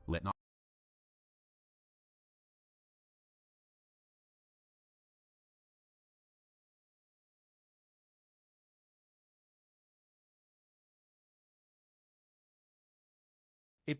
Let not It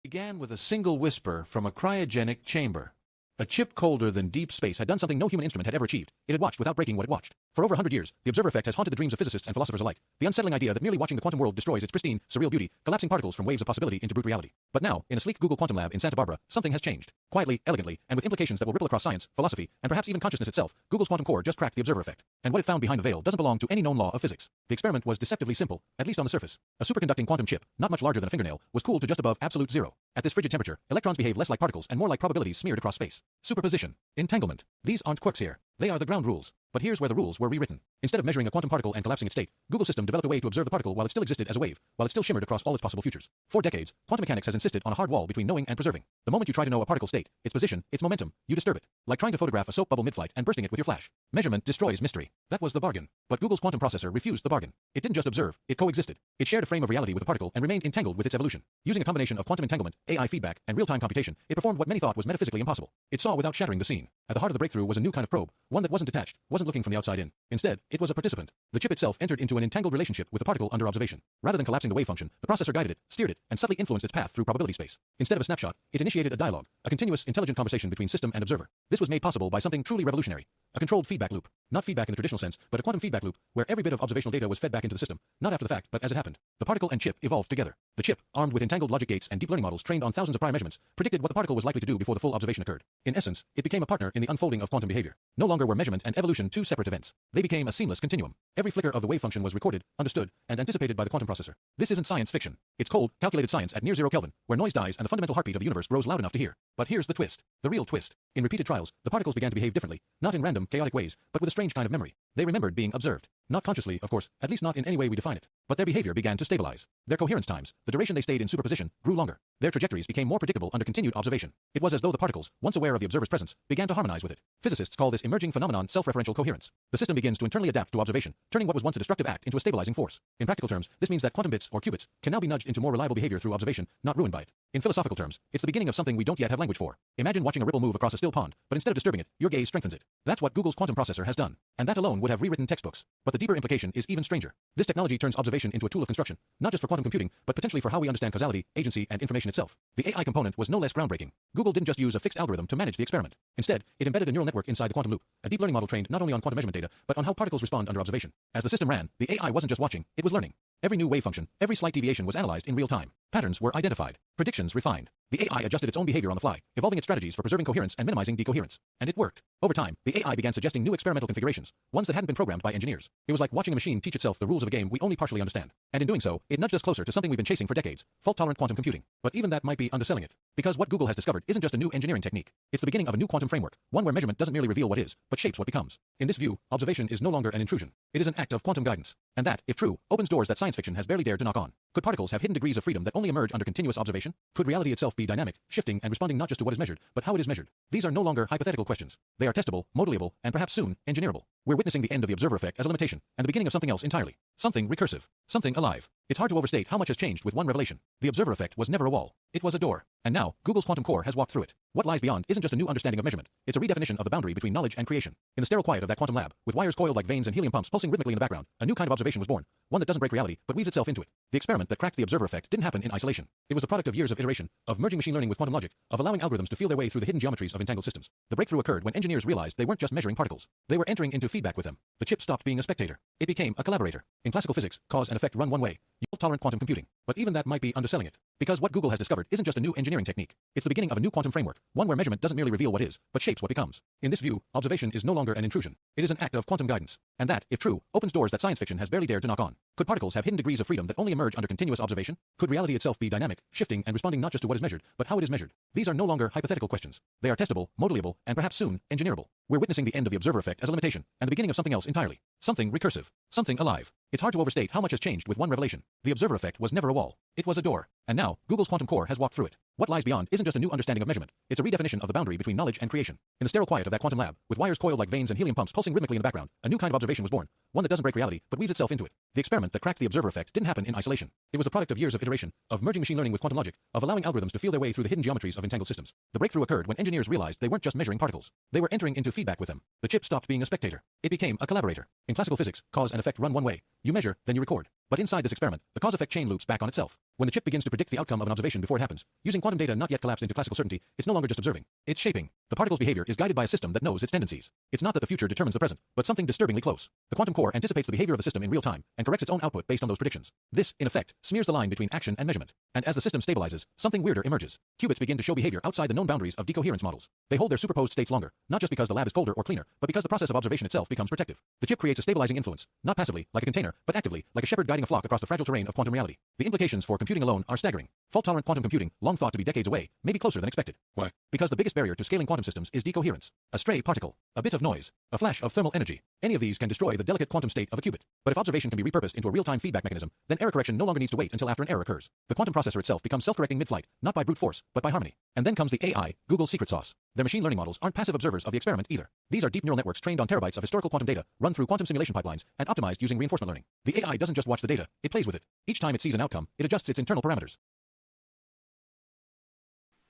began with a single whisper from a cryogenic chamber. A chip colder than deep space had done something no human instrument had ever achieved. It had watched without breaking what it watched. For over 100 years, the observer effect has haunted the dreams of physicists and philosophers alike. The unsettling idea that merely watching the quantum world destroys its pristine, surreal beauty, collapsing particles from waves of possibility into brute reality. But now, in a sleek Google quantum lab in Santa Barbara, something has changed. Quietly, elegantly, and with implications that will ripple across science, philosophy, and perhaps even consciousness itself, Google's quantum core just cracked the observer effect. And what it found behind the veil doesn't belong to any known law of physics. The experiment was deceptively simple, at least on the surface. A superconducting quantum chip, not much larger than a fingernail, was cooled to just above absolute zero. At this frigid temperature, electrons behave less like particles and more like probabilities smeared across space. Superposition. Entanglement. These aren't quirks here. They are the ground rules. But here's where the rules were rewritten. Instead of measuring a quantum particle and collapsing its state, Google's system developed a way to observe the particle while it still existed as a wave, while it still shimmered across all its possible futures. For decades, quantum mechanics has insisted on a hard wall between knowing and preserving. The moment you try to know a particle's state, its position, its momentum, you disturb it. Like trying to photograph a soap bubble mid-flight and bursting it with your flash. Measurement destroys mystery. That was the bargain. But Google's quantum processor refused the bargain. It didn't just observe, it coexisted. It shared a frame of reality with the particle and remained entangled with its evolution. Using a combination of quantum entanglement, AI feedback, and real-time computation, it performed what many thought was metaphysically impossible. It saw without shattering the scene. At the heart of the breakthrough was a new kind of probe, one that wasn't detached, wasn't looking from the outside in. Instead, it was a participant. The chip itself entered into an entangled relationship with the particle under observation. Rather than collapsing the wave function, the processor guided it, steered it, and subtly influenced its path through probability space. Instead of a snapshot, it initiated a dialogue, a continuous, intelligent conversation between system and observer. This was made possible by something truly revolutionary. A controlled feedback loop. Not feedback in the traditional sense, but a quantum feedback loop, where every bit of observational data was fed back into the system, not after the fact, but as it happened. The particle and chip evolved together. The chip, armed with entangled logic gates and deep learning models trained on thousands of prior measurements, predicted what the particle was likely to do before the full observation occurred. In essence, it became a partner in the unfolding of quantum behavior. No longer were measurement and evolution two separate events. They became a seamless continuum. Every flicker of the wave function was recorded, understood, and anticipated by the quantum processor. This isn't science fiction. It's cold, calculated science at near zero Kelvin, where noise dies and the fundamental heartbeat of the universe grows loud enough to hear. But here's the twist. The real twist. In repeated trials, the particles began to behave differently, not in random, chaotic ways, but with a strange kind of memory. They remembered being observed. Not consciously, of course, at least not in any way we define it. But their behavior began to stabilize. Their coherence times, the duration they stayed in superposition, grew longer. Their trajectories became more predictable under continued observation. It was as though the particles, once aware of the observer's presence, began to harmonize with it. Physicists call this emerging phenomenon self-referential coherence. The system begins to internally adapt to observation, turning what was once a destructive act into a stabilizing force. In practical terms, this means that quantum bits, or qubits, can now be nudged into more reliable behavior through observation, not ruined by it. In philosophical terms, it's the beginning of something we don't yet have language for. Imagine watching a ripple move across a still pond, but instead of disturbing it, your gaze strengthens it. That's what Google's quantum processor has done. And that alone would have rewritten textbooks. But the deeper implication is even stranger. This technology turns observation into a tool of construction, not just for quantum computing, but potentially for how we understand causality, agency, and information itself. The AI component was no less groundbreaking. Google didn't just use a fixed algorithm to manage the experiment. Instead, it embedded a neural network inside the quantum loop, a deep learning model trained not only on quantum measurement data, but on how particles respond under observation. As the system ran, the AI wasn't just watching, it was learning. Every new wave function, every slight deviation was analyzed in real time. Patterns were identified. Predictions refined. The AI adjusted its own behavior on the fly, evolving its strategies for preserving coherence and minimizing decoherence. And it worked. Over time, the AI began suggesting new experimental configurations, ones that hadn't been programmed by engineers. It was like watching a machine teach itself the rules of a game we only partially understand. And in doing so, it nudged us closer to something we've been chasing for decades, fault-tolerant quantum computing. But even that might be underselling it. Because what Google has discovered isn't just a new engineering technique. It's the beginning of a new quantum framework, one where measurement doesn't merely reveal what is, but shapes what becomes. In this view, observation is no longer an intrusion. It is an act of quantum guidance. And that, if true, opens doors that science fiction has barely dared to knock on. Could particles have hidden degrees of freedom that only emerge under continuous observation? Could reality itself be dynamic, shifting, and responding not just to what is measured, but how it is measured? These are no longer hypothetical questions. They are testable, modelable, and perhaps soon, engineerable. We're witnessing the end of the observer effect as a limitation, and the beginning of something else entirely. Something recursive. Something alive. It's hard to overstate how much has changed with one revelation. The observer effect was never a wall. It was a door. And now, Google's quantum core has walked through it. What lies beyond isn't just a new understanding of measurement, it's a redefinition of the boundary between knowledge and creation. In the sterile quiet of that quantum lab, with wires coiled like veins and helium pumps pulsing rhythmically in the background, a new kind of observation was born, one that doesn't break reality, but weaves itself into it. The experiment that cracked the observer effect didn't happen in isolation. It was the product of years of iteration, of merging machine learning with quantum logic, of allowing algorithms to feel their way through the hidden geometries of entangled systems. The breakthrough occurred when engineers realized they weren't just measuring particles. They were entering into feedback with them. The chip stopped being a spectator. It became a collaborator. In classical physics, cause and effect run one way. Fault-tolerant quantum computing. But even that might be underselling it. Because what Google has discovered isn't just a new engineering technique. It's the beginning of a new quantum framework, one where measurement doesn't merely reveal what is, but shapes what becomes. In this view, observation is no longer an intrusion. It is an act of quantum guidance. And that, if true, opens doors that science fiction has barely dared to knock on. Could particles have hidden degrees of freedom that only emerge under continuous observation? Could reality itself be dynamic, shifting, and responding not just to what is measured, but how it is measured? These are no longer hypothetical questions. They are testable, modelable, and perhaps soon, engineerable. We're witnessing the end of the observer effect as a limitation, and the beginning of something else entirely. Something recursive. Something alive. It's hard to overstate how much has changed with one revelation. The observer effect was never a wall. It was a door. And now, Google's quantum core has walked through it. What lies beyond isn't just a new understanding of measurement, it's a redefinition of the boundary between knowledge and creation. In the sterile quiet of that quantum lab, with wires coiled like veins and helium pumps pulsing rhythmically in the background, a new kind of observation was born, one that doesn't break reality, but weaves itself into it. The experiment that cracked the observer effect didn't happen in isolation. It was a product of years of iteration, of merging machine learning with quantum logic, of allowing algorithms to feel their way through the hidden geometries of entangled systems. The breakthrough occurred when engineers realized they weren't just measuring particles. They were entering into feedback with them. The chip stopped being a spectator. It became a collaborator. In classical physics, cause and effect run one way. You measure, then you record. But inside this experiment, the cause-effect chain loops back on itself. When the chip begins to predict the outcome of an observation before it happens, using quantum data not yet collapsed into classical certainty, it's no longer just observing. It's shaping. The particle's behavior is guided by a system that knows its tendencies. It's not that the future determines the present, but something disturbingly close. The quantum core anticipates the behavior of the system in real time and corrects its own output based on those predictions. This, in effect, smears the line between action and measurement. And as the system stabilizes, something weirder emerges. Qubits begin to show behavior outside the known boundaries of decoherence models. They hold their superposed states longer, not just because the lab is colder or cleaner, but because the process of observation itself becomes protective. The chip creates a stabilizing influence, not passively, like a container, but actively, like a shepherd guiding a flock across the fragile terrain of quantum reality. The implications for computing alone are staggering. Fault-tolerant quantum computing, long thought to be decades away, may be closer than expected. Why? Because the biggest barrier to scaling quantum systems is decoherence. A stray particle, a bit of noise, a flash of thermal energy. Any of these can destroy the delicate quantum state of a qubit. But if observation can be repurposed into a real-time feedback mechanism, then error correction no longer needs to wait until after an error occurs. The quantum processor itself becomes self-correcting mid-flight, not by brute force, but by harmony. And then comes the AI, Google's secret sauce. Their machine learning models aren't passive observers of the experiment either. These are deep neural networks trained on terabytes of historical quantum data, run through quantum simulation pipelines, and optimized using reinforcement learning. The AI doesn't just watch the data, it plays with it. Each time it sees an outcome, it adjusts its internal parameters.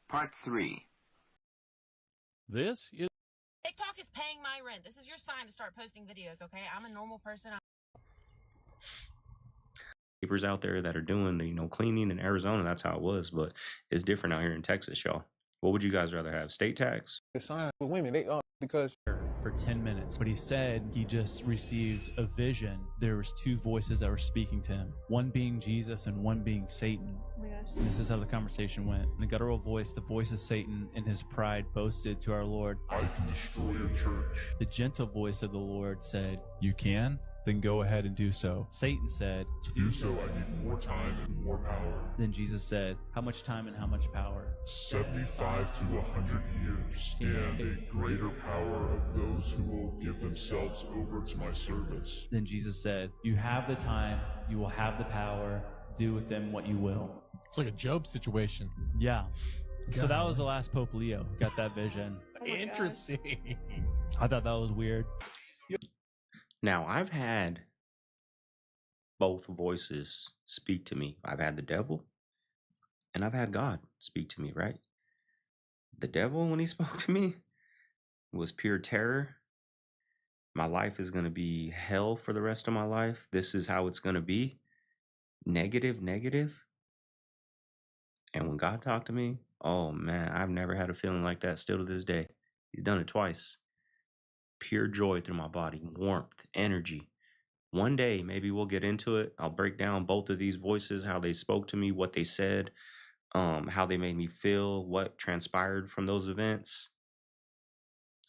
Part 3. This is TikTok is paying my rent. This is your sign to start posting videos, okay? I'm a normal person. Papers out there that are doing the cleaning in Arizona. That's how it was, but it's different out here in Texas, y'all. What would you guys rather have? State tax? The sign for women, they because for 10 minutes, but he said he just received a vision. There was two voices that were speaking to him, one being Jesus and one being Satan. Oh my gosh. And this is how the conversation went. In the guttural voice, the voice of Satan in his pride boasted to our Lord, "I can destroy your church." The gentle voice of the Lord said, "You can? Then go ahead and do so." Satan said, "To do so, I need more time and more power." Then Jesus said, "How much time and how much power?" 75 to 100 years, and a greater power of those who will give themselves over to my service. Then Jesus said, "You have the time, you will have the power, do with them what you will." It's like a Job situation. Yeah. So that was the last Pope Leo who got that vision. Oh my Interesting. I thought that was weird. Now, I've had both voices speak to me. I've had the devil and I've had God speak to me, right? The devil, when he spoke to me, was pure terror. My life is going to be hell for the rest of my life. This is how it's going to be. Negative, negative. And when God talked to me, oh man, I've never had a feeling like that still to this day. He's done it twice. Pure joy through my body, warmth, energy. One day, maybe we'll get into it. I'll break down both of these voices, how they spoke to me, what they said, how they made me feel, what transpired from those events.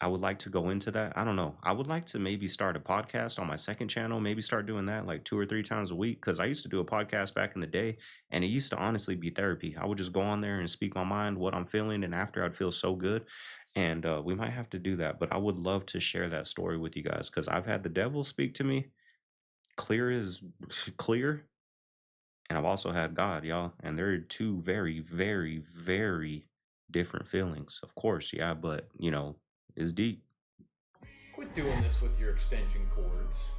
I would like to go into that. I don't know. I would like to maybe start a podcast on my second channel, maybe start doing that like 2 or 3 times a week, because I used to do a podcast back in the day, and it used to honestly be therapy. I would just go on there and speak my mind, what I'm feeling, and after I'd feel so good. And we might have to do that, but I would love to share that story with you guys, because I've had the devil speak to me clear as clear, and I've also had God, y'all, and they're two very, very, very different feelings, of course. Yeah, but it's deep. Quit doing this with your extension cords.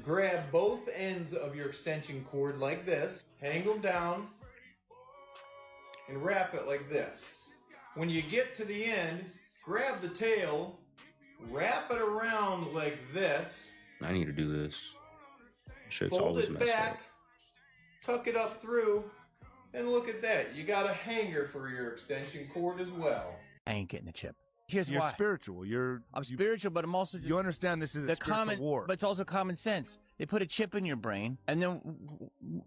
Grab both ends of your extension cord like this, hang them down, and wrap it like this. When you get to the end, grab the tail, wrap it around like this. I need to do this. Shit's Fold always it messed back, up. tuck it up through, and look at that. You got a hanger for your extension cord as well. I ain't getting a chip. Here's You're why. spiritual. I'm spiritual, but I'm also just, You understand this is a spiritual war. But it's also common sense. They put a chip in your brain, and then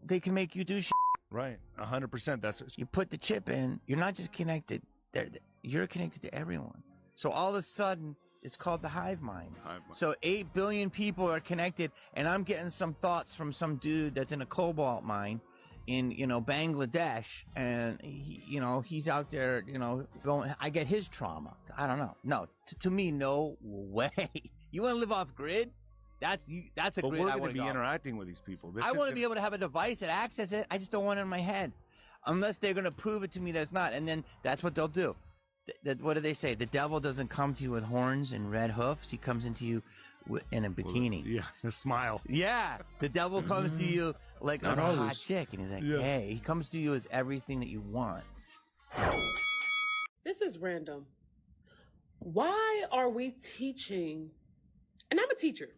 they can make you do shit. Right, 100%. That's You put the chip in, you're not just connected. You're connected to everyone. So all of a sudden, it's called the hive mind. So 8 billion people are connected, and I'm getting some thoughts from some dude that's in a cobalt mine in, Bangladesh, and he's out there, going, I get his trauma. I don't know. No, to me, no way. You want to live off grid? That's a but grid we're I going want to to be interacting with these people. I want to be able to have a device that access it. I just don't want it in my head, unless they're going to prove it to me that it's not. And then that's what they'll do. What do they say? The devil doesn't come to you with horns and red hoofs. He comes into you in a bikini. Yeah, a smile. Yeah, the devil comes to you like as a hot chick, and he's like, hey, he comes to you as everything that you want. This is random. Why are we teaching? And I'm a teacher.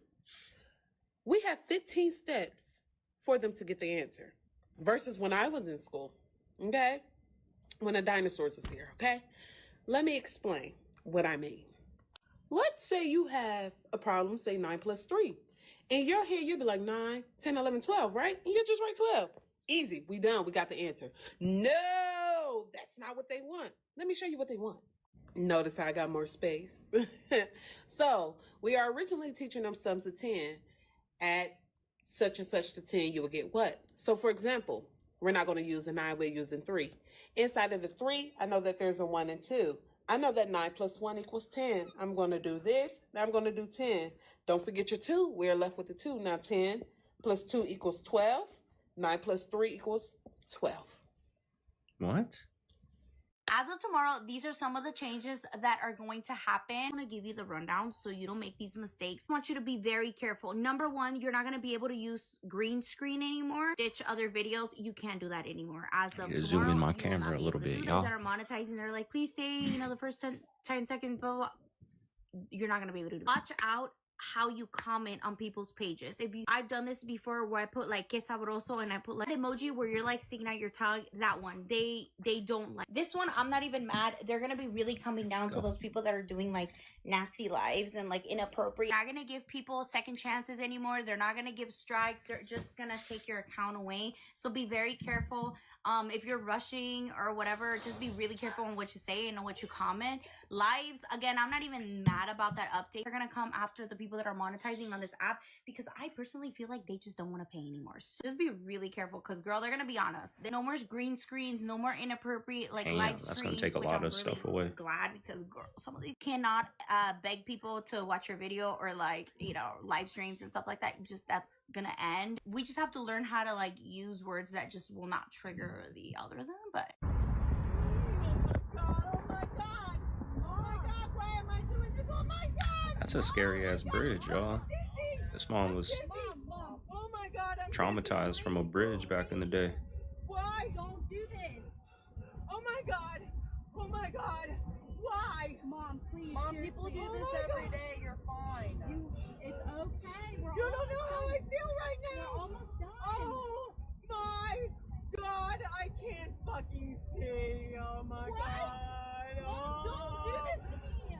We have 15 steps for them to get the answer versus when I was in school, okay? When the dinosaurs was here, okay? Let me explain what I mean. Let's say you have a problem, say 9 plus 3. In your head, you'll be like 9, 10, 11, 12, right? And you just write 12. Easy, we done, we got the answer. No, that's not what they want. Let me show you what they want. Notice how I got more space. So, we are originally teaching them sums of 10. At such and such to 10, you will get what? So, for example, we're not going to use a 9, we're using 3. Inside of the 3, I know that there's a 1 and 2. I know that 9 plus 1 equals 10. I'm going to do this. Now I'm going to do 10. Don't forget your 2. We're left with the 2. Now 10 plus 2 equals 12. 9 plus 3 equals 12. What? As of tomorrow, these are some of the changes that are going to happen. I'm going to give you the rundown so you don't make these mistakes. I want you to be very careful. Number one, you're not going to be able to use green screen anymore. Ditch other videos. You can't do that anymore. As of tomorrow, zoom in my camera a little bit, y'all. That are monetizing, they're like, please stay, the first 10 seconds, blah, blah. You're not going to be able to do that. Watch out how you comment on people's pages. I've done this before where I put like que sabroso and I put like emoji where you're like sticking out your tongue. That one they don't like. This one I'm not even mad. They're gonna be really coming down to those people that are doing like nasty lives and like inappropriate. They're not gonna give people second chances anymore. They're not gonna give strikes. They're just gonna take your account away. So be very careful. If you're rushing or whatever, just be really careful on what you say and on what you comment. Lives, again, I'm not even mad about that update. They're gonna come after the people that are monetizing on this app because I personally feel like they just don't want to pay anymore. So just be really careful because, girl, they're gonna be on us. No more green screens, no more inappropriate like live screens. That's gonna take a lot of stuff away. Glad because, girl, some of these cannot beg people to watch your video or like live streams and stuff like that. Just that's gonna end. We just have to learn how to like use words that just will not trigger the algorithm, but that's a scary ass bridge, y'all. This mom was traumatized from a bridge back in the day. Why? Don't do this. Oh my god. Oh my god. Why? Mom, please. Mom, people do this every day. You're fine. It's okay. You don't know how I feel right now. We're almost done. Oh my god. I can't fucking see. Oh my god. Mom, don't do this to me.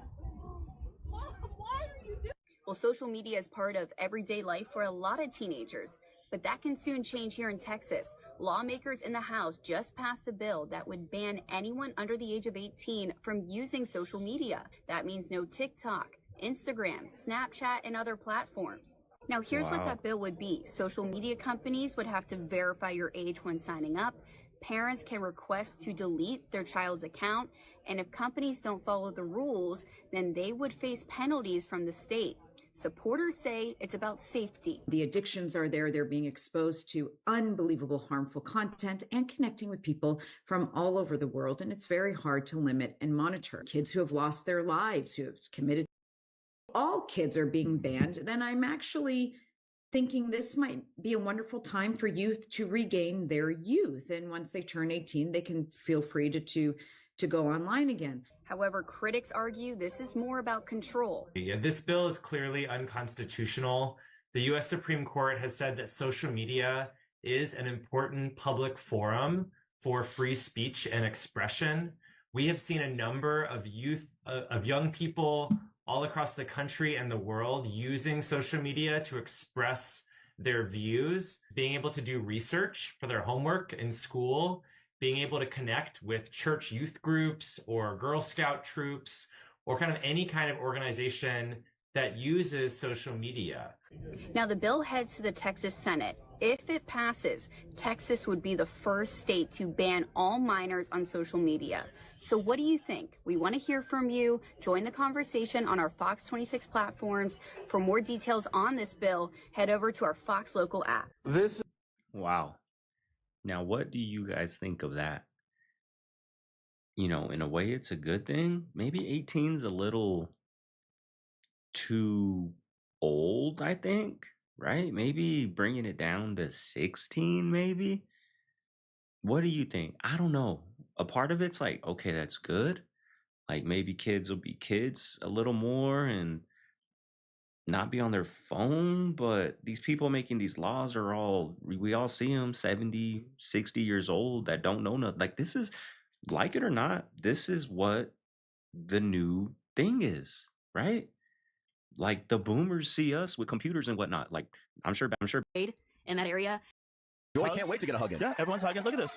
Mom, why are you doing? Well, social media is part of everyday life for a lot of teenagers, but that can soon change here in Texas. Lawmakers in the House just passed a bill that would ban anyone under the age of 18 from using social media. That means no TikTok, Instagram, Snapchat, and other platforms. Now, here's what that bill would be. Social media companies would have to verify your age when signing up. Parents can request to delete their child's account. And if companies don't follow the rules, then they would face penalties from the state. Supporters say it's about safety. The addictions are there. They're being exposed to unbelievable harmful content and connecting with people from all over the world. And it's very hard to limit and monitor. Kids who have lost their lives, who have committed. All kids are being banned. Then I'm actually thinking this might be a wonderful time for youth to regain their youth. And once they turn 18, they can feel free to to go online again. However, critics argue this is more about control. Yeah, this bill is clearly unconstitutional. The U.S. Supreme Court has said that social media is an important public forum for free speech and expression. We have seen a number of young people all across the country and the world using social media to express their views, being able to do research for their homework in school, being able to connect with church youth groups or Girl Scout troops or kind of any kind of organization that uses social media. Now, the bill heads to the Texas Senate. If it passes, Texas would be the first state to ban all minors on social media. So what do you think? We want to hear from you. Join the conversation on our Fox 26 platforms. For more details on this bill, head over to our Fox Local app. Wow. Now, what do you guys think of that? You know, in a way, it's a good thing. Maybe 18's a little too old, I think, right? Maybe bringing it down to 16, maybe. What do you think? I don't know. A part of it's like, okay, that's good. Like maybe kids will be kids a little more and not be on their phone, but these people making these laws are all, we all see them 70, 60 years old that don't know nothing. Like this is, like it or not, this is what the new thing is, right? Like the boomers see us with computers and whatnot. Like I'm sure. In that area. Joy can't wait to get a hug in. Yeah, everyone's hugging. Look at this.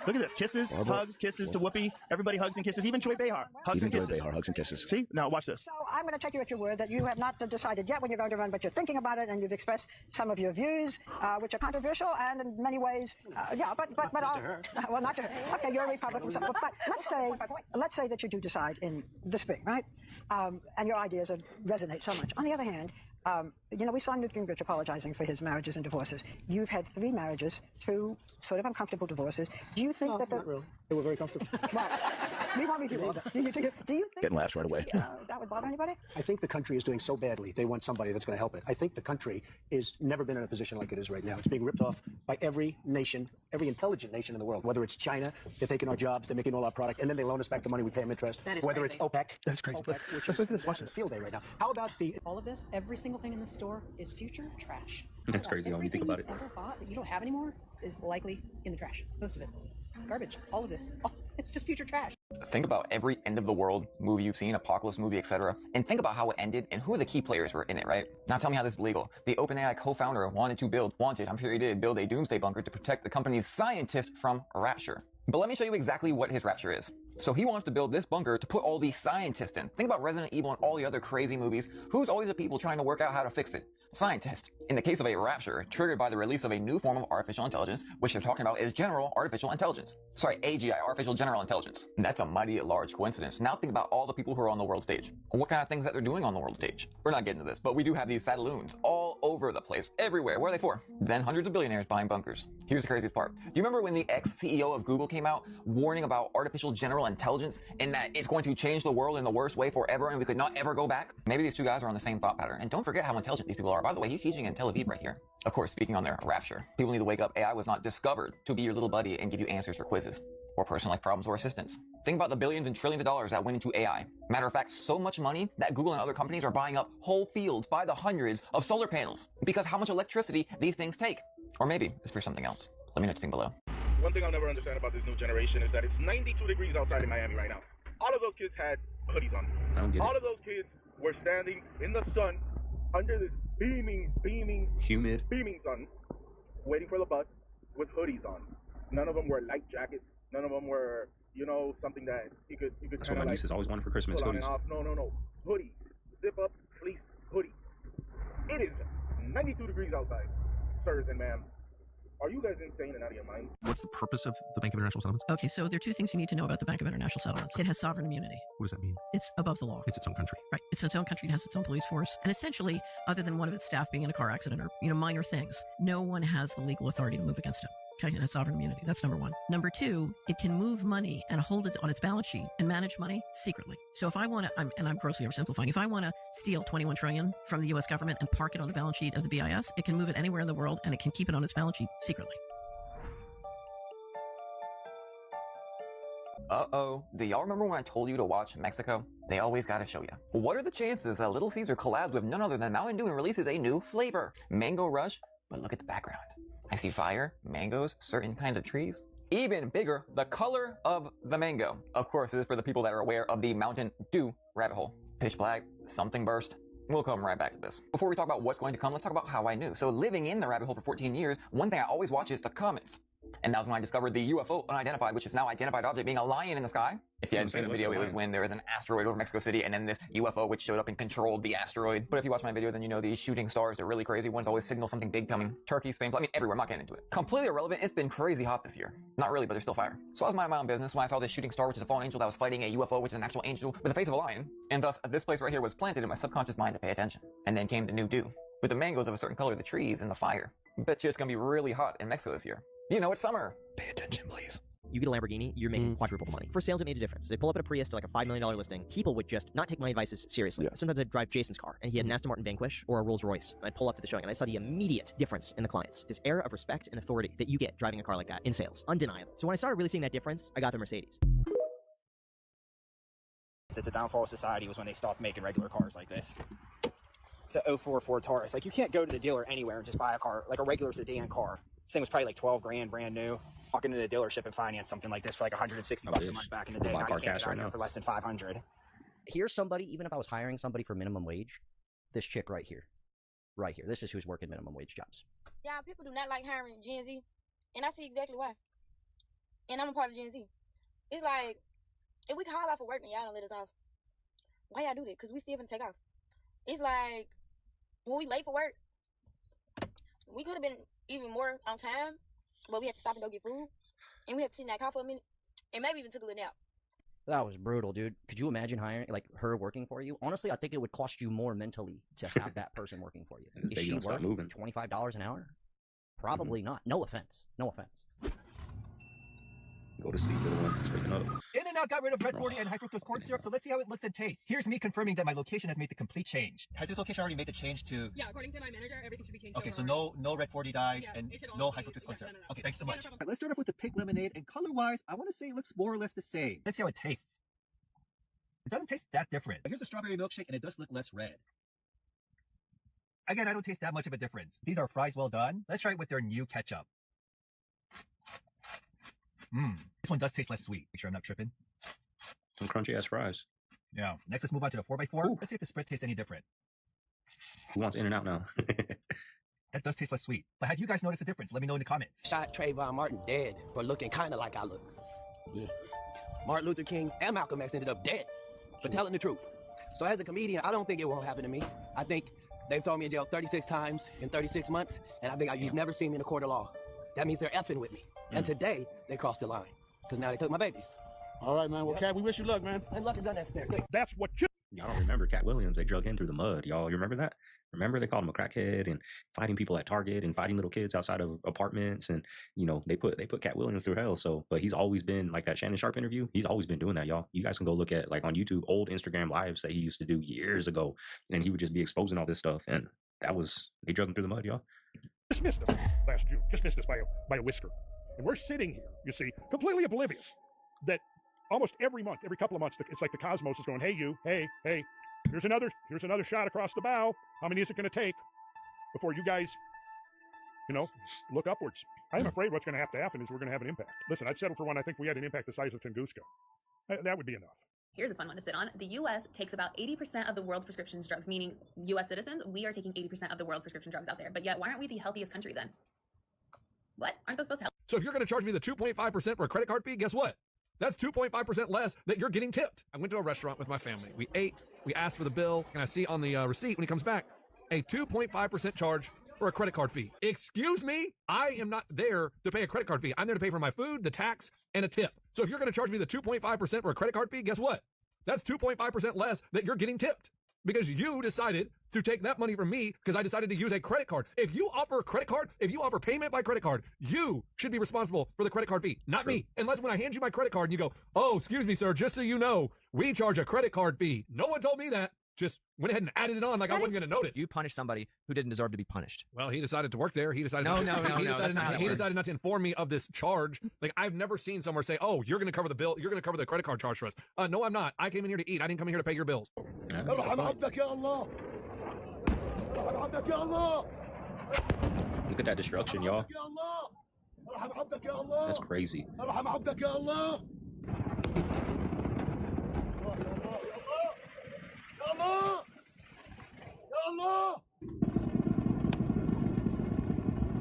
Look at this. Kisses, hugs, kisses to Whoopi. Everybody hugs and kisses. Even Joy Behar hugs and kisses. Joy Behar hugs and kisses. See? Now watch this. So I'm going to take you at your word that you have not decided yet when you're going to run, but you're thinking about it and you've expressed some of your views, which are controversial and in many ways, but not to her. Well, not to her. Okay, you're a Republican. So, but let's say that you do decide in the spring, right? And your ideas resonate so much. On the other hand, you know, we saw Newt Gingrich apologizing for his marriages and divorces. You've had 3 marriages, 2 sort of uncomfortable divorces. Do you think that not really. They were very comfortable. Well, we won't leave you all that. Do you think Getting laughs right away. that would bother anybody? I think the country is doing so badly, they want somebody that's going to help it. I think the country is never been in a position like it is right now. It's being ripped off by every nation, every intelligent nation in the world. Whether it's China, they're taking our jobs, they're making all our product, and then they loan us back the money, we pay them interest. That is Whether crazy. it's OPEC. That's crazy. OPEC, which Look at this. Watch this. Field day right now. How about all of this, every single thing in the store is future trash. That's crazy when you think about it. Everything you've ever bought that you don't have anymore is likely in the trash. Most of it. Garbage. All of this. It's just future trash. Think about every end of the world movie you've seen, apocalypse movie, etc. And think about how it ended and who the key players were in it, right? Now tell me how this is legal. The OpenAI co-founder wanted, I'm sure he did, build a doomsday bunker to protect the company's scientists from rapture. But let me show you exactly what his rapture is. So he wants to build this bunker to put all these scientists in. Think about Resident Evil and all the other crazy movies. Who's always the people trying to work out how to fix it? Scientists. In the case of a rapture, triggered by the release of a new form of artificial intelligence, which they're talking about is general artificial intelligence. Sorry, AGI, artificial general intelligence. And that's a mighty large coincidence. Now think about all the people who are on the world stage. What kind of things that they're doing on the world stage? We're not getting to this, but we do have these satelloons all over the place, everywhere. What are they for? Then hundreds of billionaires buying bunkers. Here's the craziest part. Do you remember when the ex-CEO of Google came out warning about artificial general intelligence and that it's going to change the world in the worst way forever and we could not ever go back? Maybe these two guys are on the same thought pattern. And don't forget how intelligent these people are. By the way, he's teaching in Tel Aviv right here. Of course, speaking on their rapture, people need to wake up. AI was not discovered to be your little buddy and give you answers for quizzes or personal life problems or assistance. Think about the billions and trillions of dollars that went into AI. Matter of fact, so much money that Google and other companies are buying up whole fields by the hundreds of solar panels because how much electricity these things take. Or maybe it's for something else. Let me know what you think below. One thing I'll never understand about this new generation is that it's 92 degrees outside in Miami right now. All of those kids had hoodies on. I don't get All it. of those kids were standing in the sun under this humid sun, waiting for the bus with hoodies on. None of them were light jackets. None of them were, you know, something that you could. That's what my nieces always wanted for Christmas, pull on and hoodies. off. No. Hoodies. Zip up, fleece, hoodies. It is 92 degrees outside, sirs and ma'am. Are you guys insane and out of your mind? What's the purpose of the Bank of International Settlements? Okay, so there are 2 things you need to know about the Bank of International Settlements. It has sovereign immunity. What does that mean? It's above the law. It's its own country. Right. It's its own country. It has its own police force. And essentially, other than one of its staff being in a car accident or, minor things, no one has the legal authority to move against it. Okay, it has sovereign immunity. That's number 1. Number 2, it can move money and hold it on its balance sheet and manage money secretly. So if I want to, I'm grossly oversimplifying, if I want to steal $21 trillion from the U.S. government and park it on the balance sheet of the BIS, it can move it anywhere in the world and it can keep it on its balance sheet secretly. Uh-oh. Do y'all remember when I told you to watch Mexico? They always gotta show you. What are the chances that Little Caesar collabs with none other than Mountain Dew and releases a new flavor? Mango Rush? But look at the background. I see fire, mangoes, certain kinds of trees. Even bigger, the color of the mango. Of course, this is for the people that are aware of the Mountain Dew rabbit hole. Pitch black, something burst. We'll come right back to this. Before we talk about what's going to come, let's talk about how I knew. So living in the rabbit hole for 14 years, one thing I always watch is the comments. And that was when I discovered the UFO unidentified, which is now identified object being a lion in the sky. If you hadn't seen the video, it was when there was an asteroid over Mexico City and then this UFO which showed up and controlled the asteroid. But if you watch my video, then you know these shooting stars, they're really crazy. Ones always signal something big coming. Turkey, Spain, I mean everywhere, I'm not getting into it. Completely irrelevant, it's been crazy hot this year. Not really, but there's still fire. So I was minding my own business when I saw this shooting star, which is a fallen angel that was fighting a UFO, which is an actual angel with the face of a lion. And thus, this place right here was planted in my subconscious mind to pay attention. And then came the new dew. With the mangoes of a certain color, the trees, and the fire. Bet you it's gonna be really hot in Mexico this year. You know it's summer. Pay attention, please. You get a Lamborghini, you're making quadruple the money. For sales, it made a difference. They pull up at a Prius to like a $5 million listing. People would just not take my advices seriously. Sometimes I'd drive Jason's car, and he had an Aston Martin Vanquish or a Rolls Royce. And I'd pull up to the showing, and I saw the immediate difference in the clients. This air of respect and authority that you get driving a car like that in sales. Undeniable. So when I started really seeing that difference, I got the Mercedes. That the downfall of society was when they stopped making regular cars like this. It's a 04 Ford Taurus. Like, you can't go to the dealer anywhere and just buy a car, like a regular sedan car. This thing was probably like 12 grand brand new. Walk into the dealership and finance something like this for like 160 bucks a month back in the day. Now you can't get out here for less than 500. Here's somebody, even if I was hiring somebody for minimum wage, this chick right here. Right here. This is who's working minimum wage jobs. Yeah, people do not like hiring Gen Z. And I see exactly why. And I'm a part of Gen Z. It's like, if we call off for work and y'all don't let us off, why y'all do that? Because we still finna take off. It's like, when we late for work, we could have been even more on time, but we had to stop and go get food. And we had to sit in that car for a minute. And maybe even took a little nap. That was brutal, dude. Could you imagine hiring, like, her working for you? Honestly, I think it would cost you more mentally to have that person working for you. Is she worth $25 an hour? Probably not. No offense. No offense. Go to sleep, little one. Waking up. In-N-Out got rid of red 40 and high fructose corn syrup, so let's see how it looks and tastes. Here's me confirming that my location has made the complete change. Has this location already made the change to... Yeah, according to my manager, everything should be changed. Okay, so no red 40 dyes and no high fructose corn syrup. Okay, thanks so much. Right, let's start off with the pink lemonade, and color-wise, I want to say it looks more or less the same. Let's see how it tastes. It doesn't taste that different. Here's the strawberry milkshake, and it does look less red. Again, I don't taste that much of a difference. These are fries well done. Let's try it with their new ketchup. This one does taste less sweet. Make sure I'm not tripping. Some crunchy ass fries. Yeah. Next, let's move on to the 4x4. Ooh. Let's see if the spread tastes any different. Who wants In-N-Out now? That does taste less sweet. But have you guys noticed a difference? Let me know in the comments. Shot Trayvon Martin dead for looking kind of like I look. Yeah. Martin Luther King and Malcolm X ended up dead for telling the truth. So as a comedian, I don't think it won't happen to me. I think they've thrown me in jail 36 times in 36 months, and I think you've never seen me in a court of law. That means they're effing with me. And today, they crossed the line. Because now they took my babies. All right, man. Well, Cat, we wish you luck, man. And luck is unnecessary. That's what you... Y'all don't remember Cat Williams? They drug him through the mud. Y'all, you remember that? Remember they called him a crackhead and fighting people at Target and fighting little kids outside of apartments. And, you know, they put Cat Williams through hell. So, but he's always been like that Shannon Sharp interview. He's always been doing that, y'all. You guys can go look at like on YouTube, old Instagram lives that he used to do years ago. And he would just be exposing all this stuff. And that was, they drug him through the mud, y'all. Dismissed us last June. Dismissed us by a whisker. And we're sitting here, you see, completely oblivious that almost every month, every couple of months, it's like the cosmos is going, hey, you, hey, here's another shot across the bow. How many is it going to take before you guys, you know, look upwards? I am afraid what's going to happen is we're going to have an impact. Listen, I'd settle for one. I think we had an impact the size of Tunguska. That would be enough. Here's a fun one to sit on. The U.S. takes about 80% of the world's prescription drugs, meaning U.S. citizens, we are taking 80% of the world's prescription drugs out there. But yet, why aren't we the healthiest country then? What? Aren't those supposed to help? So if you're going to charge me the 2.5% for a credit card fee, guess what? That's 2.5% less that you're getting tipped. I went to a restaurant with my family. We ate, we asked for the bill, and I see on the receipt when he comes back, a 2.5% charge for a credit card fee. Excuse me? I am not there to pay a credit card fee. I'm there to pay for my food, the tax, and a tip. So if you're going to charge me the 2.5% for a credit card fee, guess what? That's 2.5% less that you're getting tipped. Because you decided to take that money from me because I decided to use a credit card. If you offer a credit card, if you offer payment by credit card, you should be responsible for the credit card fee, not me. Unless when I hand you my credit card and you go, oh, excuse me, sir, just so you know, we charge a credit card fee. No one told me that. just went ahead and added it on like I wasn't going to notice. You punish somebody who didn't deserve to be punished. Well, he decided to work there. He decided No, to, no, no, he no, decided that's not how not, that he works. decided not to inform me of this charge. Like, I've never seen somewhere say, "Oh, you're going to cover the bill. You're going to cover the credit card charge for us." No, I'm not. I came in here to eat. I didn't come in here to pay your bills. Look at that destruction, y'all. That's crazy.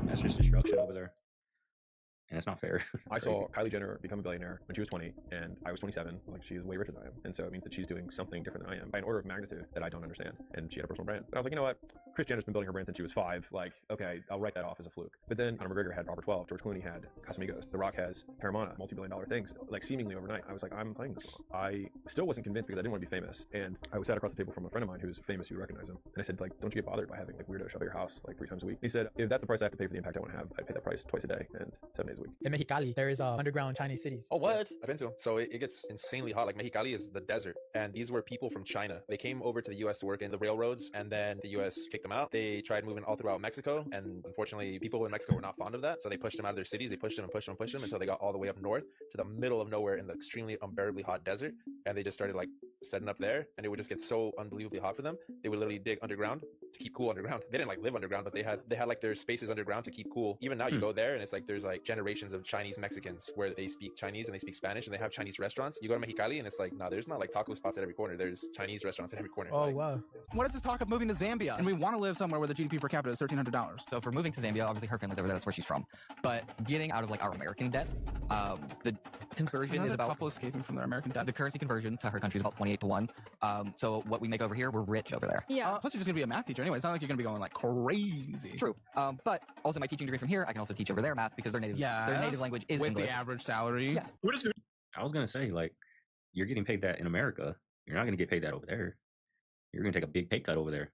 That's just destruction over there. And it's not fair. I saw Kylie Jenner become a billionaire when she was 20, and I was 27. Like, she's way richer than I am. And so it means that she's doing something different than I am by an order of magnitude that I don't understand. And she had a personal brand. But I was like, you know what? Kris Jenner's been building her brand since she was 5. Like, okay, I'll write that off as a fluke. But then Conor McGregor had Robert 12. George Clooney had Casamigos. The Rock has Paramount, multi-billion-dollar things, like seemingly overnight. I was like, I'm playing this wrong. I still wasn't convinced because I didn't want to be famous. And I was sat across the table from a friend of mine who's famous. You recognize him. And I said, like, don't you get bothered by having like weirdos show up at your house like 3 times a week? He said, if that's the price I have to pay for the impact I want to have, I'd pay that price twice a day and 7 days a week. In Mexicali, there is underground Chinese cities. Oh, what? I've been to them. So it gets insanely hot. Like, Mexicali is the desert. And these were people from China. They came over to the U.S. to work in the railroads, and then the U.S. kicked them out. They tried moving all throughout Mexico, and unfortunately, people in Mexico were not fond of that. So they pushed them out of their cities. They pushed them and pushed them and pushed them until they got all the way up north to the middle of nowhere in the extremely unbearably hot desert. And they just started like setting up there, and it would just get so unbelievably hot for them. They would literally dig underground to keep cool underground. They didn't like live underground, but they had like their spaces underground to keep cool. Even now, you go there, and it's like there's like generations of Chinese Mexicans where they speak Chinese and they speak Spanish, and they have Chinese restaurants. You go to Mexicali, and it's like, no, there's not like taco spots at every corner. There's Chinese restaurants at every corner. Oh, like, wow. What is this talk of moving to Zambia? And we want to live somewhere where the GDP per capita is $1,300. So for moving to Zambia, obviously her family's over there. That's where she's from. But getting out of like our American debt, the conversion is about couple escaping from their American debt. The currency conversion to her country is about 28 to 1. So what we make over here, we're rich over there. Yeah. Plus, you're just gonna be a math teacher anyway. It's not like you're gonna be going like crazy. True. But also my teaching degree from here, I can also teach over there math because their native language is with English. the average salary. Yes. What is I was gonna say, like, you're getting paid that in America. You're not gonna get paid that over there. You're gonna take a big pay cut over there.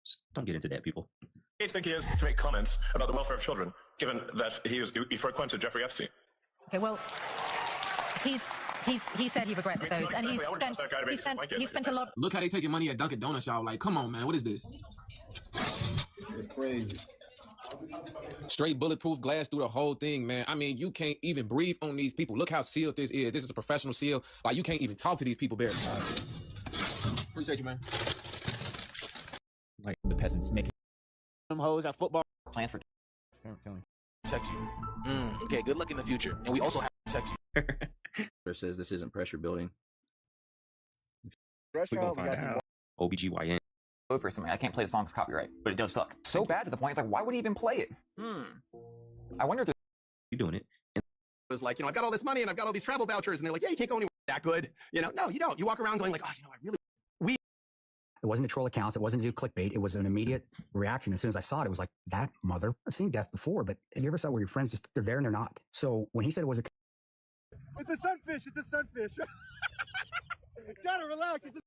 Just don't get into that, people. I think he is to make comments about the welfare of children, given that he frequented Jeffrey Epstein. Okay, well, he said he regrets those, and he spent a lot. Look how they taking money at Dunkin' Donuts, y'all. Like, come on, man, what is this? It's crazy. Straight bulletproof glass through the whole thing, man. I mean, you can't even breathe on these people. Look how sealed this is. This is a professional seal. Like, you can't even talk to these people, barely. Appreciate you, man. Like the peasants making them hoes at football. Plan for protect you. Okay, good luck in the future. And we also have to protect you. It says this isn't pressure building. We're gonna find out. OBGYN. Over something. I can't play the song, it's copyright, but it does suck. So bad to the point, it's like, why would he even play it? I wonder if you're doing it. It was like, I've got all this money and I've got all these travel vouchers, and they're like, yeah, you can't go anywhere that good. No, you don't. You walk around going like, I really. It wasn't to troll accounts. It wasn't to do clickbait. It was an immediate reaction. As soon as I saw it, it was like, that mother. I've seen death before, but have you ever saw where your friends just, they're there and they're not? So when he said it was a... It's a sunfish. It's a sunfish. Gotta relax. It's a...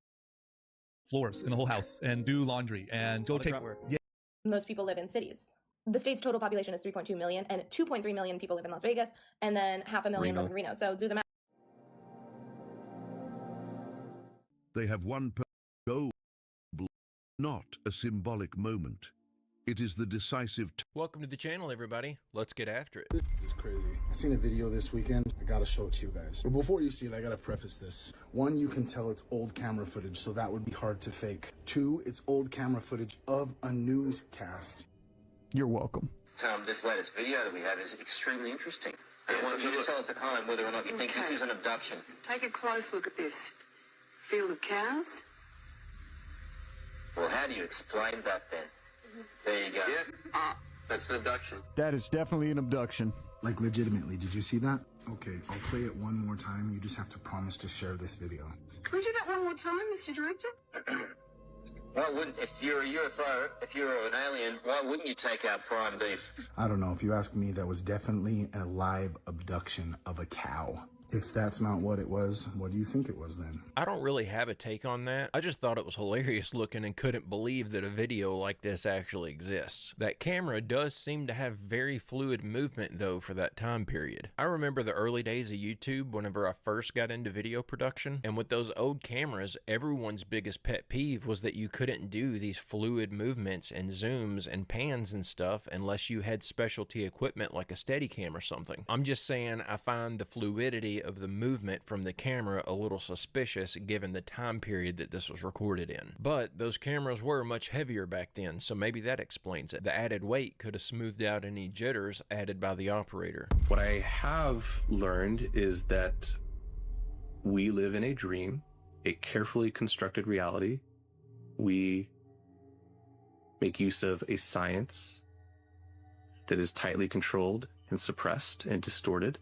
Floors in the whole house and do laundry and go take... Yeah. Most people live in cities. The state's total population is 3.2 million, and 2.3 million people live in Las Vegas, and then 500,000 live in Reno. So do the math. They have one goal, not a symbolic moment. It is the decisive... Welcome to the channel, everybody. Let's get after it. It's crazy. I seen a video this weekend. I gotta show it to you guys. But before you see it, I gotta preface this. 1, you can tell it's old camera footage, so that would be hard to fake. 2, it's old camera footage of a newscast. You're welcome. Tom, this latest video that we have is extremely interesting. I want you to tell us at home whether or not you think this is an abduction. Take a close look at this. Field of cows? Well, how do you explain that then? There you go. Yeah, that's an abduction. That is definitely an abduction. Like, legitimately, did you see that? Okay, I'll play it one more time. You just have to promise to share this video. Can we do that one more time, Mr. Director? Why wouldn't, if you're a UFO, if you're an alien, why wouldn't you take out prime beef? I don't know. If you ask me, that was definitely a live abduction of a cow. If that's not what it was, what do you think it was then? I don't really have a take on that. I just thought it was hilarious looking and couldn't believe that a video like this actually exists. That camera does seem to have very fluid movement though for that time period. I remember the early days of YouTube whenever I first got into video production, and with those old cameras, everyone's biggest pet peeve was that you couldn't do these fluid movements and zooms and pans and stuff unless you had specialty equipment like a Steadicam or something. I'm just saying I find the fluidity of the movement from the camera a little suspicious given the time period that this was recorded in. But those cameras were much heavier back then, so maybe that explains it. The added weight could have smoothed out any jitters added by the operator. What I have learned is that we live in a dream, a carefully constructed reality. We make use of a science that is tightly controlled and suppressed and distorted.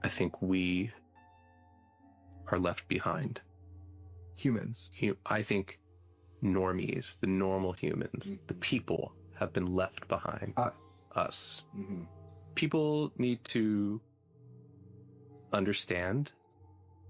I think we are left behind. Humans. I think normies, the normal humans, the people have been left behind. Us. People need to understand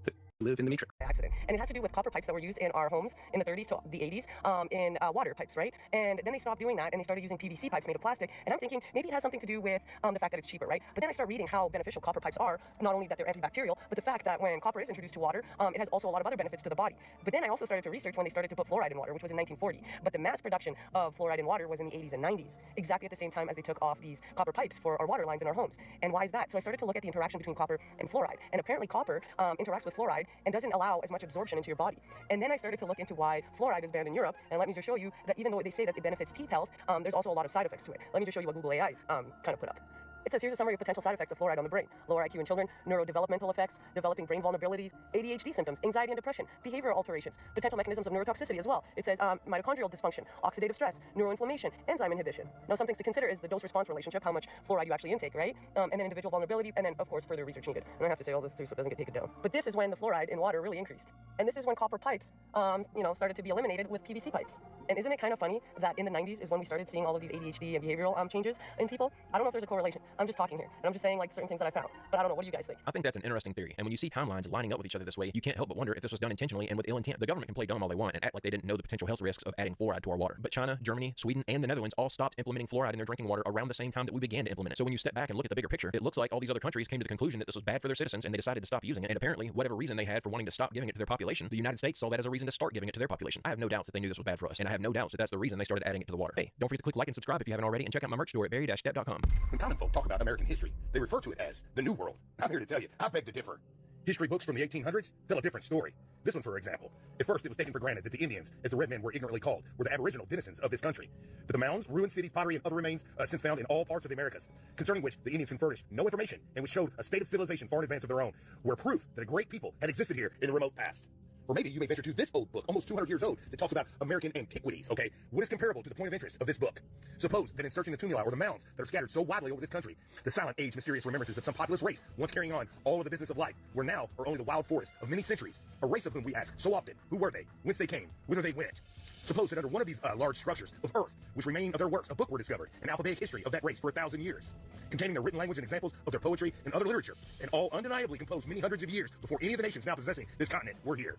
that we live in the matrix. Accident. And it has to do with copper pipes that were used in our homes in the 30s to the 80s in water pipes, right? And then they stopped doing that and they started using PVC pipes made of plastic. And I'm thinking maybe it has something to do with the fact that it's cheaper, right? But then I start reading how beneficial copper pipes are, not only that they're antibacterial, but the fact that when copper is introduced to water, it has also a lot of other benefits to the body. But then I also started to research when they started to put fluoride in water, which was in 1940. But the mass production of fluoride in water was in the 80s and 90s, exactly at the same time as they took off these copper pipes for our water lines in our homes. And why is that? So I started to look at the interaction between copper and fluoride. And apparently copper interacts with fluoride and doesn't allow as much absorption into your body. And then I started to look into why fluoride is banned in Europe. And let me just show you that even though they say that it benefits teeth health, there's also a lot of side effects to it. Let me just show you what Google AI kind of put up. It says, here's a summary of potential side effects of fluoride on the brain. Lower IQ in children, neurodevelopmental effects, developing brain vulnerabilities, ADHD symptoms, anxiety and depression, behavioral alterations, potential mechanisms of neurotoxicity as well. It says mitochondrial dysfunction, oxidative stress, neuroinflammation, enzyme inhibition. Now, some things to consider is the dose-response relationship, how much fluoride you actually intake, right? And then individual vulnerability, and then, of course, further research needed. And I have to say all this through so it doesn't get taken down. But this is when the fluoride in water really increased. And this is when copper pipes, started to be eliminated with PVC pipes. And isn't it kind of funny that in the 90s is when we started seeing all of these ADHD and behavioral changes in people? I don't know if there's a correlation. I'm just talking here. And I'm just saying like certain things that I found. But I don't know. What do you guys think? I think that's an interesting theory. And when you see timelines lining up with each other this way, you can't help but wonder if this was done intentionally and with ill intent. The government can play dumb all they want and act like they didn't know the potential health risks of adding fluoride to our water. But China, Germany, Sweden, and the Netherlands all stopped implementing fluoride in their drinking water around the same time that we began to implement it. So when you step back and look at the bigger picture, it looks like all these other countries came to the conclusion that this was bad for their citizens and they decided to stop using it. And apparently, whatever reason they had for wanting to stop giving it to their population, the United States saw that as a reason to start giving it to their population. I have no doubts that they knew this was bad for us, and I have no doubts that that's the reason they started adding it to the water. Hey, don't forget to click like and subscribe if you haven't already, and check out my merch store at berry-step.com. When common folk talk about American history, they refer to it as the New World. I'm here to tell you, I beg to differ. History books from the 1800s tell a different story. This one, for example. At first, it was taken for granted that the Indians, as the red men were ignorantly called, were the aboriginal denizens of this country. But the mounds, ruined cities, pottery, and other remains since found in all parts of the Americas, concerning which the Indians can furnish no information, and which showed a state of civilization far in advance of their own, were proof that a great people had existed here in the remote past. Or maybe you may venture to this old book, almost 200 years old, that talks about American antiquities, okay? What is comparable to the point of interest of this book? Suppose that in searching the tumuli or the mounds that are scattered so widely over this country, the silent age mysterious remembrances of some populous race once carrying on all of the business of life, were now or only the wild forest of many centuries, a race of whom we ask so often, who were they, whence they came, whither they went. Suppose that under one of these large structures of earth, which remain of their works, a book were discovered, an alphabetic history of that race for 1,000 years, containing their written language and examples of their poetry and other literature, and all undeniably composed many hundreds of years before any of the nations now possessing this continent were here.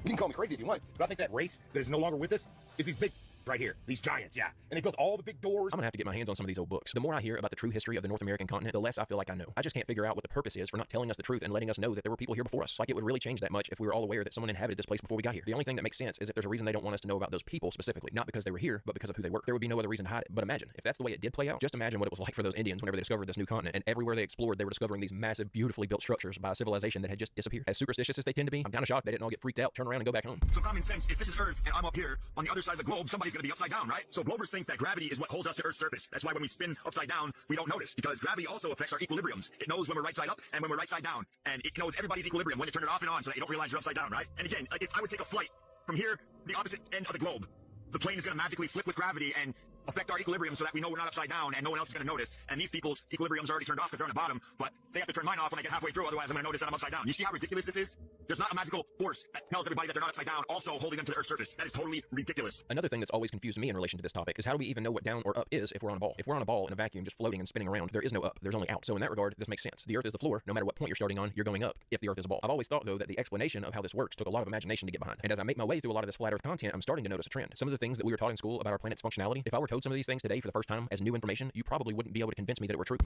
You can call me crazy if you want, but I think that race that is no longer with us is these big right here, these giants, yeah. And they built all the big doors. I'm gonna have to get my hands on some of these old books. The more I hear about the true history of the North American continent, the less I feel like I know. I just can't figure out what the purpose is for not telling us the truth and letting us know that there were people here before us. Like it would really change that much if we were all aware that someone inhabited this place before we got here. The only thing that makes sense is if there's a reason they don't want us to know about those people specifically, not because they were here, but because of who they were. There would be no other reason to hide it. But imagine, if that's the way it did play out, just imagine what it was like for those Indians whenever they discovered this new continent, and everywhere they explored, they were discovering these massive, beautifully built structures by a civilization that had just disappeared. As superstitious as they tend to be, I'm kind of shocked they didn't all get freaked out, turn around, and go back home. So common sense, if this is Earth and I'm up here on the other side of the globe, somebody's gonna be upside down, right? So Globers think that gravity is what holds us to Earth's surface. That's why when we spin upside down, we don't notice, because gravity also affects our equilibriums. It knows when we're right side up and when we're right side down. And it knows everybody's equilibrium when to turn it off and on so that you don't realize you're upside down, right? And again, if I would take a flight from here, the opposite end of the globe, the plane is gonna magically flip with gravity and affect our equilibrium so that we know we're not upside down and no one else is going to notice. And these people's equilibrium's already turned off because they're on the bottom, but they have to turn mine off when I get halfway through, otherwise I'm going to notice that I'm upside down. You see how ridiculous this is? There's not a magical force that tells everybody that they're not upside down, also holding them to the Earth's surface. That is totally ridiculous. Another thing that's always confused me in relation to this topic is how do we even know what down or up is if we're on a ball? If we're on a ball in a vacuum just floating and spinning around, there is no up, there's only out. So in that regard, this makes sense. The Earth is the floor. No matter what point you're starting on, you're going up if the Earth is a ball. I've always thought, though, that the explanation of how this works took a lot of imagination to get behind. And as I make my way through a lot of this flat Earth content, I'm starting to notice a trend. Some of the things that we were taught in school about our planet's functionality, if I were told some of these things today for the first time as new information, you probably wouldn't be able to convince me that it were true.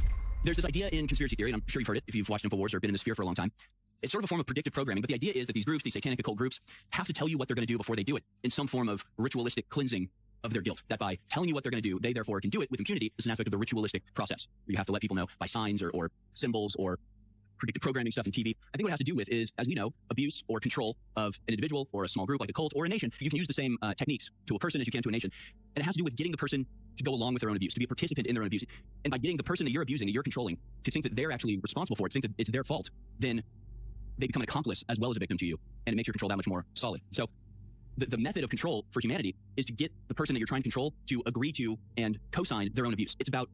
There's this idea in conspiracy theory, and I'm sure you've heard it if you've watched InfoWars or been in this sphere for a long time. It's sort of a form of predictive programming, but the idea is that these groups, these satanic occult groups, have to tell you what they're going to do before they do it in some form of ritualistic cleansing of their guilt. That by telling you what they're going to do, they therefore can do it with impunity. Is an aspect of the ritualistic process. You have to let people know by signs or symbols or predictive programming stuff in TV. I think what it has to do with is, as we know, abuse or control of an individual or a small group like a cult or a nation. You can use the same techniques to a person as you can to a nation. And it has to do with getting the person to go along with their own abuse, to be a participant in their own abuse. And by getting the person that you're abusing, that you're controlling, to think that they're actually responsible for it, to think that it's their fault, then they become an accomplice as well as a victim to you, and it makes your control that much more solid. So the method of control for humanity is to get the person that you're trying to control to agree to and co-sign their own abuse. It's about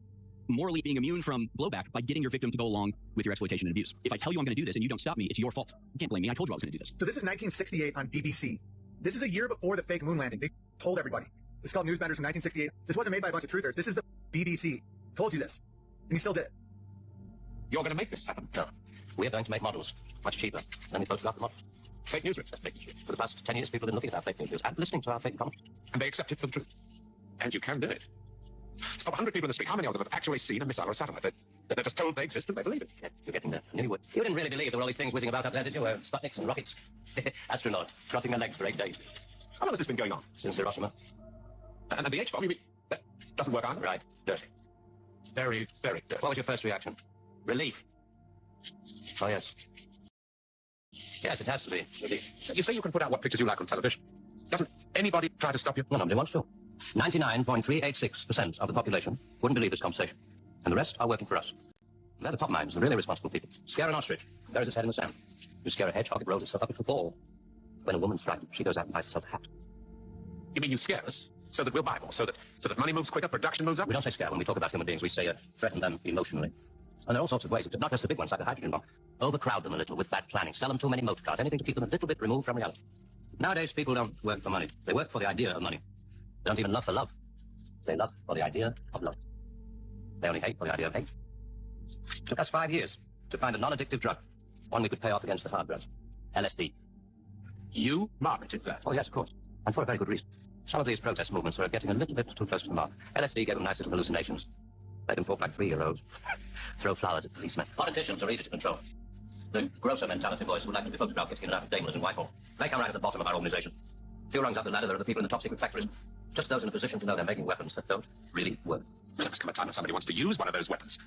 morally being immune from blowback by getting your victim to go along with your exploitation and abuse. If I tell you I'm going to do this and you don't stop me, it's your fault. You can't blame me. I told you I was going to do this. So this is 1968 on BBC. This is a year before the fake moon landing. They told everybody. This is called Newsbenders from 1968. This wasn't made by a bunch of truthers. This is the BBC. Told you this. And you still did. You're going to make this happen? No. We're going to make models much cheaper than we photograph the models. Fake news, let's make it cheap. For the past 10 years, people have been looking at our fake news and listening to our fake comments. And they accept it for the truth. And you can do it. Stop 100 people in the street. How many of them have actually seen a missile or a satellite? They're just told they exist and they believe it. Yeah, you're getting there. I knew you would. You didn't really believe there were all these things whizzing about up there, did you? Sputniks and rockets. Astronauts crossing their legs for 8 days. How long has this been going on? Since Hiroshima. And the H-bomb, you mean, that doesn't work either? Right. Dirty. Very, very dirty. What was your first reaction? Relief. Oh, yes. Yes, it has to be. Relief. You say you can put out what pictures you like on television. Doesn't anybody try to stop you? No, nobody wants to. 99.386% of the population wouldn't believe this conversation. And the rest are working for us. They're the top minds, the really responsible people. Scare an ostrich, buries its head in the sand. You scare a hedgehog, it rolls itself up into a ball. When a woman's frightened, she goes out and buys herself a hat. You mean you scare us so that we'll buy more, so that money moves quicker, production moves up? We don't say scare when we talk about human beings. We say threaten them emotionally. And there are all sorts of ways, not just the big ones like the hydrogen bomb. Overcrowd them a little with bad planning. Sell them too many motor cars. Anything to keep them a little bit removed from reality. Nowadays, people don't work for money. They work for the idea of money. They don't even love for love. They love for the idea of love. They only hate for the idea of hate. It took us 5 years to find a non-addictive drug. One we could pay off against the hard drugs. LSD. You marketed that? Oh, yes, of course. And for a very good reason. Some of these protest movements were getting a little bit too close to the mark. LSD gave them nice little hallucinations. Made them talk like 3-year-olds. Throw flowers at policemen. Politicians are easy to control. The grosser mentality boys who like to be photographed getting out of Daimlers in Whitehall. They come right at the bottom of our organization. A few rungs up the ladder, there are the people in the top secret factories. Just those in a position to know they're making weapons that don't really work. There must come a time when somebody wants to use one of those weapons.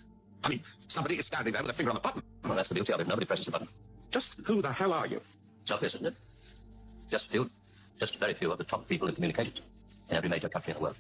I mean, somebody is standing there with a finger on the button. Well, that's the beauty of it. Nobody presses the button. Just who the hell are you? It's obvious, isn't it? Just very few of the top people in communications in every major country in the world.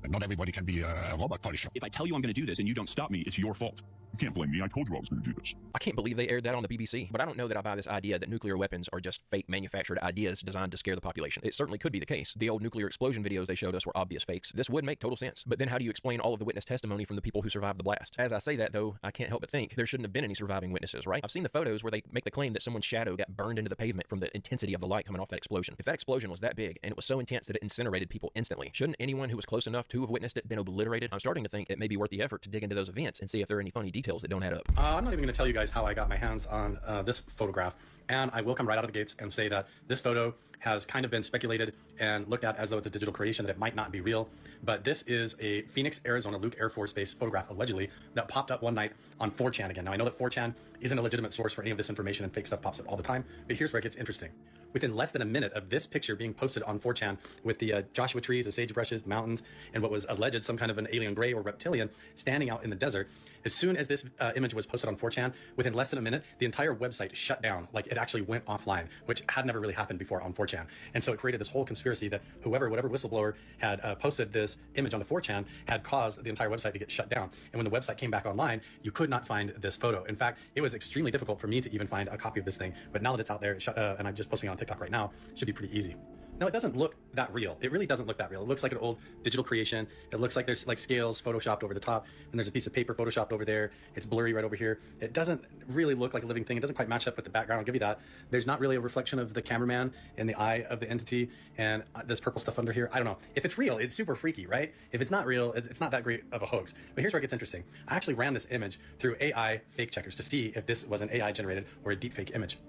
Not everybody can be a robot polisher. If I tell you I'm going to do this and you don't stop me, it's your fault. You can't blame me. I told you I was going to do this. I can't believe they aired that on the BBC, but I don't know that I buy this idea that nuclear weapons are just fake manufactured ideas designed to scare the population. It certainly could be the case. The old nuclear explosion videos they showed us were obvious fakes. This would make total sense. But then how do you explain all of the witness testimony from the people who survived the blast? As I say that, though, I can't help but think there shouldn't have been any surviving witnesses, right? I've seen the photos where they make the claim that someone's shadow got burned into the pavement from the intensity of the light coming off that explosion. If that explosion was that big and it was so intense that it incinerated people instantly, shouldn't anyone who was close enough to have witnessed it been obliterated? I'm starting to think it may be worth the effort to dig into those events and see if there are any funny details that don't add up. I'm not even going to tell you guys how I got my hands on this photograph, and I will come right out of the gates and say that this photo has kind of been speculated and looked at as though it's a digital creation, that it might not be real, but this is a Phoenix, Arizona Luke Air Force Base photograph, allegedly, that popped up one night on 4chan again. Now, I know that 4chan isn't a legitimate source for any of this information, and fake stuff pops up all the time, but here's where it gets interesting. Within less than a minute of this picture being posted on 4chan with the Joshua trees, the sagebrushes, the mountains, and what was alleged some kind of an alien gray or reptilian standing out in the desert, as soon as this image was posted on 4chan, within less than a minute, the entire website shut down. Like, it actually went offline, which had never really happened before on 4chan. And so it created this whole conspiracy that whatever whistleblower had posted this image on the 4chan had caused the entire website to get shut down. And when the website came back online, you could not find this photo. In fact, it was extremely difficult for me to even find a copy of this thing. But now that it's out there, and I'm just posting it on TikTok right now, it should be pretty easy. No, it doesn't look that real. It really doesn't look that real. It looks like an old digital creation. It looks like there's like scales photoshopped over the top, and there's a piece of paper photoshopped over there. It's blurry right over here. It doesn't really look like a living thing. It doesn't quite match up with the background. I'll give you that. There's not really a reflection of the cameraman in the eye of the entity, and this purple stuff under here. I don't know. If it's real, it's super freaky, right? If it's not real, it's not that great of a hoax. But here's where it gets interesting. I actually ran this image through AI fake checkers to see if this was an AI generated or a deepfake image.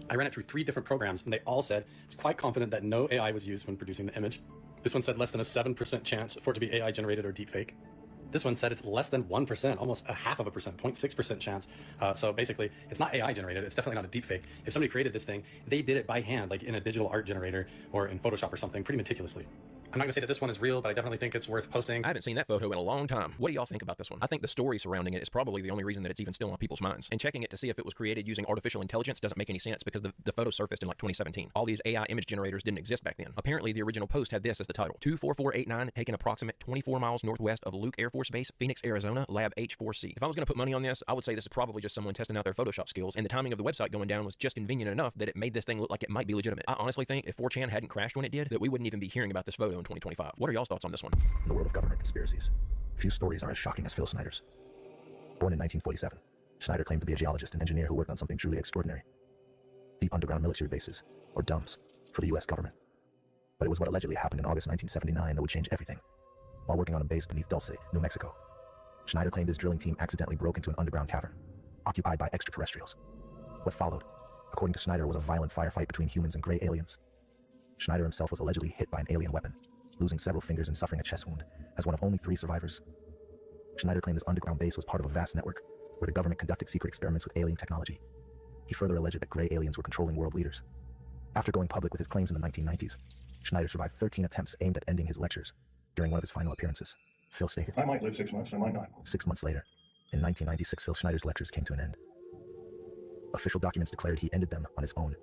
I ran it through 3 different programs, and they all said it's quite confident that no AI was used when producing the image. This one said less than a 7% chance for it to be AI generated or deepfake. This one said it's less than 1%, almost a half of a percent, 0.6% chance. So basically, it's not AI generated. It's definitely not a deepfake. If somebody created this thing, they did it by hand, like in a digital art generator or in Photoshop or something, pretty meticulously. I'm not gonna say that this one is real, but I definitely think it's worth posting. I haven't seen that photo in a long time. What do y'all think about this one? I think the story surrounding it is probably the only reason that it's even still on people's minds. And checking it to see if it was created using artificial intelligence doesn't make any sense because the photo surfaced in like 2017. All these AI image generators didn't exist back then. Apparently, the original post had this as the title: 24489, taken approximate 24 miles northwest of Luke Air Force Base, Phoenix, Arizona, Lab H4C. If I was gonna put money on this, I would say this is probably just someone testing out their Photoshop skills, and the timing of the website going down was just convenient enough that it made this thing look like it might be legitimate. I honestly think if 4chan hadn't crashed when it did, that we wouldn't even be hearing about this photo in 2025. What are y'all's thoughts on this one? In the world of government conspiracies, few stories are as shocking as Phil Snyder's. Born in 1947, Snyder claimed to be a geologist and engineer who worked on something truly extraordinary: deep underground military bases, or dumps, for the US government. But it was what allegedly happened in August 1979 that would change everything. While working on a base beneath Dulce, New Mexico, Schneider claimed his drilling team accidentally broke into an underground cavern, occupied by extraterrestrials. What followed, according to Schneider, was a violent firefight between humans and gray aliens. Schneider himself was allegedly hit by an alien weapon, losing several fingers and suffering a chest wound, as one of only 3 survivors. Schneider claimed this underground base was part of a vast network, where the government conducted secret experiments with alien technology. He further alleged that gray aliens were controlling world leaders. After going public with his claims in the 1990s, Schneider survived 13 attempts aimed at ending his lectures. During one of his final appearances, Phil stated, I might live 6 months, I might not. 6 months later, in 1996, Phil Schneider's lectures came to an end. Official documents declared he ended them on his own,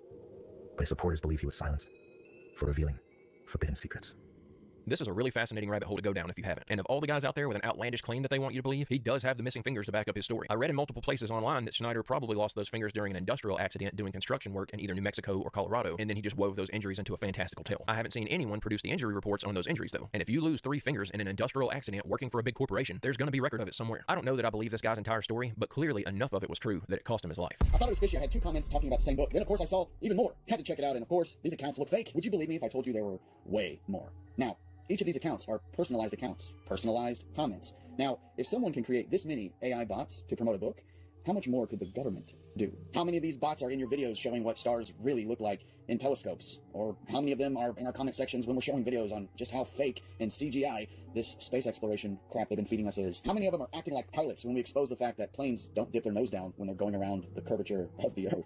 but his supporters believe he was silenced for revealing forbidden secrets. This is a really fascinating rabbit hole to go down if you haven't. And of all the guys out there with an outlandish claim that they want you to believe, he does have the missing fingers to back up his story. I read in multiple places online that Schneider probably lost those fingers during an industrial accident doing construction work in either New Mexico or Colorado, and then he just wove those injuries into a fantastical tale. I haven't seen anyone produce the injury reports on those injuries though. And if you lose 3 fingers in an industrial accident working for a big corporation, there's gonna be record of it somewhere. I don't know that I believe this guy's entire story, but clearly enough of it was true that it cost him his life. I thought it was fishy. I had 2 comments talking about the same book. Then of course I saw even more. Had to check it out, and of course these accounts look fake. Would you believe me if I told you there were way more? Now, each of these accounts are personalized accounts, personalized comments. Now, if someone can create this many AI bots to promote a book, how much more could the government do? How many of these bots are in your videos showing what stars really look like in telescopes? Or how many of them are in our comment sections when we're showing videos on just how fake and CGI this space exploration crap they've been feeding us is? How many of them are acting like pilots when we expose the fact that planes don't dip their nose down when they're going around the curvature of the Earth?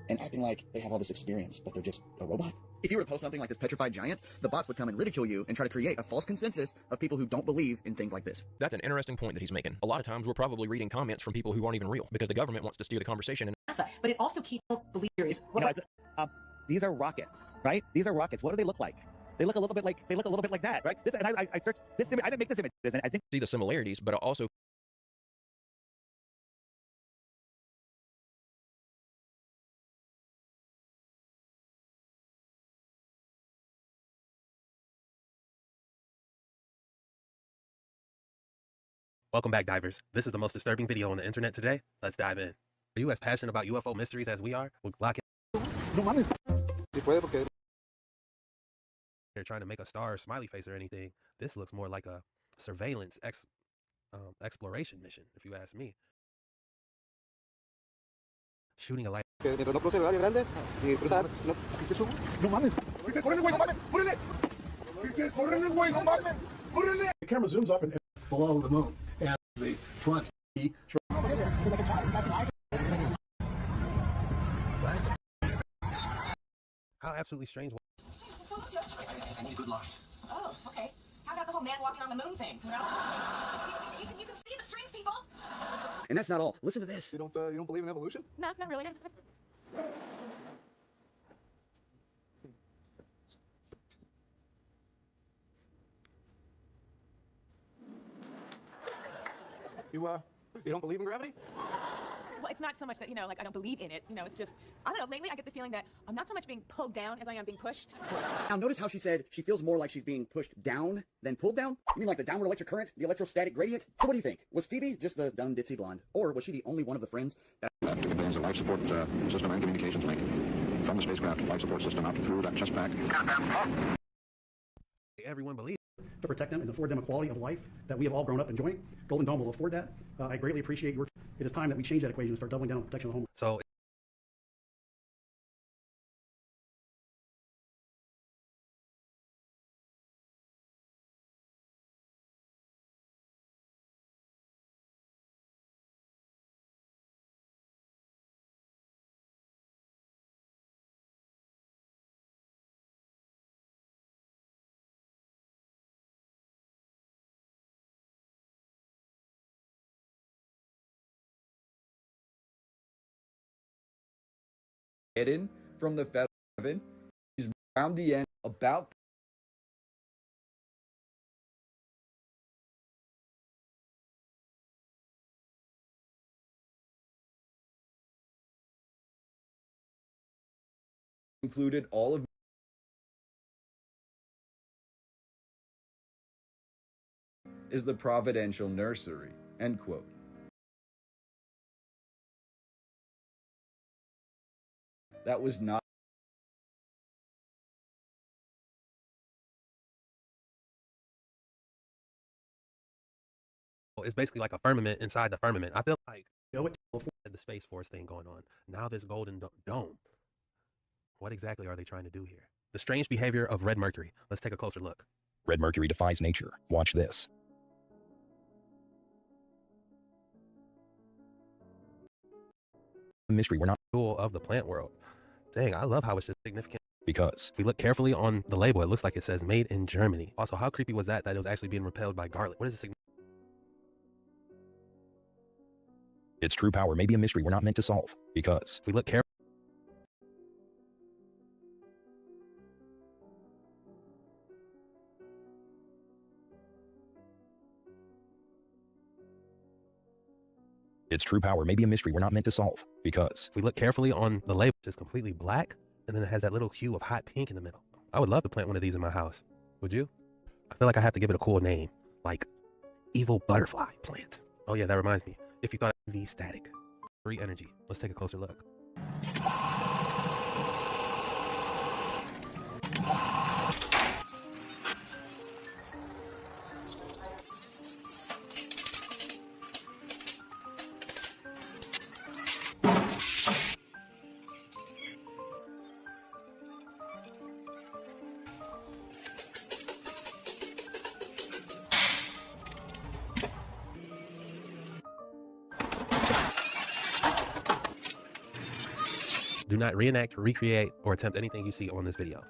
And acting like they have all this experience, but they're just a robot? If you were to post something like this petrified giant, the bots would come and ridicule you and try to create a false consensus of people who don't believe in things like this. That's an interesting point that he's making. A lot of times we're probably reading comments from people who aren't even real because the government wants to steer the conversation. And but it also keeps believers. These are rockets, right? These are rockets. What do they look like? They look a little bit like that, right? This, and I searched this image. I didn't make this image, and I think see the similarities, but also Welcome back, divers. This is the most disturbing video on the internet today. Let's dive in. Are you as passionate about UFO mysteries as we are? We'll lock it. They're trying to make a star or smiley face or anything. This looks more like a surveillance exploration mission, if you ask me. Shooting a light. The camera zooms up and below the moon, and the front. How absolutely strange. Good luck. Oh, okay. How about the whole man walking on the moon thing? You know? You can see the strings, people. And that's not all. Listen to this. You don't believe in evolution? No, not really. You don't believe in gravity? it's not so much that, like I don't believe in it. It's just, I don't know, lately I get the feeling that I'm not so much being pulled down as I am being pushed. Now notice how she said she feels more like she's being pushed down than pulled down? You mean like the downward electric current, the electrostatic gradient? So what do you think? Was Phoebe just the dumb ditzy blonde? Or was she the only one of the friends that contains a life support system and communications link from the spacecraft life support system out through that chest pack. Everyone believes. To protect them and afford them a quality of life that we have all grown up enjoying. Golden Dome will afford that. I greatly appreciate your. It is time that we change that equation and start doubling down on protection of the home. So hidden from the federal heaven. He's around the end about included all of is the providential nursery, end quote. That was not it's basically like a firmament inside the firmament. I feel like the Space Force thing going on. Now this golden dome. What exactly are they trying to do here? The strange behavior of red mercury. Let's take a closer look. Red Mercury defies nature. Watch this. Mystery we're not Tool of the plant world. Dang, I love how it's just significant. because If we look carefully on the label, it looks like it says made in Germany. Also, how creepy was that it was actually being repelled by garlic? What is the significance? its true power may be a mystery we're not meant to solve. Because if we look carefully, its true power may be a mystery we're not meant to solve. Because if we look carefully on the label, it's completely black, and then it has that little hue of hot pink in the middle. I would love to plant one of these in my house. Would you? I feel like I have to give it a cool name, like evil butterfly plant. Oh yeah, that reminds me. If you thought V static, free energy. Let's take a closer look. Do not reenact, recreate, or attempt anything you see on this video.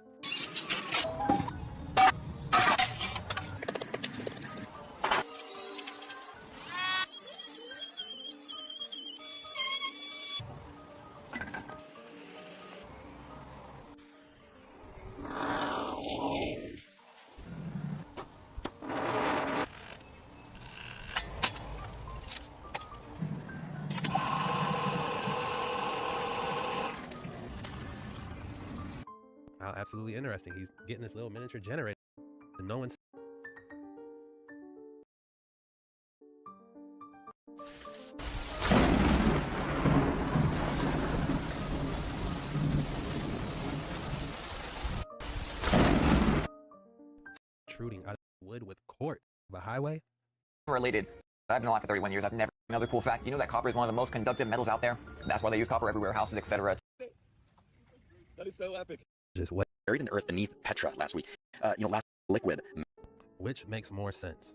Wow, absolutely interesting. He's getting this little miniature generator and no one's intruding out of wood with court of a highway. Related. I've been alive for 31 years. I've never. Another cool fact, you know that copper is one of the most conductive metals out there? That's why they use copper everywhere, houses, etc. That is so epic. Just wet. Buried in the earth beneath Petra last week. Last liquid. Which makes more sense.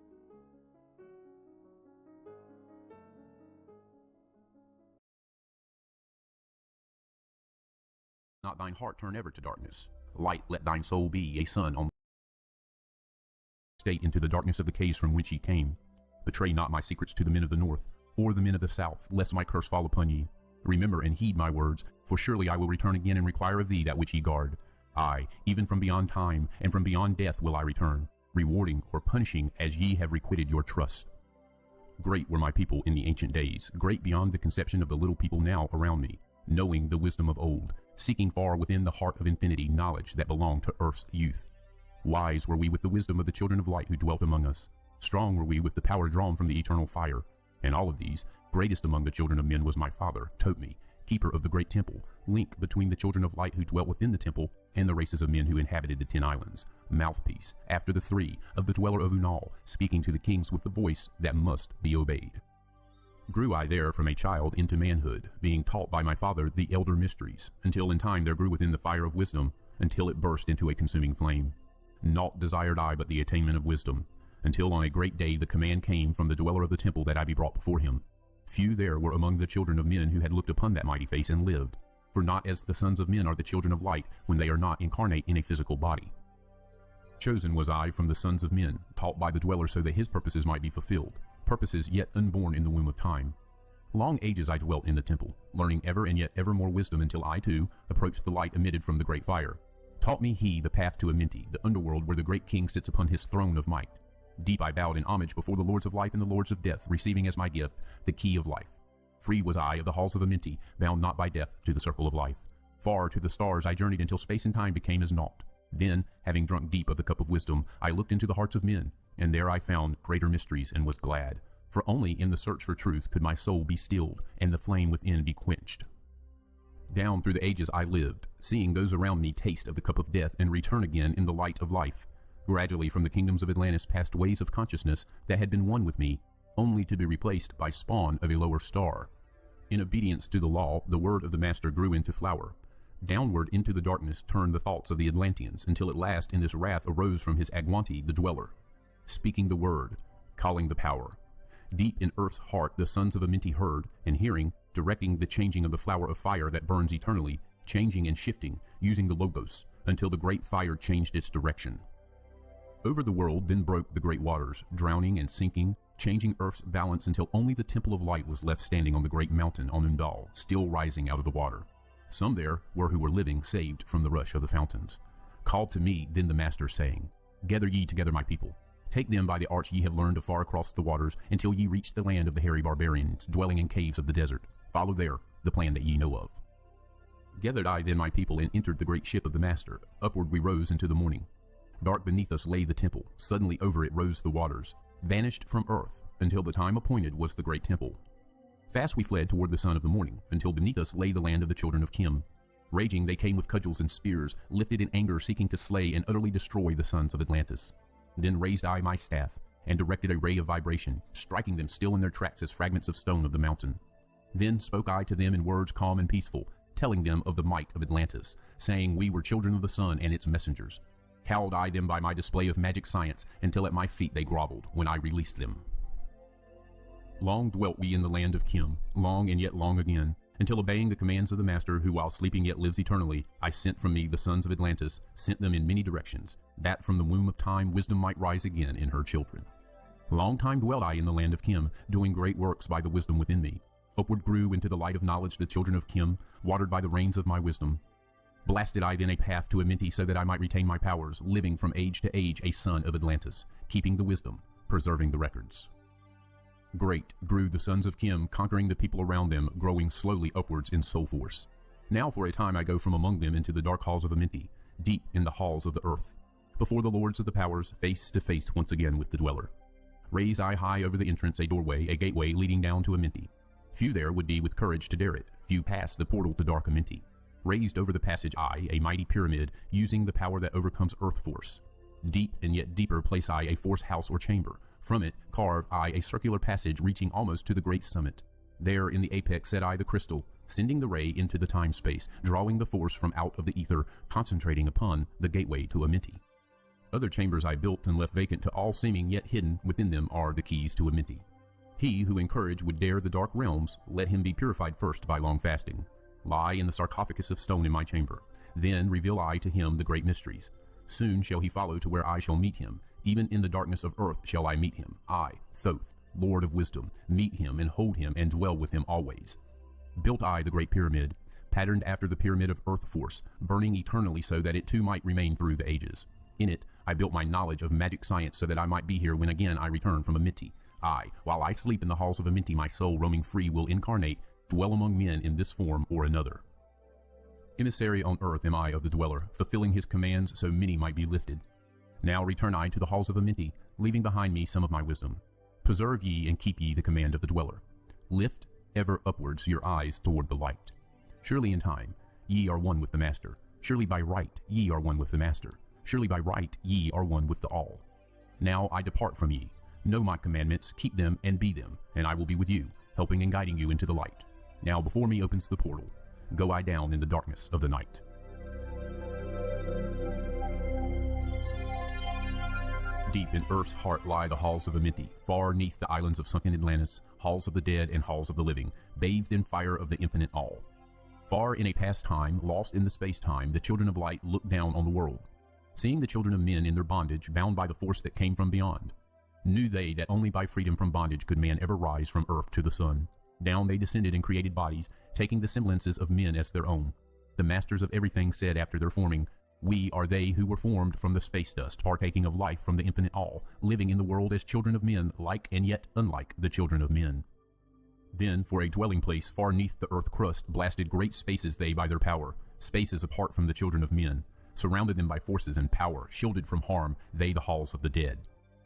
Not thine heart turn ever to darkness. Light let thine soul be, a sun on state into the darkness of the caves from whence ye came. Betray not my secrets to the men of the north, or the men of the south, lest my curse fall upon ye. Remember and heed my words, for surely I will return again and require of thee that which ye guard. Aye, even from beyond time, and from beyond death will I return, rewarding or punishing as ye have requited your trust. Great were my people in the ancient days, great beyond the conception of the little people now around me, knowing the wisdom of old, seeking far within the heart of infinity knowledge that belonged to earth's youth. Wise were we with the wisdom of the children of light who dwelt among us. Strong were we with the power drawn from the eternal fire. And all of these, greatest among the children of men was my father, Ptolemy, keeper of the great temple, link between the children of light who dwelt within the temple and the races of men who inhabited the 10 islands, mouthpiece, after the 3, of the dweller of Unal, speaking to the kings with the voice that must be obeyed. Grew I there from a child into manhood, being taught by my father the elder mysteries, until in time there grew within the fire of wisdom, until it burst into a consuming flame. Naught desired I but the attainment of wisdom, until on a great day the command came from the dweller of the temple that I be brought before him. Few there were among the children of men who had looked upon that mighty face and lived, for not as the sons of men are the children of light when they are not incarnate in a physical body. Chosen was I from the sons of men, taught by the dweller so that his purposes might be fulfilled, purposes yet unborn in the womb of time. Long ages I dwelt in the temple, learning ever and yet ever more wisdom until I, too, approached the light emitted from the great fire. Taught me he the path to Amenti, the underworld where the great king sits upon his throne of might. Deep I bowed in homage before the lords of life and the lords of death, receiving as my gift the key of life. Free was I of the halls of Amenti, bound not by death to the circle of life. Far to the stars I journeyed until space and time became as naught. Then, having drunk deep of the cup of wisdom, I looked into the hearts of men, and there I found greater mysteries and was glad. For only in the search for truth could my soul be stilled and the flame within be quenched. Down through the ages I lived, seeing those around me taste of the cup of death and return again in the light of life. Gradually from the kingdoms of Atlantis passed waves of consciousness that had been one with me, only to be replaced by spawn of a lower star. In obedience to the law, the word of the master grew into flower. Downward into the darkness turned the thoughts of the Atlanteans, until at last in this wrath arose from his Agwanti the dweller, speaking the word, calling the power. Deep in earth's heart the sons of Amenti heard, and hearing, directing the changing of the flower of fire that burns eternally, changing and shifting, using the logos, until the great fire changed its direction. Over the world then broke the great waters, drowning and sinking, changing earth's balance until only the temple of light was left standing on the great mountain on Undal, still rising out of the water. Some there were who were living, saved from the rush of the fountains. Called to me then the master, saying, Gather ye together my people. Take them by the arch ye have learned afar across the waters, until ye reach the land of the hairy barbarians, dwelling in caves of the desert. Follow there the plan that ye know of. Gathered I then my people, and entered the great ship of the master. Upward we rose into the morning. Dark beneath us lay the temple, suddenly over it rose the waters, vanished from earth, until the time appointed was the great temple. Fast we fled toward the sun of the morning, until beneath us lay the land of the children of Kim. Raging they came with cudgels and spears, lifted in anger seeking to slay and utterly destroy the sons of Atlantis. Then raised I my staff, and directed a ray of vibration, striking them still in their tracks as fragments of stone of the mountain. Then spoke I to them in words calm and peaceful, telling them of the might of Atlantis, saying we were children of the sun and its messengers. Cowed I them by my display of magic science, until at my feet they groveled, when I released them. Long dwelt we in the land of Kim, long and yet long again, until obeying the commands of the master, who while sleeping yet lives eternally, I sent from me the sons of Atlantis, sent them in many directions, that from the womb of time wisdom might rise again in her children. Long time dwelt I in the land of Kim, doing great works by the wisdom within me. Upward grew into the light of knowledge the children of Kim, watered by the rains of my wisdom. Blasted I then a path to Amenti so that I might retain my powers, living from age to age a son of Atlantis, keeping the wisdom, preserving the records. Great grew the sons of Kim, conquering the people around them, growing slowly upwards in soul force. Now for a time I go from among them into the dark halls of Amenti, deep in the halls of the earth, before the lords of the powers, face to face once again with the dweller. Raised I high over the entrance a doorway, a gateway leading down to Amenti. Few there would be with courage to dare it, few pass the portal to dark Amenti. Raised over the passage I, a mighty pyramid, using the power that overcomes earth force. Deep and yet deeper place I a force house or chamber. From it carve I a circular passage reaching almost to the great summit. There in the apex set I the crystal, sending the ray into the time-space, drawing the force from out of the ether, concentrating upon the gateway to Amenti. Other chambers I built and left vacant to all seeming, yet hidden within them are the keys to Amenti. He who in courage would dare the dark realms, let him be purified first by long fasting. Lie in the sarcophagus of stone in my chamber. Then reveal I to him the great mysteries. Soon shall he follow to where I shall meet him. Even in the darkness of earth shall I meet him. I, Thoth, Lord of wisdom, meet him and hold him and dwell with him always. Built I the great pyramid, patterned after the pyramid of earth force, burning eternally so that it too might remain through the ages. In it I built my knowledge of magic science so that I might be here when again I return from Amenti. I, while I sleep in the halls of Amenti, my soul roaming free will incarnate, dwell among men in this form or another. Emissary on earth am I of the dweller, fulfilling his commands so many might be lifted. Now return I to the halls of Amenti, leaving behind me some of my wisdom. Preserve ye and keep ye the command of the dweller. Lift ever upwards your eyes toward the light. Surely in time ye are one with the Master. Surely by right ye are one with the Master. Surely by right ye are one with the All. Now I depart from ye. Know my commandments, keep them, and be them, and I will be with you, helping and guiding you into the light. Now before me opens the portal. Go I down in the darkness of the night. Deep in earth's heart lie the halls of Amenti, far neath the islands of sunken Atlantis, halls of the dead and halls of the living, bathed in fire of the infinite all. Far in a past time, lost in the space-time, the children of light looked down on the world. Seeing the children of men in their bondage, bound by the force that came from beyond, knew they that only by freedom from bondage could man ever rise from earth to the sun. Down they descended and created bodies, taking the semblances of men as their own. The masters of everything said after their forming, we are they who were formed from the space dust, partaking of life from the infinite all, living in the world as children of men, like and yet unlike the children of men. Then, for a dwelling place far neath the earth crust, blasted great spaces they by their power, spaces apart from the children of men, surrounded them by forces and power, shielded from harm, they the halls of the dead.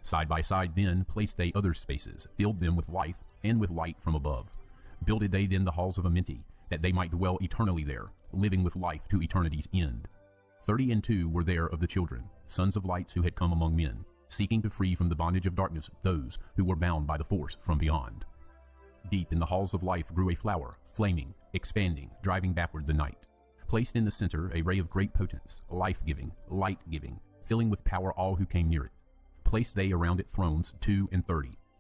Side by side then placed they other spaces, filled them with life and with light from above. Builded they then the halls of Amenti, that they might dwell eternally there, living with life to eternity's end. 32 were there of the children, sons of lights who had come among men, seeking to free from the bondage of darkness those who were bound by the force from beyond. Deep in the halls of life grew a flower, flaming, expanding, driving backward the night. Placed in the center a ray of great potence, life-giving, light-giving, filling with power all who came near it. Placed they around it thrones, 32,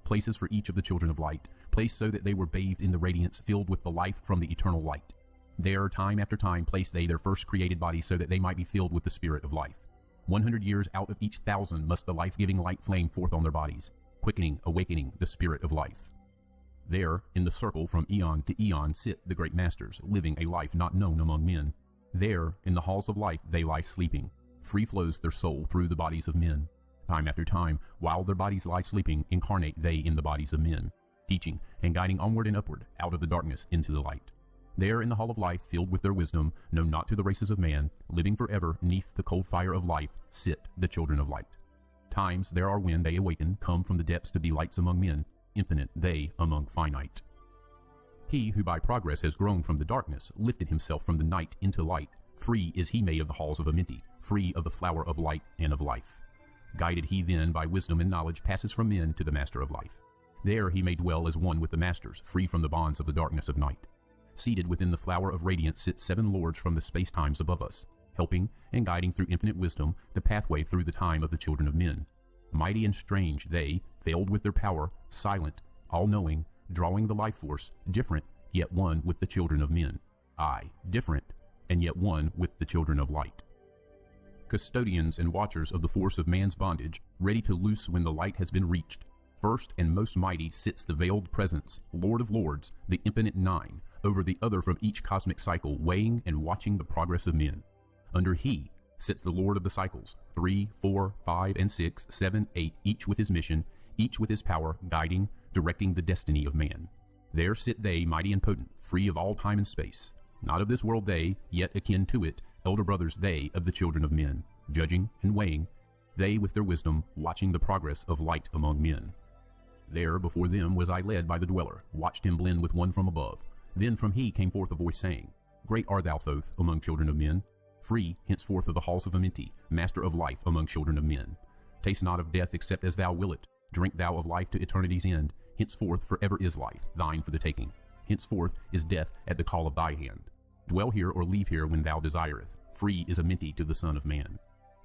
places for each of the children of light, placed so that they were bathed in the radiance filled with the life from the eternal light. There, time after time, placed they their first created bodies so that they might be filled with the spirit of life. 100 years out of each 1,000 must the life-giving light flame forth on their bodies, quickening, awakening the spirit of life. There, in the circle from eon to eon, sit the great masters, living a life not known among men. There, in the halls of life, they lie sleeping. Free flows their soul through the bodies of men. Time after time, while their bodies lie sleeping, incarnate they in the bodies of men, teaching and guiding onward and upward, out of the darkness into the light. There in the hall of life, filled with their wisdom, known not to the races of man, living forever neath the cold fire of life, sit the children of light. Times there are when they awaken, come from the depths to be lights among men, infinite they among finite. He who by progress has grown from the darkness, lifted himself from the night into light, free is he made of the halls of Amenti, free of the flower of light and of life. Guided he then by wisdom and knowledge passes from men to the master of life. There he may dwell as one with the masters, free from the bonds of the darkness of night. Seated within the flower of radiance sit 7 lords from the space-times above us, helping and guiding through infinite wisdom the pathway through the time of the children of men. Mighty and strange they, veiled with their power, silent, all-knowing, drawing the life force, different, yet one with the children of men. Aye, different, and yet one with the children of light. Custodians and watchers of the force of man's bondage, ready to loose when the light has been reached. First and most mighty sits the veiled presence, Lord of Lords, the infinite Nine, over the other from each cosmic cycle, weighing and watching the progress of men. Under he sits the Lord of the cycles, 3, 4, 5, and 6, 7, 8, each with his mission, each with his power, guiding, directing the destiny of man. There sit they, mighty and potent, free of all time and space. Not of this world they, yet akin to it, elder brothers they of the children of men, judging and weighing, they with their wisdom, watching the progress of light among men. There before them was I led by the dweller, watched him blend with one from above. Then from he came forth a voice saying, Great art thou, Thoth, among children of men, free henceforth of the halls of Amenti, master of life among children of men. Taste not of death except as thou wilt it, drink thou of life to eternity's end, henceforth forever is life, thine for the taking. Henceforth is death at the call of thy hand. Dwell here or leave here when thou desireth, free is Amenti to the Son of Man.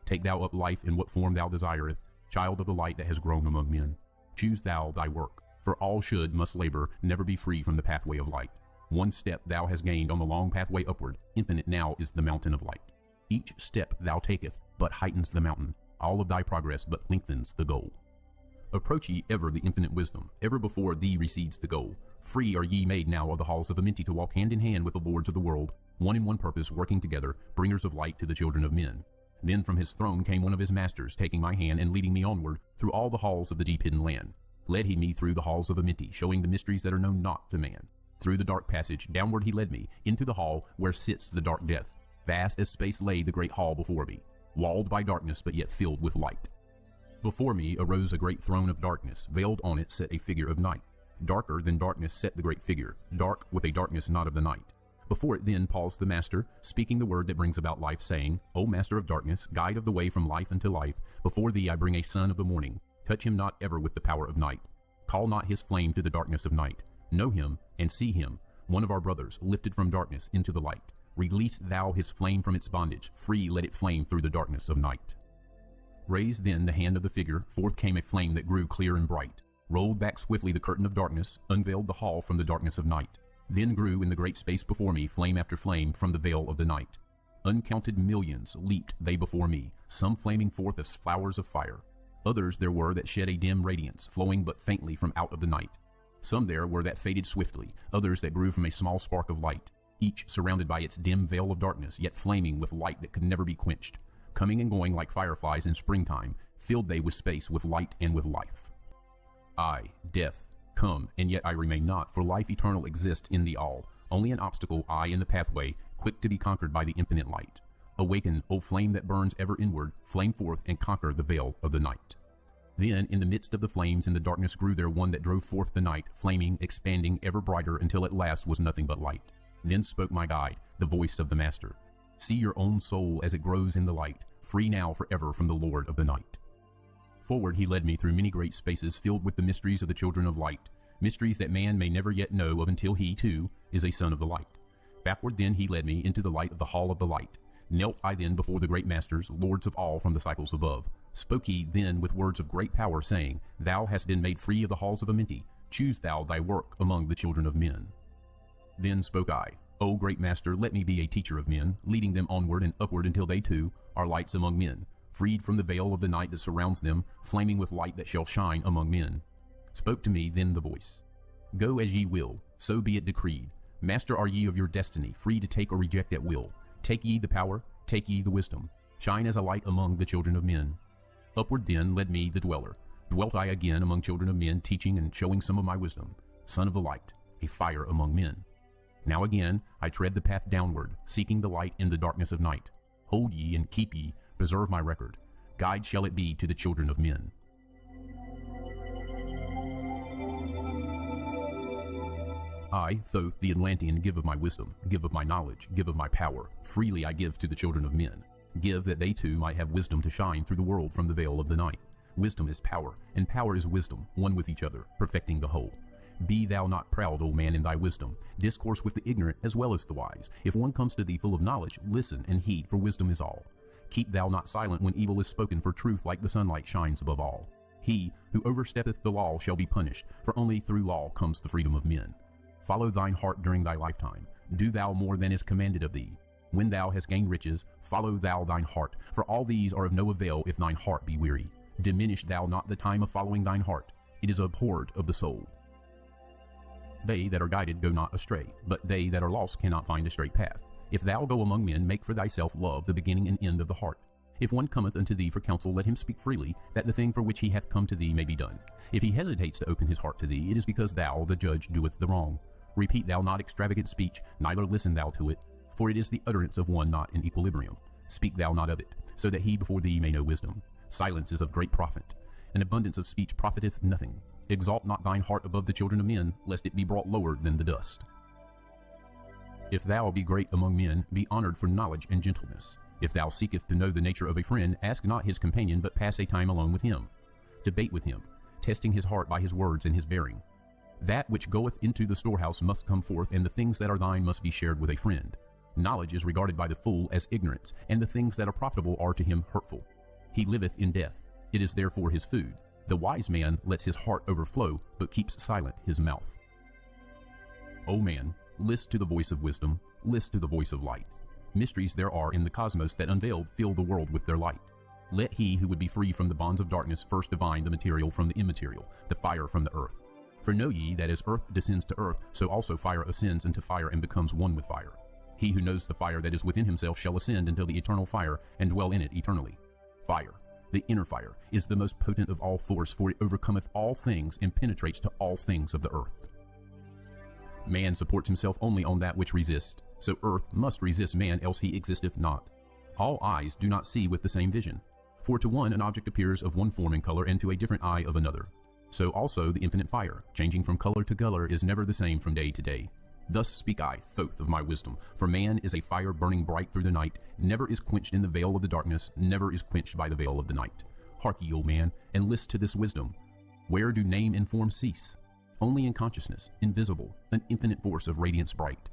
Take thou up life in what form thou desireth, child of the light that has grown among men. Choose thou thy work, for all must labor, never be free from the pathway of light. One step thou hast gained on the long pathway upward, infinite now is the mountain of light. Each step thou taketh but heightens the mountain, all of thy progress but lengthens the goal. Approach ye ever the infinite wisdom, ever before thee recedes the goal. Free are ye made now of the halls of Amenti to walk hand in hand with the lords of the world, one in one purpose, working together, bringers of light to the children of men. Then from his throne came one of his masters, taking my hand and leading me onward through all the halls of the deep hidden land. Led he me through the halls of Amenti, showing the mysteries that are known not to man. Through the dark passage, downward he led me, into the hall where sits the dark death. Vast as space lay the great hall before me, walled by darkness but yet filled with light. Before me arose a great throne of darkness, veiled on it sat a figure of night. Darker than darkness sat the great figure, dark with a darkness not of the night. Before it then paused the Master, speaking the word that brings about life, saying, O Master of darkness, guide of the way from life unto life, before thee I bring a son of the morning. Touch him not ever with the power of night. Call not his flame to the darkness of night. Know him and see him, one of our brothers, lifted from darkness into the light. Release thou his flame from its bondage, free let it flame through the darkness of night. Raised then the hand of the figure, forth came a flame that grew clear and bright, rolled back swiftly the curtain of darkness, unveiled the hall from the darkness of night. Then grew in the great space before me flame after flame from the veil of the night. Uncounted millions leaped they before me, some flaming forth as flowers of fire. Others there were that shed a dim radiance, flowing but faintly from out of the night. Some there were that faded swiftly, others that grew from a small spark of light, each surrounded by its dim veil of darkness, yet flaming with light that could never be quenched. Coming and going like fireflies in springtime, filled they with space with light and with life. I, death, come, and yet I remain not, for life eternal exists in the all, only an obstacle I in the pathway, quick to be conquered by the infinite light. Awaken, O flame that burns ever inward, flame forth and conquer the veil of the night. Then, in the midst of the flames, in the darkness grew there one that drove forth the night, flaming, expanding, ever brighter, until at last was nothing but light. Then spoke my guide, the voice of the Master. See your own soul as it grows in the light, free now forever from the Lord of the night. Forward he led me through many great spaces filled with the mysteries of the children of light, mysteries that man may never yet know of until he, too, is a son of the light. Backward then he led me into the light of the hall of the light. Knelt I then before the great masters, lords of all from the cycles above. Spoke he then with words of great power, saying, Thou hast been made free of the halls of Amenti. Choose thou thy work among the children of men. Then spoke I, O great master, let me be a teacher of men, leading them onward and upward until they too are lights among men, freed from the veil of the night that surrounds them, flaming with light that shall shine among men. Spoke to me then the voice, Go as ye will, so be it decreed. Master are ye of your destiny, free to take or reject at will. Take ye the power, take ye the wisdom. Shine as a light among the children of men. Upward then led me the dweller. Dwelt I again among children of men, teaching and showing some of my wisdom. Son of the light, a fire among men. Now again I tread the path downward, seeking the light in the darkness of night. Hold ye and keep ye, preserve my record. Guide shall it be to the children of men. I, Thoth the Atlantean, give of my wisdom, give of my knowledge, give of my power. Freely I give to the children of men. Give that they too might have wisdom to shine through the world from the veil of the night. Wisdom is power, and power is wisdom, one with each other, perfecting the whole. Be thou not proud, O man, in thy wisdom. Discourse with the ignorant as well as the wise. If one comes to thee full of knowledge, listen and heed, for wisdom is all. Keep thou not silent when evil is spoken, for truth like the sunlight shines above all. He who oversteppeth the law shall be punished, for only through law comes the freedom of men. Follow thine heart during thy lifetime. Do thou more than is commanded of thee. When thou hast gained riches, follow thou thine heart, for all these are of no avail if thine heart be weary. Diminish thou not the time of following thine heart. It is abhorred of the soul. They that are guided go not astray, but they that are lost cannot find a straight path. If thou go among men, make for thyself love, the beginning and end of the heart. If one cometh unto thee for counsel, let him speak freely, that the thing for which he hath come to thee may be done. If he hesitates to open his heart to thee, it is because thou, the judge, doeth the wrong. Repeat thou not extravagant speech, neither listen thou to it, for it is the utterance of one not in equilibrium. Speak thou not of it, so that he before thee may know wisdom. Silence is of great profit. An abundance of speech profiteth nothing. Exalt not thine heart above the children of men, lest it be brought lower than the dust. If thou be great among men, be honored for knowledge and gentleness. If thou seekest to know the nature of a friend, ask not his companion, but pass a time alone with him. Debate with him, testing his heart by his words and his bearing. That which goeth into the storehouse must come forth, and the things that are thine must be shared with a friend. Knowledge is regarded by the fool as ignorance, and the things that are profitable are to him hurtful. He liveth in death. It is therefore his food. The wise man lets his heart overflow, but keeps silent his mouth. O man, list to the voice of wisdom, list to the voice of light. Mysteries there are in the cosmos that unveiled fill the world with their light. Let he who would be free from the bonds of darkness first divine the material from the immaterial, the fire from the earth. For know ye that as earth descends to earth, so also fire ascends into fire and becomes one with fire. He who knows the fire that is within himself shall ascend until the eternal fire and dwell in it eternally. Fire, The inner fire is the most potent of all force, for it overcometh all things and penetrates to all things of the earth. Man supports himself only on that which resists, so earth must resist man, else he existeth not. All eyes do not see with the same vision, for to one an object appears of one form and color, and to a different eye of another. So also the infinite fire, changing from color to color, is never the same from day to day. Thus speak I, Thoth, of my wisdom, for man is a fire burning bright through the night, never is quenched in the veil of the darkness, never is quenched by the veil of the night. Hark ye, O man, and list to this wisdom. Where do name and form cease? Only in consciousness, invisible, an infinite force of radiance bright.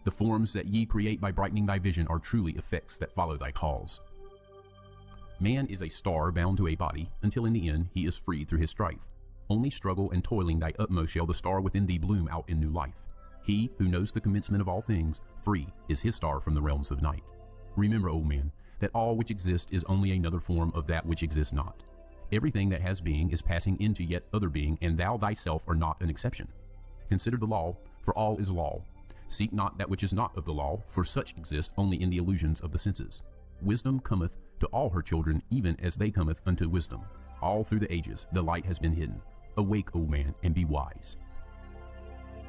The forms that ye create by brightening thy vision are truly effects that follow thy cause. Man is a star bound to a body, until in the end he is freed through his strife. Only struggle and toiling thy utmost shall the star within thee bloom out in new life. He who knows the commencement of all things, free is his star from the realms of night. Remember, O man, that all which exists is only another form of that which exists not. Everything that has being is passing into yet other being, and thou thyself art not an exception. Consider the law, for all is law. Seek not that which is not of the law, for such exist only in the illusions of the senses. Wisdom cometh to all her children, even as they cometh unto wisdom. All through the ages the light has been hidden. Awake, O man, and be wise.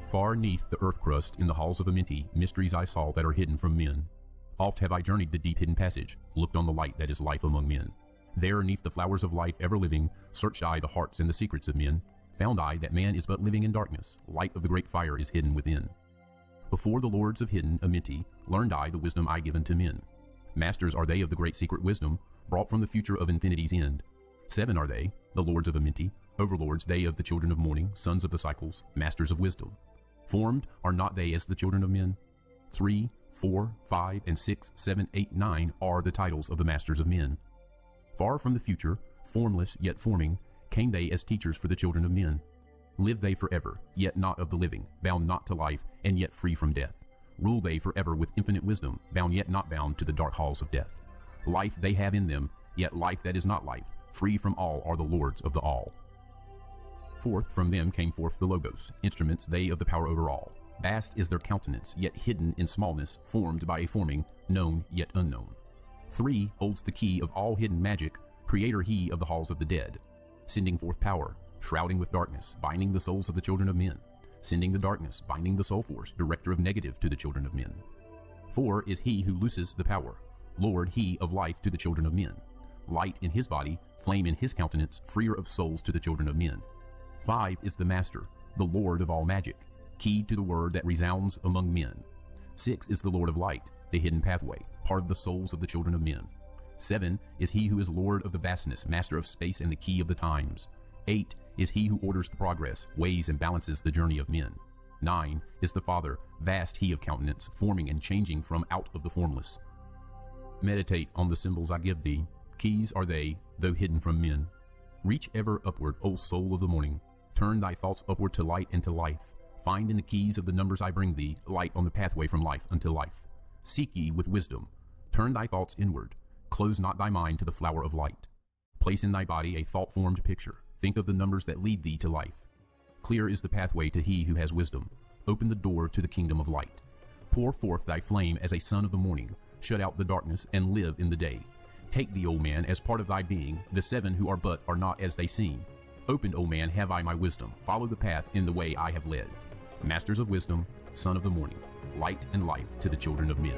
Far neath the earth crust, in the halls of Amenti, mysteries I saw that are hidden from men. Oft have I journeyed the deep hidden passage, looked on the light that is life among men. There, neath the flowers of life ever living, searched I the hearts and the secrets of men. Found I that man is but living in darkness, light of the great fire is hidden within. Before the lords of hidden Amenti, learned I the wisdom I given to men. Masters are they of the great secret wisdom, brought from the future of infinity's end. 7 are they, the lords of Amenti, overlords they of the children of morning, sons of the cycles, masters of wisdom. Formed are not they as the children of men? 3, 4, 5, and 6, 7, 8, 9 are the titles of the masters of men. Far from the future, formless yet forming, came they as teachers for the children of men. Live they forever, yet not of the living, bound not to life, and yet free from death. Rule they forever with infinite wisdom, bound yet not bound to the dark halls of death. Life they have in them, yet life that is not life, free from all are the lords of the all. Forth from them came forth the Logos, instruments they of the power over all. Vast is their countenance, yet hidden in smallness, formed by a forming, known yet unknown. 3 holds the key of all hidden magic, creator he of the halls of the dead, sending forth power, shrouding with darkness, binding the souls of the children of men, sending the darkness, binding the soul force, director of negative to the children of men. 4 is he who looses the power, lord he of life to the children of men, light in his body, flame in his countenance, freer of souls to the children of men. 5 is the master, the lord of all magic, key to the word that resounds among men. 6 is the lord of light, the hidden pathway, part of the souls of the children of men. 7 is he who is lord of the vastness, master of space and the key of the times. 8 is he who orders the progress, weighs and balances the journey of men. 9 is the Father, vast he of countenance, forming and changing from out of the formless. Meditate on the symbols I give thee. Keys are they, though hidden from men. Reach ever upward, O soul of the morning. Turn thy thoughts upward to light and to life. Find in the keys of the numbers I bring thee, light on the pathway from life unto life. Seek ye with wisdom. Turn thy thoughts inward. Close not thy mind to the flower of light. Place in thy body a thought-formed picture. Think of the numbers that lead thee to life. Clear is the pathway to he who has wisdom. Open the door to the kingdom of light. Pour forth thy flame as a sun of the morning. Shut out the darkness and live in the day. Take thee, O man, as part of thy being. The 7 who are but are not as they seem. Open, O man, have I my wisdom. Follow the path in the way I have led. Masters of wisdom, son of the morning, light and life to the children of men.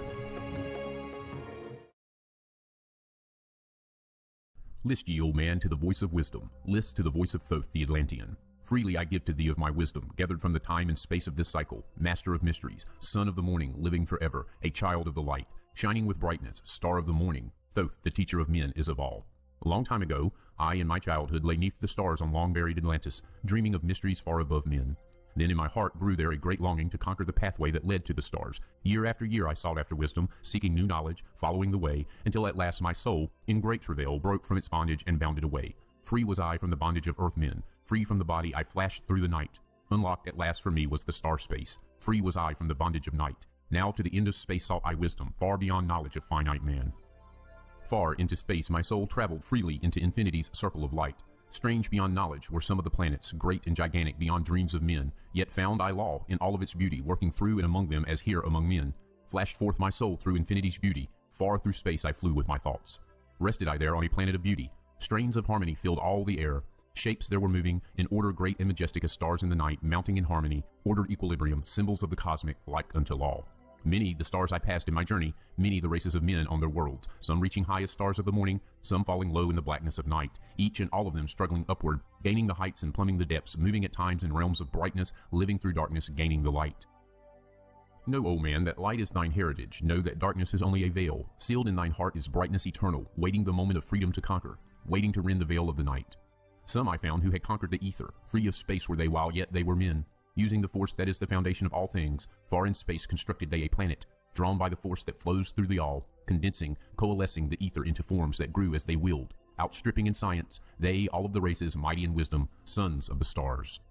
List ye, O man, to the voice of wisdom. List to the voice of Thoth the Atlantean. Freely I give to thee of my wisdom, gathered from the time and space of this cycle, master of mysteries, son of the morning, living forever, a child of the light, shining with brightness, star of the morning. Thoth, the teacher of men, is of all. A long time ago, I in my childhood lay neath the stars on long-buried Atlantis, dreaming of mysteries far above men. Then in my heart grew there a great longing to conquer the pathway that led to the stars. Year after year I sought after wisdom, seeking new knowledge, following the way, until at last my soul, in great travail, broke from its bondage and bounded away. Free was I from the bondage of earth men. Free from the body I flashed through the night. Unlocked at last for me was the star space. Free was I from the bondage of night. Now to the end of space sought I wisdom, far beyond knowledge of finite man. Far into space my soul traveled freely into infinity's circle of light. Strange beyond knowledge were some of the planets, great and gigantic beyond dreams of men. Yet found I law in all of its beauty, working through and among them as here among men. Flashed forth my soul through infinity's beauty. Far through space I flew with my thoughts. Rested I there on a planet of beauty. Strains of harmony filled all the air. Shapes there were moving, in order great and majestic as stars in the night, mounting in harmony, ordered equilibrium, symbols of the cosmic, like unto law. Many the stars I passed in my journey, many the races of men on their worlds, some reaching high as stars of the morning, some falling low in the blackness of night, each and all of them struggling upward, gaining the heights and plumbing the depths, moving at times in realms of brightness, living through darkness, gaining the light. Know, O man, that light is thine heritage. Know that darkness is only a veil. Sealed in thine heart is brightness eternal, waiting the moment of freedom to conquer, waiting to rend the veil of the night. Some I found who had conquered the ether. Free of space were they while yet they were men. Using the force that is the foundation of all things, far in space constructed they a planet, drawn by the force that flows through the all, condensing, coalescing the ether into forms that grew as they willed. Outstripping in science, they, all of the races, mighty in wisdom, sons of the stars.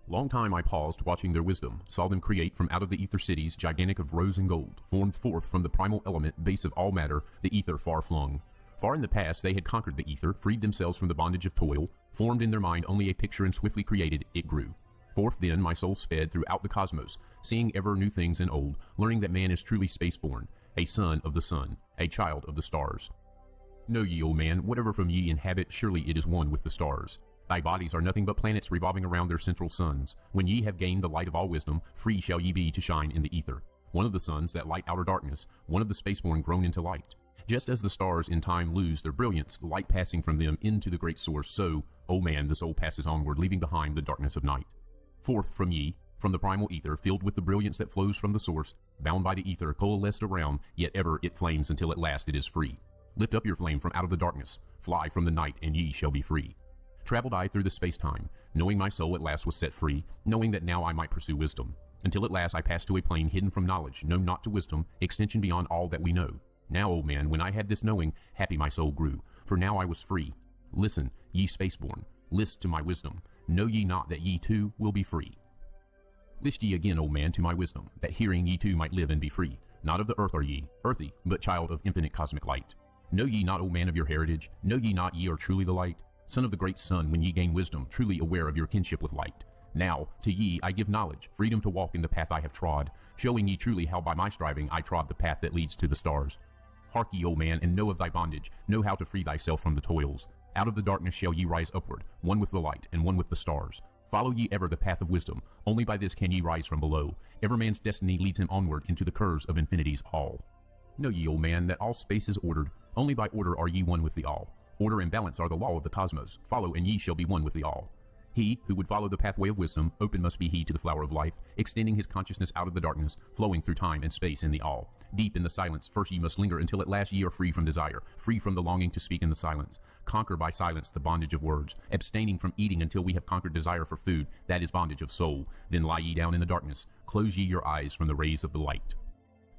Long time I paused, watching their wisdom, saw them create from out of the ether cities, gigantic of rose and gold, formed forth from the primal element, base of all matter, the ether far flung. Far in the past they had conquered the ether, freed themselves from the bondage of toil, formed in their mind only a picture and swiftly created, it grew. Forth then my soul sped throughout the cosmos, seeing ever new things and old, learning that man is truly spaceborn, a son of the sun, a child of the stars. Know ye, O man, whatever from ye inhabit, surely it is one with the stars. Thy bodies are nothing but planets revolving around their central suns. When ye have gained the light of all wisdom, free shall ye be to shine in the ether. One of the suns that light outer darkness, one of the spaceborn grown into light. Just as the stars in time lose their brilliance, light passing from them into the great source, so, O man, the soul passes onward, leaving behind the darkness of night. Forth from ye, from the primal ether, filled with the brilliance that flows from the source, bound by the ether, coalesced around, yet ever it flames until at last it is free. Lift up your flame from out of the darkness, fly from the night, and ye shall be free. Traveled I through the space-time, knowing my soul at last was set free, knowing that now I might pursue wisdom. Until at last I passed to a plane hidden from knowledge, known not to wisdom, extension beyond all that we know. Now, O man, when I had this knowing, happy my soul grew, for now I was free. Listen, ye spaceborn, list to my wisdom. Know ye not that ye too will be free? List ye again, O man, to my wisdom, that hearing ye too might live and be free. Not of the earth are ye, earthy, but child of infinite cosmic light. Know ye not, O man, of your heritage? Know ye not ye are truly the light? Son of the great sun, when ye gain wisdom, truly aware of your kinship with light. Now, to ye I give knowledge, freedom to walk in the path I have trod, showing ye truly how by my striving I trod the path that leads to the stars. Hark ye, O man, and know of thy bondage, know how to free thyself from the toils. Out of the darkness shall ye rise upward, one with the light, and one with the stars. Follow ye ever the path of wisdom, only by this can ye rise from below. Ever man's destiny leads him onward into the curves of infinity's all. Know ye, O man, that all space is ordered, only by order are ye one with the all. Order and balance are the law of the cosmos, follow and ye shall be one with the all. He who would follow the pathway of wisdom, open must be he to the flower of life, extending his consciousness out of the darkness, flowing through time and space in the all. Deep in the silence, first ye must linger until at last ye are free from desire, free from the longing to speak in the silence. Conquer by silence the bondage of words, abstaining from eating until we have conquered desire for food, that is bondage of soul. Then lie ye down in the darkness, close ye your eyes from the rays of the light.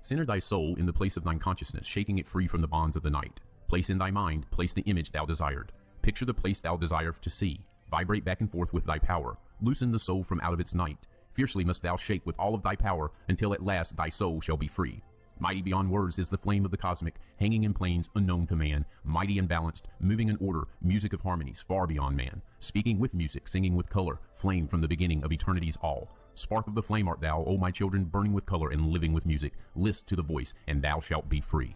Center thy soul in the place of thine consciousness, shaking it free from the bonds of the night. Place in thy mind, place the image thou desired. Picture the place thou desire to see. Vibrate back and forth with thy power. Loosen the soul from out of its night. Fiercely must thou shake with all of thy power, until at last thy soul shall be free. Mighty beyond words is the flame of the cosmic, hanging in planes unknown to man, mighty and balanced, moving in order, music of harmonies far beyond man. Speaking with music, singing with color, flame from the beginning of eternity's all. Spark of the flame art thou, O my children, burning with color and living with music. List to the voice, and thou shalt be free.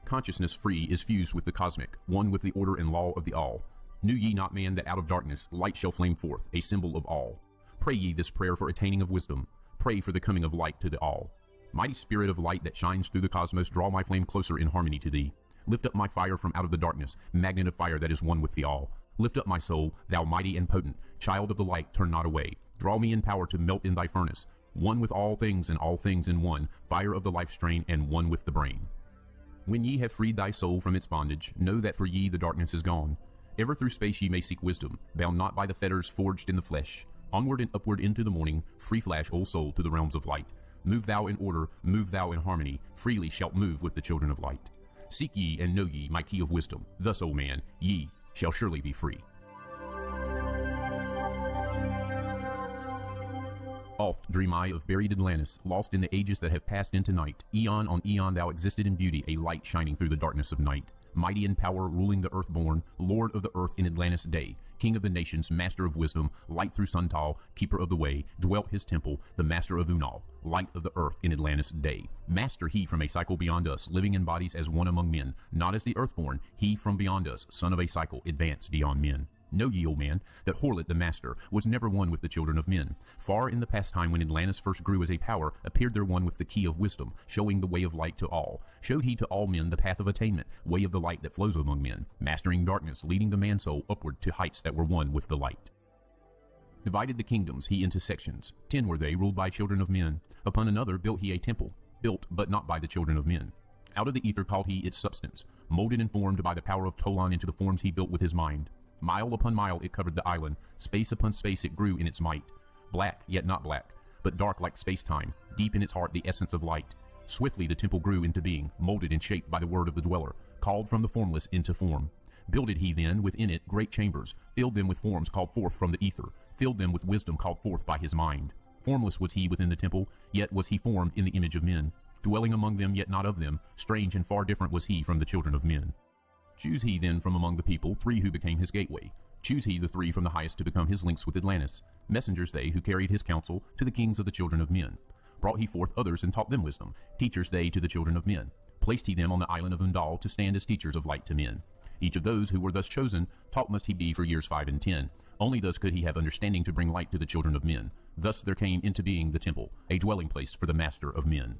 Consciousness free is fused with the cosmic, one with the order and law of the all. Knew ye not, man, that out of darkness light shall flame forth, a symbol of all? Pray ye this prayer for attaining of wisdom. Pray for the coming of light to the all. Mighty spirit of light that shines through the cosmos, draw my flame closer in harmony to thee. Lift up my fire from out of the darkness, magnet of fire that is one with the all. Lift up my soul, thou mighty and potent, child of the light, turn not away. Draw me in power to melt in thy furnace, one with all things and all things in one, fire of the life strain and one with the brain. When ye have freed thy soul from its bondage, know that for ye the darkness is gone. Ever through space ye may seek wisdom, bound not by the fetters forged in the flesh. Onward and upward into the morning, free flash, O soul, to the realms of light. Move thou in order, move thou in harmony, freely shalt move with the children of light. Seek ye and know ye my key of wisdom, thus, O man, ye shall surely be free. Oft dream I of buried Atlantis, lost in the ages that have passed into night. Eon on eon thou existed in beauty, a light shining through the darkness of night. mighty in power, ruling the earthborn, lord of the earth in Atlantis day, king of the nations, master of wisdom, light through Suntal, keeper of the way, dwelt his temple, the master of Unal, light of the earth in Atlantis day. Master he from a cycle beyond us, living in bodies as one among men, not as the earthborn, he from beyond us, son of a cycle, advanced beyond men. Know ye, O man, that Horlet the master was never one with the children of men. Far in the past time when Atlantis first grew as a power, appeared there one with the key of wisdom, showing the way of light to all. Showed he to all men the path of attainment, way of the light that flows among men, mastering darkness, leading the man soul upward to heights that were one with the light. Divided the kingdoms he into sections. 10 were they, ruled by children of men. Upon another built he a temple, built but not by the children of men. Out of the ether called he its substance, molded and formed by the power of Dahlin into the forms he built with his mind. Mile upon mile it covered the island, space upon space it grew in its might. Black, yet not black, but dark like space-time, deep in its heart the essence of light. Swiftly the temple grew into being, molded and shaped by the word of the dweller, called from the formless into form. Builded he then within it great chambers, filled them with forms called forth from the ether, filled them with wisdom called forth by his mind. Formless was he within the temple, yet was he formed in the image of men. Dwelling among them, yet not of them, strange and far different was he from the children of men. Choose he then from among the people 3 who became his gateway. Choose he the 3 from the highest to become his links with Atlantis. Messengers they who carried his counsel to the kings of the children of men. Brought he forth others and taught them wisdom. Teachers they to the children of men. Placed he them on the island of Undal to stand as teachers of light to men. Each of those who were thus chosen, taught must he be for years 5 and 10. Only thus could he have understanding to bring light to the children of men. Thus there came into being the temple, a dwelling place for the master of men.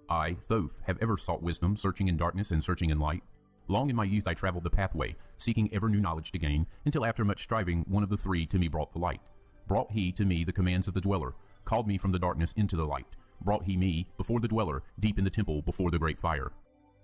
I, Thoth, have ever sought wisdom, searching in darkness and searching in light. Long in my youth I traveled the pathway, seeking ever new knowledge to gain, until after much striving one of the 3 to me brought the light. Brought he to me the commands of the dweller, called me from the darkness into the light. Brought he me, before the dweller, deep in the temple before the great fire.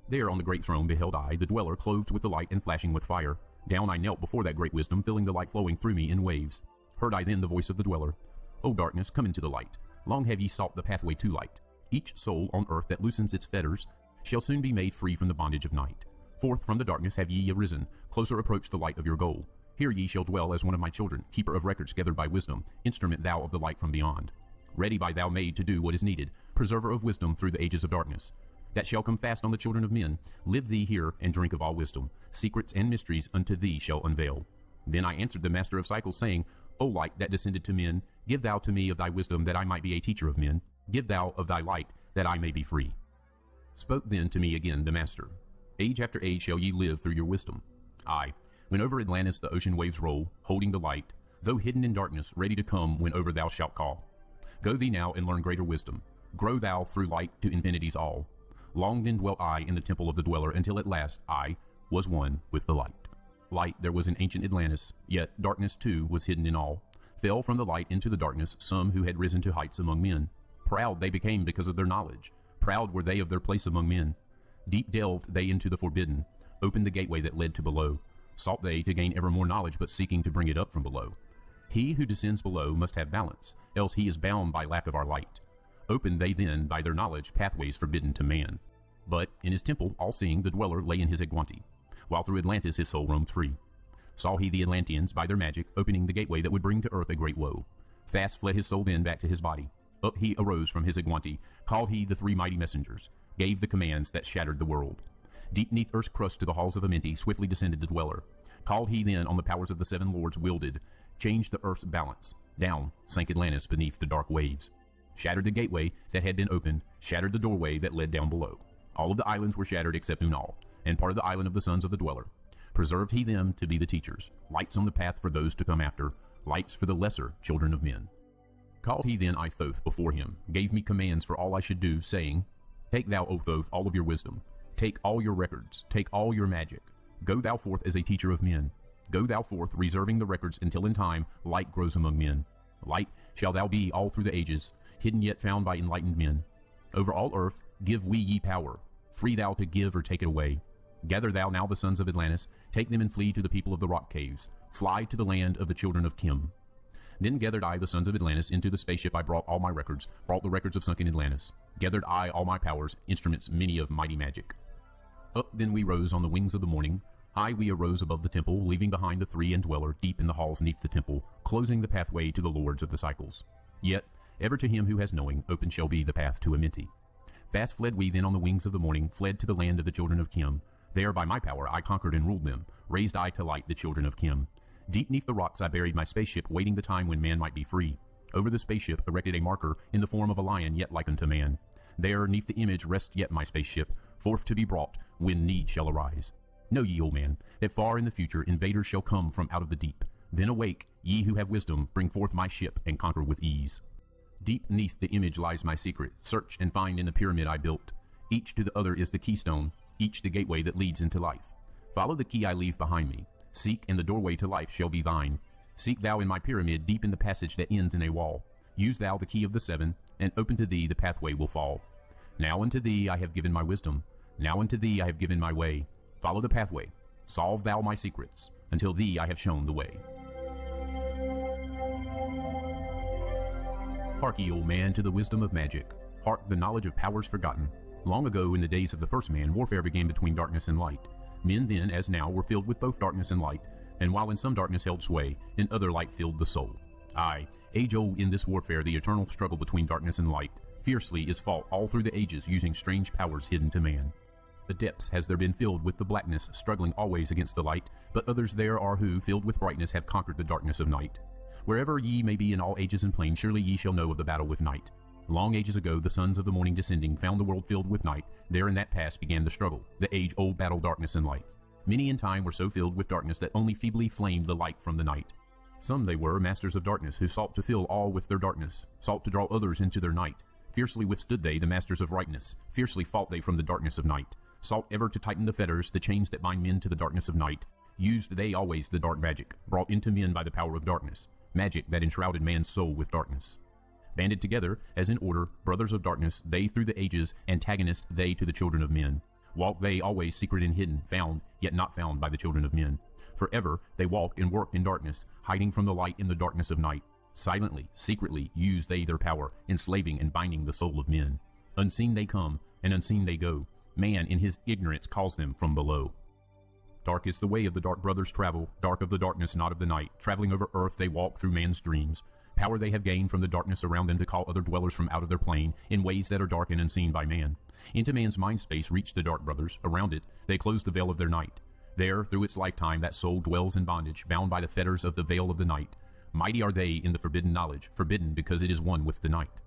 There on the great throne beheld I, the dweller, clothed with the light and flashing with fire. Down I knelt before that great wisdom, filling the light flowing through me in waves. Heard I then the voice of the dweller, O darkness, come into the light. Long have ye sought the pathway to light. Each soul on earth that loosens its fetters shall soon be made free from the bondage of night. Forth from the darkness have ye arisen, closer approach the light of your goal. Here ye shall dwell as one of my children, keeper of records gathered by wisdom, instrument thou of the light from beyond. Ready by thou made to do what is needed, preserver of wisdom through the ages of darkness. That shall come fast on the children of men. Live thee here and drink of all wisdom. Secrets and mysteries unto thee shall unveil. Then I answered the master of cycles, saying, O light that descended to men, give thou to me of thy wisdom that I might be a teacher of men. Give thou of thy light that I may be free. Spoke then to me again the master. Age after age shall ye live through your wisdom. Aye, when over Atlantis the ocean waves roll, holding the light, though hidden in darkness, ready to come whenever thou shalt call. Go thee now and learn greater wisdom. Grow thou through light to infinity's all. Long then dwelt I in the temple of the dweller, until at last I was one with the light. Light there was in ancient Atlantis, yet darkness too was hidden in all. Fell from the light into the darkness some who had risen to heights among men. Proud they became because of their knowledge. Proud were they of their place among men. Deep delved they into the forbidden, opened the gateway that led to below. Sought they to gain ever more knowledge, but seeking to bring it up from below. He who descends below must have balance, else he is bound by lack of our light. Opened they then, by their knowledge, pathways forbidden to man. But in his temple, all-seeing, the dweller lay in his Egwanti, while through Atlantis his soul roamed free. Saw he the Atlanteans, by their magic, opening the gateway that would bring to earth a great woe. Fast fled his soul then back to his body. Up he arose from his Egwanti, called he the 3 mighty messengers, gave the commands that shattered the world. Deep neath earth's crust to the halls of Amenti swiftly descended the dweller. Called he then on the powers of the 7 lords wielded, changed the earth's balance. Down sank Atlantis beneath the dark waves. Shattered the gateway that had been opened, shattered the doorway that led down below. All of the islands were shattered except Unal, and part of the island of the sons of the dweller. Preserved he them to be the teachers, lights on the path for those to come after, lights for the lesser children of men. Called he then I Thoth before him, gave me commands for all I should do, saying, Take thou, O Thoth, all of your wisdom, take all your records, take all your magic. Go thou forth as a teacher of men. Go thou forth, reserving the records until in time light grows among men. Light shall thou be all through the ages, hidden yet found by enlightened men. Over all earth give we ye power, free thou to give or take it away. Gather thou now the sons of Atlantis, take them and flee to the people of the rock caves, fly to the land of the children of Kim. Then gathered I the sons of Atlantis into the spaceship. I brought all my records, brought the records of sunken Atlantis. Gathered I all my powers, instruments many of mighty magic. Up then we rose on the wings of the morning. High we arose above the temple, leaving behind the 3 and dweller deep in the halls neath the temple, closing the pathway to the lords of the cycles. Yet, ever to him who has knowing, open shall be the path to Amenti. Fast fled we then on the wings of the morning, fled to the land of the children of Kim, There by my power I conquered and ruled them, raised I to light the children of Kim. Deep neath the rocks I buried my spaceship, waiting the time when man might be free. Over the spaceship erected a marker in the form of a lion yet like unto man. There neath the image rests yet my spaceship, forth to be brought when need shall arise. Know ye, old man, that far in the future invaders shall come from out of the deep. Then awake, ye who have wisdom, bring forth my ship and conquer with ease. Deep neath the image lies my secret, search and find in the pyramid I built. Each to the other is the keystone, each the gateway that leads into life. Follow the key I leave behind me. Seek, and the doorway to life shall be thine. Seek thou in my pyramid deep in the passage that ends in a wall. Use thou the key of the seven, and open to thee the pathway will fall. Now unto thee I have given my wisdom. Now unto thee I have given my way. Follow the pathway. Solve thou my secrets. Until thee I have shown the way. Hark ye, old man, to the wisdom of magic. Hark the knowledge of powers forgotten. Long ago, in the days of the first man, warfare began between darkness and light. Men then, as now, were filled with both darkness and light, and while in some darkness held sway, in other light filled the soul. Aye, age-old in this warfare, the eternal struggle between darkness and light, fiercely is fought all through the ages, using strange powers hidden to man. The depths has there been filled with the blackness, struggling always against the light, but others there are who, filled with brightness, have conquered the darkness of night. Wherever ye may be in all ages and planes, surely ye shall know of the battle with night. Long ages ago, the sons of the morning descending found the world filled with night. There in that past began the struggle, the age-old battle, darkness and light. Many in time were so filled with darkness that only feebly flamed the light from the night. Some they were, masters of darkness, who sought to fill all with their darkness, sought to draw others into their night. Fiercely withstood they, the masters of rightness, fiercely fought they from the darkness of night. Sought ever to tighten the fetters, the chains that bind men to the darkness of night. Used they always the dark magic, brought into men by the power of darkness, magic that enshrouded man's soul with darkness. Banded together, as in order, brothers of darkness, they through the ages, antagonists they to the children of men. Walked they always secret and hidden, found, yet not found by the children of men. Forever they walked and worked in darkness, hiding from the light in the darkness of night. Silently, secretly, used they their power, enslaving and binding the soul of men. Unseen they come, and unseen they go. Man in his ignorance calls them from below. Dark is the way of the dark brothers travel, dark of the darkness, not of the night. Traveling over earth they walk through man's dreams. Power they have gained from the darkness around them to call other dwellers from out of their plane in ways that are dark and unseen by man. Into man's mind space reach the dark brothers. Around it, they close the veil of their night. There, through its lifetime, that soul dwells in bondage, bound by the fetters of the veil of the night. Mighty are they in the forbidden knowledge, forbidden because it is one with the night.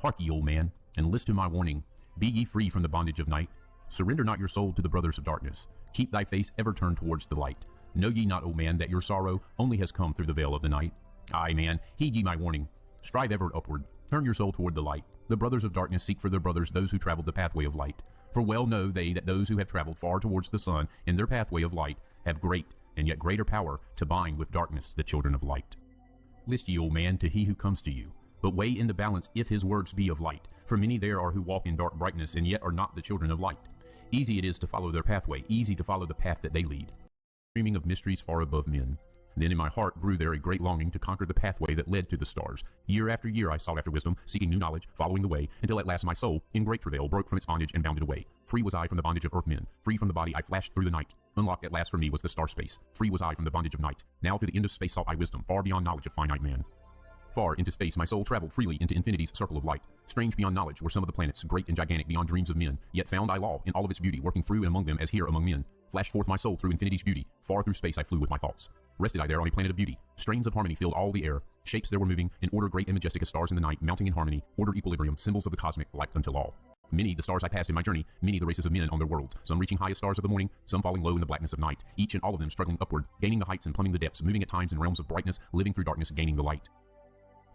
Hark ye, old man, and list to my warning. Be ye free from the bondage of night. Surrender not your soul to the brothers of darkness. Keep thy face ever turned towards the light. Know ye not, O man, that your sorrow only has come through the veil of the night? Aye, man, heed ye my warning. Strive ever upward. Turn your soul toward the light. The brothers of darkness seek for their brothers, those who traveled the pathway of light. For well know they that those who have traveled far towards the sun in their pathway of light have great and yet greater power to bind with darkness the children of light. List ye, old man, to he who comes to you, but weigh in the balance if his words be of light. For many there are who walk in dark brightness and yet are not the children of light. Easy it is to follow their pathway, easy to follow the path that they lead, dreaming of mysteries far above men. Then in my heart grew there a great longing to conquer the pathway that led to the stars. Year after year I sought after wisdom, seeking new knowledge, following the way, until at last my soul, in great travail, broke from its bondage and bounded away. Free was I from the bondage of earthmen. Free from the body I flashed through the night. Unlocked at last for me was the star space. Free was I from the bondage of night. Now to the end of space sought I wisdom, far beyond knowledge of finite man. Far into space my soul traveled freely into infinity's circle of light. Strange beyond knowledge were some of the planets, great and gigantic beyond dreams of men. Yet found I law in all of its beauty, working through and among them as here among men. Flashed forth my soul through infinity's beauty. Far through space I flew with my thoughts. Rested I there on a planet of beauty. Strains of harmony filled all the air. Shapes there were moving, in order great and majestic as stars in the night, mounting in harmony, order equilibrium, symbols of the cosmic, like unto law. Many the stars I passed in my journey, many the races of men on their worlds, some reaching high as stars of the morning, some falling low in the blackness of night, each and all of them struggling upward, gaining the heights and plumbing the depths, moving at times in realms of brightness, living through darkness, gaining the light.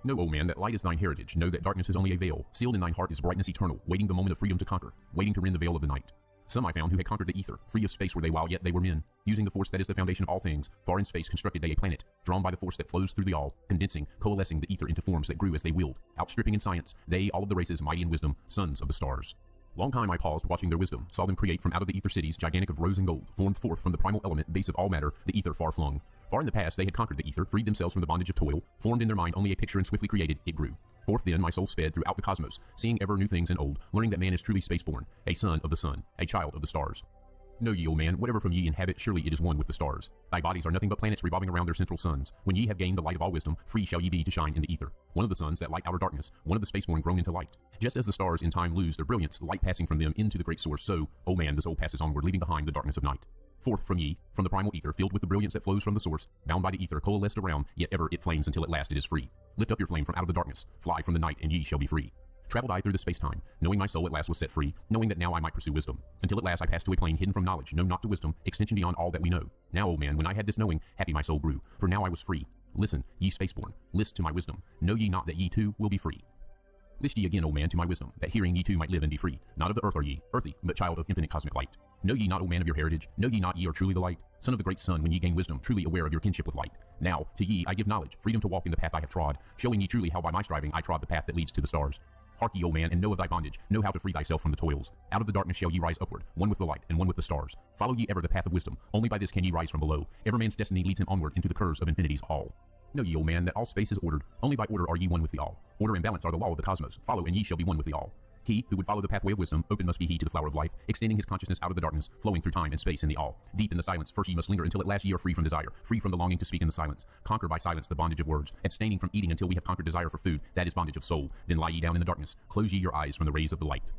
Know, O man, that light is thine heritage. Know that darkness is only a veil. Sealed in thine heart is brightness eternal, waiting the moment of freedom to conquer, waiting to rend the veil of the night. Some I found who had conquered the ether. Free of space were they while yet they were men. Using the force that is the foundation of all things, far in space constructed they a planet, drawn by the force that flows through the all, condensing, coalescing the ether into forms that grew as they willed. Outstripping in science, they, all of the races, mighty in wisdom, sons of the stars. Long time I paused, watching their wisdom, saw them create from out of the ether cities, gigantic of rose and gold, formed forth from the primal element, base of all matter, the ether far flung. Far in the past they had conquered the ether, freed themselves from the bondage of toil, formed in their mind only a picture and swiftly created, it grew. Forth then my soul sped throughout the cosmos, seeing ever new things and old, learning that man is truly spaceborn, a son of the sun, a child of the stars. Know ye, O man, whatever from ye inhabit, surely it is one with the stars. Thy bodies are nothing but planets revolving around their central suns. When ye have gained the light of all wisdom, free shall ye be to shine in the ether. One of the suns that light outer darkness, one of the spaceborn grown into light. Just as the stars in time lose their brilliance, light passing from them into the great source, so, O man, the soul passes onward, leaving behind the darkness of night. Forth from ye, from the primal ether, filled with the brilliance that flows from the source, bound by the ether, coalesced around, yet ever it flames until at last it is free. Lift up your flame from out of the darkness, fly from the night, and ye shall be free. Traveled I through the space-time, knowing my soul at last was set free, knowing that now I might pursue wisdom, until at last I passed to a plane hidden from knowledge, known not to wisdom, extension beyond all that we know. Now, O man, when I had this knowing, happy my soul grew, for now I was free. Listen, ye spaceborn, list to my wisdom. Know ye not that ye too will be free? List ye again, O man, to my wisdom, that hearing ye too might live and be free. Not of the earth are ye, earthy, but child of infinite cosmic light. Know ye not, O man, of your heritage? Know ye not ye are truly the light? Son of the great sun, when ye gain wisdom, truly aware of your kinship with light. Now, to ye I give knowledge, freedom to walk in the path I have trod, showing ye truly how by my striving I trod the path that leads to the stars. Hark ye, O man, and know of thy bondage, know how to free thyself from the toils. Out of the darkness shall ye rise upward, one with the light, and one with the stars. Follow ye ever the path of wisdom, only by this can ye rise from below. Every man's destiny leads him onward into the curves of infinity's all. Know ye, O man, that all space is ordered, only by order are ye one with the all. Order and balance are the law of the cosmos, follow and ye shall be one with the all. He who would follow the pathway of wisdom, open must be he to the flower of life, extending his consciousness out of the darkness, flowing through time and space in the all. Deep in the silence, first ye must linger until at last ye are free from desire, free from the longing to speak in the silence. Conquer by silence the bondage of words, abstaining from eating until we have conquered desire for food, that is bondage of soul. Then lie ye down in the darkness, close ye your eyes from the rays of the light.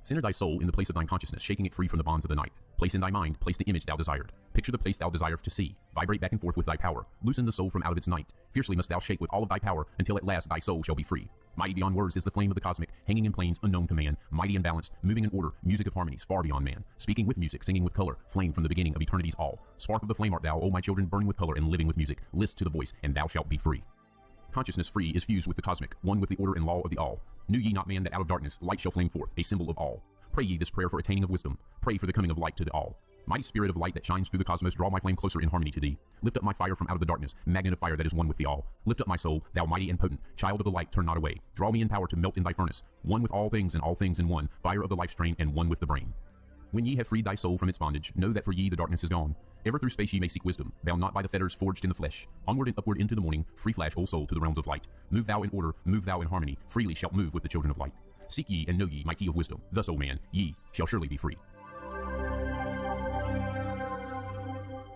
Center thy soul in the place of thine consciousness, shaking it free from the bonds of the night. Place in thy mind, place the image thou desired. Picture the place thou desirest to see. Vibrate back and forth with thy power. Loosen the soul from out of its night. Fiercely must thou shake with all of thy power, until at last thy soul shall be free. Mighty beyond words is the flame of the cosmic, hanging in planes unknown to man, mighty and balanced, moving in order, music of harmonies far beyond man. Speaking with music, singing with color, flame from the beginning of eternity's all. Spark of the flame art thou, O my children, burning with color and living with music. List to the voice, and thou shalt be free. Consciousness free is fused with the cosmic, one with the order and law of the all. Knew ye not, man, that out of darkness light shall flame forth, a symbol of all. Pray ye this prayer for attaining of wisdom. Pray for the coming of light to the all. Mighty spirit of light that shines through the cosmos, draw my flame closer in harmony to thee. Lift up my fire from out of the darkness, magnet of fire that is one with the all. Lift up my soul, thou mighty and potent, child of the light, turn not away. Draw me in power to melt in thy furnace, one with all things and all things in one, fire of the life strain and one with the brain. When ye have freed thy soul from its bondage, know that for ye the darkness is gone. Ever through space ye may seek wisdom, bound not by the fetters forged in the flesh. Onward and upward into the morning, free flash, O soul, to the realms of light. Move thou in order, move thou in harmony, freely shalt move with the children of light. Seek ye and know ye my key of wisdom, thus, O man, ye shall surely be free.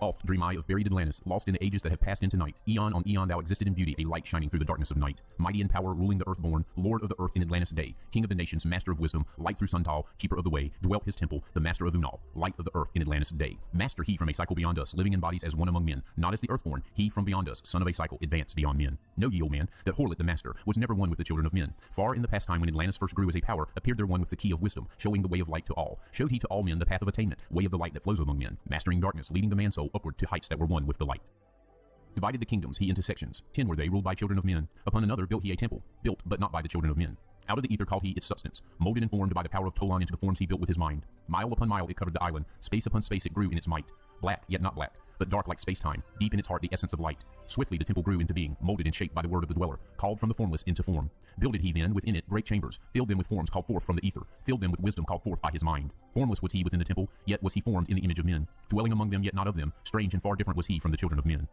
Oft dream I of buried Atlantis, lost in the ages that have passed into night. Eon on eon thou existed in beauty, a light shining through the darkness of night. Mighty in power, ruling the earthborn, lord of the earth in Atlantis day, king of the nations, master of wisdom, light through Suntal, keeper of the way, dwelt his temple, the master of Unal, light of the earth in Atlantis day. Master he from a cycle beyond us, living in bodies as one among men, not as the earthborn, he from beyond us, son of a cycle, advanced beyond men. Know ye, O man, that Horlet the master was never one with the children of men. Far in the past time when Atlantis first grew as a power, appeared there one with the key of wisdom, showing the way of light to all. Showed he to all men the path of attainment, way of the light that flows among men, mastering darkness, leading the man soul upward to heights that were one with the light. Divided the kingdoms he into sections, 10 were they, ruled by children of men. Upon another built he a temple, built but not by the children of men. Out of the ether called he its substance, molded and formed by the power of Tolan into the forms he built with his mind. Mile upon mile it covered the island, space upon space it grew in its might. Black, yet not black, but dark like space-time, deep in its heart the essence of light. Swiftly the temple grew into being, molded and shaped by the word of the dweller, called from the formless into form. Builded he then within it great chambers, filled them with forms called forth from the ether, filled them with wisdom called forth by his mind. Formless was he within the temple, yet was he formed in the image of men. Dwelling among them, yet not of them, strange and far different was he from the children of men.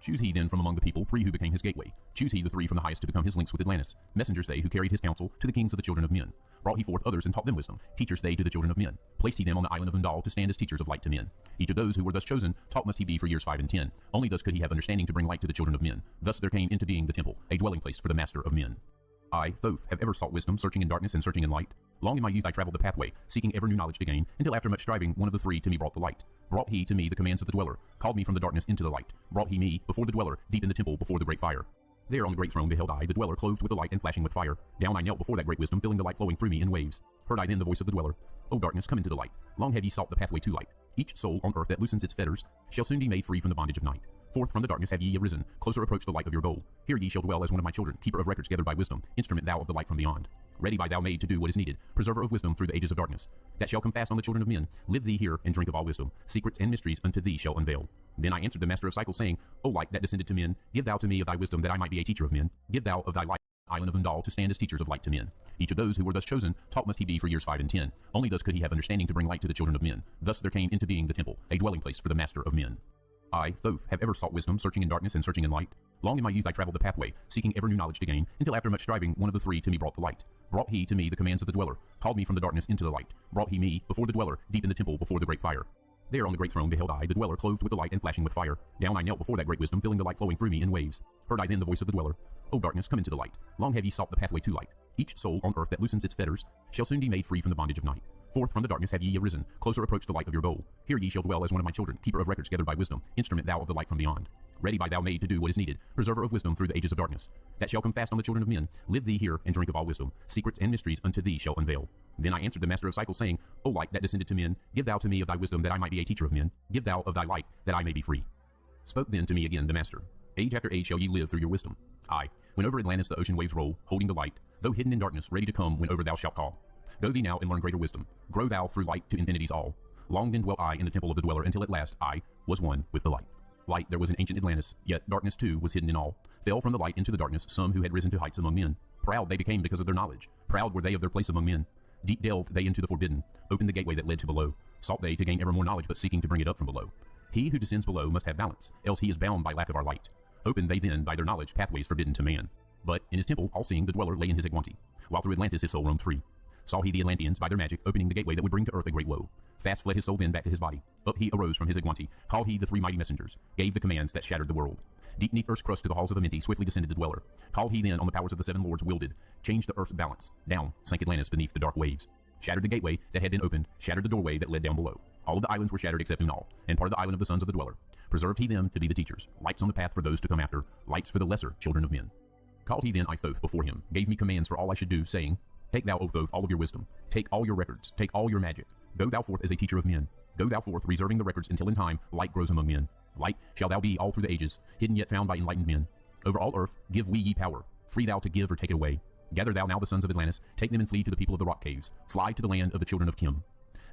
Choose he then from among the people 3 who became his gateway. Choose he the 3 from the highest to become his links with Atlantis. Messengers they who carried his counsel to the kings of the children of men. Brought he forth others and taught them wisdom. Teachers they to the children of men. Placed he them on the island of Undal to stand as teachers of light to men. Each of those who were thus chosen, taught must he be for years 5 and 10. Only thus could he have understanding to bring light to the children of men. Thus there came into being the temple, a dwelling place for the master of men. I, Thoth, have ever sought wisdom, searching in darkness and searching in light. Long in my youth I traveled the pathway, seeking ever new knowledge to gain, until after much striving, one of the 3 to me brought the light. Brought he to me the commands of the dweller, called me from the darkness into the light. Brought he me before the dweller, deep in the temple before the great fire. There on the great throne beheld I the dweller clothed with the light and flashing with fire. Down I knelt before that great wisdom, feeling the light flowing through me in waves. Heard I then the voice of the dweller, O darkness, come into the light. Long have ye sought the pathway to light. Each soul on earth that loosens its fetters shall soon be made free from the bondage of night. Forth from the darkness have ye arisen, closer approach the light of your goal. Here ye shall dwell as one of my children, keeper of records gathered by wisdom, instrument thou of the light from beyond. Ready by thou made to do what is needed, preserver of wisdom through the ages of darkness. That shall come fast on the children of men. Live thee here and drink of all wisdom. Secrets and mysteries unto thee shall unveil. Then I answered the master of cycles, saying, O light that descended to men, give thou to me of thy wisdom that I might be a teacher of men. Give thou of thy light, island of Undal, to stand as teachers of light to men. Each of those who were thus chosen, taught must he be for years 5 and 10. Only thus could he have understanding to bring light to the children of men. Thus there came into being the temple, a dwelling place for the master of men. I, Thoth, have ever sought wisdom, searching in darkness and searching in light. Long in my youth I traveled the pathway, seeking ever new knowledge to gain, until after much striving, one of the 3 to me brought the light. Brought he to me the commands of the dweller, called me from the darkness into the light. Brought he me before the dweller, deep in the temple before the great fire. There on the great throne beheld I the dweller clothed with the light and flashing with fire. Down I knelt before that great wisdom, feeling the light flowing through me in waves. Heard I then the voice of the dweller, O darkness, come into the light. Long have ye sought the pathway to light. Each soul on earth that loosens its fetters shall soon be made free from the bondage of night. Forth from the darkness have ye arisen, closer approach the light of your goal. Here ye shall dwell as one of my children, keeper of records gathered by wisdom, instrument thou of the light from beyond. Ready by thou made to do what is needed, preserver of wisdom through the ages of darkness. That shall come fast on the children of men. Live thee here and drink of all wisdom. Secrets and mysteries unto thee shall unveil. Then I answered the master of cycles, saying, O light that descended to men, give thou to me of thy wisdom that I might be a teacher of men. Give thou of thy light that I may be free. Spoke then to me again the master. Age after age shall ye live through your wisdom. Aye, when over Atlantis the ocean waves roll, holding the light, though hidden in darkness, ready to come whenever thou shalt call. Go thee now and learn greater wisdom. Grow thou through light to infinity's all. Long then dwelt I in the temple of the dweller, until at last I was one with the light. Light there was in ancient Atlantis, yet darkness too was hidden in all. Fell from the light into the darkness some who had risen to heights among men. Proud they became because of their knowledge. Proud were they of their place among men. Deep delved they into the forbidden, opened the gateway that led to below. Sought they to gain ever more knowledge, but seeking to bring it up from below. He who descends below must have balance, else he is bound by lack of our light. Opened they then by their knowledge pathways forbidden to man. But in his temple, all-seeing, the dweller lay in his Egwanti, while through Atlantis his soul roamed free. Saw he the Atlanteans by their magic, opening the gateway that would bring to earth a great woe. Fast fled his soul then back to his body. Up he arose from his Egwanti, called he the three mighty messengers, gave the commands that shattered the world. Deep neath earth's crust to the halls of Amenti swiftly descended the dweller. Called he then on the powers of the seven lords wielded, changed the earth's balance. Down sank Atlantis beneath the dark waves. Shattered the gateway that had been opened, shattered the doorway that led down below. All of the islands were shattered except Unal, and part of the island of the sons of the dweller. Preserved he them to be the teachers, lights on the path for those to come after, lights for the lesser children of men. Called he then I Thoth before him, gave me commands for all I should do, saying, Take thou, O Thoth, all of your wisdom, take all your records, take all your magic. Go thou forth as a teacher of men. Go thou forth, reserving the records until in time light grows among men. Light shall thou be all through the ages, hidden yet found by enlightened men. Over all earth give we ye power, free thou to give or take it away. Gather thou now the sons of Atlantis, take them and flee to the people of the rock caves. Fly to the land of the children of Kim.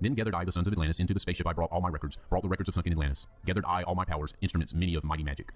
Then gathered I the sons of Atlantis into the spaceship. I brought all my records, brought the records of sunken Atlantis. Gathered I all my powers, instruments many of mighty magic.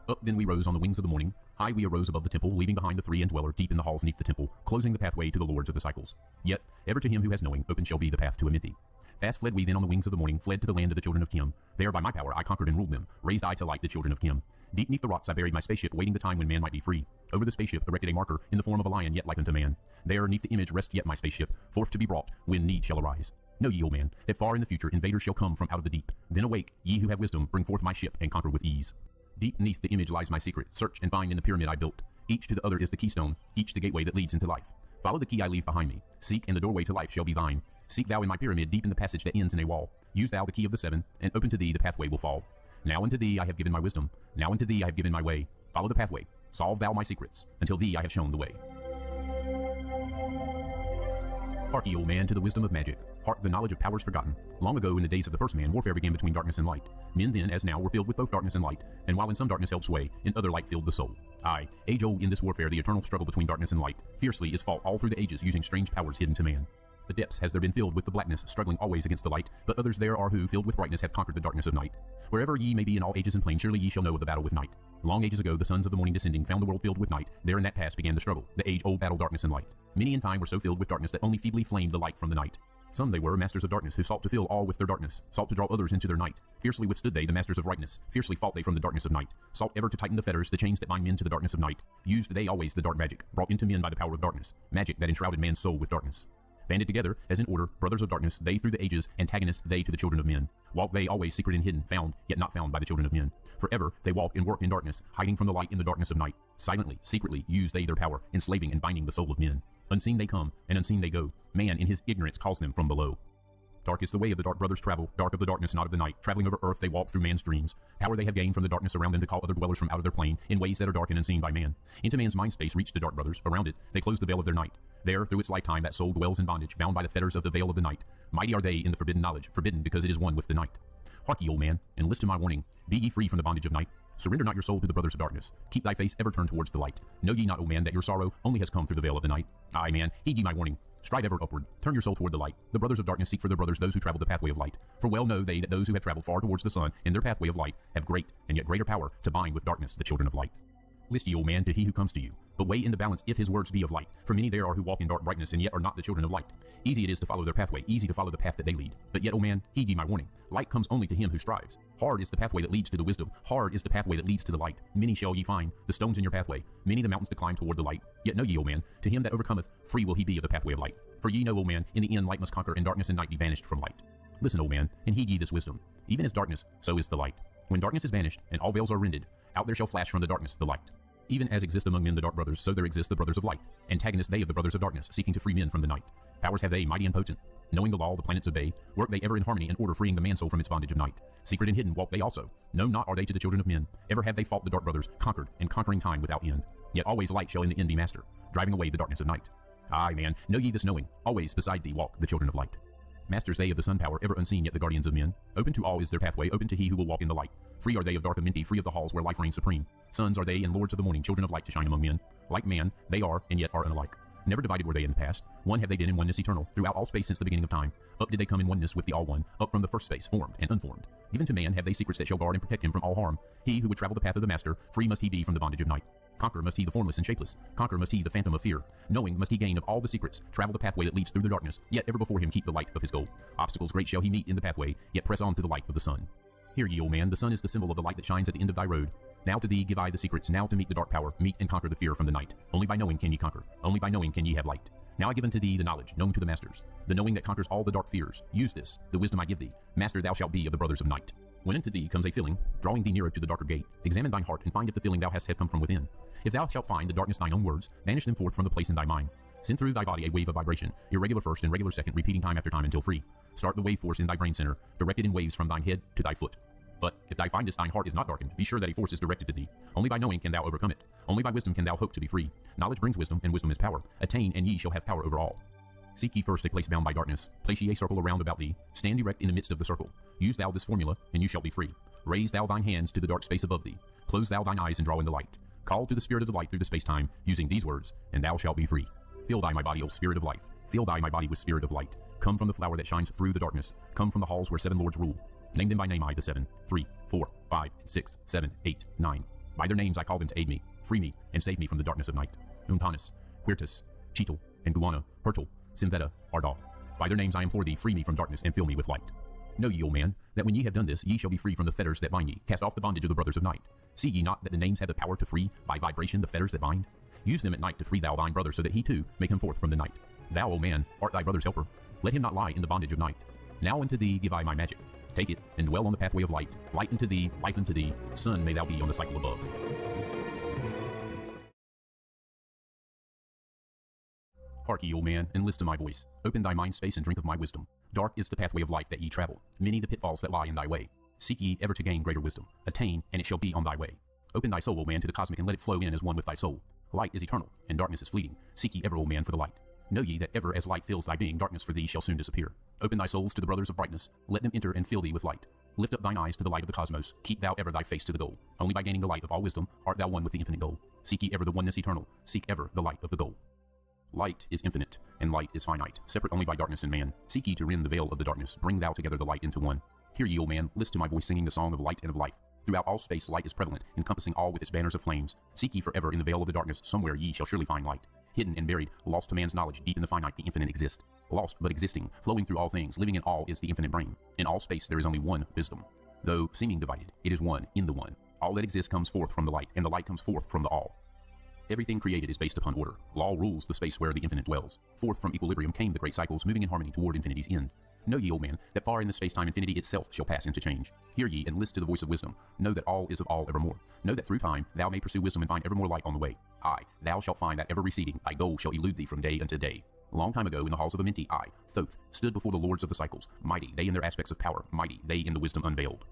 Up then we rose on the wings of the morning. High we arose above the temple, leaving behind the three and dweller deep in the halls neath the temple, closing the pathway to the lords of the cycles. Yet ever to him who has knowing, open shall be the path to Amenti. Fast fled we then on the wings of the morning, fled to the land of the children of Kim. There by my power I conquered and ruled them, raised I to light the children of Kim. Deep neath the rocks I buried my spaceship, waiting the time when man might be free. Over the spaceship erected a marker in the form of a lion yet like unto man. There neath the image rest yet my spaceship, forth to be brought when need shall arise. Know ye, O man, that far in the future invaders shall come from out of the deep. Then awake, ye who have wisdom, bring forth my ship and conquer with ease. Deep neath the image lies my secret, search and find in the pyramid I built. Each to the other is the keystone, each the gateway that leads into life. Follow the key I leave behind me. Seek, and the doorway to life shall be thine. Seek thou in my pyramid deep in the passage that ends in a wall. Use thou the key of the seven, and open to thee the pathway will fall. Now unto thee I have given my wisdom. Now unto thee I have given my way. Follow the pathway. Solve thou my secrets. Until thee I have shown the way. Hark ye, O man, to the wisdom of magic. Hark the knowledge of powers forgotten. Long ago in the days of the first man, warfare began between darkness and light. Men then, as now, were filled with both darkness and light, and while in some darkness held sway, in other light filled the soul. Aye, age-old in this warfare, the eternal struggle between darkness and light, fiercely is fought all through the ages, using strange powers hidden to man. The depths has there been filled with the blackness, struggling always against the light, but others there are who, filled with brightness, have conquered the darkness of night. Wherever ye may be in all ages and plains, surely ye shall know of the battle with night. Long ages ago, the sons of the morning descending found the world filled with night. There in that past began the struggle, the age-old battle, darkness and light. Many in time were so filled with darkness that only feebly flamed the light from the night. Some they were, masters of darkness, who sought to fill all with their darkness, sought to draw others into their night. Fiercely withstood they, the masters of rightness, fiercely fought they from the darkness of night, sought ever to tighten the fetters, the chains that bind men to the darkness of night. Used they always the dark magic, brought into men by the power of darkness, magic that enshrouded man's soul with darkness. Banded together, as in order, brothers of darkness, they through the ages, antagonists they to the children of men. Walk they always secret and hidden, found, yet not found by the children of men. Forever they walk and work in darkness, hiding from the light in the darkness of night. Silently, secretly, use they their power, enslaving and binding the soul of men. Unseen they come, and unseen they go. Man in his ignorance calls them from below. Dark is the way of the dark brothers travel, dark of the darkness, not of the night. Traveling over earth, they walk through man's dreams. Power they have gained from the darkness around them to call other dwellers from out of their plane, in ways that are dark and unseen by man. Into man's mind space reach the dark brothers. Around it, they close the veil of their night. There, through its lifetime, that soul dwells in bondage, bound by the fetters of the veil of the night. Mighty are they in the forbidden knowledge, forbidden because it is one with the night. Hark ye, old man, and list to my warning. Be ye free from the bondage of night. Surrender not your soul to the brothers of darkness. Keep thy face ever turned towards the light. Know ye not, O man, that your sorrow only has come through the veil of the night? Aye, man, heed ye my warning. Strive ever upward. Turn your soul toward the light. The brothers of darkness seek for their brothers those who travel the pathway of light. For well know they that those who have traveled far towards the sun in their pathway of light have great and yet greater power to bind with darkness the children of light. List ye, O man, to he who comes to you, but weigh in the balance if his words be of light. For many there are who walk in dark brightness and yet are not the children of light. Easy it is to follow their pathway, easy to follow the path that they lead. But yet, O man, heed ye my warning. Light comes only to him who strives. Hard is the pathway that leads to the wisdom. Hard is the pathway that leads to the light. Many shall ye find, the stones in your pathway, many the mountains to climb toward the light. Yet know ye, O man, to him that overcometh, free will he be of the pathway of light. For ye know, O man, in the end light must conquer, and darkness and night be banished from light. Listen, O man, and heed ye this wisdom. Even as darkness, so is the light. When darkness is banished, and all veils are rended, out there shall flash from the darkness the light. Even as exist among men the dark brothers, so there exist the brothers of light. Antagonists they of the brothers of darkness, seeking to free men from the night. Powers have they, mighty and potent. Knowing the law, the planets obey. Work they ever in harmony and order, freeing the man-soul from its bondage of night. Secret and hidden walk they also. Known not are they to the children of men. Ever have they fought the dark brothers, conquered, and conquering time without end. Yet always light shall in the end be master, driving away the darkness of night. Aye, man, know ye this knowing, always beside thee walk the children of light. Masters they of the sun power, ever unseen yet the guardians of men. Open to all is their pathway, open to he who will walk in the light. Free are they of dark Amenti, free of the halls where life reigns supreme. Sons are they and lords of the morning, children of light to shine among men. Like man, they are, and yet are unalike. Never divided were they in the past. One have they been in oneness eternal, throughout all space since the beginning of time. Up did they come in oneness with the All-One, up from the first space, formed and unformed. Given to man have they secrets that shall guard and protect him from all harm. He who would travel the path of the Master, free must he be from the bondage of night. Conquer must he the formless and shapeless, conquer must he the phantom of fear. Knowing must he gain of all the secrets, travel the pathway that leads through the darkness, yet ever before him keep the light of his goal. Obstacles great shall he meet in the pathway, yet press on to the light of the sun. Hear ye, O man, the sun is the symbol of the light that shines at the end of thy road. Now to thee give I the secrets, now to meet the dark power, meet and conquer the fear from the night. Only by knowing can ye conquer, only by knowing can ye have light. Now I give unto thee the knowledge, known to the masters, the knowing that conquers all the dark fears. Use this, the wisdom I give thee. Master thou shalt be of the brothers of night. When unto thee comes a filling, drawing thee nearer to the darker gate, examine thine heart, and find if the filling thou hast have come from within. If thou shalt find the darkness thine own words, banish them forth from the place in thy mind. Send through thy body a wave of vibration, irregular first and regular second, repeating time after time until free. Start the wave force in thy brain center, directed in waves from thine head to thy foot. But if thou findest thine heart is not darkened, be sure that a force is directed to thee. Only by knowing can thou overcome it. Only by wisdom can thou hope to be free. Knowledge brings wisdom, and wisdom is power. Attain, and ye shall have power over all. Seek ye first a place bound by darkness. Place ye a circle around about thee. Stand erect in the midst of the circle. Use thou this formula, and you shall be free. Raise thou thine hands to the dark space above thee. Close thou thine eyes and draw in the light. Call to the spirit of the light through the space-time, using these words, and thou shalt be free. Fill thy my body, O spirit of life. Fill thy my body with spirit of light. Come from the flower that shines through the darkness. Come from the halls where 7 lords rule. Name them by name I, the 7, 3, 4, 5, 6, 7, 8, 9. By their names I call them to aid me, free me, and save me from the darkness of night. Untanis, Quirtus, Cheetal, and Guana, Hertel, Simveta, Ardal. By their names I implore thee, free me from darkness and fill me with light. Know ye, O man, that when ye have done this, ye shall be free from the fetters that bind ye. Cast off the bondage of the brothers of night. See ye not that the names have the power to free, by vibration, the fetters that bind? Use them at night to free thou thine brother, so that he too may come forth from the night. Thou, O man, art thy brother's helper. Let him not lie in the bondage of night. Now unto thee give I my magic. Take it, and dwell on the pathway of light. Light unto thee, life unto thee, sun may thou be on the cycle above. Hark ye, O man, and list to my voice. Open thy mind space and drink of my wisdom. Dark is the pathway of life that ye travel. Many the pitfalls that lie in thy way. Seek ye ever to gain greater wisdom. Attain, and it shall be on thy way. Open thy soul, O man, to the cosmic, and let it flow in as one with thy soul. Light is eternal, and darkness is fleeting. Seek ye ever, O man, for the light. Know ye that ever as light fills thy being, darkness for thee shall soon disappear. Open thy souls to the brothers of brightness. Let them enter and fill thee with light. Lift up thine eyes to the light of the cosmos. Keep thou ever thy face to the goal. Only by gaining the light of all wisdom art thou one with the infinite goal. Seek ye ever the oneness eternal. Seek ever the light of the goal. Light is infinite, and light is finite, separate only by darkness and man. Seek ye to rend the veil of the darkness. Bring thou together the light into one. Hear ye, O man, list to my voice singing the song of light and of life. Throughout all space light is prevalent, encompassing all with its banners of flames. Seek ye forever in the veil of the darkness, somewhere ye shall surely find light. Hidden and buried, lost to man's knowledge, deep in the finite the infinite exist. Lost but existing, flowing through all things, living in all is the infinite brain. In all space there is only one wisdom. Though seeming divided, it is one in the one. All that exists comes forth from the light, and the light comes forth from the all. Everything created is based upon order. Law rules the space where the infinite dwells. Forth from equilibrium came the great cycles, moving in harmony toward infinity's end. Know ye, O man, that far in the space-time infinity itself shall pass into change. Hear ye, and list to the voice of wisdom. Know that all is of all evermore. Know that through time thou may pursue wisdom and find ever more light on the way. Aye, thou shalt find that ever receding, thy goal shall elude thee from day unto day. Long time ago in the halls of Amenti, I, Thoth, stood before the lords of the cycles, mighty, they in their aspects of power, mighty, they in the wisdom unveiled.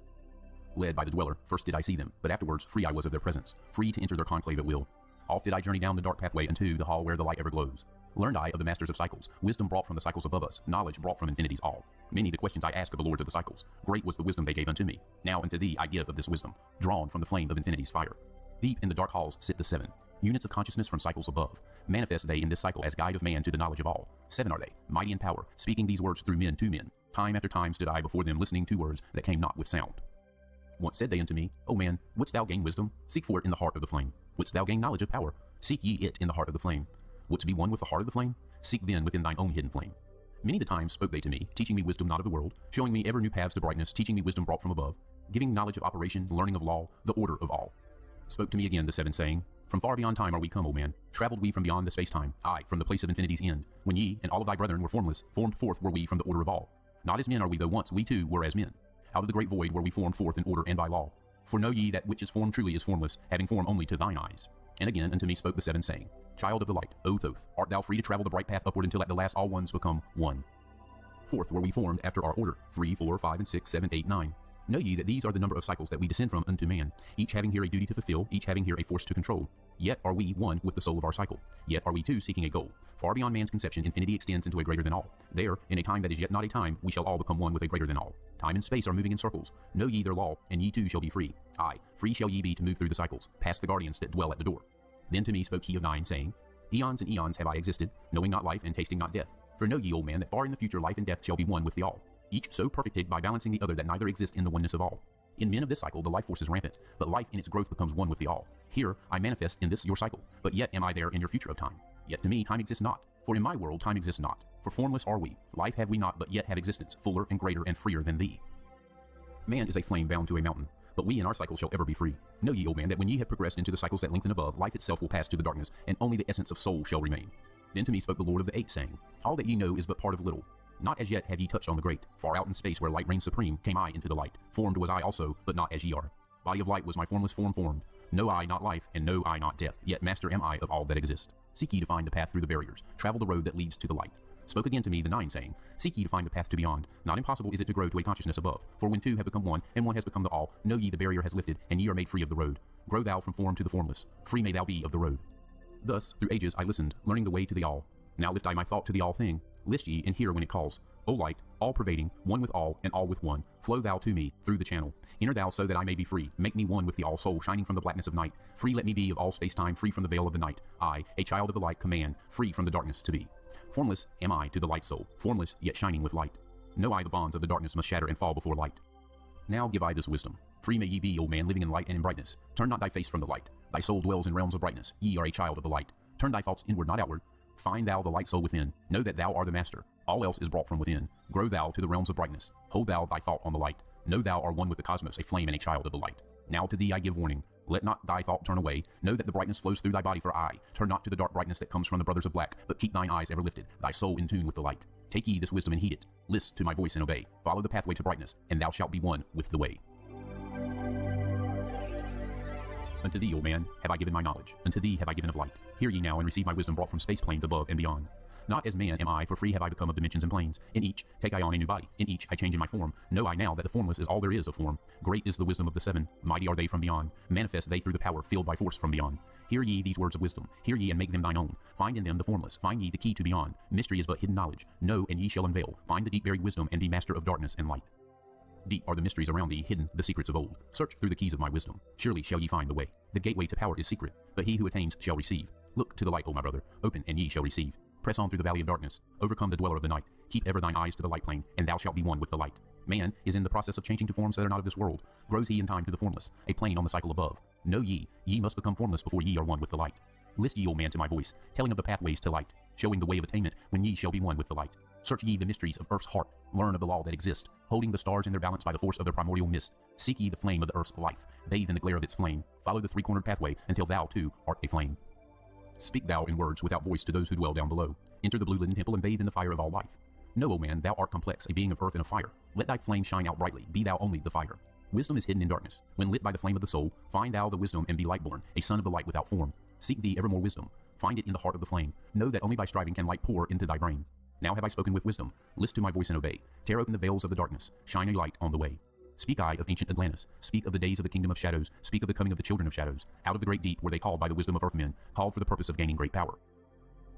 Led by the dweller, first did I see them, but afterwards free I was of their presence, free to enter their conclave at will. Oft did I journey down the dark pathway unto the hall where the light ever glows. Learned I of the masters of cycles, wisdom brought from the cycles above us, knowledge brought from infinity's all. Many the questions I asked of the lords of the cycles, great was the wisdom they gave unto me. Now unto thee I give of this wisdom, drawn from the flame of infinity's fire. Deep in the dark halls sit the 7, units of consciousness from cycles above. Manifest they in this cycle as guide of man to the knowledge of all. 7 are they, mighty in power, speaking these words through men to men. Time after time stood I before them, listening to words that came not with sound. Once said they unto me, O man, wouldst thou gain wisdom? Seek for it in the heart of the flame. Wouldst thou gain knowledge of power? Seek ye it in the heart of the flame. Wouldst be one with the heart of the flame? Seek then within thine own hidden flame. Many the times spoke they to me, teaching me wisdom not of the world, showing me ever new paths to brightness, teaching me wisdom brought from above, giving knowledge of operation, learning of law, the order of all. Spoke to me again the 7, saying, From far beyond time are we come, O man. Traveled we from beyond the space-time, aye, from the place of infinity's end. When ye and all of thy brethren were formless, formed forth were we from the order of all. Not as men are we, though once we too were as men. out of the great void where we formed forth in order and by law. For know ye that which is formed truly is formless, having form only to thine eyes. And again unto me spoke the seven, saying, Child of the light, O Thoth, art thou free to travel the bright path upward until at the last all ones become one? Fourth, were we formed after our order, 3, 4, 5, and 6, 7, 8, 9. Know ye that these are the number of cycles that we descend from unto man, each having here a duty to fulfill, each having here a force to control. Yet are we one with the soul of our cycle. Yet are we two seeking a goal. Far beyond man's conception, infinity extends into a greater than all. There, in a time that is yet not a time, we shall all become one with a greater than all. Time and space are moving in circles. Know ye their law, and ye too shall be free. Aye, free shall ye be to move through the cycles, past the guardians that dwell at the door. Then to me spoke he of nine, saying, Eons and eons have I existed, knowing not life and tasting not death. For know ye, old man, that far in the future life and death shall be one with the all, each so perfected by balancing the other that neither exists in the oneness of all. In men of this cycle, the life force is rampant, but life in its growth becomes one with the all. Here, I manifest in this your cycle, but yet am I there in your future of time. Yet to me, time exists not. For in my world, time exists not. For formless are we. Life have we not, but yet have existence, fuller and greater and freer than thee. Man is a flame bound to a mountain, but we in our cycle shall ever be free. Know ye, O man, that when ye have progressed into the cycles that lengthen above, life itself will pass to the darkness, and only the essence of soul shall remain. Then to me spoke the Lord of the Eight, saying, All that ye know is but part of little. Not as yet have ye touched on the great. Far out in space where light reigns supreme, came I into the light. Formed was I also, but not as ye are. Body of light was my formless form formed. Know I not life, and know I not death, yet master am I of all that exist. Seek ye to find the path through the barriers, travel the road that leads to the light. Spoke again to me the nine, saying, Seek ye to find the path to beyond. Not impossible is it to grow to a consciousness above. For when two have become one, and one has become the all, know ye the barrier has lifted, and ye are made free of the road. Grow thou from form to the formless. Free may thou be of the road. Thus, through ages I listened, learning the way to the all. Now lift I my thought to the all thing. List ye, and hear when it calls. O light, all-pervading, one with all, and all with one, flow thou to me, through the channel. Enter thou so that I may be free. Make me one with the all-soul, shining from the blackness of night. Free let me be of all space-time, free from the veil of the night. I, a child of the light, command, free from the darkness to be. Formless am I to the light soul, formless, yet shining with light. Know I the bonds of the darkness must shatter and fall before light. Now give I this wisdom. Free may ye be, O man, living in light and in brightness. Turn not thy face from the light. Thy soul dwells in realms of brightness. Ye are a child of the light. Turn thy thoughts inward, not outward. Find thou the light soul within. Know that thou art the master. All else is brought from within. Grow thou to the realms of brightness. Hold thou thy thought on the light. Know thou art one with the cosmos, a flame and a child of the light. Now to thee I give warning. Let not thy thought turn away. Know that the brightness flows through thy body, for I. Turn not to the dark brightness that comes from the brothers of black, but keep thine eyes ever lifted, thy soul in tune with the light. Take ye this wisdom and heed it. List to my voice and obey. Follow the pathway to brightness, and thou shalt be one with the way. Unto thee, O man, have I given my knowledge. Unto thee have I given of light. Hear ye now and receive my wisdom brought from space planes above and beyond. Not as man am I, for free have I become of dimensions and planes. In each take I on a new body. In each I change in my form. Know I now that the formless is all there is of form. Great is the wisdom of the seven. Mighty are they from beyond. Manifest they through the power, filled by force from beyond. Hear ye these words of wisdom. Hear ye and make them thine own. Find in them the formless. Find ye the key to beyond. Mystery is but hidden knowledge. Know and ye shall unveil. Find the deep buried wisdom and be master of darkness and light. Deep are the mysteries around thee, hidden the secrets of old. Search through the keys of my wisdom. Surely shall ye find the way. The gateway to power is secret, but he who attains shall receive. Look to the light, O my brother. Open, and ye shall receive. Press on through the valley of darkness. Overcome the dweller of the night. Keep ever thine eyes to the light plane, and thou shalt be one with the light. Man is in the process of changing to forms that are not of this world. Grows he in time to the formless, a plane on the cycle above. Know ye, ye must become formless before ye are one with the light. List ye, O man, to my voice, telling of the pathways to light, showing the way of attainment when ye shall be one with the light. Search ye the mysteries of earth's heart, learn of the law that exists, holding the stars in their balance by the force of their primordial mist. Seek ye the flame of the earth's life, bathe in the glare of its flame, follow the three-cornered pathway until thou too art a flame. Speak thou in words without voice to those who dwell down below. Enter the blue-linen temple and bathe in the fire of all life. Know, O man, thou art complex, a being of earth and of fire. Let thy flame shine out brightly, be thou only the fire. Wisdom is hidden in darkness. When lit by the flame of the soul, find thou the wisdom and be light-born, a son of the light without form. Seek thee evermore wisdom. Find it in the heart of the flame. Know that only by striving can light pour into thy brain. Now have I spoken with wisdom. List to my voice and obey. Tear open the veils of the darkness. Shine a light on the way. Speak I of ancient Atlantis. Speak of the days of the kingdom of shadows. Speak of the coming of the children of shadows. Out of the great deep were they called by the wisdom of earthmen, called for the purpose of gaining great power.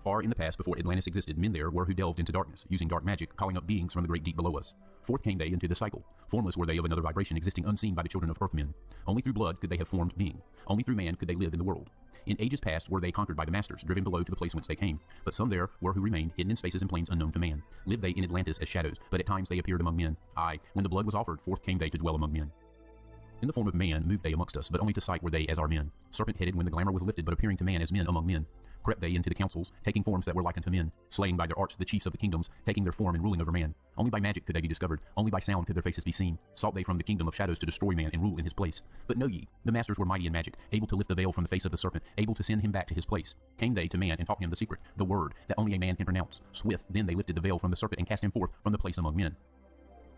Far in the past, before Atlantis existed, men there were who delved into darkness, using dark magic, calling up beings from the great deep below us. Forth came they into the cycle. Formless were they of another vibration, existing unseen by the children of earthmen. Only through blood could they have formed being. Only through man could they live in the world. In ages past were they conquered by the masters, driven below to the place whence they came. But some there were who remained, hidden in spaces and planes unknown to man. Lived they in Atlantis as shadows, but at times they appeared among men. Aye, when the blood was offered, forth came they to dwell among men. In the form of man moved they amongst us, but only to sight were they as our men. Serpent-headed when the glamour was lifted, but appearing to man as men among men. Crept they into the councils, taking forms that were like unto men, slaying by their arts the chiefs of the kingdoms, taking their form and ruling over man. Only by magic could they be discovered, only by sound could their faces be seen. Sought they from the kingdom of shadows to destroy man and rule in his place. But know ye, the masters were mighty in magic, able to lift the veil from the face of the serpent, able to send him back to his place. Came they to man and taught him the secret, the word, that only a man can pronounce. Swift then they lifted the veil from the serpent and cast him forth from the place among men.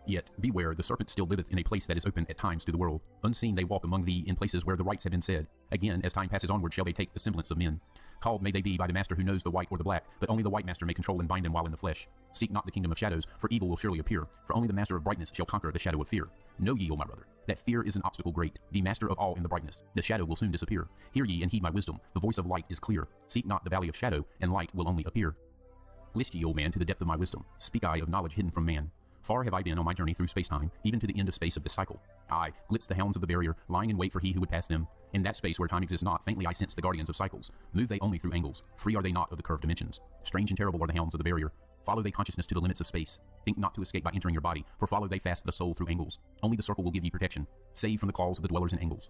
Yet, beware, the serpent still liveth in a place that is open at times to the world. Unseen they walk among thee in places where the rights have been said. Again, as time passes onward, shall they take the semblance of men. Called may they be by the master who knows the white or the black, but only the white master may control and bind them while in the flesh. Seek not the kingdom of shadows, for evil will surely appear, for only the master of brightness shall conquer the shadow of fear. Know ye, O my brother, that fear is an obstacle great. Be master of all in the brightness. The shadow will soon disappear. Hear ye and heed my wisdom. The voice of light is clear. Seek not the valley of shadow, and light will only appear. List ye, O man, to the depth of my wisdom. Speak I of knowledge hidden from man. Far have I been on my journey through space-time, even to the end of space of this cycle. I glitz the hounds of the barrier, lying in wait for he who would pass them. In that space where time exists not, faintly I sense the guardians of cycles. Move they only through angles. Free are they not of the curved dimensions. Strange and terrible are the hounds of the barrier. Follow they consciousness to the limits of space. Think not to escape by entering your body, for follow they fast the soul through angles. Only the circle will give ye protection, save from the claws of the dwellers in angles.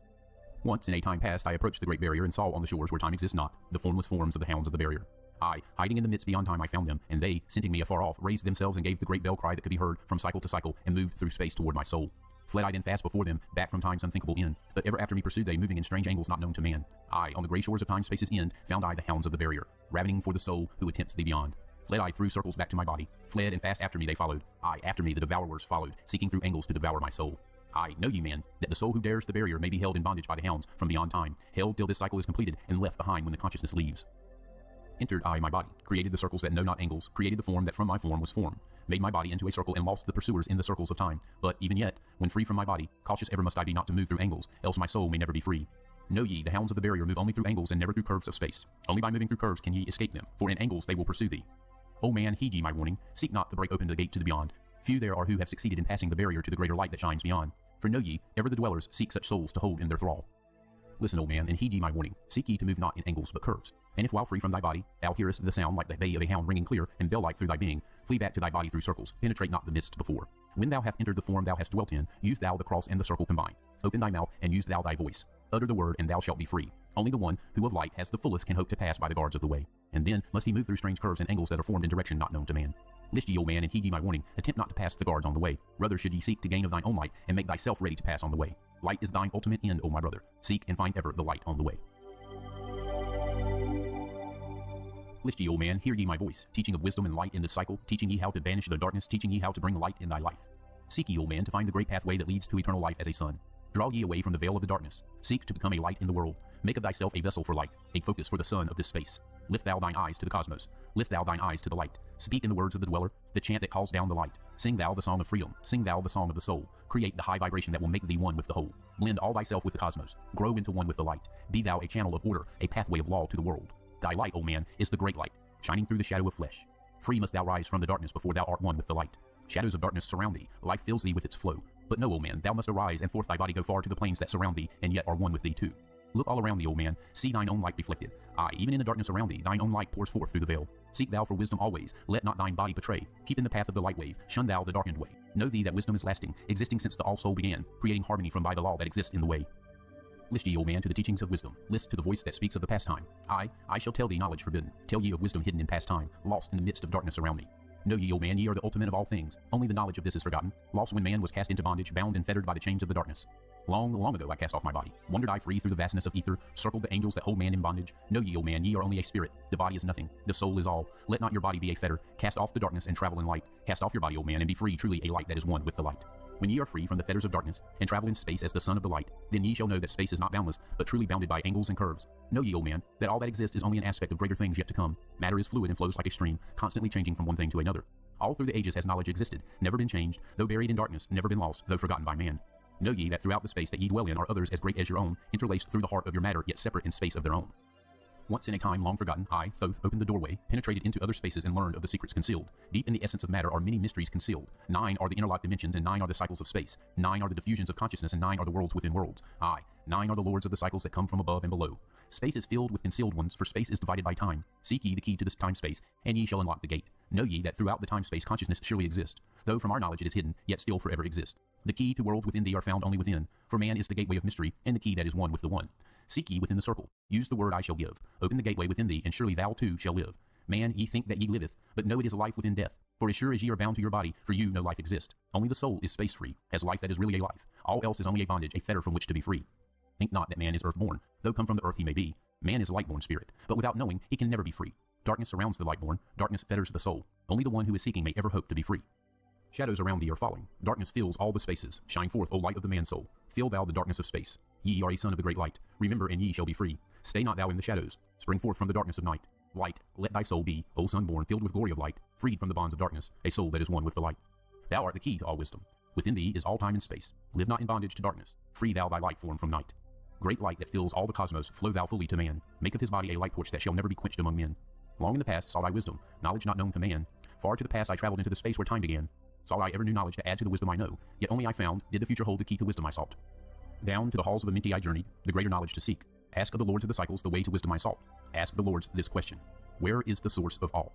Once in a time past I approached the great barrier and saw on the shores where time exists not, the formless forms of the hounds of the barrier. I, hiding in the midst beyond time, I found them, and they, scenting me afar off, raised themselves and gave the great bell cry that could be heard from cycle to cycle, and moved through space toward my soul. Fled I then fast before them, back from time's unthinkable end, but ever after me pursued they, moving in strange angles not known to man. I, on the grey shores of time space's end, found I the hounds of the barrier, ravening for the soul who attempts the beyond. Fled I through circles back to my body, fled and fast after me they followed. I, after me the devourers followed, seeking through angles to devour my soul. I, know ye, man, that the soul who dares the barrier may be held in bondage by the hounds from beyond time, held till this cycle is completed and left behind when the consciousness leaves. Entered I my body, created the circles that know not angles, created the form that from my form was formed, made my body into a circle and lost the pursuers in the circles of time. But even yet, when free from my body, cautious ever must I be not to move through angles, else my soul may never be free. Know ye, the hounds of the barrier move only through angles and never through curves of space. Only by moving through curves can ye escape them, for in angles they will pursue thee. O man, heed ye my warning, seek not to break open the gate to the beyond. Few there are who have succeeded in passing the barrier to the greater light that shines beyond. For know ye, ever the dwellers seek such souls to hold in their thrall. Listen, O man, and heed ye my warning. Seek ye to move not in angles but curves. And if while free from thy body, thou hearest the sound like the bay of a hound ringing clear and bell-like through thy being, flee back to thy body through circles, penetrate not the midst before. When thou hast entered the form thou hast dwelt in, use thou the cross and the circle combine. Open thy mouth and use thou thy voice. Utter the word and thou shalt be free. Only the one who of light has the fullest can hope to pass by the guards of the way. And then must he move through strange curves and angles that are formed in direction not known to man. List ye, O man, and heed ye my warning. Attempt not to pass the guards on the way. Rather should ye seek to gain of thine own light, and make thyself ready to pass on the way. Light is thine ultimate end, O my brother. Seek and find ever the light on the way. List ye, O man, hear ye my voice, teaching of wisdom and light in this cycle, teaching ye how to banish the darkness, teaching ye how to bring light in thy life. Seek ye, O man, to find the great pathway that leads to eternal life as a sun. Draw ye away from the veil of the darkness. Seek to become a light in the world. Make of thyself a vessel for light, a focus for the sun of this space. Lift thou thine eyes to the cosmos. Lift thou thine eyes to the light. Speak in the words of the dweller, the chant that calls down the light. Sing thou the song of freedom. Sing thou the song of the soul. Create the high vibration that will make thee one with the whole. Blend all thyself with the cosmos. Grow into one with the light. Be thou a channel of order, a pathway of law to the world. Thy light, O man, is the great light, shining through the shadow of flesh. Free must thou rise from the darkness before thou art one with the light. Shadows of darkness surround thee. Life fills thee with its flow. But know, O man, thou must arise and forth thy body go far to the plains that surround thee, and yet are one with thee too. Look all around thee, O man. See thine own light reflected. Aye, even in the darkness around thee, thine own light pours forth through the veil. Seek thou for wisdom always. Let not thine body betray. Keep in the path of the light wave. Shun thou the darkened way. Know thee that wisdom is lasting, existing since the all-soul began, creating harmony from by the law that exists in the way. List ye, O man, to the teachings of wisdom. List to the voice that speaks of the past time. I shall tell thee knowledge forbidden. Tell ye of wisdom hidden in past time, lost in the midst of darkness around thee. Know ye, O man, ye are the ultimate of all things. Only the knowledge of this is forgotten, lost when man was cast into bondage, bound and fettered by the chains of the darkness. Long, long ago I cast off my body. Wandered I free through the vastness of ether, circled the angels that hold man in bondage. Know ye, O man, ye are only a spirit. The body is nothing. The soul is all. Let not your body be a fetter. Cast off the darkness and travel in light. Cast off your body, O man, and be free, truly a light that is one with the light. When ye are free from the fetters of darkness, and travel in space as the son of the light, then ye shall know that space is not boundless, but truly bounded by angles and curves. Know ye, O man, that all that exists is only an aspect of greater things yet to come. Matter is fluid and flows like a stream, constantly changing from one thing to another. All through the ages has knowledge existed, never been changed, though buried in darkness, never been lost, though forgotten by man. Know ye that throughout the space that ye dwell in are others as great as your own, interlaced through the heart of your matter, yet separate in space of their own. Once in a time long forgotten, I, Thoth, opened the doorway, penetrated into other spaces and learned of the secrets concealed. Deep in the essence of matter are many mysteries concealed. 9 are the interlocked dimensions, and 9 are the cycles of space. 9 are the diffusions of consciousness, and 9 are the worlds within worlds. 9 are the lords of the cycles that come from above and below. Space is filled with concealed ones, for space is divided by time. Seek ye the key to this time-space, and ye shall unlock the gate. Know ye that throughout the time-space consciousness surely exists. Though from our knowledge it is hidden, yet still forever exists. The key to worlds within thee are found only within, for man is the gateway of mystery, and the key that is one with the one. Seek ye within the circle. Use the word I shall give. Open the gateway within thee, and surely thou too shall live. Man, ye think that ye liveth, but know it is a life within death. For as sure as ye are bound to your body, for you no life exists. Only the soul is space-free, has life that is really a life. All else is only a bondage, a fetter from which to be free. Think not that man is earth-born, though come from the earth he may be. Man is a light-born spirit, but without knowing, he can never be free. Darkness surrounds the light-born, darkness fetters the soul. Only the one who is seeking may ever hope to be free. Shadows around thee are falling. Darkness fills all the spaces. Shine forth, O light of the man-soul. Fill thou the darkness of space. Ye are a son of the great light. Remember, and ye shall be free. Stay not thou in the shadows. Spring forth from the darkness of night. Light, let thy soul be, O son born, filled with glory of light, freed from the bonds of darkness, a soul that is one with the light. Thou art the key to all wisdom. Within thee is all time and space. Live not in bondage to darkness. Free thou thy light form from night. Great light that fills all the cosmos, flow thou fully to man. Make of his body a light torch that shall never be quenched among men. Long in the past saw thy wisdom, knowledge not known to man. Far to the past I traveled into the space where time began. Saw I ever new knowledge to add to the wisdom I know, yet only I found, did the future hold the key to wisdom I sought. Down to the halls of Amenti I journeyed, the greater knowledge to seek. Ask of the lords of the cycles the way to wisdom I sought. Ask the lords this question: where is the source of all?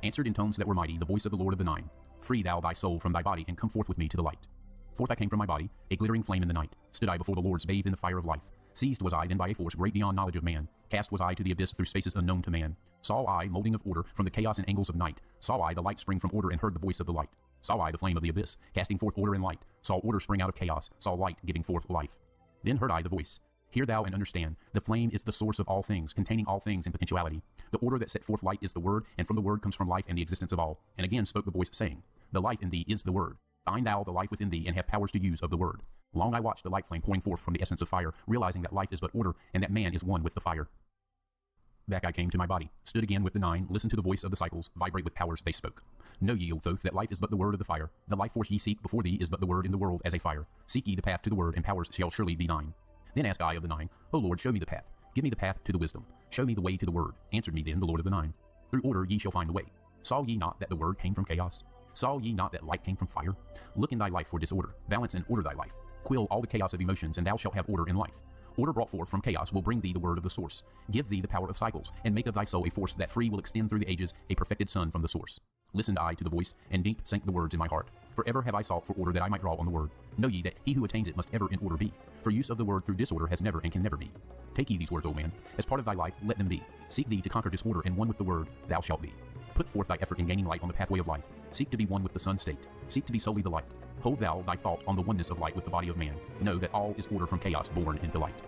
Answered in tones that were mighty, the voice of the Lord of the Nine. Free thou thy soul from thy body, and come forth with me to the light. Forth I came from my body, a glittering flame in the night. Stood I before the Lords, bathed in the fire of life. Seized was I then by a force great beyond knowledge of man. Cast was I to the abyss through spaces unknown to man. Saw I, molding of order, from the chaos and angles of night. Saw I the light spring from order, and heard the voice of the light. Saw I the flame of the abyss, casting forth order and light. Saw order spring out of chaos, saw light giving forth life. Then heard I the voice: hear thou and understand. The flame is the source of all things, containing all things in potentiality. The order that set forth light is the word, and from the word comes from life and the existence of all. And again spoke the voice, saying, the life in thee is the word. Find thou the life within thee, and have powers to use of the word. Long I watched the light flame pouring forth from the essence of fire, realizing that life is but order, and that man is one with the fire. Back I came to my body, stood again with the nine, listened to the voice of the cycles, vibrate with powers they spoke. Know ye, O Thoth, that life is but the word of the fire. The life force ye seek before thee is but the word in the world as a fire. Seek ye the path to the word, and powers shall surely be thine. Then asked I of the nine, O Lord, show me the path. Give me the path to the wisdom. Show me the way to the word. Answered me then the Lord of the Nine. Through order ye shall find the way. Saw ye not that the word came from chaos? Saw ye not that light came from fire? Look in thy life for disorder. Balance and order thy life. Quill all the chaos of emotions, and thou shalt have order in life. Order brought forth from chaos will bring thee the word of the source. Give thee the power of cycles, and make of thy soul a force that free will extend through the ages, a perfected son from the source. Listened I to the voice, and deep sank the words in my heart. Forever have I sought for order that I might draw on the word. Know ye that he who attains it must ever in order be. For use of the word through disorder has never and can never be. Take ye these words, O man. As part of thy life, let them be. Seek thee to conquer disorder, and one with the word thou shalt be. Put forth thy effort in gaining light on the pathway of life. Seek to be one with the sun state. Seek to be solely the light. Hold thou thy thought on the oneness of light with the body of man. Know that all is order from chaos born into light.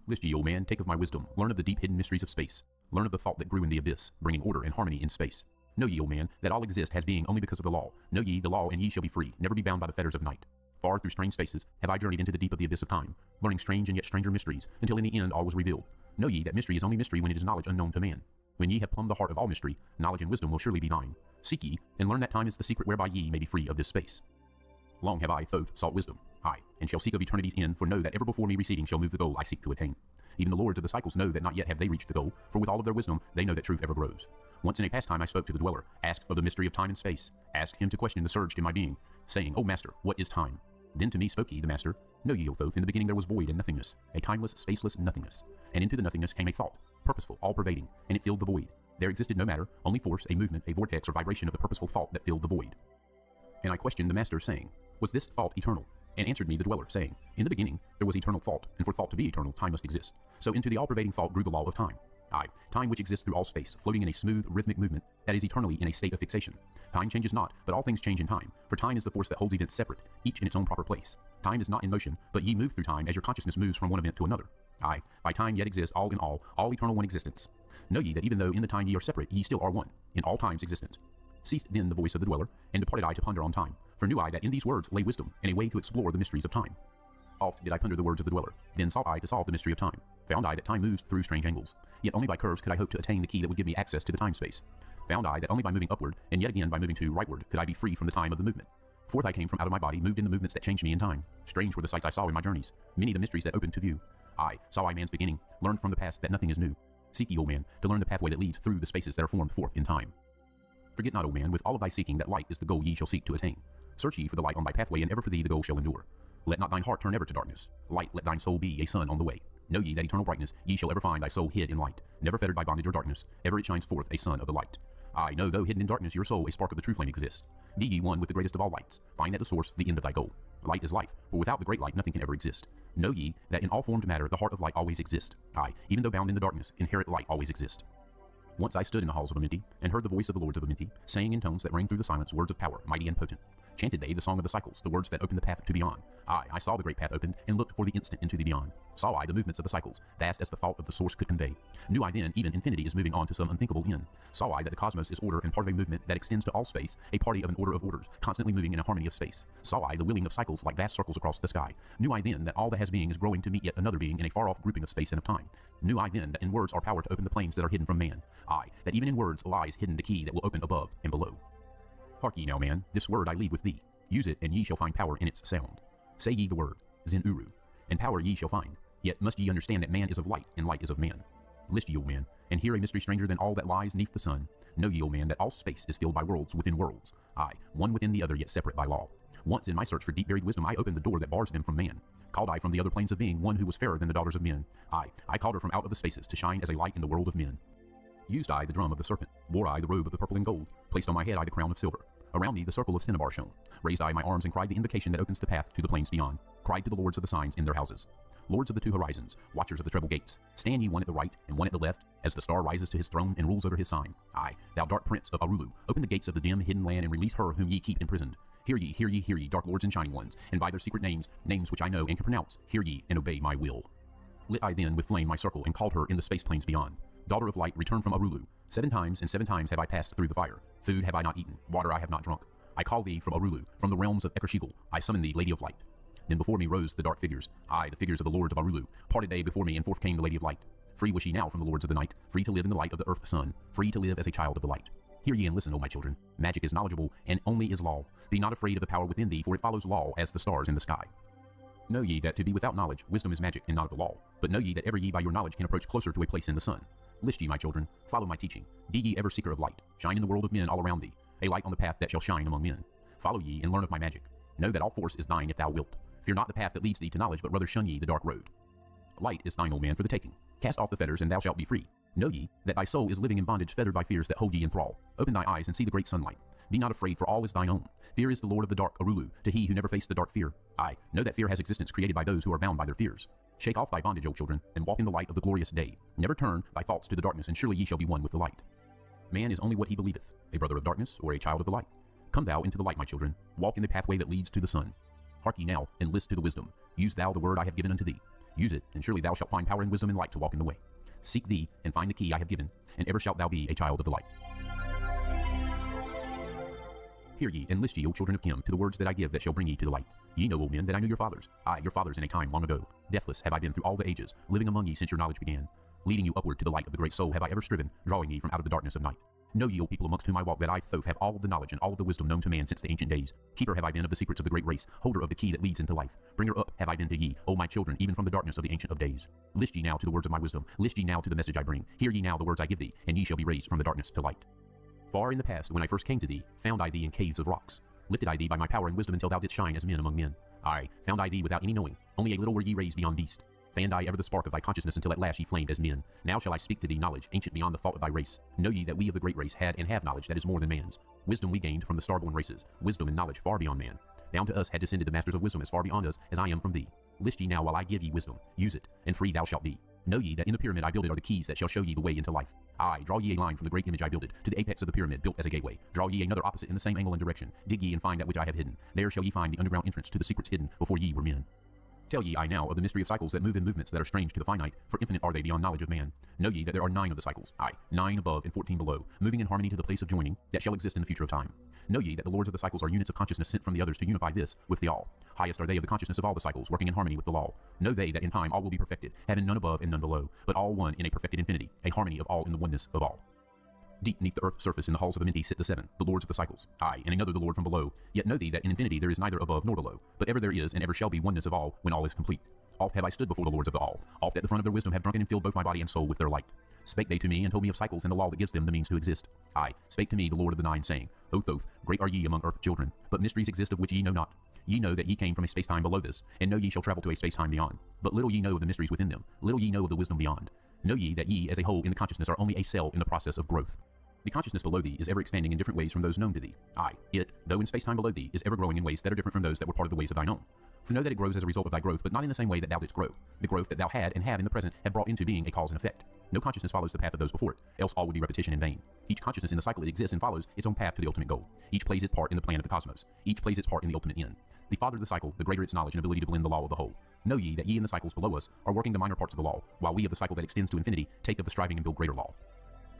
List ye, O man, take of my wisdom. Learn of the deep hidden mysteries of space. Learn of the thought that grew in the abyss, bringing order and harmony in space. Know ye, O man, that all exist has being only because of the law. Know ye the law, and ye shall be free, never be bound by the fetters of night. Far through strange spaces have I journeyed into the deep of the abyss of time, learning strange and yet stranger mysteries, until in the end all was revealed. Know ye that mystery is only mystery when it is knowledge unknown to man. When ye have plumbed the heart of all mystery, knowledge and wisdom will surely be thine. Seek ye, and learn that time is the secret whereby ye may be free of this space. Long have I, Thoth, sought wisdom, aye, and shall seek of eternity's end, for know that ever before me receding shall move the goal I seek to attain. Even the lords of the cycles know that not yet have they reached the goal, for with all of their wisdom they know that truth ever grows. Once in a past time I spoke to the dweller, asked of the mystery of time and space, asked him to question the surge in my being, saying, O master, what is time? Then to me spoke he, the master, Know ye, O Thoth, in the beginning there was void and nothingness, a timeless, spaceless nothingness. And into the nothingness came a thought, purposeful, all-pervading, and it filled the void. There existed no matter, only force, a movement, a vortex or vibration of the purposeful thought that filled the void. And I questioned the master, saying, Was this thought eternal? And answered me the dweller, saying, In the beginning there was eternal thought, and for thought to be eternal, time must exist. So into the all-pervading thought grew the law of time. Aye, time which exists through all space, floating in a smooth, rhythmic movement that is eternally in a state of fixation. Time changes not, but all things change in time, for time is the force that holds events separate, each in its own proper place. Time is not in motion, but ye move through time as your consciousness moves from one event to another. Aye, by time yet exists all in all eternal one existence. Know ye that even though in the time ye are separate, ye still are one, in all times existent. Ceased then the voice of the dweller, and departed I to ponder on time, for knew I that in these words lay wisdom, and a way to explore the mysteries of time. Oft did I ponder the words of the dweller, then sought I to solve the mystery of time. Found I that time moves through strange angles, yet only by curves could I hope to attain the key that would give me access to the time-space. Found I that only by moving upward, and yet again by moving to rightward, could I be free from the time of the movement. Forth I came from out of my body, moved in the movements that changed me in time. Strange were the sights I saw in my journeys, many the mysteries that opened to view. I saw I man's beginning, learned from the past that nothing is new. Seek ye, O man, to learn the pathway that leads through the spaces that are formed forth in time. Forget not, O man, with all of thy seeking, that light is the goal ye shall seek to attain. Search ye for the light on thy pathway, and ever for thee the goal shall endure. Let not thine heart turn ever to darkness. Light let thine soul be, a sun on the way. Know ye that eternal brightness ye shall ever find thy soul hid in light, never fettered by bondage or darkness, ever it shines forth a sun of the light. I know though hidden in darkness your soul a spark of the true flame exists. Be ye one with the greatest of all lights, find at the source the end of thy goal. Light is life, for without the great light nothing can ever exist. Know ye that in all formed matter the heart of light always exists. Aye, even though bound in the darkness, inherent light always exists. Once I stood in the halls of Amenti, and heard the voice of the lords of Amenti, saying in tones that rang through the silence words of power, mighty and potent. Chanted they the song of the cycles, the words that open the path to beyond. I saw the great path opened, and looked for the instant into the beyond. Saw I the movements of the cycles, vast as the thought of the source could convey. Knew I then even infinity is moving on to some unthinkable end. Saw I that the cosmos is order and part of a movement that extends to all space, a party of an order of orders, constantly moving in a harmony of space. Saw I the wheeling of cycles like vast circles across the sky. Knew I then that all that has being is growing to meet yet another being in a far-off grouping of space and of time. Knew I then that in words are power to open the planes that are hidden from man. That even in words lies hidden the key that will open above and below. Hark ye now, man, this word I leave with thee. Use it, and ye shall find power in its sound. Say ye the word, Zen-Uru, and power ye shall find. Yet must ye understand that man is of light, and light is of man. List ye, O man, and hear a mystery stranger than all that lies neath the sun. Know ye, O man, that all space is filled by worlds within worlds. One within the other, yet separate by law. Once in my search for deep-buried wisdom, I opened the door that bars them from man. Called I from the other planes of being one who was fairer than the daughters of men. I called her from out of the spaces to shine as a light in the world of men. Used I the drum of the serpent, wore I the robe of the purple and gold, placed on my head I the crown of silver. Around me the circle of cinnabar shone. Raised I my arms and cried the invocation that opens the path to the plains beyond. Cried to the lords of the signs in their houses. Lords of the two horizons, watchers of the treble gates, stand ye one at the right and one at the left, as the star rises to his throne and rules over his sign. Thou dark prince of Arulu, open the gates of the dim hidden land and release her whom ye keep imprisoned. Hear ye, hear ye, hear ye, dark lords and shining ones, and by their secret names, names which I know and can pronounce, hear ye and obey my will. Lit I then with flame my circle and called her in the space plains beyond. Daughter of light, return from Arulu. 7 times and 7 times have I passed through the fire. Food have I not eaten, water I have not drunk. I call thee from Arulu, from the realms of Ekershigal. I summon thee, Lady of Light. Then before me rose the dark figures, the figures of the lords of Arulu. Parted they before me, and forth came the Lady of Light. Free was she now from the lords of the night, free to live in the light of the earth sun, free to live as a child of the light. Hear ye and listen, O my children. Magic is knowledgeable, and only is law. Be not afraid of the power within thee, for it follows law as the stars in the sky. Know ye that to be without knowledge, wisdom is magic and not of the law. But know ye that ever ye by your knowledge can approach closer to a place in the sun. List ye, my children, follow my teaching. Be ye ever seeker of light. Shine in the world of men all around thee, a light on the path that shall shine among men. Follow ye and learn of my magic. Know that all force is thine if thou wilt. Fear not the path that leads thee to knowledge, but rather shun ye the dark road. Light is thine, O man, for the taking. Cast off the fetters, and thou shalt be free. Know ye that thy soul is living in bondage, fettered by fears that hold ye in thrall. Open thy eyes and see the great sunlight. Be not afraid, for all is thine own. Fear is the lord of the dark, Arulu, to he who never faced the dark fear. Know that fear has existence created by those who are bound by their fears. Shake off thy bondage, O children, and walk in the light of the glorious day. Never turn thy thoughts to the darkness, and surely ye shall be one with the light. Man is only what he believeth, a brother of darkness, or a child of the light. Come thou into the light, my children. Walk in the pathway that leads to the sun. Hark ye now, and list to the wisdom. Use thou the word I have given unto thee. Use it, and surely thou shalt find power and wisdom and light to walk in the way. Seek thee, and find the key I have given, and ever shalt thou be a child of the light. Hear ye, and list ye, O children of Kim, to the words that I give that shall bring ye to the light. Ye know, O men, that I knew your fathers. Your fathers in a time long ago. Deathless have I been through all the ages, living among ye since your knowledge began. Leading you upward to the light of the great soul have I ever striven, drawing ye from out of the darkness of night. Know ye, O people amongst whom I walk, that I, Thoth, have all of the knowledge and all of the wisdom known to man since the ancient days. Keeper have I been of the secrets of the great race, holder of the key that leads into life. Bringer up have I been to ye, O my children, even from the darkness of the ancient of days. List ye now to the words of my wisdom, list ye now to the message I bring. Hear ye now the words I give thee, and ye shall be raised from the darkness to light. Far in the past, when I first came to thee, found I thee in caves of rocks. Lifted I thee by my power and wisdom until thou didst shine as men among men. Found I thee without any knowing, only a little were ye raised beyond beast. Fanned I ever the spark of thy consciousness until at last ye flamed as men. Now shall I speak to thee knowledge, ancient beyond the thought of thy race. Know ye that we of the great race had and have knowledge that is more than man's. Wisdom we gained from the starborn races, wisdom and knowledge far beyond man. Down to us had descended the masters of wisdom as far beyond us as I am from thee. List ye now while I give ye wisdom, use it, and free thou shalt be. Know ye that in the pyramid I builded are the keys that shall show ye the way into life. Draw ye a line from the great image I builded to the apex of the pyramid built as a gateway. Draw ye another opposite in the same angle and direction. Dig ye and find that which I have hidden. There shall ye find the underground entrance to the secrets hidden before ye were men. Tell ye I now of the mystery of cycles that move in movements that are strange to the finite, for infinite are they beyond knowledge of man. Know ye that there are 9 of the cycles, 9 above and 14 below, moving in harmony to the place of joining that shall exist in the future of time. Know ye that the lords of the cycles are units of consciousness sent from the others to unify this with the all. Highest are they of the consciousness of all the cycles, working in harmony with the law. Know they that in time all will be perfected, having none above and none below, but all one in a perfected infinity, a harmony of all in the oneness of all. Deep beneath the earth's surface in the halls of Amenti sit the 7, the lords of the cycles, and another the lord from below. Yet know thee that in infinity there is neither above nor below, but ever there is and ever shall be oneness of all when all is complete. Oft have I stood before the lords of the all. Oft at the front of their wisdom have drunken and filled both my body and soul with their light. Spake they to me and told me of cycles and the law that gives them the means to exist. Spake to me the lord of the 9, saying, O Thoth, great are ye among earth children, but mysteries exist of which ye know not. Ye know that ye came from a space-time below this, and know ye shall travel to a space-time beyond. But little ye know of the mysteries within them, little ye know of the wisdom beyond. Know ye that ye as a whole in the consciousness are only a cell in the process of growth. The consciousness below thee is ever expanding in different ways from those known to thee. Aye, it, though in space-time below thee, is ever growing in ways that are different from those that were part of the ways of thine own. For know that it grows as a result of thy growth, but not in the same way that thou didst grow. The growth that thou had and have in the present had brought into being a cause and effect. No consciousness follows the path of those before it, else all would be repetition in vain. Each consciousness in the cycle it exists and follows its own path to the ultimate goal. Each plays its part in the plan of the cosmos. Each plays its part in the ultimate end. The farther the cycle, the greater its knowledge and ability to blend the law of the whole. Know ye that ye in the cycles below us are working the minor parts of the law, while we of the cycle that extends to infinity take of the striving and build greater law.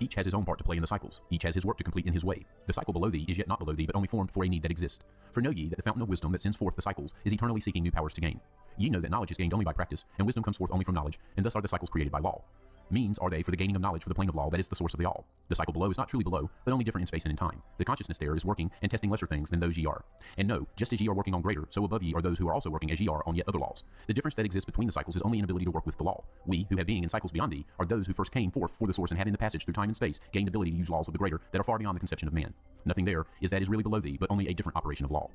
Each has his own part to play in the cycles. Each has his work to complete in his way. The cycle below thee is yet not below thee, but only formed for a need that exists. For know ye that the fountain of wisdom that sends forth the cycles is eternally seeking new powers to gain. Ye know that knowledge is gained only by practice, and wisdom comes forth only from knowledge, and thus are the cycles created by law. Means are they for the gaining of knowledge for the plane of law that is the source of the all. The cycle below is not truly below, but only different in space and in time. The consciousness there is working and testing lesser things than those ye are. And know, just as ye are working on greater, so above ye are those who are also working as ye are on yet other laws. The difference that exists between the cycles is only an ability to work with the law. We, who have being in cycles beyond thee, are those who first came forth for the source and having the passage through time and space, gained ability to use laws of the greater that are far beyond the conception of man. Nothing there is that is really below thee, but only a different operation of law.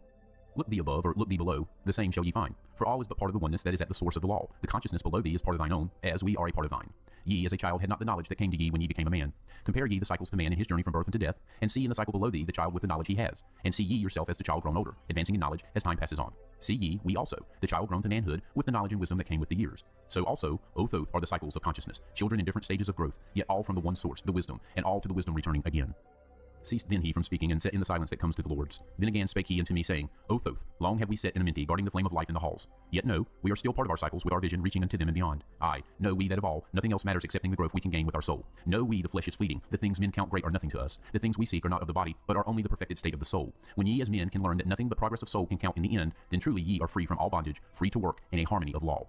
Look thee above, or look thee below, the same shall ye find. For all is but part of the oneness that is at the source of the law. The consciousness below thee is part of thine own, as we are a part of thine. Ye, as a child, had not the knowledge that came to ye when ye became a man. Compare ye the cycles to man in his journey from birth unto death, and see in the cycle below thee the child with the knowledge he has. And see ye yourself as the child grown older, advancing in knowledge as time passes on. See ye, we also, the child grown to manhood, with the knowledge and wisdom that came with the years. So also, O Thoth, are the cycles of consciousness, children in different stages of growth, yet all from the one source, the wisdom, and all to the wisdom returning again. Ceased then he from speaking, and sat in the silence that comes to the Lords. Then again spake he unto me, saying, O Thoth, long have we set in Amenti, guarding the flame of life in the halls. Yet no, we are still part of our cycles, with our vision reaching unto them and beyond. Aye, know we that of all, nothing else matters excepting the growth we can gain with our soul. Know we the flesh is fleeting, the things men count great are nothing to us. The things we seek are not of the body, but are only the perfected state of the soul. When ye as men can learn that nothing but progress of soul can count in the end, then truly ye are free from all bondage, free to work in a harmony of law.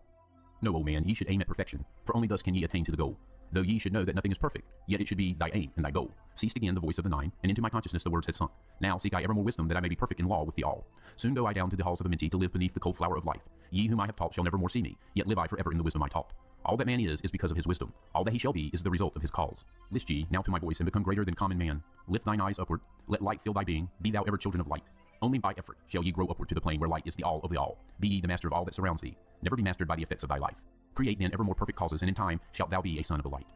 No, O man, ye should aim at perfection, for only thus can ye attain to the goal. Though ye should know that nothing is perfect, yet it should be thy aim and thy goal. Ceased again the voice of the nine, and into my consciousness the words had sunk. Now seek I ever more wisdom, that I may be perfect in law with the all. Soon go I down to the halls of Amenti to live beneath the cold flower of life. Ye whom I have taught shall never more see me, yet live I forever in the wisdom I taught. All that man is because of his wisdom. All that he shall be is the result of his cause. List ye now to my voice, and become greater than common man. Lift thine eyes upward, let light fill thy being, be thou ever children of light. Only by effort shall ye grow upward to the plane where light is the all of the all. Be ye the master of all that surrounds thee. Never be mastered by the effects of thy life. Create then ever more perfect causes, and in time shalt thou be a son of the light.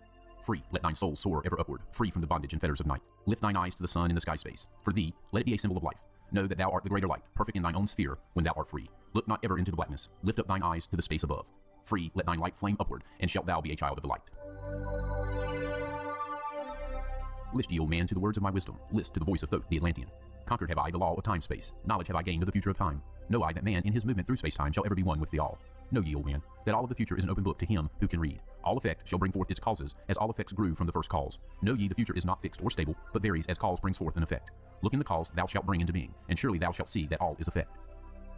Free, let thine soul soar ever upward, free from the bondage and fetters of night. Lift thine eyes to the sun in the sky space. For thee, let it be a symbol of life. Know that thou art the greater light, perfect in thine own sphere, when thou art free. Look not ever into the blackness. Lift up thine eyes to the space above. Free, let thine light flame upward, and shalt thou be a child of the light. List ye, O man, to the words of my wisdom. List to the voice of Thoth the Atlantean. Conquered have I the law of time-space. Knowledge have I gained of the future of time. Know I that man in his movement through space-time shall ever be one with the all. Know ye, O man, that all of the future is an open book to him who can read. All effect shall bring forth its causes, as all effects grew from the first cause. Know ye the future is not fixed or stable, but varies as cause brings forth an effect. Look in the cause thou shalt bring into being, and surely thou shalt see that all is effect.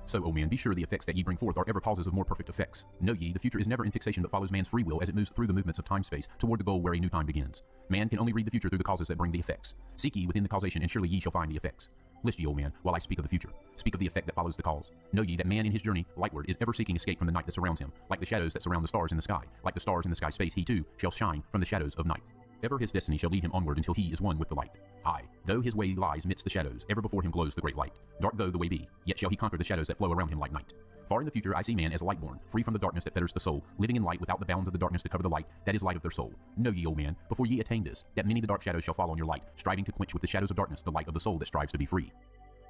So, O man, be sure the effects that ye bring forth are ever causes of more perfect effects. Know ye, the future is never in fixation but follows man's free will as it moves through the movements of time-space toward the goal where a new time begins. Man can only read the future through the causes that bring the effects. Seek ye within the causation, and surely ye shall find the effects. List ye, O man, while I speak of the future. Speak of the effect that follows the cause. Know ye that man in his journey lightward is ever seeking escape from the night that surrounds him, like the shadows that surround the stars in the sky. Like the stars in the sky space, he too shall shine from the shadows of night. Ever his destiny shall lead him onward until he is one with the light. Aye, though his way lies midst the shadows, ever before him glows the great light. Dark though the way be, yet shall he conquer the shadows that flow around him like night. Far in the future I see man as light-born, free from the darkness that fetters the soul, living in light without the bounds of the darkness to cover the light that is light of their soul. Know ye, O man, before ye attain this, that many the dark shadows shall fall on your light, striving to quench with the shadows of darkness the light of the soul that strives to be free.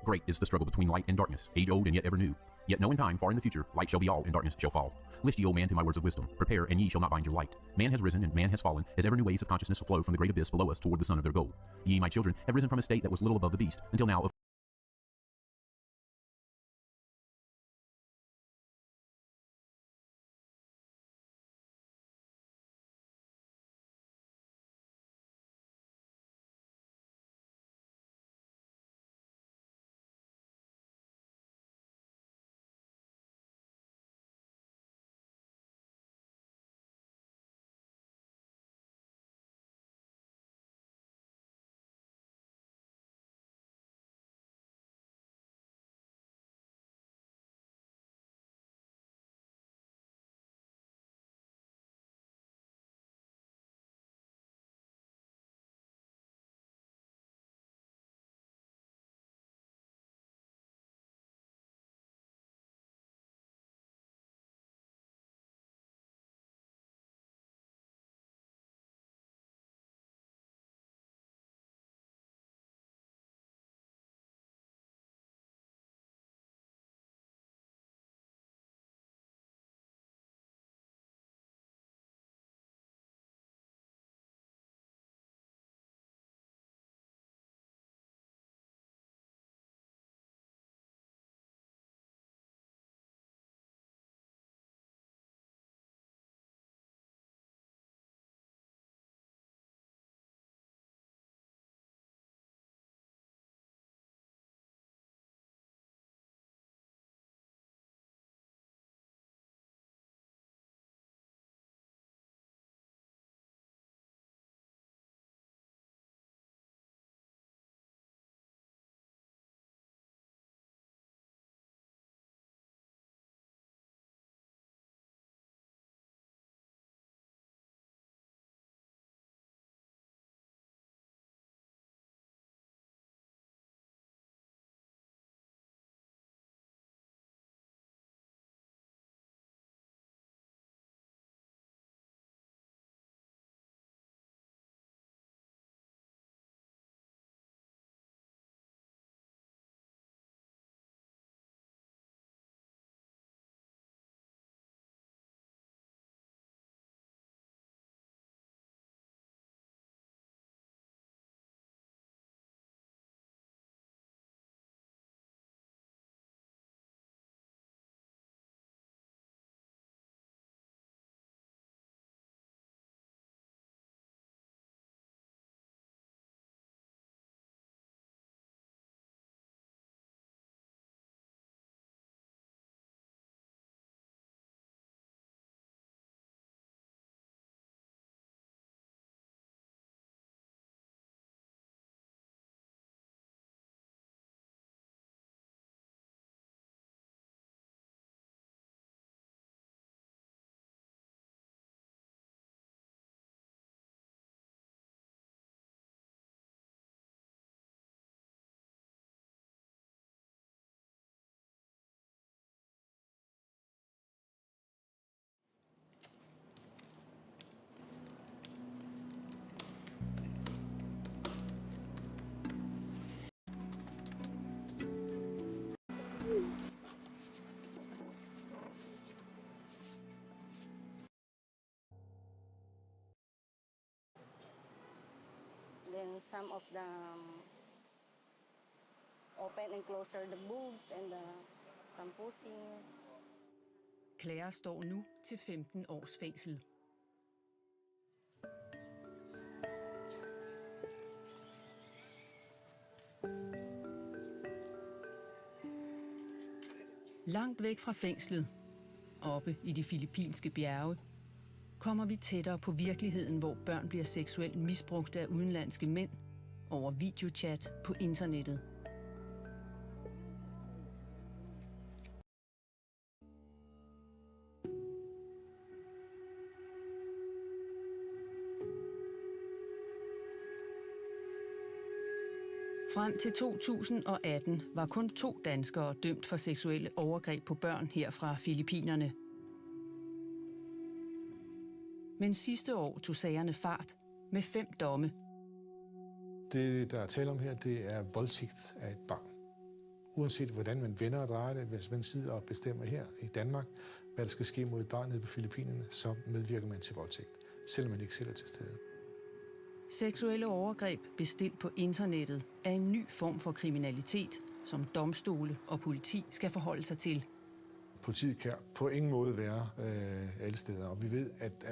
Great is the struggle between light and darkness, age-old and yet ever new. Yet know in time, far in the future, light shall be all and darkness shall fall. List ye, O man, to my words of wisdom. Prepare, and ye shall not bind your light. Man has risen, and man has fallen, as ever new waves of consciousness flow from the great abyss below us toward the sun of their goal. Ye, my children, have risen from a state that was little above the beast, until now of and some of the open and closer the boobs and some pussy. Claire står nu til 15 års fængsel. Langt væk fra fængslet, oppe i de filippinske bjerge, kommer vi tættere på virkeligheden, hvor børn bliver seksuelt misbrugt af udenlandske mænd over videochat på internettet. Frem til 2018 var kun 2 danskere dømt for seksuelle overgreb på børn her fra Filippinerne. Men sidste år tog sagerne fart med 5 domme. Det, der er tale om her, det er voldtægt af et barn. Uanset hvordan man vender og drejer det, hvis man sidder og bestemmer her i Danmark, hvad der skal ske mod et barn nede på Filippinerne, så medvirker man til voldtægt, selvom man ikke selv er til stede. Seksuelle overgreb bestilt på internettet er en ny form for kriminalitet, som domstole og politi skal forholde sig til. Politiet kan på ingen måde være alle steder, og vi ved, at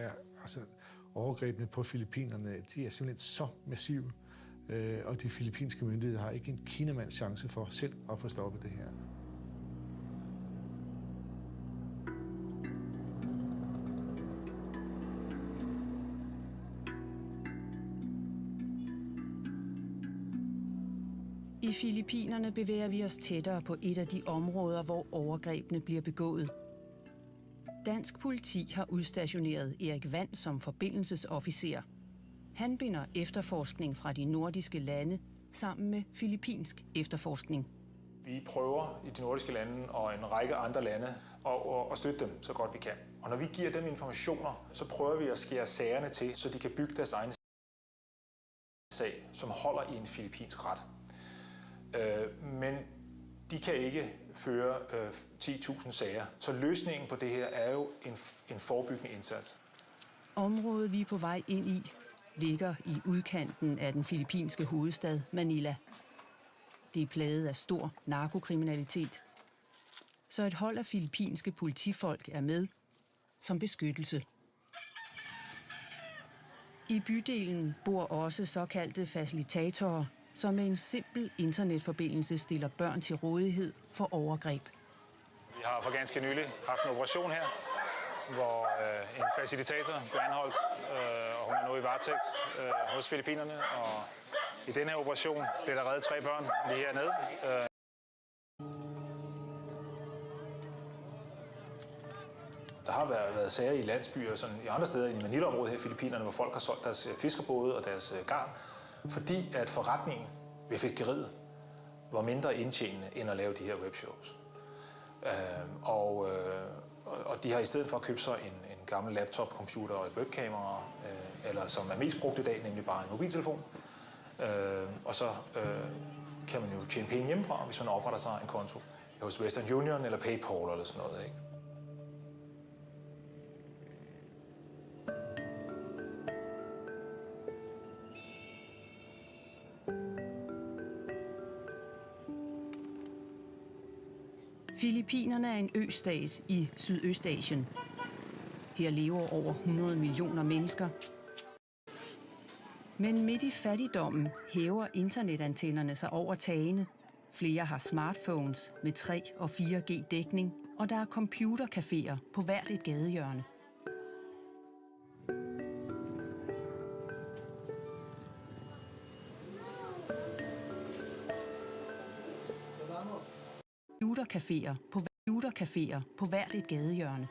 overgrebene på Filippinerne de er simpelthen så massive, og de filippinske myndigheder har ikke en kinamands chance for selv at få stoppet det her. I Filippinerne bevæger vi os tættere på et af de områder, hvor overgrebene bliver begået. Dansk politi har udstationeret Erik Vand som forbindelsesofficer. Han binder efterforskning fra de nordiske lande sammen med filippinsk efterforskning. Vi prøver i de nordiske lande og en række andre lande at støtte dem så godt vi kan. Og når vi giver dem informationer, så prøver vi at skære sagerne til, så de kan bygge deres egen sag, som holder i en filippinsk ret. Men de kan ikke føre 10.000 sager. Så løsningen på det her er jo en forebyggende indsats. Området, vi er på vej ind i, ligger i udkanten af den filippinske hovedstad Manila. Det er plaget af stor narkokriminalitet. Så et hold af filippinske politifolk er med som beskyttelse. I bydelen bor også såkaldte facilitatorer, som med en simpel internetforbindelse stiller børn til rådighed for overgreb. Vi har for ganske nylig haft en operation her, hvor en facilitator blev anholdt, og hun er nu i varetægt hos Filippinerne. Og i denne her operation blev der reddet 3 børn lige hernede. Der har været sager i landsbyer, sådan i andre steder i Manila-området her i Filippinerne, hvor folk har solgt deres fiskerbåde og deres garn, fordi at forretningen ved fiskeriet var mindre indtjenende end at lave de her webshows. Og de har i stedet for købt sig en gammel laptop-computer og et webkamera, eller som er mest brugt i dag, nemlig bare en mobiltelefon. Og så kan man jo tjene penge hjemmefra, hvis man opretter sig en konto hos Western Union eller PayPal eller sådan noget, ikke? Filippinerne er en østat i Sydøstasien. Her lever over 100 millioner mennesker. Men midt i fattigdommen hæver internetantennerne sig over tagene. Flere har smartphones med 3- og 4G-dækning, og der er computercaféer på hvert et gadehjørne. Computercaféer på hvert et gadehjørne.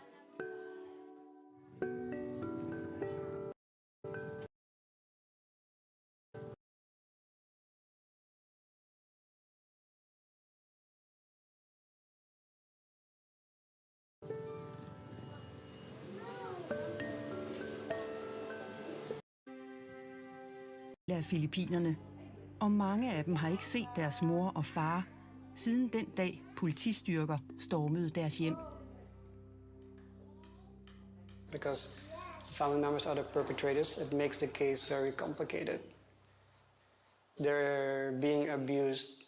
Af Filippinerne, og mange af dem har ikke set deres mor og far siden den dag politistyrker stormede deres hjem. Because family members are the perpetrators, it makes the case very complicated. They're being abused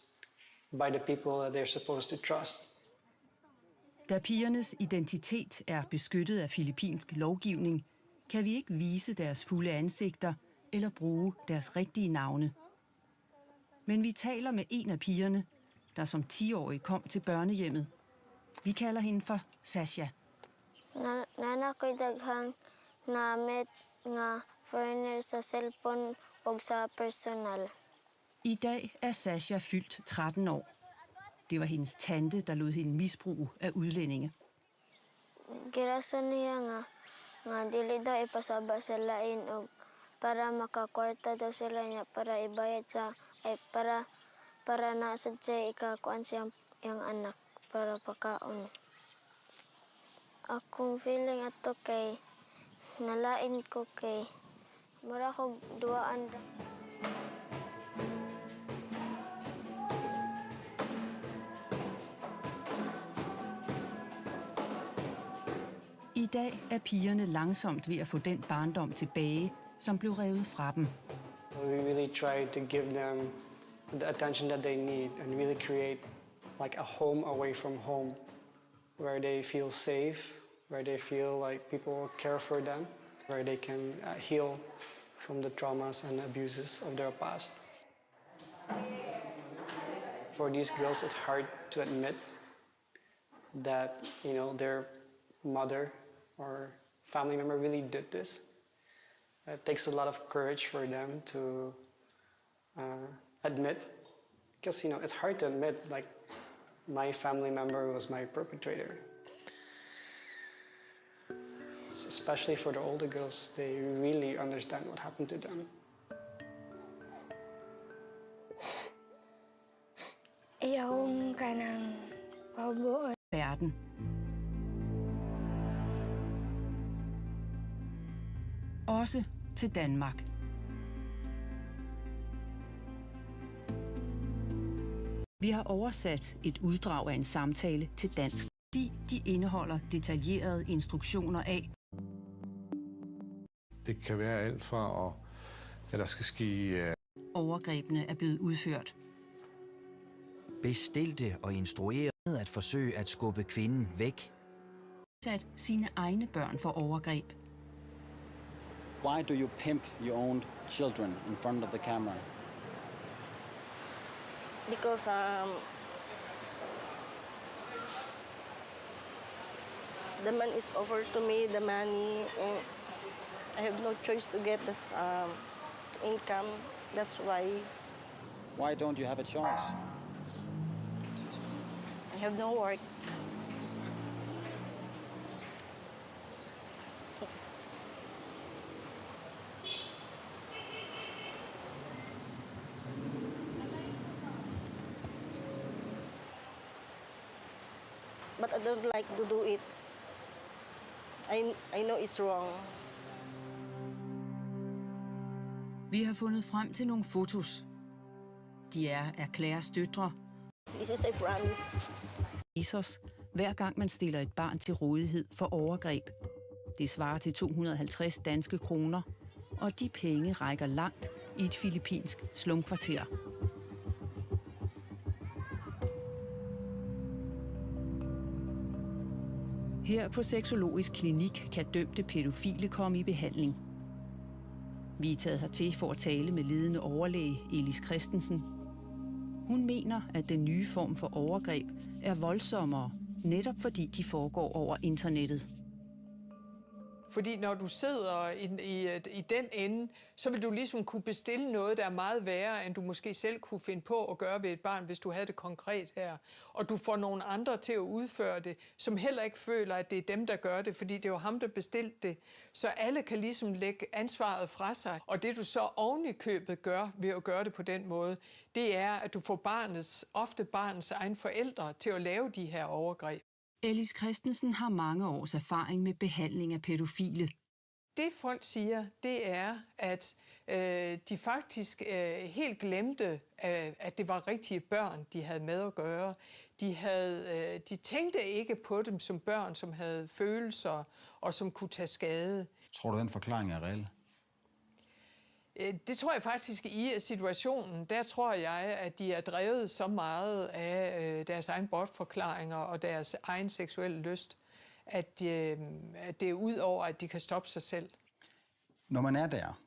by the people that they're supposed to trust. Da pigernes identitet er beskyttet af filippinsk lovgivning, kan vi ikke vise deres fulde ansigter eller bruge deres rigtige navne. Men vi taler med en af pigerne, der som 10-årig kom til børnehjemmet. Vi kalder hende for Sasha. Nana ko'y daghang namit nga foreigner sa cellphone og sa personal. I dag er Sasha fyldt 13 år. Det var hendes tante, der lod hende misbruge af udlændinge. Girason niya nga dili daw ipasaba sa lain og para makakwarta daw sila niya para ibayad sa ay para na sadya ikakuan siyang anak para pakaon. Akong feeling ato kay nalain ko kay mura ko duaan. I dag er pigerne langsomt ved at få den barndom tilbage, som blev revet fra dem. We really try to give them the attention that they need and really create like a home away from home where they feel safe, where they feel like people care for them, where they can heal from the traumas and abuses of their past. For these girls, it's hard to admit that, you know, their mother or family member really did this. It takes a lot of courage for them to admit, because, you know, it's hard to admit, like, my family member was my perpetrator. Especially for the older girls, they really understand what happened to them. Yung kanang pabuo. Verden. Også til Danmark. Vi har oversat et uddrag af en samtale til dansk, fordi de indeholder detaljerede instruktioner af. Det kan være alt fra, at der skal ske... Overgrebene er blevet udført. Bestilte og instruerede at forsøge at skubbe kvinden væk. Sat sine egne børn for overgreb. Why do you pimp your own children in front of the camera? Because the man is offered to me the money and I have no choice to get this income. That's why. Why don't you have a choice? I have no work. But I don't like to do it. I know it's wrong. Vi har fundet frem til nogle fotos. De er af Claires døtre. This is a promise. Jesus, hver gang man stiller et barn til rådighed for overgreb. Det svarer til 250 danske kroner, og de penge rækker langt i et filippinsk slumkvarter. Her på Sexologisk Klinik kan dømte pædofile komme i behandling. Vi er taget hertil for at tale med ledende overlæge Elis Christensen. Hun mener, at den nye form for overgreb er voldsommere, netop fordi de foregår over internettet. Fordi når du sidder i den ende, så vil du ligesom kunne bestille noget, der er meget værre, end du måske selv kunne finde på at gøre ved et barn, hvis du havde det konkret her. Og du får nogle andre til at udføre det, som heller ikke føler, at det er dem, der gør det, fordi det er jo ham, der bestilte det. Så alle kan ligesom lægge ansvaret fra sig. Og det du så oven i købet gør ved at gøre det på den måde, det er, at du får ofte barnets egen forældre til at lave de her overgreb. Elis Christensen har mange års erfaring med behandling af pædofile. Det folk siger, det er, at de faktisk helt glemte, at det var rigtige børn, de havde med at gøre. De tænkte ikke på dem som børn, som havde følelser og som kunne tage skade. Tror du, den forklaring er reel? Det tror jeg faktisk i situationen, der tror jeg, at de er drevet så meget af deres egen bortforklaringer og deres egen seksuelle lyst, at det er ud over, at de kan stoppe sig selv. Når man er der,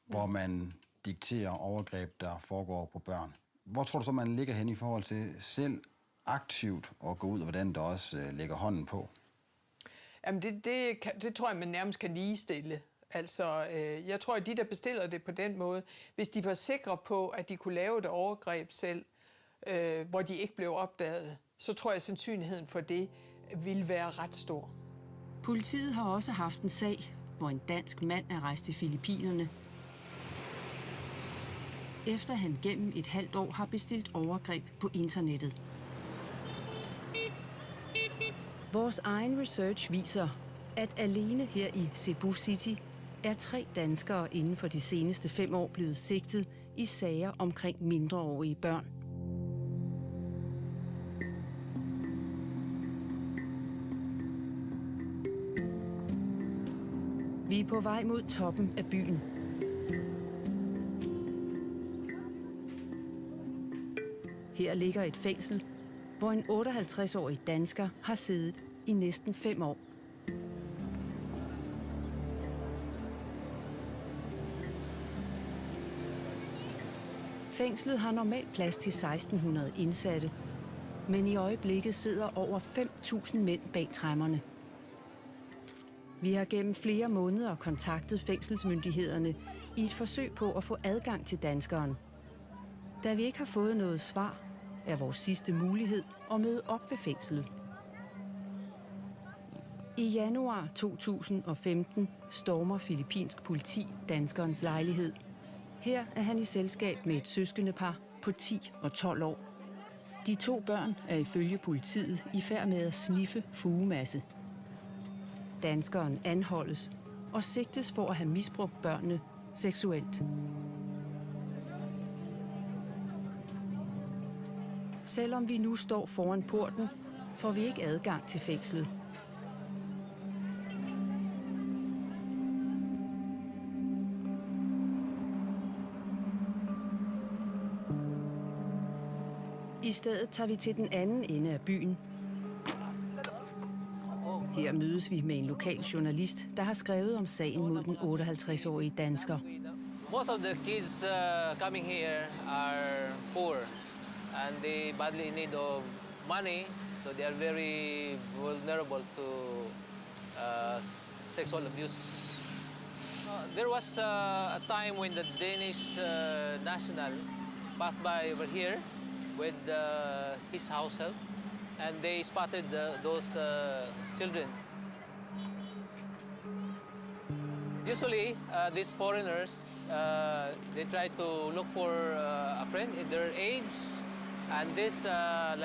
hvor man dikterer overgreb, der foregår på børn, hvor tror du så, man ligger hen i forhold til selv aktivt at gå ud, og hvordan der også lægger hånden på? Jamen det tror jeg, man nærmest kan ligestille. Altså, jeg tror, at de, der bestiller det på den måde, hvis de var sikre på, at de kunne lave et overgreb selv, hvor de ikke blev opdaget, så tror jeg, at sandsynligheden for det ville være ret stor. Politiet har også haft en sag, hvor en dansk mand er rejst til Filippinerne, efter han gennem et halvt år har bestilt overgreb på internettet. Vores egen research viser, at alene her i Cebu City er 3 danskere inden for de seneste 5 år blevet sigtet i sager omkring mindreårige børn. Vi er på vej mod toppen af byen. Her ligger et fængsel, hvor en 58-årig dansker har siddet i næsten 5 år. Fængslet har normalt plads til 1600 indsatte, men i øjeblikket sidder over 5.000 mænd bag tremmerne. Vi har gennem flere måneder kontaktet fængselsmyndighederne i et forsøg på at få adgang til danskeren. Da vi ikke har fået noget svar, er vores sidste mulighed at møde op ved fængslet. I januar 2015 stormer filippinsk politi danskerens lejlighed. Her er han i selskab med et søskendepar på 10 og 12 år. De 2 børn er ifølge politiet i færd med at sniffe fugemasse. Danskeren anholdes og sigtes for at have misbrugt børnene seksuelt. Selvom vi nu står foran porten, får vi ikke adgang til fængslet. I stedet tager vi til den anden ende af byen. Her mødes vi med en lokal journalist, der har skrevet om sagen mod den 58-årige dansker. Most of the kids coming here are poor and they badly in need of money, so they are very vulnerable to sexual abuse. There was a time when the Danish national passed by over here with his house help, and they spotted those children. Usually, these foreigners, they try to look for a friend in their age, and this,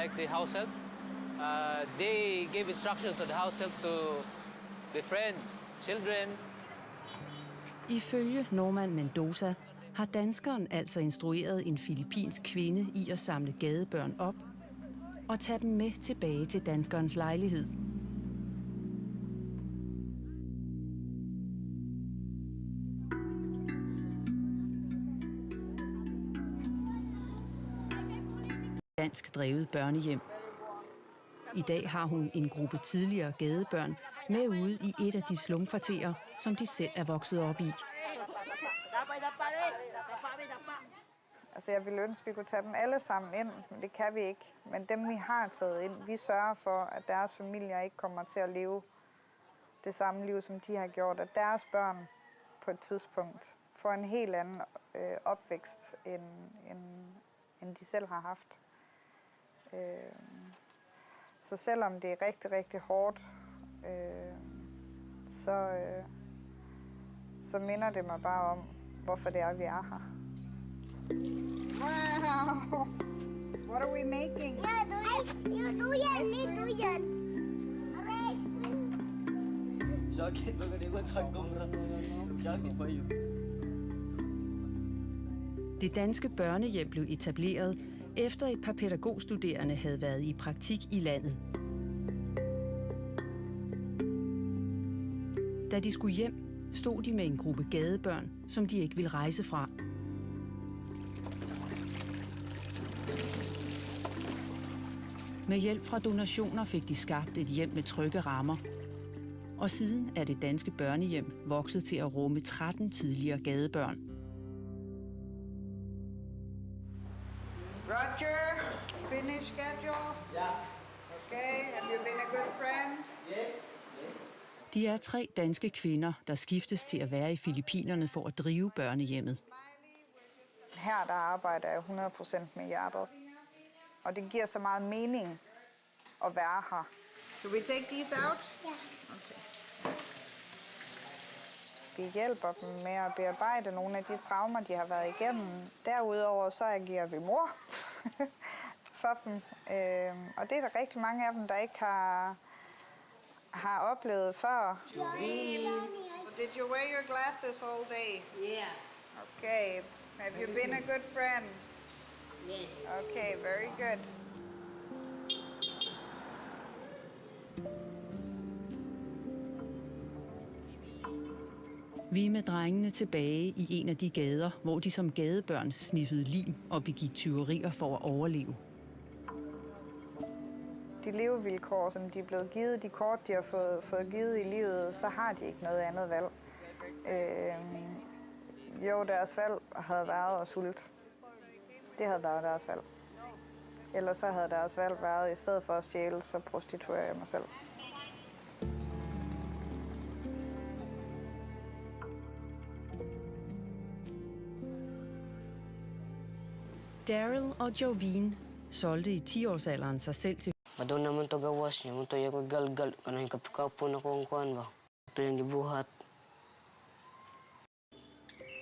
like the house help, they gave instructions to the house help to befriend children. Ifølge Norman Mendoza har danskeren altså instrueret en filippinsk kvinde i at samle gadebørn op og tage dem med tilbage til danskerens lejlighed. Dansk drevet børnehjem. I dag har hun en gruppe tidligere gadebørn med ude i et af de slumkvarterer, som de selv er vokset op i. Altså, jeg ville ønske, at vi kunne tage dem alle sammen ind, men det kan vi ikke. Men dem, vi har taget ind, vi sørger for, at deres familier ikke kommer til at leve det samme liv, som de har gjort. At deres børn på et tidspunkt får en helt anden opvækst, end de selv har haft. Så selvom det er rigtig, rigtig hårdt, så minder det mig bare om, hvorfor det er, vi er her. Wow! What are we making? Det danske børnehjem blev etableret, efter et par pædagogstuderende havde været i praktik i landet. Da de skulle hjem, stod de med en gruppe gadebørn, som de ikke ville rejse fra. Med hjælp fra donationer fik de skabt et hjem med trygge rammer. Og siden er det danske børnehjem vokset til at rumme 13 tidligere gadebørn. Roger, finish schedule? Yeah. Okay, have you been a good friend? Yes. De er 3 danske kvinder, der skiftes til at være i Filippinerne for at drive børnehjemmet. Her der arbejder jeg 100% med hjertet. Og det giver så meget mening at være her. So we take these out? Ja. Okay. Vi hjælper dem med at bearbejde nogle af de traumer, de har været igennem. Derudover så agerer vi mor for dem. Og det er der rigtig mange af dem, der ikke har oplevet før. Did you wear your glasses all day? Yeah. Okay. Have you been a good friend? Yes. Okay, very good. Vi er med drengene tilbage i en af de gader, hvor de som gadebørn sniffede lim og begik tyverier for at overleve. De levevilkår, som de er blevet givet, de kort, de har fået givet i livet, så har de ikke noget andet valg. Jo, deres valg havde været at sulte. Det havde været deres valg. Ellers så havde deres valg været, i stedet for at stjæle, så prostituerer jeg mig selv. Daryl og Jovine solgte i 10-årsalderen sig selv til Madon naman to gawas niya, mo to yung galgal, kanang kapkapo na kong kuan ba. Ito yung gibuhat.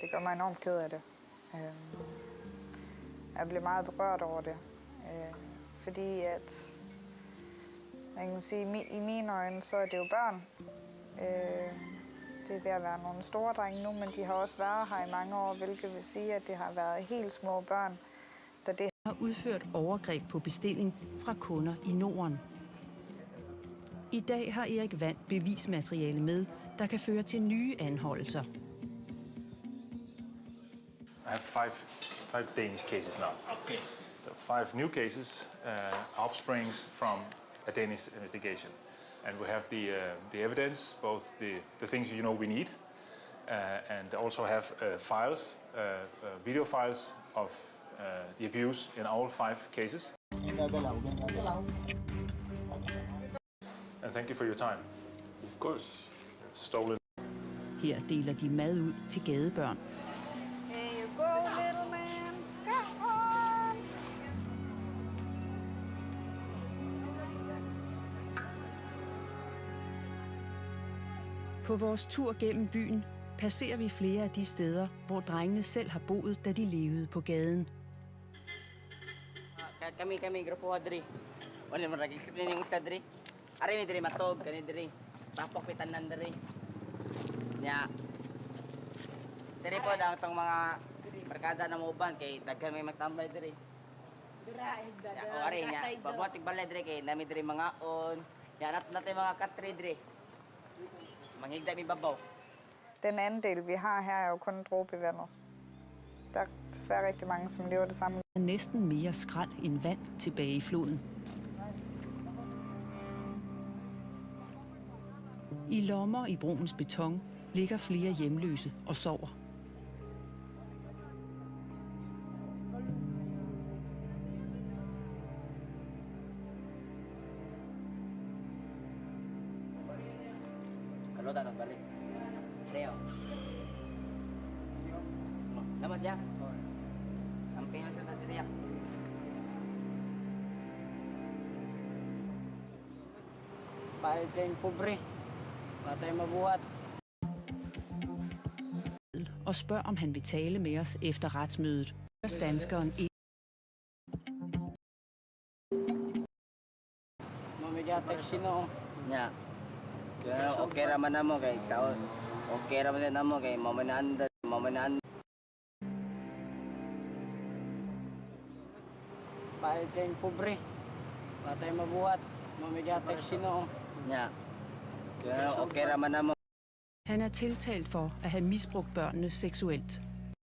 Det gør mig enormt ked af det. Jeg bliver meget berørt over det. Fordi at, jeg kan sige, i mine øjne, så er det jo børn. Det er ved at være nogle store drenge nu, men de har også været her i mange år, hvilket vil sige, at det har været helt små børn, der det har udført overgreb på bestilling fra kunder i Norden. I dag har Erik Vand bevismateriale med, der kan føre til nye anholdelser. I have five Danish cases now. Okay. So 5 new cases, offsprings from a Danish investigation. And we have the evidence, both the things you know we need, and also have files, video files of the abuse in all 5 cases. And thank you for your time. Of course. Stolen. Her deler de mad ud til gadebørn. Here you go, little man. Come on. På vores tur gennem byen passerer vi flere af de steder, hvor drengene selv har boet, da de levede på gaden. Kami grupo adri. Wala man ragi ning isa diri. Ari mi diri matog kani diri. Tapok pitanan diri. Nya. Diri po daw tong mga barkada na mauban kay daghan may magtambay diri. Dira O ari nya, babuatig balay diri kay nami diri mga on. Nya natay mga katri diri. Manghigda mi babaw. Den anden del, vi har her, er jo kun dråbevandet. Der er desværre rigtig mange, som lever det samme. Der er næsten mere skrald end vand tilbage i floden. I lommer i broens beton ligger flere hjemløse og sover. Kalau tak balik. Leo. Selamat ya. Sampingan sa tadiriya. Bayad kayong pobre. Wala tayong mabuhat. Og spørger, om han vil tale med os efter retsmødet. Først danskeren ind. Mamigatag sino? Nya. Okay raman namo kay sao. Okay raman namo kay mamanaan. Bayad kayong pobre. Wala tayong mabuhat. Mamigatag sino? Nya. Okay raman namo. Han er tiltalt for at have misbrugt børnene seksuelt.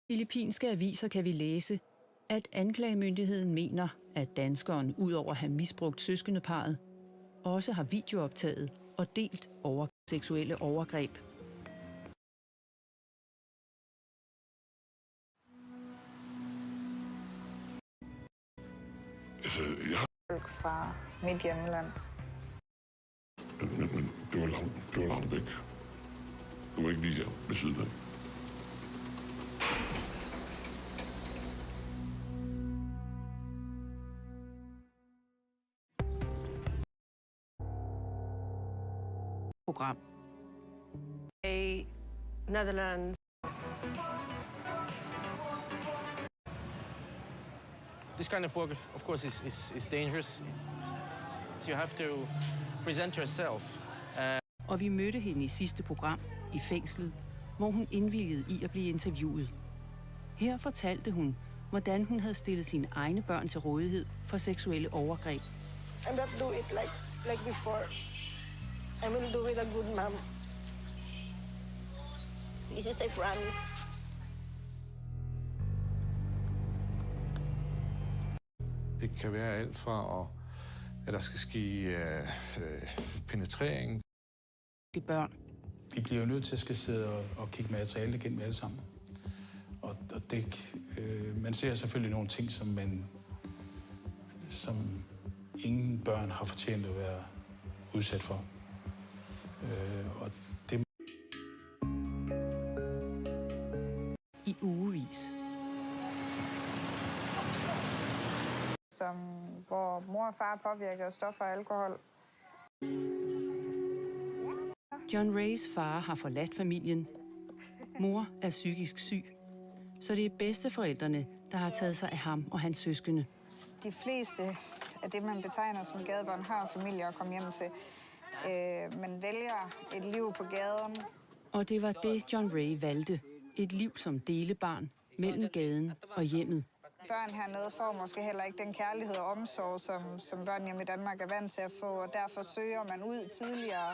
I filippinske aviser kan vi læse, at anklagemyndigheden mener, at danskeren udover at have misbrugt søskendeparret, også har videooptaget og delt seksuelle overgreb. Folk fra mit hjemland. Men det var langt væk. Du var ikke lige der ved siden af. Program. Netherlands. This kind of work, of course, is dangerous. So you have to present yourself. Og vi mødte hende i sidste program i fængslet, hvor hun indvilligede i at blive interviewet. Her fortalte hun, hvordan hun havde stillet sine egne børn til rådighed for seksuelle overgreb. I not do it like before. I will do it a good mom. This is a promise. Det kan være alt fra, at der skal ske penetrering. Børn. Vi bliver jo nødt til at skal sidde og kigge materiale igennem alle sammen. Og det, man ser selvfølgelig nogle ting, som ingen børn har fortjent at være udsat for. Og det... I ugevis. Hvor mor og far påvirker af stoffer og alkohol. John Rays far har forladt familien. Mor er psykisk syg, så det er bedsteforældrene, der har taget sig af ham og hans søskende. De fleste af det, man betegner som gadebørn, har familie at komme hjem til. Man vælger et liv på gaden. Og det var det, John Ray valgte. Et liv som delebarn mellem gaden og hjemmet. Børn hernede får måske heller ikke den kærlighed og omsorg, som børn hjemme i Danmark er vant til at få, og derfor søger man ud tidligere.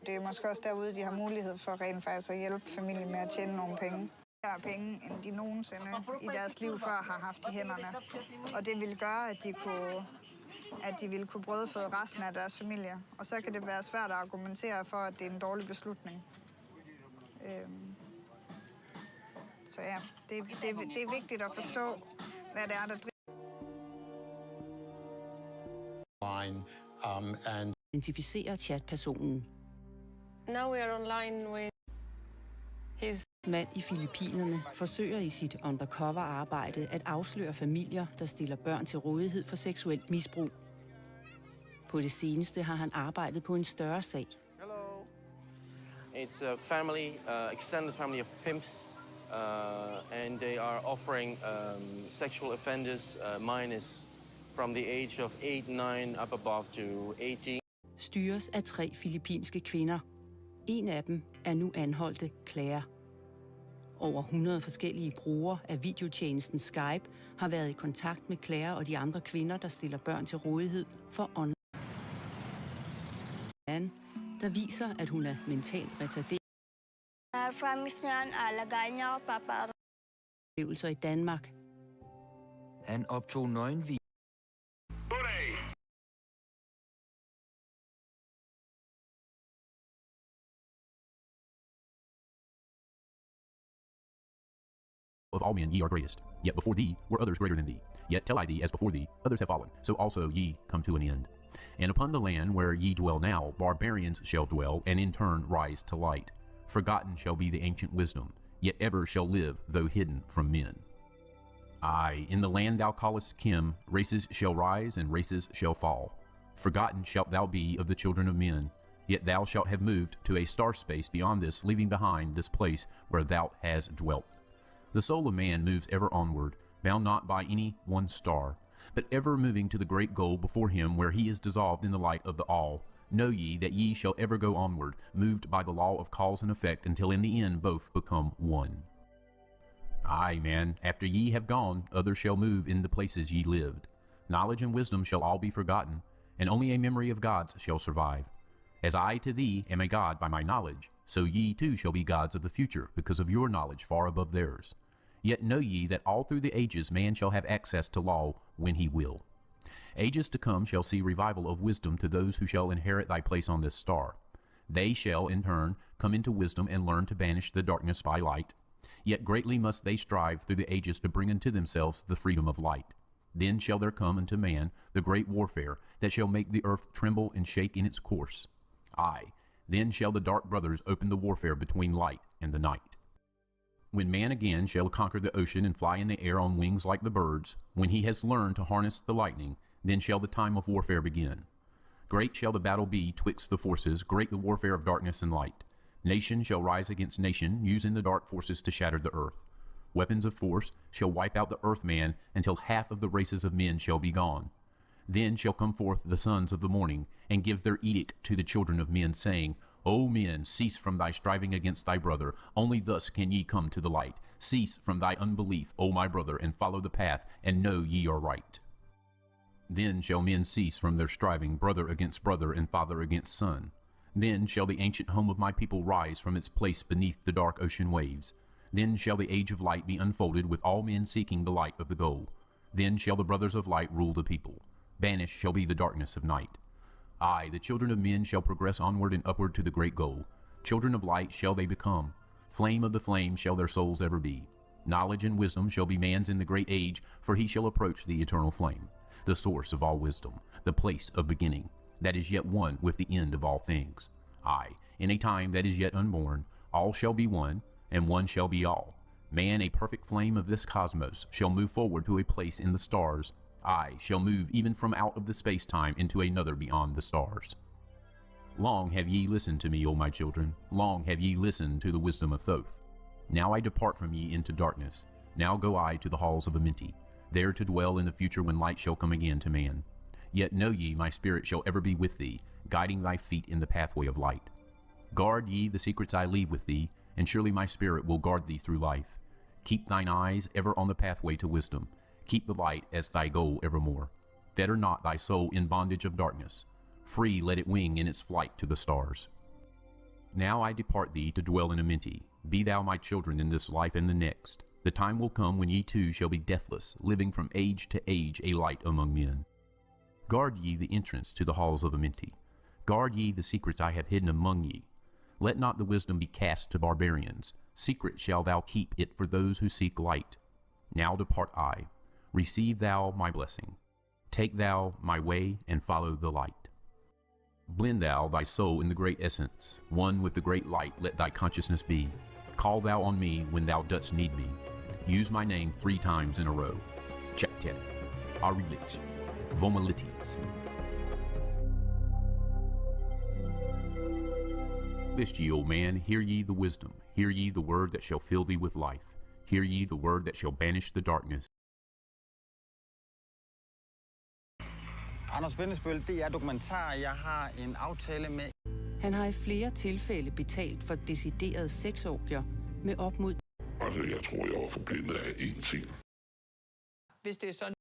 Det er måske også derude, de har mulighed for rent faktisk at hjælpe familien med at tjene nogle penge. Der er penge, end de nogensinde i deres liv før har haft i hænderne. Og det vil gøre, at de vil kunne brødføde resten af deres familie. Og så kan det være svært at argumentere for, at det er en dårlig beslutning. Så ja, det er vigtigt at forstå, hvad det er, der driver. Identificerer chatpersonen. Now we are online with his Mand i Filippinerne forsøger i sit undercover-arbejde at afsløre familier, der stiller børn til rådighed for seksuelt misbrug. På det seneste har han arbejdet på en større sag. Hello. It's a family, extended family of pimps, and they are offering sexual offenders minors from the age of 8, 9 up above to 18. Styres af 3 filippinske kvinder. En af dem er nu anholdte Claire. Over 100 forskellige brugere af videotjenesten Skype har været i kontakt med Claire og de andre kvinder, der stiller børn til rådighed for online. Der viser, at hun er mentalt retarderet. Oplevelser i Danmark. Han optog nøgenvideo. Of all men ye are greatest, yet before thee were others greater than thee. Yet tell I thee, as before thee, others have fallen, so also ye come to an end. And upon the land where ye dwell now, barbarians shall dwell, and in turn rise to light. Forgotten shall be the ancient wisdom, yet ever shall live, though hidden from men. Aye, in the land thou callest Kim, races shall rise and races shall fall. Forgotten shalt thou be of the children of men, yet thou shalt have moved to a star space beyond this, leaving behind this place where thou hast dwelt. The soul of man moves ever onward, bound not by any one star, but ever moving to the great goal before him where he is dissolved in the light of the all. Know ye that ye shall ever go onward, moved by the law of cause and effect, until in the end both become one. Aye, man, after ye have gone, others shall move in the places ye lived. Knowledge and wisdom shall all be forgotten, and only a memory of gods shall survive. As I to thee am a god by my knowledge, So ye too shall be gods of the future, because of your knowledge far above theirs. Yet know ye that all through the ages man shall have access to law when he will. Ages to come shall see revival of wisdom to those who shall inherit thy place on this star. They shall, in turn, come into wisdom and learn to banish the darkness by light. Yet greatly must they strive through the ages to bring unto themselves the freedom of light. Then shall there come unto man the great warfare that shall make the earth tremble and shake in its course. Aye, then shall the dark brothers open the warfare between light and the night. When man again shall conquer the ocean and fly in the air on wings like the birds, when he has learned to harness the lightning, then shall the time of warfare begin. Great shall the battle be twixt the forces, great the warfare of darkness and light. Nation shall rise against nation, using the dark forces to shatter the earth. Weapons of force shall wipe out the earth-man until half of the races of men shall be gone. Then shall come forth the sons of the morning, and give their edict to the children of men, saying, O men, cease from thy striving against thy brother. Only thus can ye come to the light. Cease from thy unbelief, O my brother, and follow the path, and know ye are right. Then shall men cease from their striving, brother against brother, and father against son. Then shall the ancient home of my people rise from its place beneath the dark ocean waves. Then shall the age of light be unfolded, with all men seeking the light of the goal. Then shall the brothers of light rule the people. Banished shall be the darkness of night. Aye, the children of men shall progress onward and upward to the great goal. Children of light shall they become. Flame of the flame shall their souls ever be. Knowledge and wisdom shall be man's in the great age, for he shall approach the eternal flame, the source of all wisdom, the place of beginning, that is yet one with the end of all things. Aye, in a time that is yet unborn, all shall be one, and one shall be all. Man, a perfect flame of this cosmos, shall move forward to a place in the stars. Aye, shall move even from out of the space-time into another beyond the stars. Long have ye listened to me, O my children. Long have ye listened to the wisdom of Thoth. Now I depart from ye into darkness. Now go I to the halls of Amenti, there to dwell in the future when light shall come again to man. Yet know ye, my spirit shall ever be with thee, guiding thy feet in the pathway of light. Guard ye the secrets I leave with thee, and surely my spirit will guard thee through life. Keep thine eyes ever on the pathway to wisdom. Keep the light as thy goal evermore. Fetter not thy soul in bondage of darkness. Free let it wing in its flight to the stars. Now I depart thee to dwell in Amenti. Be thou my children in this life and the next. The time will come when ye too shall be deathless, living from age to age a light among men. Guard ye the entrance to the halls of Amenti. Guard ye the secrets I have hidden among ye. Let not the wisdom be cast to barbarians. Secret shall thou keep it for those who seek light. Now depart I. Receive thou my blessing. Take thou my way and follow the light. Blend thou thy soul in the great essence. One with the great light let thy consciousness be. Call thou on me when thou dost need me. Use my name 3 times in a row. Cheptet, Arilit, Vomalites. List ye, O man, hear ye the wisdom. Hear ye the word that shall fill thee with life. Hear ye the word that shall banish the darkness. Anders Bindesbøl, det er dokumentar. Jeg har en aftale med... Han har i flere tilfælde betalt for deciderede sexorgier med op mod... Altså, jeg tror, jeg var forblindet af én ting. Hvis det er sådan...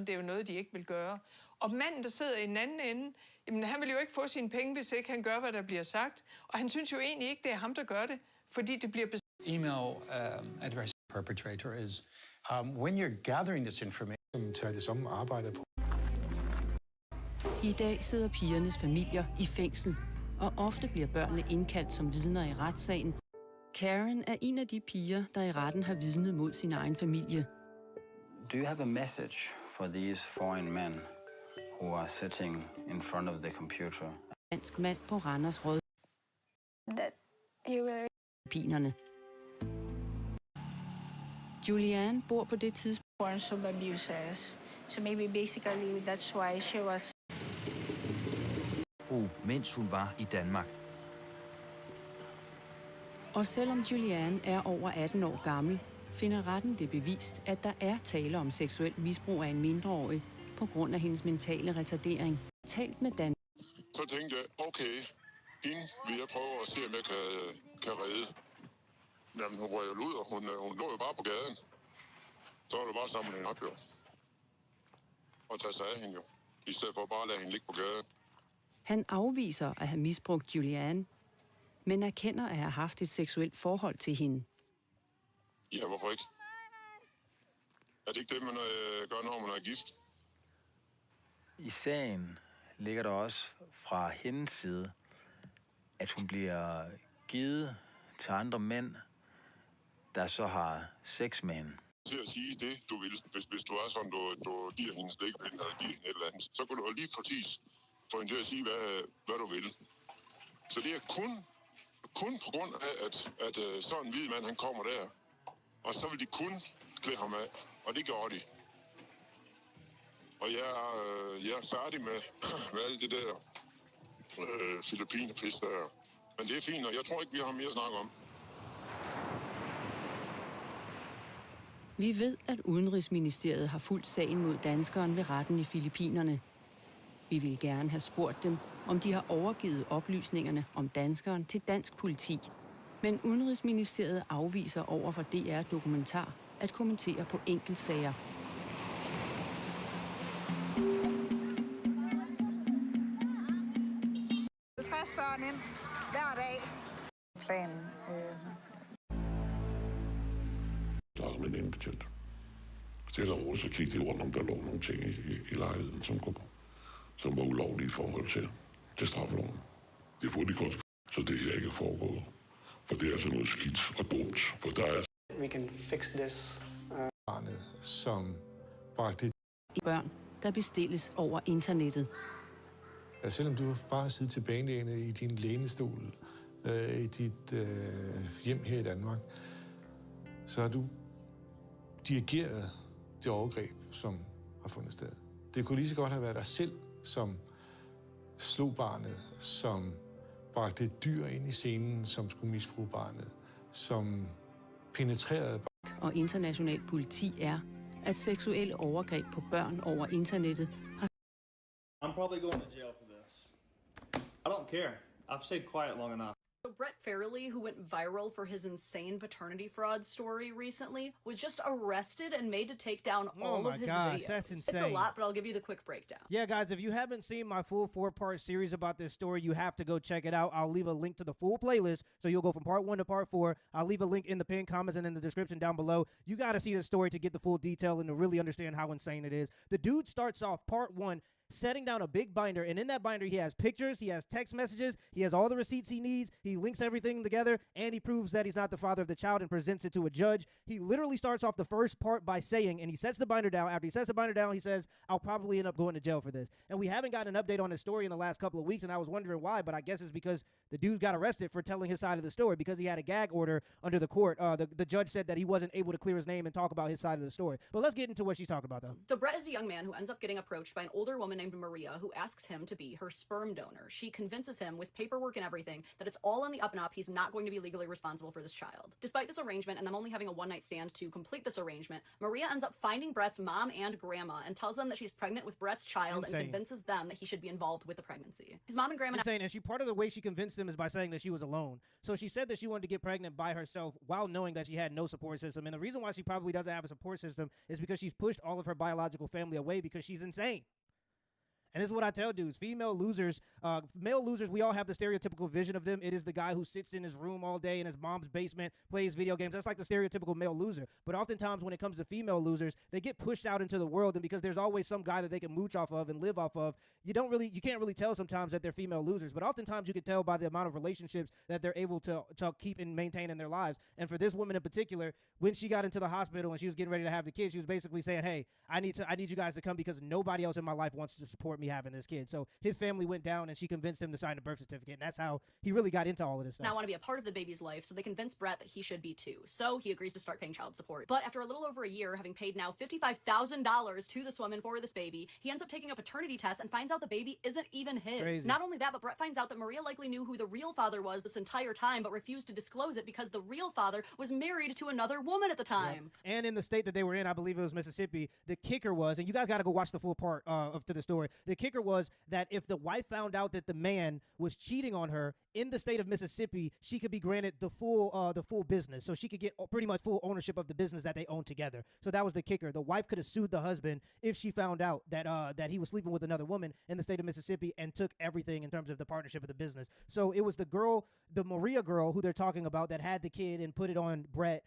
Det er jo noget, de ikke vil gøre. Og manden, der sidder i den anden ende, jamen, han vil jo ikke få sine penge, hvis ikke han gør, hvad der bliver sagt. Og han synes jo egentlig ikke, det er ham, der gør det, fordi det bliver Email address perpetrator is when you're gathering this information. Tager det som arbejder på. I dag sidder pigernes familier i fængsel, og ofte bliver børnene indkaldt som vidner i retssagen. Karen er en af de piger, der i retten har vidnet mod sin egen familie. Do you have a message for these foreign men who are sitting in front of the computer? Dansk mand på Randers Råd. That you will... Pinerne. Julianne bor på det tidspunkt. Forms of abuses. So maybe basically that's why she was... Mens hun var i Danmark. Og selvom Julianne er over 18 år gammel, finder retten det bevist, at der er tale om seksuel misbrug af en mindreårig på grund af hendes mentale retardering. Talt med Dan. Så tænkte jeg, okay, hende vil jeg prøve at se, om jeg kan redde. Jamen, hun røg jo ud, og hun lå jo bare på gaden. Så var det bare sammen hende op, jo. Og tage sig af hende, jo. I stedet for bare at lade hende ligge på gaden. Han afviser at have misbrugt Julianne, men erkender at have haft et seksuelt forhold til hende. Ja, hvorfor ikke? Er det ikke det, man gør, når man er gift? I sagen ligger der også fra hendes side, at hun bliver givet til andre mænd, der så har sex med hende. Til at sige det, du vil. Hvis du er sådan, du giver hende slikpind eller giver hende et eller andet, så kan du lige præcis få hende til at sige, hvad du vil. Så det er kun på grund af, at sådan en hvid mand, han kommer der. Og så vil de kun klæde ham af, og det gør de. Og jeg er færdig med alt det der Filippiner-pis der. Men det er fint, og jeg tror ikke, vi har mere at snakke om. Vi ved, at Udenrigsministeriet har fulgt sagen mod danskeren ved retten i Filippinerne. Vi vil gerne have spurgt dem, om de har overgivet oplysningerne om danskeren til dansk politi. Men Udenrigsministeriet afviser over for DR Dokumentar at kommentere på enkeltsager. Børn ind hver dag. Planen. Der er med en indbetjent. Stille og roligt, så kiggede de rundt, om der lå nogle ting i lejligheden, som var ulovlige i forhold til straffeloven. Det får de konsekvenser, så det her ikke er foregået. For det er altså noget skidt og dumt, for der er... We can fix this. Barnet, som bragte... Børn, der bestilles over internettet. Ja, selvom du bare har siddet tilbagelænet i din lænestol i dit hjem her i Danmark, så har du dirigeret det overgreb, som har fundet sted. Det kunne lige så godt have været dig selv, som slog barnet, som bragte et dyr ind i scenen, som skulle misbruge barnet, som penetrerede barnet. Og international politi er, at seksuelle overgreb på børn over internettet har... I'm probably going to jail for this. I don't care. I've stayed quiet long enough. So Brett Farrelly, who went viral for his insane paternity fraud story recently, was just arrested and made to take down all of his videos. That's insane. It's a lot, but I'll give you the quick breakdown. Yeah, guys, if you haven't seen my full 4-part series about this story, you have to go check it out. I'll leave a link to the full playlist, so you'll go from part 1 to part 4. I'll leave a link in the pinned comments and in the description down below. You got to see the story to get the full detail and to really understand how insane it is. The dude starts off part 1 setting down a big binder, and in that binder he has pictures, he has text messages, he has all the receipts he needs, he links everything together, and he proves that he's not the father of the child and presents it to a judge. He literally starts off the first part by saying, and he sets the binder down, after he sets the binder down, he says, I'll probably end up going to jail for this. And we haven't gotten an update on his story in the last couple of weeks, and I was wondering why, but I guess it's because the dude got arrested for telling his side of the story because he had a gag order under the court. The judge said that he wasn't able to clear his name and talk about his side of the story. But let's get into what she's talking about, though. So Brett is a young man who ends up getting approached by an older woman named Maria, who asks him to be her sperm donor. She convinces him with paperwork and everything that it's all on the up and up. He's not going to be legally responsible for this child. Despite this arrangement and them only having a one-night stand to complete this arrangement, Maria ends up finding Brett's mom and grandma and tells them that she's pregnant with Brett's child and convinces them that he should be involved with the pregnancy. His mom and grandma... Insane, and part of the way she convinced them is by saying that she was alone. So she said that she wanted to get pregnant by herself while knowing that she had no support system. And the reason why she probably doesn't have a support system is because she's pushed all of her biological family away because she's insane. And this is what I tell dudes. Female losers, male losers, we all have the stereotypical vision of them. It is the guy who sits in his room all day in his mom's basement, plays video games. That's like the stereotypical male loser. But oftentimes when it comes to female losers, they get pushed out into the world, and because there's always some guy that they can mooch off of and live off of, you can't really tell sometimes that they're female losers. But oftentimes you can tell by the amount of relationships that they're able to keep and maintain in their lives. And for this woman in particular, when she got into the hospital and she was getting ready to have the kid, she was basically saying, hey, I need you guys to come because nobody else in my life wants to support me having this kid. So his family went down and she convinced him to sign a birth certificate. And that's how he really got into all of this stuff. Now want to be a part of the baby's life, so they convince Brett that he should be too. So he agrees to start paying child support. But after a little over a year, having paid now $55,000 to this woman for this baby, he ends up taking a paternity test and finds out the baby isn't even his. Crazy. Not only that, but Brett finds out that Maria likely knew who the real father was this entire time, but refused to disclose it because the real father was married to another woman at the time. Yep. And in the state that they were in, I believe it was Mississippi, the kicker was, and you guys got to go watch the full part to the story. The kicker was that if the wife found out that the man was cheating on her in the state of Mississippi, she could be granted the full business. So she could get pretty much full ownership of the business that they own together. So that was the kicker. The wife could have sued the husband if she found out that he was sleeping with another woman in the state of Mississippi and took everything in terms of the partnership of the business. So it was the girl, the Maria girl who they're talking about, that had the kid and put it on Brett.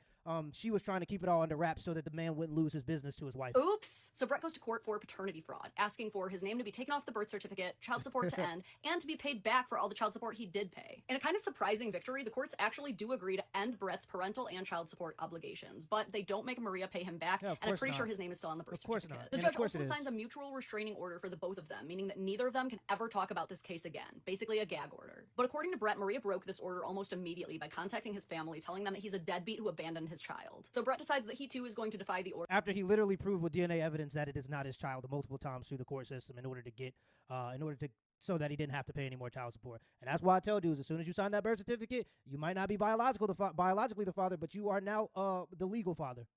She was trying to keep it all under wraps so that the man wouldn't lose his business to his wife. Oops. So Brett goes to court for paternity fraud, asking for his name to be taken off the birth certificate, child support to end, and to be paid back for all the child support he did pay. In a kind of surprising victory, the courts actually do agree to end Brett's parental and child support obligations, but they don't make Maria pay him back, and I'm pretty sure his name is still on the birth certificate. The judge also signs a mutual restraining order for the both of them, meaning that neither of them can ever talk about this case again. Basically a gag order. But according to Brett, Maria broke this order almost immediately by contacting his family, telling them that he's a deadbeat who abandoned his child. So Brett decides that he too is going to defy the order. After he literally proved with DNA evidence that it is not his child multiple times through the court system in order to so that he didn't have to pay any more child support. And that's why I tell dudes, as soon as you sign that birth certificate, you might not be biologically the father, but you are now the legal father.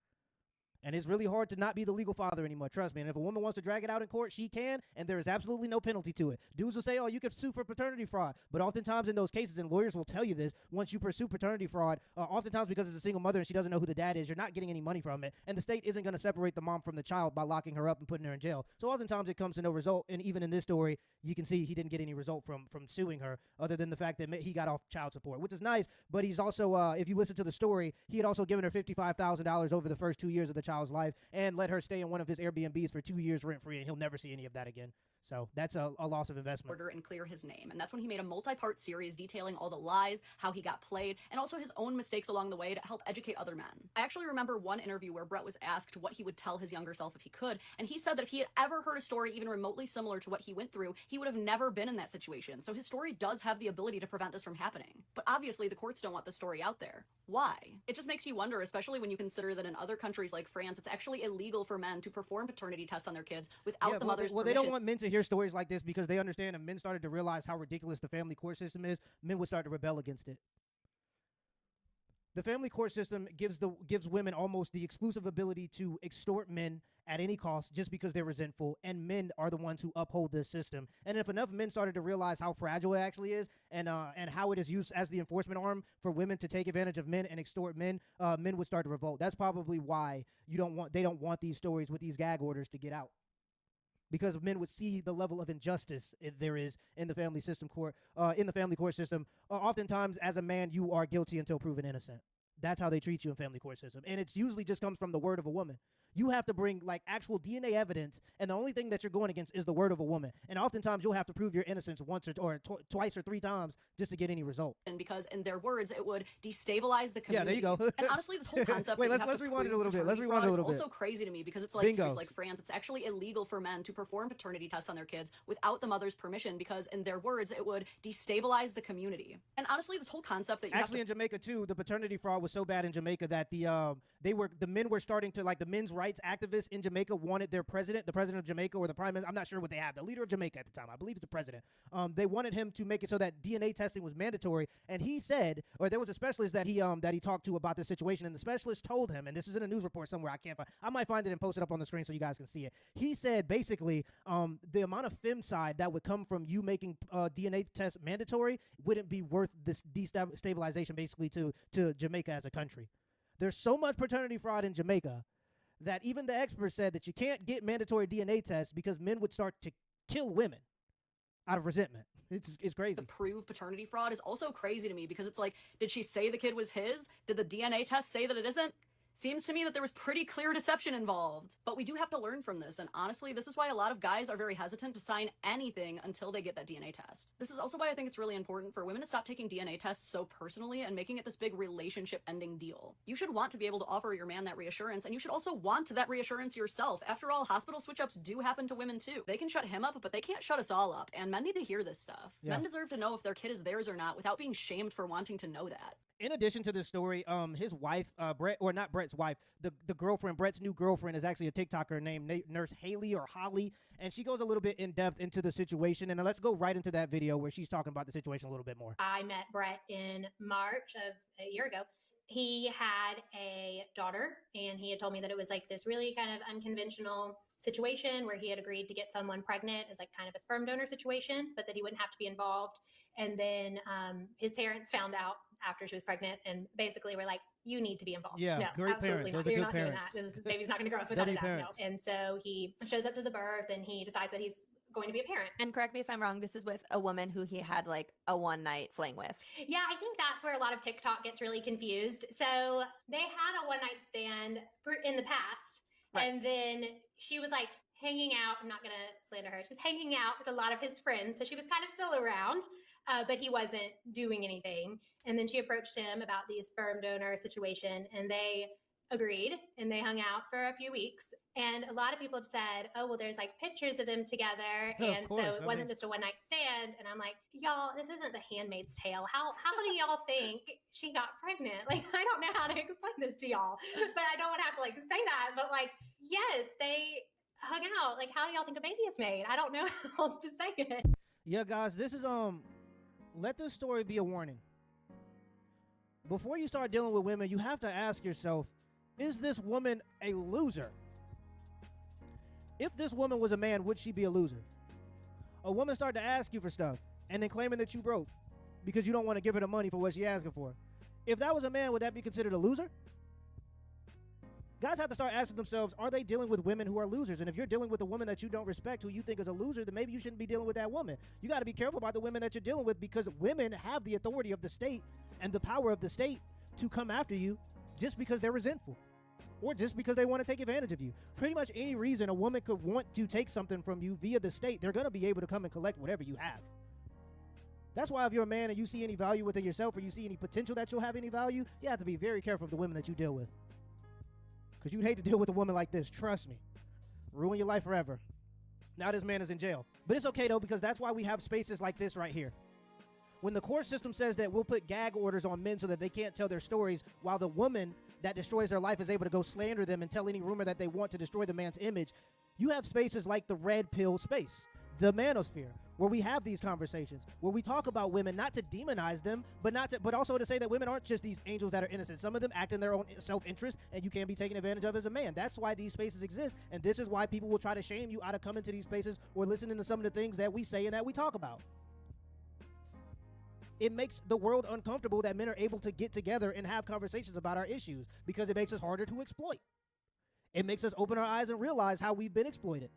And it's really hard to not be the legal father anymore, trust me. And if a woman wants to drag it out in court, she can, and there is absolutely no penalty to it. Dudes will say, oh, you can sue for paternity fraud. But oftentimes in those cases, and lawyers will tell you this, once you pursue paternity fraud, oftentimes because it's a single mother and she doesn't know who the dad is, you're not getting any money from it. And the state isn't going to separate the mom from the child by locking her up and putting her in jail. So oftentimes it comes to no result. And even in this story, you can see he didn't get any result from suing her, other than the fact that he got off child support, which is nice. But he's also, if you listen to the story, he had also given her $55,000 over the first 2 years of the child's life, and let her stay in one of his Airbnbs for 2 years rent-free, and he'll never see any of that again. So that's a loss of investment. Order and clear his name. And that's when he made a multi-part series detailing all the lies, how he got played, and also his own mistakes along the way to help educate other men. I actually remember one interview where Brett was asked what he would tell his younger self if he could, and he said that if he had ever heard a story even remotely similar to what he went through, he would have never been in that situation. So his story does have the ability to prevent this from happening. But obviously the courts don't want the story out there. Why? It just makes you wonder, especially when you consider that in other countries like France, it's actually illegal for men to perform paternity tests on their kids without the mother's permission. Well, they don't want men to hear stories like this because they understand if men started to realize how ridiculous the family court system is, men would start to rebel against it. The family court system gives women almost the exclusive ability to extort men at any cost just because they're resentful, and men are the ones who uphold this system. And if enough men started to realize how fragile it actually is, and how it is used as the enforcement arm for women to take advantage of men and extort men, men would start to revolt. That's probably why they don't want these stories with these gag orders to get out. Because men would see the level of injustice there is in the family court system. Oftentimes, as a man, you are guilty until proven innocent. That's how they treat you in family court system. And it's usually just comes from the word of a woman. You have to bring like actual DNA evidence, and the only thing that you're going against is the word of a woman. And oftentimes you'll have to prove your innocence once or twice or three times just to get any result. And because in their words, it would destabilize the community. Yeah, there you go. And honestly, this whole concept. Wait, let's rewind it a little bit. Let's rewind it a little bit. It's also crazy to me because it's like countries like France, it's actually illegal for men to perform paternity tests on their kids without the mother's permission because in their words, it would destabilize the community. And honestly, this whole concept that you in Jamaica too, the paternity fraud was so bad in Jamaica that the men were starting to, like, the men's rights activists in Jamaica wanted their president, the president of Jamaica, or the prime minister, I'm not sure what they have, the leader of Jamaica at the time, I believe it's the president. They wanted him to make it so that DNA testing was mandatory, and he said, or there was a specialist that he talked to about this situation, and the specialist told him, and this is in a news report somewhere, I might find it and post it up on the screen so you guys can see it. He said basically the amount of femicide that would come from you making DNA tests mandatory wouldn't be worth this destabilization basically to Jamaica as a country. There's so much paternity fraud in Jamaica that even the experts said that you can't get mandatory DNA tests because men would start to kill women out of resentment. It's crazy. To prove paternity fraud is also crazy to me because it's like, did she say the kid was his? Did the DNA test say that it isn't? Seems to me that there was pretty clear deception involved. But we do have to learn from this, and honestly, this is why a lot of guys are very hesitant to sign anything until they get that DNA test. This is also why I think it's really important for women to stop taking DNA tests so personally and making it this big relationship-ending deal. You should want to be able to offer your man that reassurance, and you should also want that reassurance yourself. After all, hospital switch-ups do happen to women too. They can shut him up, but they can't shut us all up, and men need to hear this stuff. Yeah. Men deserve to know if their kid is theirs or not without being shamed for wanting to know that. In addition to this story, his wife, Brett, or not Brett's wife, the girlfriend, Brett's new girlfriend is actually a TikToker named Nurse Haley or Holly, and she goes a little bit in depth into the situation. And let's go right into that video where she's talking about the situation a little bit more. I met Brett in March of a year ago, he had a daughter, and he had told me that it was like this really kind of unconventional situation where he had agreed to get someone pregnant as like kind of a sperm donor situation, but that he wouldn't have to be involved. And then his parents found out after she was pregnant and basically were like, you need to be involved. Yeah, no, great absolutely parents. not. Those are You're good not doing parents. that. This baby's not going to grow up without a W dad. No. parents. And so he shows up to the birth and he decides that he's going to be a parent. And correct me if I'm wrong, this is with a woman who he had like a one-night fling with. Yeah, I think that's where a lot of TikTok gets really confused. So they had a one-night stand in the past, Right. and then she was like hanging out. I'm not going to slander her. She's hanging out with a lot of his friends, so she was kind of still around, but he wasn't doing anything. And then she approached him about the sperm donor situation, and they agreed, and they hung out for a few weeks. And a lot of people have said, oh, well, there's like pictures of them together. Yeah, of And course. so it I wasn't mean- just a one night stand. And I'm like, y'all, this isn't The Handmaid's Tale. How do y'all think she got pregnant? Like, I don't know how to explain this to y'all, but I don't want to have to like say that. But like, yes, they hung out. Like, how do y'all think a baby is made? I don't know how else to say it. Yeah, guys, this is let this story be a warning. Before you start dealing with women, you have to ask yourself, is this woman a loser? If this woman was a man, would she be a loser? A woman started to ask you for stuff and then claiming that you broke because you don't want to give her the money for what she's asking for. If that was a man, would that be considered a loser? Guys have to start asking themselves, are they dealing with women who are losers? And if you're dealing with a woman that you don't respect, who you think is a loser, then maybe you shouldn't be dealing with that woman. You got to be careful about the women that you're dealing with, because women have the authority of the state and the power of the state to come after you just because they're resentful or just because they want to take advantage of you. Pretty much any reason a woman could want to take something from you via the state, they're going to be able to come and collect whatever you have. That's why if you're a man and you see any value within yourself or you see any potential that you'll have any value, you have to be very careful of the women that you deal with. Because you'd hate to deal with a woman like this, trust me. Ruin your life forever. Now this man is in jail. But it's okay though, because that's why we have spaces like this right here. When the court system says that we'll put gag orders on men so that they can't tell their stories, while the woman that destroys their life is able to go slander them and tell any rumor that they want to destroy the man's image, you have spaces like the red pill space, the manosphere, where we have these conversations, where we talk about women, not to demonize them, but also to say that women aren't just these angels that are innocent. Some of them act in their own self-interest, and you can be taken advantage of as a man. That's why these spaces exist, and this is why people will try to shame you out of coming to these spaces or listening to some of the things that we say and that we talk about. It makes the world uncomfortable that men are able to get together and have conversations about our issues, because it makes us harder to exploit. It makes us open our eyes and realize how we've been exploited.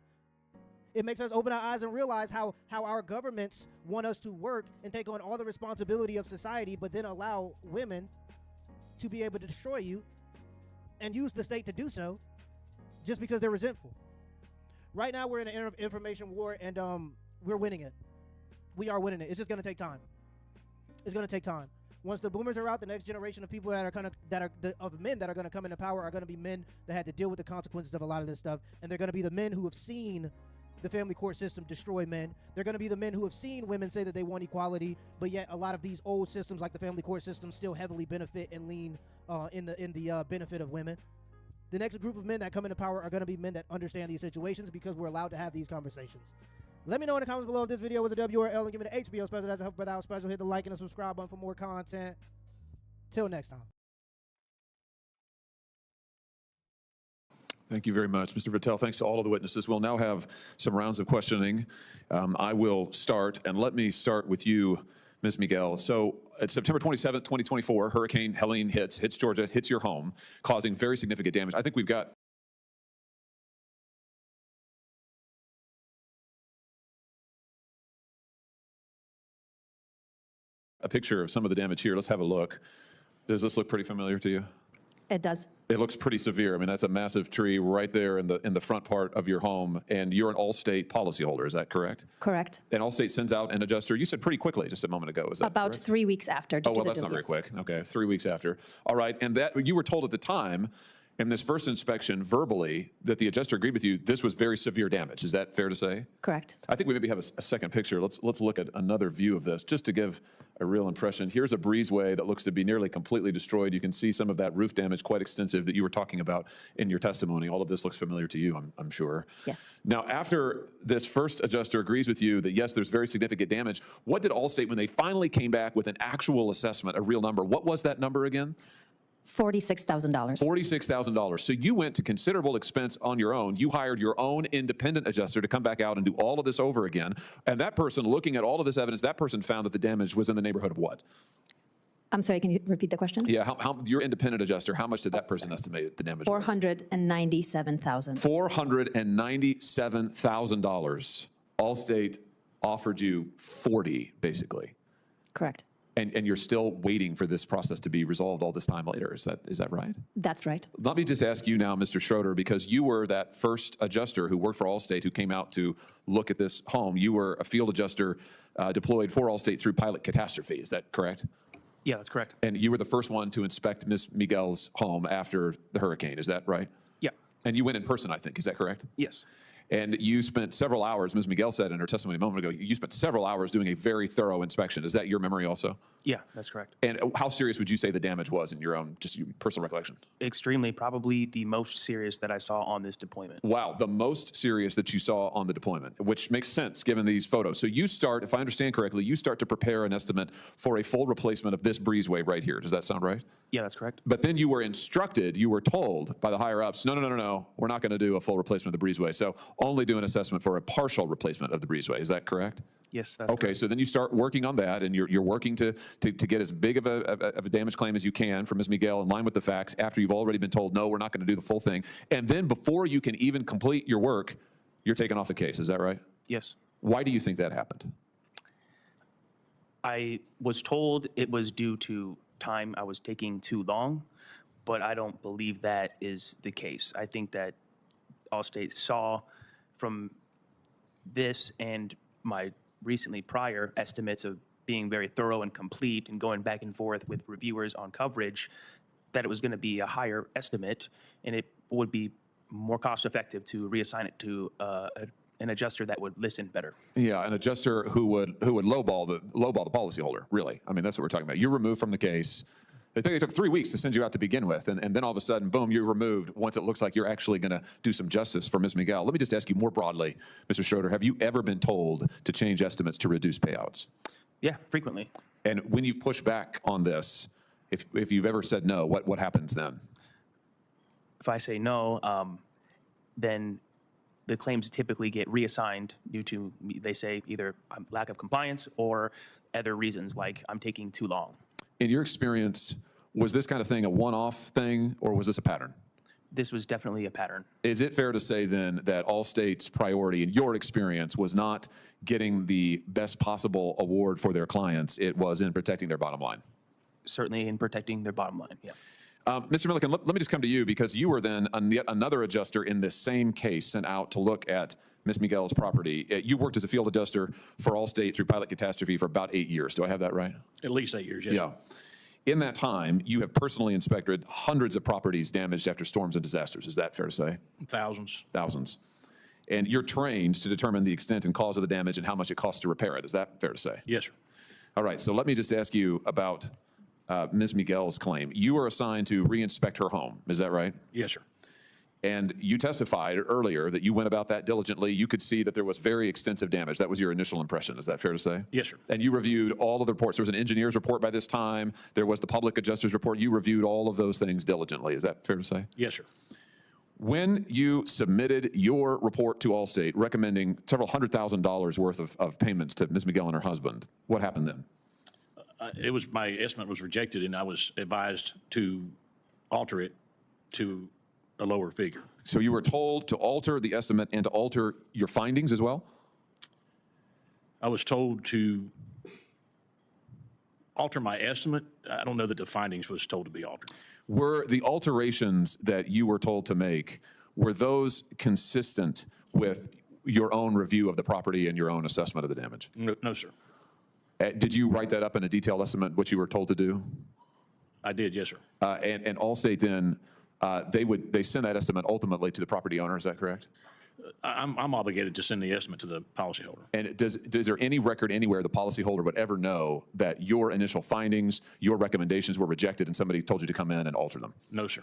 It makes us open our eyes and realize how our governments want us to work and take on all the responsibility of society, but then allow women to be able to destroy you and use the state to do so just because they're resentful. Right now we're in an information war, and we're winning it. We are winning it. It's just going to take time. It's going to take time. Once the boomers are out, the next generation of people of men that are going to come into power are going to be men that had to deal with the consequences of a lot of this stuff, and they're going to be the men who have seen the family court system destroy men. They're going to be the men who have seen women say that they want equality, but yet a lot of these old systems like the family court system still heavily benefit and lean in the benefit of women. The next group of men that come into power are going to be men that understand these situations, because we're allowed to have these conversations. Let me know in the comments below if this video was a W or L, and give me the HBO special. That's a Help Without Special. Hit the like and the subscribe button for more content. Till next time. Thank you very much, Mr. Vitale. Thanks to all of the witnesses. We'll now have some rounds of questioning. I will start, and let me start with you, Ms. Miguel. So at September 27th, 2024, Hurricane Helene hits Georgia, hits your home, causing very significant damage. I think we've got a picture of some of the damage here. Let's have a look. Does this look pretty familiar to you? It does. It looks pretty severe. I mean, that's a massive tree right there in the front part of your home, and you're an Allstate policyholder. Is that correct? Correct. And Allstate sends out an adjuster. You said pretty quickly just a moment ago. Is that About correct? 3 weeks after. Oh, well, that's not very quick. Okay, 3 weeks after. All right, and that you were told at the time in this first inspection verbally that the adjuster agreed with you this was very severe damage. Is that fair to say? Correct. I think we maybe have a second picture. Let's look at another view of this just to give a real impression. Here's a breezeway that looks to be nearly completely destroyed. You can see some of that roof damage, quite extensive, that you were talking about in your testimony. All of this looks familiar to you, I'm sure. Yes. Now, after this first adjuster agrees with you that, yes, there's very significant damage, what did Allstate, when they finally came back with an actual assessment, a real number, what was that number again? $46,000. $46,000. So you went to considerable expense on your own. You hired your own independent adjuster to come back out and do all of this over again. And that person, looking at all of this evidence, that person found that the damage was in the neighborhood of what? I'm sorry, can you repeat the question? Yeah, how your independent adjuster, how much did that person estimate the damage was? $497,000. $497,000. Allstate offered you 40, basically. Correct. And you're still waiting for this process to be resolved all this time later. Is that right? That's right. Let me just ask you now, Mr. Schroeder, because you were that first adjuster who worked for Allstate who came out to look at this home. You were a field adjuster deployed for Allstate through pilot catastrophe. Is that correct? Yeah, that's correct. And you were the first one to inspect Ms. Miguel's home after the hurricane. Is that right? Yeah. And you went in person, I think. Is that correct? Yes. And you spent several hours, Ms. Miguel said in her testimony a moment ago, you spent several hours doing a very thorough inspection. Is that your memory also? Yeah, that's correct. And how serious would you say the damage was in your own, just your personal recollection? Extremely, probably the most serious that I saw on this deployment. Wow, the most serious that you saw on the deployment, which makes sense given these photos. So you start, if I understand correctly, you start to prepare an estimate for a full replacement of this breezeway right here. Does that sound right? Yeah, that's correct. But then you were instructed, you were told by the higher ups, no, we're not going to do a full replacement of the breezeway. So only do an assessment for a partial replacement of the breezeway. Is that correct? Yes, that's okay. So then you start working on that, and you're working to get as big of a damage claim as you can from Ms. Miguel in line with the facts after you've already been told, no, we're not going to do the full thing. And then before you can even complete your work, you're taken off the case. Is that right? Yes. Why do you think that happened? I was told it was due to time I was taking too long, but I don't believe that is the case. I think that Allstate saw from this and my recently prior estimates of being very thorough and complete and going back and forth with reviewers on coverage, that it was going to be a higher estimate and it would be more cost effective to reassign it to an adjuster that would listen better. Yeah, an adjuster who would lowball the policyholder, really. I mean, that's what we're talking about. You're removed from the case. They took 3 weeks to send you out to begin with, and then all of a sudden, boom, you're removed once it looks like you're actually going to do some justice for Ms. Miguel. Let me just ask you more broadly, Mr. Schroeder, have you ever been told to change estimates to reduce payouts? Yeah, frequently. And when you've pushed back on this, if you've ever said no, what happens then? If I say no, then the claims typically get reassigned due to, they say, either lack of compliance or other reasons like I'm taking too long. In your experience, was this kind of thing a one-off thing, or was this a pattern? This was definitely a pattern. Is it fair to say then that Allstate's priority in your experience was not getting the best possible award for their clients, it was in protecting their bottom line? Certainly in protecting their bottom line, yeah. Mr. Milliken, let me just come to you because you were then yet another adjuster in this same case sent out to look at Ms. Miguel's property. You worked as a field adjuster for Allstate through pilot catastrophe for about 8 years. Do I have that right? At least 8 years, yes. Yeah. In that time, you have personally inspected hundreds of properties damaged after storms and disasters. Is that fair to say? Thousands. Thousands. And you're trained to determine the extent and cause of the damage and how much it costs to repair it. Is that fair to say? Yes, sir. All right. So let me just ask you about Ms. Miguel's claim. You were assigned to re-inspect her home. Is that right? Yes, sir. And you testified earlier that you went about that diligently. You could see that there was very extensive damage. That was your initial impression. Is that fair to say? Yes, sir. And you reviewed all of the reports. There was an engineer's report by this time. There was the public adjuster's report. You reviewed all of those things diligently. Is that fair to say? Yes, sir. When you submitted your report to Allstate recommending several $100,000 worth of payments to Ms. Miguel and her husband, what happened then? My estimate was rejected, and I was advised to alter it to a lower figure. So you were told to alter the estimate and to alter your findings as well? I was told to alter my estimate. I don't know that the findings was told to be altered. Were the alterations that you were told to make, were those consistent with your own review of the property and your own assessment of the damage? No, sir. Did you write that up in a detailed estimate, what you were told to do? I did, yes, sir. And Allstate then, they send that estimate ultimately to the property owner, is that correct? I'm obligated to send the estimate to the policyholder. And is there any record anywhere the policyholder would ever know that your initial findings, your recommendations were rejected and somebody told you to come in and alter them? No, sir.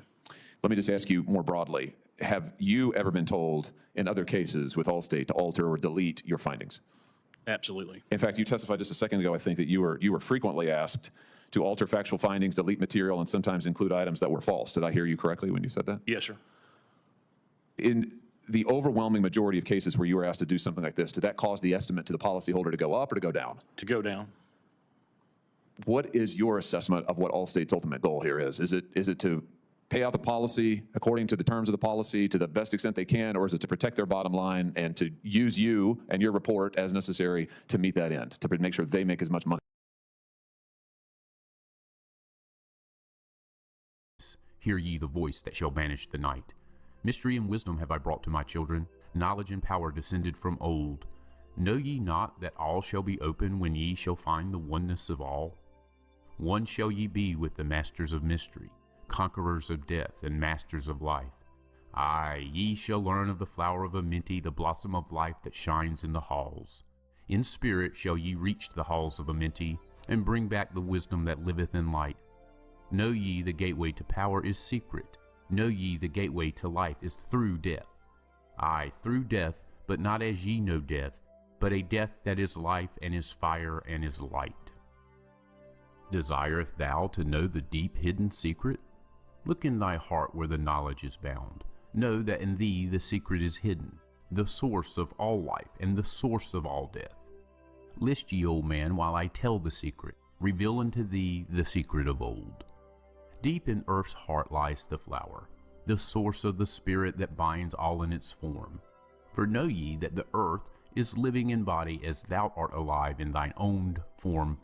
Let me just ask you more broadly, have you ever been told in other cases with Allstate to alter or delete your findings? Absolutely. In fact, you testified just a second ago, I think, that you were frequently asked to alter factual findings, delete material, and sometimes include items that were false. Did I hear you correctly when you said that? Yes, sir. In the overwhelming majority of cases where you were asked to do something like this, did that cause the estimate to the policyholder to go up or to go down? To go down. What is your assessment of what Allstate's ultimate goal here is? Is it to pay out the policy according to the terms of the policy to the best extent they can, or is it to protect their bottom line and to use you and your report as necessary to meet that end, to make sure they make as much money? Hear ye the voice that shall banish the night. Mystery and wisdom have I brought to my children, knowledge and power descended from old. Know ye not that all shall be open when ye shall find the oneness of all? One shall ye be with the masters of mystery, conquerors of death and masters of life. Aye, ye shall learn of the flower of Amenti, the blossom of life that shines in the halls. In spirit shall ye reach the halls of Amenti, and bring back the wisdom that liveth in light. Know ye the gateway to power is secret. Know ye the gateway to life is through death. Aye, through death, but not as ye know death, but a death that is life and is fire and is light. Desireth thou to know the deep hidden secret? Look in thy heart where the knowledge is bound. Know that in thee the secret is hidden, the source of all life and the source of all death. List ye, old man, while I tell the secret, reveal unto thee the secret of old. Deep in earth's heart lies the flower, the source of the spirit that binds all in its form. For know ye that the earth is living in body as thou art alive in thine own form.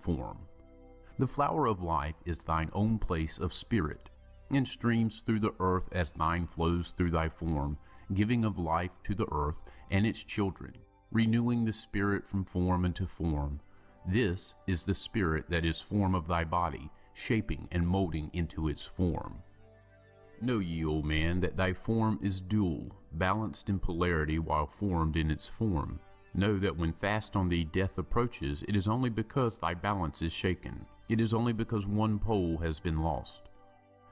The flower of life is thine own place of spirit, and streams through the earth as thine flows through thy form, giving of life to the earth and its children, renewing the spirit from form unto form. This is the spirit that is form of thy body, shaping and molding into its form. Know ye, old man, that thy form is dual, balanced in polarity while formed in its form. Know that when fast on thee death approaches, it is only because thy balance is shaken. It is only because one pole has been lost.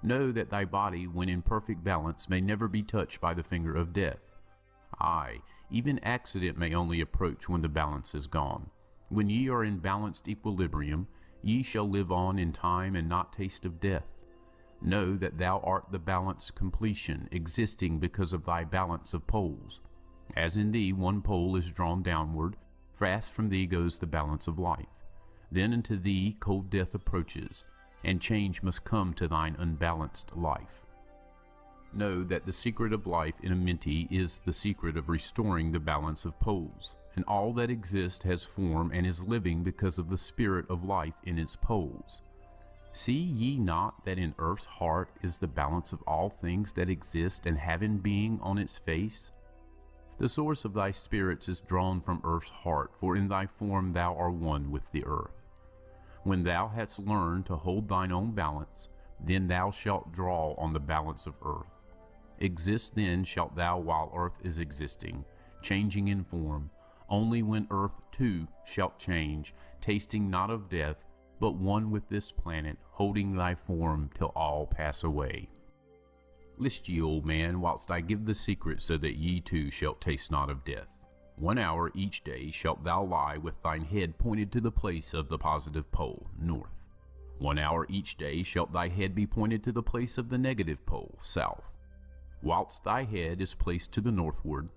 Know that thy body, when in perfect balance, may never be touched by the finger of death. Aye, even accident may only approach when the balance is gone. When ye are in balanced equilibrium, ye shall live on in time and not taste of death. Know that thou art the balanced completion, existing because of thy balance of poles. As in thee one pole is drawn downward, fast from thee goes the balance of life. Then unto thee cold death approaches, and change must come to thine unbalanced life. Know that the secret of life in Amenti is the secret of restoring the balance of poles, and all that exists has form and is living because of the spirit of life in its poles. See ye not that in earth's heart is the balance of all things that exist and have in being on its face? The source of thy spirits is drawn from earth's heart, for in thy form thou art one with the earth. When thou hast learned to hold thine own balance, then thou shalt draw on the balance of earth. Exist then shalt thou while earth is existing, changing in form. Only when earth too shalt change, tasting not of death, but one with this planet, holding thy form till all pass away. List ye, old man, whilst I give the secret, so that ye too shalt taste not of death. 1 hour each day shalt thou lie with thine head pointed to the place of the positive pole, north. 1 hour each day shalt thy head be pointed to the place of the negative pole, south. Whilst thy head is placed to the northward,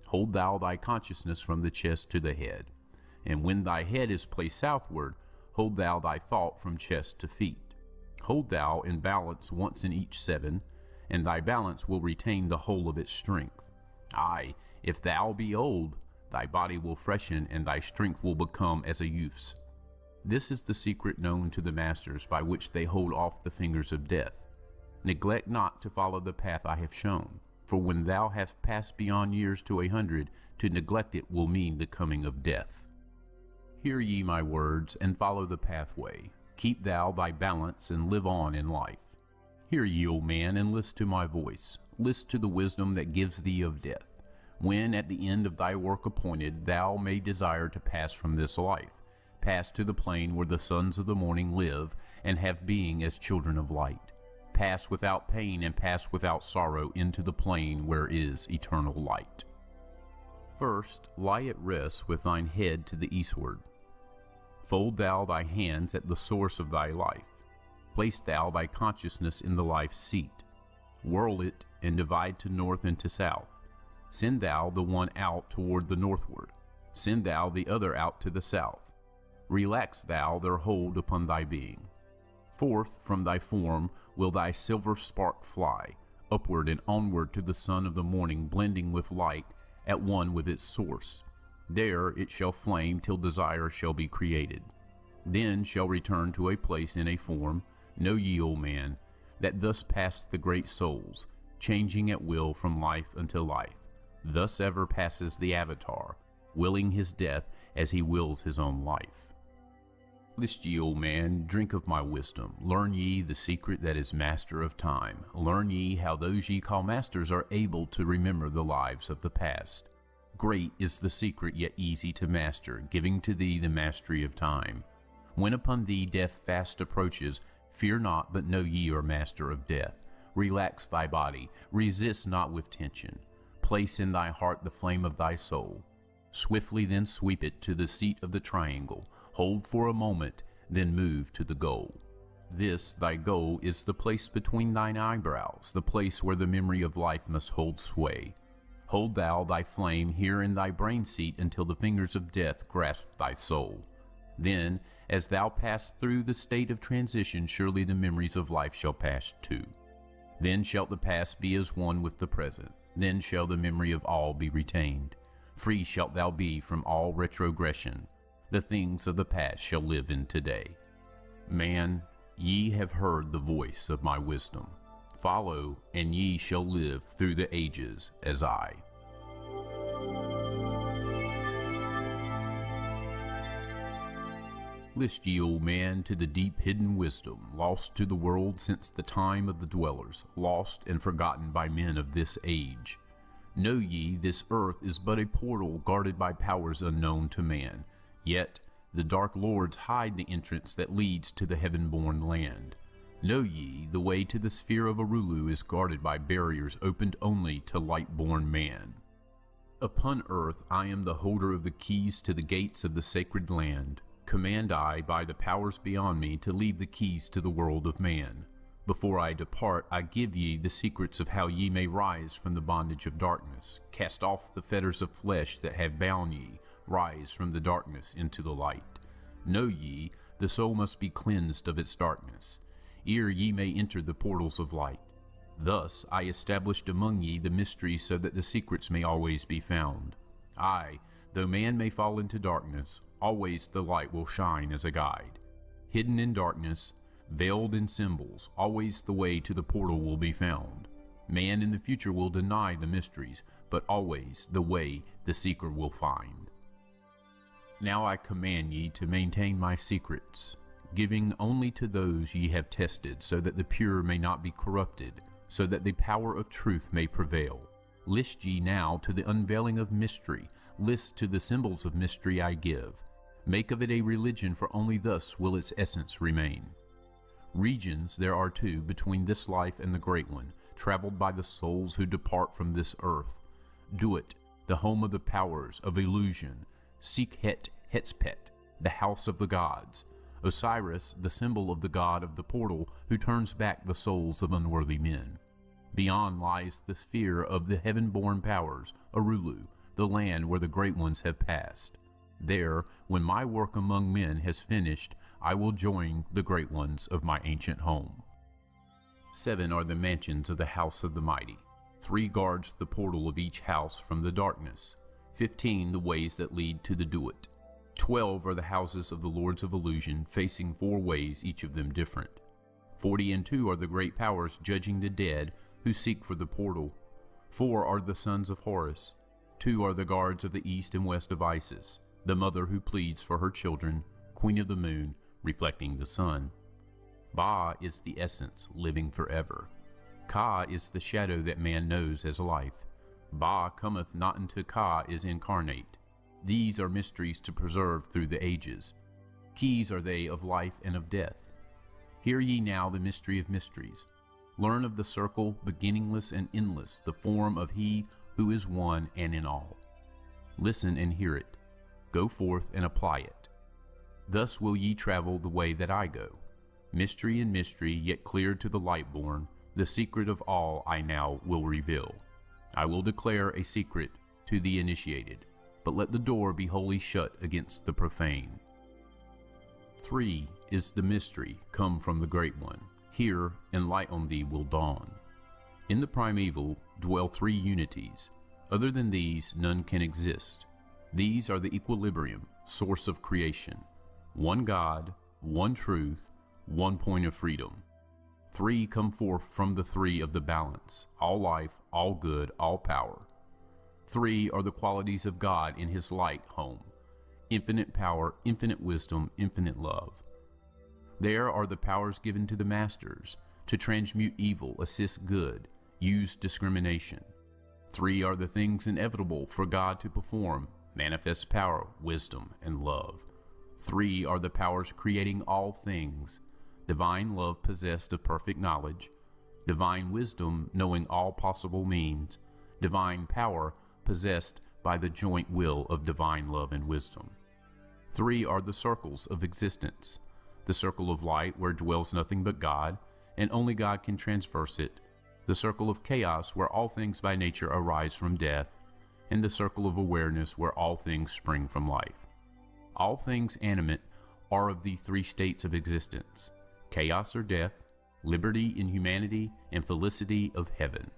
hold thou thy consciousness from the chest to the head. And when thy head is placed southward, hold thou thy thought from chest to feet. Hold thou in balance once in each 7, and thy balance will retain the whole of its strength. Aye, if thou be old, thy body will freshen, and thy strength will become as a youth's. This is the secret known to the masters, by which they hold off the fingers of death. Neglect not to follow the path I have shown, for when thou hast passed beyond years to 100, to neglect it will mean the coming of death. Hear ye my words, and follow the pathway. Keep thou thy balance, and live on in life. Hear ye, O man, and list to my voice. List to the wisdom that gives thee of death. When at the end of thy work appointed, thou may desire to pass from this life, pass to the plane where the sons of the morning live, and have being as children of light. Pass without pain and pass without sorrow into the plane where is eternal light. First, lie at rest with thine head to the eastward. Fold thou thy hands at the source of thy life. Place thou thy consciousness in the life seat. Whirl it and divide to north and to south. Send thou the one out toward the northward. Send thou the other out to the south. Relax thou their hold upon thy being. Forth from thy form will thy silver spark fly, upward and onward to the sun of the morning, blending with light, at one with its source. There it shall flame till desire shall be created. Then shall return to a place in a form, know ye, O man, that thus passed the great souls, changing at will from life unto life. Thus ever passes the Avatar, willing his death as he wills his own life. List ye, O man, drink of my wisdom. Learn ye the secret that is master of time. Learn ye how those ye call masters are able to remember the lives of the past. Great is the secret, yet easy to master, giving to thee the mastery of time. When upon thee death fast approaches, fear not, but know ye are master of death. Relax thy body, resist not with tension. Place in thy heart the flame of thy soul. Swiftly then sweep it to the seat of the triangle. Hold for a moment, then move to the goal. This, thy goal, is the place between thine eyebrows, the place where the memory of life must hold sway. Hold thou thy flame here in thy brain seat until the fingers of death grasp thy soul. Then, as thou pass through the state of transition, surely the memories of life shall pass too. Then shall the past be as one with the present. Then shall the memory of all be retained. Free shalt thou be from all retrogression. The things of the past shall live in today. Man, ye have heard the voice of my wisdom. Follow, and ye shall live through the ages as I. List ye, O man, to the deep hidden wisdom, lost to the world since the time of the dwellers, lost and forgotten by men of this age. Know ye, this earth is but a portal guarded by powers unknown to man. Yet the dark lords hide the entrance that leads to the heaven-born land. Know ye, the way to the sphere of Arulu is guarded by barriers opened only to light-born man. Upon earth I am the holder of the keys to the gates of the sacred land. Command I, by the powers beyond me, to leave the keys to the world of man. Before I depart, I give ye the secrets of how ye may rise from the bondage of darkness. Cast off the fetters of flesh that have bound ye. Rise from the darkness into the light. Know ye, the soul must be cleansed of its darkness, ere ye may enter the portals of light. Thus I established among ye the mysteries so that the secrets may always be found. Aye, though man may fall into darkness, always the light will shine as a guide. Hidden in darkness, veiled in symbols, always the way to the portal will be found. Man in the future will deny the mysteries, but always the way the seeker will find. Now I command ye to maintain my secrets, giving only to those ye have tested, so that the pure may not be corrupted, so that the power of truth may prevail. List ye now to the unveiling of mystery, list to the symbols of mystery I give. Make of it a religion, for only thus will its essence remain. Regions there are two between this life and the great one, traveled by the souls who depart from this earth. Duat, the home of the powers of illusion. Sekhet Hetspet, the house of the gods. Osiris, the symbol of the god of the portal, who turns back the souls of unworthy men. Beyond lies the sphere of the heaven-born powers, Arulu, the land where the great ones have passed. There, when my work among men has finished, I will join the great ones of my ancient home. 7 are the mansions of the house of the mighty. 3 guards the portal of each house from the darkness. 15 the ways that lead to the Duat. 12 are the houses of the lords of illusion, facing 4 ways, each of them different. 42 are the great powers judging the dead who seek for the portal. 4 are the sons of Horus. 2 are the guards of the east and west of Isis, the mother who pleads for her children, queen of the moon, reflecting the sun. Ba is the essence, living forever. Ka is the shadow that man knows as life. Ba cometh not unto Ka is incarnate. These are mysteries to preserve through the ages. Keys are they of life and of death. Hear ye now the mystery of mysteries. Learn of the circle, beginningless and endless, the form of He who is one and in all. Listen and hear it. Go forth and apply it. Thus will ye travel the way that I go. Mystery in mystery, yet clear to the light-born, the secret of all I now will reveal. I will declare a secret to the initiated, but let the door be wholly shut against the profane. 3 is the mystery come from the Great One. Here, and light on thee will dawn. In the primeval dwell 3 unities. Other than these, none can exist. These are the equilibrium, source of creation. One God, one truth, one point of freedom. 3 come forth from the 3 of the balance, all life, all good, all power. 3 are the qualities of God in his light home. Infinite power, infinite wisdom, infinite love. There are the powers given to the masters, to transmute evil, assist good, use discrimination. 3 are the things inevitable for God to perform, manifest power, wisdom, and love. 3 are the powers creating all things, divine love possessed of perfect knowledge, divine wisdom knowing all possible means, divine power possessed by the joint will of divine love and wisdom. 3 are the circles of existence, the circle of light where dwells nothing but God, and only God can traverse it, the circle of chaos where all things by nature arise from death, and the circle of awareness where all things spring from life. All things animate are of the 3 states of existence, chaos or death, liberty in humanity, and felicity of heaven.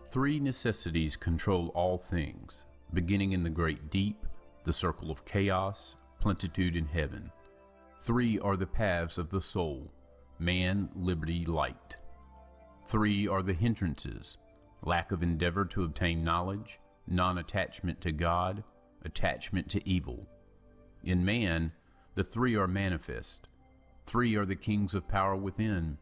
3 necessities control all things, beginning in the great deep, the circle of chaos, plenitude in heaven. 3 are the paths of the soul, man, liberty, light. 3 are the hindrances, lack of endeavor to obtain knowledge, non-attachment to God, attachment to evil. In man, the 3 are manifest. 3 are the kings of power within.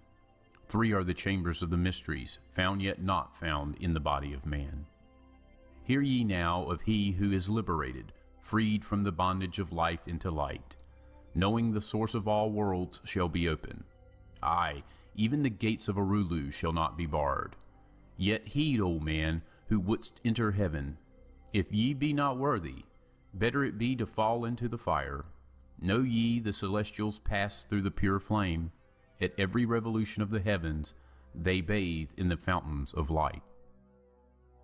3 are the chambers of the mysteries, found yet not found in the body of man. Hear ye now of he who is liberated, freed from the bondage of life into light. Knowing the source of all worlds shall be open. Aye, even the gates of Arulu shall not be barred. Yet heed, O man, who wouldst enter heaven. If ye be not worthy, better it be to fall into the fire. Know ye the celestials pass through the pure flame. At every revolution of the heavens, they bathe in the fountains of light.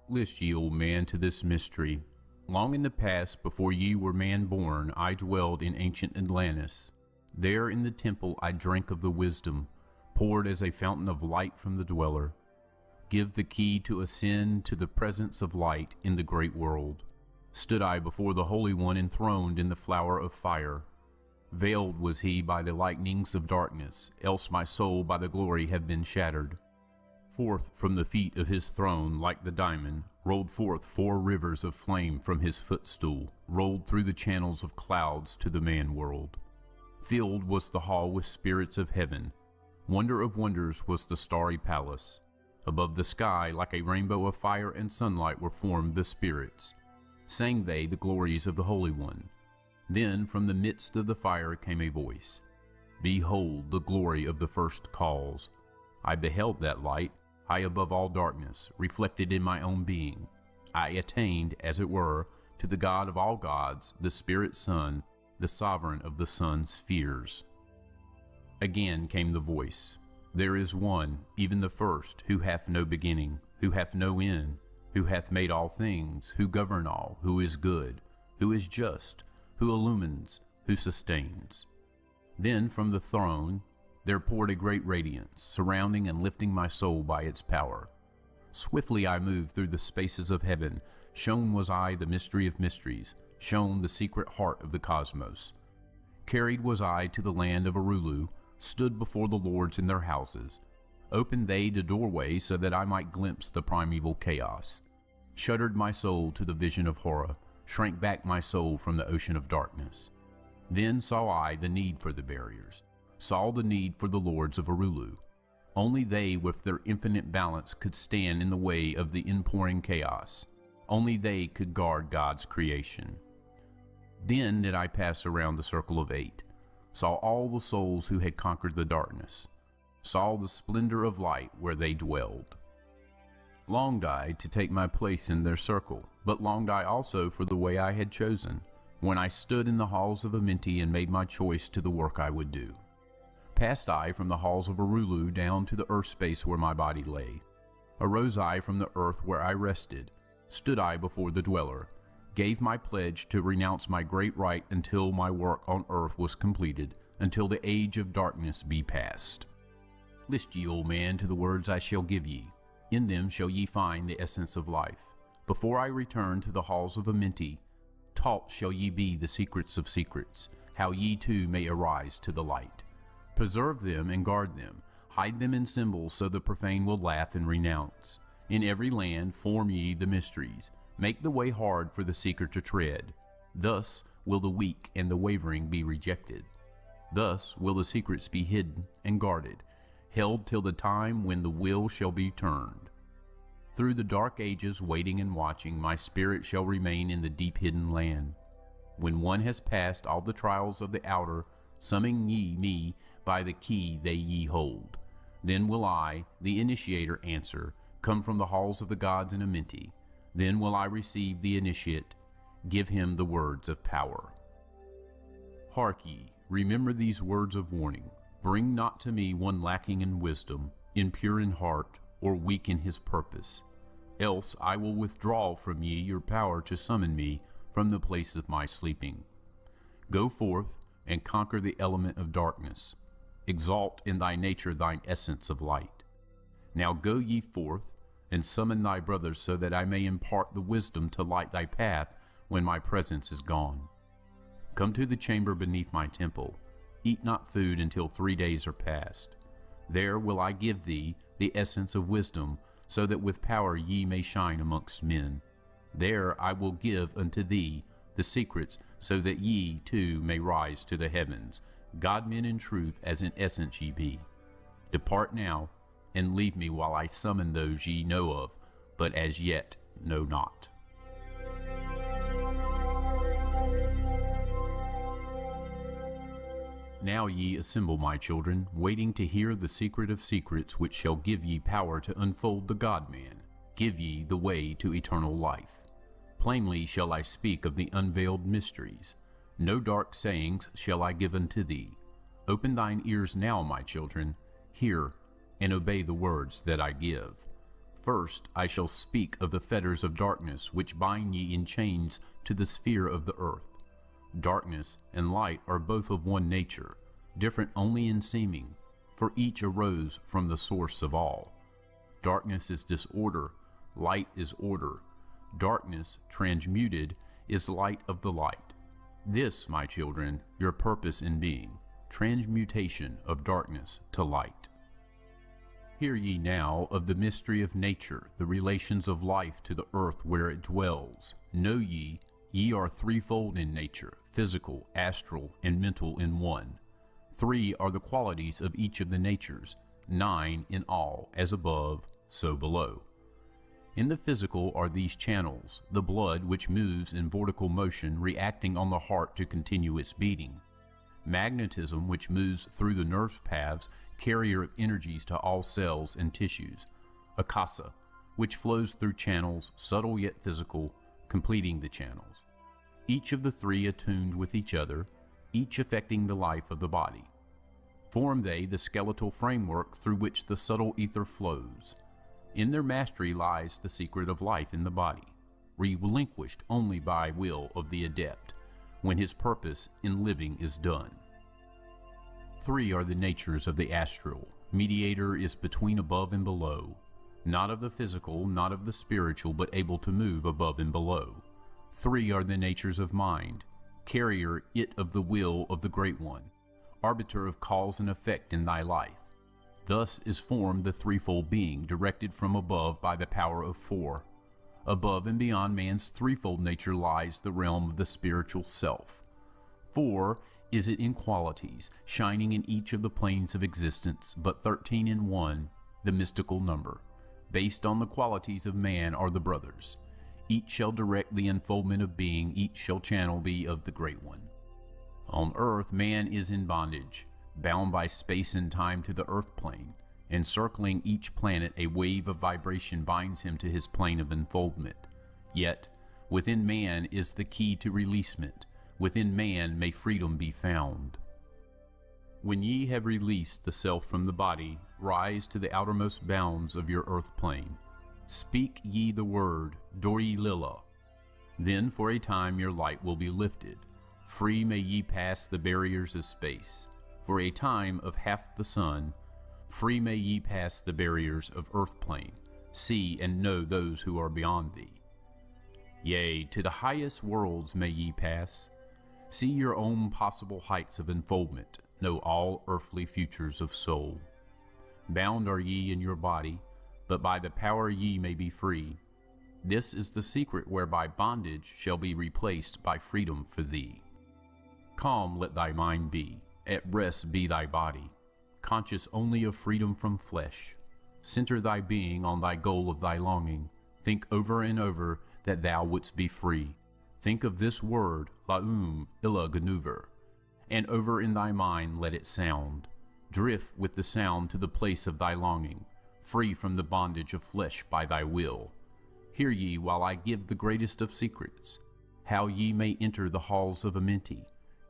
List ye, old man, to this mystery. Long in the past, before ye were man born, I dwelled in ancient Atlantis. There in the temple I drank of the wisdom, poured as a fountain of light from the dweller. Give the key to ascend to the presence of light in the great world. Stood I before the Holy One enthroned in the flower of fire. Veiled was he by the lightnings of darkness, else my soul by the glory have been shattered. Forth from the feet of his throne, like the diamond, rolled forth 4 rivers of flame from his footstool, rolled through the channels of clouds to the man world. Filled was the hall with spirits of heaven. Wonder of wonders was the starry palace. Above the sky, like a rainbow of fire and sunlight, were formed the spirits. Sang they the glories of the Holy One. Then from the midst of the fire came a voice. Behold the glory of the first cause. I beheld that light, high above all darkness, reflected in my own being. I attained, as it were, to the God of all gods, the Spirit Son, the sovereign of the sun spheres. Again came the voice. There is one, even the first, who hath no beginning, who hath no end, who hath made all things, who govern all, who is good, who is just, who illumines, who sustains. Then from the throne there poured a great radiance, surrounding and lifting my soul by its power. Swiftly I moved through the spaces of heaven. Shown was I the mystery of mysteries, shown the secret heart of the cosmos. Carried was I to the land of Arulu, stood before the lords in their houses. Opened they the doorway so that I might glimpse the primeval chaos. Shuddered my soul to the vision of horror, shrank back my soul from the ocean of darkness. Then saw I the need for the barriers, saw the need for the lords of Arulu. Only they with their infinite balance could stand in the way of the inpouring chaos. Only they could guard God's creation. Then did I pass around the circle of 8, saw all the souls who had conquered the darkness, saw the splendor of light where they dwelled. Longed I to take my place in their circle, but longed I also for the way I had chosen, when I stood in the halls of Amenti and made my choice to the work I would do. Passed I from the halls of Arulu down to the earth space where my body lay. Arose I from the earth where I rested. Stood I before the dweller. Gave my pledge to renounce my great right until my work on earth was completed, until the age of darkness be past. List ye, O man, to the words I shall give ye. In them shall ye find the essence of life. Before I return to the halls of Amenti, taught shall ye be the secrets of secrets, how ye too may arise to the light. Preserve them and guard them, hide them in symbols so the profane will laugh and renounce. In every land form ye the mysteries, make the way hard for the seeker to tread. Thus will the weak and the wavering be rejected. Thus will the secrets be hidden and guarded, held till the time when the will shall be turned. Through the dark ages waiting and watching, my spirit shall remain in the deep hidden land. When one has passed all the trials of the outer, summon ye me by the key they ye hold. Then will I, the initiator, answer, come from the halls of the gods in Amenti. Then will I receive the initiate, give him the words of power. Hark ye, remember these words of warning. Bring not to me one lacking in wisdom, impure in heart, or weak in his purpose. Else I will withdraw from ye your power to summon me from the place of my sleeping. Go forth and conquer the element of darkness. Exalt in thy nature thine essence of light. Now go ye forth and summon thy brothers so that I may impart the wisdom to light thy path when my presence is gone. Come to the chamber beneath my temple. Eat not food until 3 days are past. There will I give thee the essence of wisdom, so that with power ye may shine amongst men. There I will give unto thee the secrets, so that ye too may rise to the heavens, God-men in truth as in essence ye be. Depart now, and leave me while I summon those ye know of, but as yet know not. Now ye assemble, my children, waiting to hear the secret of secrets, which shall give ye power to unfold the God-man, give ye the way to eternal life. Plainly shall I speak of the unveiled mysteries. No dark sayings shall I give unto thee. Open thine ears now, my children, hear, and obey the words that I give. First I shall speak of the fetters of darkness, which bind ye in chains to the sphere of the earth. Darkness and light are both of one nature, different only in seeming, for each arose from the source of all. Darkness is disorder, light is order. Darkness, transmuted, is light of the light. This, my children, your purpose in being, transmutation of darkness to light. Hear ye now of the mystery of nature, the relations of life to the earth where it dwells. Know ye, ye are threefold in nature, physical, astral, and mental in one. 3 are the qualities of each of the natures, 9 in all, as above, so below. In the physical are these channels, the blood which moves in vortical motion reacting on the heart to continue its beating. Magnetism which moves through the nerve paths, carrier of energies to all cells and tissues. Akasa, which flows through channels, subtle yet physical, completing the channels. Each of the 3 attuned with each other, each affecting the life of the body. Form they the skeletal framework through which the subtle ether flows. In their mastery lies the secret of life in the body, relinquished only by will of the adept, when his purpose in living is done. 3 are the natures of the astral. Mediator is between above and below, not of the physical, not of the spiritual, but able to move above and below. 3 are the natures of mind, carrier it of the will of the Great One, arbiter of cause and effect in thy life. Thus is formed the threefold being, directed from above by the power of 4. Above and beyond man's threefold nature lies the realm of the spiritual self. 4 is it in qualities, shining in each of the planes of existence, but 13 in 1, the mystical number. Based on the qualities of man are the brothers. Each shall direct the unfoldment of being, each shall channel be of the Great One. On earth, man is in bondage, bound by space and time to the earth plane. Encircling each planet, a wave of vibration binds him to his plane of unfoldment. Yet, within man is the key to releasement. Within man may freedom be found. When ye have released the self from the body, rise to the outermost bounds of your earth plane. Speak ye the word, Dori Lila. Then for a time your light will be lifted. Free may ye pass the barriers of space. For a time of half the sun, free may ye pass the barriers of earth plane. See and know those who are beyond thee. Yea, to the highest worlds may ye pass. See your own possible heights of enfoldment. Know all earthly futures of soul. Bound are ye in your body, but by the power ye may be free. This is the secret whereby bondage shall be replaced by freedom for thee. Calm let thy mind be, at rest be thy body, conscious only of freedom from flesh. Center thy being on thy goal of thy longing. Think over and over that thou wouldst be free. Think of this word, Laum Illa Ganuver, and over in thy mind let it sound. Drift with the sound to the place of thy longing, free from the bondage of flesh by thy will. Hear ye while I give the greatest of secrets, how ye may enter the halls of Amenti,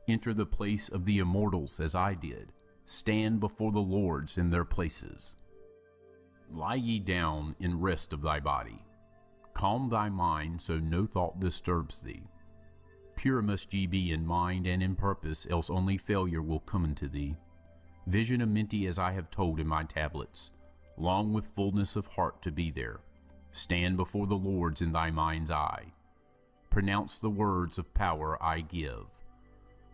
enter the place of the immortals as I did, stand before the lords in their places. Lie ye down in rest of thy body. Calm thy mind so no thought disturbs thee. Pure must ye be in mind and in purpose, else only failure will come unto thee. Vision Amenti as I have told in my tablets, long with fullness of heart to be there. Stand before the lords in thy mind's eye. Pronounce the words of power I give.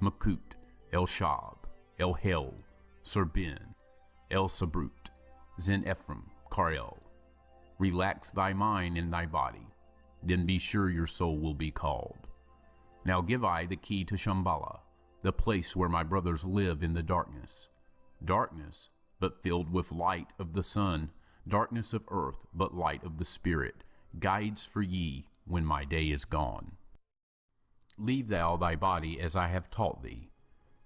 Makut, El Shab, El Hel, Serbin, El Sabrut, Zen Ephraim, Karel. Relax thy mind and thy body, then be sure your soul will be called. Now give I the key to Shambhala, the place where my brothers live in the darkness. Darkness, but filled with light of the sun, darkness of earth, but light of the spirit, guides for ye when my day is gone. Leave thou thy body as I have taught thee.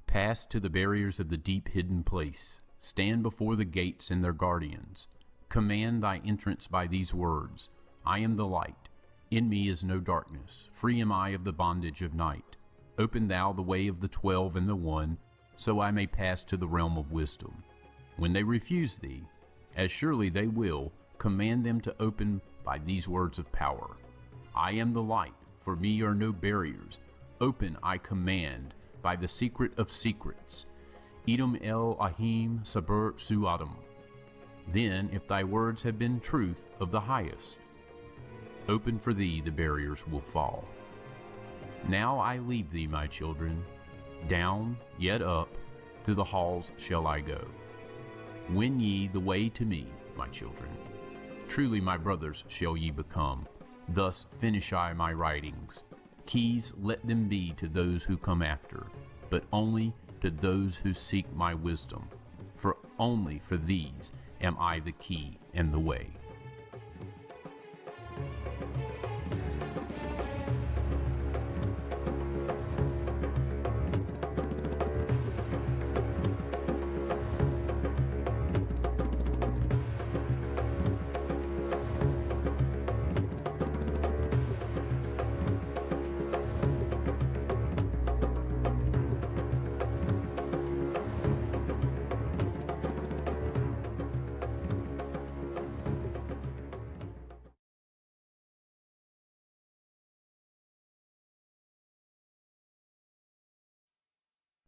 Pass to the barriers of the deep hidden place. Stand before the gates and their guardians. Command thy entrance by these words. I am the light. In me is no darkness. Free am I of the bondage of night. Open thou the way of the 12 and the 1, so I may pass to the realm of wisdom. When they refuse thee, as surely they will, command them to open by these words of power. I am the light, for me are no barriers. Open I command by the secret of secrets. Edom el ahim sabur su adam. Then, if thy words have been truth of the highest, open for thee the barriers will fall. Now I leave thee, my children. Down, yet up, to the halls shall I go. Win ye the way to me, my children. Truly my brothers shall ye become. Thus finish I my writings. Keys let them be to those who come after, but only to those who seek my wisdom. For only for these am I the key and the way.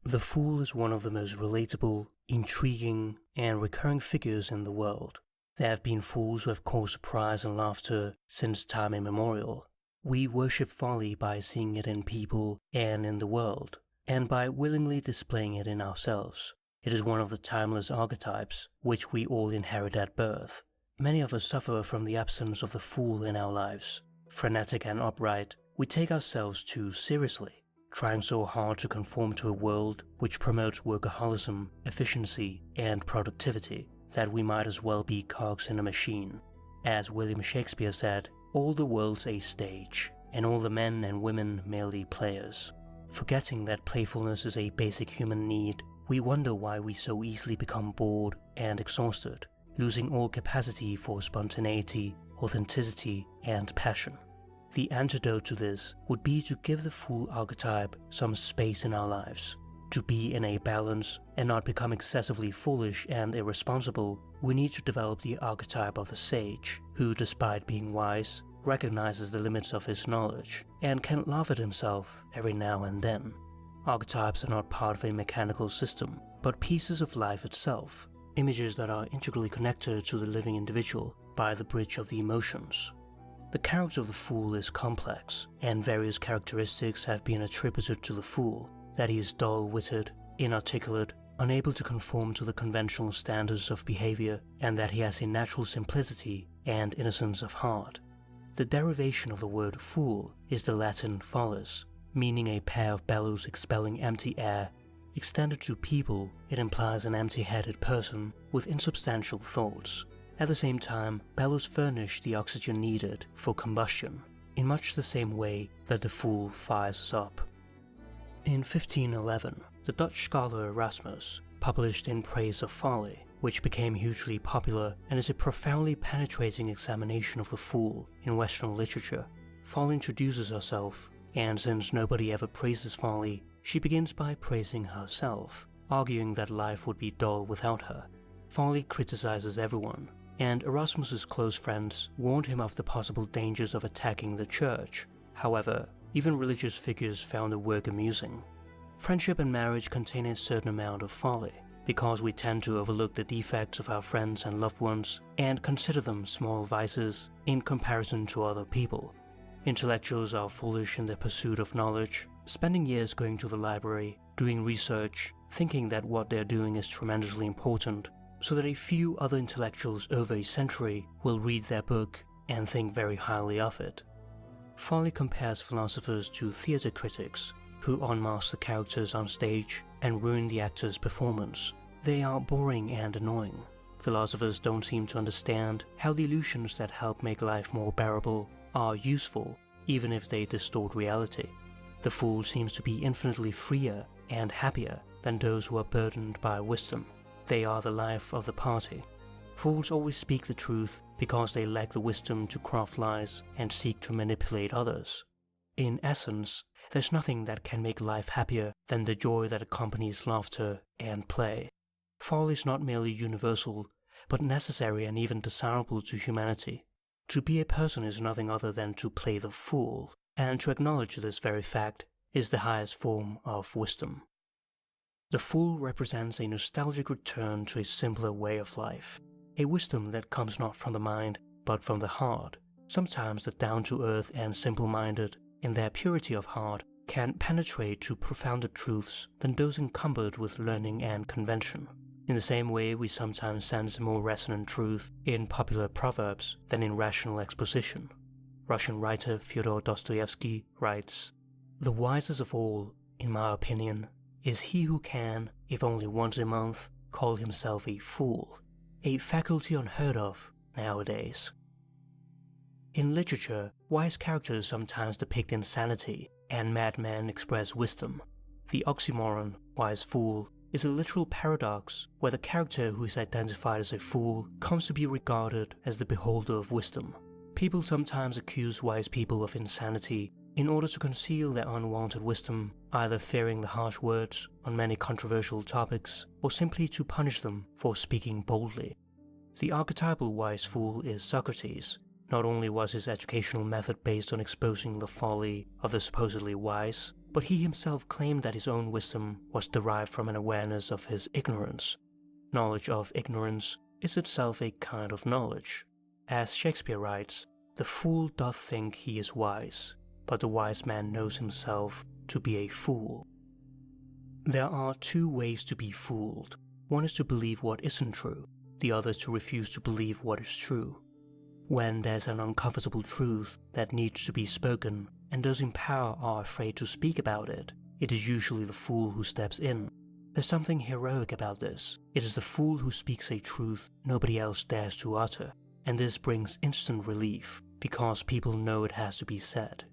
The Fool is one of the most relatable, intriguing, and recurring figures in the world. There have been fools who have caused surprise and laughter since time immemorial. We worship folly by seeing it in people and in the world, and by willingly displaying it in ourselves. It is one of the timeless archetypes which we all inherit at birth. Many of us suffer from the absence of the fool in our lives. Frenetic and upright, we take ourselves too seriously, trying so hard to conform to a world which promotes workaholism, efficiency, and productivity, that we might as well be cogs in a machine. As William Shakespeare said, all the world's a stage, and all the men and women merely players. Forgetting that playfulness is a basic human need, we wonder why we so easily become bored and exhausted, losing all capacity for spontaneity, authenticity, and passion. The antidote to this would be to give the fool archetype some space in our lives, To be in a balance and not become excessively foolish and irresponsible, we need to develop the archetype of the sage, who, despite being wise, recognizes the limits of his knowledge and can laugh at himself every now and then. Archetypes are not part of a mechanical system, but pieces of life itself, images that are integrally connected to the living individual by the bridge of the emotions. The character of the fool is complex, and various characteristics have been attributed to the fool, that he is dull-witted, inarticulate, unable to conform to the conventional standards of behavior, and that he has a natural simplicity and innocence of heart. The derivation of the word fool is the Latin follis, meaning a pair of bellows expelling empty air. Extended to people, it implies an empty-headed person with insubstantial thoughts. At the same time, bellows furnish the oxygen needed for combustion, in much the same way that the fool fires us up. In 1511, the Dutch scholar Erasmus published In Praise of Folly, which became hugely popular and is a profoundly penetrating examination of the fool in Western literature. Folly introduces herself, and since nobody ever praises Folly, she begins by praising herself, arguing that life would be dull without her. Folly criticizes everyone, and Erasmus's close friends warned him of the possible dangers of attacking the church. However, even religious figures found the work amusing. Friendship and marriage contain a certain amount of folly, because we tend to overlook the defects of our friends and loved ones and consider them small vices in comparison to other people. Intellectuals are foolish in their pursuit of knowledge, spending years going to the library, doing research, thinking that what they're doing is tremendously important, so that a few other intellectuals over a century will read their book and think very highly of it. Folly compares philosophers to theatre critics, who unmask the characters on stage and ruin the actor's performance. They are boring and annoying. Philosophers don't seem to understand how the illusions that help make life more bearable are useful, even if they distort reality. The fool seems to be infinitely freer and happier than those who are burdened by wisdom. They are the life of the party. Fools always speak the truth because they lack the wisdom to craft lies and seek to manipulate others. In essence, there's nothing that can make life happier than the joy that accompanies laughter and play. Folly is not merely universal, but necessary and even desirable to humanity. To be a person is nothing other than to play the fool, and to acknowledge this very fact is the highest form of wisdom. The fool represents a nostalgic return to a simpler way of life, a wisdom that comes not from the mind, but from the heart. Sometimes the down-to-earth and simple-minded, in their purity of heart, can penetrate to profounder truths than those encumbered with learning and convention. In the same way, we sometimes sense more resonant truth in popular proverbs than in rational exposition. Russian writer Fyodor Dostoevsky writes, "The wisest of all, in my opinion, is he who can, if only once a month, call himself a fool, a faculty unheard of nowadays." In literature, wise characters sometimes depict insanity, and madmen express wisdom. The oxymoron, wise fool, is a literal paradox where the character who is identified as a fool comes to be regarded as the beholder of wisdom. People sometimes accuse wise people of insanity in order to conceal their unwanted wisdom, either fearing the harsh words on many controversial topics, or simply to punish them for speaking boldly. The archetypal wise fool is Socrates. Not only was his educational method based on exposing the folly of the supposedly wise, but he himself claimed that his own wisdom was derived from an awareness of his ignorance. Knowledge of ignorance is itself a kind of knowledge. As Shakespeare writes, "The fool doth think he is wise, but the wise man knows himself to be a fool." There are two ways to be fooled. One is to believe what isn't true, the other is to refuse to believe what is true. When there's an uncomfortable truth that needs to be spoken, and those in power are afraid to speak about it, it is usually the fool who steps in. There's something heroic about this. It is the fool who speaks a truth nobody else dares to utter, and this brings instant relief, because people know it has to be said.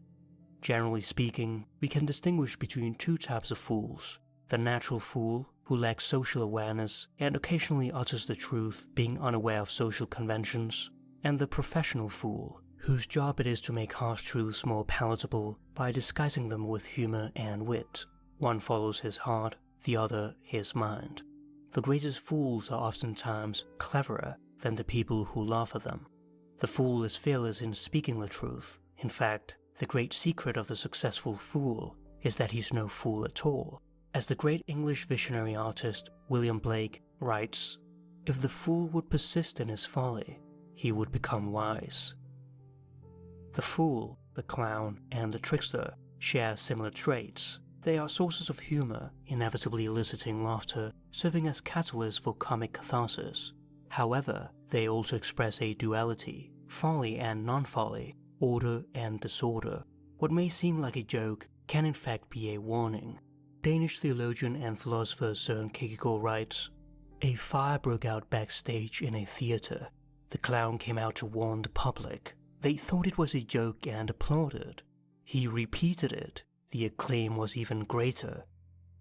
Generally speaking, we can distinguish between two types of fools: the natural fool, who lacks social awareness and occasionally utters the truth, being unaware of social conventions, and the professional fool, whose job it is to make harsh truths more palatable by disguising them with humor and wit. One follows his heart, the other his mind. The greatest fools are oftentimes cleverer than the people who laugh at them. The fool is fearless in speaking the truth. In fact, the great secret of the successful fool is that he's no fool at all. As the great English visionary artist William Blake writes, "If the fool would persist in his folly, he would become wise." The fool, the clown, and the trickster share similar traits. They are sources of humor, inevitably eliciting laughter, serving as catalysts for comic catharsis. However, they also express a duality, folly and non-folly, order and disorder. What may seem like a joke can in fact be a warning. Danish theologian and philosopher Søren Kierkegaard writes, "A fire broke out backstage in a theater. The clown came out to warn the public. They thought it was a joke and applauded. He repeated it. The acclaim was even greater.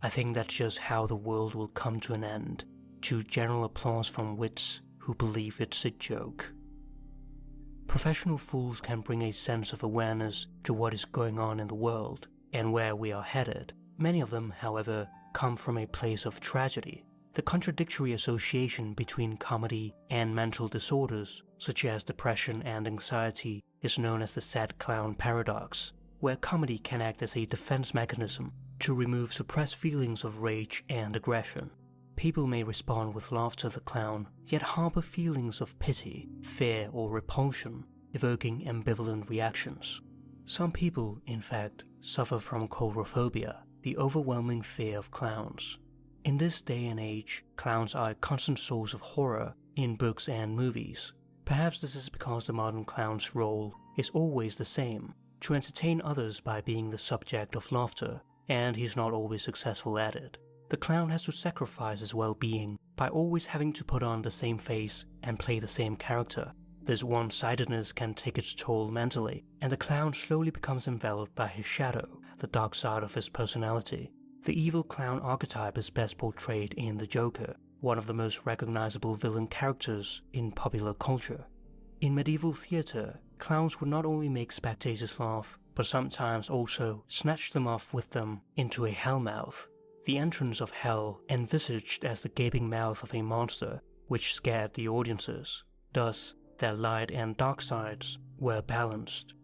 I think that's just how the world will come to an end, to general applause from wits who believe it's a joke." Professional fools can bring a sense of awareness to what is going on in the world and where we are headed. Many of them, however, come from a place of tragedy. The contradictory association between comedy and mental disorders, such as depression and anxiety, is known as the sad clown paradox, where comedy can act as a defense mechanism to remove suppressed feelings of rage and aggression. People may respond with laughter to the clown, yet harbor feelings of pity, fear, or repulsion, evoking ambivalent reactions. Some people, in fact, suffer from coulrophobia, the overwhelming fear of clowns. In this day and age, clowns are a constant source of horror in books and movies. Perhaps this is because the modern clown's role is always the same, to entertain others by being the subject of laughter, and he's not always successful at it. The clown has to sacrifice his well-being by always having to put on the same face and play the same character. This one-sidedness can take its toll mentally, and the clown slowly becomes enveloped by his shadow, the dark side of his personality. The evil clown archetype is best portrayed in The Joker, one of the most recognizable villain characters in popular culture. In medieval theater, clowns would not only make spectators laugh, but sometimes also snatch them off with them into a hellmouth, the entrance of hell envisaged as the gaping mouth of a monster, which scared the audiences. Thus, their light and dark sides were balanced.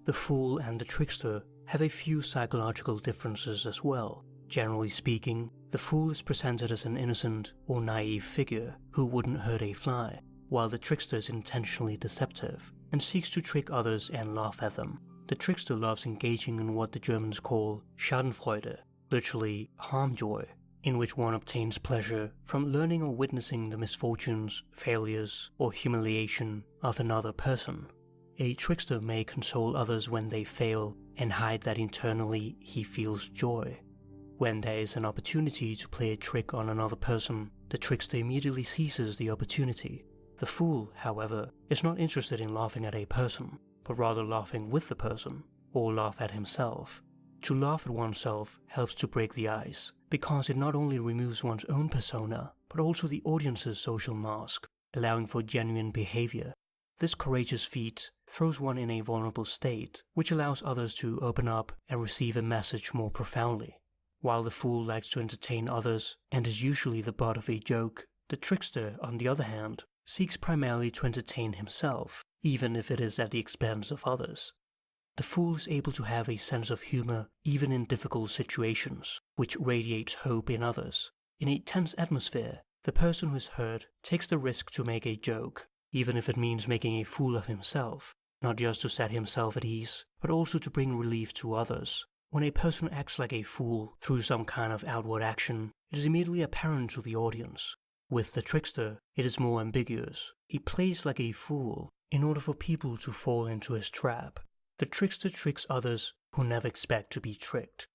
The fool and the trickster have a few psychological differences as well. Generally speaking, the fool is presented as an innocent or naive figure who wouldn't hurt a fly, while the trickster is intentionally deceptive and seeks to trick others and laugh at them. The trickster loves engaging in what the Germans call Schadenfreude, literally harm joy, in which one obtains pleasure from learning or witnessing the misfortunes, failures, or humiliation of another person. A trickster may console others when they fail and hide that internally he feels joy. When there is an opportunity to play a trick on another person, the trickster immediately seizes the opportunity. The fool, however, is not interested in laughing at a person, but rather laughing with the person, or laugh at himself. To laugh at oneself helps to break the ice, because it not only removes one's own persona, but also the audience's social mask, allowing for genuine behavior. This courageous feat throws one in a vulnerable state, which allows others to open up and receive a message more profoundly. While the fool likes to entertain others and is usually the butt of a joke, the trickster, on the other hand, seeks primarily to entertain himself, even if it is at the expense of others. The fool is able to have a sense of humor even in difficult situations, which radiates hope in others. In a tense atmosphere, the person who is hurt takes the risk to make a joke, even if it means making a fool of himself, not just to set himself at ease, but also to bring relief to others. When a person acts like a fool through some kind of outward action, it is immediately apparent to the audience. With the trickster, it is more ambiguous. He plays like a fool in order for people to fall into his trap. The trickster tricks others who never expect to be tricked.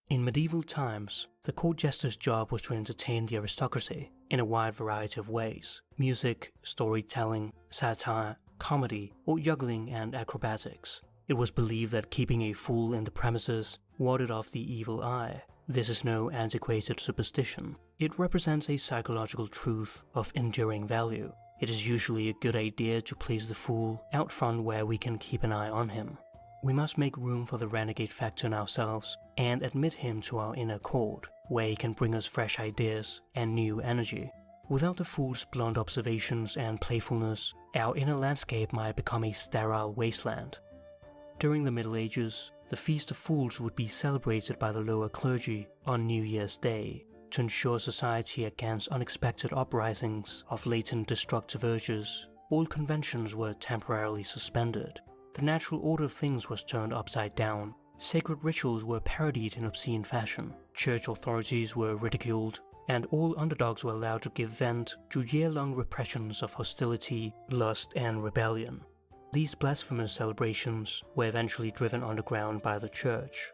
In medieval times, the court jester's job was to entertain the aristocracy in a wide variety of ways: music, storytelling, satire, comedy, or juggling and acrobatics. It was believed that keeping a fool in the premises warded off the evil eye. This is no antiquated superstition. It represents a psychological truth of enduring value. It is usually a good idea to place the fool out front where we can keep an eye on him. We must make room for the renegade factor in ourselves and admit him to our inner court. where he can bring us fresh ideas and new energy. Without the fool's blunt observations and playfulness, our inner landscape might become a sterile wasteland. During the Middle Ages, the Feast of Fools would be celebrated by the lower clergy on New Year's Day to ensure society against unexpected uprisings of latent destructive urges. All conventions were temporarily suspended. The natural order of things was turned upside down. Sacred rituals were parodied in obscene fashion. Church authorities were ridiculed, and all underdogs were allowed to give vent to year-long repressions of hostility, lust, and rebellion. These blasphemous celebrations were eventually driven underground by the church.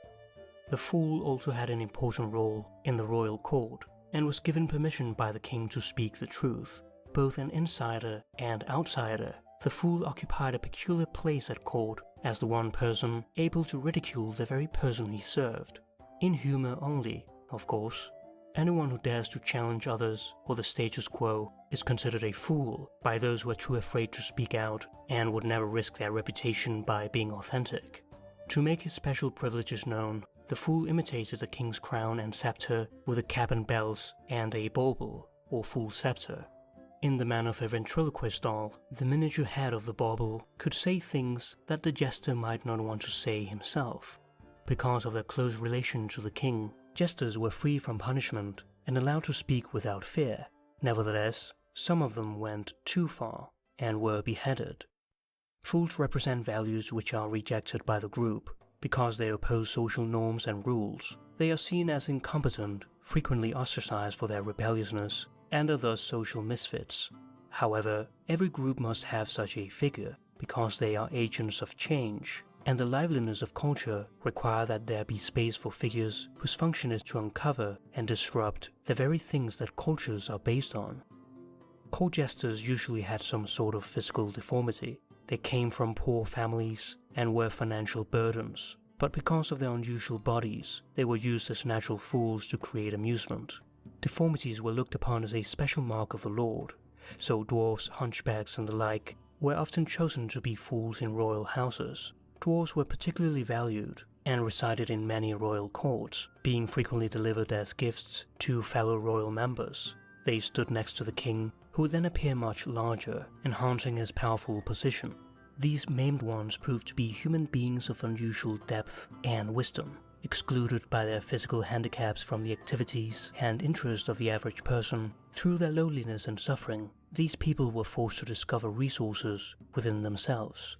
The fool also had an important role in the royal court, and was given permission by the king to speak the truth. Both an insider and outsider, the fool occupied a peculiar place at court as the one person able to ridicule the very person he served. In humor only, of course. Anyone who dares to challenge others or the status quo is considered a fool by those who are too afraid to speak out and would never risk their reputation by being authentic. To make his special privileges known, the fool imitated the king's crown and scepter with a cap and bells and a bauble, or fool scepter. In the manner of a ventriloquist doll, the miniature head of the bauble could say things that the jester might not want to say himself. Because of their close relation to the king, jesters were free from punishment and allowed to speak without fear. Nevertheless, some of them went too far and were beheaded. Fools represent values which are rejected by the group. Because they oppose social norms and rules, they are seen as incompetent, frequently ostracized for their rebelliousness, and are thus social misfits. However, every group must have such a figure because they are agents of change, and the liveliness of culture require that there be space for figures whose function is to uncover and disrupt the very things that cultures are based on. Court jesters usually had some sort of physical deformity. They came from poor families and were financial burdens, but because of their unusual bodies, they were used as natural fools to create amusement. Deformities were looked upon as a special mark of the Lord, so dwarfs, hunchbacks, and the like were often chosen to be fools in royal houses. Dwarves were particularly valued and resided in many royal courts, being frequently delivered as gifts to fellow royal members. They stood next to the king, who would then appear much larger, enhancing his powerful position. These maimed ones proved to be human beings of unusual depth and wisdom, excluded by their physical handicaps from the activities and interests of the average person. Through their loneliness and suffering, these people were forced to discover resources within themselves.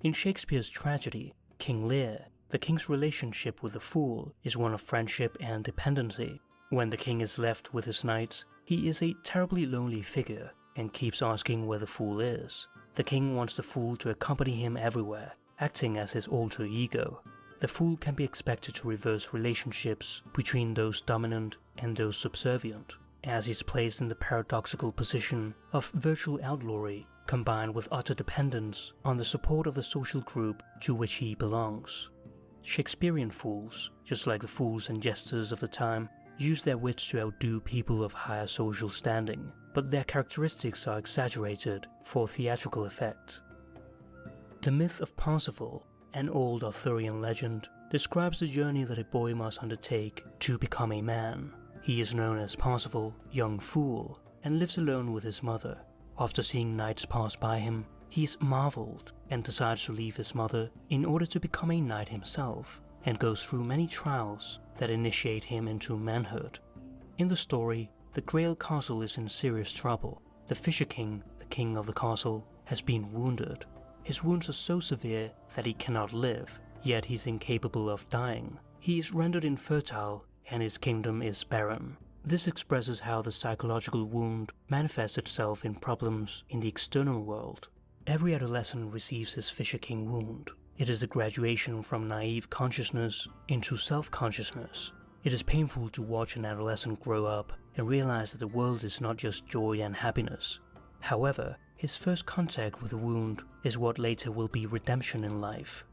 In Shakespeare's tragedy, King Lear, the king's relationship with the fool is one of friendship and dependency. When the king is left with his knights, he is a terribly lonely figure and keeps asking where the fool is. The king wants the fool to accompany him everywhere, acting as his alter ego. The fool can be expected to reverse relationships between those dominant and those subservient, as he is placed in the paradoxical position of virtual outlawry combined with utter dependence on the support of the social group to which he belongs. Shakespearean fools, just like the fools and jesters of the time, use their wits to outdo people of higher social standing, but their characteristics are exaggerated for theatrical effect. The myth of Parsifal, an old Arthurian legend, describes the journey that a boy must undertake to become a man. He is known as Parsifal, young fool, and lives alone with his mother. After seeing knights pass by him, he is marveled and decides to leave his mother in order to become a knight himself, and goes through many trials that initiate him into manhood. In the story, the Grail Castle is in serious trouble. The Fisher King, the king of the castle, has been wounded. His wounds are so severe that he cannot live, yet he is incapable of dying. He is rendered infertile, and his kingdom is barren. This expresses how the psychological wound manifests itself in problems in the external world. Every adolescent receives his Fisher King wound. It is a graduation from naive consciousness into self-consciousness. It is painful to watch an adolescent grow up and realize that the world is not just joy and happiness. However, his first contact with the wound is what later will be redemption in life.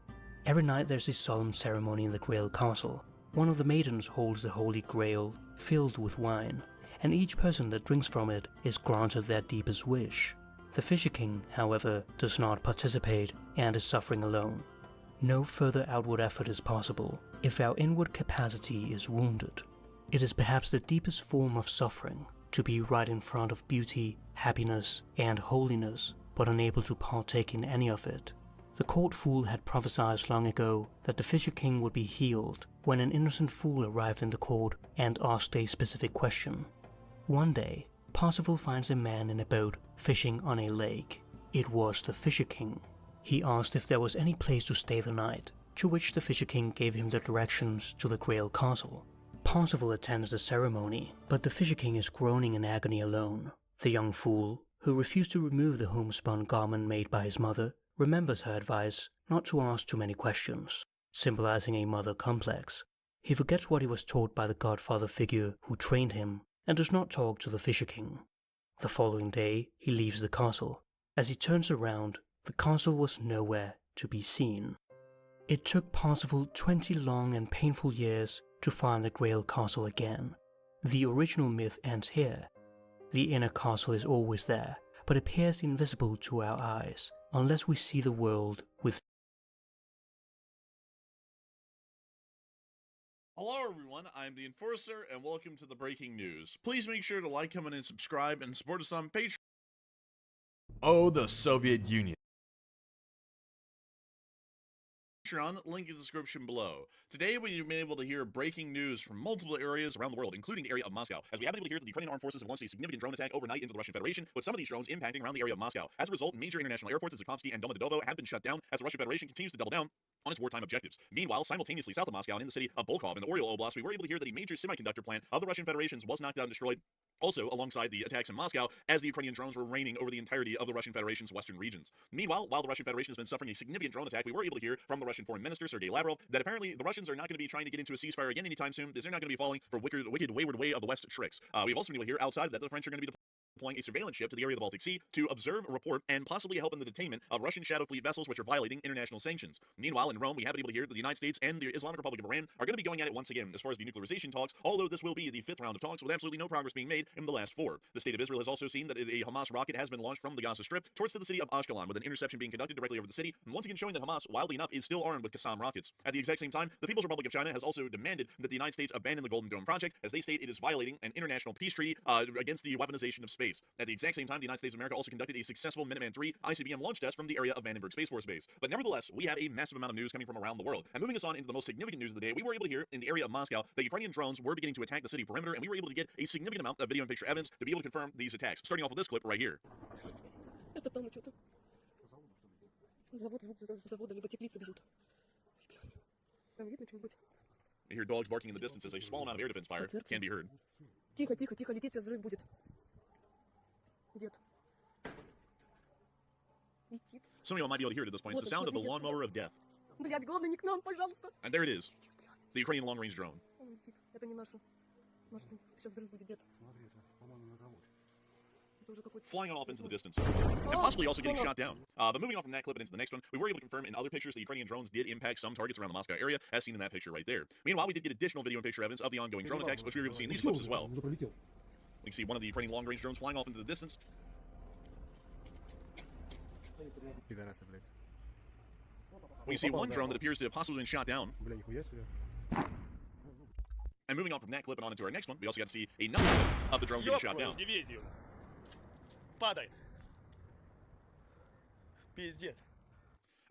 Every night there's a solemn ceremony in the Grail Castle. One of the maidens holds the Holy Grail filled with wine, and each person that drinks from it is granted their deepest wish. The Fisher King, however, does not participate and is suffering alone. No further outward effort is possible if our inward capacity is wounded. It is perhaps the deepest form of suffering to be right in front of beauty, happiness, and holiness, but unable to partake in any of it. The court fool had prophesied long ago that the Fisher King would be healed when an innocent fool arrived in the court and asked a specific question. One day, Parsifal finds a man in a boat fishing on a lake. It was the Fisher King. He asked if there was any place to stay the night, to which the Fisher King gave him the directions to the Grail Castle. Parsifal attends the ceremony, but the Fisher King is groaning in agony alone. The young fool, who refused to remove the homespun garment made by his mother, remembers her advice not to ask too many questions, symbolizing a mother complex. He forgets what he was taught by the godfather figure who trained him, and does not talk to the Fisher King. The following day, he leaves the castle. As he turns around, the castle was nowhere to be seen. It took Parsifal 20 long and painful years to find the Grail Castle again. The original myth ends here. The inner castle is always there, but appears invisible to our eyes, unless we see the world with. Hello everyone, I'm the Enforcer, and welcome to the breaking news. Please make sure to like, comment, and subscribe, and support us on Patreon. Oh, the Soviet Union. Link in the description below. Today we've been able to hear breaking news from multiple areas around the world, including the area of Moscow, as we have been able to hear that the Ukrainian armed forces have launched a significant drone attack overnight into the Russian Federation, with some of these drones impacting around the area of Moscow. As a result, major international airports at Zakhovsky and Domodedovo have been shut down as the Russian Federation continues to double down on its wartime objectives. Meanwhile, simultaneously south of Moscow and in the city of Bolkov in the Oryol Oblast, we were able to hear that a major semiconductor plant of the Russian Federation was knocked down and destroyed, also alongside the attacks in Moscow, as the Ukrainian drones were reigning over the entirety of the Russian Federation's western regions. Meanwhile, while the Russian Federation has been suffering a significant drone attack, we were able to hear from the Russian Foreign Minister, Sergei Lavrov, that apparently the Russians are not going to be trying to get into a ceasefire again anytime soon, because they're not going to be falling for wicked, wayward way of the West tricks. We've also been able to hear outside of that the French are going to be deploying a surveillance ship to the area of the Baltic Sea to observe, report, and possibly help in the detainment of Russian Shadow Fleet vessels which are violating international sanctions. Meanwhile, in Rome, we have been able to hear that the United States and the Islamic Republic of Iran are going to be going at it once again as far as the nuclearization talks, although this will be the 5th round of talks with absolutely no progress being made in the last 4. The State of Israel has also seen that a Hamas rocket has been launched from the Gaza Strip towards the city of Ashkelon, with an interception being conducted directly over the city, and once again showing that Hamas, wildly enough, is still armed with Qassam rockets. At the exact same time, the People's Republic of China has also demanded that the United States abandon the Golden Dome project, as they state it is violating an international peace treaty against the weaponization of space. At the exact same time, the United States of America also conducted a successful Minuteman III ICBM launch test from the area of Vandenberg Space Force Base. But nevertheless, we have a massive amount of news coming from around the world. And moving us on into the most significant news of the day, we were able to hear in the area of Moscow that Ukrainian drones were beginning to attack the city perimeter, and we were able to get a significant amount of video and picture evidence to be able to confirm these attacks. Starting off with this clip right here. You hear dogs barking in the distance as a small amount of air defense fire can be heard. Тихо, тихо, тихо, летит, сейчас взрыв будет. Дед. Летит. Some of you might be able to hear it at this point. It's the sound of the lawnmower of death. Блядь, главное не к нам, пожалуйста. And there it is. The Ukrainian long-range drone. Он летит. Это не наш. Наш. Сейчас взрыв будет, дед. Flying off into the distance, and possibly also getting shot down. But moving on from that clip and into the next one, we were able to confirm in other pictures that Ukrainian drones did impact some targets around the Moscow area, as seen in that picture right there. Meanwhile, we did get additional video and picture evidence of the ongoing drone attacks, which we were able to see in these clips as well. We can see one of the Ukrainian long-range drones flying off into the distance. We can see one drone that appears to have possibly been shot down. And moving on from that clip and on into our next one, we also got to see another clip of the drone getting shot down. Падай. Пиздец.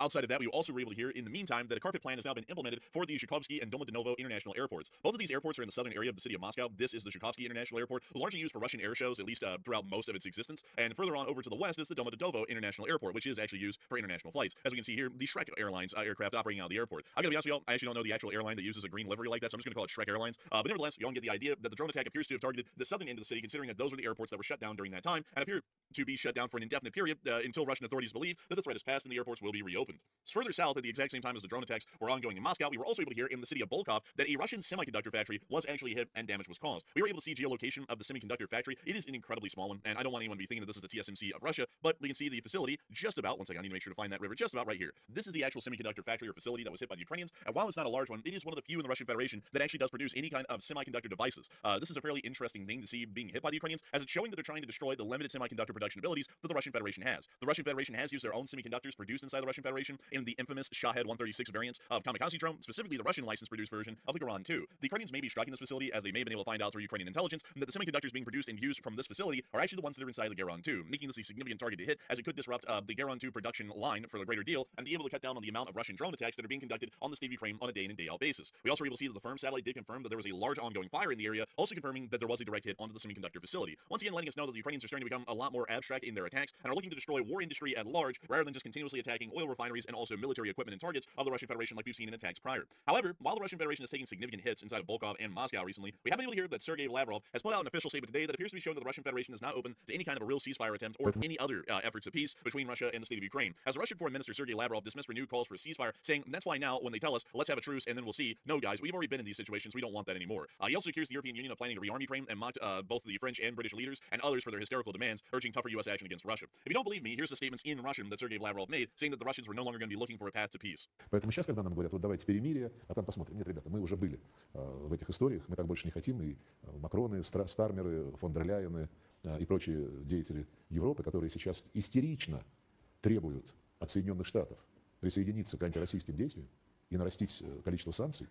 Outside of that, we also were able to hear in the meantime that a carpet plan has now been implemented for the Zhukovsky and Domodedovo international airports. Both of these airports are in the southern area of the city of Moscow. This is the Zhukovsky International Airport, largely used for Russian air shows, at least throughout most of its existence. And further on over to the west is the Domodedovo International Airport, which is actually used for international flights. As we can see here, the Shrek Airlines aircraft operating out of the airport. I gotta be honest with y'all, I actually don't know the actual airline that uses a green livery like that, so I'm just gonna call it Shrek Airlines. But nevertheless, y'all get the idea that the drone attack appears to have targeted the southern end of the city, considering that those were the airports that were shut down during that time, and appear to be shut down for an indefinite period until Russian authorities believe that the threat is past and the airports will be reopened. Further south, at the exact same time as the drone attacks were ongoing in Moscow, we were also able to hear in the city of Bolkov that a Russian semiconductor factory was actually hit and damage was caused. We were able to see geolocation of the semiconductor factory. It is an incredibly small one, and I don't want anyone to be thinking that this is the TSMC of Russia, but we can see the facility just about, one second, I need to make sure to find that river, just about right here. This is the actual semiconductor factory or facility that was hit by the Ukrainians, and while it's not a large one, it is one of the few in the Russian Federation that actually does produce any kind of semiconductor devices. This is a fairly interesting thing to see being hit by the Ukrainians, as it's showing that they're trying to destroy the limited semiconductor production abilities that the Russian Federation has. The Russian Federation has used their own semiconductors produced inside the Russian Federation Federation in the infamous Shahed 136 variant of kamikaze drone, specifically the Russian license-produced version of the Garan 2. The Ukrainians may be striking this facility, as they may have been able to find out through Ukrainian intelligence that the semiconductors being produced and used from this facility are actually the ones that are inside the Garan 2, making this a significant target to hit, as it could disrupt the Garan 2 production line for the greater deal and be able to cut down on the amount of Russian drone attacks that are being conducted on the state of Ukraine on a day in and day out basis. We also were able to see that the firm satellite did confirm that there was a large ongoing fire in the area, also confirming that there was a direct hit onto the semiconductor facility. Once again, letting us know that the Ukrainians are starting to become a lot more abstract in their attacks and are looking to destroy war industry at large rather than just continuously attacking oil refineries and also military equipment and targets of the Russian Federation like we've seen in attacks prior. However, while the Russian Federation is taking significant hits inside of Volkhov and Moscow recently, we have been able to hear that Sergei Lavrov has put out an official statement today that appears to be showing that the Russian Federation is not open to any kind of a real ceasefire attempt or any other efforts of peace between Russia and the state of Ukraine. As the Russian Foreign Minister Sergei Lavrov dismissed renewed calls for a ceasefire, saying that's why now when they tell us let's have a truce and then we'll see, no guys, we've already been in these situations, we don't want that anymore. He also accused the European Union of planning to rearm Ukraine and mocked both the French and British leaders and others for their hysterical demands, urging tougher U.S. action against Russia. If you don't believe me, here's the statements in Russian that Sergei Lavrov made, saying that the Russians were no longer going to be looking for a path to peace. Поэтому сейчас, когда нам говорят, вот давайте перемирие, а там посмотрим. Нет, ребята, мы уже были в этих историях, мы так больше не хотим, и Макроны, Стармеры, фон дер Ляйены и прочие деятели Европы, которые сейчас истерично требуют от Соединенных Штатов присоединиться к антироссийским действиям и нарастить количество санкций,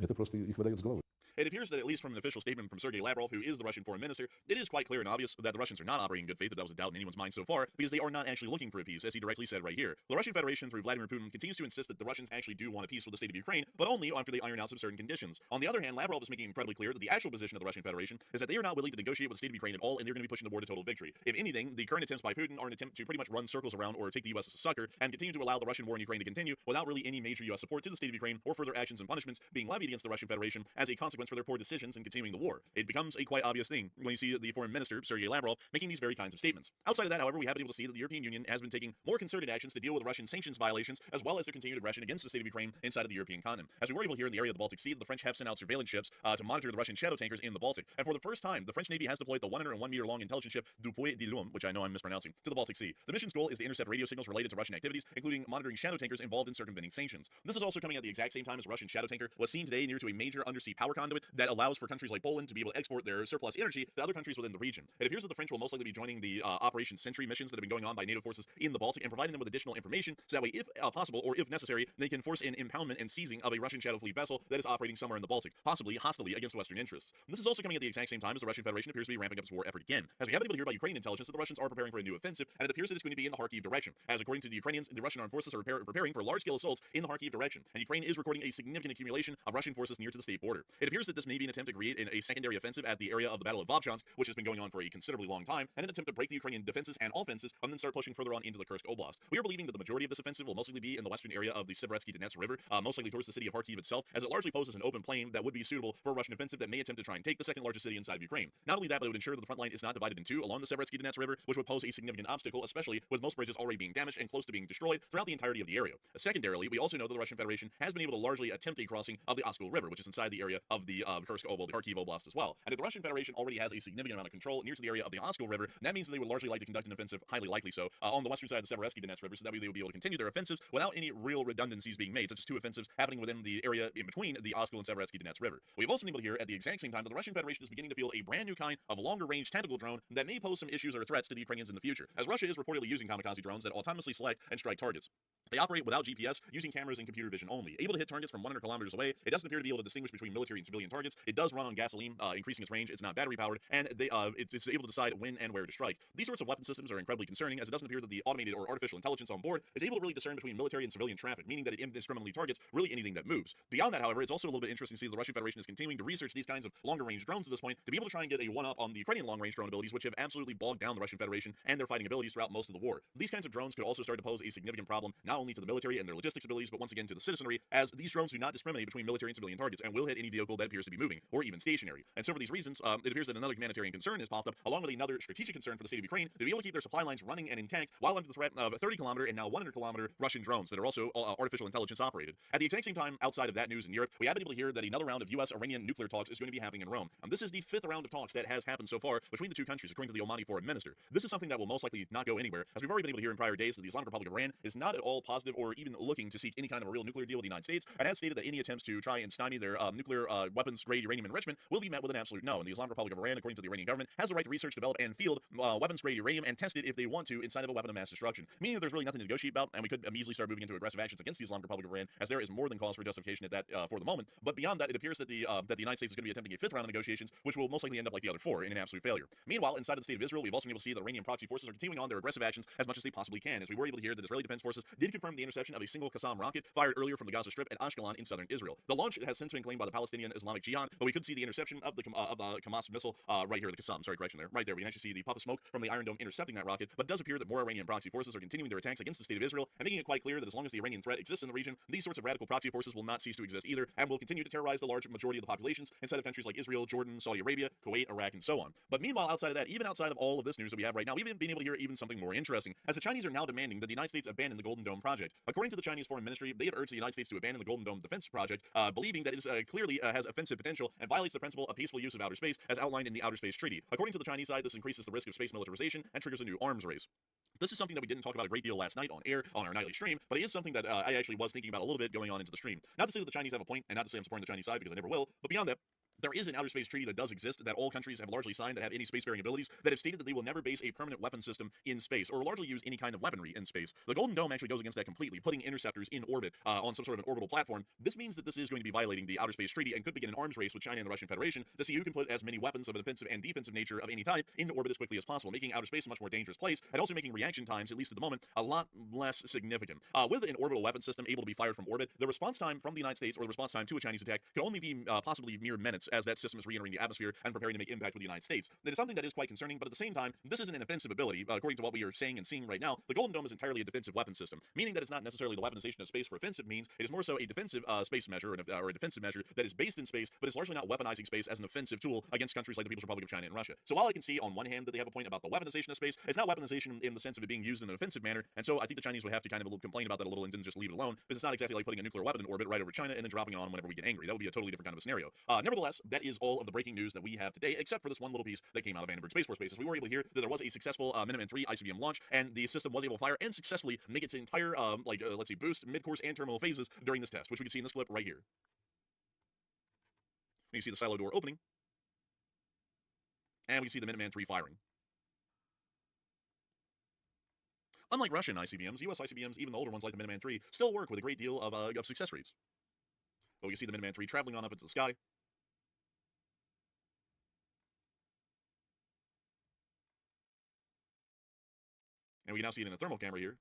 это просто их выдает с головы. It appears that, at least from an official statement from Sergei Lavrov, who is the Russian foreign minister, it is quite clear and obvious that the Russians are not operating in good faith, that was a doubt in anyone's mind so far, because they are not actually looking for a peace, as he directly said right here. The Russian Federation, through Vladimir Putin, continues to insist that the Russians actually do want a peace with the state of Ukraine, but only after they iron out some certain conditions. On the other hand, Lavrov is making incredibly clear that the actual position of the Russian Federation is that they are not willing to negotiate with the state of Ukraine at all, and they're going to be pushing the war to total victory. If anything, the current attempts by Putin are an attempt to pretty much run circles around or take the U.S. as a sucker and continue to allow the Russian war in Ukraine to continue without really any major U.S. support to the state of Ukraine or further actions and punishments being levied against the Russian Federation as a consequence for their poor decisions in continuing the war. It becomes a quite obvious thing when you see the foreign minister, Sergei Lavrov, making these very kinds of statements. Outside of that, however, we have been able to see that the European Union has been taking more concerted actions to deal with Russian sanctions violations, as well as their continued aggression against the state of Ukraine inside of the European continent. As we were able here in the area of the Baltic Sea, the French have sent out surveillance ships to monitor the Russian shadow tankers in the Baltic. And for the first time, the French Navy has deployed the 101-meter-long intelligence ship Dupuy de l'Homme, which I know I'm mispronouncing, to the Baltic Sea. The mission's goal is to intercept radio signals related to Russian activities, including monitoring shadow tankers involved in circumventing sanctions. This is also coming at the exact same time as a Russian shadow tanker was seen today near to a major undersea power conduit that allows for countries like Poland to be able to export their surplus energy to other countries within the region. It appears that the French will most likely be joining the Operation Sentry missions that have been going on by NATO forces in the Baltic and providing them with additional information so that way, if possible or if necessary, they can force an impoundment and seizing of a Russian Shadow Fleet vessel that is operating somewhere in the Baltic, possibly hostilely against Western interests. And this is also coming at the exact same time as the Russian Federation appears to be ramping up its war effort again, as we have been able to hear by Ukrainian intelligence that the Russians are preparing for a new offensive, and it appears that it's going to be in the Kharkiv direction, as according to the Ukrainians, the Russian armed forces are preparing for large-scale assaults in the Kharkiv direction, and Ukraine is recording a significant accumulation of Russian forces near to the state border. It appears that this may be an attempt to create a secondary offensive at the area of the Battle of Vovchansk, which has been going on for a considerably long time, and an attempt to break the Ukrainian defenses and offenses and then start pushing further on into the Kursk Oblast. We are believing that the majority of this offensive will mostly be in the western area of the Seversky Donetsk River, most likely towards the city of Kharkiv itself, as it largely poses an open plain that would be suitable for a Russian offensive that may attempt to try and take the second largest city inside of Ukraine. Not only that, but it would ensure that the front line is not divided in two along the Seversky Donetsk River, which would pose a significant obstacle, especially with most bridges already being damaged and close to being destroyed throughout the entirety of the area. Secondarily, we also know that the Russian Federation has been able to largely attempt a crossing of the Oskol River, which is inside the area of the Kursk Oblast, the Kharkiv Oblast as well. And if the Russian Federation already has a significant amount of control near to the area of the Oskol River, that means that they would largely like to conduct an offensive, highly likely so, on the western side of the Seversky Donetsk River, so that way they would be able to continue their offensives without any real redundancies being made, such as two offensives happening within the area in between the Oskol and Seversky Donetsk River. We've also been able to hear at the exact same time that the Russian Federation is beginning to feel a brand new kind of longer-range tactical drone that may pose some issues or threats to the Ukrainians in the future, as Russia is reportedly using kamikaze drones that autonomously select and strike targets. They operate without GPS, using cameras and computer vision only. Able to hit targets from 100 kilometers away, it doesn't appear to be able to distinguish between military and civilian targets. It does run on gasoline, increasing its range. It's not battery powered, and it's able to decide when and where to strike. These sorts of weapon systems are incredibly concerning, as it doesn't appear that the automated or artificial intelligence on board is able to really discern between military and civilian traffic, meaning that it indiscriminately targets really anything that moves. Beyond that, however, it's also a little bit interesting to see that the Russian Federation is continuing to research these kinds of longer-range drones at this point to be able to try and get a one-up on the Ukrainian long-range drone abilities, which have absolutely bogged down the Russian Federation and their fighting abilities throughout most of the war. These kinds of drones could also start to pose a significant problem, not only to the military and their logistics abilities, but once again to the citizenry, as these drones do not discriminate between military and civilian targets and will hit any vehicle that appears to be moving or even stationary. And so for these reasons, it appears that another humanitarian concern has popped up, along with another strategic concern for the state of Ukraine, to be able to keep their supply lines running and intact while under the threat of 30-kilometer and now 100-kilometer Russian drones that are also artificial intelligence operated. At the exact same time, outside of that news in Europe, we have been able to hear that another round of U.S.-Iranian nuclear talks is going to be happening in Rome. And this is the 5th round of talks that has happened so far between the two countries, according to the Omani foreign minister. This is something that will most likely not go anywhere, as we've already been able to hear in prior days that the Islamic Republic of Iran is not at all positive or even looking to seek any kind of a real nuclear deal with the United States, and has stated that any attempts to try and stymie their nuclear weapons-grade uranium enrichment will be met with an absolute no. And the Islamic Republic of Iran, according to the Iranian government, has the right to research, develop, and field weapons-grade uranium and test it if they want to inside of a weapon of mass destruction. Meaning that there's really nothing to negotiate about, and we could easily start moving into aggressive actions against the Islamic Republic of Iran, as there is more than cause for justification at that for the moment. But beyond that, it appears that the United States is going to be attempting a fifth round of negotiations, which will most likely end up like the other four, in an absolute failure. Meanwhile, inside of the state of Israel, we've also been able to see that Iranian proxy forces are continuing on their aggressive actions as much as they possibly can, as we were able to hear that Israeli Defense Forces did confirm the interception of a single Qassam rocket fired earlier from the Gaza Strip at Ashkelon in southern Israel. The launch has since been claimed by the Palestinian Islamic Jihad, but we could see the interception of the Hamas missile right here, the Qassam. Sorry, correction there. Right there, we can actually see the puff of smoke from the Iron Dome intercepting that rocket, but it does appear that more Iranian proxy forces are continuing their attacks against the state of Israel and making it quite clear that as long as the Iranian threat exists in the region, these sorts of radical proxy forces will not cease to exist either, and will continue to terrorize the large majority of the populations inside of countries like Israel, Jordan, Saudi Arabia, Kuwait, Iraq, and so on. But meanwhile, outside of that, even outside of all of this news that we have right now, we've been able to hear even something more interesting, as the Chinese are now demanding that the United States abandon the Golden Dome project. According to the Chinese Foreign Ministry, they have urged the United States to abandon the Golden Dome defense project, believing that it clearly has offensive potential and violates the principle of peaceful use of outer space as outlined in the Outer Space Treaty. According to the Chinese side, this increases the risk of space militarization and triggers a new arms race. This is something that we didn't talk about a great deal last night on air, on our nightly stream, but it is something that I actually was thinking about a little bit going on into the stream. Not to say that the Chinese have a point, and not to say I'm supporting the Chinese side, because I never will, but beyond that, there is an outer space treaty that does exist that all countries have largely signed that have any spacefaring abilities that have stated that they will never base a permanent weapon system in space or largely use any kind of weaponry in space. The Golden Dome actually goes against that completely, putting interceptors in orbit on some sort of an orbital platform. This means that this is going to be violating the outer space treaty and could begin an arms race with China and the Russian Federation to see who can put as many weapons of an offensive and defensive nature of any type into orbit as quickly as possible, making outer space a much more dangerous place and also making reaction times, at least at the moment, a lot less significant. With an orbital weapon system able to be fired from orbit, the response time from the United States or the response time to a Chinese attack could only be possibly mere minutes as that system is re-entering the atmosphere and preparing to make impact with the United States. That is something that is quite concerning, but at the same time, this isn't an offensive ability. According to what we are saying and seeing right now, the Golden Dome is entirely a defensive weapon system, meaning that it's not necessarily the weaponization of space for offensive means. It is more so a defensive space measure or a defensive measure that is based in space, but is largely not weaponizing space as an offensive tool against countries like the People's Republic of China and Russia. So while I can see on one hand that they have a point about the weaponization of space, it's not weaponization in the sense of it being used in an offensive manner, and so I think the Chinese would have to kind of complain about that a little and didn't just leave it alone, because it's not exactly like putting a nuclear weapon in orbit right over China and then dropping it on whenever we get angry. That would be a totally different kind of a scenario. Nevertheless, that is all of the breaking news that we have today, except for this one little piece that came out of Vandenberg Space Force bases. We were able to hear that there was a successful Minuteman III ICBM launch, and the system was able to fire and successfully make its entire, let's see, boost, mid-course, and terminal phases during this test, which we can see in this clip right here. You can see the silo door opening, and we can see the Minuteman III firing. Unlike Russian ICBMs, US ICBMs, even the older ones like the Minuteman III, still work with a great deal of success rates. But we can see the Minuteman III traveling on up into the sky. And we can now see it in the thermal camera here.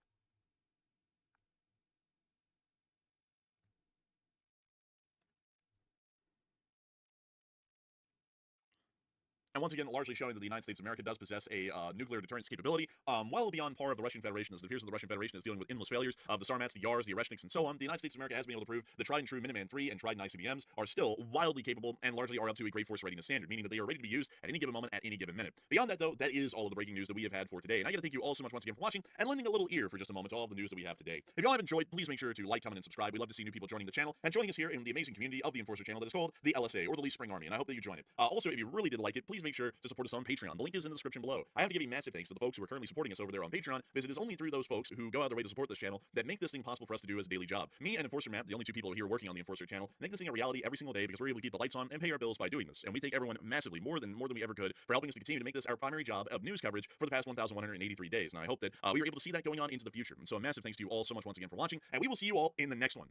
And once again, largely showing that the United States of America does possess a nuclear deterrence capability, well beyond par of the Russian Federation, as it appears that the Russian Federation is dealing with endless failures of the Sarmats, the Yars, the Oreshniks, and so on. The United States of America has been able to prove the tried and true Minuteman III and Trident ICBMs are still wildly capable and largely are up to a great force readiness standard, meaning that they are ready to be used at any given moment, at any given minute. Beyond that, though, that is all of the breaking news that we have had for today. And I got to thank you all so much once again for watching and lending a little ear for just a moment to all of the news that we have today. If y'all have enjoyed, please make sure to like, comment, and subscribe. We love to see new people joining the channel and joining us here in the amazing community of the Enforcer channel that is called the LSA, or the Leaf Spring Army, and I hope that you join it. Also, if you really did like it, please make sure to support us on Patreon. The link is in the description below. I have to give a massive thanks to the folks who are currently supporting us over there on Patreon, because it is only through those folks who go out their way to support this channel that make this thing possible for us to do as a daily job. Me and Enforcer Matt, the only two people here working on the Enforcer channel, make this thing a reality every single day because we're able to keep the lights on and pay our bills by doing this. And we thank everyone massively, more than we ever could, for helping us to continue to make this our primary job of news coverage for the past 1,183 days. And I hope that we were able to see that going on into the future. And so a massive thanks to you all so much once again for watching, and we will see you all in the next one.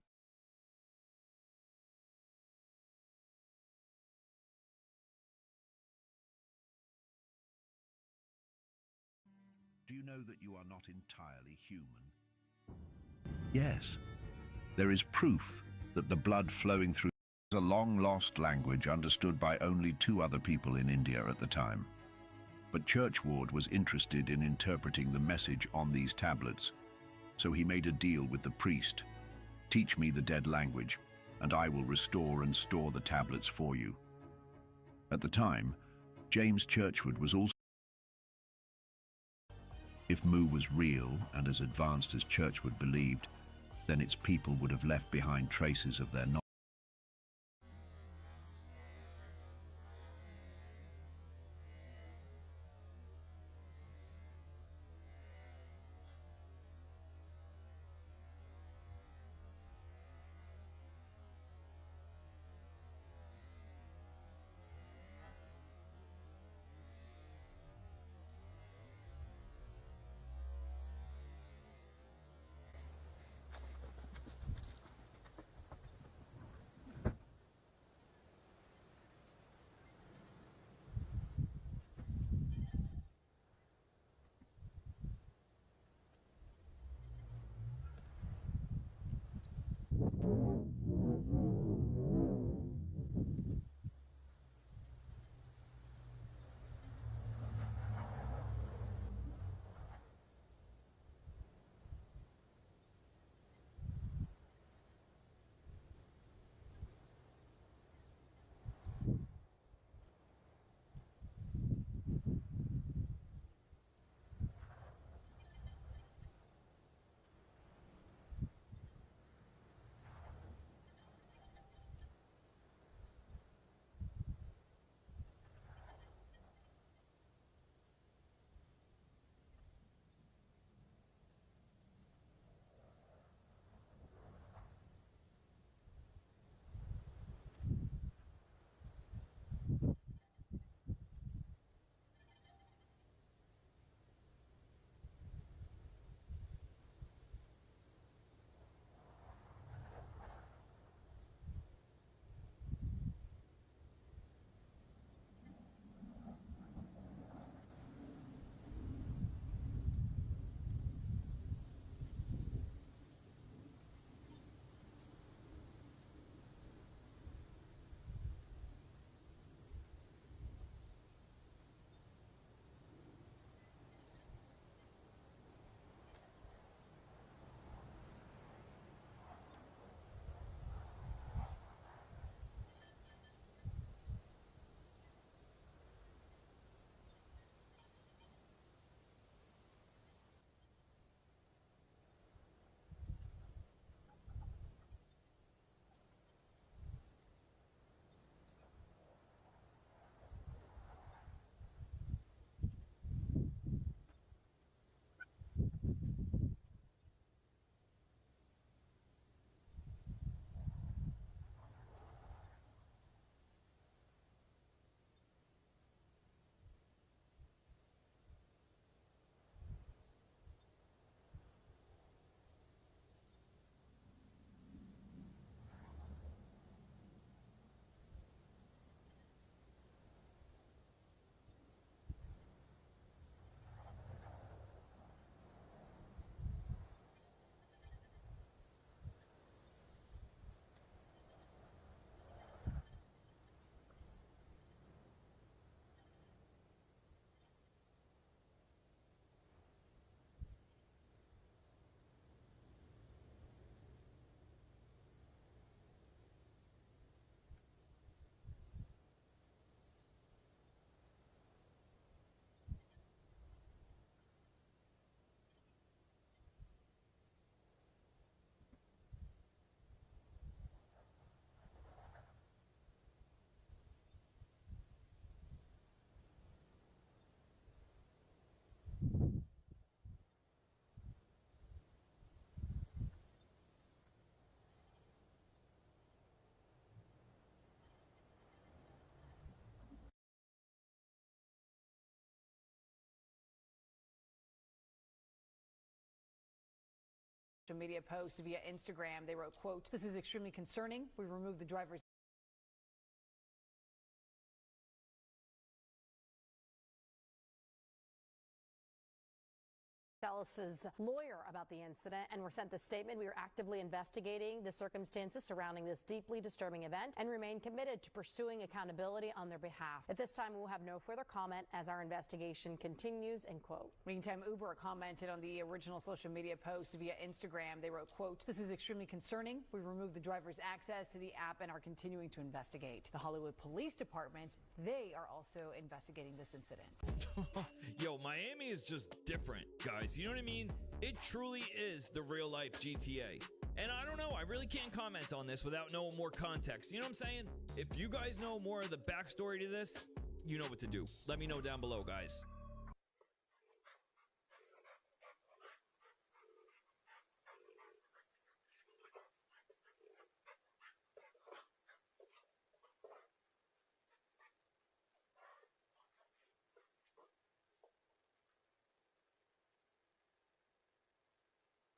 Do you know that you are not entirely human? Yes, there is proof that the blood flowing through is a long-lost language understood by only 2 other people in India at the time. But Churchward was interested in interpreting the message on these tablets, so he made a deal with the priest. Teach me the dead language, and I will restore and store the tablets for you. At the time, James Churchward was also... If Mu was real and as advanced as Churchward believed, then its people would have left behind traces of their knowledge. social media post via Instagram. They wrote, quote, "This is extremely concerning. We removed the driver's Dallas's lawyer about the incident and were sent this statement. We are actively investigating the circumstances surrounding this deeply disturbing event and remain committed to pursuing accountability on their behalf. At this time, we will have no further comment as our investigation continues," end quote. Meantime, Uber commented on the original social media post via Instagram. They wrote, quote, "This is extremely concerning. We removed the driver's access to the app and are continuing to investigate." The Hollywood Police Department, they are also investigating this incident. Yo, Miami is just different, guys. You know what I mean? It truly is the real life GTA. And I don't know, I really can't comment on this without knowing more context. You know what I'm saying? If you guys know more of the backstory to this, you know what to do. Let me know down below, guys.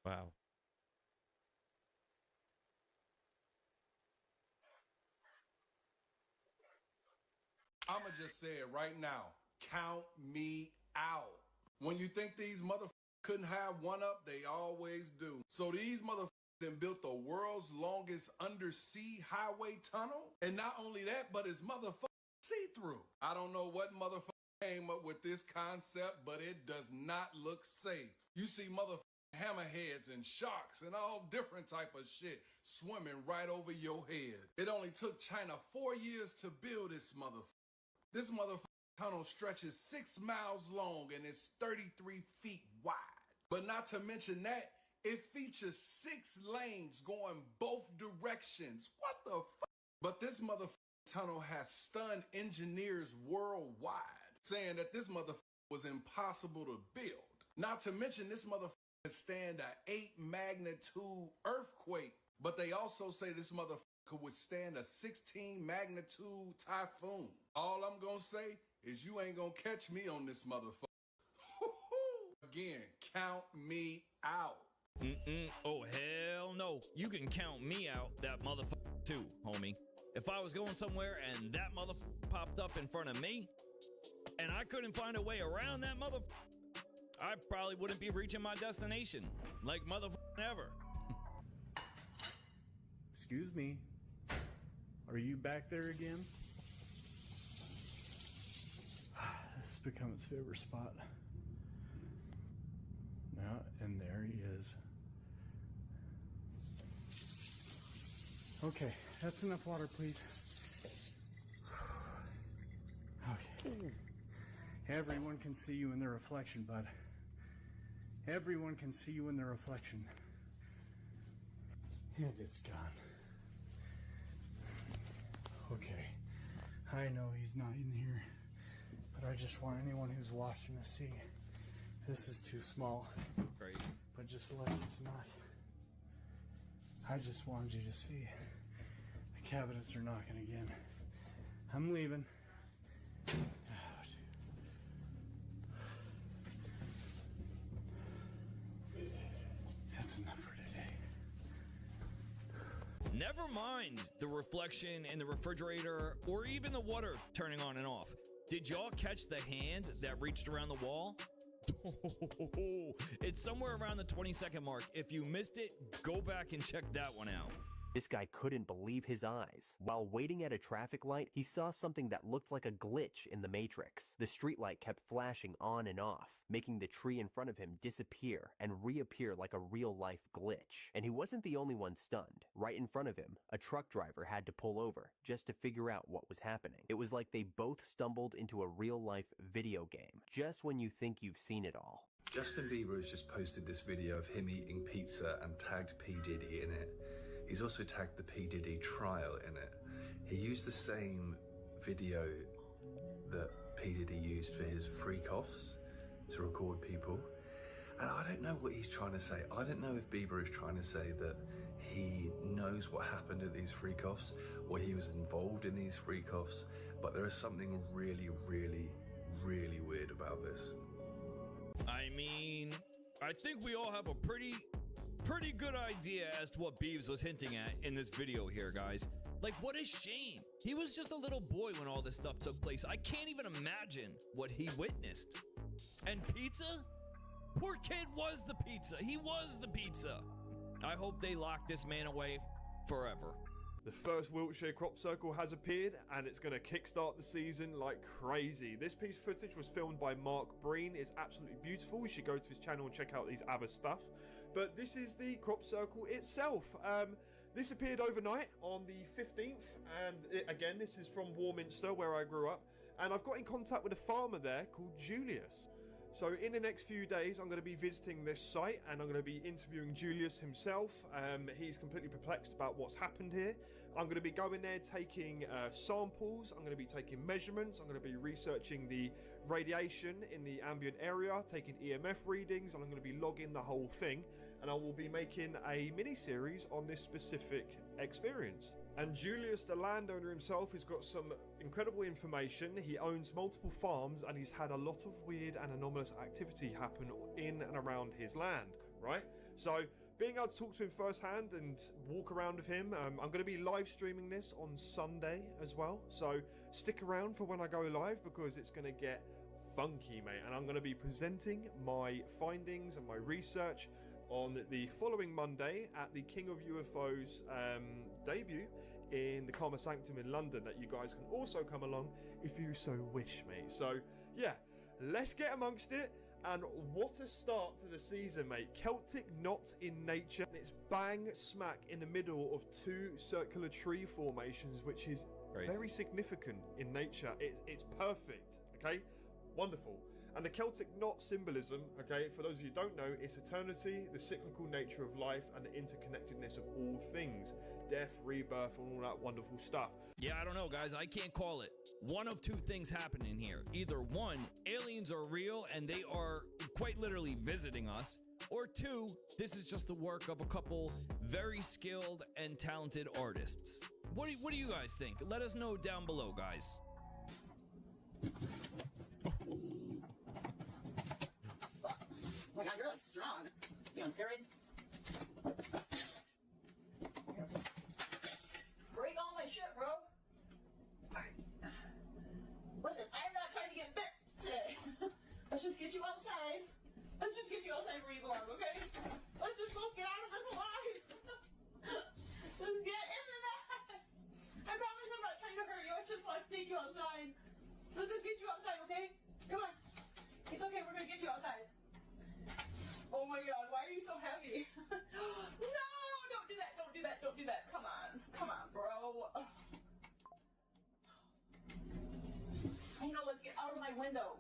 Wow. I'ma just say it right now. Count me out. When you think these motherfuckers couldn't have one up, they always do. So these motherfuckers then built the world's longest undersea highway tunnel. And not only that, but it's motherfucking see-through. I don't know what motherfucker came up with this concept, but it does not look safe. You see motherfucking hammerheads and sharks and all different type of shit swimming right over your head. It only took China 4 years to build this motherfucker. This motherfucking tunnel stretches 6 miles long and is 33 feet wide. But not to mention that, it features 6 lanes going both directions. What the fuck? But this motherfucking tunnel has stunned engineers worldwide, saying that this motherfucker was impossible to build. Not to mention this motherfucker can stand an 8 magnitude earthquake. But they also say this motherfucker could withstand a 16 magnitude typhoon. All I'm gonna say is you ain't gonna catch me on this motherfucker. Again, count me out. Oh, hell no. You can count me out, that motherfucker too, homie. If I was going somewhere and that motherfucker popped up in front of me and I couldn't find a way around that motherfucker, I probably wouldn't be reaching my destination like motherfucker ever. Excuse me. Are you back there again? This has become its favorite spot. Now, and there he is. Okay, that's enough water, please. Okay. Everyone can see you in their reflection, bud. Everyone can see you in their reflection. And it's gone. Okay, I know he's not in here, but I just want anyone who's watching to see this is too small. Right. But just like it's not. I just wanted you to see the cabinets are knocking again. I'm leaving. That's enough for today. Never mind the reflection in the refrigerator or even the water turning on and off. Did y'all catch the hand that reached around the wall? It's somewhere around the 20-second mark. If you missed it, go back and check that one out. This guy couldn't believe his eyes. While waiting at a traffic light, he saw something that looked like a glitch in the Matrix. The streetlight kept flashing on and off, making the tree in front of him disappear and reappear like a real-life glitch. And he wasn't the only one stunned. Right in front of him, a truck driver had to pull over just to figure out what was happening. It was like they both stumbled into a real-life video game, just when you think you've seen it all. Justin Bieber has just posted this video of him eating pizza and tagged P. Diddy in it. He's also tagged the P. Diddy trial in it. He used the same video that P. Diddy used for his freak-offs to record people. And I don't know what he's trying to say. I don't know if Bieber is trying to say that he knows what happened at these freak-offs or he was involved in these freak-offs, but there is something really, really, really weird about this. I mean, I think we all have a pretty pretty good idea as to what Beebs was hinting at in this video here, guys. Like, what a shame. He was just a little boy when all this stuff took place. I can't even imagine what he witnessed. And pizza? Poor kid was the pizza. He was the pizza. I hope they lock this man away forever. The first Wiltshire crop circle has appeared, and it's going to kickstart the season like crazy. This piece of footage was filmed by Mark Breen. It's absolutely beautiful. You should go to his channel and check out these other stuff. But this is the crop circle itself. This appeared overnight on the 15th, and again, this is from Warminster, where I grew up. And I've got in contact with a farmer there called Julius. So in the next few days, I'm going to be visiting this site, and I'm going to be interviewing Julius himself. He's completely perplexed about what's happened here. I'm going to be going there, taking samples. I'm going to be taking measurements. I'm going to be researching the radiation in the ambient area, taking EMF readings, and I'm going to be logging the whole thing. And I will be making a mini-series on this specific experience. And Julius, the landowner himself, has got some incredible information. He owns multiple farms, and he's had a lot of weird and anomalous activity happen in and around his land, right? So being able to talk to him firsthand and walk around with him, I'm going to be live streaming this on Sunday as well. So stick around for when I go live, because it's going to get funky, mate. And I'm going to be presenting my findings and my research on the following Monday at the King of UFO's debut in the Karma Sanctum in London, that you guys can also come along if you so wish, mate. So yeah, let's get amongst it. And what a start to the season, mate. Celtic knot in nature. It's bang smack in the middle of two circular tree formations, which is very significant in nature. It's perfect, okay? Wonderful. And the Celtic knot symbolism, okay, for those of you who don't know, it's eternity, the cyclical nature of life, and the interconnectedness of all things. Death, rebirth, and all that wonderful stuff. Yeah, I don't know, guys. I can't call it. One of two things happening here. Either one, aliens are real and they are quite literally visiting us. Or two, this is just the work of a couple very skilled and talented artists. What do you guys think? Let us know down below, guys. Oh my god, you're like strong. You on steroids? Break all my shit, bro. Alright. Listen, I'm not trying to get bit today. Let's just get you outside. Let's just get you outside where you belong, okay? Let's just both get out of this alive. Let's get into that. I promise I'm not trying to hurt you. I just want to take you outside. Let's just get you outside, okay? Come on. It's okay, we're gonna get you outside. Oh my god, why are you so heavy? No, don't do that, don't do that, don't do that. Come on, bro. I know, let's get out of my window.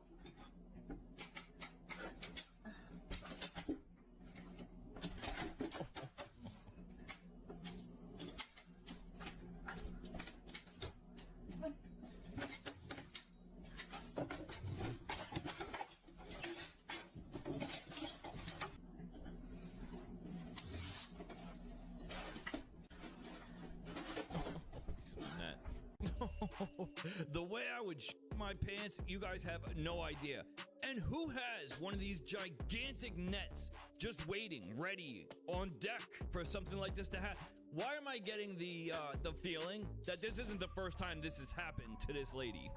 The way I would shit my pants, you guys have no idea. And who has one of these gigantic nets just waiting, ready, on deck for something like this to happen? Why am I getting the feeling that this isn't the first time this has happened to this lady?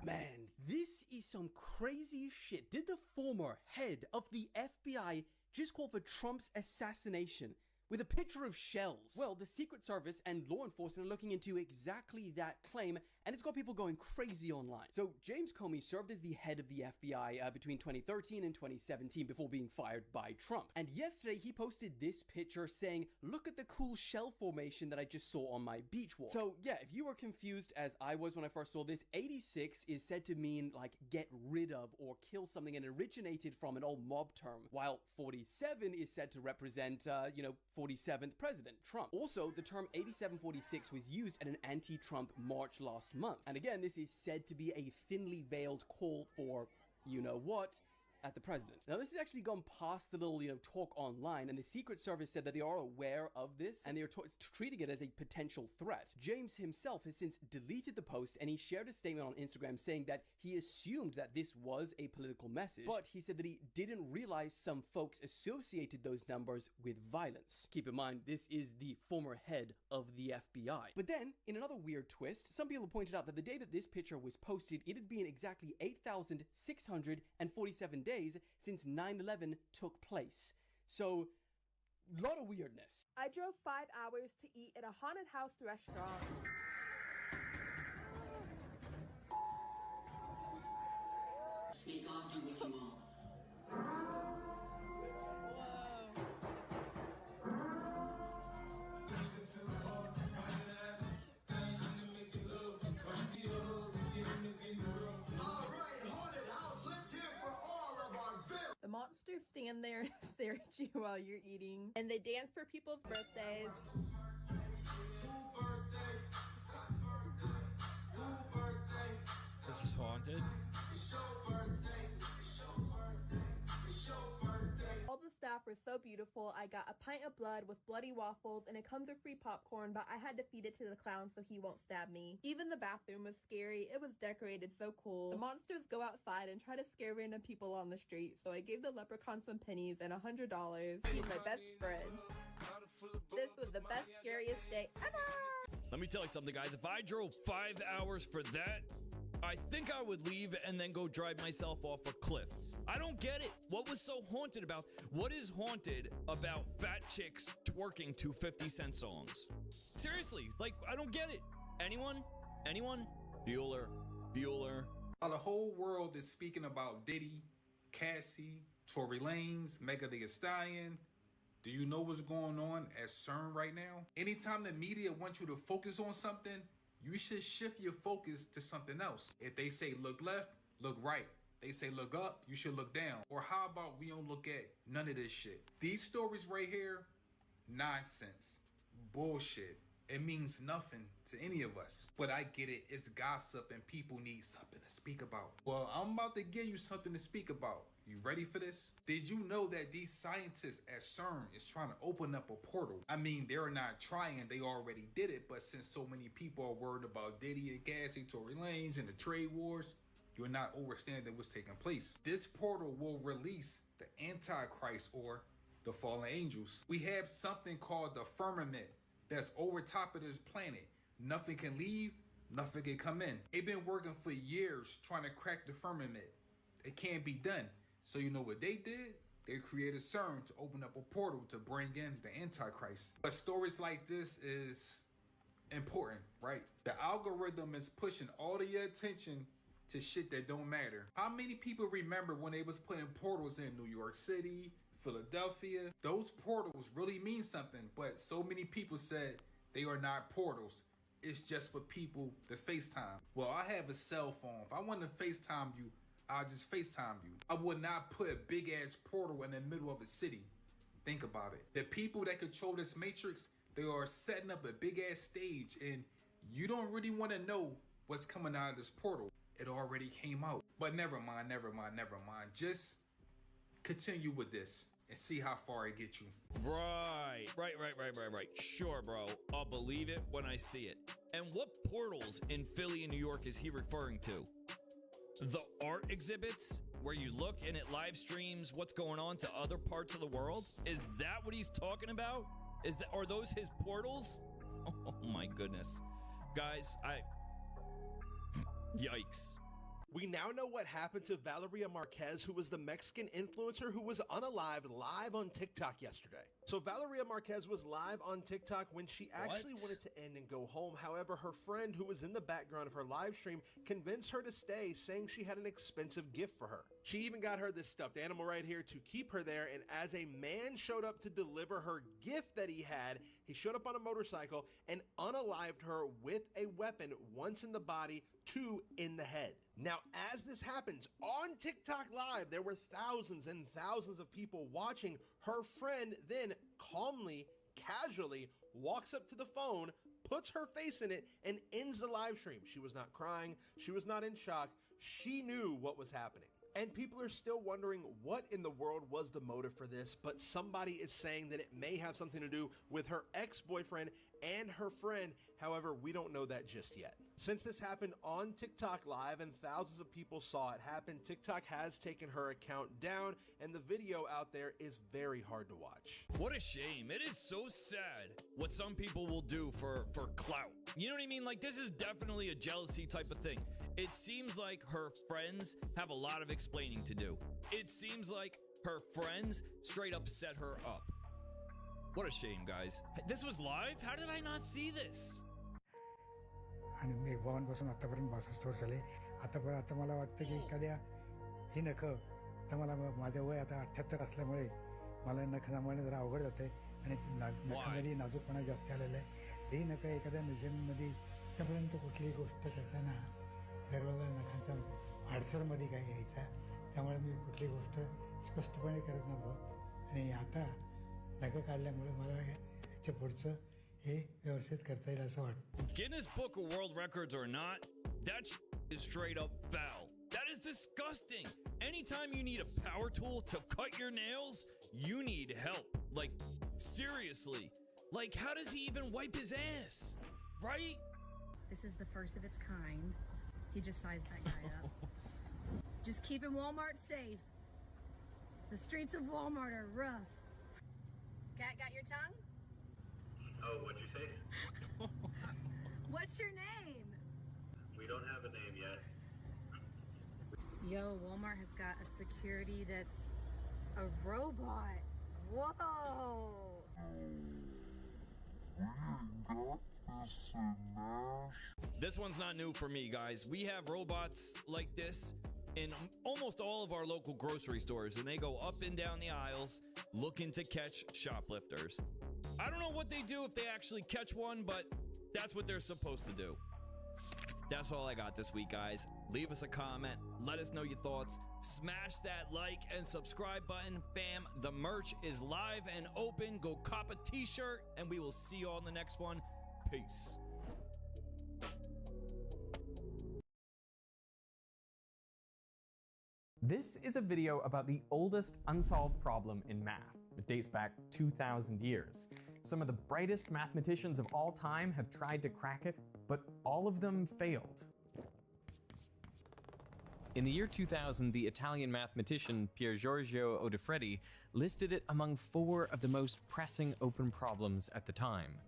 Man, this is some crazy shit. Did the former head of the FBI just call for Trump's assassination with a picture of shells? Well, the Secret Service and law enforcement are looking into exactly that claim, and it's got people going crazy online. So James Comey served as the head of the FBI between 2013 and 2017 before being fired by Trump. And yesterday he posted this picture saying, "Look at the cool shell formation that I just saw on my beach walk." So yeah, if you were confused as I was when I first saw this, 86 is said to mean like get rid of or kill something, and originated from an old mob term, while 47 is said to represent, 47th President Trump. Also, the term 8746 was used at an anti-Trump march last month. And again, this is said to be a thinly veiled call for, you know what, at the president. Now, this has actually gone past the little, talk online, and the Secret Service said that they are aware of this, and they are treating it as a potential threat. James himself has since deleted the post, and he shared a statement on Instagram saying that he assumed that this was a political message, but he said that he didn't realize some folks associated those numbers with violence. Keep in mind, this is the former head of the FBI. But then, in another weird twist, some people pointed out that the day that this picture was posted, it had been exactly 8,647 days since 9/11 took place. So, a lot of weirdness. I drove 5 hours to eat at a haunted house restaurant. May God be with you all. The monsters stand there and stare at you while you're eating, and they dance for people's birthdays. This is haunted. All the staff were so beautiful. I got a pint of blood with bloody waffles, and it comes with free popcorn, but I had to feed it to the clown so he won't stab me. Even the bathroom was scary. It was decorated so cool. The monsters go outside and try to scare random people on the street, so I gave the leprechaun some pennies and $100. He's my best friend. This was the best, scariest day ever! Let me tell you something, guys. If I drove 5 hours for that, I think I would leave and then go drive myself off a cliff. I don't get it. What was so haunted about? What is haunted about fat chicks twerking to 50 Cent songs? Seriously, like, I don't get it. Anyone? Anyone? Bueller. While the whole world is speaking about Diddy, Cassie, Tory Lanez, Megan Thee Stallion, do you know what's going on at CERN right now? Anytime the media wants you to focus on something, you should shift your focus to something else. If they say look left, look right. They say look up, you should look down. Or how about we don't look at none of this shit? These stories right here, nonsense, bullshit. It means nothing to any of us. But I get it, it's gossip and people need something to speak about. Well, I'm about to give you something to speak about. You ready for this? Did you know that these scientists at CERN is trying to open up a portal? I mean, they're not trying, they already did it, but since so many people are worried about Diddy and Cassie, Tory Lanez, and the trade wars, you're not understanding what's taking place. This portal will release the Antichrist or the fallen angels. We have something called the firmament that's over top of this planet. Nothing can leave, nothing can come in. They've been working for years trying to crack the firmament. It can't be done. So you know what they did? They created CERN to open up a portal to bring in the Antichrist. But stories like this is important, right? The algorithm is pushing all of your attention to shit that don't matter. How many people remember when they was putting portals in New York City, Philadelphia? Those portals really mean something, but so many people said they are not portals. It's just for people to FaceTime. Well, I have a cell phone. If I want to FaceTime you, I'll just FaceTime you. I would not put a big ass portal in the middle of a city. Think about it. The people that control this matrix, they are setting up a big ass stage, and you don't really want to know what's coming out of this portal. It already came out. But never mind. Just continue with this and see how far it gets you. Right. Sure, bro. I'll believe it when I see it. And what portals in Philly and New York is he referring to? The art exhibits where you look and it live streams what's going on to other parts of the world? Is that what he's talking about? Are those his portals? Oh my goodness. Guys, yikes. We now know what happened to Valeria Marquez, who was the Mexican influencer who was unalived live on TikTok yesterday. So Valeria Marquez was live on TikTok when she actually wanted to end and go home. However, her friend who was in the background of her live stream convinced her to stay, saying she had an expensive gift for her. She even got her this stuffed animal right here to keep her there, and as a man showed up to deliver her gift that he had, he showed up on a motorcycle and unalived her with a weapon, once in the body, two in the head. Now, as this happens on TikTok Live, there were thousands and thousands of people watching. Her friend then calmly, casually walks up to the phone, puts her face in it, and ends the live stream. She was not crying. She was not in shock. She knew what was happening. And people are still wondering what in the world was the motive for this, but somebody is saying that it may have something to do with her ex-boyfriend and her friend. However, we don't know that just yet. Since this happened on TikTok Live and thousands of people saw it happen, TikTok has taken her account down, and the video out there is very hard to watch. What a shame. It is so sad what some people will do for clout. You know what I mean? Like, this is definitely a jealousy type of thing. It seems like her friends have a lot of explaining to do. It seems like her friends straight up set her up. What a shame, guys. This was live? How did I not see this? आणि मी एक भवनपासून आतापर्यंत 62 वर्ष झाले. आता मला वाटतं की एखाद्या ही नखं तर मला माझं वय आता 78 असल्यामुळे मला नख सांभाळणं जरा अवघड जाते आणि नखामध्ये नाजूकपणा जास्त आलेला आहे. ही नखं एखाद्या म्युझियममध्ये आतापर्यंत कुठलीही गोष्ट करताना दरवेळेला नखांचा आडसरमध्ये काय यायचा, त्यामुळे मी कुठली गोष्ट स्पष्टपणे करत नव्हतो. आणि आता नखं काढल्यामुळे मला याच्या पुढचं हे व्यवस्थित करता येईल असं वाटतं. Guinness Book of World Records or not, that is straight up foul. That is disgusting. Anytime you need a power tool to cut your nails, you need help. Like, seriously. Like, how does he even wipe his ass? Right? This is the first of its kind. He just sized that guy up. Just keeping Walmart safe. The streets of Walmart are rough. Got your tongue? Oh, what'd you say? What's your name? We don't have a name yet. Yo, Walmart has got a security that's a robot. Whoa! This one's not new for me, guys. We have robots like this in almost all of our local grocery stores, and they go up and down the aisles looking to catch shoplifters. I don't know what they do if they actually catch one, but that's what they're supposed to do. That's all I got this week, guys. Leave us a comment. Let us know your thoughts. Smash that like and subscribe button. Fam, the merch is live and open. Go cop a t-shirt, and we will see you all in the next one. Peace. This is a video about the oldest unsolved problem in math. It dates back 2,000 years. Some of the brightest mathematicians of all time have tried to crack it, but all of them failed. In the year 2000, the Italian mathematician Pier Giorgio Odefreddi listed it among 4 of the most pressing open problems at the time.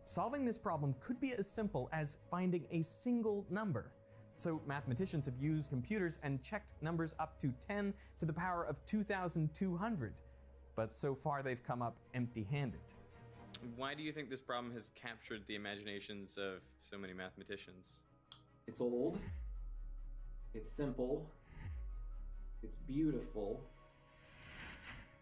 Solving this problem could be as simple as finding a single number. So mathematicians have used computers and checked numbers up to 10 to the power of 2,200. But so far they've come up empty-handed. Why do you think this problem has captured the imaginations of so many mathematicians? It's old, it's simple, it's beautiful.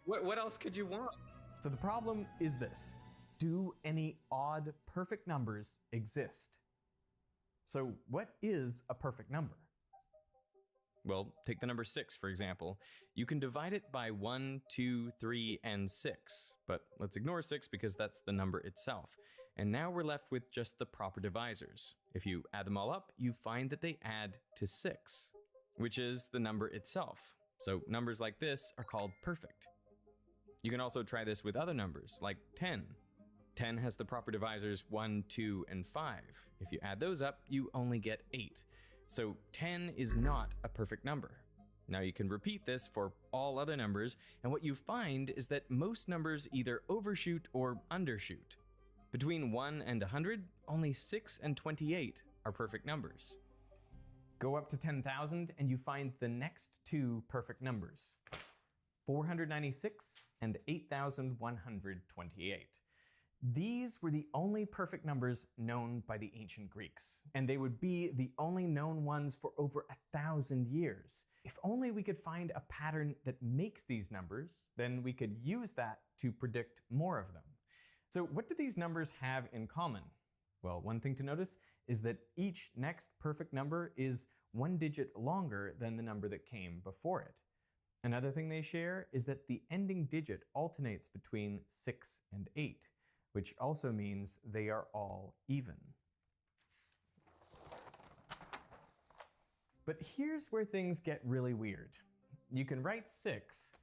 What else could you want? So the problem is this: do any odd perfect numbers exist? So what is a perfect number? Well, take the number 6, for example. You can divide it by 1, 2, 3, and 6, but let's ignore 6 because that's the number itself. And now we're left with just the proper divisors. If you add them all up, you find that they add to 6, which is the number itself. So numbers like this are called perfect. You can also try this with other numbers, like 10. 10 has the proper divisors 1, 2, and 5. If you add those up, you only get 8. So 10 is not a perfect number. Now you can repeat this for all other numbers, and what you find is that most numbers either overshoot or undershoot. Between 1 and 100, only 6 and 28 are perfect numbers. Go up to 10,000 and you find the next 2 perfect numbers: 496 and 8,128. These were the only perfect numbers known by the ancient Greeks, and they would be the only known ones for over 1,000 years. If only we could find a pattern that makes these numbers, then we could use that to predict more of them. So what do these numbers have in common? Well, one thing to notice is that each next perfect number is 1 digit longer than the number that came before it. Another thing they share is that the ending digit alternates between 6 and 8. Which also means they are all even. But here's where things get really weird. you can write 6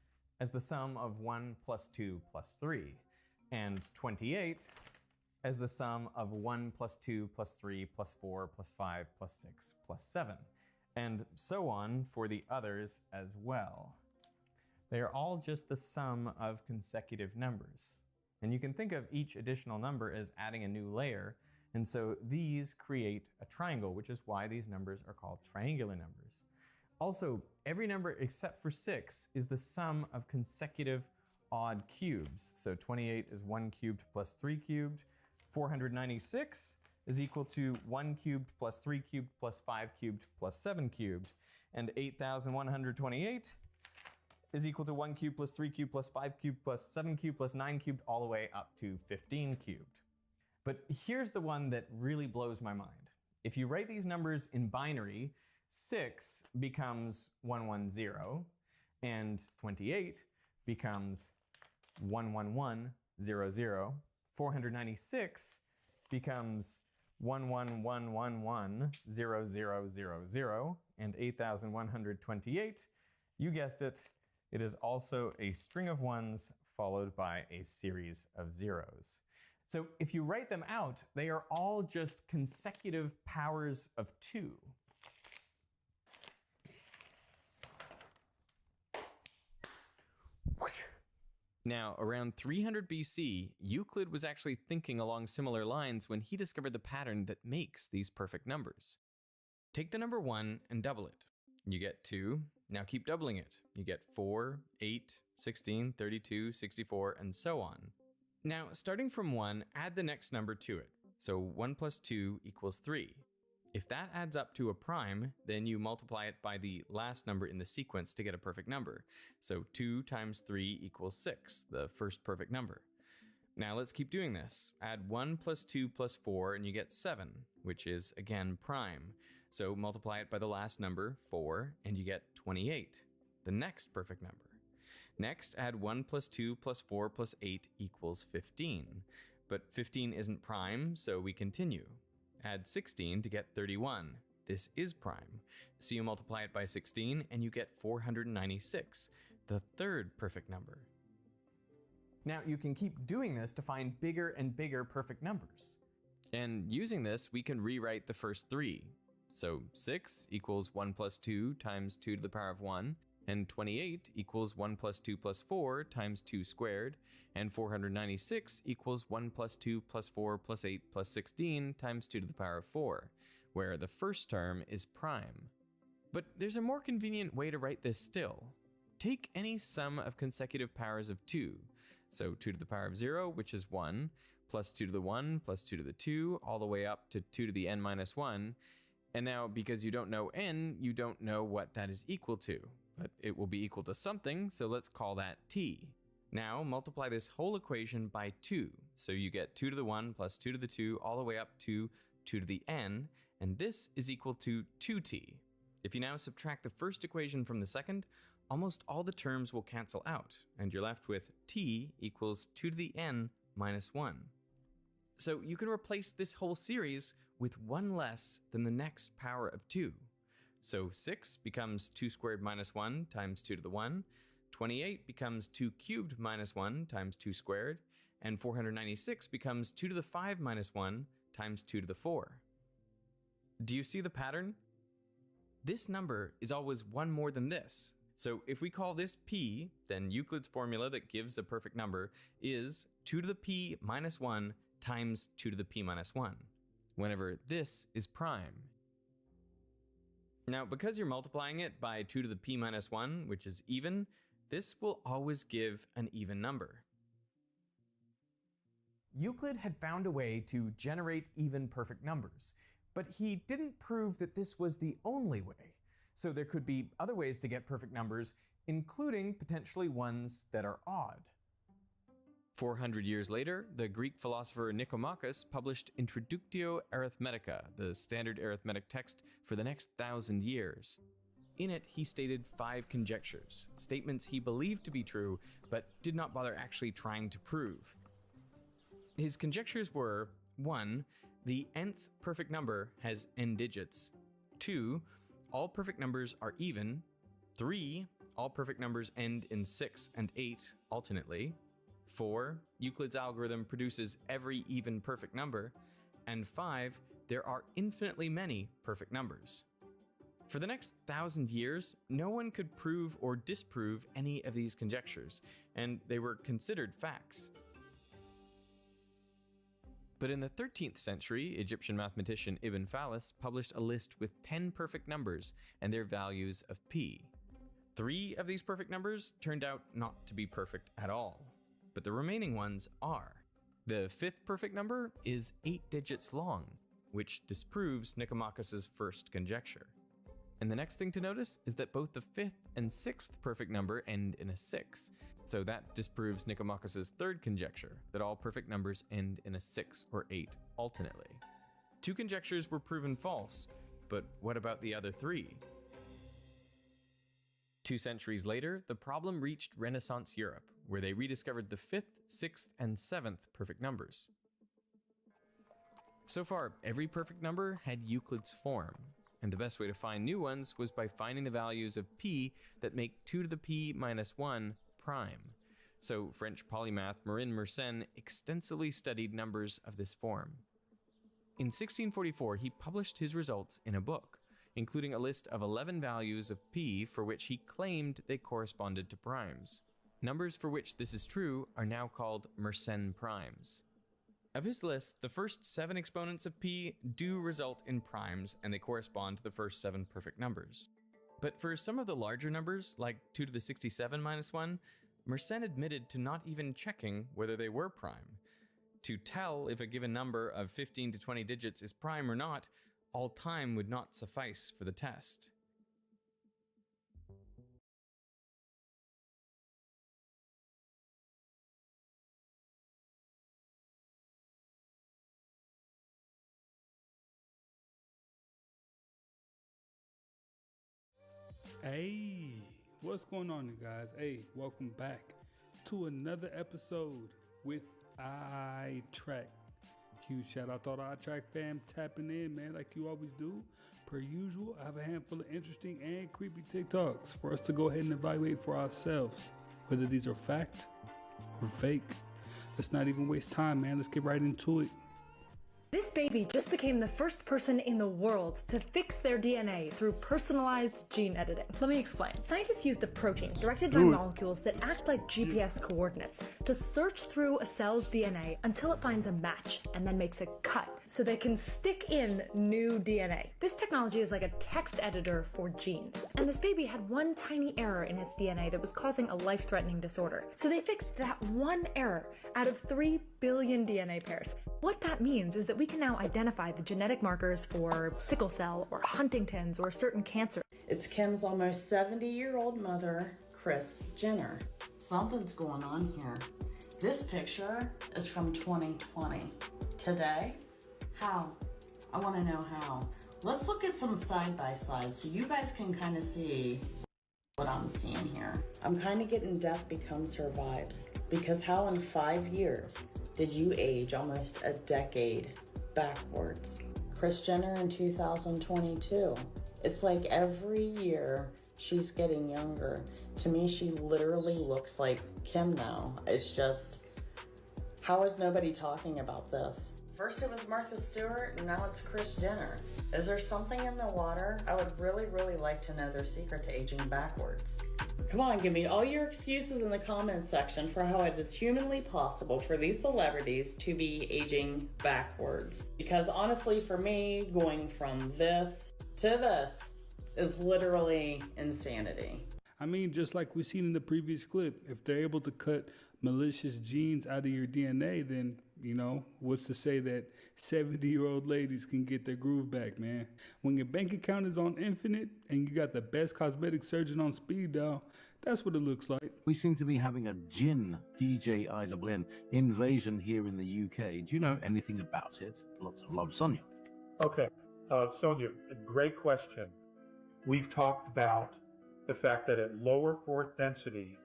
as the sum of 1 plus 2 plus 3, and 28 as the sum of 1 plus 2 plus 3 plus 4 plus 5 plus 6 plus 7, and so on for the others as well. They are all just the sum of consecutive numbers. And you can think of each additional number as adding a new layer, and so these create a triangle, which is why these numbers are called triangular numbers. Also, every number except for 6 is the sum of consecutive odd cubes. So 28 is 1 cubed plus 3 cubed. 496 is equal to 1 cubed plus 3 cubed plus 5 cubed plus 7 cubed. And 8,128 is equal to 1 cubed plus 3 cubed plus 5 cubed plus 7 cubed plus 9 cubed all the way up to 15 cubed. But here's the one that really blows my mind. If you write these numbers in binary, 6 becomes 110, and 28 becomes 11100. 496 becomes 111110000, and 8,128, you guessed it, it is also a string of ones followed by a series of zeros. So if you write them out, they are all just consecutive powers of 2. Now, around 300 BC, Euclid was actually thinking along similar lines when he discovered the pattern that makes these perfect numbers. Take the number 1 and double it. You get 2. Now keep doubling it. You get 4, 8, 16, 32, 64, and so on. Now, starting from 1, add the next number to it. So 1 plus 2 equals 3. If that adds up to a prime, then you multiply it by the last number in the sequence to get a perfect number. So 2 times 3 equals 6, the first perfect number. Now let's keep doing this. Add 1 plus 2 plus 4 and you get 7, which is again prime. So multiply it by the last number, 4, and you get 28, the next perfect number. Next, add 1 plus 2 plus 4 plus 8 equals 15. But 15 isn't prime, so we continue. Add 16 to get 31. This is prime. So you multiply it by 16 and you get 496, the third perfect number. Now you can keep doing this to find bigger and bigger perfect numbers. And using this, we can rewrite the first 3. So 6 equals 1 plus 2 times 2 to the power of 1, and 28 equals 1 plus 2 plus 4 times 2 squared, and 496 equals 1 plus 2 plus 4 plus 8 plus 16 times 2 to the power of 4, where the first term is prime. But there's a more convenient way to write this still. Take any sum of consecutive powers of 2, so 2 to the power of 0, which is 1, plus 2 to the 1, plus 2 to the 2, all the way up to 2 to the n minus 1, and now because you don't know n, you don't know what that is equal to. But it will be equal to something, so let's call that t. Now multiply this whole equation by 2, so you get 2 to the 1 plus 2 to the 2 all the way up to 2 to the n, and this is equal to 2t. If you now subtract the first equation from the second, almost all the terms will cancel out, and you're left with t equals 2 to the n minus 1. So you can replace this whole series with one less than the next power of 2. So 6 becomes 2 squared minus 1 times 2 to the 1, 28 becomes 2 cubed minus 1 times 2 squared, and 496 becomes 2 to the 5 minus 1 times 2 to the 4. Do you see the pattern? This number is always one more than this. So if we call this p, then Euclid's formula that gives a perfect number is 2 to the p minus 1 times 2 to the p minus 1, whenever this is prime. Now, because you're multiplying it by 2 to the p minus 1, which is even, this will always give an even number. Euclid had found a way to generate even perfect numbers, but he didn't prove that this was the only way. So there could be other ways to get perfect numbers, including potentially ones that are odd. 400 years later, the Greek philosopher Nicomachus published Introductio Arithmetica, the standard arithmetic text for the next 1,000 years. In it, he stated 5 conjectures, statements he believed to be true, but did not bother actually trying to prove. His conjectures were: 1. The nth perfect number has n digits. 2. All perfect numbers are even. 3. all perfect numbers end in 6 and 8 alternately. 4, Euclid's algorithm produces every even perfect number. And 5, there are infinitely many perfect numbers. For the next 1,000 years, no one could prove or disprove any of these conjectures, and they were considered facts. But in the 13th century, Egyptian mathematician Ibn Fallas published a list with 10 perfect numbers and their values of p. 3 of these perfect numbers turned out not to be perfect at all, but the remaining ones are. The 5th perfect number is 8 digits long, which disproves Nicomachus's first conjecture. And the next thing to notice is that both the 5th and 6th perfect number end in a 6, so that disproves Nicomachus's third conjecture, that all perfect numbers end in a 6 or 8 alternately. 2 conjectures were proven false, but what about the other 3? 2 centuries later, the problem reached Renaissance Europe, where they rediscovered the 5th, 6th, and 7th perfect numbers. So far, every perfect number had Euclid's form, and the best way to find new ones was by finding the values of p that make 2 to the p minus 1 prime. So French polymath Marin Mersenne extensively studied numbers of this form. In 1644, he published his results in a book, including a list of 11 values of p for which he claimed they corresponded to primes. Numbers for which this is true are now called Mersenne primes. Of his list, the first 7 exponents of p do result in primes, and they correspond to the first 7 perfect numbers. But for some of the larger numbers, like 2 to the 67 minus 1, Mersenne admitted to not even checking whether they were prime. To tell if a given number of 15 to 20 digits is prime or not, all time would not suffice for the test. Hey, what's going on, you guys? Hey, welcome back to another episode with iTrack. Huge shout out to all the iTrack fam tapping in, man, like you always do. Per usual, I have a handful of interesting and creepy TikToks for us to go ahead and evaluate for ourselves, whether these are fact or fake. Let's not even waste time, man. Let's get right into it. This baby just became the first person in the world to fix their DNA through personalized gene editing. Let me explain. Scientists use the protein directed by molecules that act like GPS coordinates to search through a cell's DNA until it finds a match and then makes a cut so they can stick in new DNA. This technology is like a text editor for genes. And this baby had one tiny error in its DNA that was causing a life-threatening disorder. So they fixed that one error out of 3 billion DNA pairs. What that means is that we can now identify the genetic markers for sickle cell or Huntington's or certain cancers. It's Kim's almost 70-year-old mother, Kris Jenner. Something's going on here. This picture is from 2020. Today, how? I want to know how. Let's look at some side-by-side so you guys can kind of see what I'm seeing here. I'm kind of getting death becomes her vibes, because how in 5 years did you age almost a decade backwards? Kris Jenner in 2022. It's like every year she's getting younger. To me, she literally looks like Kim now. It's just, how is nobody talking about this? First it was Martha Stewart, and now it's Kris Jenner. Is there something in the water? I would really, really like to know their secret to aging backwards. Come on, give me all your excuses in the comments section for how it is humanly possible for these celebrities to be aging backwards. Because honestly, for me, going from this to this is literally insanity. I mean, just like we've seen in the previous clip, if they're able to cut malicious genes out of your DNA, then, you know, what's to say that 70-year-old ladies can get their groove back, man? When your bank account is on infinite and you got the best cosmetic surgeon on speed dial, that's what it looks like. We seem to be having a gin, DJINN, invasion here in the UK. Do you know anything about it? Lots of love, Sonia. Okay, Sonia, great question. We've talked about the fact that at lower fourth density,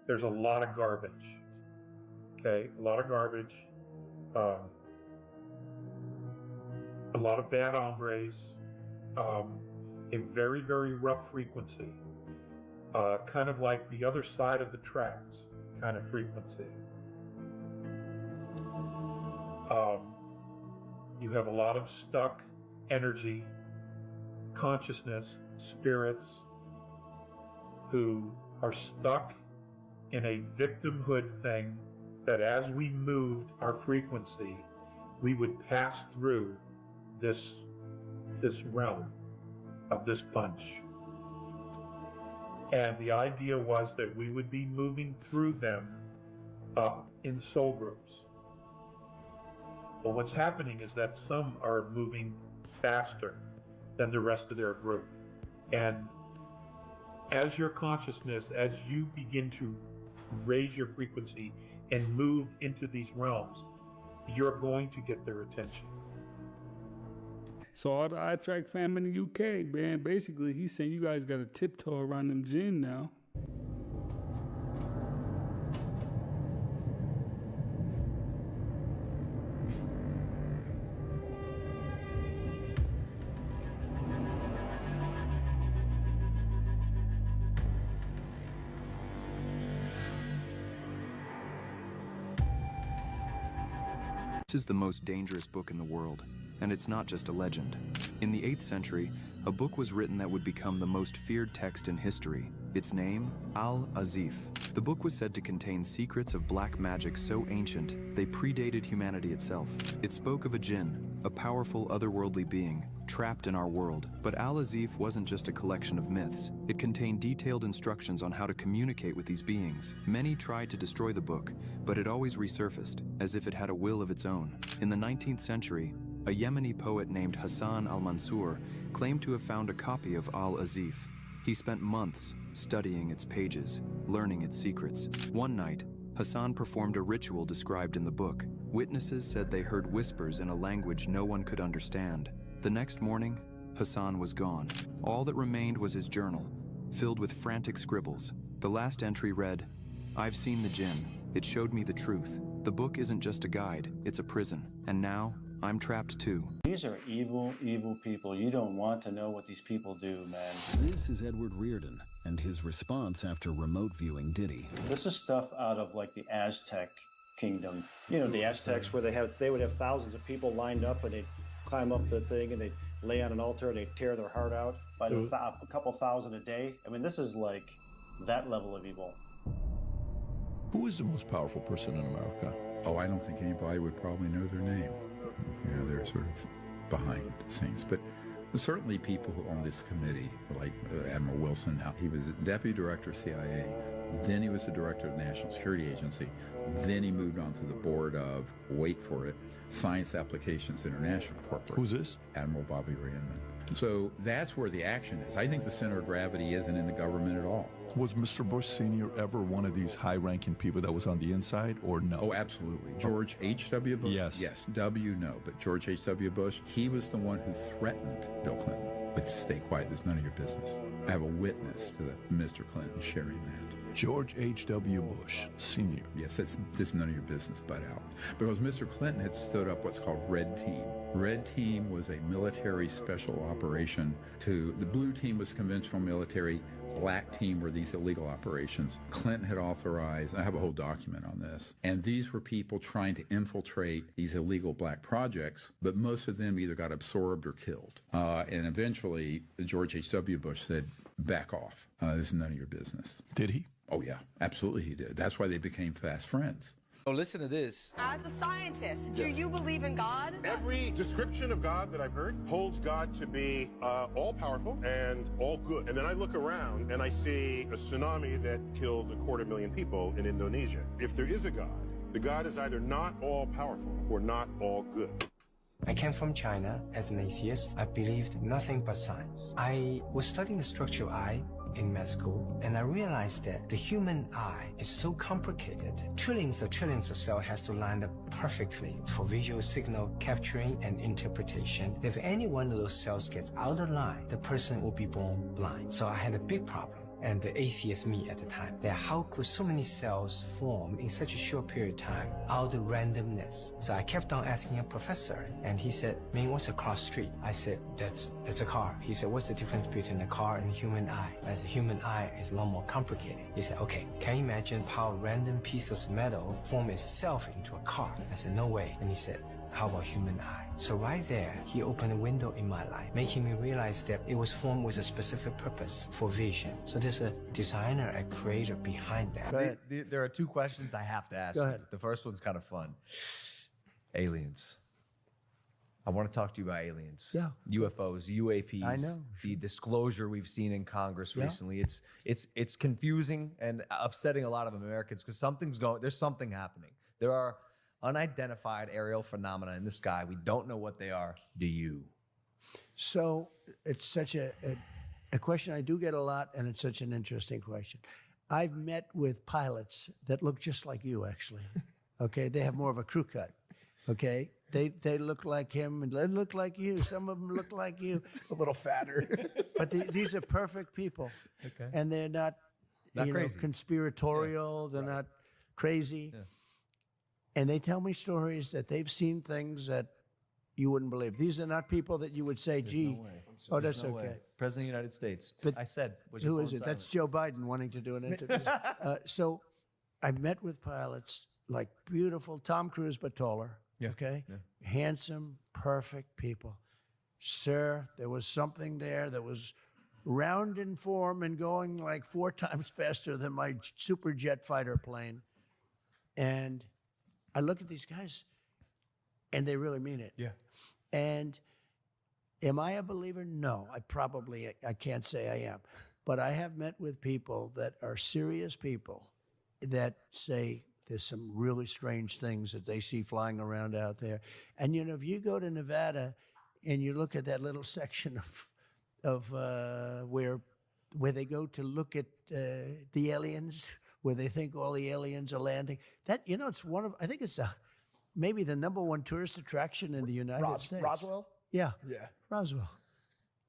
there's a lot of garbage. Okay, a lot of garbage, a lot of bad hombres, a very, very rough frequency. kind of like the other side of the tracks kind of frequency. You have a lot of stuck energy, consciousness, spirits who are stuck in a victimhood thing that as we moved our frequency, we would pass through this realm of this bunch. And the idea was that we would be moving through them in soul groups. But what's happening is that some are moving faster than the rest of their group. And as your consciousness, as you begin to raise your frequency and move into these realms, you're going to get their attention. So all the iTrack fam in the UK, man, basically he's saying you guys got to tiptoe around them jinn now. This is the most dangerous book in the world, and it's not just a legend. In the 8th century, a book was written that would become the most feared text in history. Its name, Al-Azif. The book was said to contain secrets of black magic so ancient, they predated humanity itself. It spoke of a jinn, a powerful otherworldly being, trapped in our world. But Al-Azif wasn't just a collection of myths. It contained detailed instructions on how to communicate with these beings. Many tried to destroy the book, but it always resurfaced, as if it had a will of its own. In the 19th century, a Yemeni poet named Hassan al-Mansur claimed to have found a copy of Al-Azif. He spent months studying its pages, learning its secrets. One night, Hassan performed a ritual described in the book. Witnesses said they heard whispers in a language no one could understand. The next morning, Hassan was gone. All that remained was his journal, filled with frantic scribbles. The last entry read, "I've seen the jinn. It showed me the truth. The book isn't just a guide, it's a prison. And now, I'm trapped too." These are evil, evil people. You don't want to know what these people do, man. This is Edward Reardon and his response after remote viewing Diddy. This is stuff out of like the Aztec kingdom. You know, the Aztecs where they would have thousands of people lined up and they'd climb up the thing and they'd lay on an altar and they'd tear their heart out by a couple thousand a day. I mean, this is like that level of evil. Who is the most powerful person in America? Oh, I don't think anybody would probably know their name. You know, they're sort of behind the scenes. But certainly people on this committee, like Admiral Wilson, now he was Deputy Director of CIA, then he was the Director of the National Security Agency, then he moved on to the board of, wait for it, Science Applications International Corporation. Who's this? Admiral Bobby Randman. So that's where the action is. I think the center of gravity isn't in the government at all. Was Mr. Bush Sr. ever one of these high-ranking people that was on the inside, or no? Oh, absolutely. George H.W. Bush? Yes. Yes. W, no. But George H.W. Bush, he was the one who threatened Bill Clinton. But stay quiet, there's none of your business. I have a witness to Mr. Clinton sharing that. George H.W. Bush Sr. Yes, it's none of your business, butt out. Because Mr. Clinton had stood up what's called Red Team. Red Team was a military special operation the blue team was conventional military, black team were these illegal operations. Clinton had authorized, I have a whole document on this, and these were people trying to infiltrate these illegal black projects, but most of them either got absorbed or killed. And eventually, George H.W. Bush said, back off. This is none of your business. Did he? Oh, yeah, absolutely he did. That's why they became fast friends. Oh, listen to this. As a scientist, do you believe in God? Every description of God that I've heard holds God to be all-powerful and all good. And then I look around and I see a tsunami that killed 250,000 people in Indonesia. If there is a God, the God is either not all-powerful or not all good. I came from China as an atheist. I believed nothing but science. I was studying the structure of eye in med school, and I realized that the human eye is so complicated. Trillions of cells has to line up perfectly for visual signal capturing and interpretation. If any one of those cells gets out of line, the person will be born blind. So I had a big problem. and the atheist me at the time, that how could so many cells form in such a short period of time out of randomness? So I kept on asking a professor, and he said, man, what's a cross street? I said, that's a car. He said, what's the difference between a car and a human eye? As a human eye is a lot more complicated. He said, okay, can you imagine how a random piece of metal form itself into a car? I said, no way. And he said, how about human eye? So right there, he opened a window in my life, making me realize that it was formed with a specific purpose for vision. So there's a designer, a creator behind that. There are two questions I have to ask Go you. ahead. The first one's kind of fun. Aliens. I want to talk to you about aliens. Yeah. UFOs, UAPs. I know. The disclosure we've seen in Congress Yeah. recently. It's confusing and upsetting a lot of Americans because there's something happening. There are unidentified aerial phenomena in the sky. We don't know what they are. Do you? So it's such a question I do get a lot, and it's such an interesting question. I've met with pilots that look just like you, actually. Okay, they have more of a crew cut. Okay, they look like him and they look like you. Some of them look like you, a little fatter. But these are perfect people. Okay, and they're not crazy. Conspiratorial. They're not crazy. Yeah. And they tell me stories that they've seen things that you wouldn't believe. These are not people that you would say, gee, oh, that's No way. okay. President of the United States. But I said, was your who phone is it? silent? That's Joe Biden wanting to do an interview. So I've met with pilots like beautiful, Tom Cruise, but taller, okay? Yeah. Handsome, perfect people. Sir, there was something there that was round in form and going like 4 times faster than my super jet fighter plane. And I look at these guys, and they really mean it. Yeah. And am I a believer? No, I can't say I am. But I have met with people that are serious people that say there's some really strange things that they see flying around out there. And, if you go to Nevada and you look at that little section of where they go to look at the aliens, where they think all the aliens are landing. That, it's I think it's maybe the #1 tourist attraction in the United States. Roswell? Yeah. Yeah. Roswell.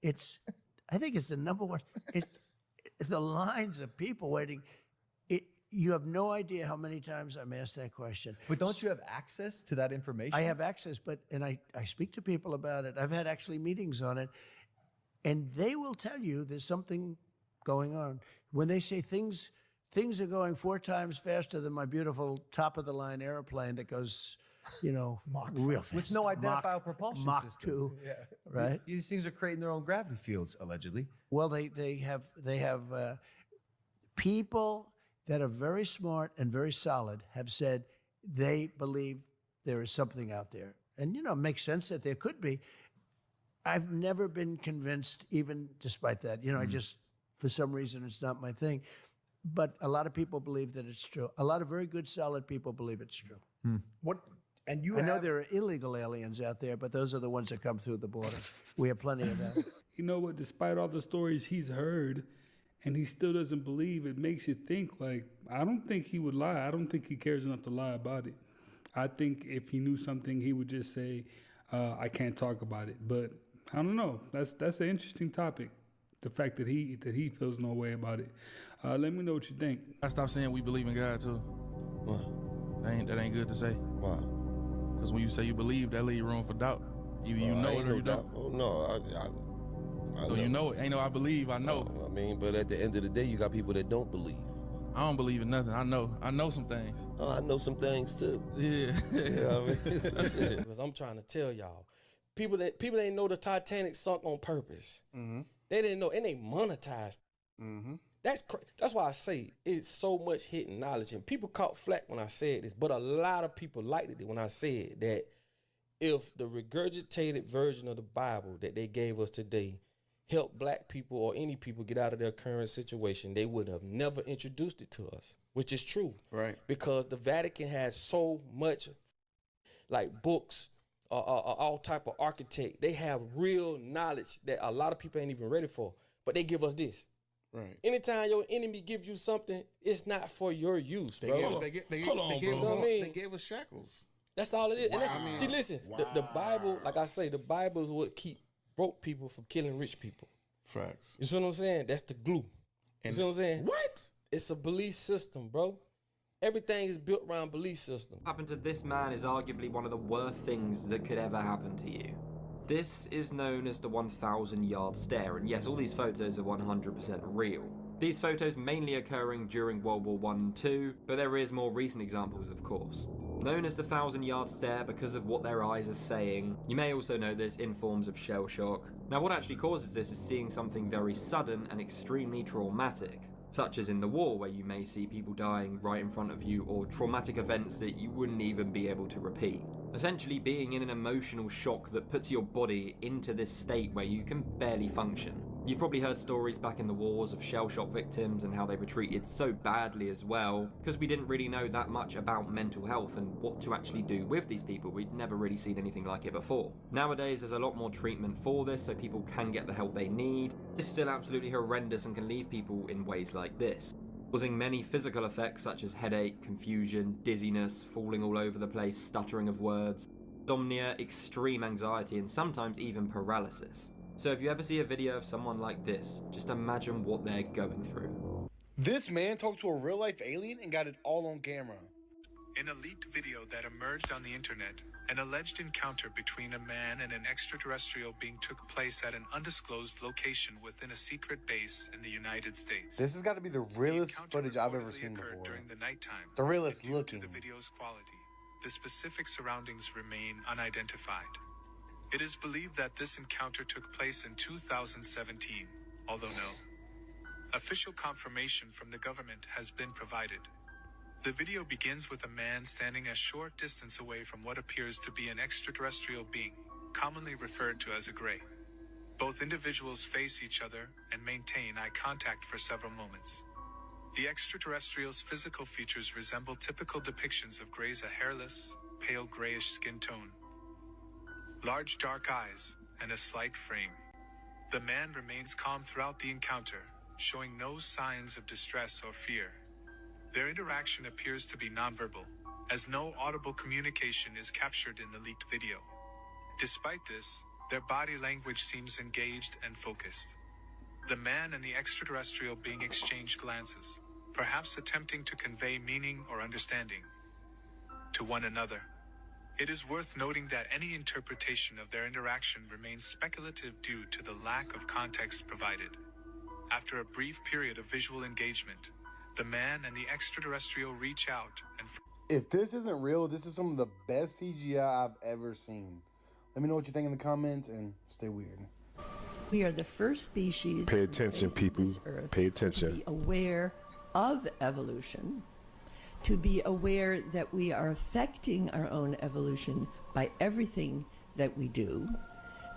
I think it's the #1. It's the lines of people waiting. You have no idea how many times I'm asked that question. But don't you have access to that information? I have access, and I speak to people about it. I've had actually meetings on it, and they will tell you there's something going on. When they say things are going 4 times faster than my beautiful top-of-the-line airplane that goes, real fast. With no identifiable propulsion Mach system. 2, Yeah. right? These things are creating their own gravity fields, allegedly. Well, they have people that are very smart and very solid have said they believe there is something out there. And, it makes sense that there could be. I've never been convinced, even despite that. I just, for some reason, it's not my thing. But a lot of people believe that it's true. A lot of very good, solid people believe it's true. What? And I know there are illegal aliens out there, but those are the ones that come through the border. We have plenty of them. You know what? Despite all the stories he's heard, and he still doesn't believe, it makes you think, like, I don't think he would lie. I don't think he cares enough to lie about it. I think if he knew something, he would just say, I can't talk about it. But I don't know. That's an interesting topic. The fact that he feels no way about it. Let me know what you think. I stopped saying we believe in God too. Why? That ain't good to say. Why? Because when you say you believe, that leave room for doubt. Either you know it or you don't. Oh, no, I So know. you know it. Ain't no I believe, I know. I mean, but at the end of the day, you got people that don't believe. I don't believe in nothing. I know some things. Oh, I know some things too. Yeah. Because I'm trying to tell y'all, people ain't know the Titanic sunk on purpose. Mm-hmm. They didn't know, and they monetized. Mm-hmm. That's why I say it's so much hidden knowledge, and people caught flack when I said this, but a lot of people liked it when I said that if the regurgitated version of the Bible that they gave us today helped black people or any people get out of their current situation, they would have never introduced it to us, which is true. Right. Because the Vatican has so much, like books, all type of architect. They have real knowledge that a lot of people ain't even ready for, but they give us this. Right. Anytime your enemy gives you something, it's not for your use, bro. They gave us shackles. That's all it is. Wow. And see, listen, the Bible, like I say, the Bible is what keep broke people from killing rich people. Facts. You see what I'm saying? That's the glue. You see what I'm saying? What? It's a belief system, bro. Everything is built around belief system. What happened to this man is arguably one of the worst things that could ever happen to you. This is known as the 1,000-yard stare, and yes, all these photos are 100% real. These photos mainly occurring during World War I and II, but there is more recent examples, of course. Known as the 1,000-yard stare because of what their eyes are saying, you may also know this in forms of shell shock. Now, what actually causes this is seeing something very sudden and extremely traumatic, such as in the war, where you may see people dying right in front of you, or traumatic events that you wouldn't even be able to repeat. Essentially being in an emotional shock that puts your body into this state where you can barely function. You've probably heard stories back in the wars of shell shock victims and how they were treated so badly as well, because we didn't really know that much about mental health and what to actually do with these people. We'd never really seen anything like it before. Nowadays there's a lot more treatment for this so people can get the help they need. It's still absolutely horrendous and can leave people in ways like this, causing many physical effects such as headache, confusion, dizziness, falling all over the place, stuttering of words, insomnia, extreme anxiety, and sometimes even paralysis. So if you ever see a video of someone like this, just imagine what they're going through. This man talked to a real-life alien and got it all on camera. In a leaked video that emerged on the internet, an alleged encounter between a man and an extraterrestrial being took place at an undisclosed location within a secret base in the United States. This has got to be the realest footage I've ever seen before. During the nighttime. The realest looking. The video's quality, the specific surroundings remain unidentified. It is believed that this encounter took place in 2017, although no official confirmation from the government has been provided. The video begins with a man standing a short distance away from what appears to be an extraterrestrial being, commonly referred to as a gray. Both individuals face each other and maintain eye contact for several moments. The extraterrestrial's physical features resemble typical depictions of grays: a hairless, pale grayish skin tone, large dark eyes, and a slight frame. The man remains calm throughout the encounter, showing no signs of distress or fear. Their interaction appears to be nonverbal, as no audible communication is captured in the leaked video. Despite this, their body language seems engaged and focused. The man and the extraterrestrial being exchange glances, perhaps attempting to convey meaning or understanding to one another. It is worth noting that any interpretation of their interaction remains speculative due to the lack of context provided. After a brief period of visual engagement, the man and the extraterrestrial reach out and... If this isn't real, this is some of the best CGI I've ever seen. Let me know what you think in the comments and stay weird. We are the first species. Pay attention, people. Pay attention. To be aware of evolution, to be aware that we are affecting our own evolution by everything that we do.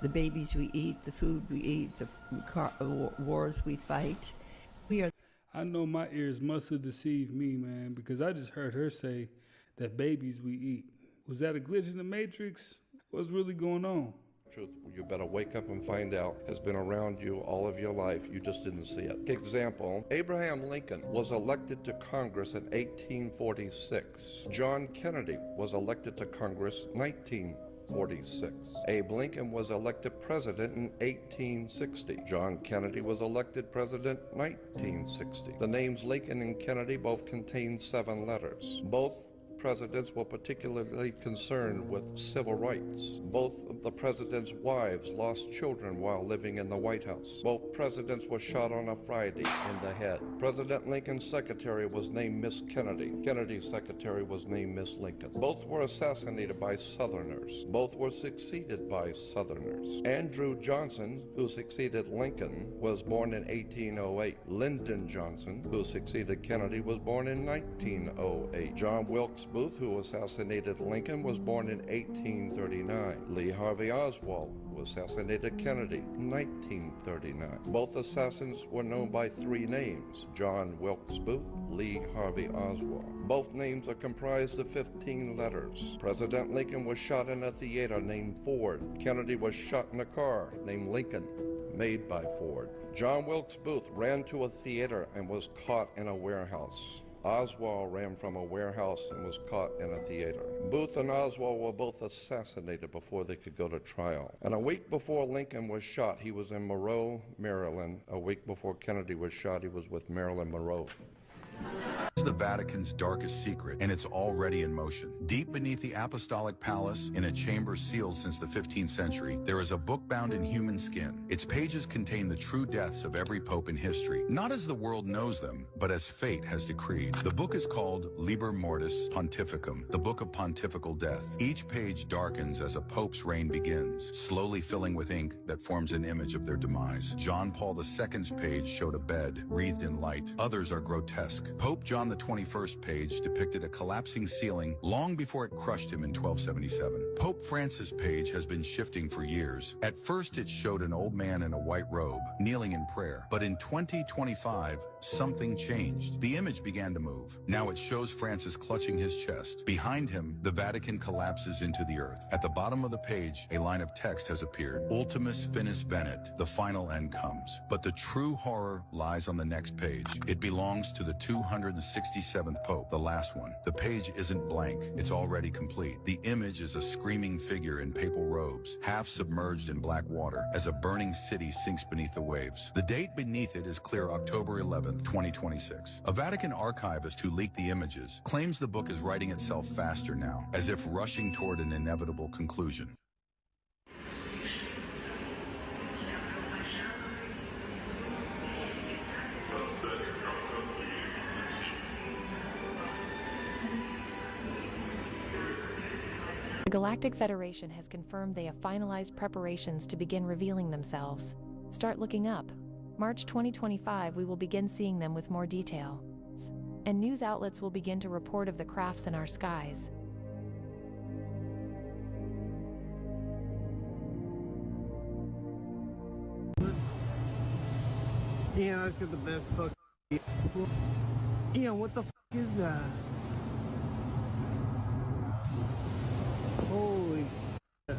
The babies we eat, the food we eat, the wars we fight. We are. I know my ears must have deceived me, man, because I just heard her say that babies we eat. Was that a glitch in the Matrix? What's really going on? Truth, you better wake up and find out, has been around you all of your life. You just didn't see it. Example, Abraham Lincoln was elected to Congress in 1846. John Kennedy was elected to Congress 1946. Abe Lincoln was elected president in 1860. John Kennedy was elected president 1960. The names Lincoln and Kennedy both contain 7 letters. Both presidents were particularly concerned with civil rights. Both of the president's wives lost children while living in the White House. Both presidents were shot on a Friday in the head. President Lincoln's secretary was named Miss Kennedy. Kennedy's secretary was named Miss Lincoln. Both were assassinated by Southerners. Both were succeeded by Southerners. Andrew Johnson, who succeeded Lincoln, was born in 1808. Lyndon Johnson, who succeeded Kennedy, was born in 1908. John Wilkes Booth, who assassinated Lincoln, was born in 1839. Lee Harvey Oswald, who assassinated Kennedy, in 1939. Both assassins were known by 3 names: John Wilkes Booth, Lee Harvey Oswald. Both names are comprised of 15 letters. President Lincoln was shot in a theater named Ford. Kennedy was shot in a car named Lincoln, made by Ford. John Wilkes Booth ran to a theater and was caught in a warehouse. Oswald ran from a warehouse and was caught in a theater. Booth and Oswald were both assassinated before they could go to trial. And a week before Lincoln was shot, he was in Monroe, Maryland. A week before Kennedy was shot, he was with Marilyn Monroe. This is the Vatican's darkest secret, and it's already in motion. Deep beneath the Apostolic Palace, in a chamber sealed since the 15th century, there is a book bound in human skin. Its pages contain the true deaths of every pope in history, not as the world knows them, but as fate has decreed. The book is called Liber Mortis Pontificum, the Book of Pontifical Death. Each page darkens as a pope's reign begins, slowly filling with ink that forms an image of their demise. John Paul II's page showed a bed wreathed in light. Others are grotesque. Pope John the 21st page depicted a collapsing ceiling long before it crushed him in 1277. Pope Francis' page has been shifting for years. At first it showed an old man in a white robe, kneeling in prayer. But in 2025, something changed. The image began to move. Now it shows Francis clutching his chest. Behind him, the Vatican collapses into the earth. At the bottom of the page, a line of text has appeared. Ultimus finis venit, the final end comes. But the true horror lies on the next page. It belongs to the 267th Pope, the last one. The page isn't blank, it's already complete. The image is a screaming figure in papal robes, half submerged in black water, as a burning city sinks beneath the waves. The date beneath it is clear October 11th, 2026. A Vatican archivist who leaked the images claims the book is writing itself faster now, as if rushing toward an inevitable conclusion. The Galactic Federation has confirmed they have finalized preparations to begin revealing themselves. Start looking up. March 2025, we will begin seeing them with more detail. And news outlets will begin to report of the crafts in our skies. Yeah, let's get the best fuck. Yeah, what the fuck is that? Holy shit.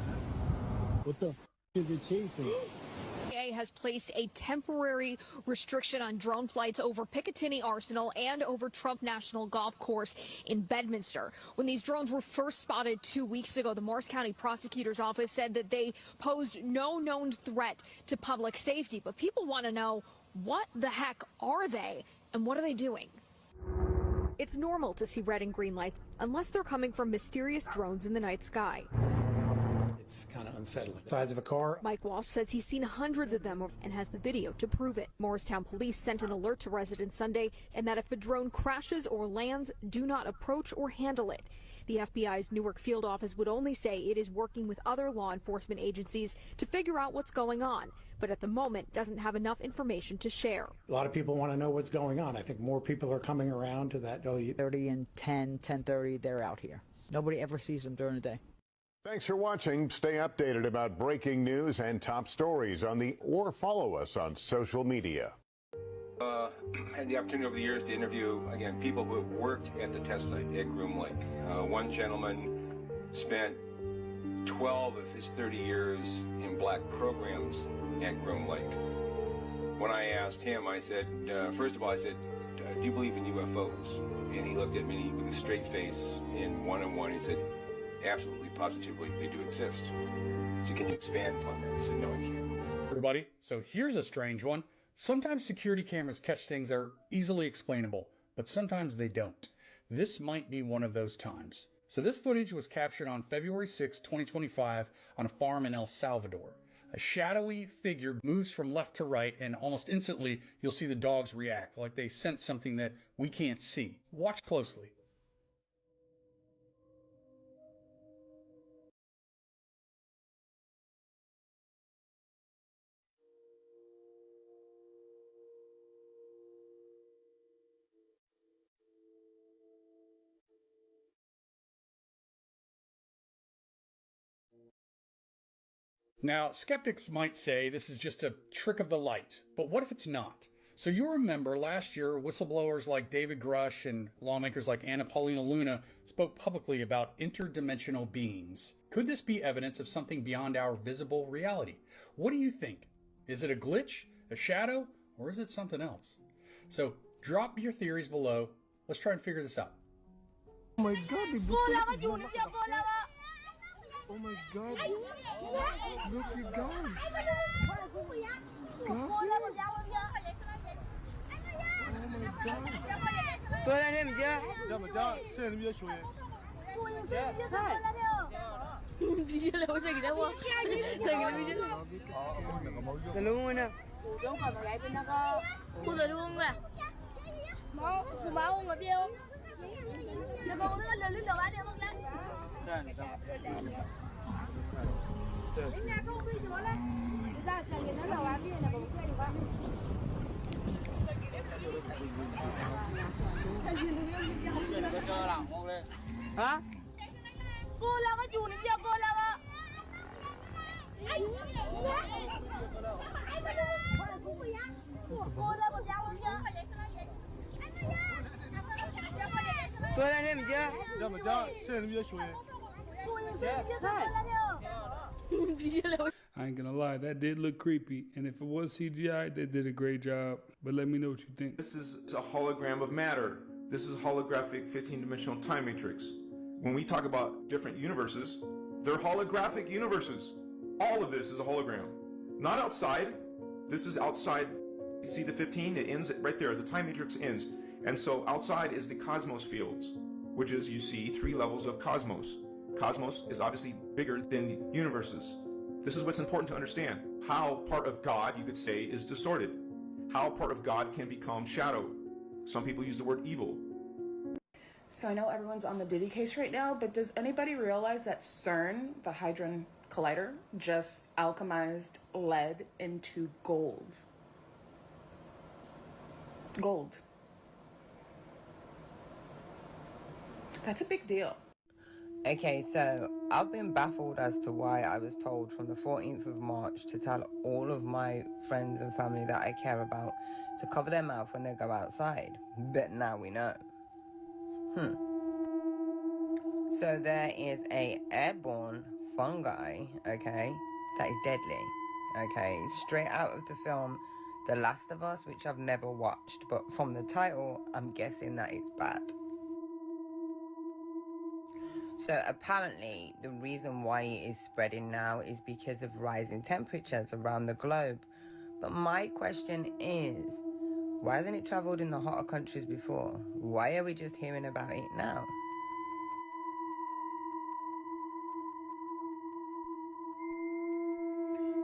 What the fuck is it chasing? Has placed a temporary restriction on drone flights over Picatinny Arsenal and over Trump National Golf Course in Bedminster. When these drones were first spotted 2 weeks ago, the Morris County Prosecutor's Office said that they posed no known threat to public safety. But people want to know, what the heck are they and what are they doing? It's normal to see red and green lights unless they're coming from mysterious drones in the night sky. It's kind of unsettling. Size of a car. Mike Walsh says he's seen hundreds of them and has the video to prove it. Morristown police sent an alert to residents Sunday and that if a drone crashes or lands, do not approach or handle it. The FBI's Newark field office would only say it is working with other law enforcement agencies to figure out what's going on, but at the moment doesn't have enough information to share. A lot of people want to know what's going on. I think more people are coming around to that. 30 and 10:30, they're out here. Nobody ever sees them during the day. Thanks for watching. Stay updated about breaking news and top stories or follow us on social media. Had the opportunity over the years to interview, again, people who have worked at the test site at Groom Lake. One gentleman spent 12 of his 30 years in black programs at Groom Lake. When I asked him, I said, first of all, I said, do you believe in UFOs? And he looked at me with a straight face in one-on-one. He said, absolutely, positively, they do exist. So can you expand upon that? I said, no, I can't. Everybody, so here's a strange one. Sometimes security cameras catch things that are easily explainable, but sometimes they don't. This might be one of those times. So this footage was captured on February 6, 2025 on a farm in El Salvador. A shadowy figure moves from left to right, and almost instantly you'll see the dogs react, like they sense something that we can't see. Watch closely. Now, skeptics might say this is just a trick of the light, but what if it's not? So you'll remember last year, whistleblowers like David Grush and lawmakers like Anna Paulina Luna spoke publicly about interdimensional beings. Could this be evidence of something beyond our visible reality? What do you think? Is it a glitch, a shadow, or is it something else? So drop your theories below. Let's try and figure this out. Oh my God! Oh my God! Look, you guys! Hả? Cô lao cái chuồng này chưa cô lao ạ. Tôi lên em chưa? Đâu mà cho, xem nó chưa I ain't gonna lie, that did look creepy. And if it was CGI, they did a great job. But let me know what you think. This is a hologram of matter. This is holographic 15-dimensional time matrix. When we talk about different universes, they're holographic universes. All of this is a hologram. Not outside. This is outside. You see the 15? It ends right there. The time matrix ends. And so outside is the cosmos fields, which is, you see, 3 levels of cosmos. Cosmos is obviously bigger than universes. This is what's important to understand. How part of God, you could say, is distorted. How part of God can become shadow. Some people use the word evil. So I know everyone's on the Diddy case right now, but does anybody realize that CERN, the Hadron Collider, just alchemized lead into gold? Gold. That's a big deal. Okay, so I've been baffled as to why I was told from the 14th of March to tell all of my friends and family that I care about to cover their mouth when they go outside. But now we know. So there is a airborne fungi, okay, that is deadly. Okay, straight out of the film The Last of Us, which I've never watched, but from the title, I'm guessing that it's bad. So apparently the reason why it is spreading now is because of rising temperatures around the globe. But my question is, why hasn't it traveled in the hotter countries before? Why are we just hearing about it now?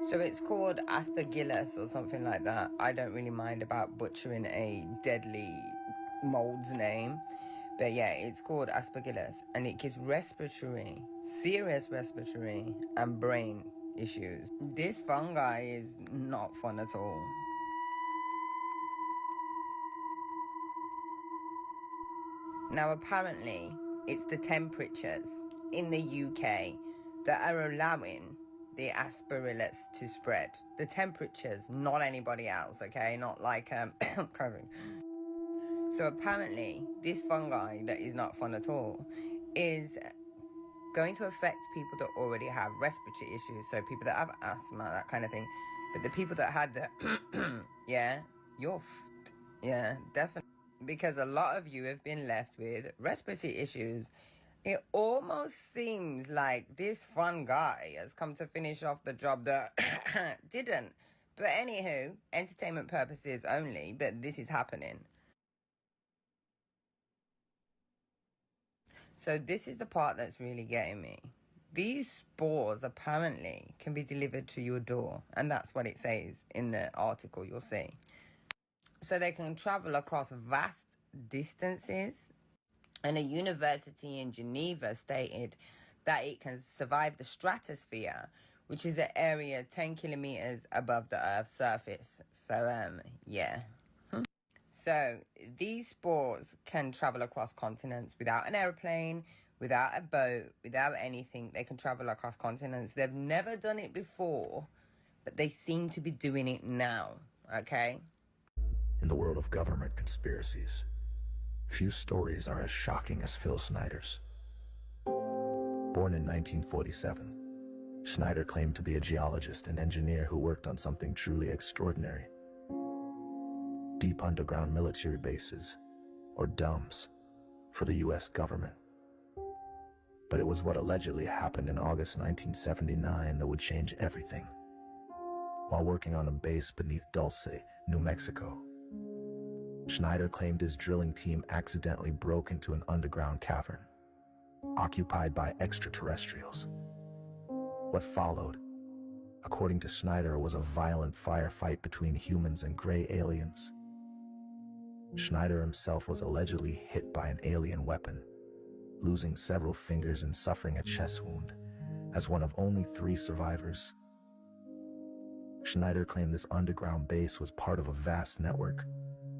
So it's called Aspergillus or something like that. I don't really mind about butchering a deadly mold's name. But yeah, it's called Aspergillus, and it gives respiratory, serious respiratory and brain issues. This fungi is not fun at all. Now apparently, it's the temperatures in the UK that are allowing the Aspergillus to spread. The temperatures, not anybody else, okay? Not like COVID. So apparently, this fungi that is not fun at all is going to affect people that already have respiratory issues. So people that have asthma, that kind of thing. But the people that had the, yeah, you're f***ed. Yeah, definitely. Because a lot of you have been left with respiratory issues. It almost seems like this fungi has come to finish off the job that didn't. But anywho, entertainment purposes only, but this is happening. So this is the part that's really getting me. These spores apparently can be delivered to your door. And that's what it says in the article you'll see. So they can travel across vast distances. And a university in Geneva stated that it can survive the stratosphere, which is an area 10 kilometers above the Earth's surface. So, yeah. So these spores can travel across continents without an airplane, without a boat, without anything. They can travel across continents. They've never done it before, but they seem to be doing it now, okay? In the world of government conspiracies, few stories are as shocking as Phil Snyder's. Born in 1947, Snyder claimed to be a geologist and engineer who worked on something truly extraordinary. Deep underground military bases or DUMBs, for the US government. But it was what allegedly happened in August 1979 that would change everything. While working on a base beneath Dulce, New Mexico, Schneider claimed his drilling team accidentally broke into an underground cavern, occupied by extraterrestrials. What followed, according to Schneider, was a violent firefight between humans and gray aliens. Schneider himself was allegedly hit by an alien weapon, losing several fingers and suffering a chest wound, as one of only 3 survivors. Schneider claimed this underground base was part of a vast network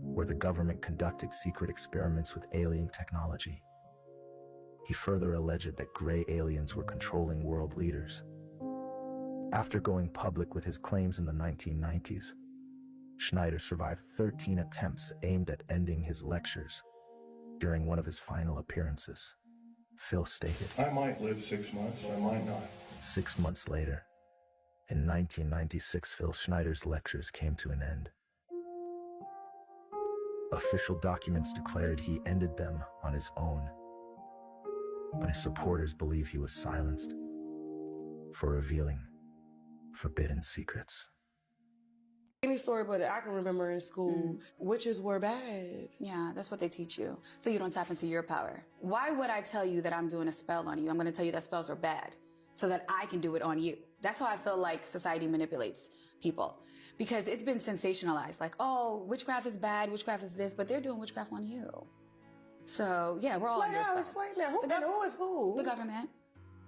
where the government conducted secret experiments with alien technology. He further alleged that gray aliens were controlling world leaders. After going public with his claims in the 1990s, Schneider survived 13 attempts aimed at ending his lectures. During one of his final appearances, Phil stated, "I might live 6 months, I might not." 6 months later, in 1996, Phil Schneider's lectures came to an end. Official documents declared he ended them on his own, but his supporters believe he was silenced for revealing forbidden secrets. Any story but I can remember in school, witches were bad. Yeah, that's what they teach you, so you don't tap into your power. Why would I tell you that I'm doing a spell on you? I'm going to tell you that spells are bad so that I can do it on you. That's how I feel like society manipulates people, because it's been sensationalized. Like, oh, witchcraft is bad, witchcraft is this, but they're doing witchcraft on you. So, yeah, we're all under a spell. Explain that. Who is who? The government.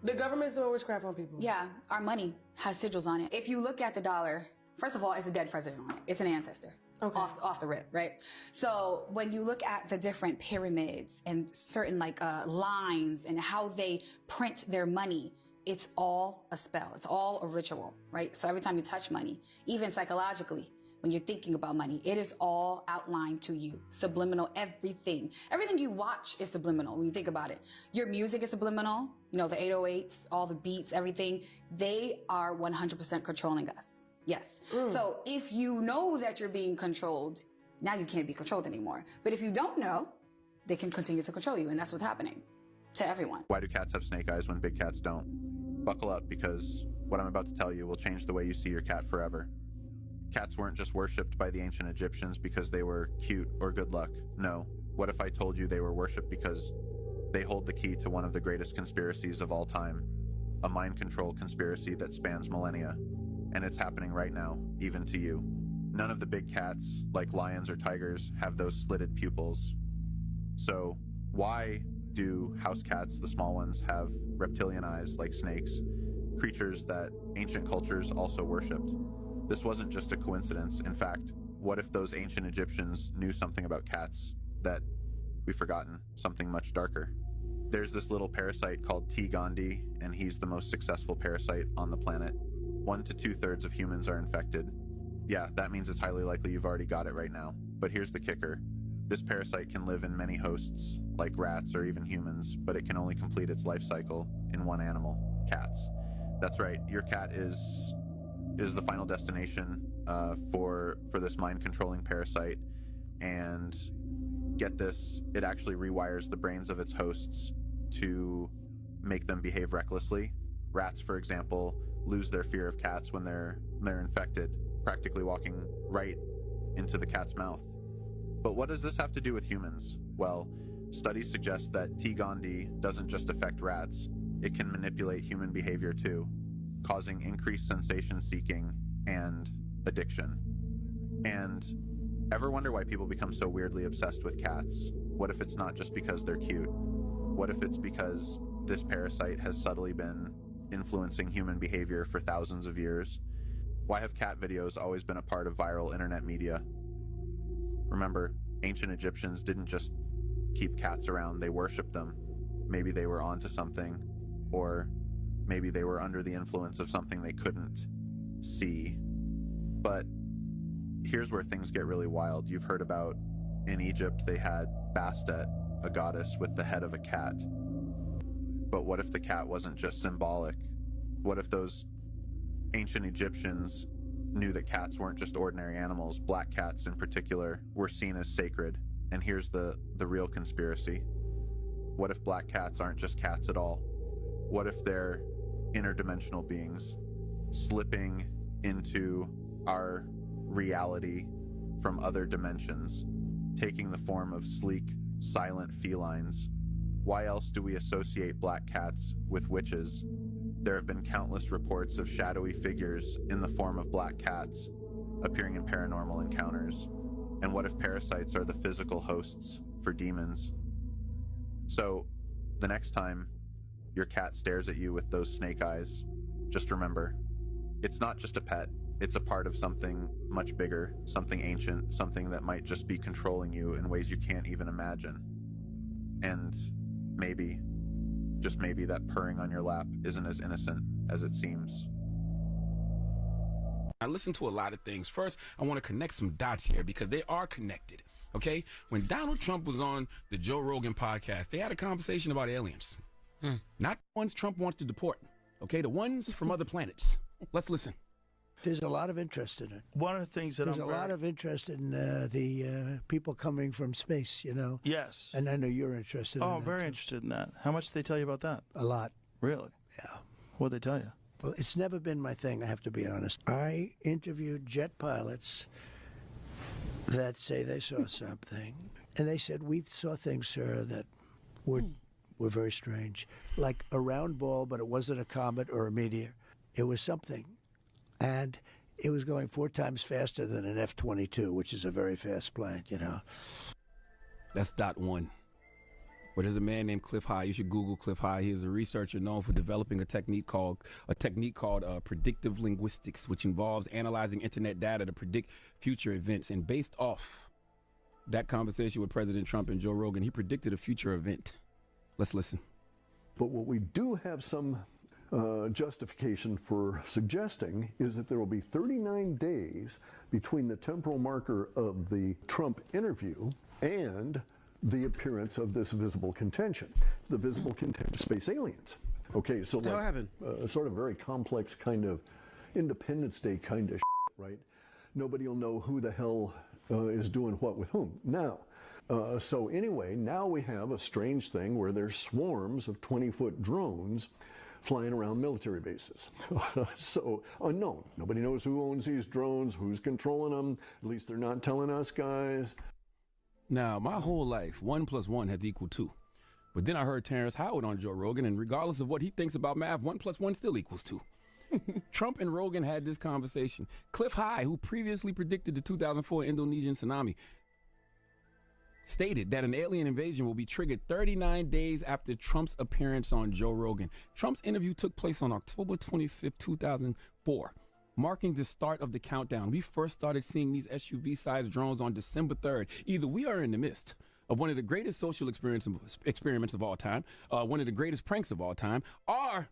The government's doing witchcraft on people? Yeah, our money has sigils on it. If you look at the dollar, first of all, it's a dead president on it. It's an ancestor. Okay. Off the rip, right? So when you look at the different pyramids and certain lines and how they print their money, it's all a spell. It's all a ritual, right? So every time you touch money, even psychologically, when you're thinking about money, it is all outlined to you. Subliminal, everything. Everything you watch is subliminal when you think about it. Your music is subliminal. You know, the 808s, all the beats, everything. They are 100% controlling us. Yes. So if you know that you're being controlled, now you can't be controlled anymore. But if you don't know, they can continue to control you. And that's what's happening to everyone. Why do cats have snake eyes when big cats don't? Buckle up, because what I'm about to tell you will change the way you see your cat forever. Cats weren't just worshipped by the ancient Egyptians because they were cute or good luck. No. What if I told you they were worshipped because they hold the key to one of the greatest conspiracies of all time? A mind control conspiracy that spans millennia. And it's happening right now, even to you. None of the big cats, like lions or tigers, have those slitted pupils. So why do house cats, the small ones, have reptilian eyes like snakes, creatures that ancient cultures also worshipped? This wasn't just a coincidence. In fact, what if those ancient Egyptians knew something about cats that we've forgotten, something much darker? There's this little parasite called T. gondii, and he's the most successful parasite on the planet. 1 to 2/3 of humans are infected. Yeah, that means it's highly likely you've already got it right now. But here's the kicker. This parasite can live in many hosts, like rats or even humans, but it can only complete its life cycle in one animal, cats. That's right, your cat is the final destination for this mind-controlling parasite. And get this, it actually rewires the brains of its hosts to make them behave recklessly. Rats, for example, lose their fear of cats when they're infected, practically walking right into the cat's mouth. But what does this have to do with humans? Well, studies suggest that T. gondii doesn't just affect rats, it can manipulate human behavior too, causing increased sensation seeking and addiction. And ever wonder why people become so weirdly obsessed with cats? What if it's not just because they're cute? What if it's because this parasite has subtly been influencing human behavior for thousands of years? Why have cat videos always been a part of viral internet media? Remember, ancient Egyptians didn't just keep cats around, they worshipped them. Maybe they were onto something, or maybe they were under the influence of something they couldn't see. But here's where things get really wild. You've heard about, in Egypt, they had Bastet, a goddess with the head of a cat. But what if the cat wasn't just symbolic? What if those ancient Egyptians knew that cats weren't just ordinary animals? Black cats in particular were seen as sacred, And here's the real conspiracy. What if black cats aren't just cats at all? What if they're interdimensional beings slipping into our reality from other dimensions, taking the form of sleek, silent felines? Why else do we associate black cats with witches? There have been countless reports of shadowy figures in the form of black cats appearing in paranormal encounters. And what if parasites are the physical hosts for demons? So, the next time your cat stares at you with those snake eyes, just remember, it's not just a pet. It's a part of something much bigger, something ancient, something that might just be controlling you in ways you can't even imagine. And maybe, just maybe, that purring on your lap isn't as innocent as it seems. I listen to a lot of things. First, I want to connect some dots here because they are connected, okay? When Donald Trump was on the Joe Rogan podcast, they had a conversation about aliens. Not the ones Trump wants to deport, okay? The ones from other planets. Let's listen. There's a lot of interest in it. One of the things that There's a lot of interest in the people coming from space, you know? Yes. And I know you're interested in that. Oh, very interested in that. How much did they tell you about that? A lot. Really? Yeah. What'd they tell you? Well, it's never been my thing, I have to be honest. I interviewed jet pilots that say they saw something, and they said, we saw things, sir, that were very strange. Like a round ball, but it wasn't a comet or a meteor. It was something. And it was going 4 times faster than an F-22, which is a very fast plane, you know. That's dot one. But there's a man named Cliff High. You should Google Cliff High. He is a researcher known for developing a technique called predictive linguistics, which involves analyzing internet data to predict future events. And based off that conversation with President Trump and Joe Rogan, he predicted a future event. Let's listen. But what we do have some justification for suggesting is that there will be 39 days between the temporal marker of the Trump interview and the appearance of this visible contention. The visible contention, space aliens. Okay, so like sort of very complex kind of Independence Day kind of shit, right? Nobody will know who the hell is doing what with whom. Now, so anyway, now we have a strange thing where there's swarms of 20-foot drones flying around military bases. So unknown. Nobody knows who owns these drones, who's controlling them. At least they're not telling us guys. Now, my whole life, 1 + 1 has equaled 2. But then I heard Terrence Howard on Joe Rogan, and regardless of what he thinks about math, 1 + 1 still equals 2. Trump and Rogan had this conversation. Cliff High, who previously predicted the 2004 Indonesian tsunami, stated that an alien invasion will be triggered 39 days after Trump's appearance on Joe Rogan. Trump's interview took place on October 25th, 2004, marking the start of the countdown. We first started seeing these SUV-sized drones on December 3rd. Either we are in the midst of one of the greatest social experiments of all time, one of the greatest pranks of all time, or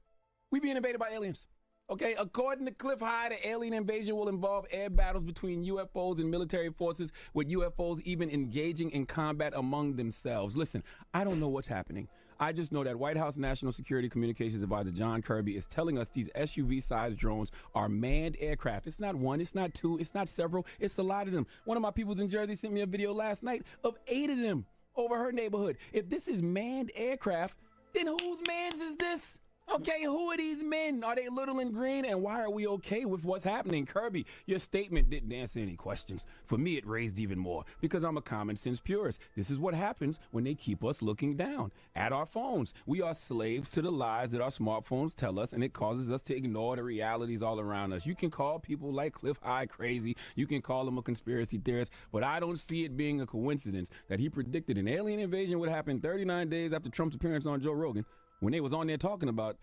we being invaded by aliens. Okay, according to Cliff High, the alien invasion will involve air battles between UFOs and military forces, with UFOs even engaging in combat among themselves. Listen, I don't know what's happening. I just know that White House National Security Communications Advisor John Kirby is telling us these SUV-sized drones are manned aircraft. It's not one, it's not two, it's not several, it's a lot of them. One of my peoples in Jersey sent me a video last night of 8 of them over her neighborhood. If this is manned aircraft, then whose mans is this? Okay, who are these men? Are they little and green? And why are we okay with what's happening? Kirby, your statement didn't answer any questions. For me, it raised even more because I'm a common sense purist. This is what happens when they keep us looking down at our phones. We are slaves to the lies that our smartphones tell us, and it causes us to ignore the realities all around us. You can call people like Cliff High crazy. You can call him a conspiracy theorist, but I don't see it being a coincidence that he predicted an alien invasion would happen 39 days after Trump's appearance on Joe Rogan, when they was on there talking about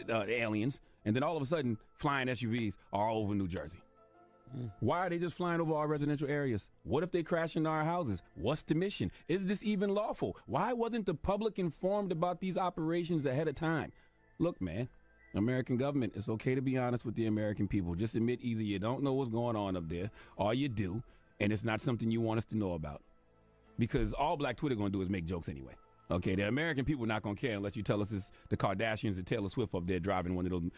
aliens, and then all of a sudden, flying SUVs are all over New Jersey. Why are they just flying over our residential areas? What if they crash into our houses? What's the mission? Is this even lawful? Why wasn't the public informed about these operations ahead of time? Look, man, American government, it's okay to be honest with the American people. Just admit either you don't know what's going on up there, or you do, and it's not something you want us to know about. Because all Black Twitter gonna do is make jokes anyway. Okay, the American people are not going to care unless you tell us it's the Kardashians and Taylor Swift up there driving one of those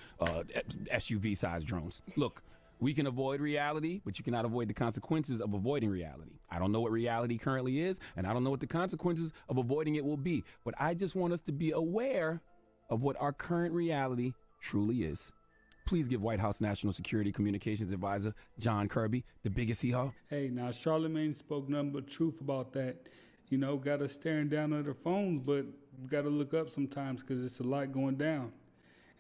SUV-sized drones. Look, We can avoid reality, but you cannot avoid the consequences of avoiding reality. I don't know what reality currently is, and I don't know what the consequences of avoiding it will be. But I just want us to be aware of what our current reality truly is. Please give White House National Security Communications Advisor John Kirby the biggest hee-haw. Hey, now Charlemagne spoke nothing but truth about that. You know, got us staring down at our phones, but we got to look up sometimes because it's a lot going down.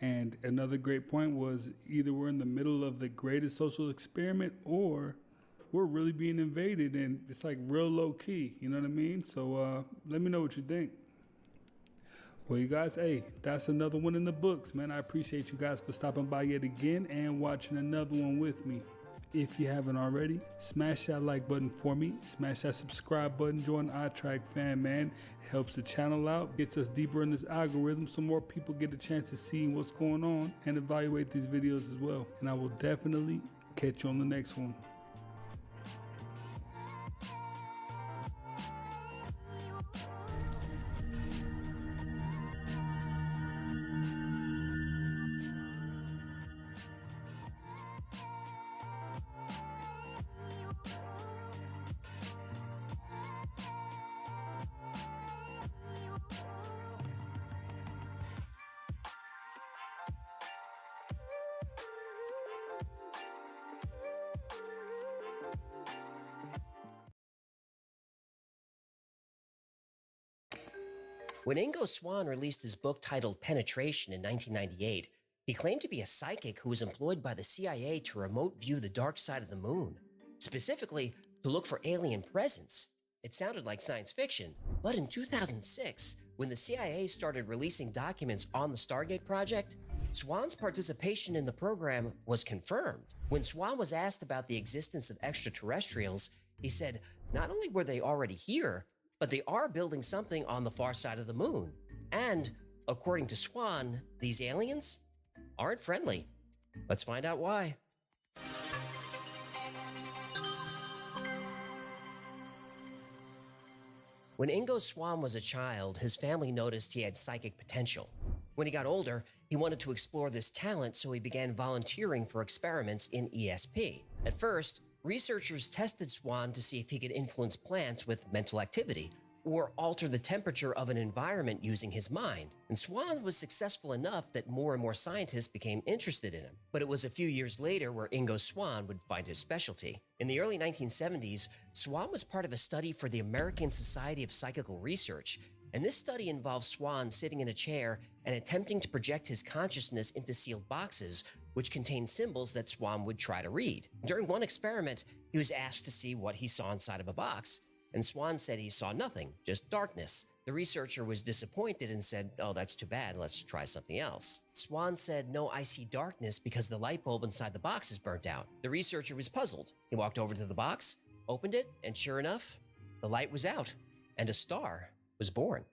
And another great point was either we're in the middle of the greatest social experiment or we're really being invaded, and it's like real low key, you know what I mean? So let me know what you think. Well, you guys, hey, that's another one in the books, man. I appreciate you guys for stopping by yet again and watching another one with me. If you haven't already, smash that like button for me. Smash that subscribe button. Join iTrack Fan, man. It helps the channel out, gets us deeper in this algorithm so more people get a chance to see what's going on and evaluate these videos as well. And I will definitely catch you on the next one. When Ingo Swann released his book titled Penetration in 1998, he claimed to be a psychic who was employed by the CIA to remote view the dark side of the moon, specifically to look for alien presence. It sounded like science fiction, but in 2006, when the CIA started releasing documents on the Stargate project, Swann's participation in the program was confirmed. When Swann was asked about the existence of extraterrestrials, he said not only were they already here, but they are building something on the far side of the moon. And, according to Swann, these aliens aren't friendly. Let's find out why. When Ingo Swann was a child, his family noticed he had psychic potential. When he got older, he wanted to explore this talent, so he began volunteering for experiments in ESP. At first, researchers tested Swann to see if he could influence plants with mental activity or alter the temperature of an environment using his mind. And Swann was successful enough that more and more scientists became interested in him. But it was a few years later where Ingo Swann would find his specialty. In the early 1970s, Swann was part of a study for the American Society of Psychical Research, and this study involved Swann sitting in a chair and attempting to project his consciousness into sealed boxes, which contained symbols that Swann would try to read. During one experiment, he was asked to see what he saw inside of a box, and Swann said he saw nothing, just darkness. The researcher was disappointed and said, "Oh, that's too bad, let's try something else." Swann said, "No, I see darkness because the light bulb inside the box is burnt out." The researcher was puzzled. He walked over to the box, opened it, and sure enough, the light was out, and a star was born.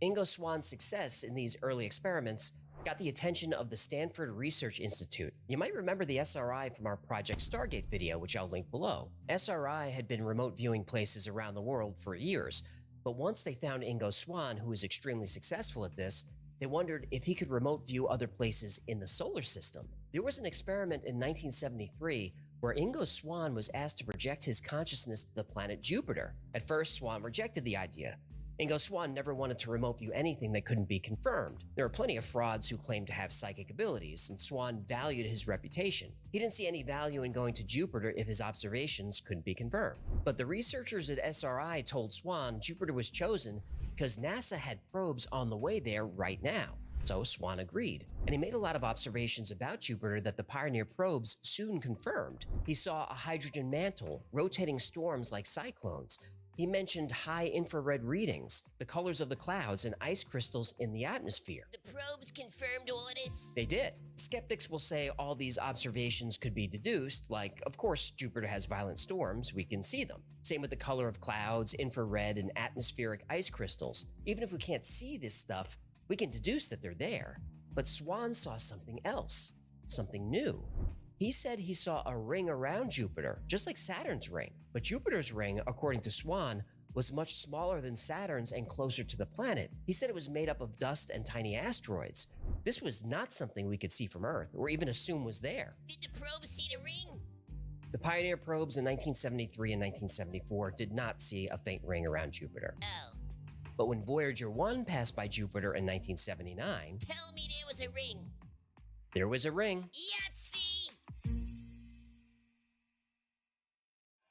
Ingo Swann's success in these early experiments got the attention of the Stanford Research Institute. You might remember the SRI from our Project Stargate video, which I'll link below. SRI had been remote viewing places around the world for years, but once they found Ingo Swann, who was extremely successful at this, they wondered if he could remote view other places in the solar system. There was an experiment in 1973 where Ingo Swann was asked to project his consciousness to the planet Jupiter. At first, Swann rejected the idea. Ingo Swann never wanted to remote view anything that couldn't be confirmed. There are plenty of frauds who claim to have psychic abilities, and Swann valued his reputation. He didn't see any value in going to Jupiter if his observations couldn't be confirmed. But the researchers at SRI told Swann Jupiter was chosen because NASA had probes on the way there right now. So Swann agreed, and he made a lot of observations about Jupiter that the Pioneer probes soon confirmed. He saw a hydrogen mantle, rotating storms like cyclones. He mentioned high infrared readings, the colors of the clouds, and ice crystals in the atmosphere. The probes confirmed all of this? They did. Skeptics will say all these observations could be deduced, like, of course, Jupiter has violent storms, we can see them. Same with the color of clouds, infrared, and atmospheric ice crystals. Even if we can't see this stuff, we can deduce that they're there. But Swann saw something else, something new. He said he saw a ring around Jupiter, just like Saturn's ring. But Jupiter's ring, according to Swann, was much smaller than Saturn's and closer to the planet. He said it was made up of dust and tiny asteroids. This was not something we could see from Earth, or even assume was there. Did the probe see the ring? The Pioneer probes in 1973 and 1974 did not see a faint ring around Jupiter. Oh. But when Voyager 1 passed by Jupiter in 1979, Tell me there was a ring. there was a ring. Yahtzee!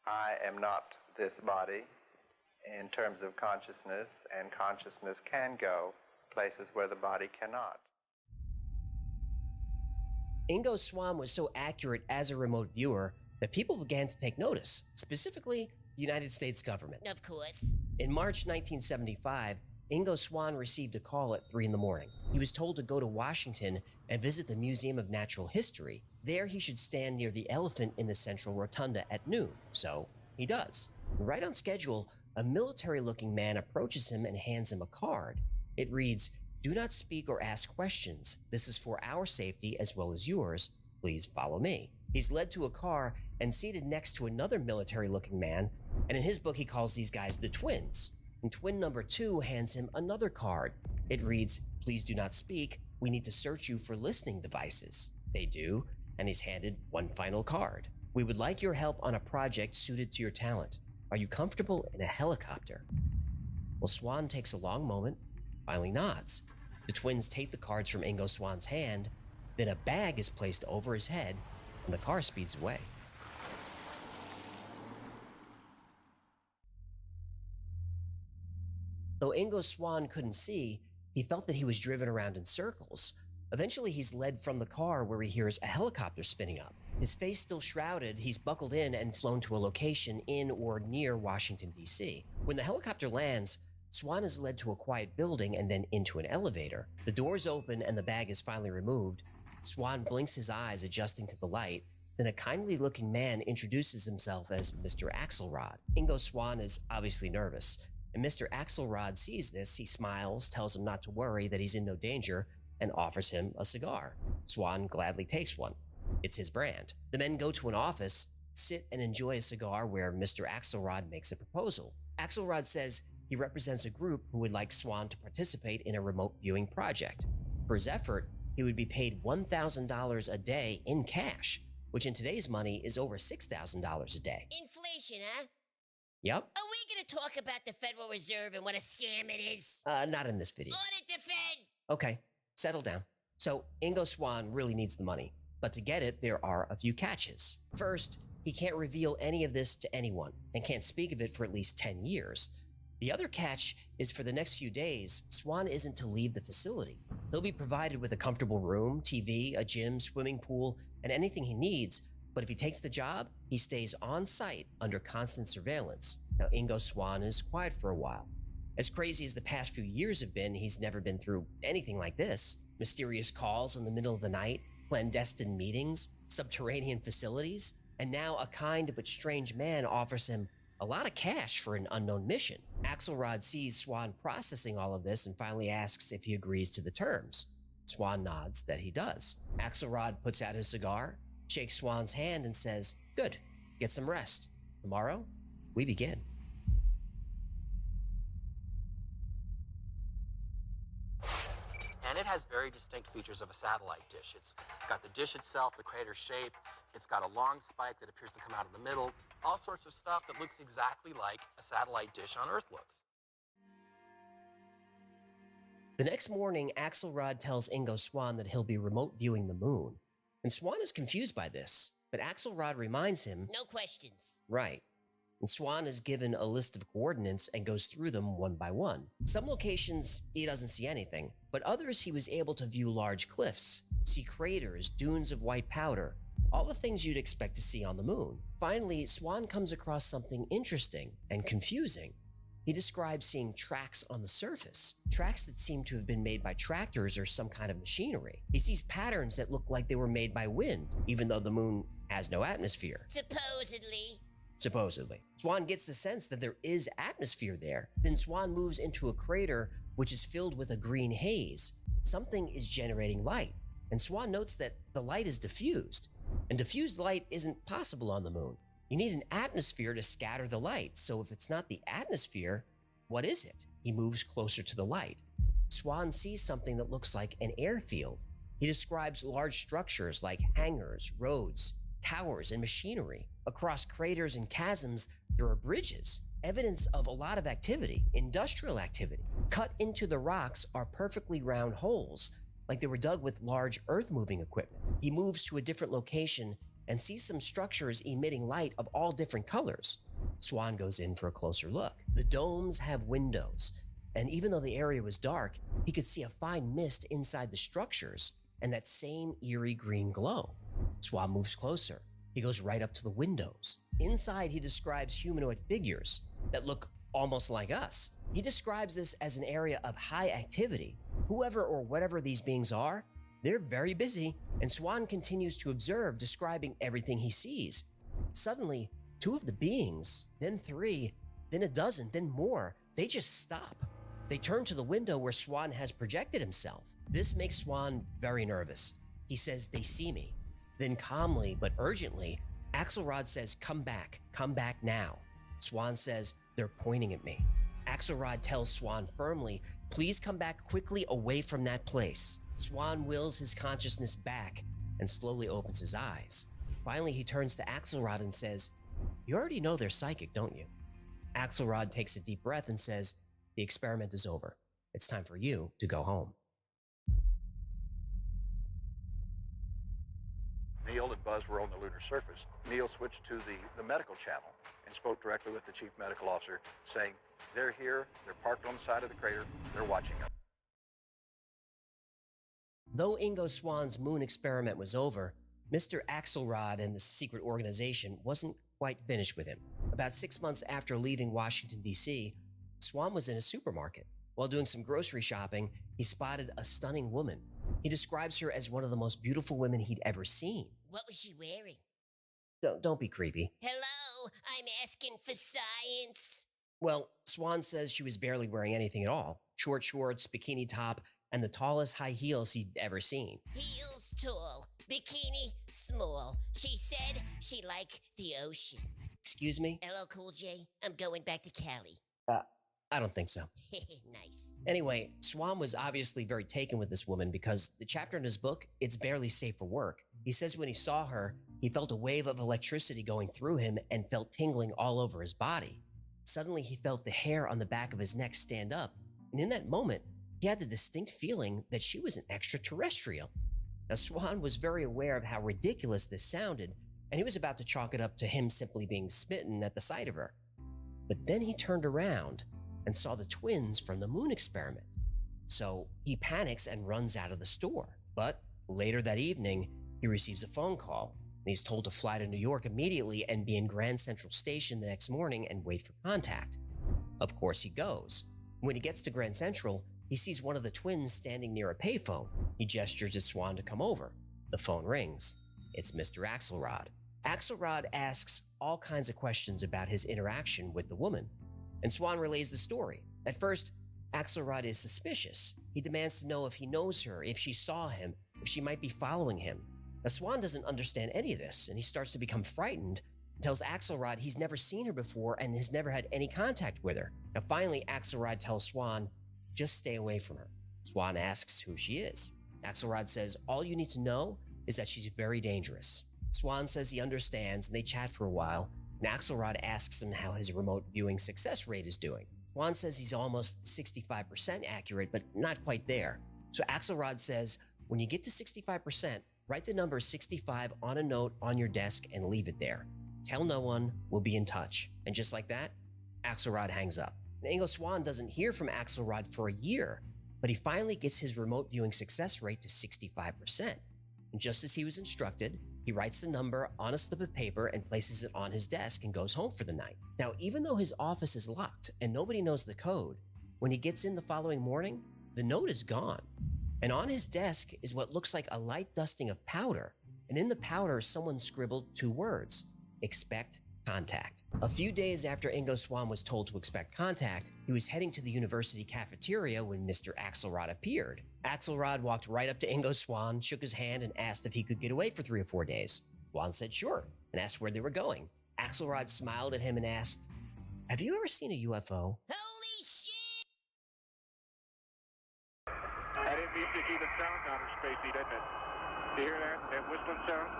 I am not this body in terms of consciousness, and consciousness can go places where the body cannot. Ingo Swann was so accurate as a remote viewer that people began to take notice, specifically the United States government. Of course. In March 1975, Ingo Swann received a call at 3 in the morning. He was told to go to Washington and visit the Museum of Natural History. There he should stand near the elephant in the central rotunda at noon. So he does. Right on schedule, a military-looking man approaches him and hands him a card. It reads, "Do not speak or ask questions. This is for our safety as well as yours. Please follow me." He's led to a car and seated next to another military-looking man, and in his book he calls these guys the twins. And twin number 2 hands him another card. It reads, "Please do not speak. We need to search you for listening devices." They do, and he's handed one final card. "We would like your help on a project suited to your talent. Are you comfortable in a helicopter?" Well, Swann takes a long moment, finally nods. The twins take the cards from Ingo Swann's hand, then a bag is placed over his head, and the car speeds away. Though Ingo Swann couldn't see, he felt that he was driven around in circles. Eventually, he's led from the car where he hears a helicopter spinning up. His face still shrouded, he's buckled in and flown to a location in or near Washington, D.C. When the helicopter lands, Swann is led to a quiet building and then into an elevator. The doors open and the bag is finally removed. Swann blinks his eyes, adjusting to the light. Then a kindly-looking man introduces himself as Mr. Axelrod. Ingo Swann is obviously nervous, and Mr. Axelrod sees this. He smiles, tells him not to worry, that he's in no danger, and offers him a cigar. Swann gladly takes one. It's his brand. The men go to an office, sit and enjoy a cigar where Mr. Axelrod makes a proposal. Axelrod says he represents a group who would like Swann to participate in a remote viewing project. For his effort, he would be paid $1,000 a day in cash, which in today's money is over $6,000 a day. Inflation, huh? Yep. Are we gonna talk about the Federal Reserve and what a scam it is? Not in this video. Audit the Fed! Okay, settle down. So, Ingo Swann really needs the money, but to get it, there are a few catches. First, he can't reveal any of this to anyone, and can't speak of it for at least 10 years. The other catch is for the next few days, Swann isn't to leave the facility. He'll be provided with a comfortable room, TV, a gym, swimming pool, and anything he needs, but if he takes the job, he stays on site under constant surveillance. Now, Ingo Swann is quiet for a while. As crazy as the past few years have been, he's never been through anything like this. Mysterious calls in the middle of the night, clandestine meetings, subterranean facilities, and now a kind but strange man offers him a lot of cash for an unknown mission. Axelrod sees Swann processing all of this and finally asks if he agrees to the terms. Swann nods that he does. Axelrod puts out his cigar, shakes Swann's hand, and says, "Good, get some rest. Tomorrow, we begin." And it has very distinct features of a satellite dish. It's got the dish itself, the crater shape, it's got a long spike that appears to come out of the middle, all sorts of stuff that looks exactly like a satellite dish on Earth looks. The next morning, Axelrod tells Ingo Swann that he'll be remote viewing the moon. And Swann is confused by this, but Axelrod reminds him, No questions. right. And Swann is given a list of coordinates and goes through them one by one. Some locations, he doesn't see anything, but others he was able to view large cliffs, see craters, dunes of white powder, all the things you'd expect to see on the moon. Finally, Swann comes across something interesting and confusing. He describes seeing tracks on the surface, tracks that seem to have been made by tractors or some kind of machinery. He sees patterns that look like they were made by wind, even though the moon has no atmosphere. Supposedly. Swann gets the sense that there is atmosphere there. Then Swann moves into a crater which is filled with a green haze. Something is generating light, and Swann notes that the light is diffused. And diffused light isn't possible on the moon. You need an atmosphere to scatter the light, so if it's not the atmosphere, what is it? He moves closer to the light. Swan sees something that looks like an airfield. He describes large structures like hangars, roads, towers, and machinery. Across craters and chasms, there are bridges, evidence of a lot of activity, industrial activity. Cut into the rocks are perfectly round holes, like they were dug with large earth-moving equipment. He moves to a different location and sees some structures emitting light of all different colors. Swan goes in for a closer look. The domes have windows, and even though the area was dark, he could see a fine mist inside the structures and that same eerie green glow. Swan moves closer. He goes right up to the windows. Inside, he describes humanoid figures that look almost like us. He describes this as an area of high activity. Whoever or whatever these beings are, they're very busy, and Swan continues to observe, describing everything he sees. Suddenly, 2 of the beings, then 3, then a dozen, then more, they just stop. They turn to the window where Swan has projected himself. This makes Swan very nervous. He says, "They see me." Then calmly but urgently, Axelrod says, come back now." Swan says, "They're pointing at me." Axelrod tells Swan firmly, "Please come back quickly away from that place." Swan wills his consciousness back and slowly opens his eyes. Finally, he turns to Axelrod and says, "You already know they're psychic, don't you?" Axelrod takes a deep breath and says, "The experiment is over. It's time for you to go home." Neil and Buzz were on the lunar surface. Neil switched to the medical channel and spoke directly with the chief medical officer, saying, "They're here, they're parked on the side of the crater, they're watching us." Though Ingo Swan's moon experiment was over, Mr. Axelrod and the secret organization wasn't quite finished with him. About 6 months after leaving Washington, D.C., Swan was in a supermarket. While doing some grocery shopping, he spotted a stunning woman. He describes her as one of the most beautiful women he'd ever seen. What was she wearing? Don't be creepy. Hello, I'm asking for science. Well, Swan says she was barely wearing anything at all. Short shorts, bikini top, and the tallest high heels he'd ever seen. Heels tall, bikini small. She said she liked the ocean. Excuse me? LL Cool J, I'm going back to Cali. I don't think so. Nice. Anyway, Swan was obviously very taken with this woman because the chapter in his book, It's Barely Safe for Work. He says when he saw her, he felt a wave of electricity going through him and felt tingling all over his body. Suddenly, he felt the hair on the back of his neck stand up, and in that moment, he had the distinct feeling that she was an extraterrestrial. Now, Swan was very aware of how ridiculous this sounded, and he was about to chalk it up to him simply being smitten at the sight of her. But then he turned around and saw the twins from the moon experiment. So he panics and runs out of the store. But later that evening, he receives a phone call, and he's told to fly to New York immediately and be in Grand Central Station the next morning and wait for contact. Of course, he goes. When he gets to Grand Central, he sees one of the twins standing near a payphone. He gestures at Swan to come over. The phone rings. It's Mr. Axelrod. Axelrod asks all kinds of questions about his interaction with the woman, and Swan relays the story. At first, Axelrod is suspicious. He demands to know if he knows her, if she saw him, if she might be following him. Now, Swan doesn't understand any of this, and he starts to become frightened and tells Axelrod he's never seen her before and has never had any contact with her. Now, finally, Axelrod tells Swan, just stay away from her. Swan asks who she is. Axelrod says all you need to know is that she's very dangerous. Swan says he understands, and they chat for a while, and Axelrod asks him how his remote viewing success rate is doing. Swan says he's almost 65% accurate, but not quite there. So Axelrod says, when you get to 65%, write the number 65 on a note on your desk and leave it there. Tell no one, we'll be in touch. And just like that, Axelrod hangs up. And Ingo Swan doesn't hear from Axelrod for a year, but he finally gets his remote viewing success rate to 65%. And just as he was instructed, he writes the number on a slip of paper and places it on his desk and goes home for the night. Now, even though his office is locked and nobody knows the code, when he gets in the following morning, the note is gone. And on his desk is what looks like a light dusting of powder. And in the powder, someone scribbled 2 words, expect contact. A few days after Ingo Swan was told to expect contact, he was heading to the university cafeteria when Mr. Axelrod appeared. Axelrod walked right up to Ingo Swan, shook his hand, and asked if he could get away for 3 or 4 days. Swan said sure, and asked where they were going. Axelrod smiled at him and asked, "Have you ever seen a UFO?" Holy shit! That needs to keep it sound down in spacey, doesn't it? Do you hear that? That whistling sound?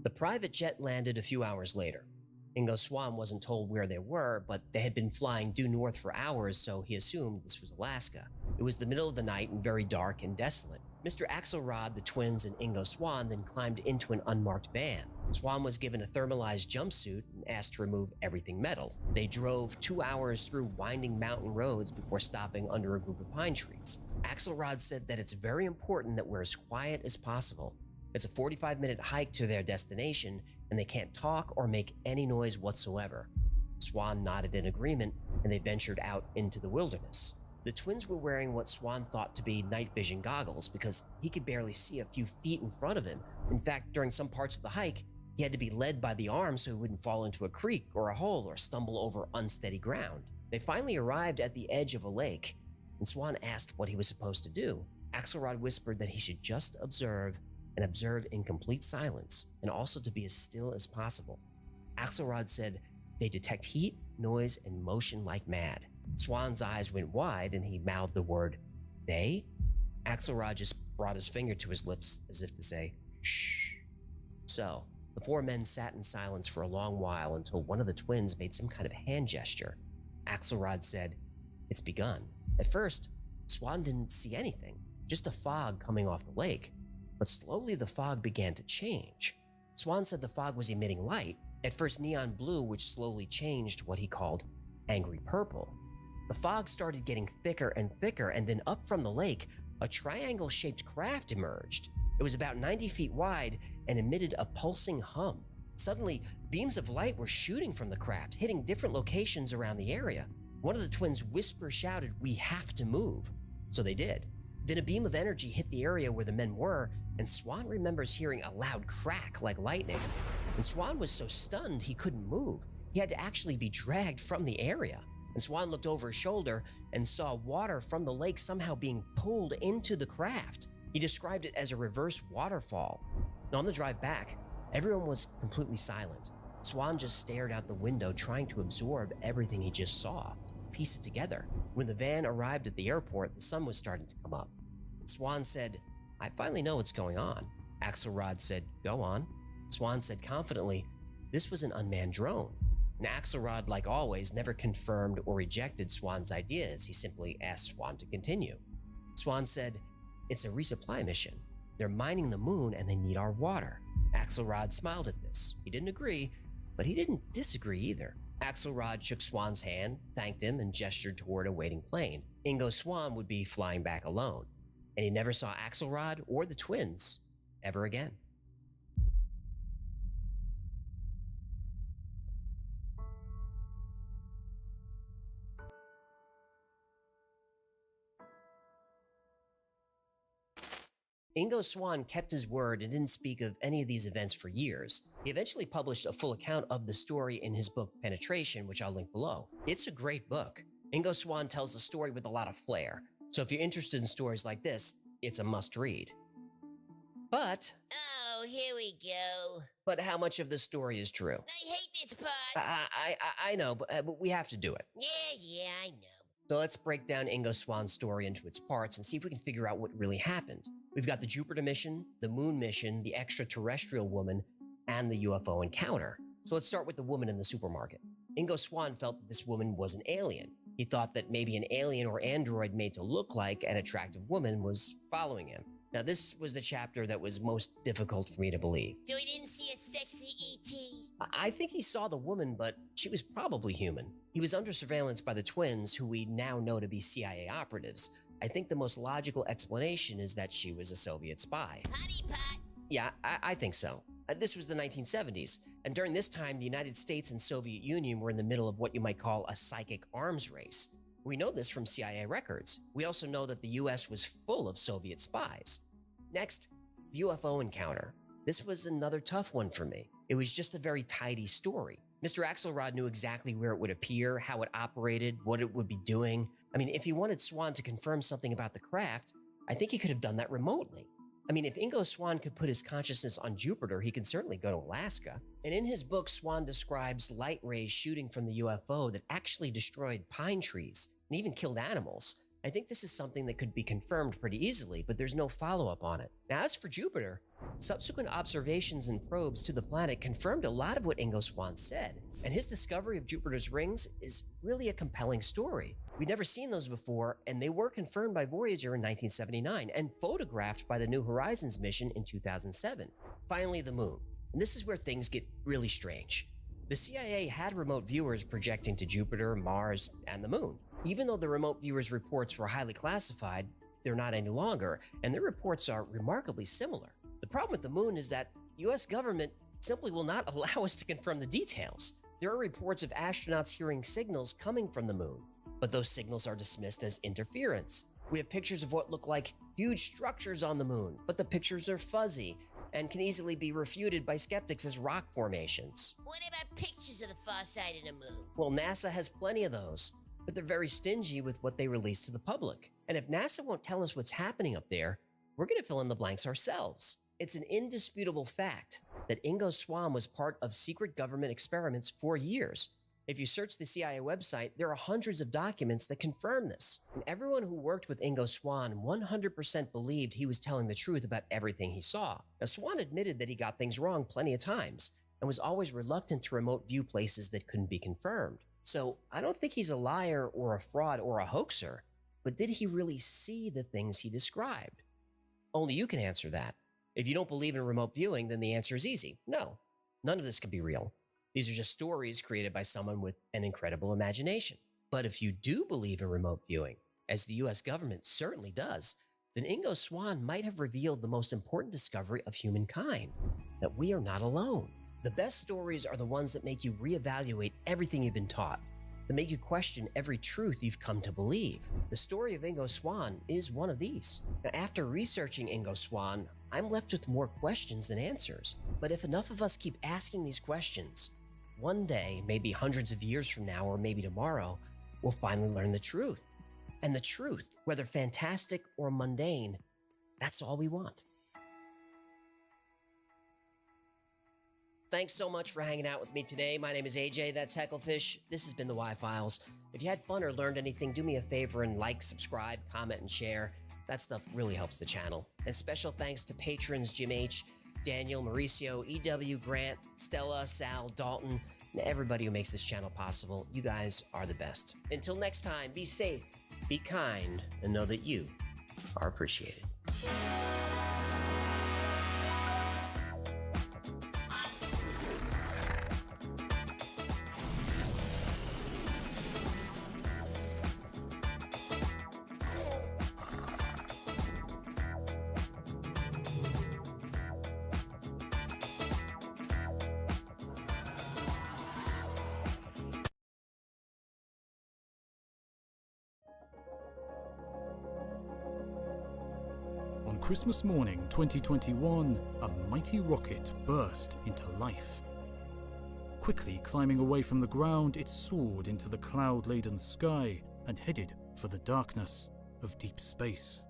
The private jet landed a few hours later. Ingo Swann wasn't told where they were, but they had been flying due north for hours, so he assumed this was Alaska. It was the middle of the night and very dark and desolate. Mr. Axelrod, the twins, and Ingo Swann then climbed into an unmarked van. Swann was given a thermalized jumpsuit and asked to remove everything metal. They drove 2 hours through winding mountain roads before stopping under a group of pine trees. Axelrod said that it's very important that we're as quiet as possible. It's a 45-minute hike to their destination, and they can't talk or make any noise whatsoever. Swann nodded in agreement, and they ventured out into the wilderness. The twins were wearing what Swann thought to be night vision goggles because he could barely see a few feet in front of him. In fact, during some parts of the hike, he had to be led by the arm so he wouldn't fall into a creek or a hole or stumble over unsteady ground. They finally arrived at the edge of a lake, and Swann asked what he was supposed to do. Axelrod whispered that he should just observe and observe in complete silence, and also to be as still as possible. Axelrod said they detect heat, noise, and motion like mad. Swann's eyes went wide and he mouthed the word, "They?" Axelrod just brought his finger to his lips as if to say, "Shh." So, the four men sat in silence for a long while until one of the twins made some kind of hand gesture. Axelrod said, "It's begun." At first, Swann didn't see anything, just a fog coming off the lake. But slowly the fog began to change. Swann said the fog was emitting light, at first neon blue, which slowly changed what he called angry purple. The fog started getting thicker and thicker, and then up from the lake, a triangle-shaped craft emerged. It was about 90 feet wide and emitted a pulsing hum. Suddenly, beams of light were shooting from the craft, hitting different locations around the area. One of the twins shouted, "We have to move." So they did. Then a beam of energy hit the area where the men were, and Swann remembers hearing a loud crack like lightning. And Swann was so stunned he couldn't move. He had to actually be dragged from the area. And Swann looked over his shoulder and saw water from the lake somehow being pulled into the craft. He described it as a reverse waterfall. And on the drive back, everyone was completely silent. Swann just stared out the window, trying to absorb everything he just saw, piece it together. When the van arrived at the airport, the sun was starting to come up. Swann said, "I finally know what's going on." Axelrod said, "Go on." Swann said confidently, "This was an unmanned drone." And Axelrod, like always, never confirmed or rejected Swann's ideas. He simply asked Swann to continue. Swann said, "It's a resupply mission. They're mining the moon and they need our water." Axelrod smiled at this. He didn't agree, but he didn't disagree either. Axelrod shook Swann's hand, thanked him, and gestured toward a waiting plane. Ingo Swann would be flying back alone, and he never saw Axelrod or the twins ever again. Ingo Swann kept his word and didn't speak of any of these events for years. He eventually published a full account of the story in his book Penetration, which I'll link below. It's a great book. Ingo Swann tells the story with a lot of flair, so if you're interested in stories like this, it's a must-read. But... Oh, here we go. But how much of this story is true? I hate this part. I know, but we have to do it. Yeah, I know. So let's break down Ingo Swann's story into its parts and see if we can figure out what really happened. We've got the Jupiter mission, the moon mission, the extraterrestrial woman, and the UFO encounter. So let's start with the woman in the supermarket. Ingo Swann felt that this woman was an alien. He thought that maybe an alien or android made to look like an attractive woman was following him. Now, this was the chapter that was most difficult for me to believe. So he didn't see a sexy E.T.? I think he saw the woman, but she was probably human. He was under surveillance by the twins, who we now know to be CIA operatives. I think the most logical explanation is that she was a Soviet spy. Honeypot! Yeah, I think so. This was the 1970s, and during this time, the United States and Soviet Union were in the middle of what you might call a psychic arms race. We know this from CIA records. We also know that the US was full of Soviet spies. Next, the UFO encounter. This was another tough one for me. It was just a very tidy story. Mr. Axelrod knew exactly where it would appear, how it operated, what it would be doing. I mean, if he wanted Swann to confirm something about the craft, I think he could have done that remotely. I mean, if Ingo Swann could put his consciousness on Jupiter, he can certainly go to Alaska. And in his book, Swann describes light rays shooting from the UFO that actually destroyed pine trees and even killed animals. I think this is something that could be confirmed pretty easily, but there's no follow-up on it. Now, as for Jupiter, subsequent observations and probes to the planet confirmed a lot of what Ingo Swann said, and his discovery of Jupiter's rings is really a compelling story. We'd never seen those before, and they were confirmed by Voyager in 1979 and photographed by the New Horizons mission in 2007. Finally, the moon. And this is where things get really strange. The CIA had remote viewers projecting to Jupiter, Mars, and the moon. Even though the remote viewers' reports were highly classified, they're not any longer, and their reports are remarkably similar. The problem with the moon is that the US government simply will not allow us to confirm the details. There are reports of astronauts hearing signals coming from the moon, but those signals are dismissed as interference. We have pictures of what look like huge structures on the moon, but the pictures are fuzzy and can easily be refuted by skeptics as rock formations. What about pictures of the far side of the moon? Well, NASA has plenty of those, but they're very stingy with what they release to the public. And if NASA won't tell us what's happening up there, we're going to fill in the blanks ourselves. It's an indisputable fact that Ingo Swann was part of secret government experiments for years. If you search the CIA website, there are hundreds of documents that confirm this. And everyone who worked with Ingo Swann 100% believed he was telling the truth about everything he saw. Now, Swann admitted that he got things wrong plenty of times and was always reluctant to remote view places that couldn't be confirmed. So I don't think he's a liar or a fraud or a hoaxer, but did he really see the things he described? Only you can answer that. If you don't believe in remote viewing, then the answer is easy. No, none of this could be real. These are just stories created by someone with an incredible imagination. But if you do believe in remote viewing, as the US government certainly does, then Ingo Swann might have revealed the most important discovery of humankind, that we are not alone. The best stories are the ones that make you reevaluate everything you've been taught, that make you question every truth you've come to believe. The story of Ingo Swann is one of these. Now, after researching Ingo Swann, I'm left with more questions than answers. But if enough of us keep asking these questions, one day, maybe hundreds of years from now, or maybe tomorrow, we'll finally learn the truth. And the truth, whether fantastic or mundane, that's all we want. Thanks so much for hanging out with me today. My name is AJ, that's Hecklefish. This has been the Y-Files. If you had fun or learned anything, do me a favor and like, subscribe, comment, and share. That stuff really helps the channel. And special thanks to patrons Jim H., Daniel, Mauricio, EW, Grant, Stella, Sal, Dalton, and everybody who makes this channel possible. You guys are the best. Until next time, be safe, be kind, and know that you are appreciated. On Christmas morning 2021, a mighty rocket burst into life. Quickly climbing away from the ground, it soared into the cloud-laden sky and headed for the darkness of deep space.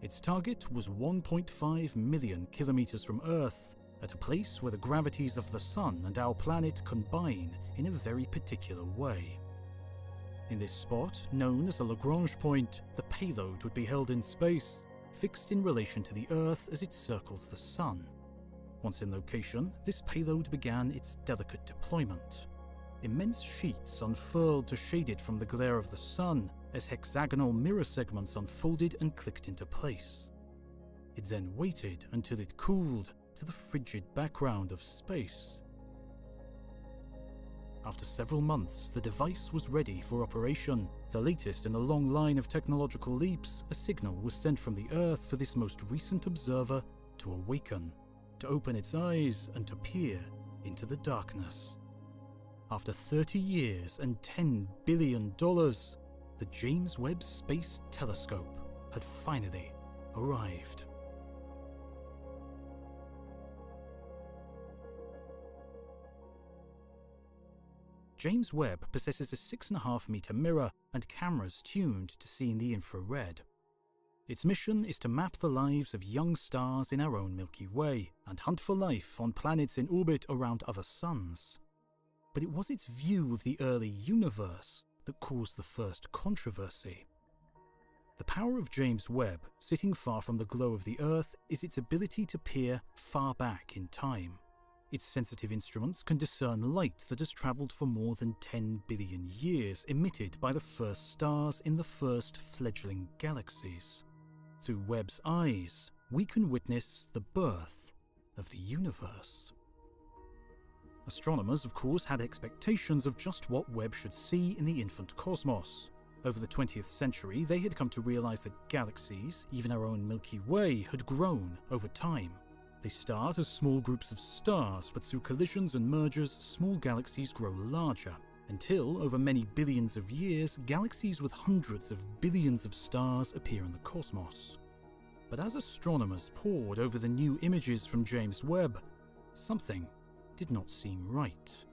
Its target was 1.5 million kilometers from Earth, at a place where the gravities of the Sun and our planet combine in a very particular way. In this spot, known as the Lagrange point, the payload would be held in space, fixed in relation to the Earth as it circles the Sun. Once in location, this payload began its delicate deployment. Immense sheets unfurled to shade it from the glare of the Sun as hexagonal mirror segments unfolded and clicked into place. It then waited until it cooled to the frigid background of space. After several months, the device was ready for operation. The latest in a long line of technological leaps, a signal was sent from the Earth for this most recent observer to awaken, to open its eyes and to peer into the darkness. After 30 years and $10 billion, the James Webb Space Telescope had finally arrived. James Webb possesses a 6.5-meter mirror and cameras tuned to see in the infrared. Its mission is to map the lives of young stars in our own Milky Way and hunt for life on planets in orbit around other suns. But it was its view of the early universe that caused the first controversy. The power of James Webb, sitting far from the glow of the Earth, is its ability to peer far back in time. Its sensitive instruments can discern light that has travelled for more than 10 billion years, emitted by the first stars in the first fledgling galaxies. Through Webb's eyes, we can witness the birth of the universe. Astronomers, of course, had expectations of just what Webb should see in the infant cosmos. Over the 20th century, they had come to realise that galaxies, even our own Milky Way, had grown over time. They start as small groups of stars, but through collisions and mergers, small galaxies grow larger, until, over many billions of years, galaxies with hundreds of billions of stars appear in the cosmos. But as astronomers pored over the new images from James Webb, something did not seem right.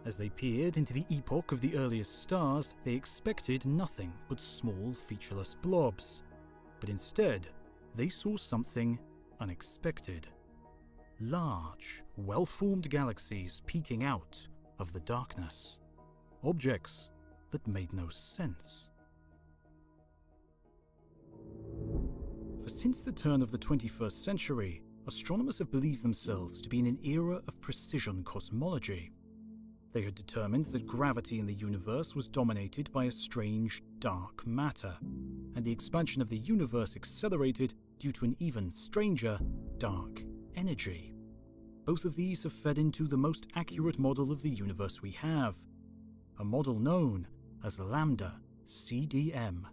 As they peered into the epoch of the earliest stars, they expected nothing but small, featureless blobs. But instead, they saw something unexpected. Large, well-formed galaxies peeking out of the darkness. Objects that made no sense. For since the turn of the 21st century, astronomers have believed themselves to be in an era of precision cosmology. They had determined that gravity in the universe was dominated by a strange, dark matter, and the expansion of the universe accelerated due to an even stranger, dark energy. Both of these have fed into the most accurate model of the universe we have, a model known as Lambda CDM.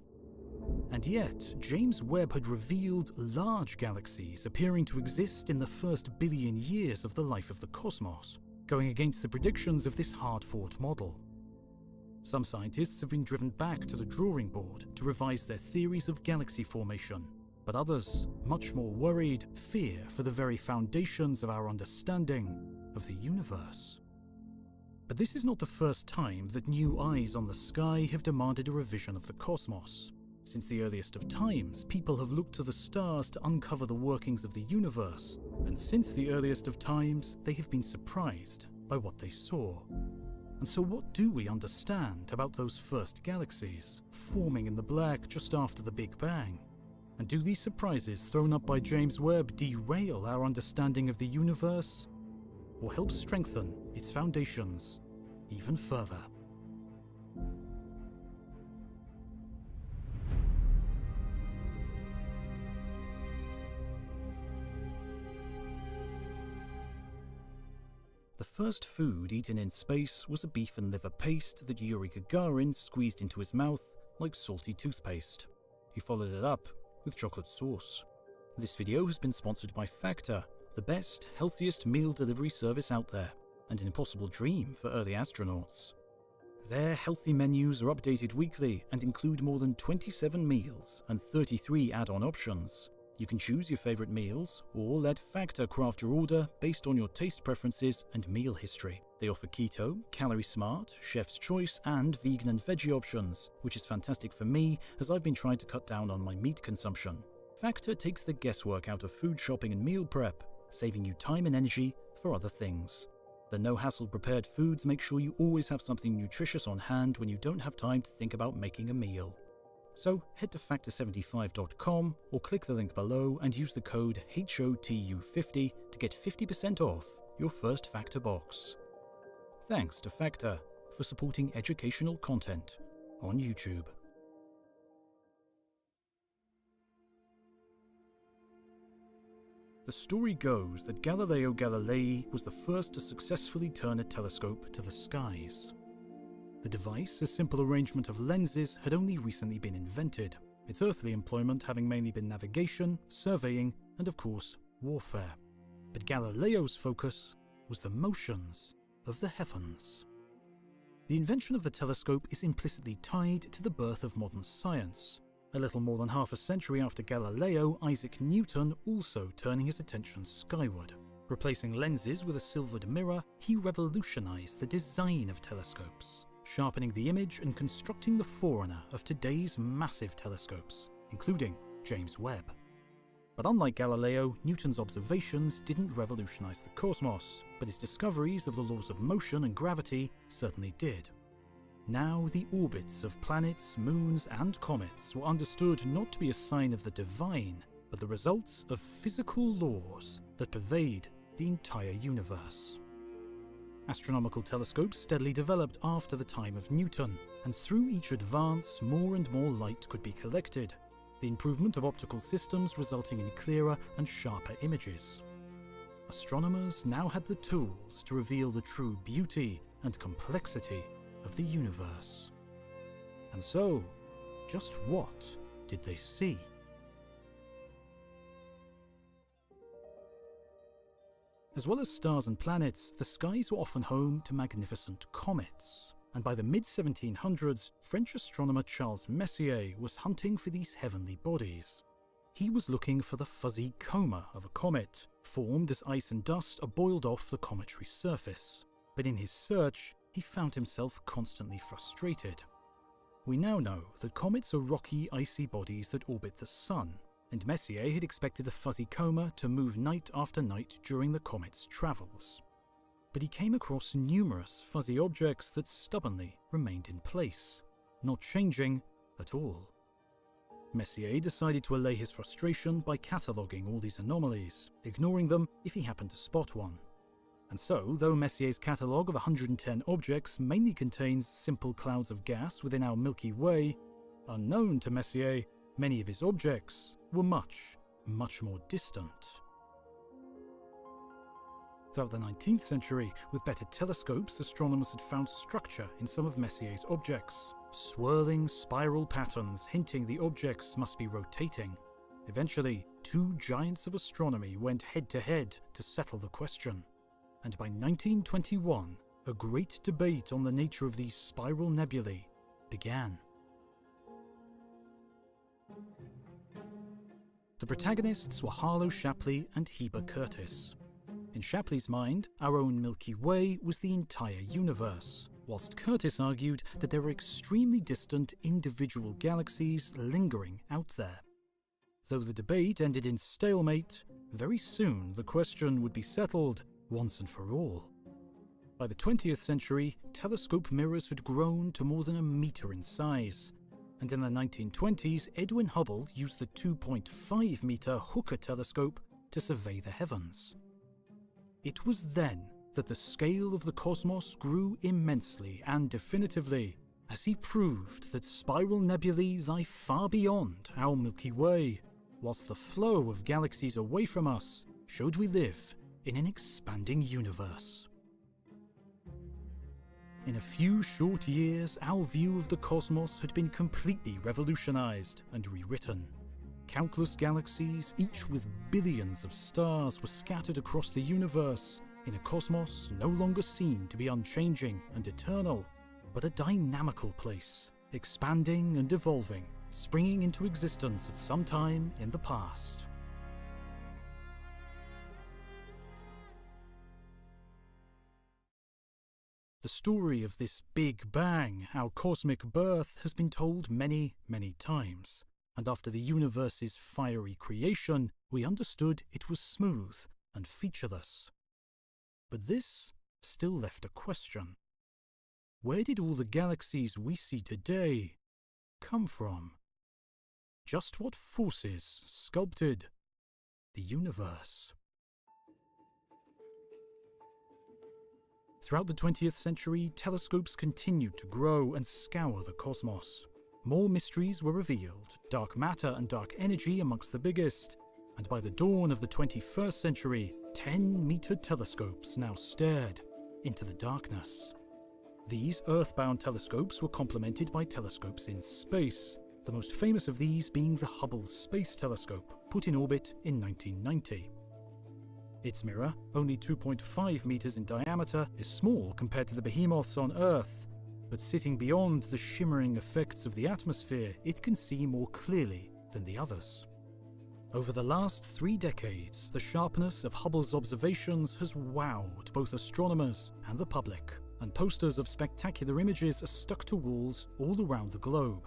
And yet, James Webb had revealed large galaxies appearing to exist in the first billion years of the life of the cosmos, going against the predictions of this hard-fought model. Some scientists have been driven back to the drawing board to revise their theories of galaxy formation, but others, much more worried, fear for the very foundations of our understanding of the universe. But this is not the first time that new eyes on the sky have demanded a revision of the cosmos. Since the earliest of times, people have looked to the stars to uncover the workings of the universe, and since the earliest of times, they have been surprised by what they saw. And so what do we understand about those first galaxies, forming in the black just after the Big Bang? And do these surprises thrown up by James Webb derail our understanding of the universe, or help strengthen its foundations even further? The first food eaten in space was a beef and liver paste that Yuri Gagarin squeezed into his mouth like salty toothpaste. He followed it up with chocolate sauce. This video has been sponsored by Factor, the best, healthiest meal delivery service out there, and an impossible dream for early astronauts. Their healthy menus are updated weekly and include more than 27 meals and 33 add-on options. You can choose your favorite meals, or let Factor craft your order based on your taste preferences and meal history. They offer keto, calorie smart, chef's choice, and vegan and veggie options, which is fantastic for me as I've been trying to cut down on my meat consumption. Factor takes the guesswork out of food shopping and meal prep, saving you time and energy for other things. The no-hassle prepared foods make sure you always have something nutritious on hand when you don't have time to think about making a meal. So head to factor75.com or click the link below and use the code HOTU50 to get 50% off your first Factor box. Thanks to Factor for supporting educational content on YouTube. The story goes that Galileo Galilei was the first to successfully turn a telescope to the skies. The device, a simple arrangement of lenses, had only recently been invented, its earthly employment having mainly been navigation, surveying, and of course, warfare. But Galileo's focus was the motions of the heavens. The invention of the telescope is implicitly tied to the birth of modern science. A little more than half a century after Galileo, Isaac Newton also turning his attention skyward. Replacing lenses with a silvered mirror, he revolutionized the design of telescopes, sharpening the image and constructing the forerunner of today's massive telescopes, including James Webb. But unlike Galileo, Newton's observations didn't revolutionize the cosmos, but his discoveries of the laws of motion and gravity certainly did. Now the orbits of planets, moons, and comets were understood not to be a sign of the divine, but the results of physical laws that pervade the entire universe. Astronomical telescopes steadily developed after the time of Newton, and through each advance, more and more light could be collected, the improvement of optical systems resulting in clearer and sharper images. Astronomers now had the tools to reveal the true beauty and complexity of the universe. And so, just what did they see? As well as stars and planets, the skies were often home to magnificent comets. And by the mid-1700s, French astronomer Charles Messier was hunting for these heavenly bodies. He was looking for the fuzzy coma of a comet, formed as ice and dust are boiled off the cometary surface. But in his search, he found himself constantly frustrated. We now know that comets are rocky, icy bodies that orbit the Sun, and Messier had expected the fuzzy coma to move night after night during the comet's travels. But he came across numerous fuzzy objects that stubbornly remained in place, not changing at all. Messier decided to allay his frustration by cataloguing all these anomalies, ignoring them if he happened to spot one. And so, though Messier's catalogue of 110 objects mainly contains simple clouds of gas within our Milky Way, unknown to Messier, many of his objects were much, much more distant. Throughout the 19th century, with better telescopes, astronomers had found structure in some of Messier's objects, swirling spiral patterns hinting the objects must be rotating. Eventually, two giants of astronomy went head-to-head to settle the question. And by 1921, a great debate on the nature of these spiral nebulae began. The protagonists were Harlow Shapley and Heber Curtis. In Shapley's mind, our own Milky Way was the entire universe, whilst Curtis argued that there were extremely distant individual galaxies lingering out there. Though the debate ended in stalemate, very soon the question would be settled once and for all. By the 20th century, telescope mirrors had grown to more than a meter in size, and in the 1920s, Edwin Hubble used the 2.5-meter Hooker telescope to survey the heavens. It was then that the scale of the cosmos grew immensely and definitively, as he proved that spiral nebulae lie far beyond our Milky Way, whilst the flow of galaxies away from us showed we live in an expanding universe. In a few short years, our view of the cosmos had been completely revolutionized and rewritten. Countless galaxies, each with billions of stars, were scattered across the universe in a cosmos no longer seen to be unchanging and eternal, but a dynamical place, expanding and evolving, springing into existence at some time in the past. The story of this Big Bang, our cosmic birth, has been told many, many times. And after the universe's fiery creation, we understood it was smooth and featureless. But this still left a question. Where did all the galaxies we see today come from? Just what forces sculpted the universe? Throughout the 20th century, telescopes continued to grow and scour the cosmos. More mysteries were revealed, dark matter and dark energy amongst the biggest, and by the dawn of the 21st century, 10-meter telescopes now stared into the darkness. These earthbound telescopes were complemented by telescopes in space, the most famous of these being the Hubble Space Telescope, put in orbit in 1990. Its mirror, only 2.5 meters in diameter, is small compared to the behemoths on Earth, but sitting beyond the shimmering effects of the atmosphere, it can see more clearly than the others. Over the last 3 decades, the sharpness of Hubble's observations has wowed both astronomers and the public, and posters of spectacular images are stuck to walls all around the globe.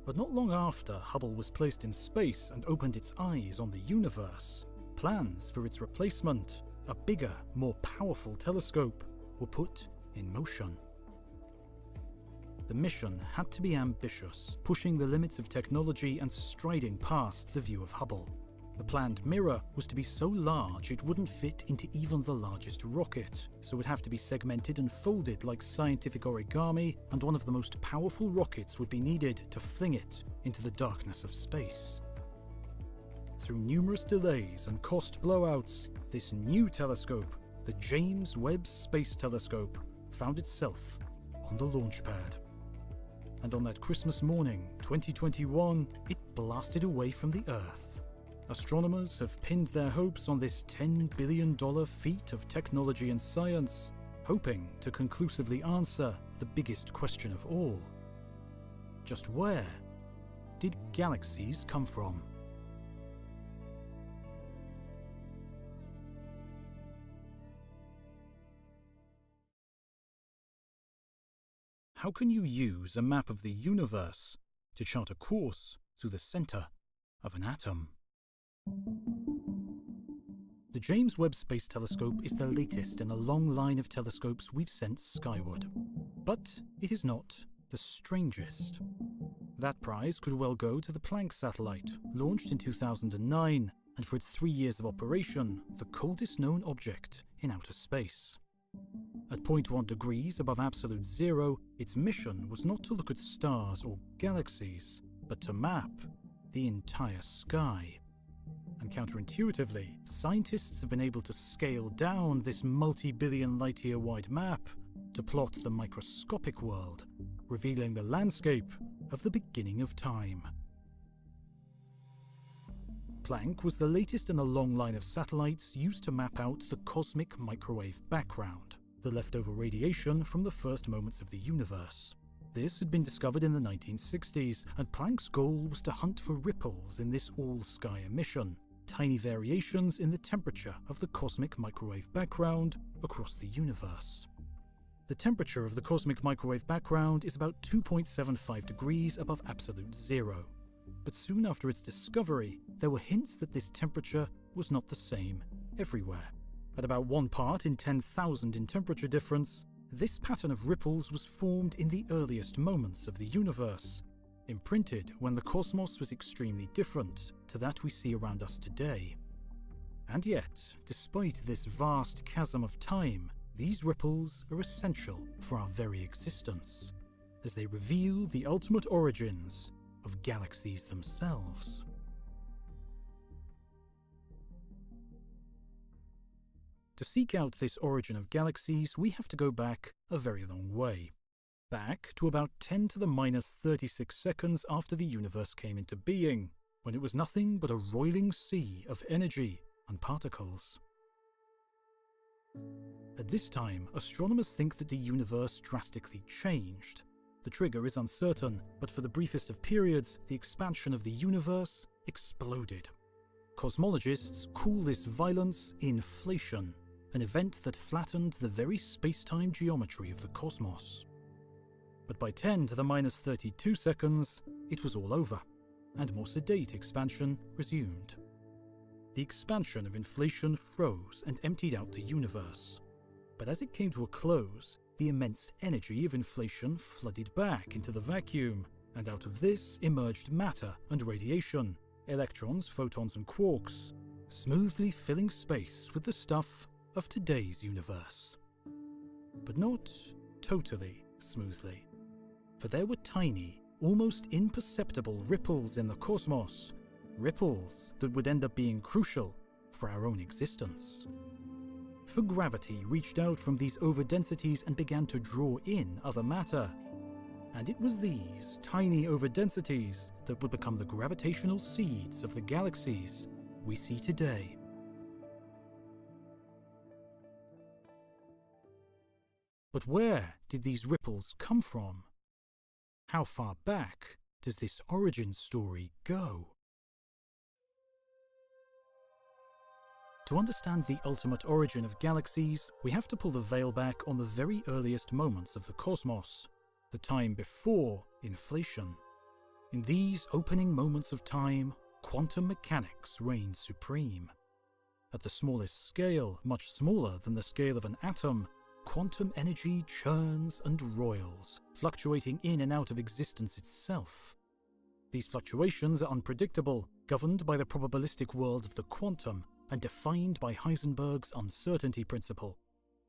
But not long after Hubble was placed in space and opened its eyes on the universe, plans for its replacement, a bigger, more powerful telescope, were put in motion. The mission had to be ambitious, pushing the limits of technology and striding past the view of Hubble. The planned mirror was to be so large it wouldn't fit into even the largest rocket, so it would have to be segmented and folded like scientific origami, and one of the most powerful rockets would be needed to fling it into the darkness of space. Through numerous delays and cost blowouts, this new telescope, the James Webb Space Telescope, found itself on the launch pad. And on that Christmas morning, 2021, it blasted away from the Earth. Astronomers have pinned their hopes on this $10 billion feat of technology and science, hoping to conclusively answer the biggest question of all. Just where did galaxies come from? How can you use a map of the universe to chart a course through the center of an atom? The James Webb Space Telescope is the latest in a long line of telescopes we've sent skyward. But it is not the strangest. That prize could well go to the Planck satellite, launched in 2009, and for its 3 years of operation, the coldest known object in outer space. At 0.1 degrees above absolute zero, its mission was not to look at stars or galaxies, but to map the entire sky. And counterintuitively, scientists have been able to scale down this multi-billion light-year wide map to plot the microscopic world, revealing the landscape of the beginning of time. Planck was the latest in a long line of satellites used to map out the cosmic microwave background, the leftover radiation from the first moments of the universe. This had been discovered in the 1960s, and Planck's goal was to hunt for ripples in this all-sky emission, tiny variations in the temperature of the cosmic microwave background across the universe. The temperature of the cosmic microwave background is about 2.75 degrees above absolute zero. But soon after its discovery, there were hints that this temperature was not the same everywhere. At about 1 part in 10,000 in temperature difference, this pattern of ripples was formed in the earliest moments of the universe, imprinted when the cosmos was extremely different to that we see around us today. And yet, despite this vast chasm of time, these ripples are essential for our very existence, as they reveal the ultimate origins of galaxies themselves. To seek out this origin of galaxies, we have to go back a very long way. Back to about 10 to the minus 36 seconds after the universe came into being, when it was nothing but a roiling sea of energy and particles. At this time, astronomers think that the universe drastically changed. The trigger is uncertain, but for the briefest of periods, the expansion of the universe exploded. Cosmologists call this violence inflation, an event that flattened the very space-time geometry of the cosmos. But by 10 to the minus 32 seconds, it was all over, and more sedate expansion resumed. The expansion of inflation froze and emptied out the universe. But as it came to a close, the immense energy of inflation flooded back into the vacuum, and out of this emerged matter and radiation, electrons, photons and quarks, smoothly filling space with the stuff of today's universe. But not totally smoothly, for there were tiny, almost imperceptible ripples in the cosmos, ripples that would end up being crucial for our own existence. For gravity reached out from these overdensities and began to draw in other matter, and it was these tiny overdensities that would become the gravitational seeds of the galaxies we see today. But where did these ripples come from? How far back does this origin story go? To understand the ultimate origin of galaxies, we have to pull the veil back on the very earliest moments of the cosmos, the time before inflation. In these opening moments of time, quantum mechanics reigns supreme. At the smallest scale, much smaller than the scale of an atom, quantum energy churns and roils, fluctuating in and out of existence itself. These fluctuations are unpredictable, governed by the probabilistic world of the quantum, and defined by Heisenberg's uncertainty principle.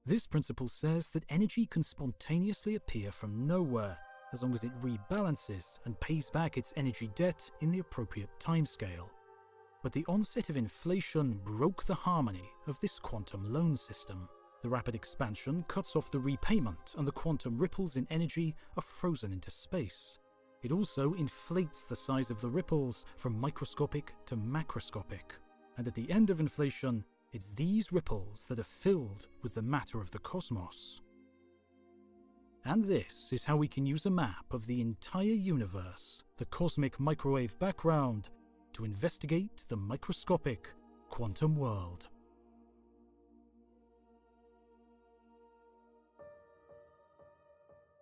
This principle says that energy can spontaneously appear from nowhere, as long as it rebalances and pays back its energy debt in the appropriate timescale. But the onset of inflation broke the harmony of this quantum loan system. The rapid expansion cuts off the repayment, and the quantum ripples in energy are frozen into space. It also inflates the size of the ripples from microscopic to macroscopic. And at the end of inflation, it's these ripples that are filled with the matter of the cosmos. And this is how we can use a map of the entire universe, the cosmic microwave background, to investigate the microscopic quantum world.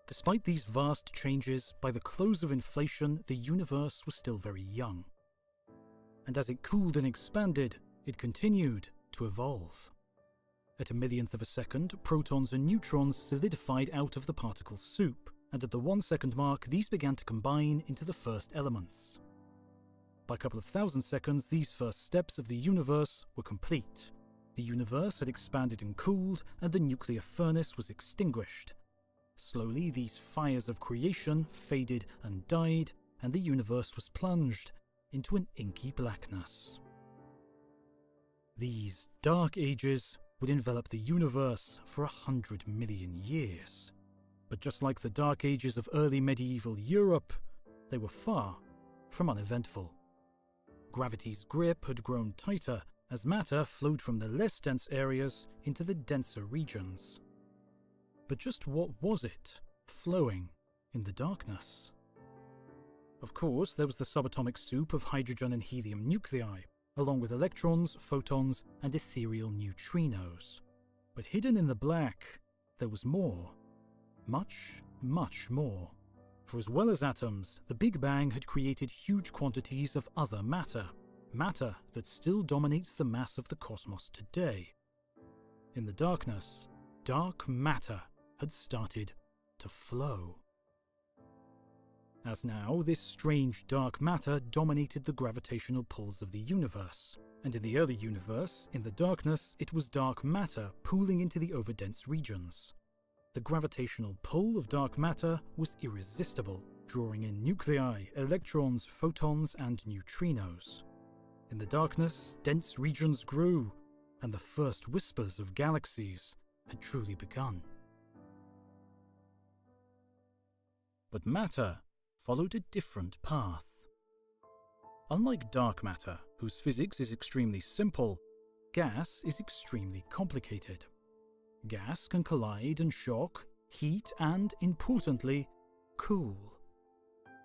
Despite these vast changes, by the close of inflation, the universe was still very young. And as it cooled and expanded, it continued to evolve. At a millionth of a second, protons and neutrons solidified out of the particle soup, and at the 1 second mark, these began to combine into the first elements. By a couple of thousand seconds, these first steps of the universe were complete. The universe had expanded and cooled, and the nuclear furnace was extinguished. Slowly, these fires of creation faded and died, and the universe was plunged into an inky blackness. These dark ages would envelop the universe for 100 million years. But just like the dark ages of early medieval Europe, they were far from uneventful. Gravity's grip had grown tighter as matter flowed from the less dense areas into the denser regions. But just what was it flowing in the darkness? Of course, there was the subatomic soup of hydrogen and helium nuclei, along with electrons, photons, and ethereal neutrinos. But hidden in the black, there was more. Much, much more. For as well as atoms, the Big Bang had created huge quantities of other matter, matter that still dominates the mass of the cosmos today. In the darkness, dark matter had started to flow. As now, this strange dark matter dominated the gravitational pulls of the universe. And in the early universe, in the darkness, it was dark matter pooling into the overdense regions. The gravitational pull of dark matter was irresistible, drawing in nuclei, electrons, photons, and neutrinos. In the darkness, dense regions grew, and the first whispers of galaxies had truly begun. But matter followed a different path. Unlike dark matter, whose physics is extremely simple, gas is extremely complicated. Gas can collide and shock, heat, and, importantly, cool.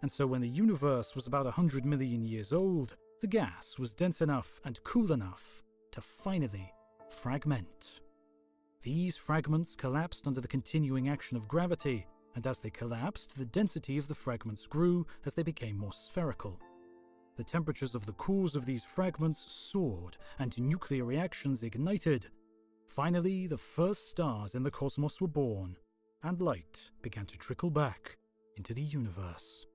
And so when the universe was about 100 million years old, the gas was dense enough and cool enough to finally fragment. These fragments collapsed under the continuing action of gravity, and as they collapsed, the density of the fragments grew as they became more spherical. The temperatures of the cores of these fragments soared, and nuclear reactions ignited. Finally, the first stars in the cosmos were born, and light began to trickle back into the universe.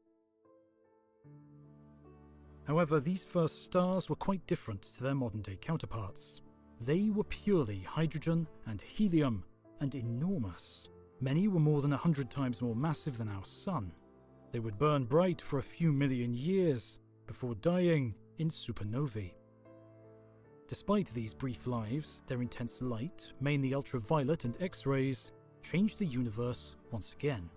However, these first stars were quite different to their modern-day counterparts. They were purely hydrogen and helium, and enormous. Many were more than 100 times more massive than our Sun. They would burn bright for a few million years before dying in supernovae. Despite these brief lives, their intense light, mainly ultraviolet and X-rays, changed the universe once again.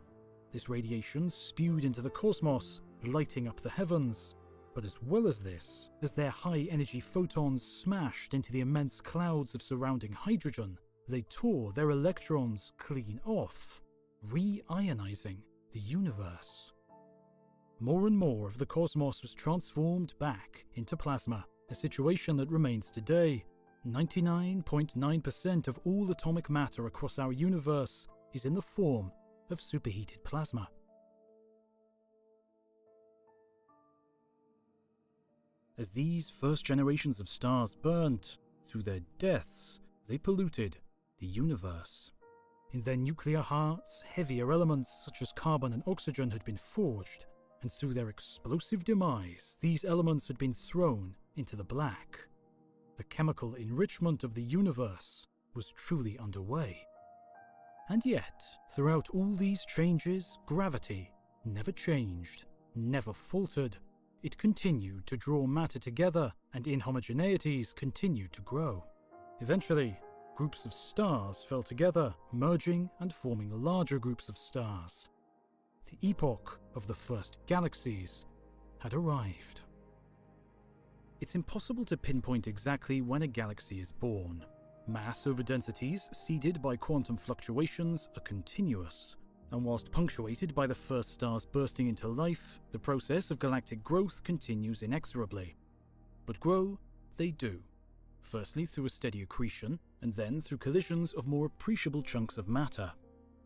This radiation spewed into the cosmos, lighting up the heavens. But as well as this, as their high-energy photons smashed into the immense clouds of surrounding hydrogen, they tore their electrons clean off, re-ionizing the universe. More and more of the cosmos was transformed back into plasma, a situation that remains today. 99.9% of all atomic matter across our universe is in the form of superheated plasma. As these first generations of stars burnt, through their deaths, they polluted the universe. In their nuclear hearts, heavier elements such as carbon and oxygen had been forged, and through their explosive demise, these elements had been thrown into the black. The chemical enrichment of the universe was truly underway. And yet, throughout all these changes, gravity never changed, never faltered. It continued to draw matter together, and inhomogeneities continued to grow. Eventually, groups of stars fell together, merging and forming larger groups of stars. The epoch of the first galaxies had arrived. It's impossible to pinpoint exactly when a galaxy is born. Mass over densities seeded by quantum fluctuations are continuous, and whilst punctuated by the first stars bursting into life, the process of galactic growth continues inexorably. But grow they do, firstly through a steady accretion, and then through collisions of more appreciable chunks of matter.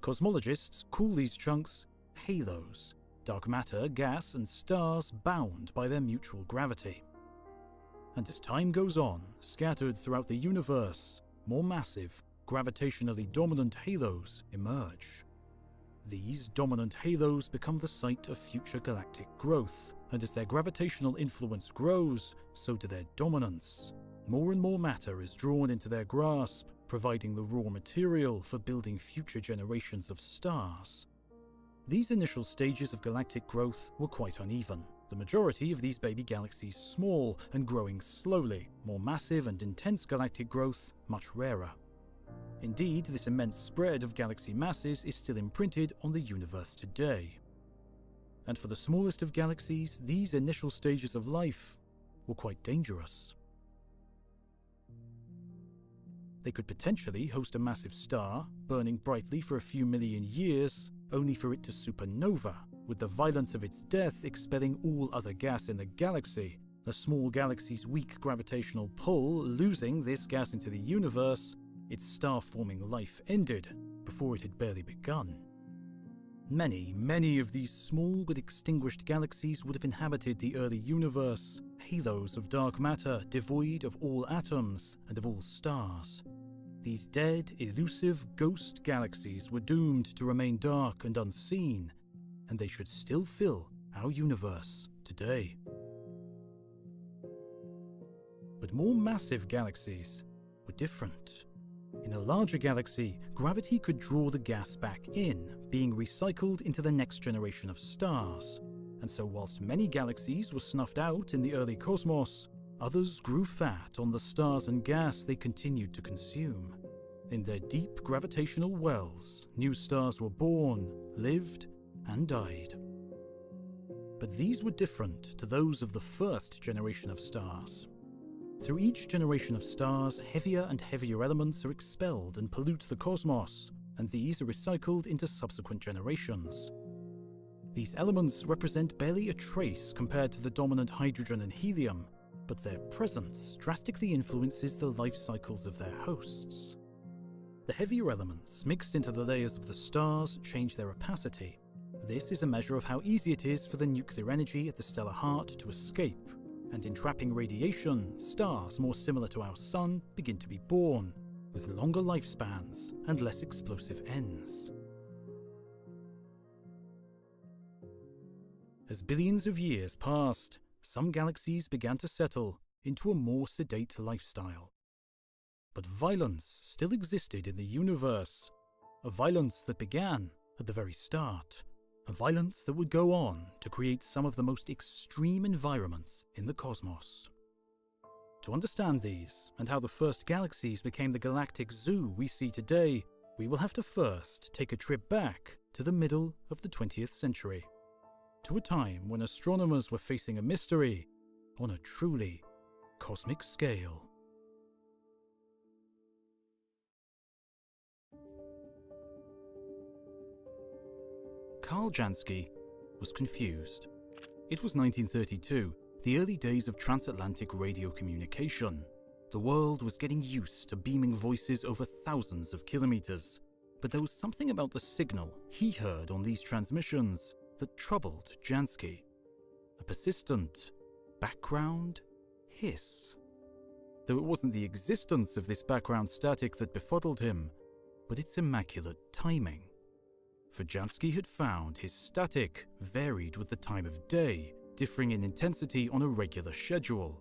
Cosmologists call these chunks halos, dark matter, gas, and stars bound by their mutual gravity. And as time goes on, scattered throughout the universe, more massive, gravitationally dominant halos emerge. These dominant halos become the site of future galactic growth, and as their gravitational influence grows, so do their dominance. More and more matter is drawn into their grasp, providing the raw material for building future generations of stars. These initial stages of galactic growth were quite uneven. The majority of these baby galaxies small and growing slowly, more massive and intense galactic growth much rarer. Indeed, this immense spread of galaxy masses is still imprinted on the universe today. And for the smallest of galaxies, these initial stages of life were quite dangerous. They could potentially host a massive star, burning brightly for a few million years, only for it to supernova, with the violence of its death expelling all other gas in the galaxy, the small galaxy's weak gravitational pull losing this gas into the universe. Its star-forming life ended before it had barely begun. Many of these small but extinguished galaxies would have inhabited the early universe, halos of dark matter devoid of all atoms and of all stars. These dead, elusive ghost galaxies were doomed to remain dark and unseen, and they should still fill our universe today. But more massive galaxies were different. In a larger galaxy, gravity could draw the gas back in, being recycled into the next generation of stars. And so whilst many galaxies were snuffed out in the early cosmos, others grew fat on the stars and gas they continued to consume. In their deep gravitational wells, new stars were born, lived, and died. But these were different to those of the first generation of stars. Through each generation of stars, heavier and heavier elements are expelled and pollute the cosmos, and these are recycled into subsequent generations. These elements represent barely a trace compared to the dominant hydrogen and helium, but their presence drastically influences the life cycles of their hosts. The heavier elements mixed into the layers of the stars change their opacity. This is a measure of how easy it is for the nuclear energy at the stellar heart to escape. And in trapping radiation, stars more similar to our Sun begin to be born, with longer lifespans and less explosive ends. As billions of years passed, some galaxies began to settle into a more sedate lifestyle. But violence still existed in the universe, a violence that began at the very start. A violence that would go on to create some of the most extreme environments in the cosmos. To understand these, and how the first galaxies became the galactic zoo we see today, we will have to first take a trip back to the middle of the 20th century, to a time when astronomers were facing a mystery on a truly cosmic scale. Karl Jansky was confused. It was 1932, the early days of transatlantic radio communication. The world was getting used to beaming voices over thousands of kilometers, but there was something about the signal he heard on these transmissions that troubled Jansky. A persistent background hiss. Though it wasn't the existence of this background static that befuddled him, but its immaculate timing. For Jansky had found his static varied with the time of day, differing in intensity on a regular schedule.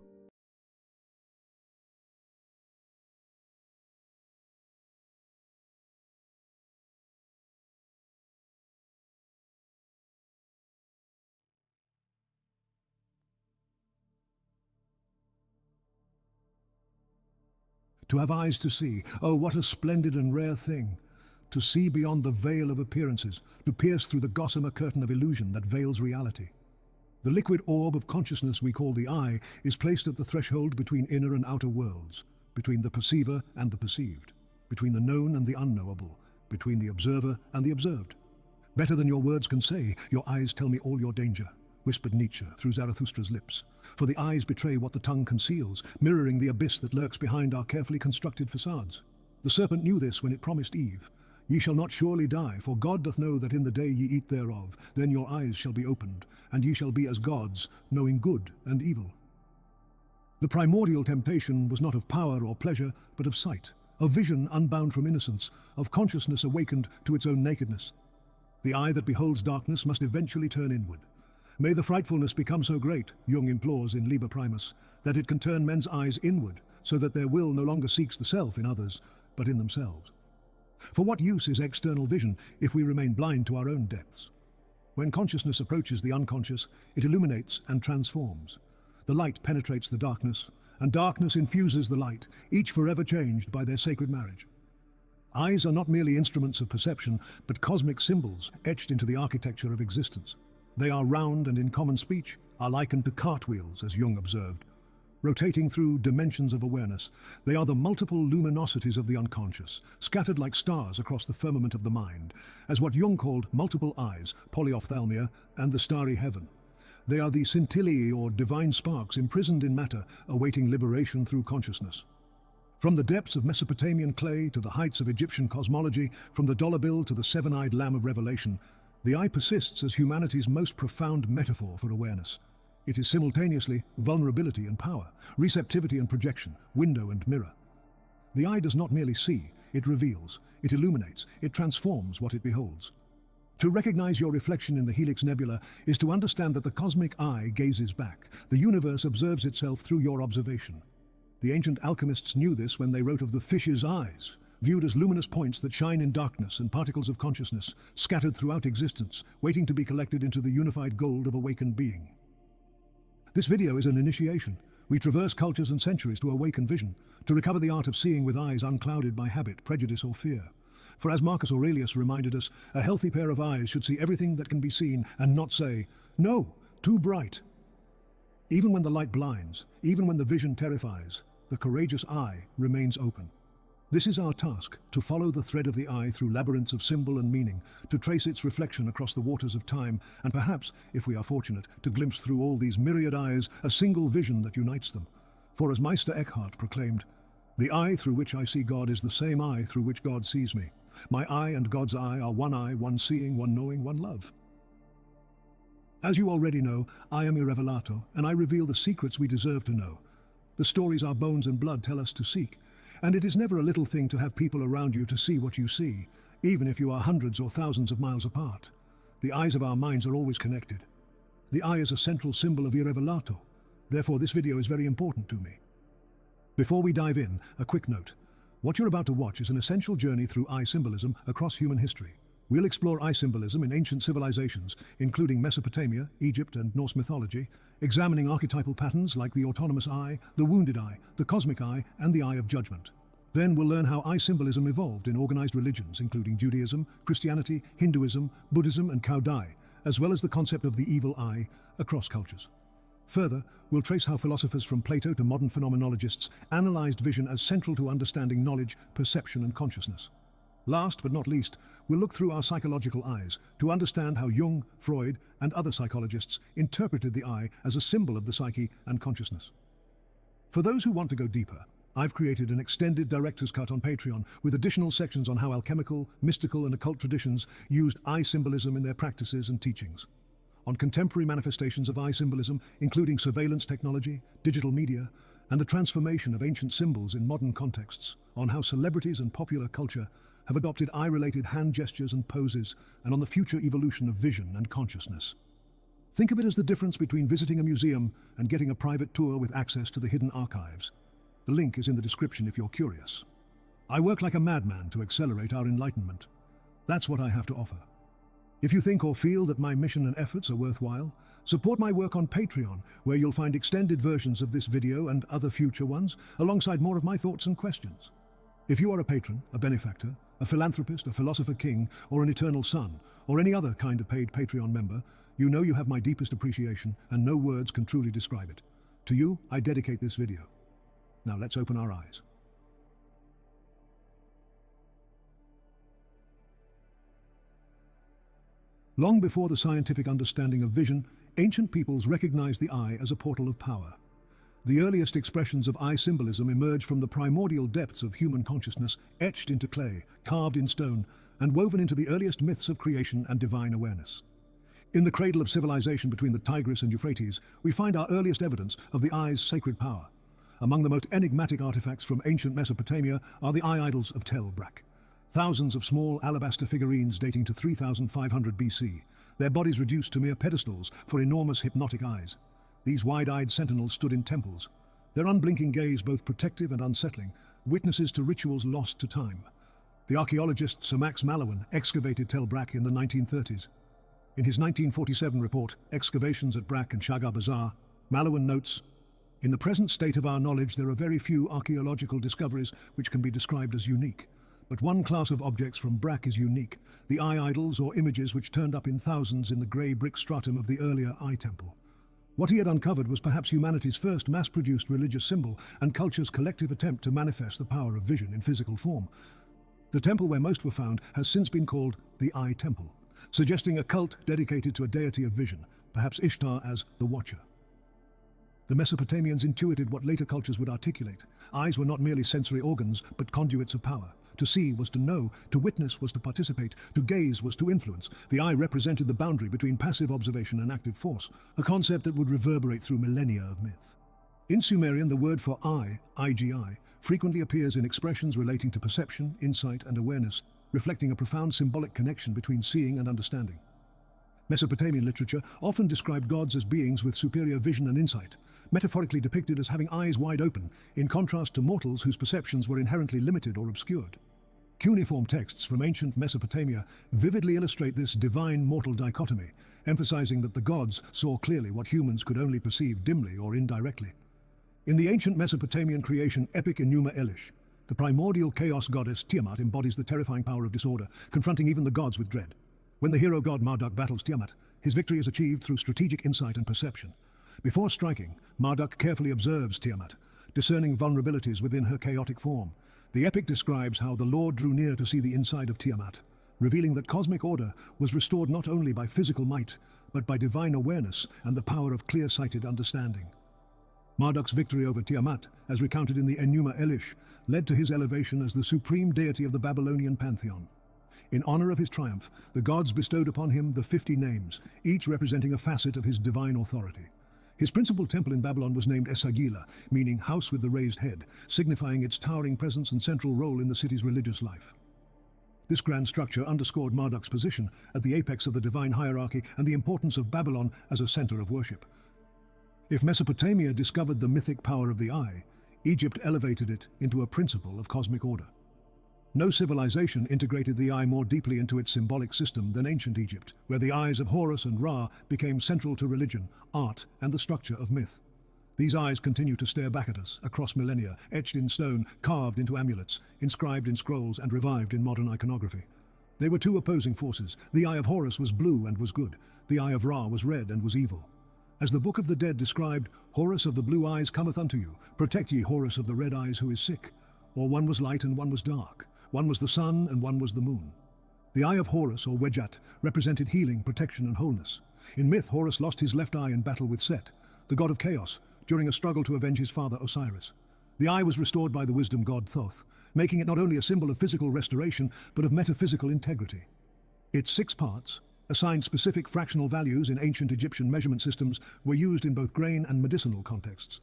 To have eyes to see, oh, what a splendid and rare thing! To see beyond the veil of appearances, to pierce through the gossamer curtain of illusion that veils reality. The liquid orb of consciousness we call the eye is placed at the threshold between inner and outer worlds, between the perceiver and the perceived, between the known and the unknowable, between the observer and the observed. Better than your words can say, your eyes tell me all your danger, whispered Nietzsche through Zarathustra's lips. For the eyes betray what the tongue conceals, mirroring the abyss that lurks behind our carefully constructed facades. The serpent knew this when it promised Eve, "Ye shall not surely die, for God doth know that in the day ye eat thereof, then your eyes shall be opened, and ye shall be as gods, knowing good and evil." The primordial temptation was not of power or pleasure, but of sight, of vision unbound from innocence, of consciousness awakened to its own nakedness. The eye that beholds darkness must eventually turn inward. May the frightfulness become so great, Jung implores in Liber Primus, that it can turn men's eyes inward, so that their will no longer seeks the self in others, but in themselves. For what use is external vision if we remain blind to our own depths? When consciousness approaches the unconscious, it illuminates and transforms. The light penetrates the darkness, and darkness infuses the light, each forever changed by their sacred marriage. Eyes are not merely instruments of perception, but cosmic symbols etched into the architecture of existence. They are round and in common speech are likened to cartwheels, as Jung observed. Rotating through dimensions of awareness, they are the multiple luminosities of the unconscious, scattered like stars across the firmament of the mind, as what Jung called multiple eyes, polyophthalmia, and the starry heaven. They are the scintillae or divine sparks imprisoned in matter, awaiting liberation through consciousness. From the depths of Mesopotamian clay to the heights of Egyptian cosmology, from the dollar bill to the seven-eyed lamb of Revelation, the eye persists as humanity's most profound metaphor for awareness. It is simultaneously vulnerability and power, receptivity and projection, window and mirror. The eye does not merely see, it reveals, it illuminates, it transforms what it beholds. To recognize your reflection in the Helix Nebula is to understand that the cosmic eye gazes back. The universe observes itself through your observation. The ancient alchemists knew this when they wrote of the fish's eyes, viewed as luminous points that shine in darkness and particles of consciousness, scattered throughout existence, waiting to be collected into the unified gold of awakened being. This video is an initiation. We traverse cultures and centuries to awaken vision, to recover the art of seeing with eyes unclouded by habit, prejudice or fear. For as Marcus Aurelius reminded us, a healthy pair of eyes should see everything that can be seen and not say, "No, too bright." Even when the light blinds, even when the vision terrifies, the courageous eye remains open. This is our task, to follow the thread of the eye through labyrinths of symbol and meaning, to trace its reflection across the waters of time, and perhaps, if we are fortunate, to glimpse through all these myriad eyes a single vision that unites them. For as Meister Eckhart proclaimed, "The eye through which I see God is the same eye through which God sees me. My eye and God's eye are one seeing, one knowing, one love." As you already know, I am Irrevelato, and I reveal the secrets we deserve to know. The stories our bones and blood tell us to seek. And it is never a little thing to have people around you to see what you see, even if you are hundreds or thousands of miles apart. The eyes of our minds are always connected. The eye is a central symbol of Irrevelato. Therefore, this video is very important to me. Before we dive in, a quick note. What you're about to watch is an essential journey through eye symbolism across human history. We'll explore eye symbolism in ancient civilizations, including Mesopotamia, Egypt, and Norse mythology, examining archetypal patterns like the autonomous eye, the wounded eye, the cosmic eye, and the eye of judgment. Then we'll learn how eye symbolism evolved in organized religions, including Judaism, Christianity, Hinduism, Buddhism, and Cao Dai, as well as the concept of the evil eye across cultures. Further, we'll trace how philosophers from Plato to modern phenomenologists analyzed vision as central to understanding knowledge, perception, and consciousness. Last but not least, we'll look through our psychological eyes to understand how Jung, Freud, and other psychologists interpreted the eye as a symbol of the psyche and consciousness. For those who want to go deeper, I've created an extended director's cut on Patreon with additional sections on how alchemical, mystical, and occult traditions used eye symbolism in their practices and teachings. On contemporary manifestations of eye symbolism, including surveillance technology, digital media, and the transformation of ancient symbols in modern contexts, on how celebrities and popular culture have adopted eye-related hand gestures and poses, and on the future evolution of vision and consciousness. Think of it as the difference between visiting a museum and getting a private tour with access to the hidden archives. The link is in the description if you're curious. I work like a madman to accelerate our enlightenment. That's what I have to offer. If you think or feel that my mission and efforts are worthwhile, support my work on Patreon, where you'll find extended versions of this video and other future ones, alongside more of my thoughts and questions. If you are a patron, a benefactor, a philanthropist, a philosopher king, or an eternal son, or any other kind of paid Patreon member, you know you have my deepest appreciation, and no words can truly describe it. To you, I dedicate this video. Now let's open our eyes. Long before the scientific understanding of vision, ancient peoples recognized the eye as a portal of power. The earliest expressions of eye symbolism emerged from the primordial depths of human consciousness, etched into clay, carved in stone, and woven into the earliest myths of creation and divine awareness. In the cradle of civilization between the Tigris and Euphrates, we find our earliest evidence of the eye's sacred power. Among the most enigmatic artifacts from ancient Mesopotamia are the eye idols of Tel Brak. Thousands of small alabaster figurines dating to 3500 BC, their bodies reduced to mere pedestals for enormous hypnotic eyes. These wide-eyed sentinels stood in temples, their unblinking gaze both protective and unsettling, witnesses to rituals lost to time. The archaeologist Sir Max Mallowan excavated Tel Brak in the 1930s. In his 1947 report, Excavations at Brak and Shagar Bazar, Mallowan notes, "In the present state of our knowledge, there are very few archaeological discoveries which can be described as unique. But one class of objects from Brak is unique, the eye idols or images which turned up in thousands in the grey brick stratum of the earlier eye temple. What he had uncovered was perhaps humanity's first mass-produced religious symbol and culture's collective attempt to manifest the power of vision in physical form. The temple where most were found has since been called the Eye Temple, suggesting a cult dedicated to a deity of vision, perhaps Ishtar as the Watcher. The Mesopotamians intuited what later cultures would articulate. Eyes were not merely sensory organs, but conduits of power. To see was to know, to witness was to participate, to gaze was to influence. The eye represented the boundary between passive observation and active force, a concept that would reverberate through millennia of myth. In Sumerian, the word for eye, IGI, frequently appears in expressions relating to perception, insight, and awareness, reflecting a profound symbolic connection between seeing and understanding. Mesopotamian literature often described gods as beings with superior vision and insight, metaphorically depicted as having eyes wide open, in contrast to mortals whose perceptions were inherently limited or obscured. Cuneiform texts from ancient Mesopotamia vividly illustrate this divine-mortal dichotomy, emphasizing that the gods saw clearly what humans could only perceive dimly or indirectly. In the ancient Mesopotamian creation epic Enuma Elish, the primordial chaos goddess Tiamat embodies the terrifying power of disorder, confronting even the gods with dread. When the hero god Marduk battles Tiamat, his victory is achieved through strategic insight and perception. Before striking, Marduk carefully observes Tiamat, discerning vulnerabilities within her chaotic form. The epic describes how the Lord drew near to see the inside of Tiamat, revealing that cosmic order was restored not only by physical might, but by divine awareness and the power of clear-sighted understanding. Marduk's victory over Tiamat, as recounted in the Enuma Elish, led to his elevation as the supreme deity of the Babylonian pantheon. In honor of his triumph, the gods bestowed upon him the 50 names, each representing a facet of his divine authority. His principal temple in Babylon was named Esagila, meaning house with the raised head, signifying its towering presence and central role in the city's religious life. This grand structure underscored Marduk's position at the apex of the divine hierarchy and the importance of Babylon as a center of worship. If Mesopotamia discovered the mythic power of the eye, Egypt elevated it into a principle of cosmic order. No civilization integrated the eye more deeply into its symbolic system than ancient Egypt, where the eyes of Horus and Ra became central to religion, art, and the structure of myth. These eyes continue to stare back at us across millennia, etched in stone, carved into amulets, inscribed in scrolls, and revived in modern iconography. They were two opposing forces. The eye of Horus was blue and was good. The eye of Ra was red and was evil. As the Book of the Dead described, Horus of the blue eyes cometh unto you. Protect ye Horus of the red eyes who is sick. Or one was light and one was dark. One was the sun and one was the moon. The eye of Horus, or Wejat, represented healing, protection, and wholeness. In myth, Horus lost his left eye in battle with Set, the god of chaos, during a struggle to avenge his father Osiris. The eye was restored by the wisdom god Thoth, making it not only a symbol of physical restoration, but of metaphysical integrity. Its 6 parts, assigned specific fractional values in ancient Egyptian measurement systems, were used in both grain and medicinal contexts.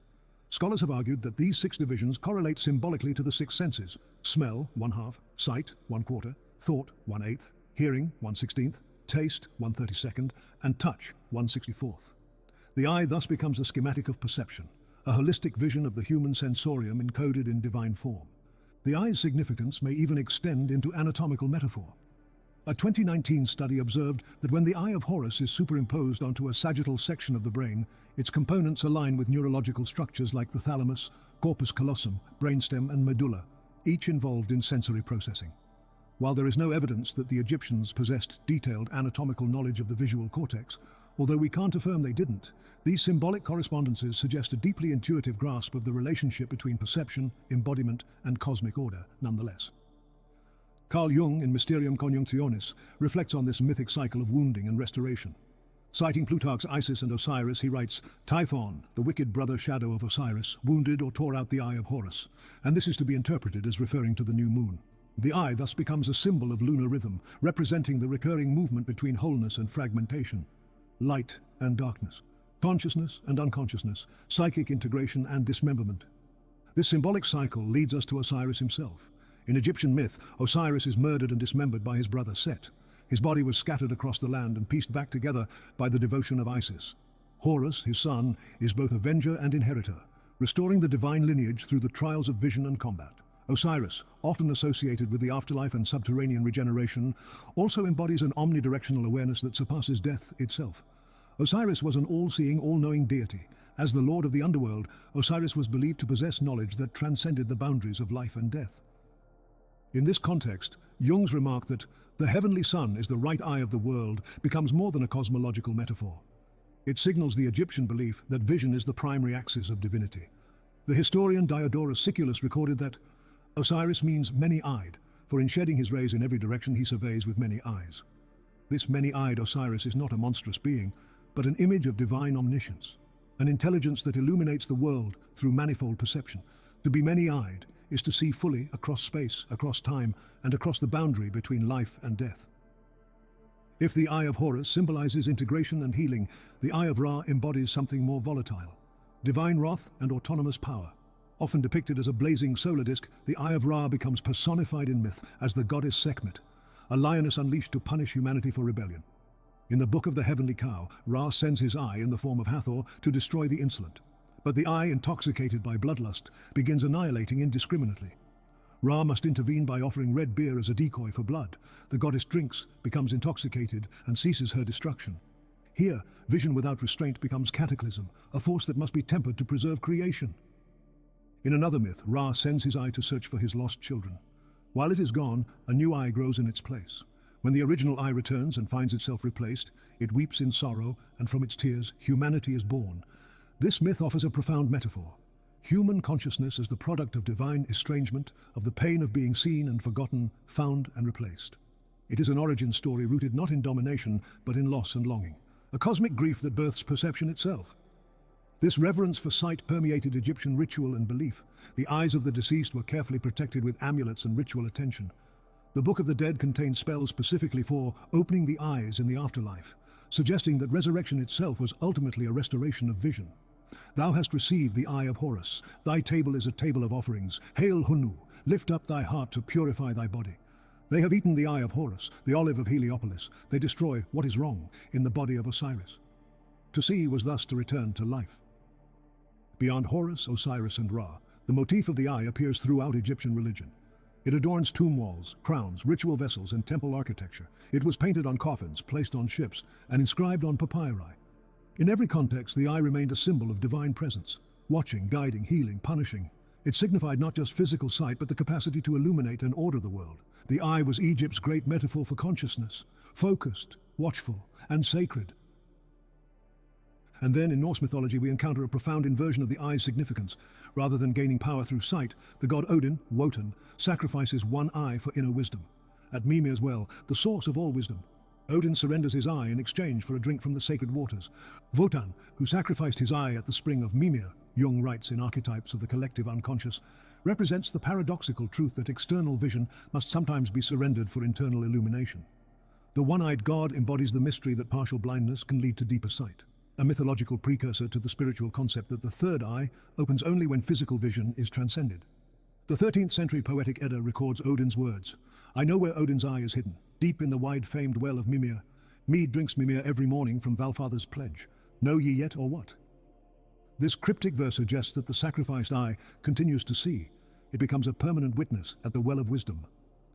Scholars have argued that these 6 divisions correlate symbolically to the 6 senses: smell, 1/2, sight, 1/4, thought, 1/8, hearing, 1/16, taste, 1/32, and touch, 1/64. The eye thus becomes a schematic of perception, a holistic vision of the human sensorium encoded in divine form. The eye's significance may even extend into anatomical metaphor. A 2019 study observed that when the eye of Horus is superimposed onto a sagittal section of the brain, its components align with neurological structures like the thalamus, corpus callosum, brainstem, and medulla, each involved in sensory processing. While there is no evidence that the Egyptians possessed detailed anatomical knowledge of the visual cortex, although we can't affirm they didn't, these symbolic correspondences suggest a deeply intuitive grasp of the relationship between perception, embodiment, and cosmic order, nonetheless. Carl Jung, in Mysterium Conjunctionis, reflects on this mythic cycle of wounding and restoration. Citing Plutarch's Isis and Osiris, he writes, "Typhon, the wicked brother shadow of Osiris, wounded or tore out the eye of Horus," and this is to be interpreted as referring to the new moon. The eye thus becomes a symbol of lunar rhythm, representing the recurring movement between wholeness and fragmentation, light and darkness, consciousness and unconsciousness, psychic integration and dismemberment. This symbolic cycle leads us to Osiris himself. In Egyptian myth, Osiris is murdered and dismembered by his brother Set. His body was scattered across the land and pieced back together by the devotion of Isis. Horus, his son, is both avenger and inheritor, restoring the divine lineage through the trials of vision and combat. Osiris, often associated with the afterlife and subterranean regeneration, also embodies an omnidirectional awareness that surpasses death itself. Osiris was an all-seeing, all-knowing deity. As the lord of the underworld, Osiris was believed to possess knowledge that transcended the boundaries of life and death. In this context, Jung's remark that the heavenly sun is the right eye of the world becomes more than a cosmological metaphor. It signals the Egyptian belief that vision is the primary axis of divinity. The historian Diodorus Siculus recorded that Osiris means many-eyed, for in shedding his rays in every direction he surveys with many eyes. This many-eyed Osiris is not a monstrous being, but an image of divine omniscience, an intelligence that illuminates the world through manifold perception. To be many-eyed is to see fully across space, across time, and across the boundary between life and death. If the Eye of Horus symbolizes integration and healing, the Eye of Ra embodies something more volatile, divine wrath and autonomous power. Often depicted as a blazing solar disk, the Eye of Ra becomes personified in myth as the goddess Sekhmet, a lioness unleashed to punish humanity for rebellion. In the Book of the Heavenly Cow, Ra sends his eye in the form of Hathor to destroy the insolent. But the eye, intoxicated by bloodlust, begins annihilating indiscriminately. Ra must intervene by offering red beer as a decoy for blood. The goddess drinks, becomes intoxicated, and ceases her destruction. Here, vision without restraint becomes cataclysm, a force that must be tempered to preserve creation. In another myth, Ra sends his eye to search for his lost children. While it is gone, a new eye grows in its place. When the original eye returns and finds itself replaced, it weeps in sorrow, and from its tears, humanity is born. This myth offers a profound metaphor. Human consciousness as the product of divine estrangement, of the pain of being seen and forgotten, found and replaced. It is an origin story rooted not in domination, but in loss and longing. A cosmic grief that births perception itself. This reverence for sight permeated Egyptian ritual and belief. The eyes of the deceased were carefully protected with amulets and ritual attention. The Book of the Dead contains spells specifically for opening the eyes in the afterlife, suggesting that resurrection itself was ultimately a restoration of vision. Thou hast received the Eye of Horus. Thy table is a table of offerings. Hail Hunu, lift up thy heart to purify thy body. They have eaten the Eye of Horus, the olive of Heliopolis. They destroy what is wrong in the body of Osiris. To see was thus to return to life. Beyond Horus, Osiris, and Ra, the motif of the eye appears throughout Egyptian religion. It adorns tomb walls, crowns, ritual vessels, and temple architecture. It was painted on coffins, placed on ships, and inscribed on papyri. In every context, the eye remained a symbol of divine presence, watching, guiding, healing, punishing. It signified not just physical sight, but the capacity to illuminate and order the world. The eye was Egypt's great metaphor for consciousness, focused, watchful, and sacred. And then, in Norse mythology, we encounter a profound inversion of the eye's significance. Rather than gaining power through sight, the god Odin, Wotan, sacrifices one eye for inner wisdom. At Mimir's well, the source of all wisdom, Odin surrenders his eye in exchange for a drink from the sacred waters. Wotan, who sacrificed his eye at the spring of Mimir, Jung writes in Archetypes of the Collective Unconscious, represents the paradoxical truth that external vision must sometimes be surrendered for internal illumination. The one-eyed god embodies the mystery that partial blindness can lead to deeper sight. a mythological precursor to the spiritual concept that the third eye opens only when physical vision is transcended. The 13th century poetic Edda records Odin's words, "I know where Odin's eye is hidden, deep in the wide-famed well of Mimir. Mead drinks Mimir every morning from Valfather's pledge. Know ye yet or what?" This cryptic verse suggests that the sacrificed eye continues to see. It becomes a permanent witness at the well of wisdom,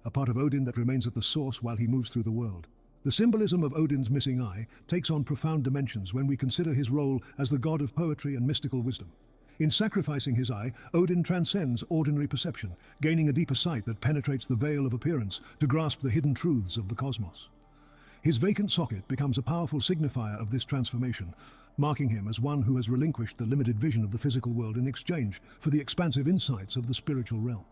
a part of Odin that remains at the source while he moves through the world. The symbolism of Odin's missing eye takes on profound dimensions when we consider his role as the god of poetry and mystical wisdom. In sacrificing his eye, Odin transcends ordinary perception, gaining a deeper sight that penetrates the veil of appearance to grasp the hidden truths of the cosmos. His vacant socket becomes a powerful signifier of this transformation, marking him as one who has relinquished the limited vision of the physical world in exchange for the expansive insights of the spiritual realm.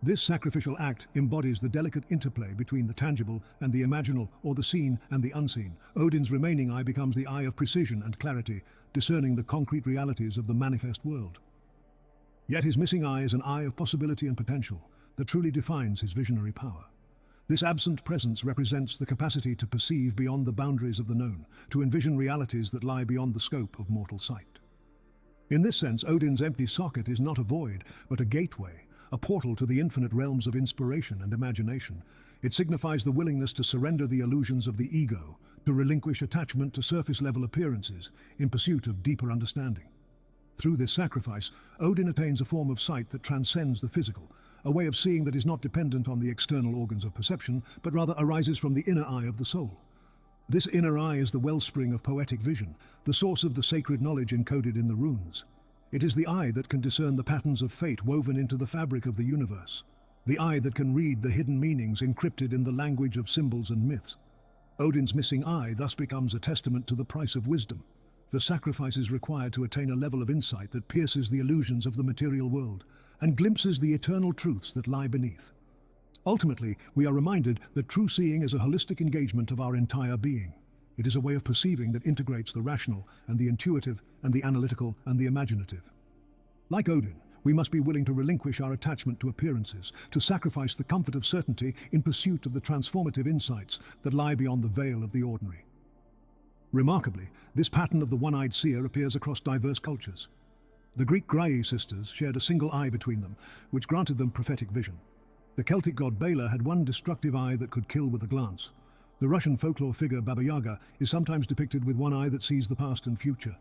This sacrificial act embodies the delicate interplay between the tangible and the imaginal, or the seen and the unseen. Odin's remaining eye becomes the eye of precision and clarity, discerning the concrete realities of the manifest world. Yet his missing eye is an eye of possibility and potential that truly defines his visionary power. This absent presence represents the capacity to perceive beyond the boundaries of the known, to envision realities that lie beyond the scope of mortal sight. In this sense, Odin's empty socket is not a void, but a gateway, a portal to the infinite realms of inspiration and imagination. It signifies the willingness to surrender the illusions of the ego, to relinquish attachment to surface-level appearances in pursuit of deeper understanding. Through this sacrifice, Odin attains a form of sight that transcends the physical, a way of seeing that is not dependent on the external organs of perception, but rather arises from the inner eye of the soul. This inner eye is the wellspring of poetic vision, the source of the sacred knowledge encoded in the runes. It is the eye that can discern the patterns of fate woven into the fabric of the universe, the eye that can read the hidden meanings encrypted in the language of symbols and myths. Odin's missing eye thus becomes a testament to the price of wisdom, the sacrifices required to attain a level of insight that pierces the illusions of the material world and glimpses the eternal truths that lie beneath. Ultimately, we are reminded that true seeing is a holistic engagement of our entire being. It is a way of perceiving that integrates the rational and the intuitive and the analytical and the imaginative. Like Odin, we must be willing to relinquish our attachment to appearances, to sacrifice the comfort of certainty in pursuit of the transformative insights that lie beyond the veil of the ordinary. Remarkably, this pattern of the one-eyed seer appears across diverse cultures. The Greek Graii sisters shared a single eye between them, which granted them prophetic vision. The Celtic god Bela had one destructive eye that could kill with a glance. The Russian folklore figure Baba Yaga is sometimes depicted with one eye that sees the past and future.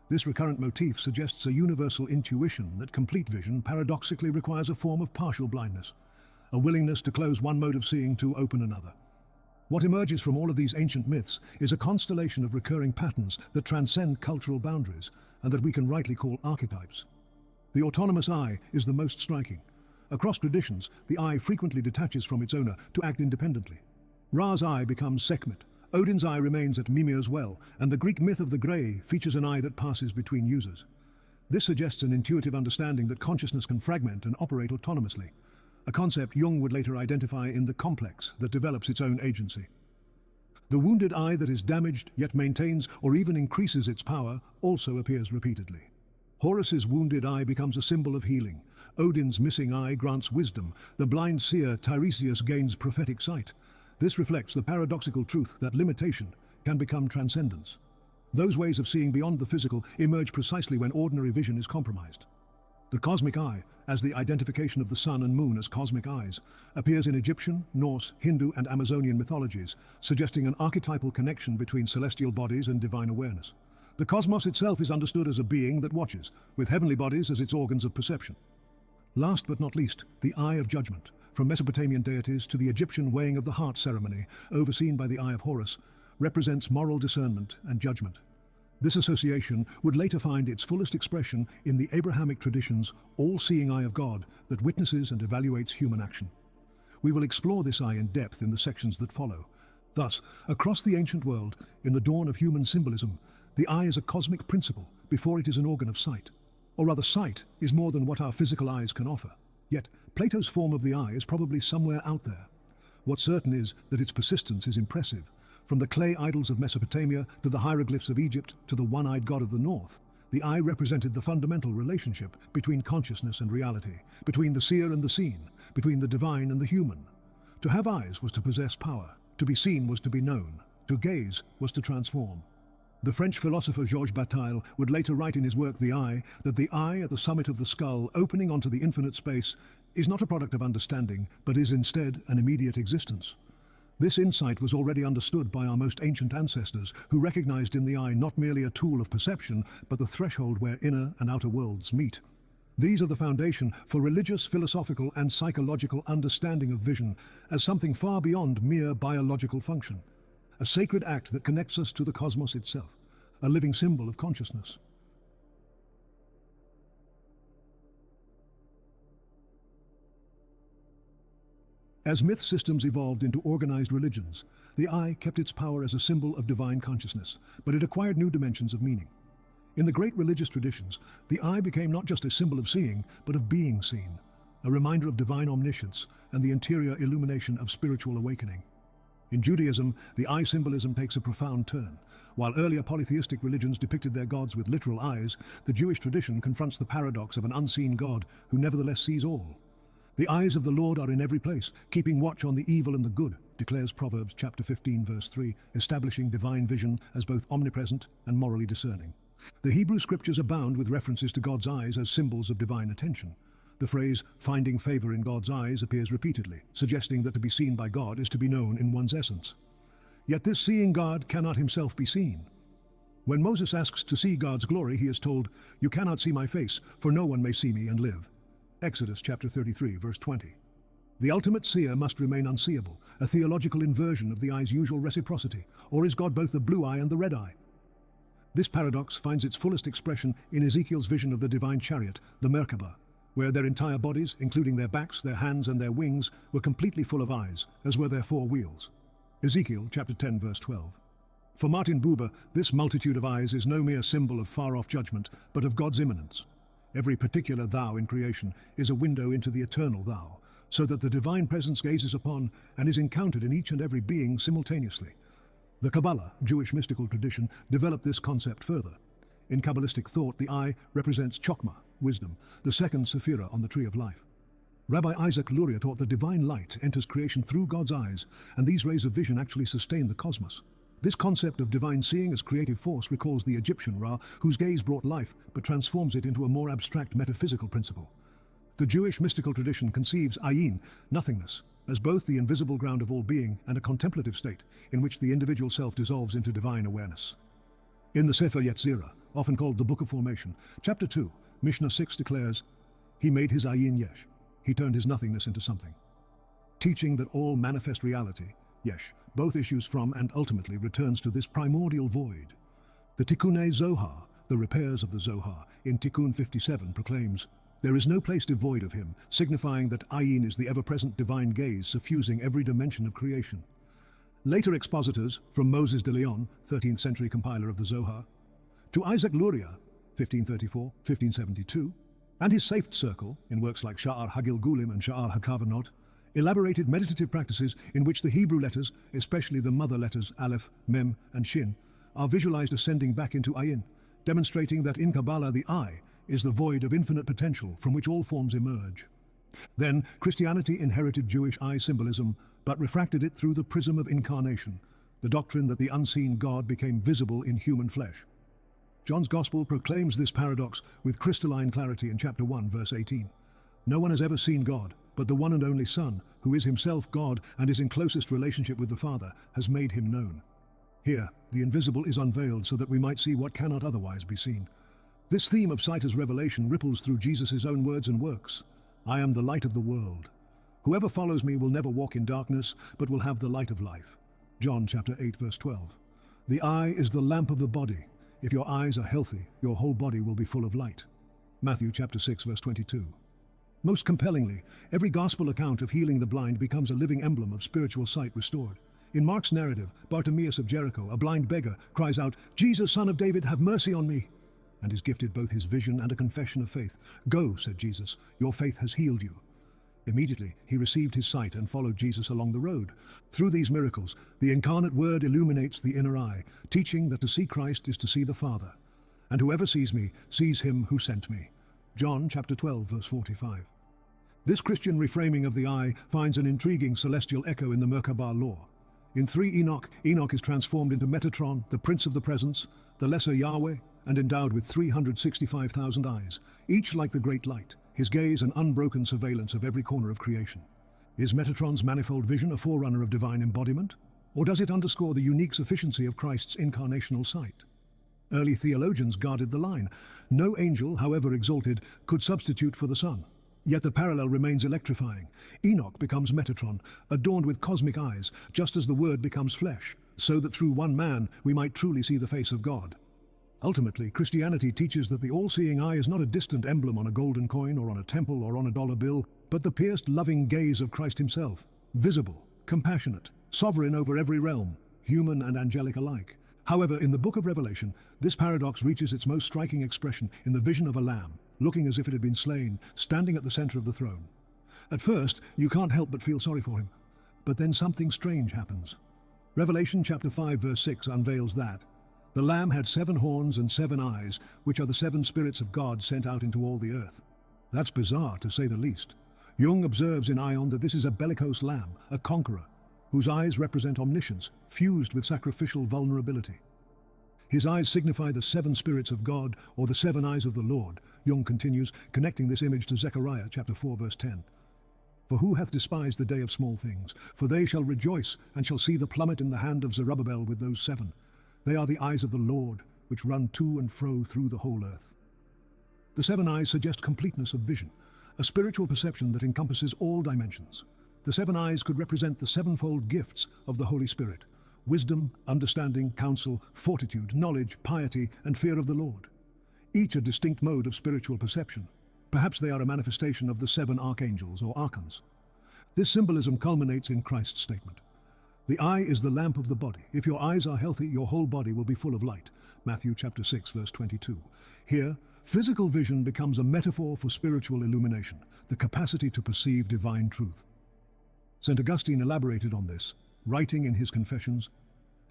This recurrent motif suggests a universal intuition that complete vision paradoxically requires a form of partial blindness, a willingness to close one mode of seeing to open another. What emerges from all of these ancient myths is a constellation of recurring patterns that transcend cultural boundaries and that we can rightly call archetypes. The autonomous eye is the most striking. Across traditions, the eye frequently detaches from its owner to act independently. Ra's eye becomes Sekhmet, Odin's eye remains at Mimir's well, and the Greek myth of the Grey features an eye that passes between users. This suggests an intuitive understanding that consciousness can fragment and operate autonomously, a concept Jung would later identify in the complex that develops its own agency. The wounded eye that is damaged yet maintains or even increases its power also appears repeatedly. Horus's wounded eye becomes a symbol of healing. Odin's missing eye grants wisdom. The blind seer Tiresias gains prophetic sight. This reflects the paradoxical truth that limitation can become transcendence. Those ways of seeing beyond the physical emerge precisely when ordinary vision is compromised. The cosmic eye, as the identification of the sun and moon as cosmic eyes, appears in Egyptian, Norse, Hindu, and Amazonian mythologies, suggesting an archetypal connection between celestial bodies and divine awareness. The cosmos itself is understood as a being that watches, with heavenly bodies as its organs of perception. Last but not least, the Eye of Judgment, from Mesopotamian deities to the Egyptian weighing of the heart ceremony, overseen by the Eye of Horus, represents moral discernment and judgment. This association would later find its fullest expression in the Abrahamic tradition's all-seeing eye of God that witnesses and evaluates human action. We will explore this eye in depth in the sections that follow. Thus, across the ancient world, in the dawn of human symbolism, the eye is a cosmic principle before it is an organ of sight. Or rather, sight is more than what our physical eyes can offer. Yet, Plato's form of the eye is probably somewhere out there. What's certain is that its persistence is impressive. From the clay idols of Mesopotamia to the hieroglyphs of Egypt to the one-eyed god of the north, the eye represented the fundamental relationship between consciousness and reality, between the seer and the seen, between the divine and the human. To have eyes was to possess power. To be seen was to be known. To gaze was to transform. The French philosopher Georges Bataille would later write in his work The Eye that the eye at the summit of the skull, opening onto the infinite space, is not a product of understanding, but is instead an immediate existence. This insight was already understood by our most ancient ancestors, who recognized in the eye not merely a tool of perception, but the threshold where inner and outer worlds meet. These are the foundation for religious, philosophical, and psychological understanding of vision as something far beyond mere biological function. A sacred act that connects us to the cosmos itself, a living symbol of consciousness. As myth systems evolved into organized religions, the eye kept its power as a symbol of divine consciousness, but it acquired new dimensions of meaning. In the great religious traditions, the eye became not just a symbol of seeing, but of being seen, a reminder of divine omniscience and the interior illumination of spiritual awakening. In Judaism, the eye symbolism takes a profound turn. While earlier polytheistic religions depicted their gods with literal eyes, the Jewish tradition confronts the paradox of an unseen God who nevertheless sees all. The eyes of the Lord are in every place, keeping watch on the evil and the good, declares Proverbs chapter 15, verse 3, establishing divine vision as both omnipresent and morally discerning. The Hebrew scriptures abound with references to God's eyes as symbols of divine attention. The phrase, finding favor in God's eyes, appears repeatedly, suggesting that to be seen by God is to be known in one's essence. Yet this seeing God cannot himself be seen. When Moses asks to see God's glory, he is told, "You cannot see my face, for no one may see me and live." Exodus chapter 33, verse 20. The ultimate seer must remain unseeable, a theological inversion of the eye's usual reciprocity, or is God both the blue eye and the red eye? This paradox finds its fullest expression in Ezekiel's vision of the divine chariot, the Merkabah, where their entire bodies, including their backs, their hands, and their wings, were completely full of eyes, as were their four wheels. Ezekiel chapter 10, verse 12. For Martin Buber, this multitude of eyes is no mere symbol of far-off judgment, but of God's immanence. Every particular thou in creation is a window into the eternal thou, so that the divine presence gazes upon and is encountered in each and every being simultaneously. The Kabbalah, Jewish mystical tradition, developed this concept further. In Kabbalistic thought, the eye represents Chokmah, wisdom, the second sephirah on the tree of life. Rabbi Isaac Luria taught that divine light enters creation through God's eyes, and these rays of vision actually sustain the cosmos. This concept of divine seeing as creative force recalls the Egyptian Ra, whose gaze brought life, but transforms it into a more abstract metaphysical principle. The Jewish mystical tradition conceives ayin, nothingness, as both the invisible ground of all being and a contemplative state in which the individual self dissolves into divine awareness. In the Sefer Yetzirah, often called the Book of Formation, chapter 2, Mishnah 6 declares, "He made his ayin yesh, he turned his nothingness into something," teaching that all manifest reality, yesh, both issues from and ultimately returns to this primordial void. The Tikkunei Zohar, the repairs of the Zohar, in Tikkun 57 proclaims, "There is no place devoid of him," signifying that ayin is the ever-present divine gaze suffusing every dimension of creation. Later expositors, from Moses de Leon, 13th century compiler of the Zohar, to Isaac Luria, 1534, 1572, and his Seift Circle, in works like Sha'ar Hagilgulim and Sha'ar HaKavanot, elaborated meditative practices in which the Hebrew letters, especially the mother letters Aleph, Mem, and Shin, are visualized ascending back into ayin, demonstrating that in Kabbalah the eye is the void of infinite potential from which all forms emerge. Then Christianity inherited Jewish eye symbolism, but refracted it through the prism of incarnation, the doctrine that the unseen God became visible in human flesh. John's Gospel proclaims this paradox with crystalline clarity in chapter 1, verse 18. "No one has ever seen God, but the one and only Son, who is himself God and is in closest relationship with the Father, has made him known." Here, the invisible is unveiled so that we might see what cannot otherwise be seen. This theme of sight as revelation ripples through Jesus' own words and works. "I am the light of the world. Whoever follows me will never walk in darkness, but will have the light of life." John chapter 8, verse 12. "The eye is the lamp of the body. If your eyes are healthy, your whole body will be full of light." Matthew chapter 6, verse 22. Most compellingly, every gospel account of healing the blind becomes a living emblem of spiritual sight restored. In Mark's narrative, Bartimaeus of Jericho, a blind beggar, cries out, "Jesus, Son of David, have mercy on me," and is gifted both his vision and a confession of faith. "Go," said Jesus, "your faith has healed you." Immediately, he received his sight and followed Jesus along the road. Through these miracles, the incarnate Word illuminates the inner eye, teaching that to see Christ is to see the Father. "And whoever sees me, sees him who sent me." John chapter 12, verse 45. This Christian reframing of the eye finds an intriguing celestial echo in the Merkabah law. In 3 Enoch, Enoch is transformed into Metatron, the Prince of the Presence, the Lesser Yahweh, and endowed with 365,000 eyes, each like the great light, his gaze an unbroken surveillance of every corner of creation. Is Metatron's manifold vision a forerunner of divine embodiment? Or does it underscore the unique sufficiency of Christ's incarnational sight? Early theologians guarded the line. No angel, however exalted, could substitute for the Son. Yet the parallel remains electrifying. Enoch becomes Metatron, adorned with cosmic eyes, just as the Word becomes flesh, so that through one man we might truly see the face of God. Ultimately, Christianity teaches that the all-seeing eye is not a distant emblem on a golden coin or on a temple or on a dollar bill, but the pierced, loving gaze of Christ himself, visible, compassionate, sovereign over every realm, human and angelic alike. However, in the book of Revelation, this paradox reaches its most striking expression in the vision of a lamb, looking as if it had been slain, standing at the center of the throne. At first, you can't help but feel sorry for him, but then something strange happens. Revelation chapter 5 verse 6 unveils that. The Lamb had 7 horns and 7 eyes, which are the 7 spirits of God sent out into all the earth. That's bizarre, to say the least. Jung observes in Ion that this is a bellicose lamb, a conqueror, whose eyes represent omniscience, fused with sacrificial vulnerability. His eyes signify the 7 spirits of God, or the 7 eyes of the Lord. Jung continues, connecting this image to Zechariah chapter 4 verse 10. For who hath despised the day of small things? For they shall rejoice, and shall see the plummet in the hand of Zerubbabel with those 7. They are the eyes of the Lord, which run to and fro through the whole earth. The 7 eyes suggest completeness of vision, a spiritual perception that encompasses all dimensions. The 7 eyes could represent the 7-fold gifts of the Holy Spirit: wisdom, understanding, counsel, fortitude, knowledge, piety, and fear of the Lord. Each a distinct mode of spiritual perception. Perhaps they are a manifestation of the 7 archangels or archons. This symbolism culminates in Christ's statement. The eye is the lamp of the body. If your eyes are healthy, your whole body will be full of light. Matthew chapter 6, verse 22. Here, physical vision becomes a metaphor for spiritual illumination, the capacity to perceive divine truth. St. Augustine elaborated on this, writing in his Confessions,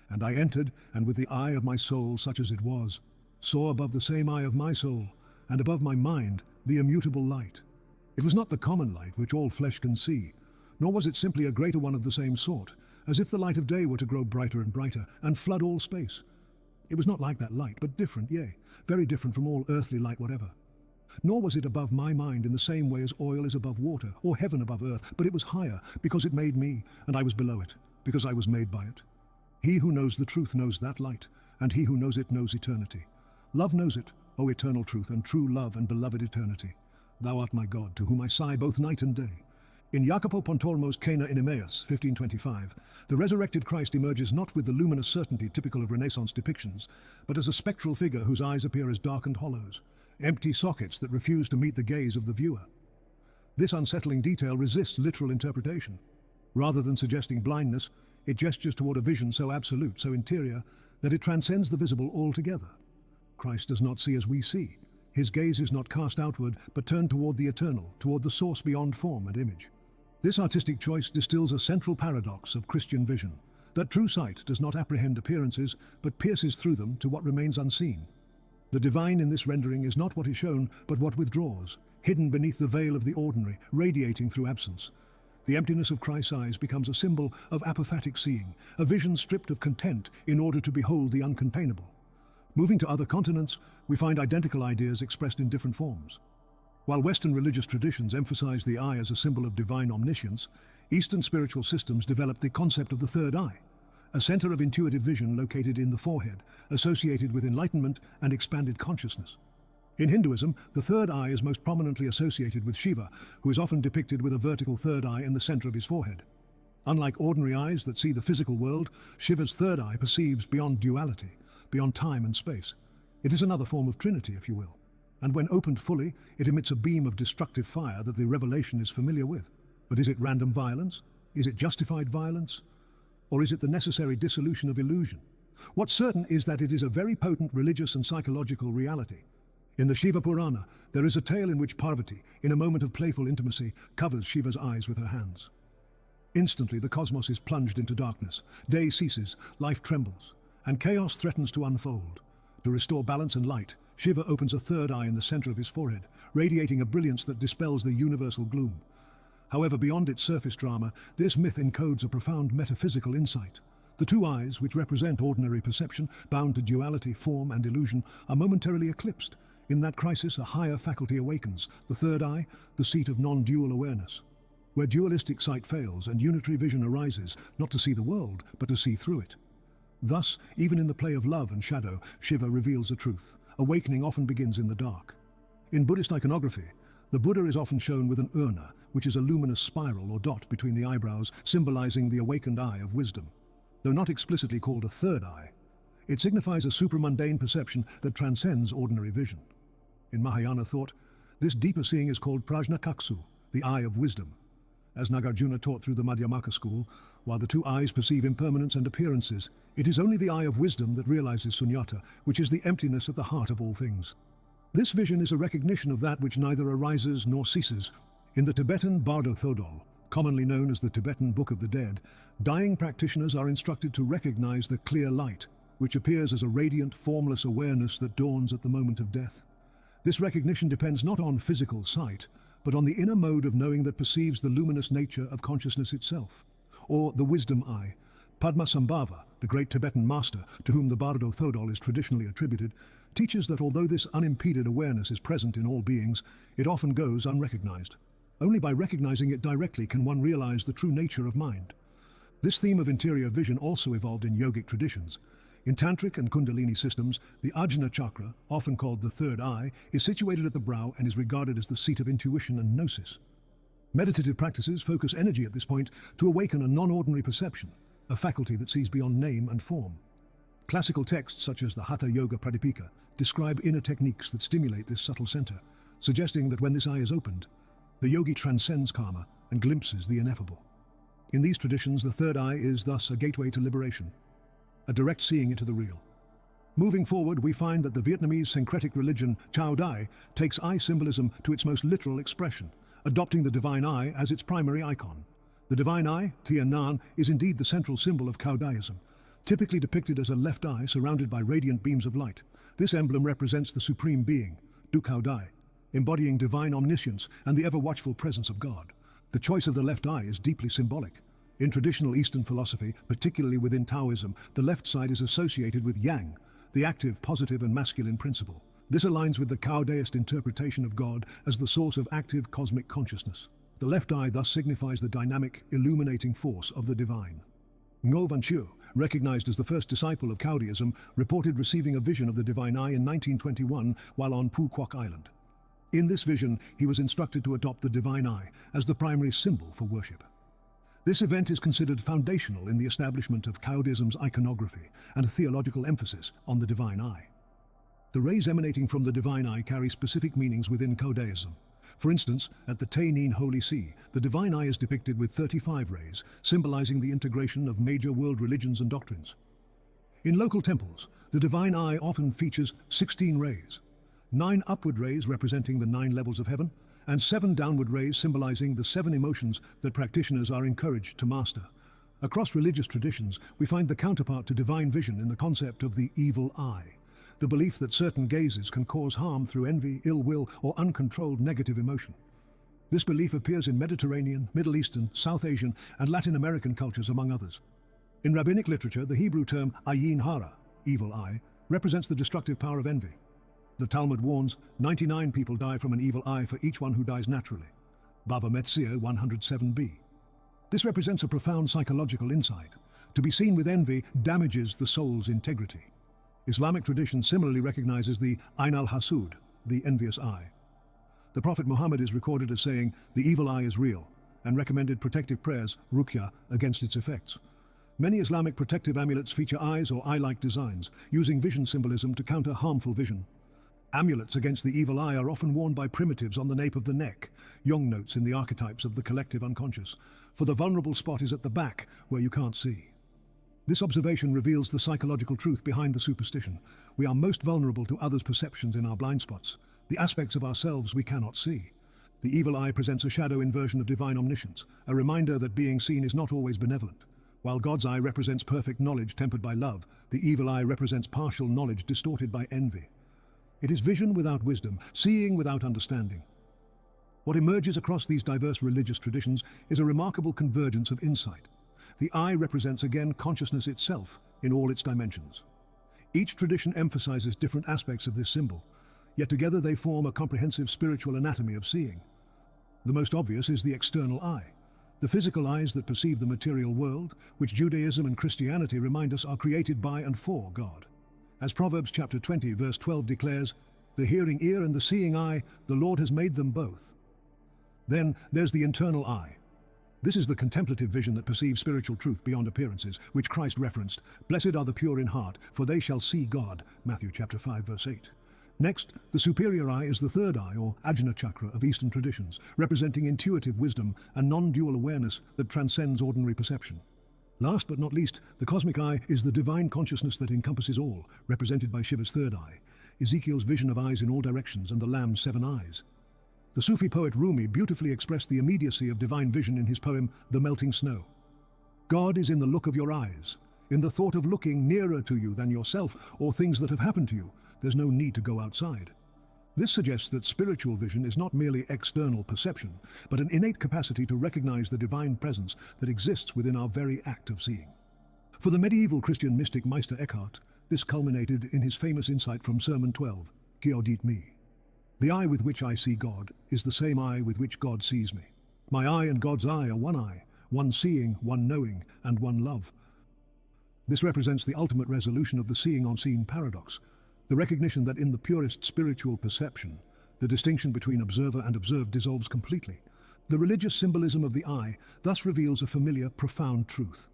"And I entered, and with the eye of my soul, such as it was, saw above the same eye of my soul, and above my mind, the immutable light. It was not the common light which all flesh can see, nor was it simply a greater one of the same sort, as if the light of day were to grow brighter and brighter, and flood all space. It was not like that light, but different, yea, very different from all earthly light whatever. Nor was it above my mind in the same way as oil is above water, or heaven above earth, but it was higher, because it made me, and I was below it, because I was made by it. He who knows the truth knows that light, and he who knows it knows eternity. Love knows it, O eternal truth, and true love and beloved eternity. Thou art my God, to whom I sigh both night and day." In Jacopo Pontormo's Cana in Emmaus, 1525, the resurrected Christ emerges not with the luminous certainty typical of Renaissance depictions, but as a spectral figure whose eyes appear as darkened hollows, empty sockets that refuse to meet the gaze of the viewer. This unsettling detail resists literal interpretation. Rather than suggesting blindness, it gestures toward a vision so absolute, so interior, that it transcends the visible altogether. Christ does not see as we see. His gaze is not cast outward, but turned toward the eternal, toward the source beyond form and image. This artistic choice distills a central paradox of Christian vision, that true sight does not apprehend appearances, but pierces through them to what remains unseen. The divine in this rendering is not what is shown, but what withdraws, hidden beneath the veil of the ordinary, radiating through absence. The emptiness of Christ's eyes becomes a symbol of apophatic seeing, a vision stripped of content in order to behold the uncontainable. Moving to other continents, we find identical ideas expressed in different forms. While Western religious traditions emphasize the eye as a symbol of divine omniscience, Eastern spiritual systems developed the concept of the third eye, a center of intuitive vision located in the forehead, associated with enlightenment and expanded consciousness. In Hinduism, the third eye is most prominently associated with Shiva, who is often depicted with a vertical third eye in the center of his forehead. Unlike ordinary eyes that see the physical world, Shiva's third eye perceives beyond duality, beyond time and space. It is another form of Trinity, if you will. And when opened fully, it emits a beam of destructive fire that the revelation is familiar with. But is it random violence? Is it justified violence? Or is it the necessary dissolution of illusion? What's certain is that it is a very potent religious and psychological reality. In the Shiva Purana, there is a tale in which Parvati, in a moment of playful intimacy, covers Shiva's eyes with her hands. Instantly, the cosmos is plunged into darkness. Day ceases, life trembles, and chaos threatens to unfold. To restore balance and light, Shiva opens a third eye in the center of his forehead, radiating a brilliance that dispels the universal gloom. However, beyond its surface drama, this myth encodes a profound metaphysical insight. The two eyes, which represent ordinary perception, bound to duality, form, and illusion, are momentarily eclipsed. In that crisis, a higher faculty awakens, the third eye, the seat of non-dual awareness, where dualistic sight fails and unitary vision arises, not to see the world, but to see through it. Thus, even in the play of love and shadow, Shiva reveals the truth. Awakening often begins in the dark. In Buddhist iconography, the Buddha is often shown with an urna, which is a luminous spiral or dot between the eyebrows, symbolizing the awakened eye of wisdom. Though not explicitly called a third eye, it signifies a supramundane perception that transcends ordinary vision. In Mahayana thought, this deeper seeing is called prajnakaksu, the eye of wisdom. As Nagarjuna taught through the Madhyamaka school, while the two eyes perceive impermanence and appearances, it is only the eye of wisdom that realizes sunyata, which is the emptiness at the heart of all things. This vision is a recognition of that which neither arises nor ceases. In the Tibetan Bardo Thodol, commonly known as the Tibetan Book of the Dead, dying practitioners are instructed to recognize the clear light, which appears as a radiant, formless awareness that dawns at the moment of death. This recognition depends not on physical sight, but on the inner mode of knowing that perceives the luminous nature of consciousness itself. Or the wisdom eye. Padmasambhava, the great Tibetan master to whom the Bardo Thodol is traditionally attributed, teaches that although this unimpeded awareness is present in all beings, it often goes unrecognized. Only by recognizing it directly can one realize the true nature of mind. This theme of interior vision also evolved in yogic traditions. In Tantric and Kundalini systems, the Ajna chakra, often called the third eye, is situated at the brow and is regarded as the seat of intuition and gnosis. Meditative practices focus energy at this point to awaken a non-ordinary perception, a faculty that sees beyond name and form. Classical texts such as the Hatha Yoga Pradipika describe inner techniques that stimulate this subtle center, suggesting that when this eye is opened, the yogi transcends karma and glimpses the ineffable. In these traditions, the third eye is thus a gateway to liberation, a direct seeing into the real. Moving forward, we find that the Vietnamese syncretic religion Chao Dai takes eye symbolism to its most literal expression, adopting the divine eye as its primary icon. The divine eye, Tien Nan, is indeed the central symbol of Cao Daism, typically depicted as a left eye surrounded by radiant beams of light. This emblem represents the supreme being, Du Cao Dai, embodying divine omniscience and the ever-watchful presence of God. The choice of the left eye is deeply symbolic. In traditional Eastern philosophy, particularly within Taoism, the left side is associated with Yang, the active, positive, and masculine principle. This aligns with the Cao Daist interpretation of God as the source of active cosmic consciousness. The left eye thus signifies the dynamic, illuminating force of the divine. Ngo Van Chiu, recognized as the first disciple of Caodaism, reported receiving a vision of the divine eye in 1921 while on Phu Quoc Island. In this vision, he was instructed to adopt the divine eye as the primary symbol for worship. This event is considered foundational in the establishment of Caodaism's iconography and a theological emphasis on the divine eye. The rays emanating from the divine eye carry specific meanings within Caodaism. For instance, at the Tay Nin Holy See, the divine eye is depicted with 35 rays, symbolizing the integration of major world religions and doctrines. In local temples, the divine eye often features 16 rays, 9 upward rays representing the 9 levels of heaven, and 7 downward rays symbolizing the 7 emotions that practitioners are encouraged to master. Across religious traditions, we find the counterpart to divine vision in the concept of the evil eye, the belief that certain gazes can cause harm through envy, ill will, or uncontrolled negative emotion. This belief appears in Mediterranean, Middle Eastern, South Asian, and Latin American cultures, among others. In rabbinic literature, the Hebrew term ayin hara, evil eye, represents the destructive power of envy. The Talmud warns 99 people die from an evil eye for each one who dies naturally. Bava Metzia 107b. This represents a profound psychological insight. To be seen with envy damages the soul's integrity. Islamic tradition similarly recognizes the Ain al-Hasud, the envious eye. The Prophet Muhammad is recorded as saying, "The evil eye is real," and recommended protective prayers, ruqya, against its effects. Many Islamic protective amulets feature eyes or eye-like designs, using vision symbolism to counter harmful vision. Amulets against the evil eye are often worn by primitives on the nape of the neck, Jung notes in the archetypes of the collective unconscious, for the vulnerable spot is at the back, where you can't see. This observation reveals the psychological truth behind the superstition. We are most vulnerable to others' perceptions in our blind spots, the aspects of ourselves we cannot see. The evil eye presents a shadow inversion of divine omniscience, a reminder that being seen is not always benevolent. While God's eye represents perfect knowledge tempered by love, the evil eye represents partial knowledge distorted by envy. It is vision without wisdom, seeing without understanding. What emerges across these diverse religious traditions is a remarkable convergence of insight. the eye represents again consciousness itself in all its dimensions. Each tradition emphasizes different aspects of this symbol, yet together they form a comprehensive spiritual anatomy of seeing. The most obvious is the external eye, the physical eyes that perceive the material world, which Judaism and Christianity remind us are created by and for God. As Proverbs chapter 20 verse 12 declares, "The hearing ear and the seeing eye, the Lord has made them both." Then there's the internal eye. This is the contemplative vision that perceives spiritual truth beyond appearances, which Christ referenced. "Blessed are the pure in heart, for they shall see God." Matthew chapter 5 verse 8. Next, the superior eye is the third eye, or Ajna chakra, of Eastern traditions, representing intuitive wisdom and non-dual awareness that transcends ordinary perception. Last but not least, the cosmic eye is the divine consciousness that encompasses all, represented by Shiva's third eye, Ezekiel's vision of eyes in all directions, and the Lamb's 7 eyes. The Sufi poet Rumi beautifully expressed the immediacy of divine vision in his poem, The Melting Snow. God is in the look of your eyes, in the thought of looking nearer to you than yourself or things that have happened to you. There's no need to go outside. This suggests that spiritual vision is not merely external perception, but an innate capacity to recognize the divine presence that exists within our very act of seeing. For the medieval Christian mystic Meister Eckhart, this culminated in his famous insight from Sermon 12, Qui audit me. The eye with which I see God is the same eye with which God sees me. My eye and God's eye are one seeing, one knowing, and one love. This represents the ultimate resolution of the seeing-on-seen paradox, the recognition that in the purest spiritual perception, the distinction between observer and observed dissolves completely. The religious symbolism of the eye thus reveals a familiar, profound truth.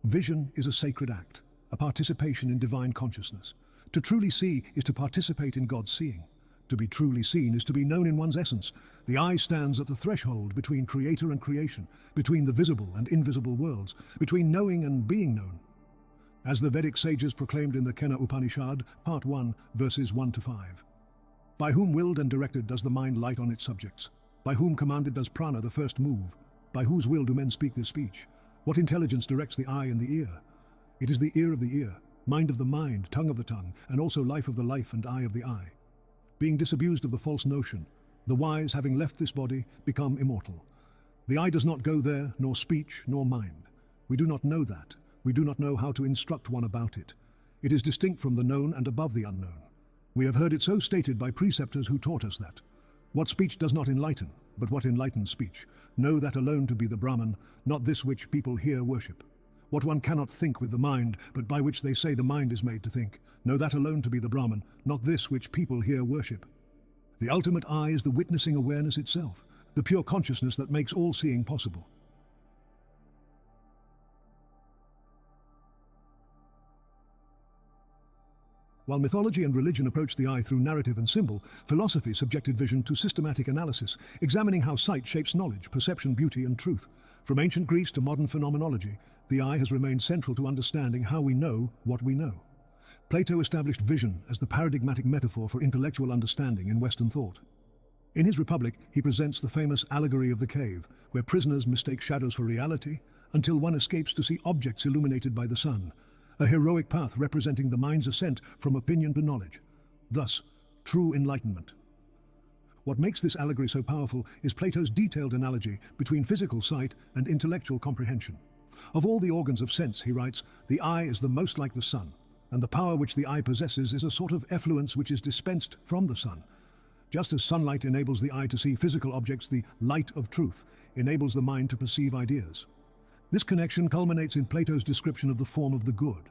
Vision is a sacred act, a participation in divine consciousness. To truly see is to participate in God's seeing. To be truly seen is to be known in one's essence. The eye stands at the threshold between creator and creation, between the visible and invisible worlds, between knowing and being known. As the Vedic sages proclaimed in the Kena Upanishad, Part 1, verses 1 to 5. By whom willed and directed does the mind light on its subjects? By whom commanded does prana the first move? By whose will do men speak their speech? What intelligence directs the eye and the ear? It is the ear of the ear, mind of the mind, tongue of the tongue, and also life of the life and eye of the eye. Being disabused of the false notion, the wise, having left this body, become immortal. The eye does not go there, nor speech, nor mind. We do not know that. We do not know how to instruct one about it. It is distinct from the known and above the unknown. We have heard it so stated by preceptors who taught us that. What speech does not enlighten, but what enlightens speech. Know that alone to be the Brahman, not this which people here worship. What one cannot think with the mind, but by which they say the mind is made to think. Know that alone to be the Brahman, not this which people here worship. The ultimate eye is the witnessing awareness itself, the pure consciousness that makes all seeing possible. While mythology and religion approached the eye through narrative and symbol, philosophy subjected vision to systematic analysis, examining how sight shapes knowledge, perception, beauty, and truth. From ancient Greece to modern phenomenology, the eye has remained central to understanding how we know what we know. Plato established vision as the paradigmatic metaphor for intellectual understanding in Western thought. In his Republic, he presents the famous allegory of the cave, where prisoners mistake shadows for reality until one escapes to see objects illuminated by the sun, a heroic path representing the mind's ascent from opinion to knowledge, thus true enlightenment. What makes this allegory so powerful is Plato's detailed analogy between physical sight and intellectual comprehension. Of all the organs of sense, he writes, the eye is the most like the sun, and the power which the eye possesses is a sort of effluence which is dispensed from the sun. Just as sunlight enables the eye to see physical objects, the light of truth enables the mind to perceive ideas. This connection culminates in Plato's description of the form of the good.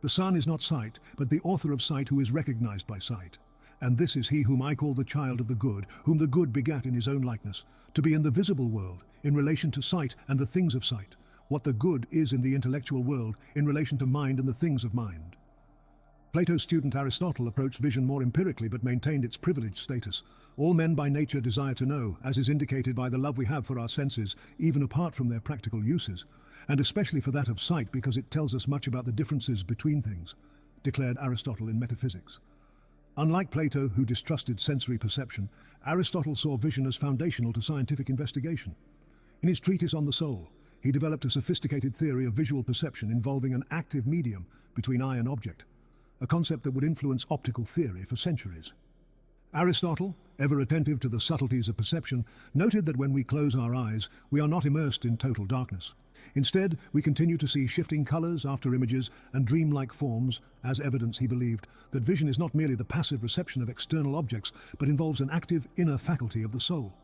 The sun is not sight, but the author of sight who is recognized by sight. And this is he whom I call the child of the good, whom the good begat in his own likeness, to be in the visible world, in relation to sight and the things of sight, what the good is in the intellectual world, in relation to mind and the things of mind. Plato's student Aristotle approached vision more empirically but maintained its privileged status. All men by nature desire to know, as is indicated by the love we have for our senses, even apart from their practical uses, and especially for that of sight because it tells us much about the differences between things, declared Aristotle in Metaphysics. Unlike Plato, who distrusted sensory perception, Aristotle saw vision as foundational to scientific investigation. In his treatise on the soul, he developed a sophisticated theory of visual perception involving an active medium between eye and object, a concept that would influence optical theory for centuries. Aristotle, ever attentive to the subtleties of perception, noted that when we close our eyes, we are not immersed in total darkness. Instead, we continue to see shifting colors after images and dreamlike forms as evidence, he believed, that vision is not merely the passive reception of external objects, but involves an active inner faculty of the soul.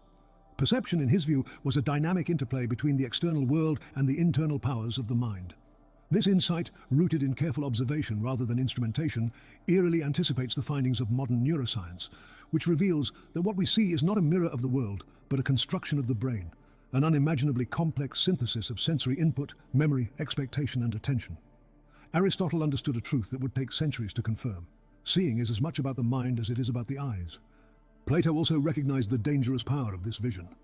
Perception, in his view, was a dynamic interplay between the external world and the internal powers of the mind. This insight, rooted in careful observation rather than instrumentation, eerily anticipates the findings of modern neuroscience, which reveals that what we see is not a mirror of the world, but a construction of the brain, an unimaginably complex synthesis of sensory input, memory, expectation, and attention. Aristotle understood a truth that would take centuries to confirm. Seeing is as much about the mind as it is about the eyes. Plato also recognized the dangerous power of this vision.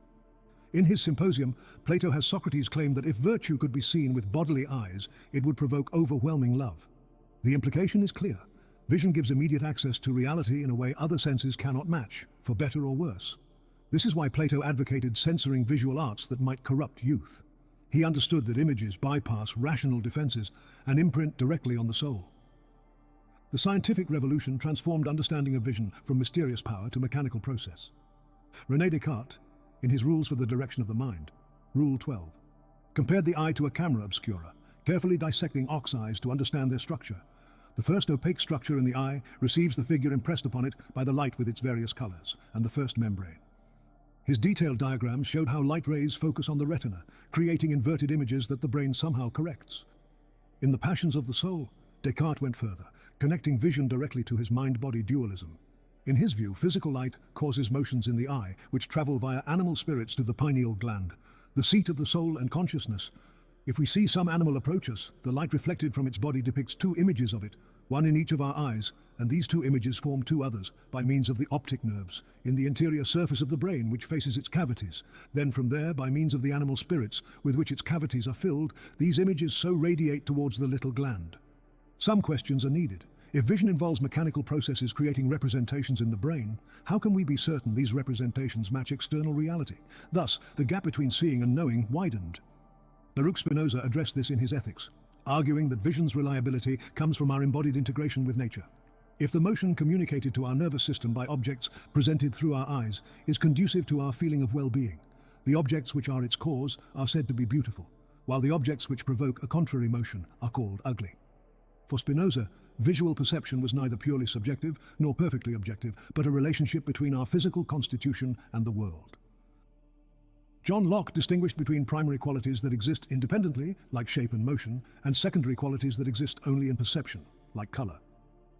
In his Symposium, Plato has Socrates claim that if virtue could be seen with bodily eyes, it would provoke overwhelming love. The implication is clear. Vision gives immediate access to reality in a way other senses cannot match, for better or worse. This is why Plato advocated censoring visual arts that might corrupt youth. He understood that images bypass rational defenses and imprint directly on the soul. The scientific revolution transformed understanding of vision from mysterious power to mechanical process. René Descartes, in his Rules for the Direction of the Mind, Rule 12, compared the eye to a camera obscura, carefully dissecting ox eyes to understand their structure. The first opaque structure in the eye receives the figure impressed upon it by the light with its various colors, and the first membrane. His detailed diagrams showed how light rays focus on the retina, creating inverted images that the brain somehow corrects. In The Passions of the Soul, Descartes went further, connecting vision directly to his mind-body dualism. In his view, physical light causes motions in the eye, which travel via animal spirits to the pineal gland, the seat of the soul and consciousness. If we see some animal approach us, the light reflected from its body depicts two images of it, one in each of our eyes, and these two images form two others by means of the optic nerves in the interior surface of the brain, which faces its cavities. Then from there, by means of the animal spirits with which its cavities are filled, these images so radiate towards the little gland. Some questions are needed. If vision involves mechanical processes creating representations in the brain, how can we be certain these representations match external reality? Thus, the gap between seeing and knowing widened. Baruch Spinoza addressed this in his Ethics, arguing that vision's reliability comes from our embodied integration with nature. If the motion communicated to our nervous system by objects presented through our eyes is conducive to our feeling of well-being, the objects which are its cause are said to be beautiful, while the objects which provoke a contrary motion are called ugly. For Spinoza, visual perception was neither purely subjective nor perfectly objective, but a relationship between our physical constitution and the world. John Locke distinguished between primary qualities that exist independently, like shape and motion, and secondary qualities that exist only in perception, like color.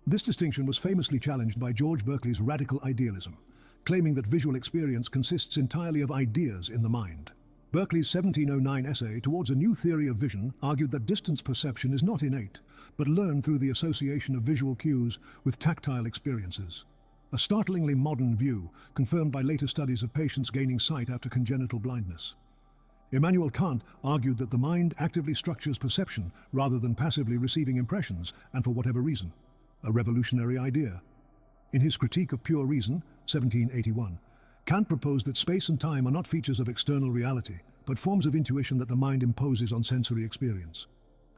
This distinction was famously challenged by George Berkeley's radical idealism, claiming that visual experience consists entirely of ideas in the mind. Berkeley's 1709 essay Towards a New Theory of Vision argued that distance perception is not innate, but learned through the association of visual cues with tactile experiences. A startlingly modern view, confirmed by later studies of patients gaining sight after congenital blindness. Immanuel Kant argued that the mind actively structures perception rather than passively receiving impressions, and for whatever reason. A revolutionary idea. In his Critique of Pure Reason, 1781, Kant proposed that space and time are not features of external reality, but forms of intuition that the mind imposes on sensory experience.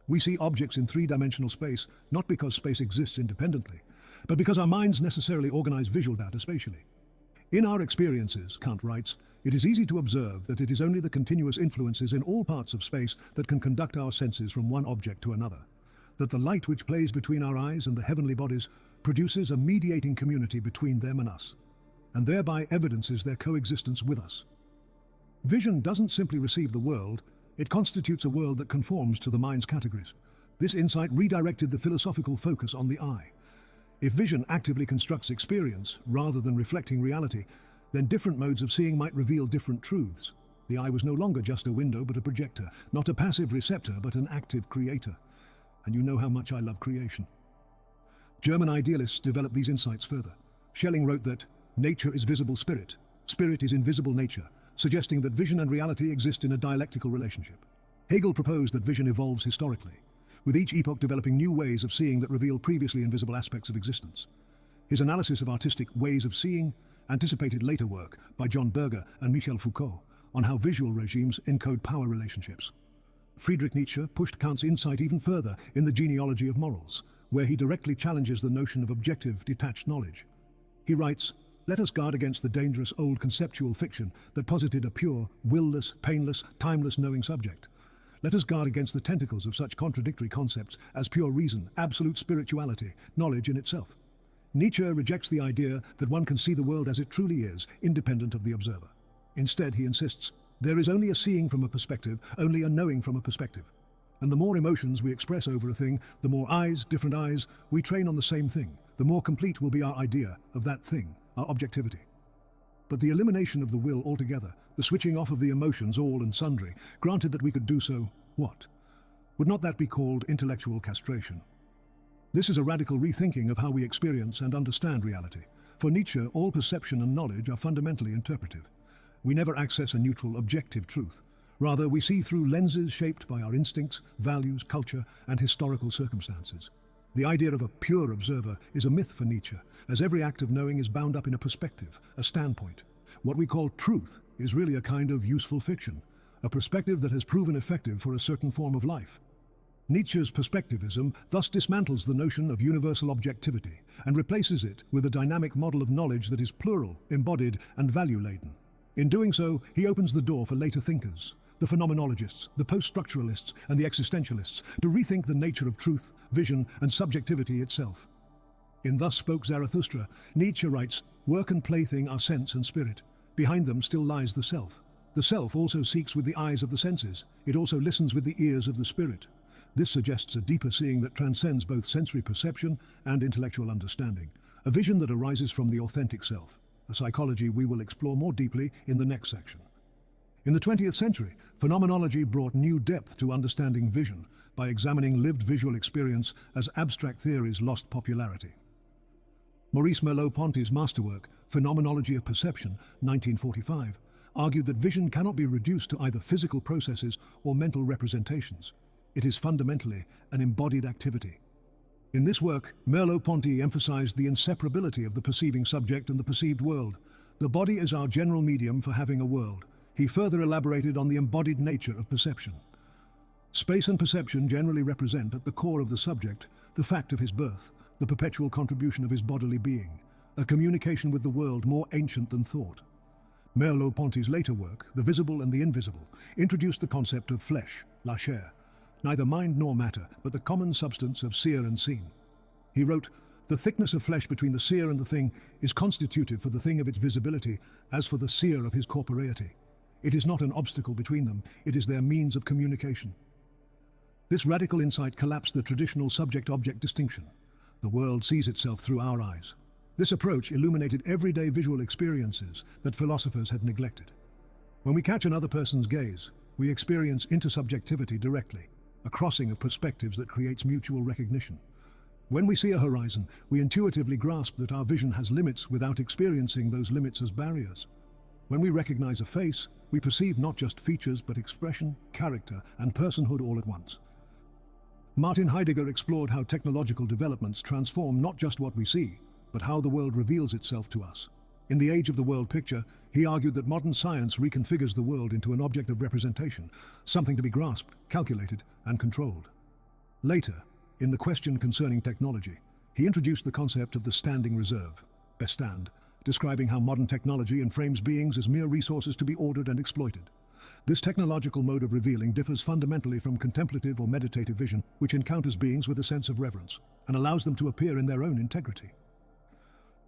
We see objects in three-dimensional space not because space exists independently, but because our minds necessarily organize visual data spatially. In our experiences, Kant writes, it is easy to observe that it is only the continuous influences in all parts of space that can conduct our senses from one object to another, that the light which plays between our eyes and the heavenly bodies produces a mediating community between them and us, and thereby evidences their coexistence with us. Vision doesn't simply receive the world, it constitutes a world that conforms to the mind's categories. This insight redirected the philosophical focus on the eye. If vision actively constructs experience, rather than reflecting reality, then different modes of seeing might reveal different truths. The eye was no longer just a window but a projector, not a passive receptor but an active creator. And you know how much I love creation. German idealists developed these insights further. Schelling wrote that nature is visible spirit, spirit is invisible nature, suggesting that vision and reality exist in a dialectical relationship. Hegel proposed that vision evolves historically, with each epoch developing new ways of seeing that reveal previously invisible aspects of existence. His analysis of artistic ways of seeing anticipated later work by John Berger and Michel Foucault on how visual regimes encode power relationships. Friedrich Nietzsche pushed Kant's insight even further in The Genealogy of Morals, where he directly challenges the notion of objective, detached knowledge. He writes, "Let us guard against the dangerous old conceptual fiction that posited a pure, will-less, painless, timeless knowing subject. Let us guard against the tentacles of such contradictory concepts as pure reason, absolute spirituality, knowledge in itself. Nietzsche rejects the idea that one can see the world as it truly is, independent of the observer. Instead, he insists, there is only a seeing from a perspective, only a knowing from a perspective. And the more emotions we express over a thing, the more eyes, different eyes, we train on the same thing, the more complete will be our idea of that thing, our objectivity. But the elimination of the will altogether, the switching off of the emotions all and sundry, granted that we could do so, what? Would not that be called intellectual castration? This is a radical rethinking of how we experience and understand reality. For Nietzsche, all perception and knowledge are fundamentally interpretive. We never access a neutral, objective truth. Rather, we see through lenses shaped by our instincts, values, culture, and historical circumstances. The idea of a pure observer is a myth for Nietzsche, as every act of knowing is bound up in a perspective, a standpoint. What we call truth is really a kind of useful fiction, a perspective that has proven effective for a certain form of life. Nietzsche's perspectivism thus dismantles the notion of universal objectivity and replaces it with a dynamic model of knowledge that is plural, embodied, and value-laden. In doing so, he opens the door for later thinkers, the phenomenologists, the post-structuralists, and the existentialists, to rethink the nature of truth, vision, and subjectivity itself. In Thus Spoke Zarathustra, Nietzsche writes, "Work and plaything are sense and spirit. Behind them still lies the self. The self also seeks with the eyes of the senses. It also listens with the ears of the spirit." This suggests a deeper seeing that transcends both sensory perception and intellectual understanding, a vision that arises from the authentic self, a psychology we will explore more deeply in the next section. In the 20th century, phenomenology brought new depth to understanding vision by examining lived visual experience as abstract theories lost popularity. Maurice Merleau-Ponty's masterwork, Phenomenology of Perception, 1945, argued that vision cannot be reduced to either physical processes or mental representations. It is fundamentally an embodied activity. In this work, Merleau-Ponty emphasized the inseparability of the perceiving subject and the perceived world. The body is our general medium for having a world. He further elaborated on the embodied nature of perception. Space and perception generally represent, at the core of the subject, the fact of his birth, the perpetual contribution of his bodily being, a communication with the world more ancient than thought. Merleau-Ponty's later work, The Visible and the Invisible, introduced the concept of flesh, la chair, neither mind nor matter, but the common substance of seer and seen. He wrote, "The thickness of flesh between the seer and the thing is constitutive for the thing of its visibility, as for the seer of his corporeity. It is not an obstacle between them, it is their means of communication." This radical insight collapsed the traditional subject-object distinction. The world sees itself through our eyes. This approach illuminated everyday visual experiences that philosophers had neglected. When we catch another person's gaze, we experience intersubjectivity directly, a crossing of perspectives that creates mutual recognition. When we see a horizon, we intuitively grasp that our vision has limits without experiencing those limits as barriers. When we recognize a face, we perceive not just features but expression, character, and personhood all at once. Martin Heidegger explored how technological developments transform not just what we see, but how the world reveals itself to us. In The Age of the World Picture, he argued that modern science reconfigures the world into an object of representation, something to be grasped, calculated, and controlled. Later, in The Question Concerning Technology, he introduced the concept of the standing reserve, Bestand, describing how modern technology enframes beings as mere resources to be ordered and exploited. This technological mode of revealing differs fundamentally from contemplative or meditative vision, which encounters beings with a sense of reverence and allows them to appear in their own integrity.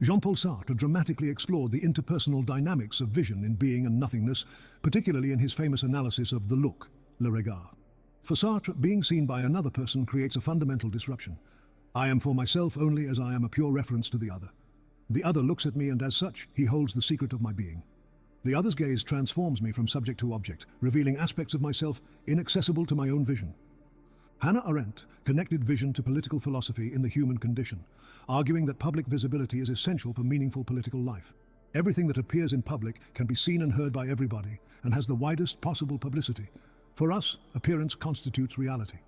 Jean-Paul Sartre dramatically explored the interpersonal dynamics of vision in being and nothingness, particularly in his famous analysis of the look, le regard. For Sartre, being seen by another person creates a fundamental disruption. I am for myself only as I am a pure reference to the other. The other looks at me, and as such, he holds the secret of my being. The other's gaze transforms me from subject to object, revealing aspects of myself inaccessible to my own vision. Hannah Arendt connected vision to political philosophy in The Human Condition, arguing that public visibility is essential for meaningful political life. Everything that appears in public can be seen and heard by everybody, and has the widest possible publicity. For us, appearance constitutes reality.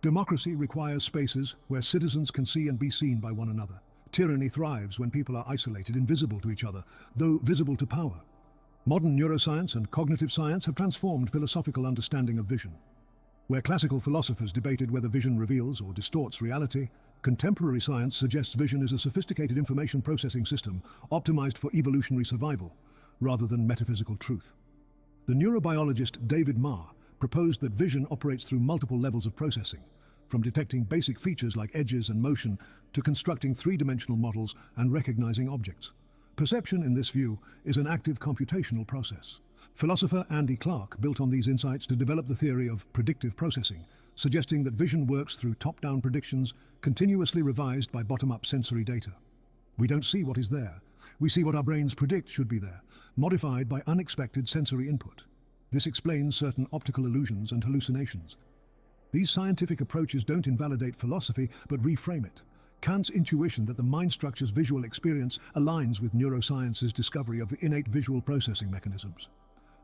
Democracy requires spaces where citizens can see and be seen by one another. Tyranny thrives when people are isolated, invisible to each other, though visible to power. Modern neuroscience and cognitive science have transformed philosophical understanding of vision. Where classical philosophers debated whether vision reveals or distorts reality, contemporary science suggests vision is a sophisticated information processing system optimized for evolutionary survival, rather than metaphysical truth. The neurobiologist David Marr proposed that vision operates through multiple levels of processing, from detecting basic features like edges and motion to constructing three-dimensional models and recognizing objects. Perception, in this view, is an active computational process. Philosopher Andy Clark built on these insights to develop the theory of predictive processing, suggesting that vision works through top-down predictions continuously revised by bottom-up sensory data. We don't see what is there. We see what our brains predict should be there, modified by unexpected sensory input. This explains certain optical illusions and hallucinations. These scientific approaches don't invalidate philosophy, but reframe it. Kant's intuition that the mind structure's visual experience aligns with neuroscience's discovery of innate visual processing mechanisms.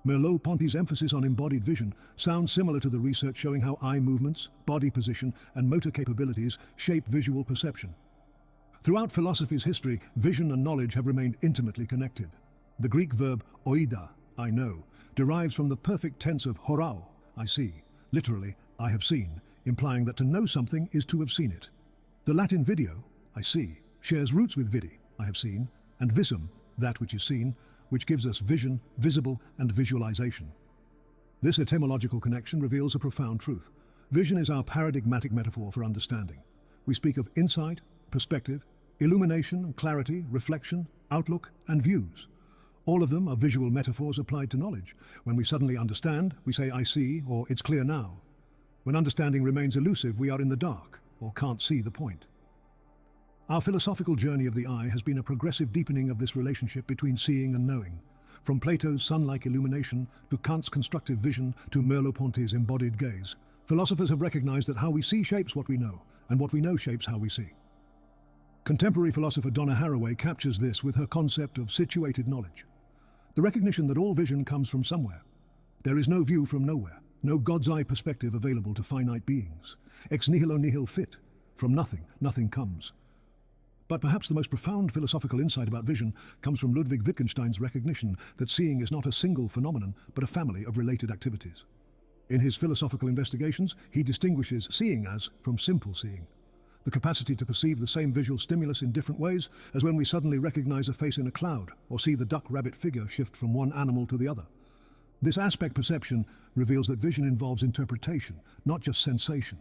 Merleau-Ponty's emphasis on embodied vision sounds similar to the research showing how eye movements, body position, and motor capabilities shape visual perception. Throughout philosophy's history, vision and knowledge have remained intimately connected. The Greek verb oida, I know, derives from the perfect tense of horao, I see, literally, I have seen, implying that to know something is to have seen it. The Latin video, I see, shares roots with vidi, I have seen, and visum, that which is seen, which gives us vision, visible, and visualization. This etymological connection reveals a profound truth. Vision is our paradigmatic metaphor for understanding. We speak of insight, perspective, illumination, clarity, reflection, outlook, and views. All of them are visual metaphors applied to knowledge. When we suddenly understand, we say, I see, or it's clear now. When understanding remains elusive, we are in the dark, or can't see the point. Our philosophical journey of the eye has been a progressive deepening of this relationship between seeing and knowing. From Plato's sun-like illumination, to Kant's constructive vision, to Merleau-Ponty's embodied gaze, philosophers have recognized that how we see shapes what we know, and what we know shapes how we see. Contemporary philosopher Donna Haraway captures this with her concept of situated knowledge. The recognition that all vision comes from somewhere. There is no view from nowhere, no God's eye perspective available to finite beings. Ex nihilo nihil fit. From nothing, nothing comes. But perhaps the most profound philosophical insight about vision comes from Ludwig Wittgenstein's recognition that seeing is not a single phenomenon, but a family of related activities. In his philosophical investigations, he distinguishes seeing as from simple seeing, the capacity to perceive the same visual stimulus in different ways, as when we suddenly recognize a face in a cloud or see the duck-rabbit figure shift from one animal to the other. This aspect perception reveals that vision involves interpretation, not just sensation.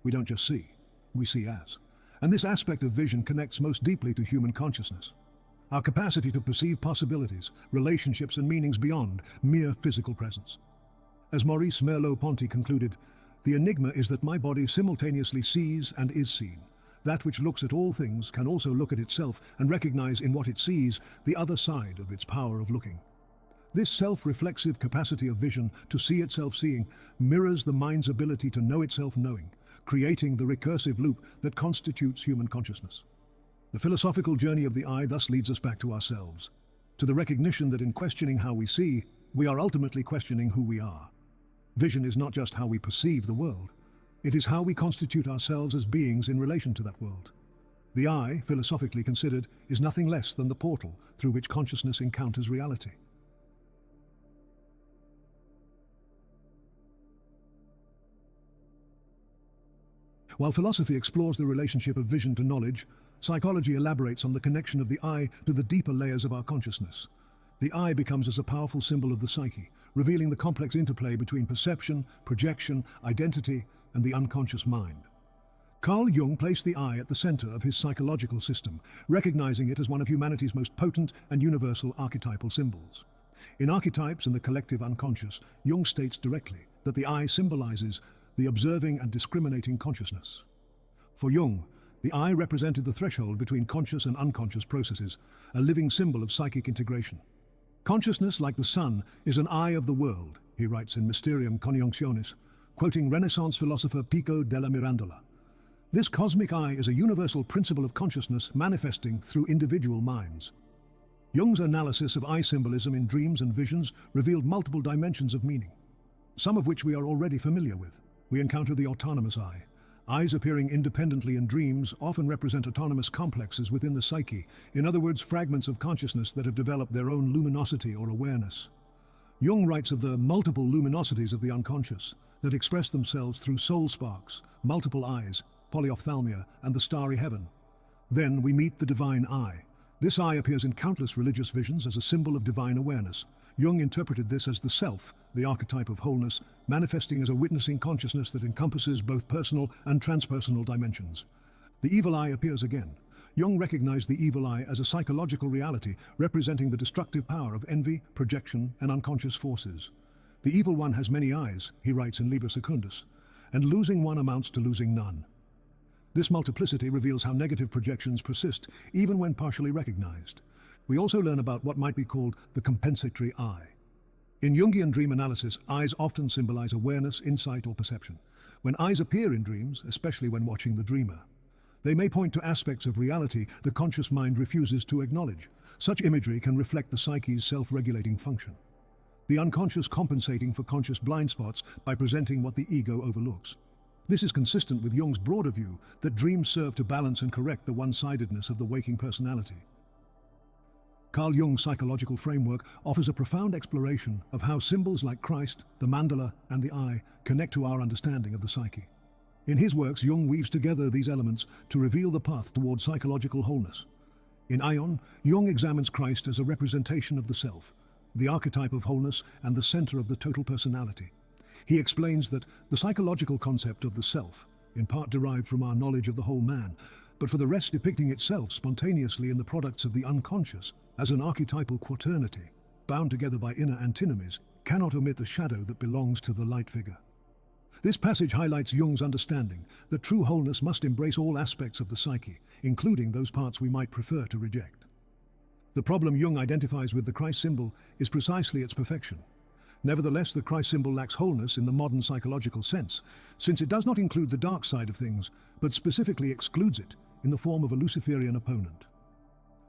We don't just see, we see as. And this aspect of vision connects most deeply to human consciousness. Our capacity to perceive possibilities, relationships and meanings beyond mere physical presence. As Maurice Merleau-Ponty concluded, the enigma is that my body simultaneously sees and is seen. That which looks at all things can also look at itself and recognize in what it sees the other side of its power of looking. This self-reflexive capacity of vision to see itself seeing mirrors the mind's ability to know itself knowing, creating the recursive loop that constitutes human consciousness. The philosophical journey of the eye thus leads us back to ourselves, to the recognition that in questioning how we see, we are ultimately questioning who we are. Vision is not just how we perceive the world, it is how we constitute ourselves as beings in relation to that world. The eye, philosophically considered, is nothing less than the portal through which consciousness encounters reality. While philosophy explores the relationship of vision to knowledge, psychology elaborates on the connection of the eye to the deeper layers of our consciousness. The eye becomes as a powerful symbol of the psyche, revealing the complex interplay between perception, projection, identity, and the unconscious mind. Carl Jung placed the eye at the center of his psychological system, recognizing it as one of humanity's most potent and universal archetypal symbols. In Archetypes and the Collective Unconscious, Jung states directly that the eye symbolizes the observing and discriminating consciousness. For Jung, the eye represented the threshold between conscious and unconscious processes, a living symbol of psychic integration. Consciousness, like the sun, is an eye of the world, he writes in Mysterium Conjunctionis, quoting Renaissance philosopher Pico della Mirandola. This cosmic eye is a universal principle of consciousness manifesting through individual minds. Jung's analysis of eye symbolism in dreams and visions revealed multiple dimensions of meaning, some of which we are already familiar with. We encounter the autonomous eye. Eyes appearing independently in dreams often represent autonomous complexes within the psyche, in other words, fragments of consciousness that have developed their own luminosity or awareness. Jung writes of the multiple luminosities of the unconscious that express themselves through soul sparks, multiple eyes, polyophthalmia, and the starry heaven. Then we meet the divine eye. This eye appears in countless religious visions as a symbol of divine awareness. Jung interpreted this as the self, the archetype of wholeness, manifesting as a witnessing consciousness that encompasses both personal and transpersonal dimensions. The evil eye appears again. Jung recognized the evil eye as a psychological reality representing the destructive power of envy, projection, and unconscious forces. The evil one has many eyes, he writes in Liber Secundus, and losing one amounts to losing none. This multiplicity reveals how negative projections persist, even when partially recognized. We also learn about what might be called the compensatory eye. In Jungian dream analysis, eyes often symbolize awareness, insight, or perception. When eyes appear in dreams, especially when watching the dreamer, they may point to aspects of reality the conscious mind refuses to acknowledge. Such imagery can reflect the psyche's self-regulating function, the unconscious compensating for conscious blind spots by presenting what the ego overlooks. This is consistent with Jung's broader view that dreams serve to balance and correct the one-sidedness of the waking personality. Carl Jung's psychological framework offers a profound exploration of how symbols like Christ, the mandala, and the eye connect to our understanding of the psyche. In his works, Jung weaves together these elements to reveal the path toward psychological wholeness. In Ion, Jung examines Christ as a representation of the self, the archetype of wholeness and the center of the total personality. He explains that the psychological concept of the self, in part derived from our knowledge of the whole man, but for the rest depicting itself spontaneously in the products of the unconscious, as an archetypal quaternity, bound together by inner antinomies, cannot omit the shadow that belongs to the light figure. This passage highlights Jung's understanding that true wholeness must embrace all aspects of the psyche, including those parts we might prefer to reject. The problem Jung identifies with the Christ symbol is precisely its perfection. Nevertheless, the Christ symbol lacks wholeness in the modern psychological sense, since it does not include the dark side of things, but specifically excludes it in the form of a Luciferian opponent.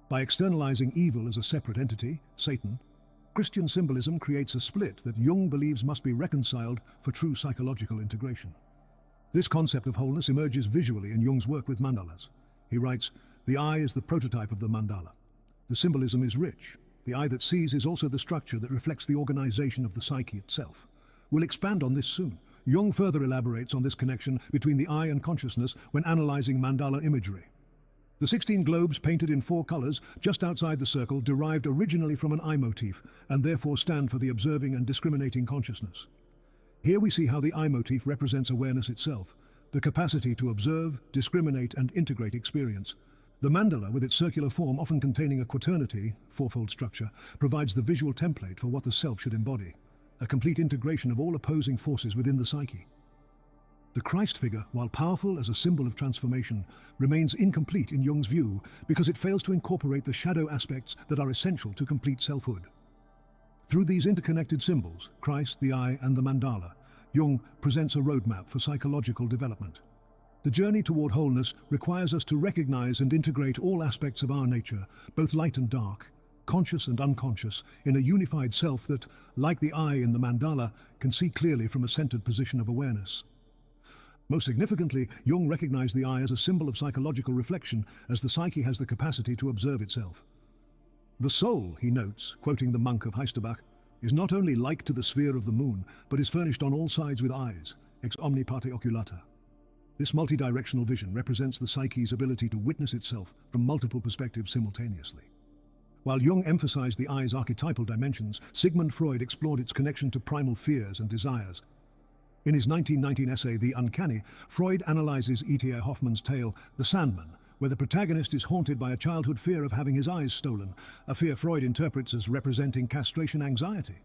By externalizing evil as a separate entity, Satan, Christian symbolism creates a split that Jung believes must be reconciled for true psychological integration. This concept of wholeness emerges visually in Jung's work with mandalas. He writes, "The eye is the prototype of the mandala. The symbolism is rich. The eye that sees is also the structure that reflects the organization of the psyche itself." We'll expand on this soon. Jung further elaborates on this connection between the eye and consciousness when analyzing mandala imagery. The 16 globes painted in 4 colors just outside the circle derived originally from an eye motif and therefore stand for the observing and discriminating consciousness. Here we see how the eye motif represents awareness itself, the capacity to observe, discriminate, and integrate experience. The mandala, with its circular form often containing a quaternity, fourfold structure, provides the visual template for what the self should embody, a complete integration of all opposing forces within the psyche. The Christ figure, while powerful as a symbol of transformation, remains incomplete in Jung's view because it fails to incorporate the shadow aspects that are essential to complete selfhood. Through these interconnected symbols, Christ, the eye, and the mandala, Jung presents a roadmap for psychological development. The journey toward wholeness requires us to recognize and integrate all aspects of our nature, both light and dark, conscious and unconscious, in a unified self that, like the eye in the mandala, can see clearly from a centered position of awareness. Most significantly, Jung recognized the eye as a symbol of psychological reflection, as the psyche has the capacity to observe itself. The soul, he notes, quoting the monk of Heisterbach, is not only like to the sphere of the moon, but is furnished on all sides with eyes, ex omni parte oculata. This multidirectional vision represents the psyche's ability to witness itself from multiple perspectives simultaneously. While Jung emphasized the eye's archetypal dimensions, Sigmund Freud explored its connection to primal fears and desires. In his 1919 essay, The Uncanny, Freud analyzes E.T.A. Hoffman's tale, The Sandman, where the protagonist is haunted by a childhood fear of having his eyes stolen, a fear Freud interprets as representing castration anxiety.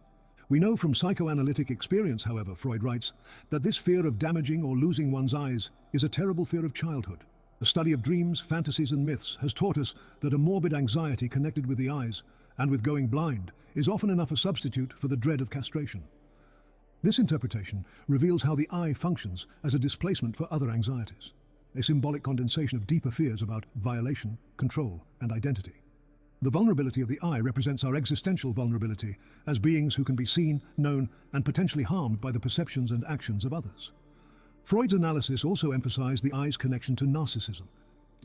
We know from psychoanalytic experience, however, Freud writes, that this fear of damaging or losing one's eyes is a terrible fear of childhood. The study of dreams, fantasies, and myths has taught us that a morbid anxiety connected with the eyes, and with going blind, is often enough a substitute for the dread of castration. This interpretation reveals how the eye functions as a displacement for other anxieties, a symbolic condensation of deeper fears about violation, control, and identity. The vulnerability of the eye represents our existential vulnerability as beings who can be seen, known, and potentially harmed by the perceptions and actions of others. Freud's analysis also emphasized the eye's connection to narcissism.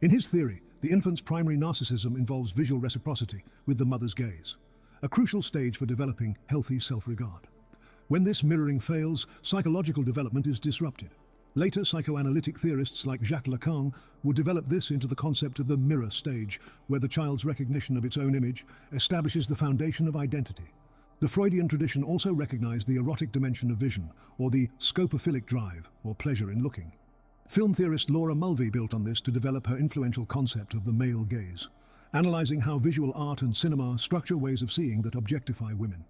In his theory, the infant's primary narcissism involves visual reciprocity with the mother's gaze, a crucial stage for developing healthy self-regard. When this mirroring fails, psychological development is disrupted. Later, psychoanalytic theorists like Jacques Lacan would develop this into the concept of the mirror stage, where the child's recognition of its own image establishes the foundation of identity. The Freudian tradition also recognized the erotic dimension of vision, or the scopophilic drive, or pleasure in looking. Film theorist Laura Mulvey built on this to develop her influential concept of the male gaze, analyzing how visual art and cinema structure ways of seeing that objectify women.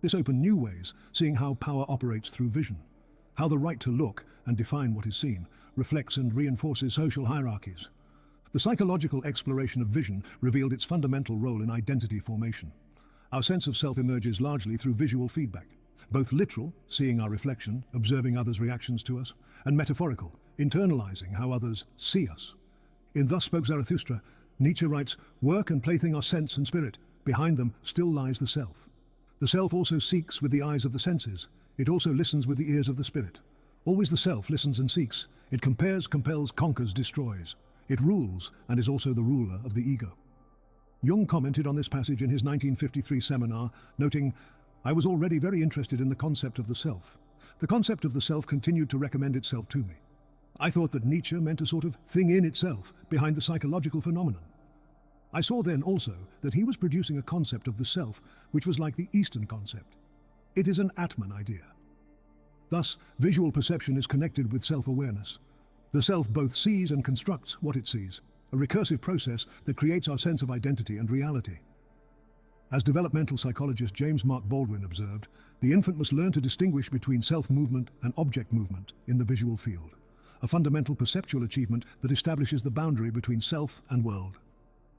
This opened new ways, seeing how power operates through vision, how the right to look and define what is seen reflects and reinforces social hierarchies. The psychological exploration of vision revealed its fundamental role in identity formation. Our sense of self emerges largely through visual feedback, both literal, seeing our reflection, observing others' reactions to us, and metaphorical, internalizing how others see us. In Thus Spoke Zarathustra, Nietzsche writes, "Work and plaything are sense and spirit. Behind them still lies the self. The self also seeks with the eyes of the senses. It also listens with the ears of the spirit. Always the self listens and seeks. It compares, compels, conquers, destroys. It rules and is also the ruler of the ego." Jung commented on this passage in his 1953 seminar, noting, "I was already very interested in the concept of the self. The concept of the self continued to recommend itself to me. I thought that Nietzsche meant a sort of thing in itself, behind the psychological phenomenon. I saw then also that he was producing a concept of the self which was like the Eastern concept. It is an Atman idea. Thus, visual perception is connected with self-awareness. The self both sees and constructs what it sees, a recursive process that creates our sense of identity and reality. As developmental psychologist James Mark Baldwin observed, the infant must learn to distinguish between self-movement and object movement in the visual field, a fundamental perceptual achievement that establishes the boundary between self and world.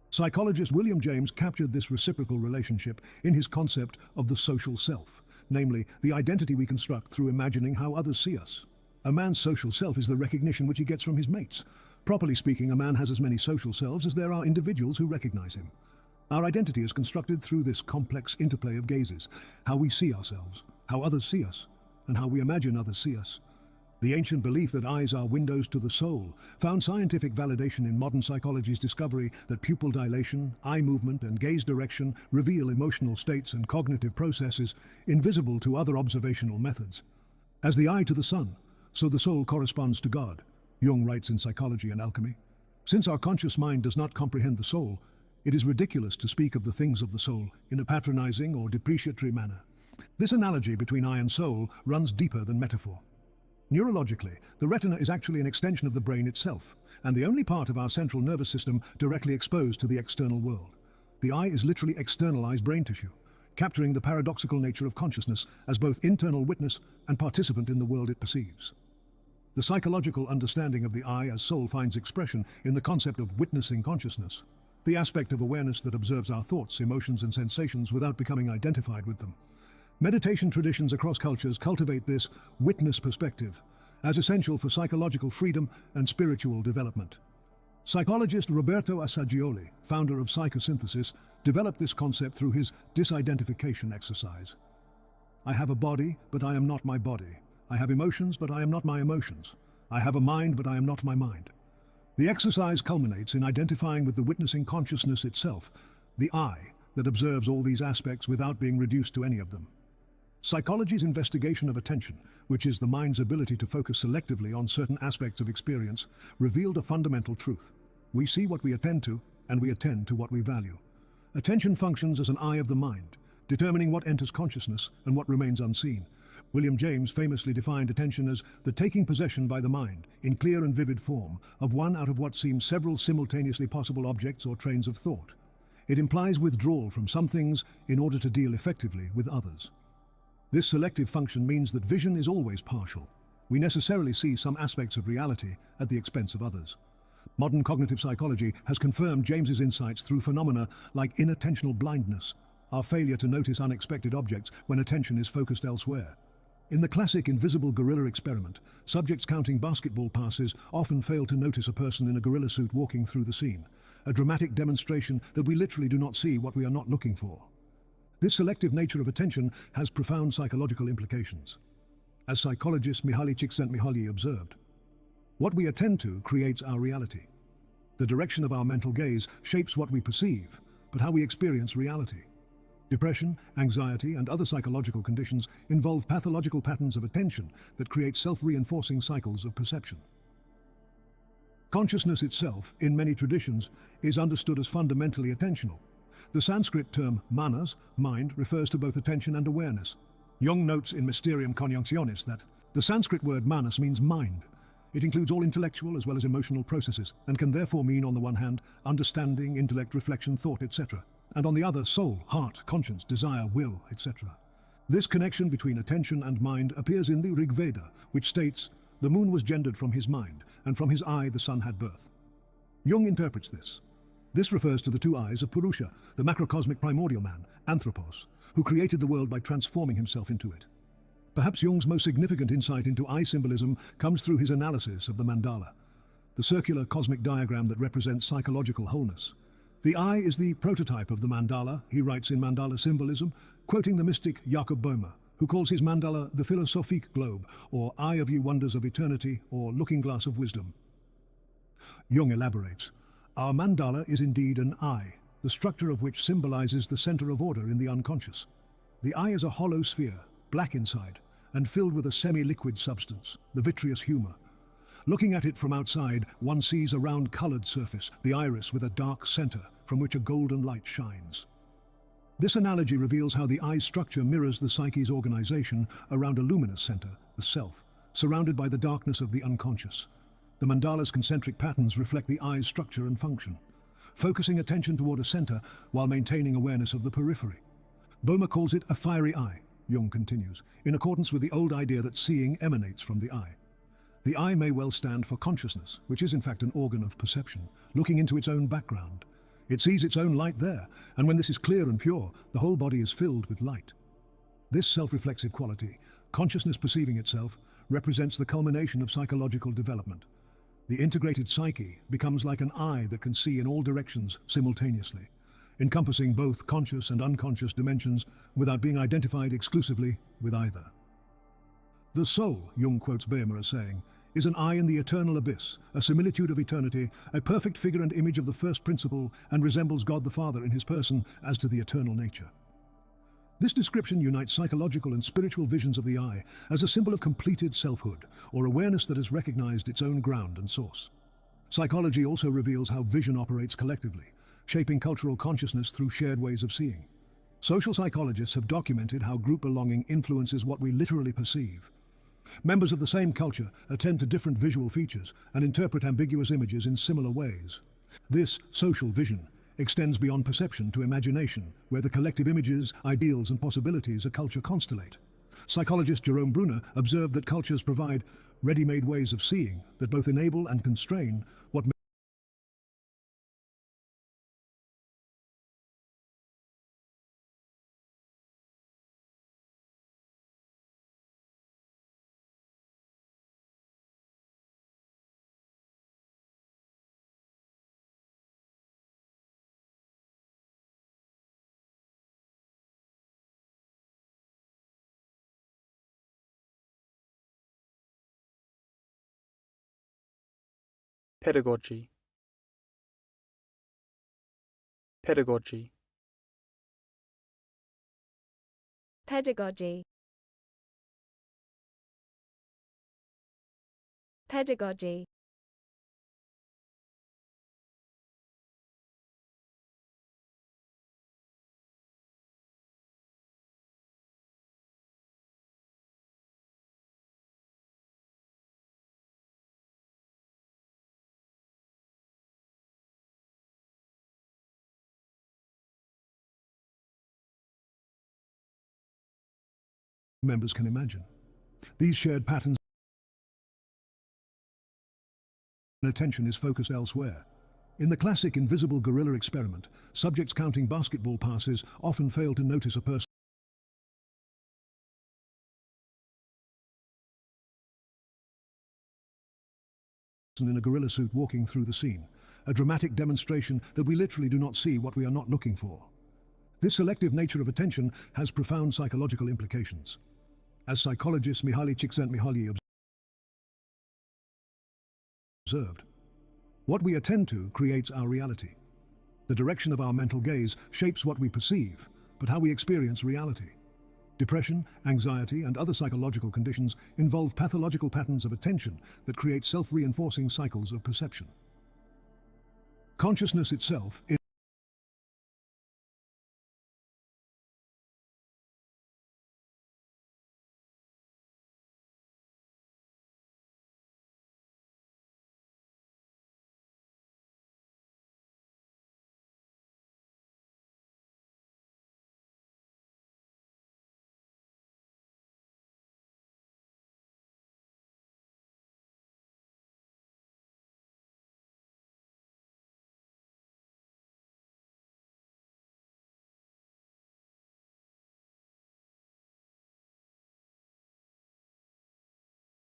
Psychologist William James captured this reciprocal relationship in his concept of the social self, namely, the identity we construct through imagining how others see us. A man's social self is the recognition which he gets from his mates. Properly speaking, a man has as many social selves as there are individuals who recognize him. Our identity is constructed through this complex interplay of gazes, how we see ourselves, how others see us, and how we imagine others see us. The ancient belief that eyes are windows to the soul found scientific validation in modern psychology's discovery that pupil dilation, eye movement, and gaze direction reveal emotional states and cognitive processes invisible to other observational methods. As the eye to the sun, so the soul corresponds to God, Jung writes in Psychology and Alchemy. Since our conscious mind does not comprehend the soul, it is ridiculous to speak of the things of the soul in a patronizing or depreciatory manner. This analogy between eye and soul runs deeper than metaphor. Neurologically, the retina is actually an extension of the brain itself, and the only part of our central nervous system directly exposed to the external world. The eye is literally externalized brain tissue, capturing the paradoxical nature of consciousness as both internal witness and participant in the world it perceives. The psychological understanding of the eye as soul finds expression in the concept of witnessing consciousness, the aspect of awareness that observes our thoughts, emotions, and sensations without becoming identified with them. Meditation traditions across cultures cultivate this witness perspective as essential for psychological freedom and spiritual development. Psychologist Roberto Assagioli, founder of psychosynthesis, developed this concept through his disidentification exercise. I have a body, but I am not my body. I have emotions, but I am not my emotions. I have a mind, but I am not my mind. The exercise culminates in identifying with the witnessing consciousness itself, the I, that observes all these aspects without being reduced to any of them. Psychology's investigation of attention, which is the mind's ability to focus selectively on certain aspects of experience, revealed a fundamental truth. We see what we attend to, and we attend to what we value. Attention functions as an eye of the mind, determining what enters consciousness and what remains unseen. William James famously defined attention as the taking possession by the mind, in clear and vivid form, of one out of what seems several simultaneously possible objects or trains of thought. It implies withdrawal from some things in order to deal effectively with others. This selective function means that vision is always partial. We necessarily see some aspects of reality at the expense of others. Modern cognitive psychology has confirmed James's insights through phenomena like inattentional blindness, our failure to notice unexpected objects when attention is focused elsewhere. In the classic invisible gorilla experiment, subjects counting basketball passes often fail to notice a person in a gorilla suit walking through the scene, a dramatic demonstration that we literally do not see what we are not looking for. This selective nature of attention has profound psychological implications. As psychologist Mihaly Csikszentmihalyi observed, what we attend to creates our reality. The direction of our mental gaze shapes what we perceive, but how we experience reality. Depression, anxiety, and other psychological conditions involve pathological patterns of attention that create self-reinforcing cycles of perception. Consciousness itself, in many traditions, is understood as fundamentally attentional. The Sanskrit term manas, mind, refers to both attention and awareness. Jung notes in Mysterium Conjunctionis that the Sanskrit word manas means mind. It includes all intellectual as well as emotional processes, and can therefore mean, on the one hand, understanding, intellect, reflection, thought, etc., and on the other, soul, heart, conscience, desire, will, etc. This connection between attention and mind appears in the Rig Veda, which states, "The moon was gendered from his mind, and from his eye the sun had birth." Jung interprets this. This refers to the two eyes of Purusha, the macrocosmic primordial man, Anthropos, who created the world by transforming himself into it. Perhaps Jung's most significant insight into eye symbolism comes through his analysis of the mandala, the circular cosmic diagram that represents psychological wholeness. The eye is the prototype of the mandala, he writes in Mandala Symbolism, quoting the mystic Jakob Boehme, who calls his mandala the philosophique globe, or eye of ye wonders of eternity, or looking glass of wisdom. Jung elaborates, "Our mandala is indeed an eye, the structure of which symbolizes the center of order in the unconscious. The eye is a hollow sphere, black inside, and filled with a semi-liquid substance, the vitreous humor. Looking at it from outside, one sees a round colored surface, the iris with a dark center from which a golden light shines." This analogy reveals how the eye's structure mirrors the psyche's organization around a luminous center, the self, surrounded by the darkness of the unconscious. The mandala's concentric patterns reflect the eye's structure and function, focusing attention toward a center while maintaining awareness of the periphery. Boehme calls it a fiery eye, Jung continues, in accordance with the old idea that seeing emanates from the eye. The eye may well stand for consciousness, which is in fact an organ of perception, looking into its own background. It sees its own light there, and when this is clear and pure, the whole body is filled with light. This self-reflexive quality, consciousness perceiving itself, represents the culmination of psychological development. The integrated psyche becomes like an eye that can see in all directions simultaneously, encompassing both conscious and unconscious dimensions without being identified exclusively with either. The soul, Jung quotes Boehme as saying, is an eye in the eternal abyss, a similitude of eternity, a perfect figure and image of the first principle, and resembles God the Father in his person as to the eternal nature. This description unites psychological and spiritual visions of the eye as a symbol of completed selfhood, or awareness that has recognized its own ground and source. Psychology also reveals how vision operates collectively, shaping cultural consciousness through shared ways of seeing. Social psychologists have documented how group belonging influences what we literally perceive. Members of the same culture attend to different visual features and interpret ambiguous images in similar ways. This social vision extends beyond perception to imagination, where the collective images, ideals, and possibilities a culture constellate. Psychologist Jerome Bruner observed that cultures provide ready-made ways of seeing that both enable and constrain what Pedagogy. Pedagogy. Pedagogy. Pedagogy. members can imagine. These shared patterns and attention is focused elsewhere. In the classic invisible gorilla experiment, subjects counting basketball passes often fail to notice a person in a gorilla suit walking through the scene, a dramatic demonstration that we literally do not see what we are not looking for. This selective nature of attention has profound psychological implications. As psychologist Mihaly Csikszentmihalyi observed, what we attend to creates our reality. The direction of our mental gaze shapes what we perceive, but how we experience reality. Depression, anxiety, and other psychological conditions involve pathological patterns of attention that create self-reinforcing cycles of perception. Consciousness itself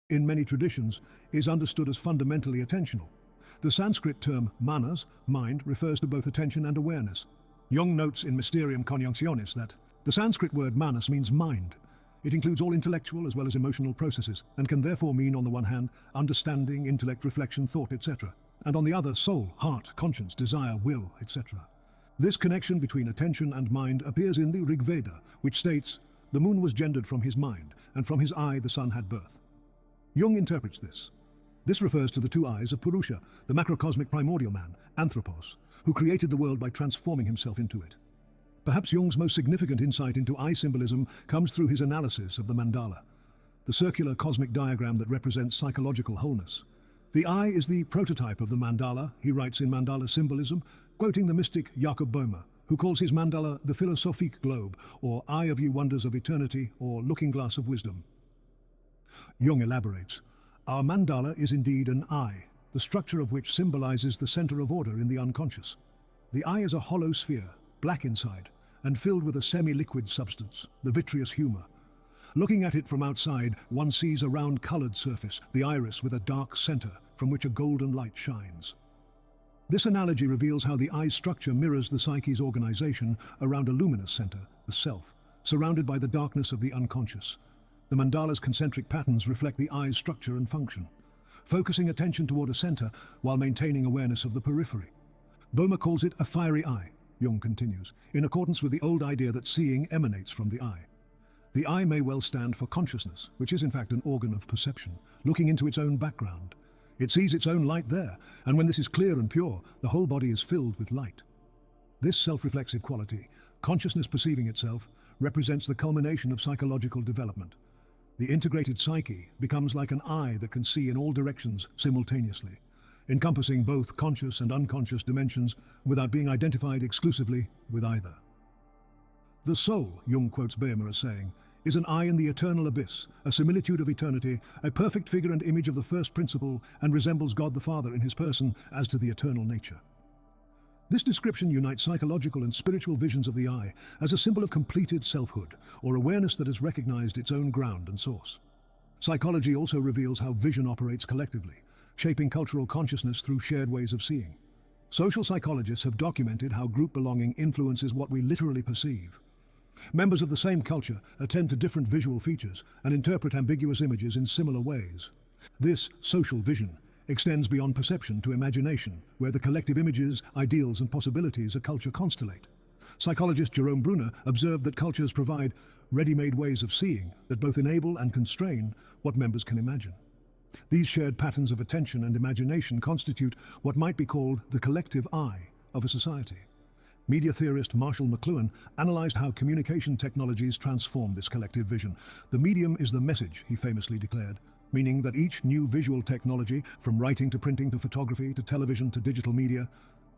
in many traditions, is understood as fundamentally attentional. The Sanskrit term manas, mind, refers to both attention and awareness. Jung notes in Mysterium Conjunctionis that the Sanskrit word manas means mind. It includes all intellectual as well as emotional processes, and can therefore mean, on the one hand, understanding, intellect, reflection, thought, etc., and on the other, soul, heart, conscience, desire, will, etc. This connection between attention and mind appears in the Rig Veda, which states, "The moon was gendered from his mind, and from his eye the sun had birth." Jung interprets this. This refers to the two eyes of Purusha, the macrocosmic primordial man, Anthropos, who created the world by transforming himself into it. Perhaps Jung's most significant insight into eye symbolism comes through his analysis of the mandala, the circular cosmic diagram that represents psychological wholeness. The eye is the prototype of the mandala, he writes in Mandala Symbolism, quoting the mystic Jakob Boehmer, who calls his mandala the philosophique globe, or eye of ye wonders of eternity, or looking glass of wisdom. Jung elaborates, "Our mandala is indeed an eye, the structure of which symbolizes the center of order in the unconscious. The eye is a hollow sphere, black inside, and filled with a semi-liquid substance, the vitreous humor. Looking at it from outside, one sees a round colored surface, the iris with a dark center from which a golden light shines." This analogy reveals how the eye's structure mirrors the psyche's organization around a luminous center, the self, surrounded by the darkness of the unconscious. The mandala's concentric patterns reflect the eye's structure and function, focusing attention toward a center while maintaining awareness of the periphery. Boehmer calls it a fiery eye, Jung continues, in accordance with the old idea that seeing emanates from the eye. The eye may well stand for consciousness, which is in fact an organ of perception, looking into its own background. It sees its own light there, and when this is clear and pure, the whole body is filled with light. This self-reflexive quality, consciousness perceiving itself, represents the culmination of psychological development. The integrated psyche becomes like an eye that can see in all directions simultaneously, encompassing both conscious and unconscious dimensions without being identified exclusively with either. The soul, Jung quotes Boehmer as saying, is an eye in the eternal abyss, a similitude of eternity, a perfect figure and image of the first principle, and resembles God the Father in his person as to the eternal nature. This description unites psychological and spiritual visions of the eye as a symbol of completed selfhood, or awareness that has recognized its own ground and source. Psychology also reveals how vision operates collectively, shaping cultural consciousness through shared ways of seeing. Social psychologists have documented how group belonging influences what we literally perceive. Members of the same culture attend to different visual features and interpret ambiguous images in similar ways. This social vision extends beyond perception to imagination, where the collective images, ideals, and possibilities a culture constellate. Psychologist Jerome Bruner observed that cultures provide ready-made ways of seeing that both enable and constrain what members can imagine. These shared patterns of attention and imagination constitute what might be called the collective eye of a society. Media theorist Marshall McLuhan analyzed how communication technologies transform this collective vision. "The medium is the message," he famously declared, meaning that each new visual technology, from writing to printing to photography to television to digital media,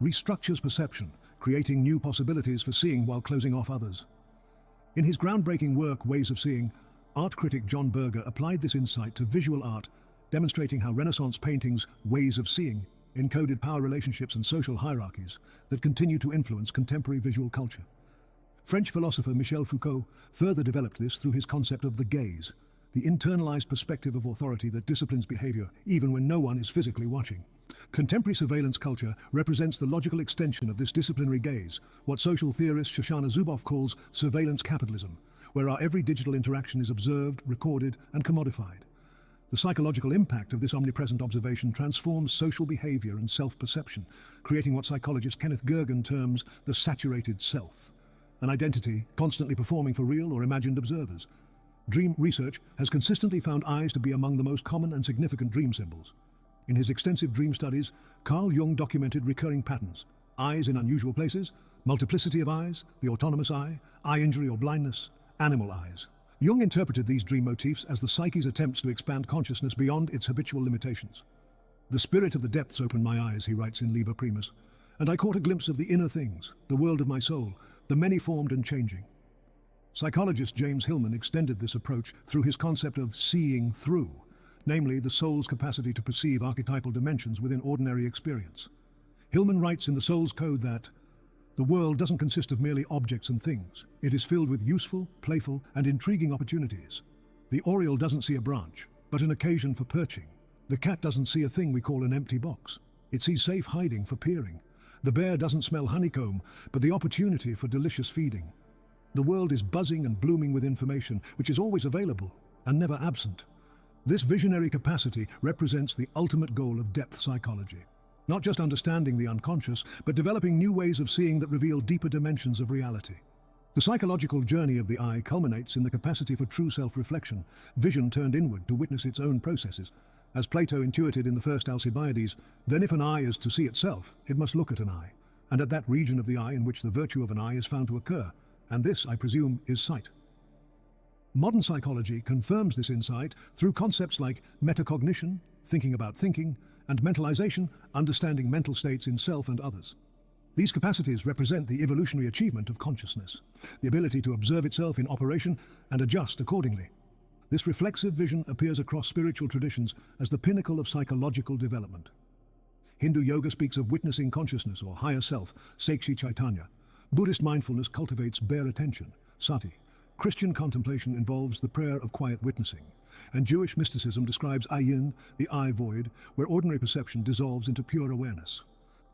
restructures perception, creating new possibilities for seeing while closing off others. In his groundbreaking work, Ways of Seeing, art critic John Berger applied this insight to visual art, demonstrating how Renaissance paintings' ways of seeing encoded power relationships and social hierarchies that continue to influence contemporary visual culture. French philosopher Michel Foucault further developed this through his concept of the gaze, the internalized perspective of authority that disciplines behavior even when no one is physically watching. Contemporary surveillance culture represents the logical extension of this disciplinary gaze, what social theorist Shoshana Zuboff calls surveillance capitalism, where our every digital interaction is observed, recorded, and commodified. The psychological impact of this omnipresent observation transforms social behavior and self-perception, creating what psychologist Kenneth Gergen terms the saturated self, an identity constantly performing for real or imagined observers. Dream research has consistently found eyes to be among the most common and significant dream symbols. In his extensive dream studies, Carl Jung documented recurring patterns: eyes in unusual places, multiplicity of eyes, the autonomous eye injury or blindness, animal eyes. Jung interpreted these dream motifs as the psyche's attempts to expand consciousness beyond its habitual limitations. "The spirit of the depths opened my eyes," he writes in Liber Primus, "and I caught a glimpse of the inner things, the world of my soul, the many-formed and changing." Psychologist James Hillman extended this approach through his concept of seeing through, namely the soul's capacity to perceive archetypal dimensions within ordinary experience. Hillman writes in The Soul's Code that the world doesn't consist of merely objects and things. It is filled with useful, playful, and intriguing opportunities. The oriole doesn't see a branch. but an occasion for perching. The cat doesn't see a thing we call an empty box. It sees safe hiding for peering. The bear doesn't smell honeycomb, but the opportunity for delicious feeding. The world is buzzing and blooming with information, which is always available and never absent. This visionary capacity represents the ultimate goal of depth psychology. Not just understanding the unconscious, but developing new ways of seeing that reveal deeper dimensions of reality. The psychological journey of the eye culminates in the capacity for true self-reflection, vision turned inward to witness its own processes. As Plato intuited in the first Alcibiades, then if an eye is to see itself, it must look at an eye, and at that region of the eye in which the virtue of an eye is found to occur, and this, I presume, is sight. Modern psychology confirms this insight through concepts like metacognition, thinking about thinking, and mentalization, understanding mental states in self and others. These capacities represent the evolutionary achievement of consciousness, the ability to observe itself in operation and adjust accordingly. This reflexive vision appears across spiritual traditions as the pinnacle of psychological development. Hindu yoga speaks of witnessing consciousness or higher self, Sakshi Chaitanya. Buddhist mindfulness cultivates bare attention, sati. Christian contemplation involves the prayer of quiet witnessing, and Jewish mysticism describes ayin, the eye void, where ordinary perception dissolves into pure awareness.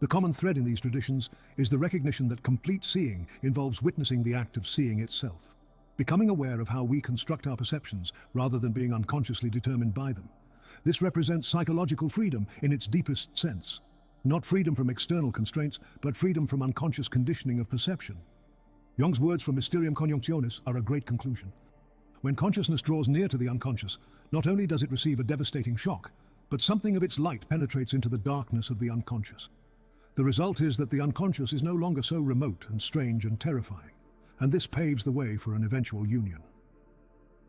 The common thread in these traditions is the recognition that complete seeing involves witnessing the act of seeing itself, becoming aware of how we construct our perceptions rather than being unconsciously determined by them. This represents psychological freedom in its deepest sense. Not freedom from external constraints, but freedom from unconscious conditioning of perception. Jung's words from Mysterium Conjunctionis are a great conclusion. When consciousness draws near to the unconscious, not only does it receive a devastating shock, but something of its light penetrates into the darkness of the unconscious. The result is that the unconscious is no longer so remote and strange and terrifying, and this paves the way for an eventual union.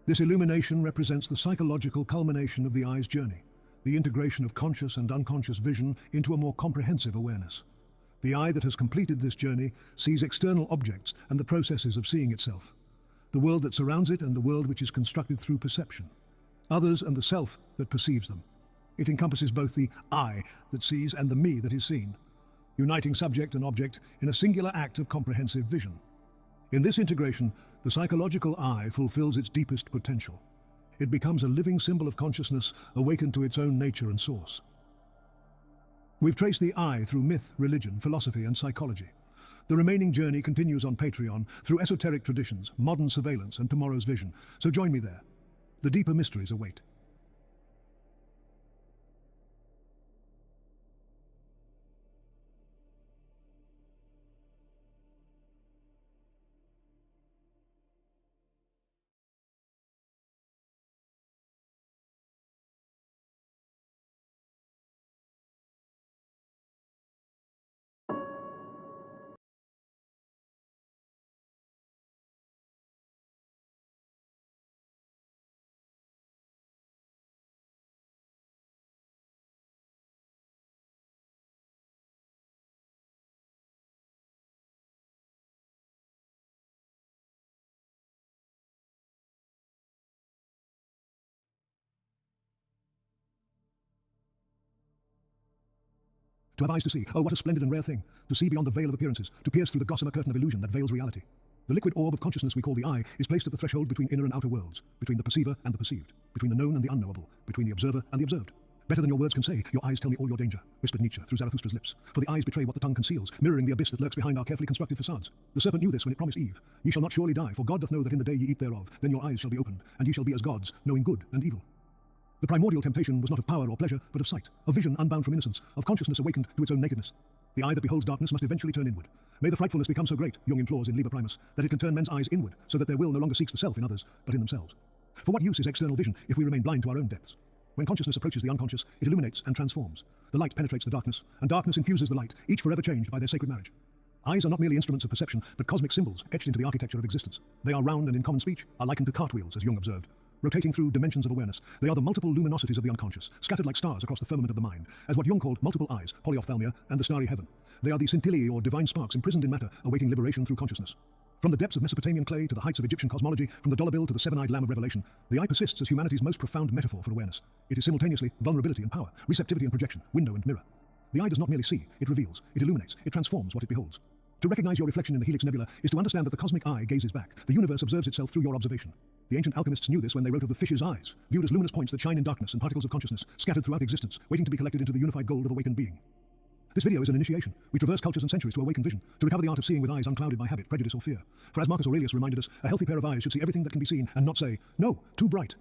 This illumination represents the psychological culmination of the eye's journey, the integration of conscious and unconscious vision into a more comprehensive awareness. The eye that has completed this journey sees external objects and the processes of seeing itself, the world that surrounds it and the world which is constructed through perception, others and the self that perceives them. It encompasses both the I that sees and the me that is seen, uniting subject and object in a singular act of comprehensive vision. In this integration, the psychological eye fulfills its deepest potential. It becomes a living symbol of consciousness awakened to its own nature and source. We've traced the eye through myth, religion, philosophy, and psychology. The remaining journey continues on Patreon through esoteric traditions, modern surveillance, and tomorrow's vision. So join me there. The deeper mysteries await. To have eyes to see, oh what a splendid and rare thing, to see beyond the veil of appearances, to pierce through the gossamer curtain of illusion that veils reality. The liquid orb of consciousness we call the eye is placed at the threshold between inner and outer worlds, between the perceiver and the perceived, between the known and the unknowable, between the observer and the observed. Better than your words can say, your eyes tell me all your danger, whispered Nietzsche through Zarathustra's lips. For the eyes betray what the tongue conceals, mirroring the abyss that lurks behind our carefully constructed facades. The serpent knew this when it promised Eve, ye shall not surely die, for God doth know that in the day ye eat thereof, then your eyes shall be opened, and ye shall be as gods, knowing good and evil. The primordial temptation was not of power or pleasure, but of sight, of vision unbound from innocence, of consciousness awakened to its own nakedness. The eye that beholds darkness must eventually turn inward. May the frightfulness become so great, Jung implores in Liber Primus, that it can turn men's eyes inward, so that their will no longer seeks the self in others, but in themselves. For what use is external vision if we remain blind to our own depths? When consciousness approaches the unconscious, it illuminates and transforms. The light penetrates the darkness, and darkness infuses the light, each forever changed by their sacred marriage. Eyes are not merely instruments of perception, but cosmic symbols etched into the architecture of existence. They are round and in common speech are likened to cartwheels, as Jung observed. Rotating through dimensions of awareness, they are the multiple luminosities of the unconscious, scattered like stars across the firmament of the mind, as what Jung called multiple eyes, polyophthalmia, and the starry heaven. They are the scintillae or divine sparks imprisoned in matter, awaiting liberation through consciousness. From the depths of Mesopotamian clay to the heights of Egyptian cosmology, from the dollar bill to the seven-eyed lamb of revelation, the eye persists as humanity's most profound metaphor for awareness. It is simultaneously vulnerability and power, receptivity and projection, window and mirror. The eye does not merely see, it reveals, it illuminates, it transforms what it beholds. To recognize your reflection in the Helix Nebula is to understand that the cosmic eye gazes back. The universe observes itself through your observation. The ancient alchemists knew this when they wrote of the fish's eyes, viewed as luminous points that shine in darkness and particles of consciousness scattered throughout existence, waiting to be collected into the unified gold of awakened being. This video is an initiation. We traverse cultures and centuries to awaken vision, to recover the art of seeing with eyes unclouded by habit, prejudice, or fear. For as Marcus Aurelius reminded us, a healthy pair of eyes should see everything that can be seen and not say, "No, too bright."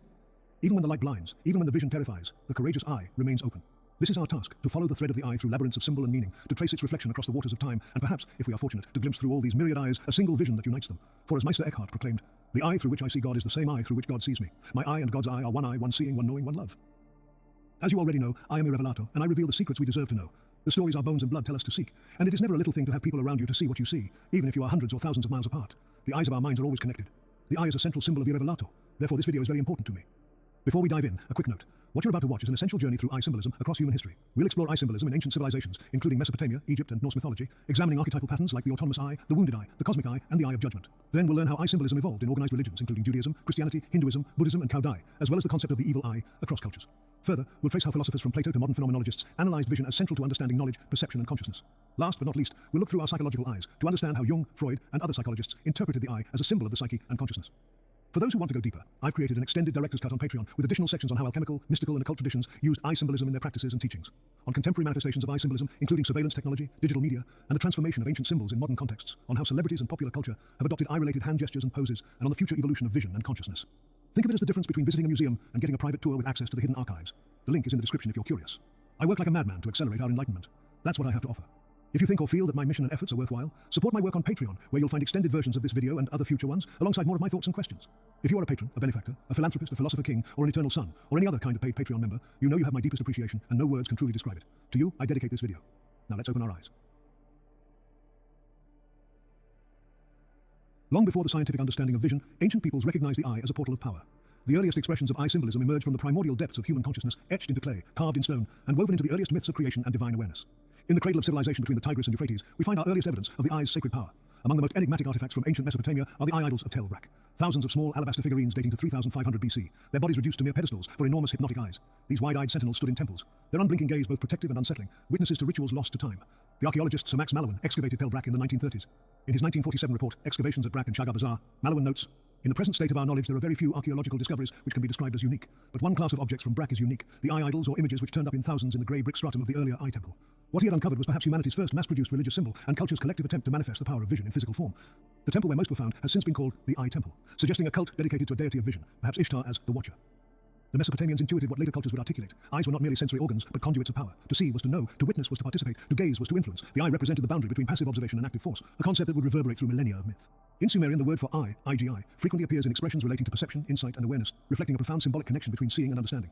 Even when the light blinds, even when the vision terrifies, the courageous eye remains open. This is our task, to follow the thread of the eye through labyrinths of symbol and meaning, to trace its reflection across the waters of time, and perhaps, if we are fortunate, to glimpse through all these myriad eyes a single vision that unites them. For as Meister Eckhart proclaimed, "The eye through which I see God is the same eye through which God sees me. My eye and God's eye are one eye, one seeing, one knowing, one love." As you already know, I am a revelator, and I reveal the secrets we deserve to know. The stories our bones and blood tell us to seek, and it is never a little thing to have people around you to see what you see, even if you are hundreds or thousands of miles apart. The eyes of our minds are always connected. The eye is a central symbol of revelator. Therefore, this video is very important to me. Before we dive in, a quick note. What you're about to watch is an essential journey through eye symbolism across human history. We'll explore eye symbolism in ancient civilizations, including Mesopotamia, Egypt, and Norse mythology, examining archetypal patterns like the autonomous eye, the wounded eye, the cosmic eye, and the eye of judgment. Then we'll learn how eye symbolism evolved in organized religions, including Judaism, Christianity, Hinduism, Buddhism, and Cao Dai, as well as the concept of the evil eye across cultures. Further, we'll trace how philosophers from Plato to modern phenomenologists analyzed vision as central to understanding knowledge, perception, and consciousness. Last but not least, we'll look through our psychological eyes to understand how Jung, Freud, and other psychologists interpreted the eye as a symbol of the psyche and consciousness. For those who want to go deeper, I've created an extended director's cut on Patreon with additional sections on how alchemical, mystical, and occult traditions used eye symbolism in their practices and teachings, on contemporary manifestations of eye symbolism, including surveillance technology, digital media, and the transformation of ancient symbols in modern contexts, on how celebrities and popular culture have adopted eye-related hand gestures and poses, and on the future evolution of vision and consciousness. Think of it as the difference between visiting a museum and getting a private tour with access to the hidden archives. The link is in the description if you're curious. I work like a madman to accelerate our enlightenment. That's what I have to offer. If you think or feel that my mission and efforts are worthwhile, support my work on Patreon, where you'll find extended versions of this video and other future ones, alongside more of my thoughts and questions. If you are a patron, a benefactor, a philanthropist, a philosopher king, or an eternal son, or any other kind of paid Patreon member, you know you have my deepest appreciation, and no words can truly describe it. To you, I dedicate this video. Now let's open our eyes. Long before the scientific understanding of vision, ancient peoples recognized the eye as a portal of power. The earliest expressions of eye symbolism emerged from the primordial depths of human consciousness, etched into clay, carved in stone, and woven into the earliest myths of creation and divine awareness. In the cradle of civilization between the Tigris and Euphrates, we find our earliest evidence of the eye's sacred power. Among the most enigmatic artifacts from ancient Mesopotamia are the eye idols of Tel Brak. Thousands of small alabaster figurines dating to 3500 BC, their bodies reduced to mere pedestals for enormous hypnotic eyes. These wide-eyed sentinels stood in temples, their unblinking gaze both protective and unsettling, witnesses to rituals lost to time. The archaeologist Sir Max Mallowan excavated Tel Brak in the 1930s. In his 1947 report, Excavations at Brak and Chagar Bazaar, Mallowan notes, "In the present state of our knowledge, there are very few archaeological discoveries which can be described as unique. But one class of objects from Brak is unique, the eye idols or images which turned up in thousands in the grey brick stratum of the earlier eye temple. What he had uncovered was perhaps humanity's first mass-produced religious symbol and culture's collective attempt to manifest the power of vision in physical form. The temple where most were found has since been called the Eye Temple, suggesting a cult dedicated to a deity of vision, perhaps Ishtar as the Watcher. The Mesopotamians intuited what later cultures would articulate. Eyes were not merely sensory organs, but conduits of power. To see was to know, to witness was to participate, to gaze was to influence. The eye represented the boundary between passive observation and active force, a concept that would reverberate through millennia of myth. In Sumerian, the word for eye, IGI, frequently appears in expressions relating to perception, insight, and awareness, reflecting a profound symbolic connection between seeing and understanding.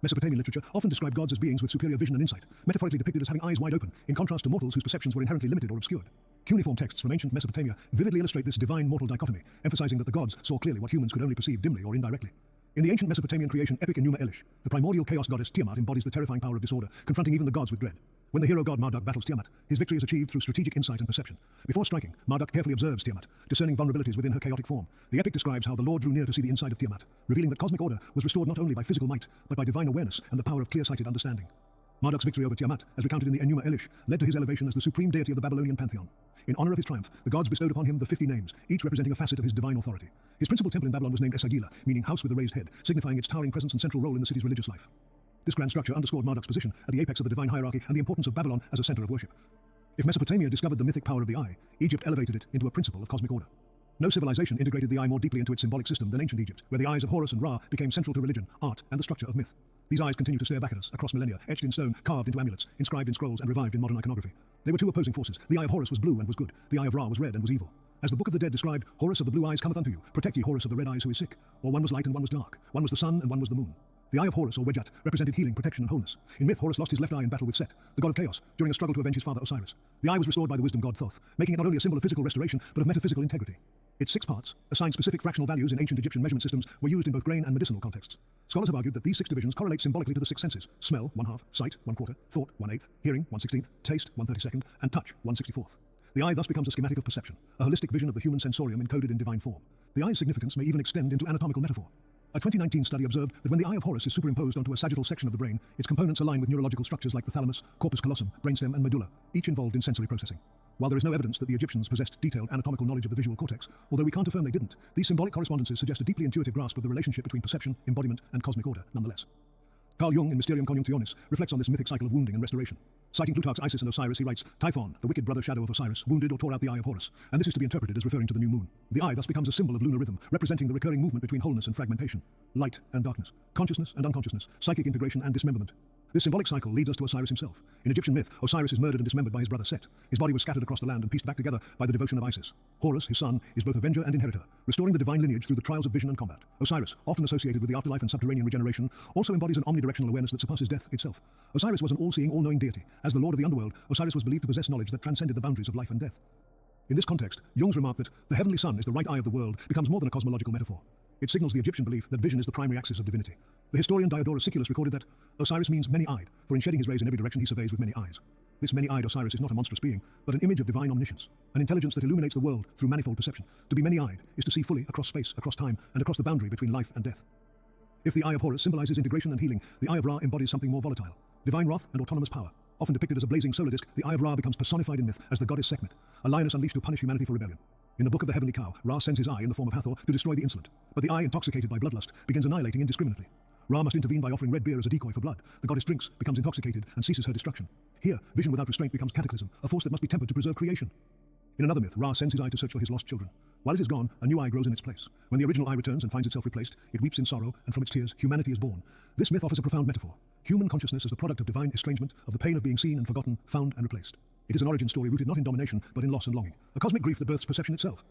Mesopotamian literature often described gods as beings with superior vision and insight, metaphorically depicted as having eyes wide open, in contrast to mortals whose perceptions were inherently limited or obscured. Cuneiform texts from ancient Mesopotamia vividly illustrate this divine-mortal dichotomy, emphasizing that the gods saw clearly what humans could only perceive dimly or indirectly. In the ancient Mesopotamian creation epic Enuma Elish, the primordial chaos goddess Tiamat embodies the terrifying power of disorder, confronting even the gods with dread. When the hero god Marduk battles Tiamat, his victory is achieved through strategic insight and perception. Before striking, Marduk carefully observes Tiamat, discerning vulnerabilities within her chaotic form. The epic describes how the Lord drew near to see the inside of Tiamat, revealing that cosmic order was restored not only by physical might, but by divine awareness and the power of clear-sighted understanding. Marduk's victory over Tiamat, as recounted in the Enuma Elish, led to his elevation as the supreme deity of the Babylonian pantheon. In honor of his triumph, the gods bestowed upon him the 50 names, each representing a facet of his divine authority. His principal temple in Babylon was named Esagila, meaning house with a raised head, signifying its towering presence and central role in the city's religious life. This grand structure underscored Marduk's position at the apex of the divine hierarchy and the importance of Babylon as a center of worship. If Mesopotamia discovered the mythic power of the eye, Egypt elevated it into a principle of cosmic order. No civilization integrated the eye more deeply into its symbolic system than ancient Egypt, where the eyes of Horus and Ra became central to religion, art, and the structure of myth. These eyes continue to stare back at us across millennia, etched in stone, carved into amulets, inscribed in scrolls, and revived in modern iconography. They were two opposing forces. The eye of Horus was blue and was good. The eye of Ra was red and was evil. As the Book of the Dead described, Horus of the blue eyes cometh unto you. Protect ye Horus of the red eyes who is sick. Or one was light and one was dark. One was the sun and one was the moon. The eye of Horus, or Wedjat, represented healing, protection, and wholeness. In myth, Horus lost his left eye in battle with Set, the god of chaos, during a struggle to avenge his father Osiris. The eye was restored by the wisdom god Thoth, making it not only a symbol of physical restoration, but of metaphysical integrity. Its 6 parts, assigned specific fractional values in ancient Egyptian measurement systems, were used in both grain and medicinal contexts. Scholars have argued that these 6 divisions correlate symbolically to the 6 senses: smell, 1/2, sight, 1/4, thought, 1/8, hearing, 1/16, taste, 1/32, and touch, 1/64. The eye thus becomes a schematic of perception, a holistic vision of the human sensorium encoded in divine form. The eye's significance may even extend into anatomical metaphor. A 2019 study observed that when the eye of Horus is superimposed onto a sagittal section of the brain, its components align with neurological structures like the thalamus, corpus callosum, brainstem, and medulla, each involved in sensory processing. While there is no evidence that the Egyptians possessed detailed anatomical knowledge of the visual cortex, although we can't affirm they didn't, these symbolic correspondences suggest a deeply intuitive grasp of the relationship between perception, embodiment, and cosmic order, nonetheless. Carl Jung, in Mysterium Conjunctionis, reflects on this mythic cycle of wounding and restoration. Citing Plutarch's Isis and Osiris, he writes, Typhon, the wicked brother shadow of Osiris, wounded or tore out the eye of Horus, and this is to be interpreted as referring to the new moon. The eye thus becomes a symbol of lunar rhythm, representing the recurring movement between wholeness and fragmentation, light and darkness, consciousness and unconsciousness, psychic integration and dismemberment. This symbolic cycle leads us to Osiris himself. In Egyptian myth, Osiris is murdered and dismembered by his brother Set. His body was scattered across the land and pieced back together by the devotion of Isis. Horus, his son, is both avenger and inheritor, restoring the divine lineage through the trials of vision and combat. Osiris, often associated with the afterlife and subterranean regeneration, also embodies an omnidirectional awareness that surpasses death itself. Osiris was an all-seeing, all-knowing deity. As the lord of the underworld, Osiris was believed to possess knowledge that transcended the boundaries of life and death. In this context, Jung's remark that the heavenly sun is the right eye of the world becomes more than a cosmological metaphor. It signals the Egyptian belief that vision is the primary axis of divinity. The historian Diodorus Siculus recorded that Osiris means many-eyed, for in shedding his rays in every direction he surveys with many eyes. This many-eyed Osiris is not a monstrous being, but an image of divine omniscience, an intelligence that illuminates the world through manifold perception. To be many-eyed is to see fully across space, across time, and across the boundary between life and death. If the Eye of Horus symbolizes integration and healing, the Eye of Ra embodies something more volatile, divine wrath and autonomous power. Often depicted as a blazing solar disk, the Eye of Ra becomes personified in myth as the goddess Sekhmet, a lioness unleashed to punish humanity for rebellion. In the Book of the Heavenly Cow, Ra sends his eye in the form of Hathor to destroy the insolent, but the eye, intoxicated by bloodlust, begins annihilating indiscriminately. Ra must intervene by offering red beer as a decoy for blood. The goddess drinks, becomes intoxicated, and ceases her destruction. Here, vision without restraint becomes cataclysm, a force that must be tempered to preserve creation. In another myth, Ra sends his eye to search for his lost children. While it is gone, a new eye grows in its place. When the original eye returns and finds itself replaced, it weeps in sorrow, and from its tears, humanity is born. This myth offers a profound metaphor. Human consciousness is the product of divine estrangement, of the pain of being seen and forgotten, found and replaced. It is an origin story rooted not in domination, but in loss and longing. A cosmic grief that births perception itself.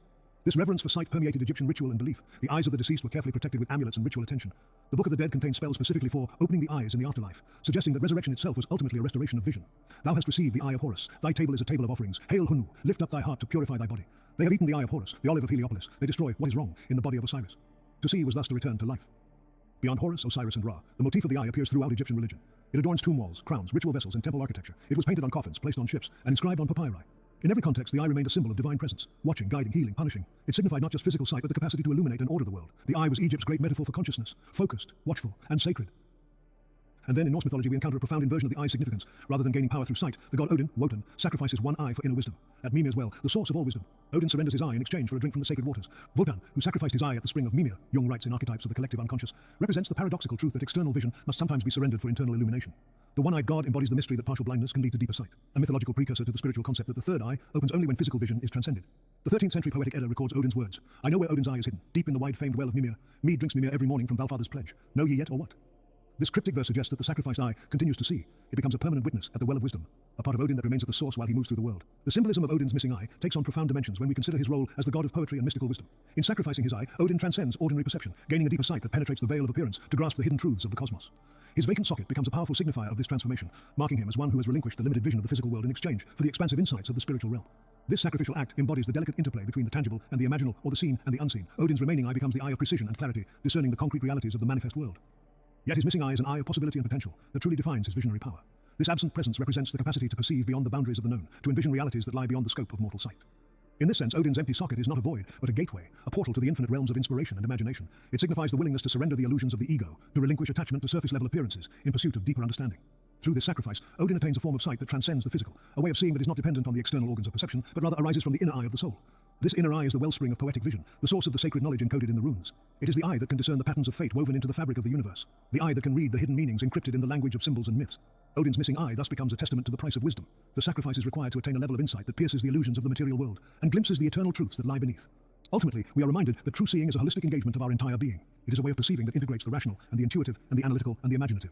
This reverence for sight permeated Egyptian ritual and belief. The eyes of the deceased were carefully protected with amulets and ritual attention. The Book of the Dead contains spells specifically for opening the eyes in the afterlife, suggesting that resurrection itself was ultimately a restoration of vision. Thou hast received the Eye of Horus. Thy table is a table of offerings. Hail Hunu, lift up thy heart to purify thy body. They have eaten the Eye of Horus, the olive of Heliopolis. They destroy what is wrong in the body of Osiris. To see was thus to return to life. Beyond Horus, Osiris, and Ra, the motif of the eye appears throughout Egyptian religion. It adorns tomb walls, crowns, ritual vessels, and temple architecture. It was painted on coffins, placed on ships, and inscribed on papyri. In every context, the eye remained a symbol of divine presence, watching, guiding, healing, punishing. It signified not just physical sight, but the capacity to illuminate and order the world. The eye was Egypt's great metaphor for consciousness, focused, watchful, and sacred. And then in Norse mythology, we encounter a profound inversion of the eye's significance. Rather than gaining power through sight, the god Odin, Wotan, sacrifices one eye for inner wisdom. At Mimir as well, the source of all wisdom, Odin surrenders his eye in exchange for a drink from the sacred waters. Wotan, who sacrificed his eye at the spring of Mimir, Jung writes in Archetypes of the Collective Unconscious, represents the paradoxical truth that external vision must sometimes be surrendered for internal illumination. The one-eyed god embodies the mystery that partial blindness can lead to deeper sight, a mythological precursor to the spiritual concept that the third eye opens only when physical vision is transcended. The 13th century poetic Edda records Odin's words, I know where Odin's eye is hidden, deep in the wide-famed well of Mimir. Mead drinks Mimir every morning from Valfather's pledge. Know ye yet or what? This cryptic verse suggests that the sacrificed eye continues to see. It becomes a permanent witness at the well of wisdom, a part of Odin that remains at the source while he moves through the world. The symbolism of Odin's missing eye takes on profound dimensions when we consider his role as the god of poetry and mystical wisdom. In sacrificing his eye, Odin transcends ordinary perception, gaining a deeper sight that penetrates the veil of appearance to grasp the hidden truths of the cosmos. His vacant socket becomes a powerful signifier of this transformation, marking him as one who has relinquished the limited vision of the physical world in exchange for the expansive insights of the spiritual realm. This sacrificial act embodies the delicate interplay between the tangible and the imaginal, or the seen and the unseen. Odin's remaining eye becomes the eye of precision and clarity, discerning the concrete realities of the manifest world. Yet his missing eye is an eye of possibility and potential that truly defines his visionary power. This absent presence represents the capacity to perceive beyond the boundaries of the known, to envision realities that lie beyond the scope of mortal sight. In this sense, Odin's empty socket is not a void, but a gateway, a portal to the infinite realms of inspiration and imagination. It signifies the willingness to surrender the illusions of the ego, to relinquish attachment to surface-level appearances in pursuit of deeper understanding. Through this sacrifice, Odin attains a form of sight that transcends the physical, a way of seeing that is not dependent on the external organs of perception, but rather arises from the inner eye of the soul. This inner eye is the wellspring of poetic vision, the source of the sacred knowledge encoded in the runes. It is the eye that can discern the patterns of fate woven into the fabric of the universe, the eye that can read the hidden meanings encrypted in the language of symbols and myths. Odin's missing eye thus becomes a testament to the price of wisdom. The sacrifice is required to attain a level of insight that pierces the illusions of the material world and glimpses the eternal truths that lie beneath. Ultimately, we are reminded that true seeing is a holistic engagement of our entire being. It is a way of perceiving that integrates the rational and the intuitive and the analytical and the imaginative.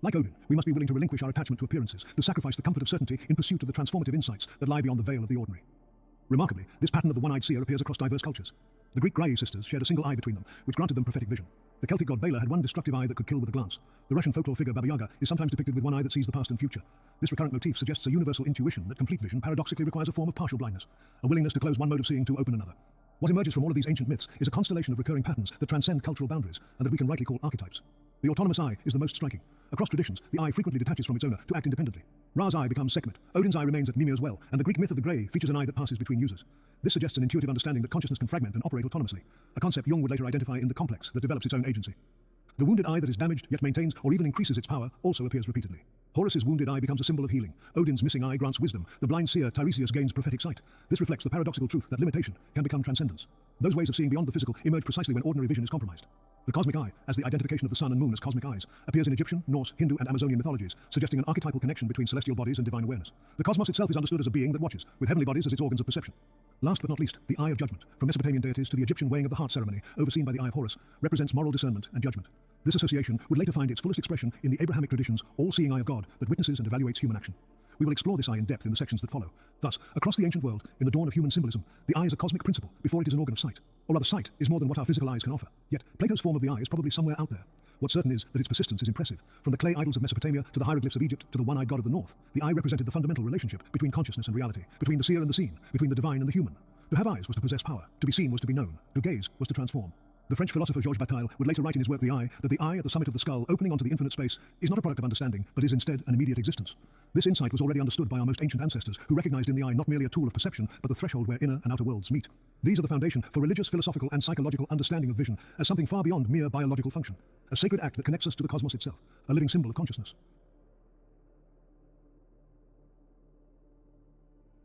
Like Odin, we must be willing to relinquish our attachment to appearances, to sacrifice the comfort of certainty in pursuit of the transformative insights that lie beyond the veil of the ordinary. Remarkably, this pattern of the one-eyed seer appears across diverse cultures. The Greek Graii sisters shared a single eye between them, which granted them prophetic vision. The Celtic god Baela had one destructive eye that could kill with a glance. The Russian folklore figure Baba Yaga is sometimes depicted with one eye that sees the past and future. This recurrent motif suggests a universal intuition that complete vision paradoxically requires a form of partial blindness, a willingness to close one mode of seeing to open another. What emerges from all of these ancient myths is a constellation of recurring patterns that transcend cultural boundaries and that we can rightly call archetypes. The autonomous eye is the most striking. Across traditions, the eye frequently detaches from its owner to act independently. Ra's eye becomes Sekhmet, Odin's eye remains at Mimir's well, and the Greek myth of the Grey features an eye that passes between users. This suggests an intuitive understanding that consciousness can fragment and operate autonomously, a concept Jung would later identify in the complex that develops its own agency. The wounded eye that is damaged yet maintains or even increases its power also appears repeatedly. Horus's wounded eye becomes a symbol of healing. Odin's missing eye grants wisdom. The blind seer Tiresias gains prophetic sight. This reflects the paradoxical truth that limitation can become transcendence. Those ways of seeing beyond the physical emerge precisely when ordinary vision is compromised. The cosmic eye, as the identification of the sun and moon as cosmic eyes, appears in Egyptian, Norse, Hindu, and Amazonian mythologies, suggesting an archetypal connection between celestial bodies and divine awareness. The cosmos itself is understood as a being that watches, with heavenly bodies as its organs of perception. Last but not least, the Eye of Judgment, from Mesopotamian deities to the Egyptian weighing of the heart ceremony, overseen by the Eye of Horus, represents moral discernment and judgment. This association would later find its fullest expression in the Abrahamic tradition's all-seeing eye of God that witnesses and evaluates human action. We will explore this eye in depth in the sections that follow. Thus, across the ancient world, in the dawn of human symbolism, the eye is a cosmic principle before it is an organ of sight. Or rather, sight is more than what our physical eyes can offer. Yet, Plato's form of the eye is probably somewhere out there. What's certain is that its persistence is impressive. From the clay idols of Mesopotamia to the hieroglyphs of Egypt to the one-eyed god of the north, the eye represented the fundamental relationship between consciousness and reality, between the seer and the seen, between the divine and the human. To have eyes was to possess power. To be seen was to be known. To gaze was to transform. The French philosopher Georges Bataille would later write in his work The Eye that the eye at the summit of the skull opening onto the infinite space is not a product of understanding, but is instead an immediate existence. This insight was already understood by our most ancient ancestors, who recognized in the eye not merely a tool of perception, but the threshold where inner and outer worlds meet. These are the foundation for religious, philosophical, and psychological understanding of vision as something far beyond mere biological function, a sacred act that connects us to the cosmos itself, a living symbol of consciousness.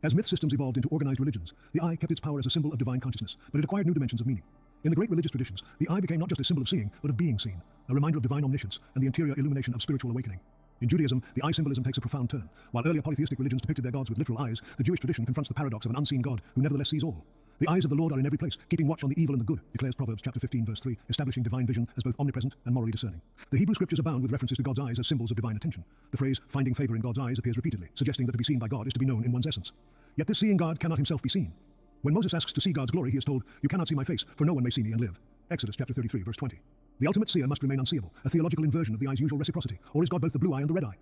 As myth systems evolved into organized religions, the eye kept its power as a symbol of divine consciousness, but it acquired new dimensions of meaning. In the great religious traditions, the eye became not just a symbol of seeing, but of being seen, a reminder of divine omniscience and the interior illumination of spiritual awakening. In Judaism, the eye symbolism takes a profound turn. While earlier polytheistic religions depicted their gods with literal eyes, the Jewish tradition confronts the paradox of an unseen God who nevertheless sees all. The eyes of the Lord are in every place, keeping watch on the evil and the good, declares Proverbs chapter 15, verse 3, establishing divine vision as both omnipresent and morally discerning. The Hebrew scriptures abound with references to God's eyes as symbols of divine attention. The phrase, finding favor in God's eyes, appears repeatedly, suggesting that to be seen by God is to be known in one's essence. Yet this seeing God cannot himself be seen. When Moses asks to see God's glory, he is told, "You cannot see my face, for no one may see me and live." Exodus chapter 33, verse 20. The ultimate seer must remain unseeable, a theological inversion of the eye's usual reciprocity, or is God both the blue eye and the red eye?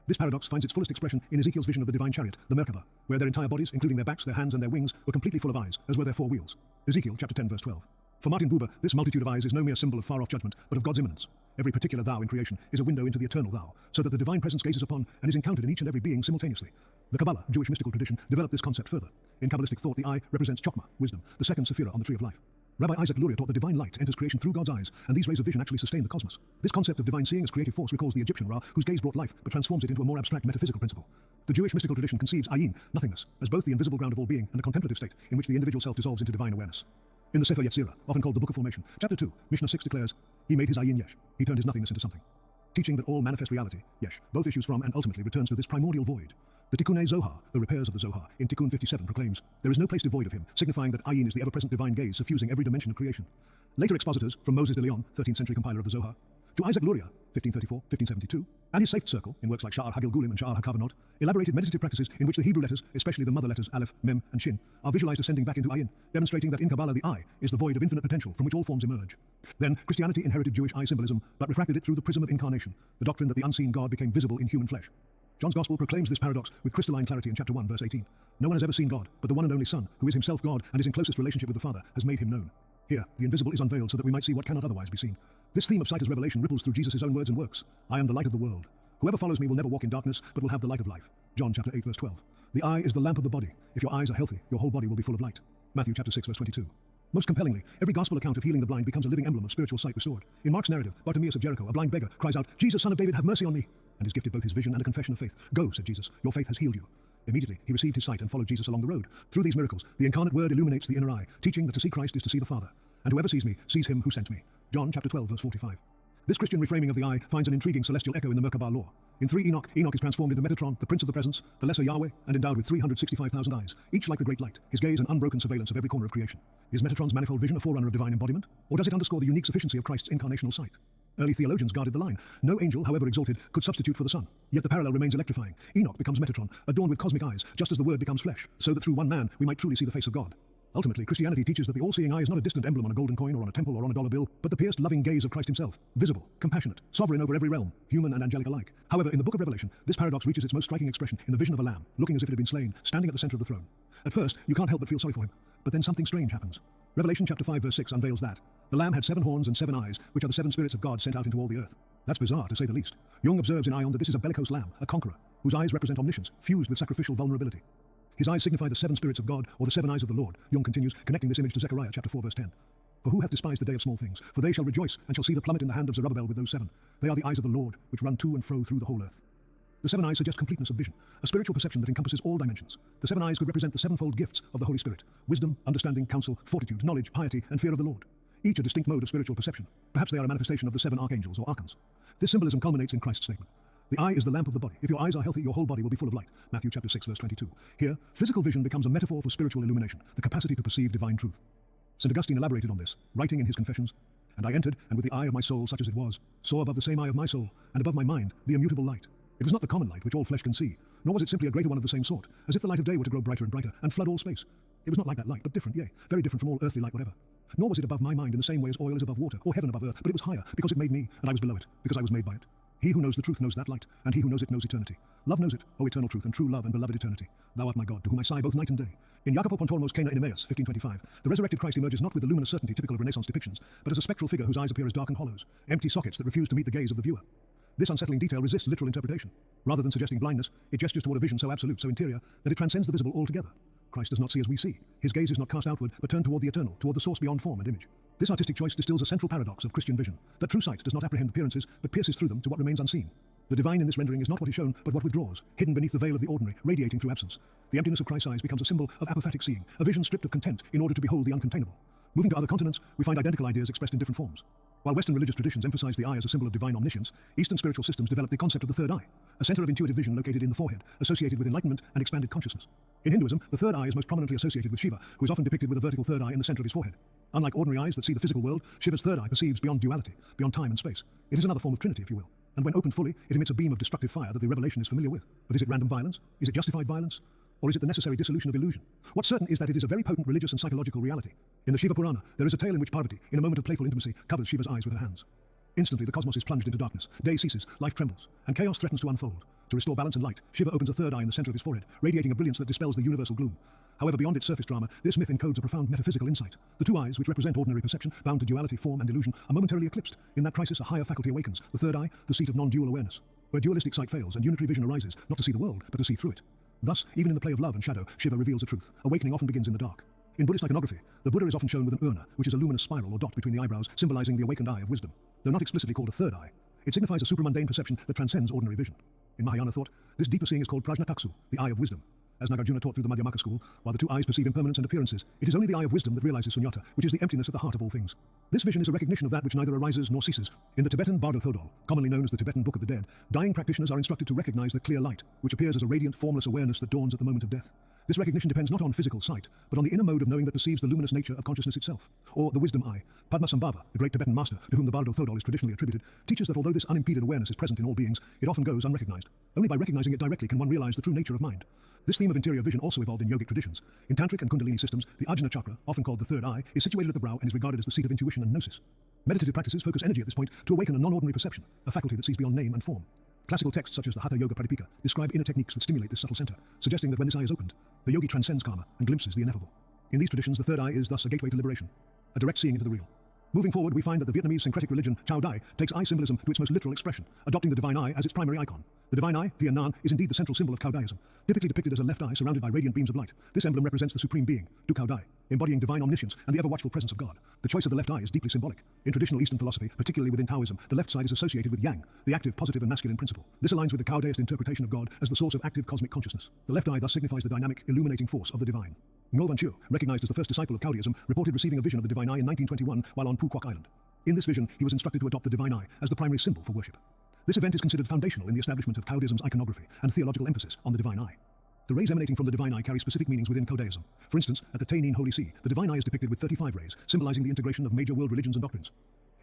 This paradox finds its fullest expression in Ezekiel's vision of the divine chariot, the Merkabah, where their entire bodies, including their backs, their hands, and their wings, were completely full of eyes, as were their four wheels. Ezekiel chapter 10, verse 12. For Martin Buber, this multitude of eyes is no mere symbol of far-off judgment, but of God's immanence. Every particular thou in creation is a window into the eternal thou, so that the divine presence gazes upon and is encountered in each and every being simultaneously. The Kabbalah, Jewish mystical tradition, developed this concept further. In Kabbalistic thought, the eye represents Chokmah, wisdom, the second sephirah on the tree of life. Rabbi Isaac Luria taught the divine light enters creation through God's eyes, and these rays of vision actually sustain the cosmos. This concept of divine seeing as creative force recalls the Egyptian Ra, whose gaze brought life, but transforms it into a more abstract metaphysical principle. The Jewish mystical tradition conceives ayin, nothingness, as both the invisible ground of all being and a contemplative state in which the individual self dissolves into divine awareness. In the Sefer Yetzirah, often called the Book of Formation, chapter 2, Mishnah 6 declares, "He made his ayin yesh, he turned his nothingness into something," teaching that all manifest reality, yesh, both issues from and ultimately returns to this primordial void. The Tikkunei Zohar, the repairs of the Zohar, in Tikkun 57 proclaims, "There is no place devoid of him," signifying that ayin is the ever-present divine gaze suffusing every dimension of creation. Later expositors, from Moses de Leon, 13th century compiler of the Zohar, to Isaac Luria, 1534, 1572, and his Seift Circle, in works like Sha'ar HaGilgulim and Sha'ar HaKavanot, elaborated meditative practices in which the Hebrew letters, especially the mother letters Aleph, Mem, and Shin, are visualized ascending back into ayin, demonstrating that in Kabbalah the eye is the void of infinite potential from which all forms emerge. Then, Christianity inherited Jewish eye symbolism, but refracted it through the prism of incarnation, the doctrine that the unseen God became visible in human flesh. John's Gospel proclaims this paradox with crystalline clarity in chapter 1, verse 18. No one has ever seen God, but the one and only Son, who is himself God and is in closest relationship with the Father, has made him known. Here, the invisible is unveiled so that we might see what cannot otherwise be seen. This theme of sight as revelation ripples through Jesus' own words and works. "I am the light of the world. Whoever follows me will never walk in darkness, but will have the light of life." John chapter 8, verse 12. The eye is the lamp of the body. If your eyes are healthy, your whole body will be full of light. Matthew chapter 6, verse 22. Most compellingly, every gospel account of healing the blind becomes a living emblem of spiritual sight restored. In Mark's narrative, Bartimaeus of Jericho, a blind beggar, cries out, "Jesus, Son of David, have mercy on me," and is gifted both his vision and a confession of faith. "Go," said Jesus, "your faith has healed you." Immediately, he received his sight and followed Jesus along the road. Through these miracles, the incarnate word illuminates the inner eye, teaching that to see Christ is to see the Father. "And whoever sees me, sees him who sent me." John chapter 12, verse 45. This Christian reframing of the eye finds an intriguing celestial echo in the Merkabah law. In 3 Enoch, Enoch is transformed into Metatron, the Prince of the Presence, the lesser Yahweh, and endowed with 365,000 eyes, each like the great light, his gaze an unbroken surveillance of every corner of creation. Is Metatron's manifold vision a forerunner of divine embodiment, or does it underscore the unique sufficiency of Christ's incarnational sight? Early theologians guarded the line. No angel, however exalted, could substitute for the Son. Yet the parallel remains electrifying. Enoch becomes Metatron, adorned with cosmic eyes, just as the Word becomes flesh, so that through one man we might truly see the face of God. Ultimately, Christianity teaches that the all-seeing eye is not a distant emblem on a golden coin or on a temple or on a dollar bill, but the pierced, loving gaze of Christ himself, visible, compassionate, sovereign over every realm, human and angelic alike. However, in the book of Revelation, this paradox reaches its most striking expression in the vision of a lamb, looking as if it had been slain, standing at the center of the throne. At first, you can't help but feel sorry for him, but then something strange happens. Revelation chapter 5, verse 6 unveils that the lamb had 7 horns and 7 eyes, which are the 7 spirits of God sent out into all the earth. That's bizarre, to say the least. Jung observes in Ion that this is a bellicose lamb, a conqueror, whose eyes represent omniscience, fused with sacrificial vulnerability. His eyes signify the 7 spirits of God, or the 7 eyes of the Lord. Jung continues, connecting this image to Zechariah chapter 4, verse 10. "For who hath despised the day of small things? For they shall rejoice, and shall see the plummet in the hand of Zerubbabel with those 7. They are the eyes of the Lord, which run to and fro through the whole earth." The seven eyes suggest completeness of vision, a spiritual perception that encompasses all dimensions. The seven eyes could represent the sevenfold gifts of the Holy Spirit: wisdom, understanding, counsel, fortitude, knowledge, piety, and fear of the Lord. Each a distinct mode of spiritual perception. Perhaps they are a manifestation of the seven archangels or archons. This symbolism culminates in Christ's statement: "The eye is the lamp of the body. If your eyes are healthy, your whole body will be full of light." Matthew chapter 6, verse 22. Here, physical vision becomes a metaphor for spiritual illumination, the capacity to perceive divine truth. St. Augustine elaborated on this, writing in his Confessions, "And I entered, and with the eye of my soul, such as it was, saw above the same eye of my soul, and above my mind, the immutable light. It was not the common light which all flesh can see, nor was it simply a greater one of the same sort, as if the light of day were to grow brighter and brighter, and flood all space. It was not like that light, but different, yea, very different from all earthly light whatever. Nor was it above my mind in the same way as oil is above water, or heaven above earth, but it was higher, because it made me, and I was below it, because I was made by it. He who knows the truth knows that light, and he who knows it knows eternity. Love knows it, O eternal truth, and true love and beloved eternity. Thou art my God, to whom I sigh both night and day." In Jacopo Pontormo's Cana in Emmaus, 1525, the resurrected Christ emerges not with the luminous certainty typical of Renaissance depictions, but as a spectral figure whose eyes appear as darkened hollows, empty sockets that refuse to meet the gaze of the viewer. This unsettling detail resists literal interpretation. Rather than suggesting blindness, it gestures toward a vision so absolute, so interior, that it transcends the visible altogether. Christ does not see as we see. His gaze is not cast outward, but turned toward the eternal, toward the source beyond form and image. This artistic choice distills a central paradox of Christian vision, that true sight does not apprehend appearances, but pierces through them to what remains unseen. The divine in this rendering is not what is shown, but what withdraws, hidden beneath the veil of the ordinary, radiating through absence. The emptiness of Christ's eyes becomes a symbol of apophatic seeing, a vision stripped of content in order to behold the uncontainable. Moving to other continents, we find identical ideas expressed in different forms. While Western religious traditions emphasize the eye as a symbol of divine omniscience, Eastern spiritual systems develop the concept of the third eye, a center of intuitive vision located in the forehead, associated with enlightenment and expanded consciousness. In Hinduism, the third eye is most prominently associated with Shiva, who is often depicted with a vertical third eye in the center of his forehead. Unlike ordinary eyes that see the physical world, Shiva's third eye perceives beyond duality, beyond time and space. It is another form of Trinity, if you will. And when opened fully, it emits a beam of destructive fire that the revelation is familiar with. But is it random violence? Is it justified violence? Or is it the necessary dissolution of illusion? What's certain is that it is a very potent religious and psychological reality. In the Shiva Purana, there is a tale in which Parvati, in a moment of playful intimacy, covers Shiva's eyes with her hands. Instantly, the cosmos is plunged into darkness. Day ceases, life trembles, and chaos threatens to unfold. To restore balance and light, Shiva opens a third eye in the center of his forehead, radiating a brilliance that dispels the universal gloom. However, beyond its surface drama, this myth encodes a profound metaphysical insight. The two eyes, which represent ordinary perception, bound to duality, form, and illusion, are momentarily eclipsed. In that crisis, a higher faculty awakens, the third eye, the seat of non-dual awareness, where dualistic sight fails and unitary vision arises, not to see the world, but to see through it. Thus, even in the play of love and shadow, Shiva reveals a truth. Awakening often begins in the dark. In Buddhist iconography, the Buddha is often shown with an urna, which is a luminous spiral or dot between the eyebrows, symbolizing the awakened eye of wisdom. Though not explicitly called a third eye, it signifies a supramundane perception that transcends ordinary vision. In Mahayana thought, this deeper seeing is called prajnataksu, the eye of wisdom. As Nagarjuna taught through the Madhyamaka school, while the two eyes perceive impermanence and appearances, it is only the eye of wisdom that realizes sunyata, which is the emptiness at the heart of all things. This vision is a recognition of that which neither arises nor ceases. In the Tibetan Bardo Thodol, commonly known as the Tibetan Book of the Dead, dying practitioners are instructed to recognize the clear light, which appears as a radiant, formless awareness that dawns at the moment of death. This recognition depends not on physical sight, but on the inner mode of knowing that perceives the luminous nature of consciousness itself. Or the wisdom eye. Padmasambhava, the great Tibetan master to whom the Bardo Thodol is traditionally attributed, teaches that although this unimpeded awareness is present in all beings, it often goes unrecognized. Only by recognizing it directly can one realize the true nature of mind. This theme of interior vision also evolved in yogic traditions. In Tantric and Kundalini systems, the Ajna chakra, often called the third eye, is situated at the brow and is regarded as the seat of intuition and gnosis. Meditative practices focus energy at this point to awaken a non-ordinary perception, a faculty that sees beyond name and form. Classical texts such as the Hatha Yoga Pradipika describe inner techniques that stimulate this subtle center, suggesting that when this eye is opened, the yogi transcends karma and glimpses the ineffable. In these traditions, the third eye is thus a gateway to liberation, a direct seeing into the real. Moving forward, we find that the Vietnamese syncretic religion Chao Dai takes eye symbolism to its most literal expression, adopting the divine eye as its primary icon. The divine eye, Tien Nan, is indeed the central symbol of Cao Daism, typically depicted as a left eye surrounded by radiant beams of light. This emblem represents the supreme being, Du Cao Dai, embodying divine omniscience and the ever-watchful presence of God. The choice of the left eye is deeply symbolic. In traditional Eastern philosophy, particularly within Taoism, the left side is associated with Yang, the active, positive, and masculine principle. This aligns with the Cao Daist interpretation of God as the source of active cosmic consciousness. The left eye thus signifies the dynamic, illuminating force of the divine. Ngo Van Chiu, recognized as the first disciple of Taoism, reported receiving a vision of the divine eye in 1921 while on Phu Quoc Island. In this vision, he was instructed to adopt the divine eye as the primary symbol for worship. This event is considered foundational in the establishment of Taoism's iconography and theological emphasis on the divine eye. The rays emanating from the divine eye carry specific meanings within Taoism. For instance, at the Tainan Holy See, the divine eye is depicted with 35 rays, symbolizing the integration of major world religions and doctrines.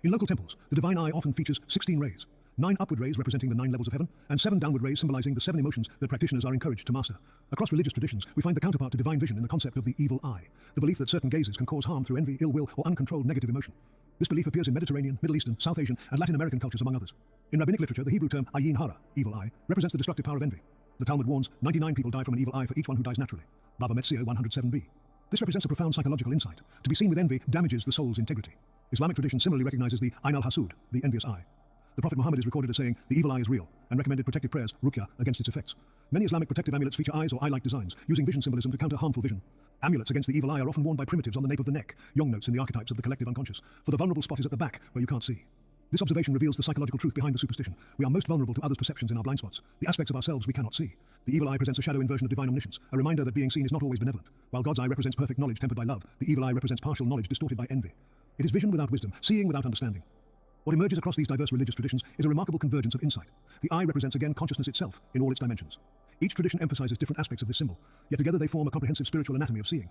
In local temples, the divine eye often features 16 rays, 9 upward rays representing the 9 levels of heaven, and 7 downward rays symbolizing the 7 emotions that practitioners are encouraged to master. Across religious traditions, we find the counterpart to divine vision in the concept of the evil eye, the belief that certain gazes can cause harm through envy, ill will, or uncontrolled negative emotion. This belief appears in Mediterranean, Middle Eastern, South Asian, and Latin American cultures, among others. In rabbinic literature, the Hebrew term ayin hara, evil eye, represents the destructive power of envy. The Talmud warns 99 people die from an evil eye for each one who dies naturally. Bava Metzia 107b. This represents a profound psychological insight. To be seen with envy damages the soul's integrity. Islamic tradition similarly recognizes the Ain al-Hasud, the envious eye. The Prophet Muhammad is recorded as saying, the evil eye is real, and recommended protective prayers, ruqya, against its effects. Many Islamic protective amulets feature eyes or eye-like designs, using vision symbolism to counter harmful vision. Amulets against the evil eye are often worn by primitives on the nape of the neck, yong notes in the archetypes of the collective unconscious, for the vulnerable spot is at the back, where you can't see. This observation reveals the psychological truth behind the superstition. We are most vulnerable to others' perceptions in our blind spots, the aspects of ourselves we cannot see. The evil eye presents a shadow inversion of divine omniscience, a reminder that being seen is not always benevolent. While God's eye represents perfect knowledge tempered by love, the evil eye represents partial knowledge distorted by envy. It is vision without wisdom, seeing without understanding. What emerges across these diverse religious traditions is a remarkable convergence of insight. The eye represents again consciousness itself in all its dimensions. Each tradition emphasizes different aspects of this symbol, yet together they form a comprehensive spiritual anatomy of seeing.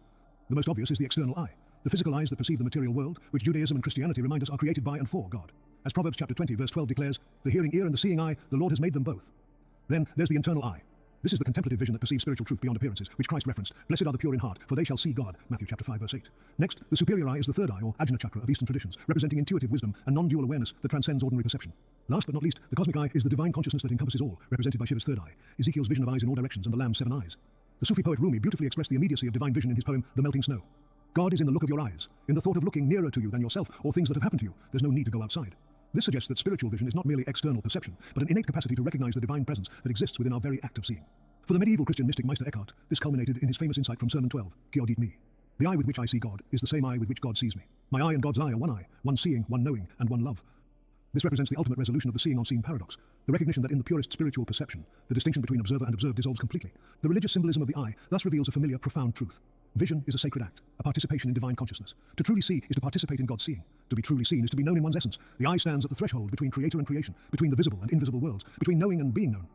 The most obvious is the external eye, the physical eyes that perceive the material world, which Judaism and Christianity remind us are created by and for God. As Proverbs chapter 20 verse 12 declares, the hearing ear and the seeing eye, the Lord has made them both. Then there's the internal eye. This is the contemplative vision that perceives spiritual truth beyond appearances, which Christ referenced. Blessed are the pure in heart, for they shall see God. Matthew chapter 5 verse 8. Next, the superior eye is the third eye, or Ajna chakra of Eastern traditions, representing intuitive wisdom and non-dual awareness that transcends ordinary perception. Last but not least, the cosmic eye is the divine consciousness that encompasses all, represented by Shiva's third eye, Ezekiel's vision of eyes in all directions, and the Lamb's 7 eyes. The Sufi poet Rumi beautifully expressed the immediacy of divine vision in his poem, The Melting Snow. God is in the look of your eyes, in the thought of looking nearer to you than yourself or things that have happened to you. There's no need to go outside. This suggests that spiritual vision is not merely external perception, but an innate capacity to recognize the divine presence that exists within our very act of seeing. For the medieval Christian mystic Meister Eckhart, this culminated in his famous insight from Sermon 12, Qui audit me. The eye with which I see God is the same eye with which God sees me. My eye and God's eye are one seeing, one knowing, and one love. This represents the ultimate resolution of the seeing-on-seen paradox, the recognition that in the purest spiritual perception, the distinction between observer and observed dissolves completely. The religious symbolism of the eye thus reveals a familiar, profound truth. Vision is a sacred act, a participation in divine consciousness. To truly see is to participate in God's seeing. To be truly seen is to be known in one's essence. The eye stands at the threshold between creator and creation, between the visible and invisible worlds, between knowing and being known.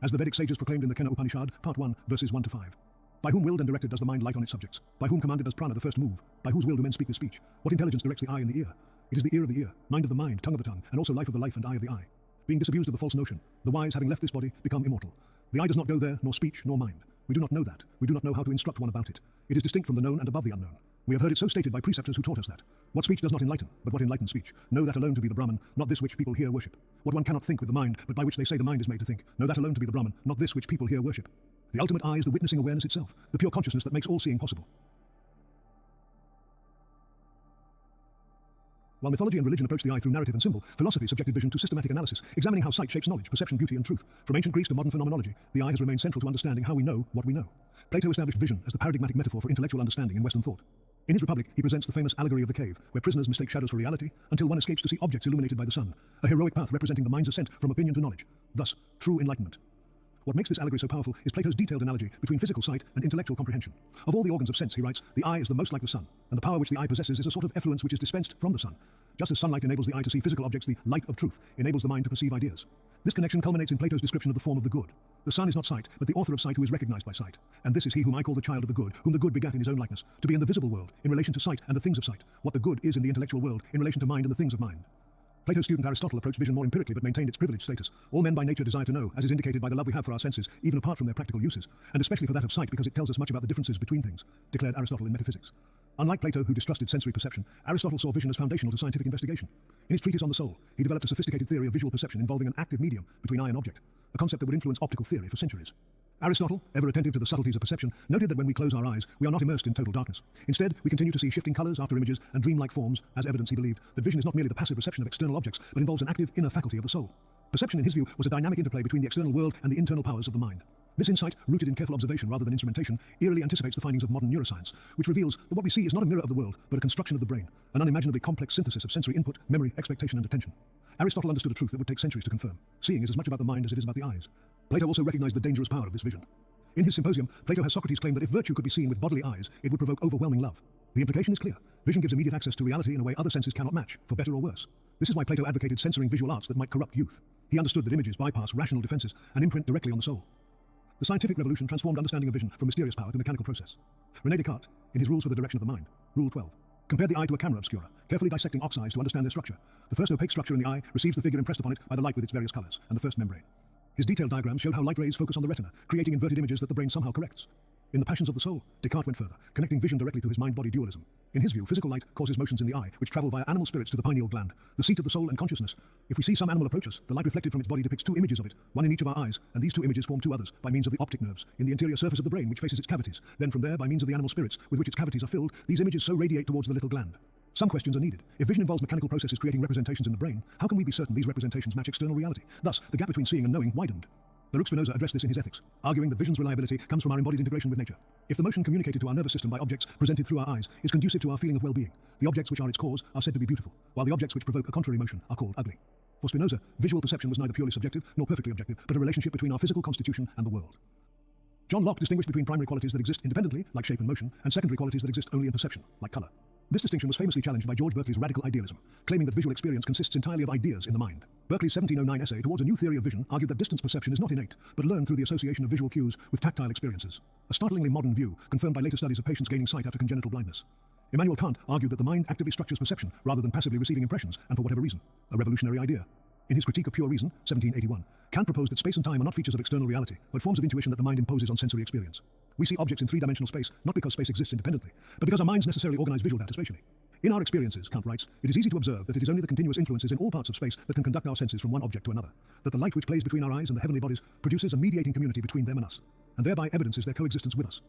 As the Vedic sages proclaimed in the Kena Upanishad, part 1, verses 1 to 5. By whom willed and directed does the mind light on its subjects? By whom commanded does prana the first move? By whose will do men speak the speech? What intelligence directs the eye and the ear? It is the ear of the ear, mind of the mind, tongue of the tongue, and also life of the life and eye of the eye. Being disabused of the false notion, the wise, having left this body, become immortal. The eye does not go there, nor speech, nor mind. We do not know that. We do not know how to instruct one about it. It is distinct from the known and above the unknown. We have heard it so stated by preceptors who taught us that. What speech does not enlighten, but what enlightens speech. Know that alone to be the Brahman, not this which people here worship. What one cannot think with the mind, but by which they say the mind is made to think. Know that alone to be the Brahman, not this which people here worship. The ultimate eye is the witnessing awareness itself, the pure consciousness that makes all seeing possible. While mythology and religion approached the eye through narrative and symbol, philosophy subjected vision to systematic analysis, examining how sight shapes knowledge, perception, beauty, and truth. From ancient Greece to modern phenomenology, the eye has remained central to understanding how we know what we know. Plato established vision as the paradigmatic metaphor for intellectual understanding in Western thought. In his Republic, he presents the famous allegory of the cave, where prisoners mistake shadows for reality until one escapes to see objects illuminated by the sun, a heroic path representing the mind's ascent from opinion to knowledge, thus true enlightenment. What makes this allegory so powerful is Plato's detailed analogy between physical sight and intellectual comprehension. Of all the organs of sense, he writes, the eye is the most like the sun, and the power which the eye possesses is a sort of effluence which is dispensed from the sun. Just as sunlight enables the eye to see physical objects, the light of truth enables the mind to perceive ideas. This connection culminates in Plato's description of the form of the good. The sun is not sight, but the author of sight who is recognized by sight. And this is he whom I call the child of the good, whom the good begat in his own likeness, to be in the visible world, in relation to sight and the things of sight, what the good is in the intellectual world, in relation to mind and the things of mind. Plato's student Aristotle approached vision more empirically but maintained its privileged status. All men by nature desire to know, as is indicated by the love we have for our senses, even apart from their practical uses, and especially for that of sight because it tells us much about the differences between things, declared Aristotle in Metaphysics. Unlike Plato, who distrusted sensory perception, Aristotle saw vision as foundational to scientific investigation. In his treatise on the soul, he developed a sophisticated theory of visual perception involving an active medium between eye and object, a concept that would influence optical theory for centuries. Aristotle, ever attentive to the subtleties of perception, noted that when we close our eyes, we are not immersed in total darkness. Instead, we continue to see shifting colours, after images, and dreamlike forms, as evidence he believed that vision is not merely the passive reception of external objects, but involves an active inner faculty of the soul. Perception, in his view, was a dynamic interplay between the external world and the internal powers of the mind. This insight, rooted in careful observation rather than instrumentation, eerily anticipates the findings of modern neuroscience, which reveals that what we see is not a mirror of the world, but a construction of the brain, an unimaginably complex synthesis of sensory input, memory, expectation, and attention. Aristotle understood a truth that would take centuries to confirm. Seeing is as much about the mind as it is about the eyes. Plato also recognized the dangerous power of this vision. In his Symposium, Plato has Socrates claim that if virtue could be seen with bodily eyes, it would provoke overwhelming love. The implication is clear. Vision gives immediate access to reality in a way other senses cannot match, for better or worse. This is why Plato advocated censoring visual arts that might corrupt youth. He understood that images bypass rational defenses and imprint directly on the soul. The scientific revolution transformed understanding of vision from mysterious power to mechanical process. René Descartes, in his Rules for the Direction of the Mind, Rule 12, compared the eye to a camera obscura, carefully dissecting ox eyes to understand their structure. The first opaque structure in the eye receives the figure impressed upon it by the light with its various colors, and the first membrane. His detailed diagrams showed how light rays focus on the retina, creating inverted images that the brain somehow corrects. In The Passions of the Soul, Descartes went further, connecting vision directly to his mind-body dualism. In his view, physical light causes motions in the eye, which travel via animal spirits to the pineal gland, the seat of the soul and consciousness. If we see some animal approach us, the light reflected from its body depicts two images of it, one in each of our eyes, and these two images form two others by means of the optic nerves in the interior surface of the brain, which faces its cavities. Then from there, by means of the animal spirits with which its cavities are filled, these images so radiate towards the little gland. Some questions are needed. If vision involves mechanical processes creating representations in the brain, how can we be certain these representations match external reality? Thus, the gap between seeing and knowing widened. Baruch Spinoza addressed this in his Ethics, arguing that vision's reliability comes from our embodied integration with nature. If the motion communicated to our nervous system by objects presented through our eyes is conducive to our feeling of well-being, the objects which are its cause are said to be beautiful, while the objects which provoke a contrary motion are called ugly. For Spinoza, visual perception was neither purely subjective nor perfectly objective, but a relationship between our physical constitution and the world. John Locke distinguished between primary qualities that exist independently, like shape and motion, and secondary qualities that exist only in perception, like color. This distinction was famously challenged by George Berkeley's radical idealism, claiming that visual experience consists entirely of ideas in the mind. Berkeley's 1709 essay towards a new theory of vision argued that distance perception is not innate, but learned through the association of visual cues with tactile experiences, a startlingly modern view confirmed by later studies of patients gaining sight after congenital blindness. Immanuel Kant argued that the mind actively structures perception rather than passively receiving impressions, and for whatever reason, a revolutionary idea. In his Critique of Pure Reason, 1781, Kant proposed that space and time are not features of external reality, but forms of intuition that the mind imposes on sensory experience. We see objects in three-dimensional space not because space exists independently, but because our minds necessarily organize visual data spatially. In our experiences, Kant writes, it is easy to observe that it is only the continuous influences in all parts of space that can conduct our senses from one object to another, that the light which plays between our eyes and the heavenly bodies produces a mediating community between them and us, and thereby evidences their coexistence with us.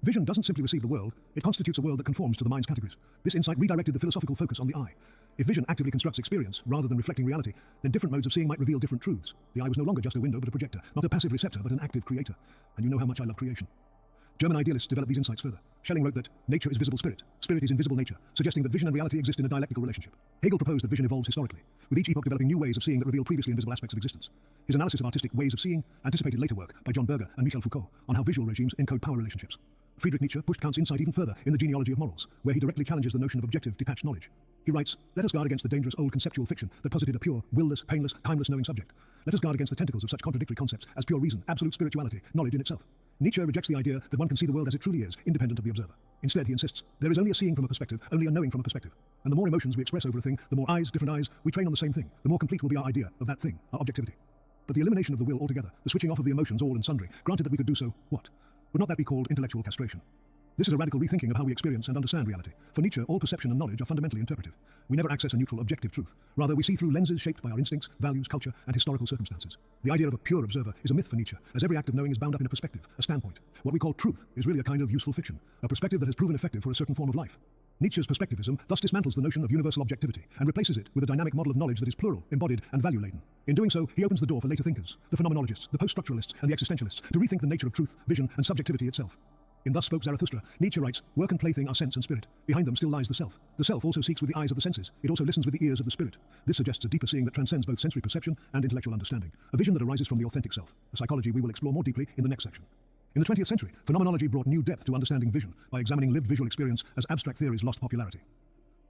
Vision doesn't simply receive the world, it constitutes a world that conforms to the mind's categories. This insight redirected the philosophical focus on the eye. If vision actively constructs experience, rather than reflecting reality, then different modes of seeing might reveal different truths. The eye was no longer just a window but a projector, not a passive receptor but an active creator. And you know how much I love creation. German idealists developed these insights further. Schelling wrote that nature is visible spirit, spirit is invisible nature, suggesting that vision and reality exist in a dialectical relationship. Hegel proposed that vision evolves historically, with each epoch developing new ways of seeing that reveal previously invisible aspects of existence. His analysis of artistic ways of seeing anticipated later work by John Berger and Michel Foucault on how visual regimes encode power relationships. Friedrich Nietzsche pushed Kant's insight even further in the Genealogy of Morals, where he directly challenges the notion of objective, detached knowledge. He writes, let us guard against the dangerous old conceptual fiction that posited a pure, will-less, painless, timeless knowing subject. Let us guard against the tentacles of such contradictory concepts as pure reason, absolute spirituality, knowledge in itself. Nietzsche rejects the idea that one can see the world as it truly is, independent of the observer. Instead, he insists, there is only a seeing from a perspective, only a knowing from a perspective. And the more emotions we express over a thing, the more eyes, different eyes, we train on the same thing, the more complete will be our idea of that thing, our objectivity. But the elimination of the will altogether, the switching off of the emotions all and sundry, granted that we could do so, what? Would not that be called intellectual castration? This is a radical rethinking of how we experience and understand reality. For Nietzsche, all perception and knowledge are fundamentally interpretive. We never access a neutral, objective truth. Rather, we see through lenses shaped by our instincts, values, culture, and historical circumstances. The idea of a pure observer is a myth for Nietzsche, as every act of knowing is bound up in a perspective, a standpoint. What we call truth is really a kind of useful fiction, a perspective that has proven effective for a certain form of life. Nietzsche's perspectivism thus dismantles the notion of universal objectivity and replaces it with a dynamic model of knowledge that is plural, embodied, and value-laden. In doing so, he opens the door for later thinkers, the phenomenologists, the post-structuralists, and the existentialists, to rethink the nature of truth, vision, and subjectivity itself. In Thus Spoke Zarathustra, Nietzsche writes, work and plaything are sense and spirit. Behind them still lies the self. The self also seeks with the eyes of the senses. It also listens with the ears of the spirit. This suggests a deeper seeing that transcends both sensory perception and intellectual understanding, a vision that arises from the authentic self, a psychology we will explore more deeply in the next section. In the 20th century, phenomenology brought new depth to understanding vision by examining lived visual experience as abstract theories lost popularity.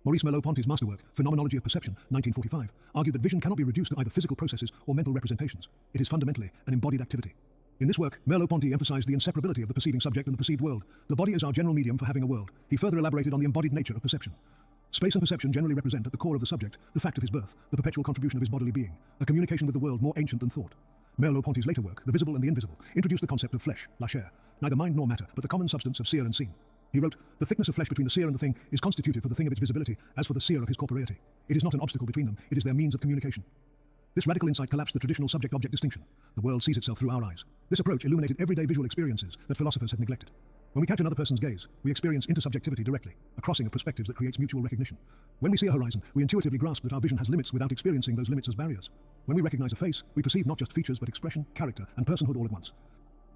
Maurice Merleau-Ponty's masterwork, Phenomenology of Perception, 1945, argued that vision cannot be reduced to either physical processes or mental representations. It is fundamentally an embodied activity. In this work, Merleau-Ponty emphasized the inseparability of the perceiving subject and the perceived world. The body is our general medium for having a world. He further elaborated on the embodied nature of perception. Space and perception generally represent at the core of the subject the fact of his birth, the perpetual contribution of his bodily being, a communication with the world more ancient than thought. Merleau-Ponty's later work, The Visible and the Invisible, introduced the concept of flesh, la chair, neither mind nor matter, but the common substance of seer and seen. He wrote, the thickness of flesh between the seer and the thing is constitutive for the thing of its visibility, as for the seer of his corporeity. It is not an obstacle between them, it is their means of communication. This radical insight collapsed the traditional subject-object distinction. The world sees itself through our eyes. This approach illuminated everyday visual experiences that philosophers had neglected. When we catch another person's gaze, we experience intersubjectivity directly, a crossing of perspectives that creates mutual recognition. When we see a horizon, we intuitively grasp that our vision has limits without experiencing those limits as barriers. When we recognize a face, we perceive not just features but expression, character, and personhood all at once.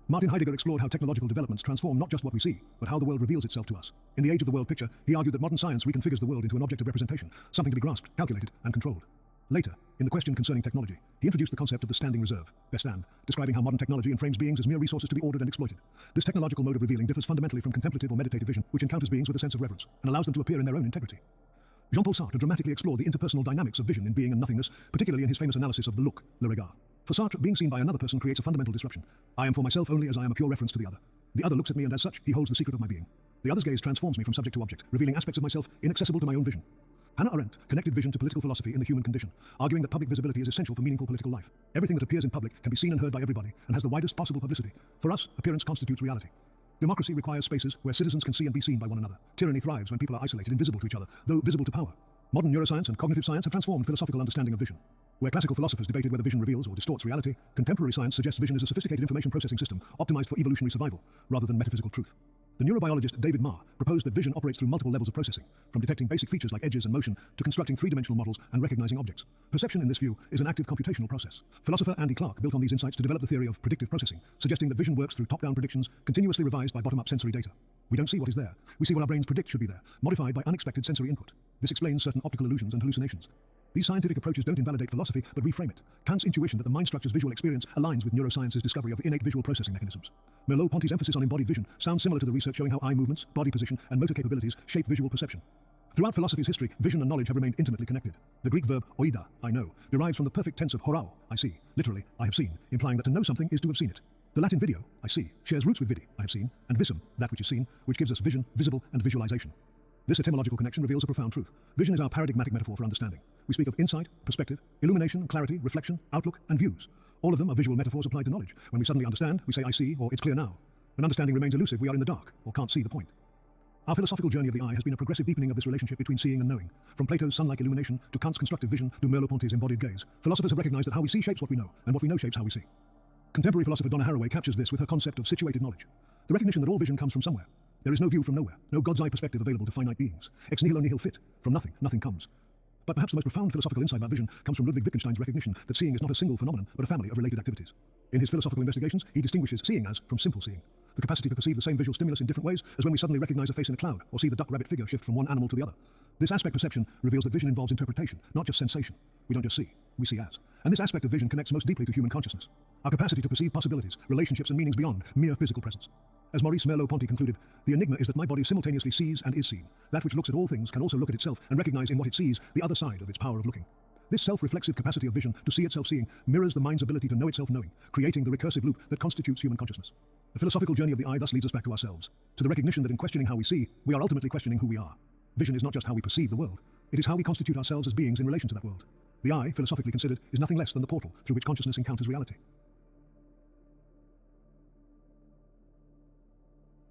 Martin Heidegger explored how technological developments transform not just what we see, but how the world reveals itself to us. In The Age of the World Picture, he argued that modern science reconfigures the world into an object of representation, something to be grasped, calculated, and controlled. Later, in The Question Concerning Technology, he introduced the concept of the standing reserve, bestand, describing how modern technology enframes beings as mere resources to be ordered and exploited. This technological mode of revealing differs fundamentally from contemplative or meditative vision, which encounters beings with a sense of reverence, and allows them to appear in their own integrity. Jean-Paul Sartre dramatically explored the interpersonal dynamics of vision in being and nothingness, particularly in his famous analysis of the look, le regard. For Sartre, being seen by another person creates a fundamental disruption. I am for myself only as I am a pure reference to the other. The other looks at me, and as such, he holds the secret of my being. The other's gaze transforms me from subject to object, revealing aspects of myself inaccessible to my own vision. Hannah Arendt connected vision to political philosophy in The Human Condition, arguing that public visibility is essential for meaningful political life. Everything that appears in public can be seen and heard by everybody, and has the widest possible publicity. For us, appearance constitutes reality. Democracy requires spaces where citizens can see and be seen by one another. Tyranny thrives when people are isolated, invisible to each other, though visible to power. Modern neuroscience and cognitive science have transformed philosophical understanding of vision. Where classical philosophers debated whether vision reveals or distorts reality, contemporary science suggests vision is a sophisticated information processing system optimized for evolutionary survival, rather than metaphysical truth. The neurobiologist David Marr proposed that vision operates through multiple levels of processing, from detecting basic features like edges and motion to constructing three-dimensional models and recognizing objects. Perception, in this view, is an active computational process. Philosopher Andy Clark built on these insights to develop the theory of predictive processing, suggesting that vision works through top-down predictions continuously revised by bottom-up sensory data. We don't see what is there. We see what our brains predict should be there, modified by unexpected sensory input. This explains certain optical illusions and hallucinations. These scientific approaches don't invalidate philosophy, but reframe it. Kant's intuition that the mind structure's visual experience aligns with neuroscience's discovery of innate visual processing mechanisms. Merleau-Ponty's emphasis on embodied vision sounds similar to the research showing how eye movements, body position, and motor capabilities shape visual perception. Throughout philosophy's history, vision and knowledge have remained intimately connected. The Greek verb oida, I know, derives from the perfect tense of horao, I see, literally, I have seen, implying that to know something is to have seen it. The Latin video, I see, shares roots with vidi, I have seen, and visum, that which is seen, which gives us vision, visible, and visualization. This etymological connection reveals a profound truth. Vision is our paradigmatic metaphor for understanding. We speak of insight, perspective, illumination, clarity, reflection, outlook, and views. All of them are visual metaphors applied to knowledge. When we suddenly understand, we say I see, or it's clear now. When understanding remains elusive, we are in the dark, or can't see the point. Our philosophical journey of the eye has been a progressive deepening of this relationship between seeing and knowing. From Plato's sun-like illumination to Kant's constructive vision to Merleau-Ponty's embodied gaze, philosophers have recognized that how we see shapes what we know, and what we know shapes how we see. Contemporary philosopher Donna Haraway captures this with her concept of situated knowledge. The recognition that all vision comes from somewhere. There is no view from nowhere, no God's eye perspective available to finite beings. Ex nihilo nihil fit. From nothing, nothing comes. But perhaps the most profound philosophical insight about vision comes from Ludwig Wittgenstein's recognition that seeing is not a single phenomenon, but a family of related activities. In his philosophical investigations, he distinguishes seeing as from simple seeing, the capacity to perceive the same visual stimulus in different ways as when we suddenly recognize a face in a cloud or see the duck-rabbit figure shift from one animal to the other. This aspect perception reveals that vision involves interpretation, not just sensation. We don't just see, we see as. And this aspect of vision connects most deeply to human consciousness, our capacity to perceive possibilities, relationships, and meanings beyond mere physical presence. As Maurice Merleau-Ponty concluded, the enigma is that my body simultaneously sees and is seen. That which looks at all things can also look at itself and recognize in what it sees the other side of its power of looking. This self-reflexive capacity of vision to see itself seeing mirrors the mind's ability to know itself knowing, creating the recursive loop that constitutes human consciousness. The philosophical journey of the eye thus leads us back to ourselves, to the recognition that in questioning how we see, we are ultimately questioning who we are. Vision is not just how we perceive the world, it is how we constitute ourselves as beings in relation to that world. The eye, philosophically considered, is nothing less than the portal through which consciousness encounters reality.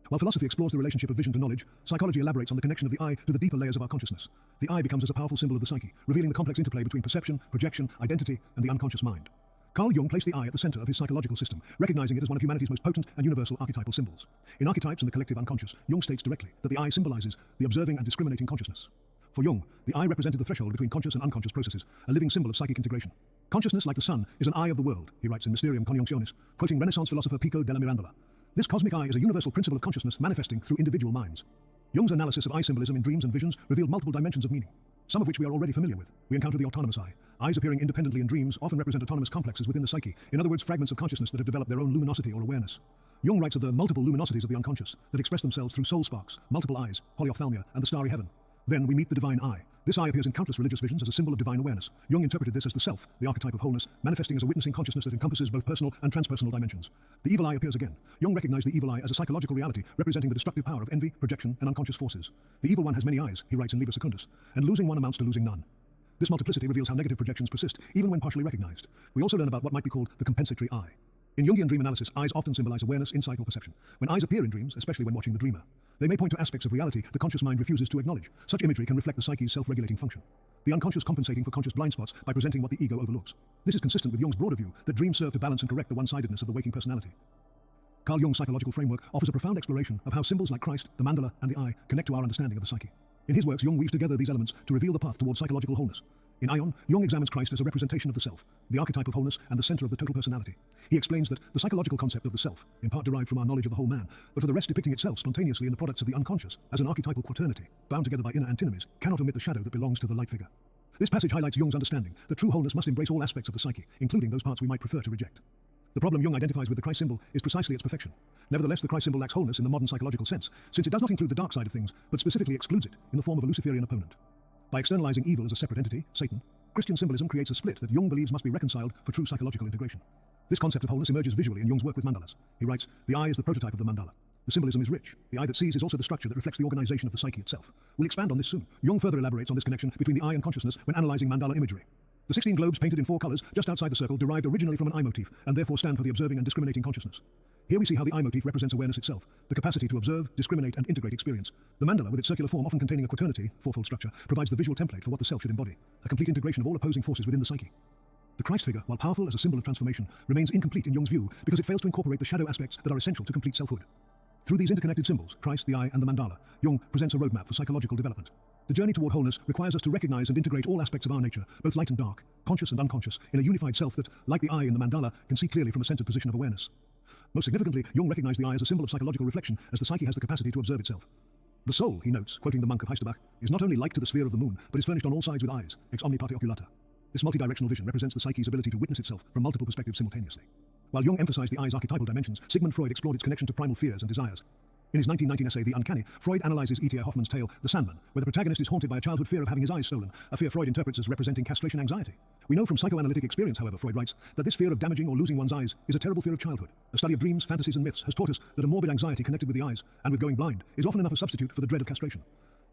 While philosophy explores the relationship of vision to knowledge, psychology elaborates on the connection of the eye to the deeper layers of our consciousness. The eye becomes as a powerful symbol of the psyche, revealing the complex interplay between perception, projection, identity, and the unconscious mind. Carl Jung placed the eye at the center of his psychological system, recognizing it as one of humanity's most potent and universal archetypal symbols. In Archetypes and the Collective Unconscious, Jung states directly that the eye symbolizes the observing and discriminating consciousness. For Jung, the eye represented the threshold between conscious and unconscious processes, a living symbol of psychic integration. Consciousness, like the sun, is an eye of the world, he writes in Mysterium Conjunctionis, quoting Renaissance philosopher Pico della Mirandola. This cosmic eye is a universal principle of consciousness manifesting through individual minds. Jung's analysis of eye symbolism in dreams and visions revealed multiple dimensions of meaning, some of which we are already familiar with. We encounter the autonomous eye. Eyes appearing independently in dreams often represent autonomous complexes within the psyche, in other words, fragments of consciousness that have developed their own luminosity or awareness. Jung writes of the multiple luminosities of the unconscious that express themselves through soul sparks, multiple eyes, polyophthalmia, and the starry heaven. Then we meet the divine eye. This eye appears in countless religious visions as a symbol of divine awareness. Jung interpreted this as the self, the archetype of wholeness, manifesting as a witnessing consciousness that encompasses both personal and transpersonal dimensions. The evil eye appears again. Jung recognized the evil eye as a psychological reality representing the destructive power of envy, projection, and unconscious forces. The evil one has many eyes, he writes in Liber Secundus, and losing one amounts to losing none. This multiplicity reveals how negative projections persist, even when partially recognized. We also learn about what might be called the compensatory eye. In Jungian dream analysis, eyes often symbolize awareness, insight, or perception. When eyes appear in dreams, especially when watching the dreamer, they may point to aspects of reality the conscious mind refuses to acknowledge. Such imagery can reflect the psyche's self-regulating function, the unconscious compensating for conscious blind spots by presenting what the ego overlooks. This is consistent with Jung's broader view that dreams serve to balance and correct the one-sidedness of the waking personality. Carl Jung's psychological framework offers a profound exploration of how symbols like Christ, the mandala, and the eye connect to our understanding of the psyche. In his works, Jung weaves together these elements to reveal the path towards psychological wholeness. In Ion, Jung examines Christ as a representation of the self, the archetype of wholeness, and the center of the total personality. He explains that the psychological concept of the self, in part derived from our knowledge of the whole man, but for the rest depicting itself spontaneously in the products of the unconscious, as an archetypal quaternity, bound together by inner antinomies, cannot omit the shadow that belongs to the light figure. This passage highlights Jung's understanding that true wholeness must embrace all aspects of the psyche, including those parts we might prefer to reject. The problem Jung identifies with the Christ symbol is precisely its perfection. Nevertheless, the Christ symbol lacks wholeness in the modern psychological sense, since it does not include the dark side of things, but specifically excludes it in the form of a Luciferian opponent. By externalizing evil as a separate entity, Satan, Christian symbolism creates a split that Jung believes must be reconciled for true psychological integration. This concept of wholeness emerges visually in Jung's work with mandalas. He writes, the eye is the prototype of the mandala. The symbolism is rich. The eye that sees is also the structure that reflects the organization of the psyche itself. We'll expand on this soon. Jung further elaborates on this connection between the eye and consciousness when analyzing mandala imagery. The 16 globes painted in 4 colors just outside the circle derived originally from an eye motif and therefore stand for the observing and discriminating consciousness. Here we see how the eye motif represents awareness itself, the capacity to observe, discriminate, and integrate experience. The mandala, with its circular form often containing a quaternity, fourfold structure, provides the visual template for what the self should embody, a complete integration of all opposing forces within the psyche. The Christ figure, while powerful as a symbol of transformation, remains incomplete in Jung's view because it fails to incorporate the shadow aspects that are essential to complete selfhood. Through these interconnected symbols, Christ, the eye, and the mandala, Jung presents a roadmap for psychological development. The journey toward wholeness requires us to recognize and integrate all aspects of our nature, both light and dark, conscious and unconscious, in a unified self that, like the eye in the mandala, can see clearly from a centered position of awareness. Most significantly, Jung recognized the eye as a symbol of psychological reflection, as the psyche has the capacity to observe itself. The soul, he notes, quoting the monk of Heisterbach, is not only like to the sphere of the moon, but is furnished on all sides with eyes, ex omni parte oculata. This multidirectional vision represents the psyche's ability to witness itself from multiple perspectives simultaneously. While Jung emphasized the eye's archetypal dimensions, Sigmund Freud explored its connection to primal fears and desires. In his 1919 essay, The Uncanny, Freud analyzes E.T.A. Hoffmann's tale, The Sandman, where the protagonist is haunted by a childhood fear of having his eyes stolen, a fear Freud interprets as representing castration anxiety. We know from psychoanalytic experience, however, Freud writes, that this fear of damaging or losing one's eyes is a terrible fear of childhood. A study of dreams, fantasies, and myths has taught us that a morbid anxiety connected with the eyes, and with going blind, is often enough a substitute for the dread of castration.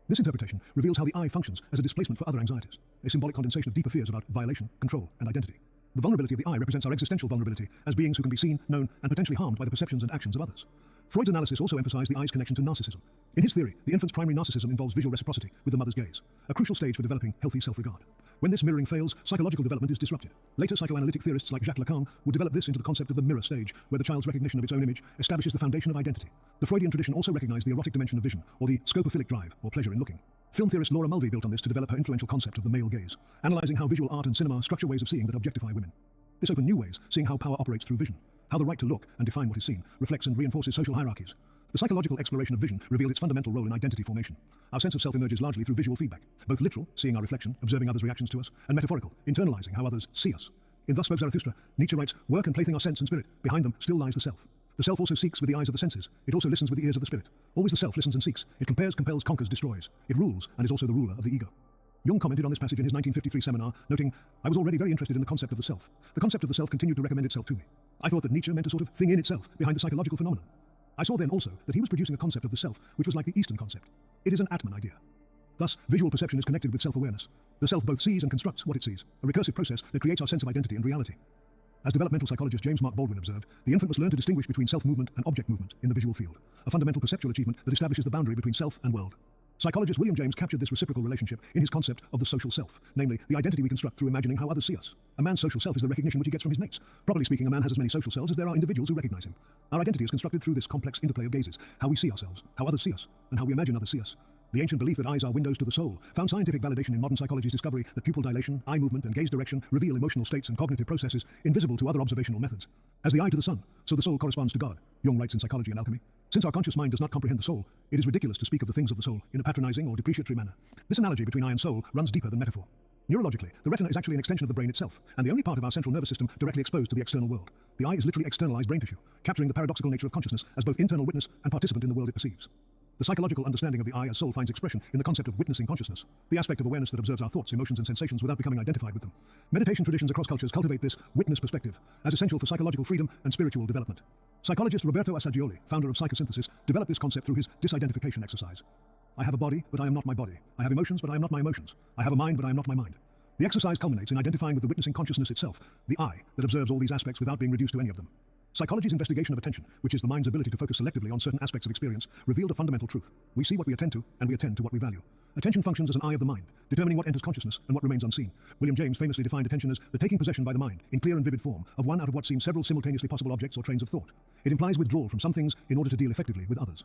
This interpretation reveals how the eye functions as a displacement for other anxieties, a symbolic condensation of deeper fears about violation, control, and identity. The vulnerability of the eye represents our existential vulnerability as beings who can be seen, known, and potentially harmed by the perceptions and actions of others. Freud's analysis also emphasized the eye's connection to narcissism. In his theory, the infant's primary narcissism involves visual reciprocity with the mother's gaze, a crucial stage for developing healthy self-regard. When this mirroring fails, psychological development is disrupted. Later psychoanalytic theorists like Jacques Lacan would develop this into the concept of the mirror stage, where the child's recognition of its own image establishes the foundation of identity. The Freudian tradition also recognized the erotic dimension of vision, or the scopophilic drive, or pleasure in looking. Film theorist Laura Mulvey built on this to develop her influential concept of the male gaze, analyzing how visual art and cinema structure ways of seeing that objectify women. This opened new ways, seeing how power operates through vision, how the right to look and define what is seen reflects and reinforces social hierarchies. The psychological exploration of vision revealed its fundamental role in identity formation. Our sense of self emerges largely through visual feedback, both literal, seeing our reflection, observing others' reactions to us, and metaphorical, internalizing how others see us. In Thus Spoke Zarathustra, Nietzsche writes, work and plaything are sense and spirit. Behind them still lies the self. The self also seeks with the eyes of the senses. It also listens with the ears of the spirit. Always the self listens and seeks. It compares, compels, conquers, destroys. It rules and is also the ruler of the ego. Jung commented on this passage in his 1953 seminar, noting, I was already very interested in the concept of the self. The concept of the self continued to recommend itself to me. I thought that Nietzsche meant a sort of thing in itself, behind the psychological phenomenon. I saw then also that he was producing a concept of the self, which was like the Eastern concept. It is an Atman idea. Thus, visual perception is connected with self-awareness. The self both sees and constructs what it sees, a recursive process that creates our sense of identity and reality. As developmental psychologist James Mark Baldwin observed, the infant must learn to distinguish between self-movement and object movement in the visual field, a fundamental perceptual achievement that establishes the boundary between self and world. Psychologist William James captured this reciprocal relationship in his concept of the social self, namely, the identity we construct through imagining how others see us. A man's social self is the recognition which he gets from his mates. Properly speaking, a man has as many social selves as there are individuals who recognize him. Our identity is constructed through this complex interplay of gazes, how we see ourselves, how others see us, and how we imagine others see us. The ancient belief that eyes are windows to the soul found scientific validation in modern psychology's discovery that pupil dilation, eye movement, and gaze direction reveal emotional states and cognitive processes invisible to other observational methods. As the eye to the sun, so the soul corresponds to God, Jung writes in Psychology and Alchemy. Since our conscious mind does not comprehend the soul, it is ridiculous to speak of the things of the soul in a patronizing or depreciatory manner. This analogy between eye and soul runs deeper than metaphor. Neurologically, the retina is actually an extension of the brain itself, and the only part of our central nervous system directly exposed to the external world. The eye is literally externalized brain tissue, capturing the paradoxical nature of consciousness as both internal witness and participant in the world it perceives. The psychological understanding of the eye as soul finds expression in the concept of witnessing consciousness, the aspect of awareness that observes our thoughts, emotions, and sensations without becoming identified with them. Meditation traditions across cultures cultivate this witness perspective as essential for psychological freedom and spiritual development. Psychologist Roberto Assagioli, founder of psychosynthesis, developed this concept through his disidentification exercise. I have a body, but I am not my body. I have emotions, but I am not my emotions. I have a mind, but I am not my mind. The exercise culminates in identifying with the witnessing consciousness itself, the I, that observes all these aspects without being reduced to any of them. Psychology's investigation of attention, which is the mind's ability to focus selectively on certain aspects of experience, revealed a fundamental truth. We see what we attend to, and we attend to what we value. Attention functions as an eye of the mind, determining what enters consciousness and what remains unseen. William James famously defined attention as the taking possession by the mind, in clear and vivid form, of one out of what seem several simultaneously possible objects or trains of thought. It implies withdrawal from some things in order to deal effectively with others.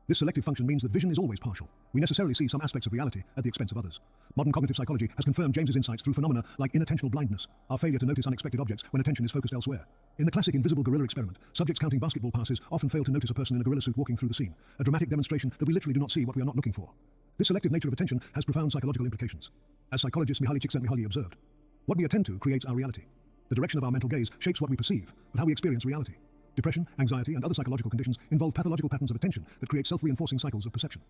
This selective function means that vision is always partial. We necessarily see some aspects of reality at the expense of others. Modern cognitive psychology has confirmed James's insights through phenomena like inattentional blindness, our failure to notice unexpected objects when attention is focused elsewhere. In the classic invisible gorilla experiment, subjects counting basketball passes often fail to notice a person in a gorilla suit walking through the scene, a dramatic demonstration that we literally do not see what we are not looking for. This selective nature of attention has profound psychological implications. As psychologist Mihaly Csikszentmihalyi observed, what we attend to creates our reality. The direction of our mental gaze shapes what we perceive, but how we experience reality. Depression, anxiety, and other psychological conditions involve pathological patterns of attention that create self-reinforcing cycles of perception.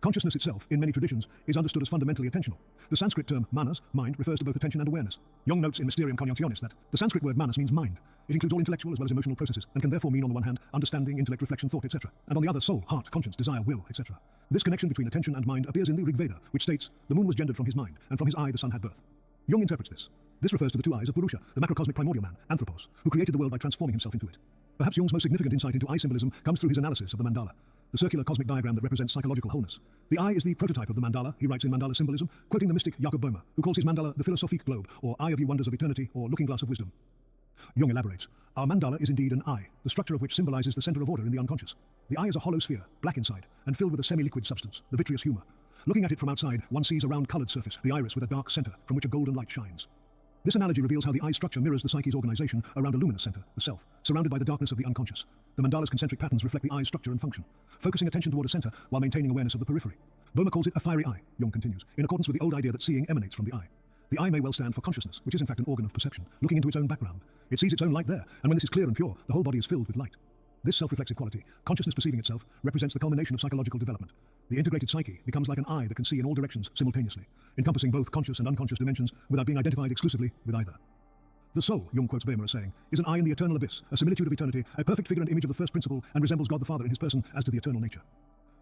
Consciousness itself, in many traditions, is understood as fundamentally attentional. The Sanskrit term manas, mind, refers to both attention and awareness. Jung notes in Mysterium Cognitionis that the Sanskrit word manas means mind. It includes all intellectual as well as emotional processes, and can therefore mean on the one hand, understanding, intellect, reflection, thought, etc., and on the other, soul, heart, conscience, desire, will, etc. This connection between attention and mind appears in the Rig Veda, which states, the moon was gendered from his mind, and from his eye the sun had birth. Jung interprets this. This refers to the two eyes of Purusha, the macrocosmic primordial man, Anthropos, who created the world by transforming himself into it. Perhaps Jung's most significant insight into eye symbolism comes through his analysis of the mandala, the circular cosmic diagram that represents psychological wholeness. The eye is the prototype of the mandala, he writes in Mandala Symbolism, quoting the mystic Jakob Boehmer, who calls his mandala the philosophique globe, or eye of ye wonders of eternity, or looking glass of wisdom. Jung elaborates, our mandala is indeed an eye, the structure of which symbolizes the center of order in the unconscious. The eye is a hollow sphere, black inside, and filled with a semi-liquid substance, the vitreous humor. Looking at it from outside, one sees a round-colored surface, the iris with a dark center, from which a golden light shines. This analogy reveals how the eye's structure mirrors the psyche's organization around a luminous center, the self, surrounded by the darkness of the unconscious. The mandala's concentric patterns reflect the eye's structure and function, focusing attention toward a center while maintaining awareness of the periphery. Boehmer calls it a fiery eye, Jung continues, in accordance with the old idea that seeing emanates from the eye. The eye may well stand for consciousness, which is in fact an organ of perception, looking into its own background. It sees its own light there, and when this is clear and pure, the whole body is filled with light. This self-reflexive quality, consciousness perceiving itself, represents the culmination of psychological development. The integrated psyche becomes like an eye that can see in all directions simultaneously, encompassing both conscious and unconscious dimensions without being identified exclusively with either. The soul, Jung quotes Boehmer as saying, is an eye in the eternal abyss, a similitude of eternity, a perfect figure and image of the first principle, and resembles God the Father in his person as to the eternal nature.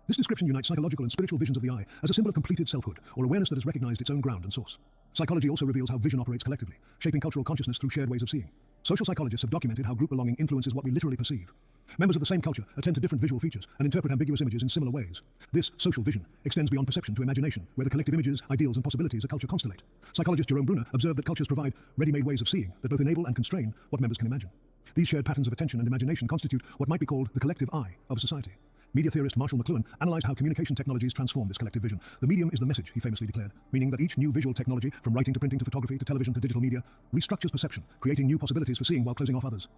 This description unites psychological and spiritual visions of the eye as a symbol of completed selfhood, or awareness that has recognized its own ground and source. Psychology also reveals how vision operates collectively, shaping cultural consciousness through shared ways of seeing. Social psychologists have documented how group belonging influences what we literally perceive. Members of the same culture attend to different visual features and interpret ambiguous images in similar ways. This social vision extends beyond perception to imagination, where the collective images, ideals, and possibilities a culture constellate. Psychologist Jerome Bruner observed that cultures provide ready-made ways of seeing that both enable and constrain what members can imagine. These shared patterns of attention and imagination constitute what might be called the collective eye of society. Media theorist Marshall McLuhan analyzed how communication technologies transform this collective vision. The medium is the message, he famously declared, meaning that each new visual technology, from writing to printing to photography to television to digital media, restructures perception, creating new possibilities for seeing while closing off others.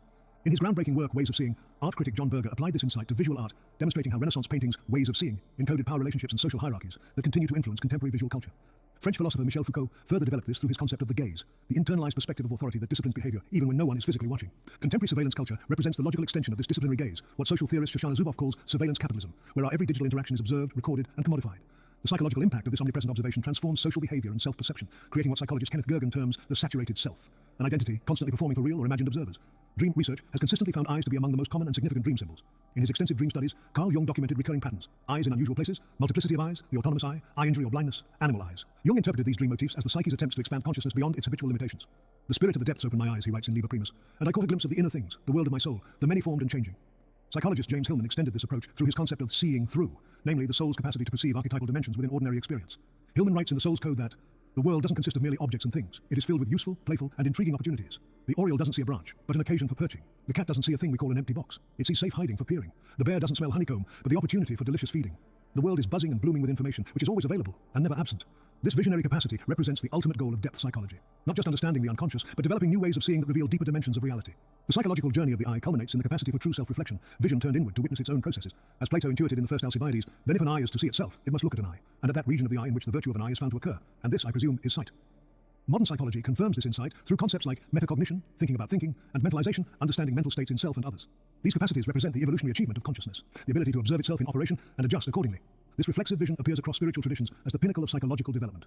In his groundbreaking work, Ways of Seeing, art critic John Berger applied this insight to visual art, demonstrating how Renaissance paintings' ways of seeing encoded power relationships and social hierarchies that continue to influence contemporary visual culture. French philosopher Michel Foucault further developed this through his concept of the gaze, the internalized perspective of authority that disciplines behavior even when no one is physically watching. Contemporary surveillance culture represents the logical extension of this disciplinary gaze, what social theorist Shoshana Zuboff calls surveillance capitalism, where our every digital interaction is observed, recorded, and commodified. The psychological impact of this omnipresent observation transforms social behavior and self-perception, creating what psychologist Kenneth Gergen terms the saturated self, an identity constantly performing for real or imagined observers. Dream research has consistently found eyes to be among the most common and significant dream symbols. In his extensive dream studies, Carl Jung documented recurring patterns: eyes in unusual places, multiplicity of eyes, the autonomous eye injury or blindness, animal eyes. Jung interpreted these dream motifs as the psyche's attempts to expand consciousness beyond its habitual limitations. The spirit of the depths opened my eyes, he writes in Liber Primus, and I caught a glimpse of the inner things, the world of my soul, the many-formed and changing. Psychologist James Hillman extended this approach through his concept of seeing through, namely the soul's capacity to perceive archetypal dimensions within ordinary experience. Hillman writes in The Soul's Code that the world doesn't consist of merely objects and things. It is filled with useful, playful, and intriguing opportunities. The oriole doesn't see a branch, but an occasion for perching. The cat doesn't see a thing we call an empty box. It sees safe hiding for peering. The bear doesn't smell honeycomb, but the opportunity for delicious feeding. The world is buzzing and blooming with information, which is always available and never absent. This visionary capacity represents the ultimate goal of depth psychology. Not just understanding the unconscious, but developing new ways of seeing that reveal deeper dimensions of reality. The psychological journey of the eye culminates in the capacity for true self-reflection, vision turned inward to witness its own processes. As Plato intuited in the first Alcibiades, then if an eye is to see itself, it must look at an eye, and at that region of the eye in which the virtue of an eye is found to occur, and this, I presume, is sight. Modern psychology confirms this insight through concepts like metacognition, thinking about thinking, and mentalization, understanding mental states in self and others. These capacities represent the evolutionary achievement of consciousness, the ability to observe itself in operation and adjust accordingly. This reflexive vision appears across spiritual traditions as the pinnacle of psychological development.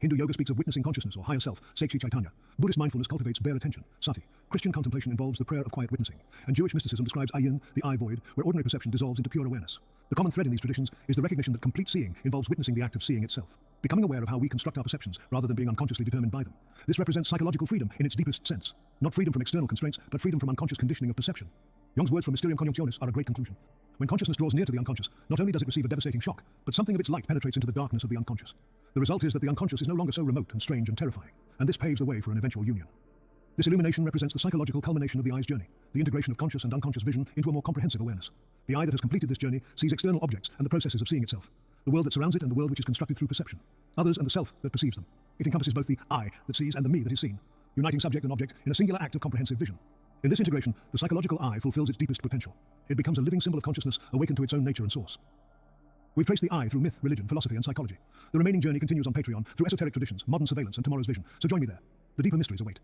Hindu yoga speaks of witnessing consciousness or higher self, Sakshi Chaitanya. Buddhist mindfulness cultivates bare attention, sati. Christian contemplation involves the prayer of quiet witnessing. And Jewish mysticism describes ayin, the eye void, where ordinary perception dissolves into pure awareness. The common thread in these traditions is the recognition that complete seeing involves witnessing the act of seeing itself, becoming aware of how we construct our perceptions rather than being unconsciously determined by them. This represents psychological freedom in its deepest sense. Not freedom from external constraints, but freedom from unconscious conditioning of perception. Jung's words from Mysterium Conjunctionis are a great conclusion. When consciousness draws near to the unconscious, not only does it receive a devastating shock, but something of its light penetrates into the darkness of the unconscious. The result is that the unconscious is no longer so remote and strange and terrifying, and this paves the way for an eventual union. This illumination represents the psychological culmination of the eye's journey, the integration of conscious and unconscious vision into a more comprehensive awareness. The eye that has completed this journey sees external objects and the processes of seeing itself, the world that surrounds it and the world which is constructed through perception, others and the self that perceives them. It encompasses both the I that sees and the me that is seen, uniting subject and object in a singular act of comprehensive vision. In this integration, the psychological eye fulfills its deepest potential. It becomes a living symbol of consciousness awakened to its own nature and source. We've traced the eye through myth, religion, philosophy, and psychology. The remaining journey continues on Patreon through esoteric traditions, modern surveillance, and tomorrow's vision. So join me there. The deeper mysteries await.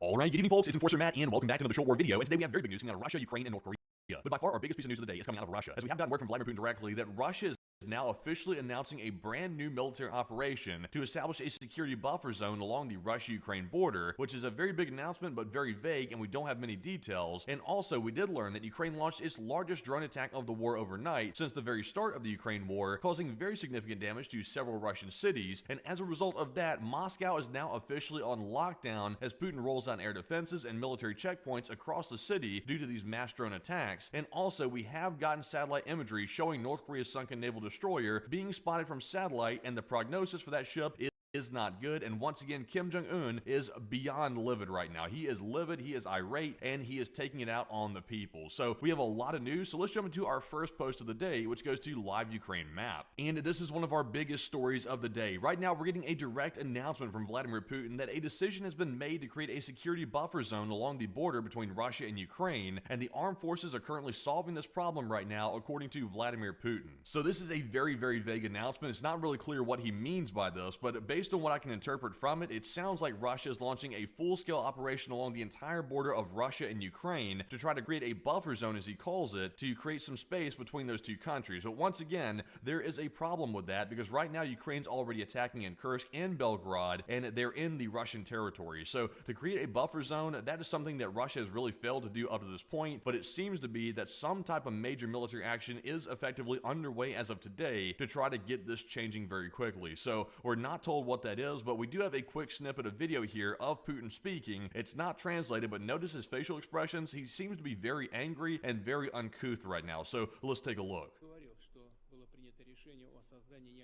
All right, good evening, folks. It's Enforcer Matt, and welcome back to another short war video. And today we have very big news coming out of Russia, Ukraine, and North Korea. But by far, our biggest piece of news of the day is coming out of Russia, as we have gotten word from Vladimir Putin directly that Russia's now officially announcing a brand new military operation to establish a security buffer zone along the Russia-Ukraine border, which is a very big announcement but very vague, and we don't have many details. And also, we did learn that Ukraine launched its largest drone attack of the war overnight since the very start of the Ukraine war, causing very significant damage to several Russian cities. And as a result of that, Moscow is now officially on lockdown as Putin rolls out air defenses and military checkpoints across the city due to these mass drone attacks. And also, we have gotten satellite imagery showing North Korea's sunken naval destroyer being spotted from satellite, and the prognosis for that ship is not good. And once again, Kim Jong-un is beyond livid right now. He is livid, he is irate, and he is taking it out on the people. So we have a lot of news, so let's jump into our first post of the day, which goes to Live Ukraine Map. And this is one of our biggest stories of the day. Right now, we're getting a direct announcement from Vladimir Putin that a decision has been made to create a security buffer zone along the border between Russia and Ukraine, and the armed forces are currently solving this problem right now, according to Vladimir Putin. So this is a very, very vague announcement. It's not really clear what he means by this, but based on what I can interpret from it, it sounds like Russia is launching a full-scale operation along the entire border of Russia and Ukraine to try to create a buffer zone, as he calls it, to create some space between those two countries. But once again, there is a problem with that because right now Ukraine's already attacking in Kursk and Belgorod, and they're in the Russian territory. So to create a buffer zone, that is something that Russia has really failed to do up to this point, but it seems to be that some type of major military action is effectively underway as of today to try to get this changing very quickly. So we're not told what that is, but we do have a quick snippet of video here of Putin speaking. It's not translated, but notice his facial expressions. He seems to be very angry and very uncouth right now. So let's take a look.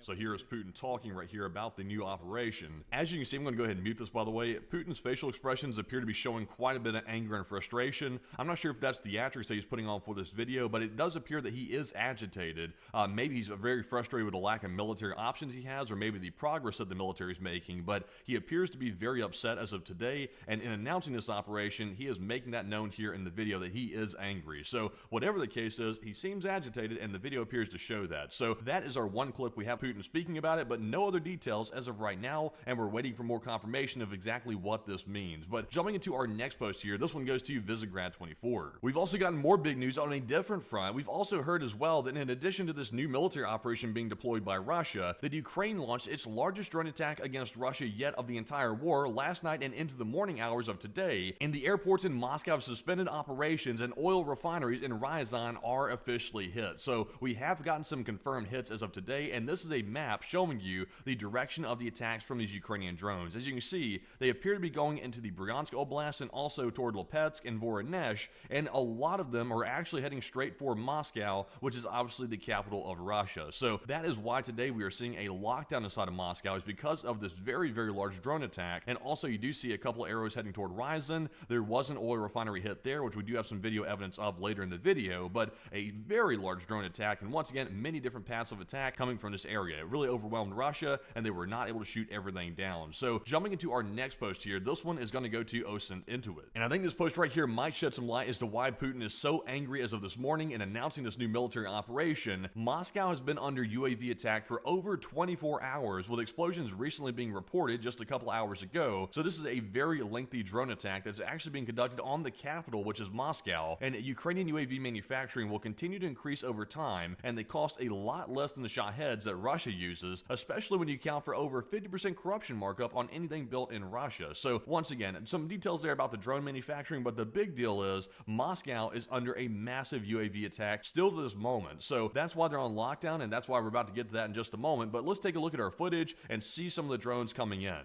So here is Putin talking right here about the new operation. As you can see, I'm going to go ahead and mute this, by the way. Putin's facial expressions appear to be showing quite a bit of anger and frustration. I'm not sure if that's theatrics that he's putting on for this video, but it does appear that he is agitated. Maybe he's very frustrated with the lack of military options he has, or maybe the progress that the military is making, but he appears to be very upset as of today, and in announcing this operation, he is making that known here in the video that he is angry. So whatever the case is, he seems agitated, and the video appears to show that. So that is our one clip. We have Putin speaking about it, but no other details as of right now, and we're waiting for more confirmation of exactly what this means. But jumping into our next post here, this one goes to Visegrad 24. We've also gotten more big news on a different front. We've also heard as well that in addition to this new military operation being deployed by Russia, that Ukraine launched its largest drone attack against Russia yet of the entire war last night and into the morning hours of today, and the airports in Moscow have suspended operations, and oil refineries in Ryazan are officially hit. So we have gotten some confirmed hits as of today, and this is a map showing you the direction of the attacks from these Ukrainian drones. As you can see, they appear to be going into the Bryansk Oblast and also toward Lipetsk and Voronezh, and a lot of them are actually heading straight for Moscow, which is obviously the capital of Russia. So that is why today we are seeing a lockdown inside of Moscow, is because of this very, very large drone attack. And also you do see a couple arrows heading toward Ryazan. There was an oil refinery hit there, which we do have some video evidence of later in the video, but a very large drone attack, and once again, many different paths of attack coming from this area. It really overwhelmed Russia, and they were not able to shoot everything down. So jumping into our next post here, this one is going to go to Osint Intuit. And I think this post right here might shed some light as to why Putin is so angry as of this morning in announcing this new military operation. Moscow has been under UAV attack for over 24 hours, with explosions recently being reported just a couple hours ago. So this is a very lengthy drone attack that's actually being conducted on the capital, which is Moscow. And Ukrainian UAV manufacturing will continue to increase over time, and they cost a lot less than the Shahed that Russia uses, especially when you account for over 50% corruption markup on anything built in Russia. So once again, some details there about the drone manufacturing, but the big deal is Moscow is under a massive UAV attack still to this moment. So that's why they're on lockdown, and that's why we're about to get to that in just a moment. But let's take a look at our footage and see some of the drones coming in.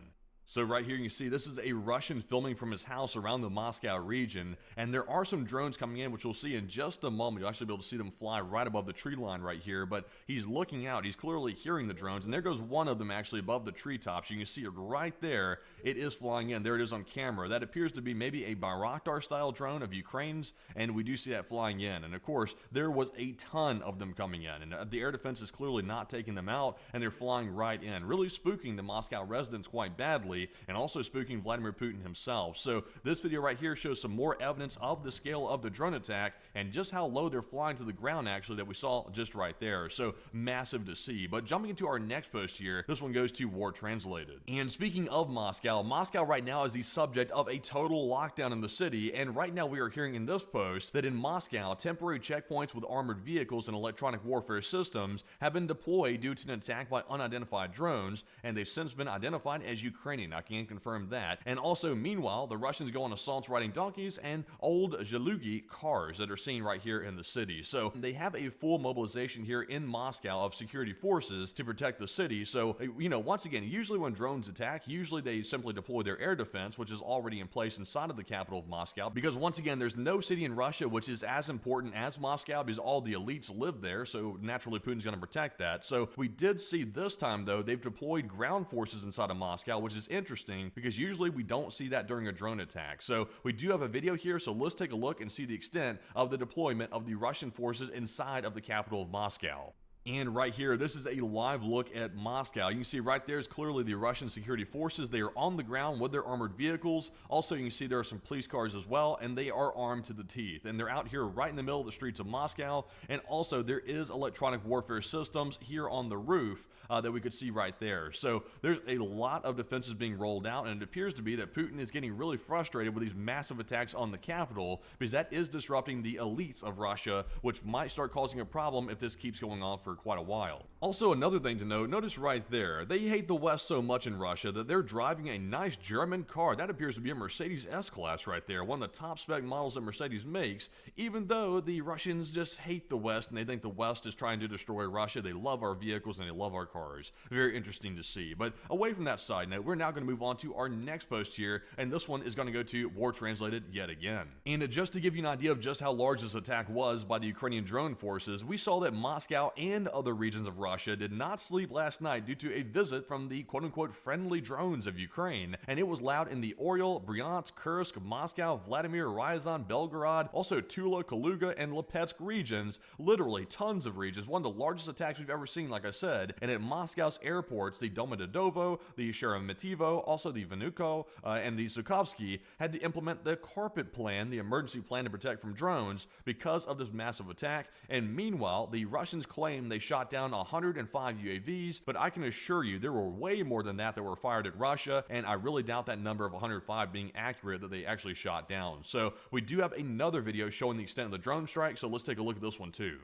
So right here you can see this is a Russian filming from his house around the Moscow region, and there are some drones coming in, which we'll see in just a moment. You'll actually be able to see them fly right above the tree line right here, but he's looking out. He's clearly hearing the drones, and there goes one of them actually above the treetops. You can see it right there. It is flying in. There it is on camera. That appears to be maybe a Bayraktar-style drone of Ukraine's, and we do see that flying in. And of course, there was a ton of them coming in, and the air defense is clearly not taking them out, and they're flying right in, really spooking the Moscow residents quite badly. directly, and also spooking Vladimir Putin himself. So this video right here shows some more evidence of the scale of the drone attack and just how low they're flying to the ground actually that we saw just right there. So massive to see. But jumping into our next post here, this one goes to War Translated. And speaking of Moscow, Moscow right now is the subject of a total lockdown in the city, and right now we are hearing in this post that in Moscow, temporary checkpoints with armored vehicles and electronic warfare systems have been deployed due to an attack by unidentified drones, and they've since been identified as Ukrainian. I can confirm that. And also, meanwhile, the Russians go on assaults riding donkeys and old Zhelugi cars that are seen right here in the city. So they have a full mobilization here in Moscow of security forces to protect the city. So, you know, once again, usually when drones attack, usually they simply deploy their air defense, which is already in place inside of the capital of Moscow, because once again, there's no city in Russia which is as important as Moscow because all the elites live there, so naturally Putin's going to protect that. So we did see this time, though, they've deployed ground forces inside of Moscow, which is interesting because usually we don't see that during a drone attack. So we do have a video here, so let's take a look and see the extent of the deployment of the Russian forces inside of the capital of Moscow. And right here, this is a live look at Moscow. You can see right there is clearly the Russian security forces. They are on the ground with their armored vehicles. Also, you can see there are some police cars as well, and they are armed to the teeth. And they're out here right in the middle of the streets of Moscow. And also, there is electronic warfare systems here on the roof that we could see right there. So there's a lot of defenses being rolled out, and it appears to be that Putin is getting really frustrated with these massive attacks on the capital because that is disrupting the elites of Russia, which might start causing a problem if this keeps going on for quite a while. Also, another thing to note, notice right there, they hate the West so much in Russia that they're driving a nice German car. That appears to be a Mercedes S-Class right there, one of the top spec models that Mercedes makes, even though the Russians just hate the West and they think the West is trying to destroy Russia. They love our vehicles and they love our cars. Very interesting to see. But away from that side note, we're now going to move on to our next post here, and this one is going to go to War Translated yet again. And just to give you an idea of just how large this attack was by the Ukrainian drone forces, we saw that Moscow and other regions of Russia did not sleep last night due to a visit from the quote-unquote friendly drones of Ukraine, and it was loud in the Oryol, Bryansk, Kursk, Moscow, Vladimir, Ryazan, Belgorod, also Tula, Kaluga, and Lipetsk regions. Literally tons of regions. One of the largest attacks we've ever seen, like I said. And at Moscow's airports, the Domodedovo, the Sheremetyevo, also the Venuko, and the Zhukovsky had to implement the carpet plan, the emergency plan to protect from drones, because of this massive attack. And meanwhile, the Russians claim they shot down 105 UAVs, but I can assure you there were way more than that were fired at Russia, and I really doubt that number of 105 being accurate that they actually shot down. So we do have another video showing the extent of the drone strike, so let's take a look at this one too.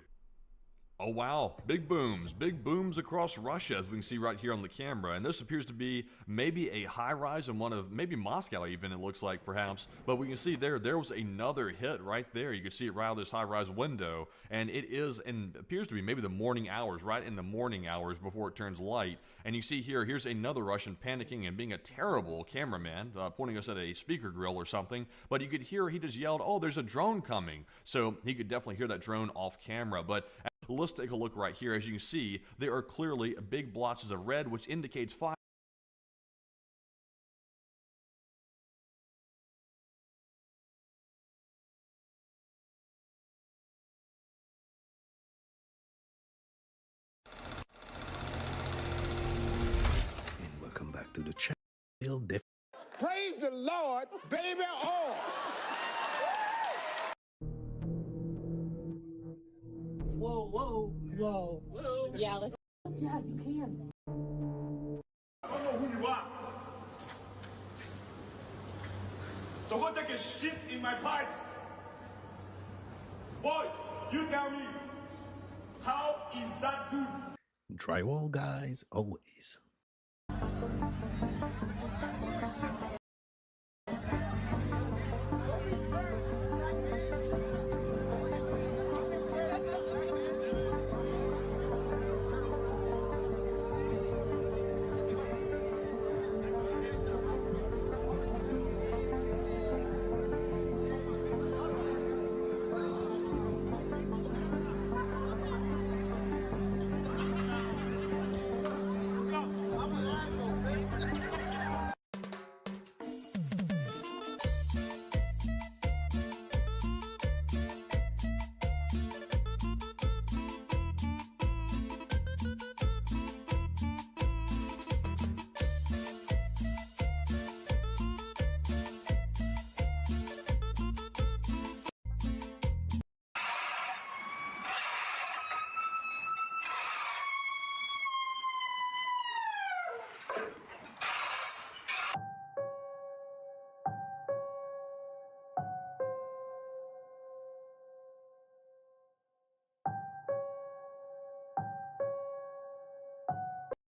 Oh wow, big booms across Russia, as we can see right here on the camera. And this appears to be maybe a high rise in one of, maybe Moscow even, it looks like perhaps. But we can see there was another hit right there. You can see it right out of this high rise window. And it is, and appears to be maybe the morning hours, right in the morning hours before it turns light. And you see here's another Russian panicking and being a terrible cameraman, pointing us at a speaker grill or something. But you could hear, he just yelled, oh, there's a drone coming. So he could definitely hear that drone off camera. But let's take a look right here. As you can see, there are clearly big blotches of red, which indicates fire. And welcome back to the channel. Praise the Lord, baby, all. Whoa. Yeah, let's. Yeah, you can. I don't know who you are. Don't take a shit in my pipes. Boys, you tell me, how is that good? Drywall guys, always.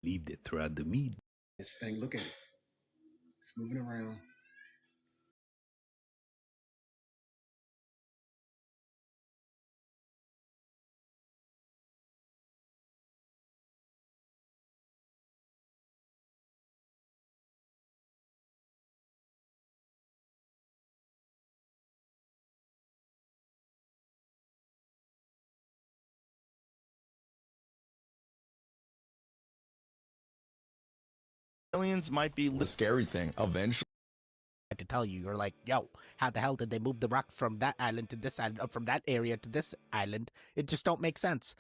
weaved it throughout the meat. This thing, look at it. It's moving around. Aliens might be The scary thing, eventually. To tell you, you're like, yo, how the hell did they move the rock from that island to this island, or from that area to this island? It just don't make sense.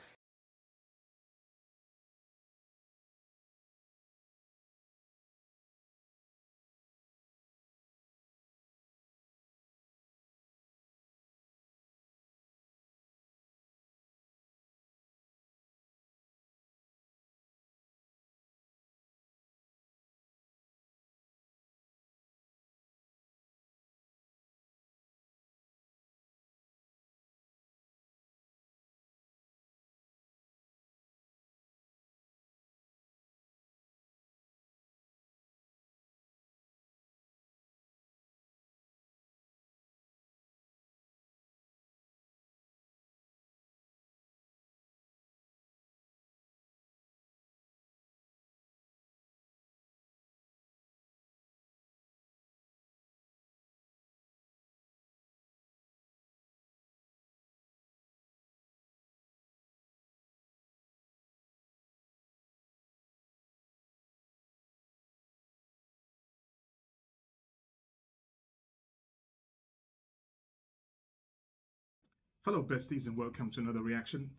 Hello, besties, and welcome to another reaction.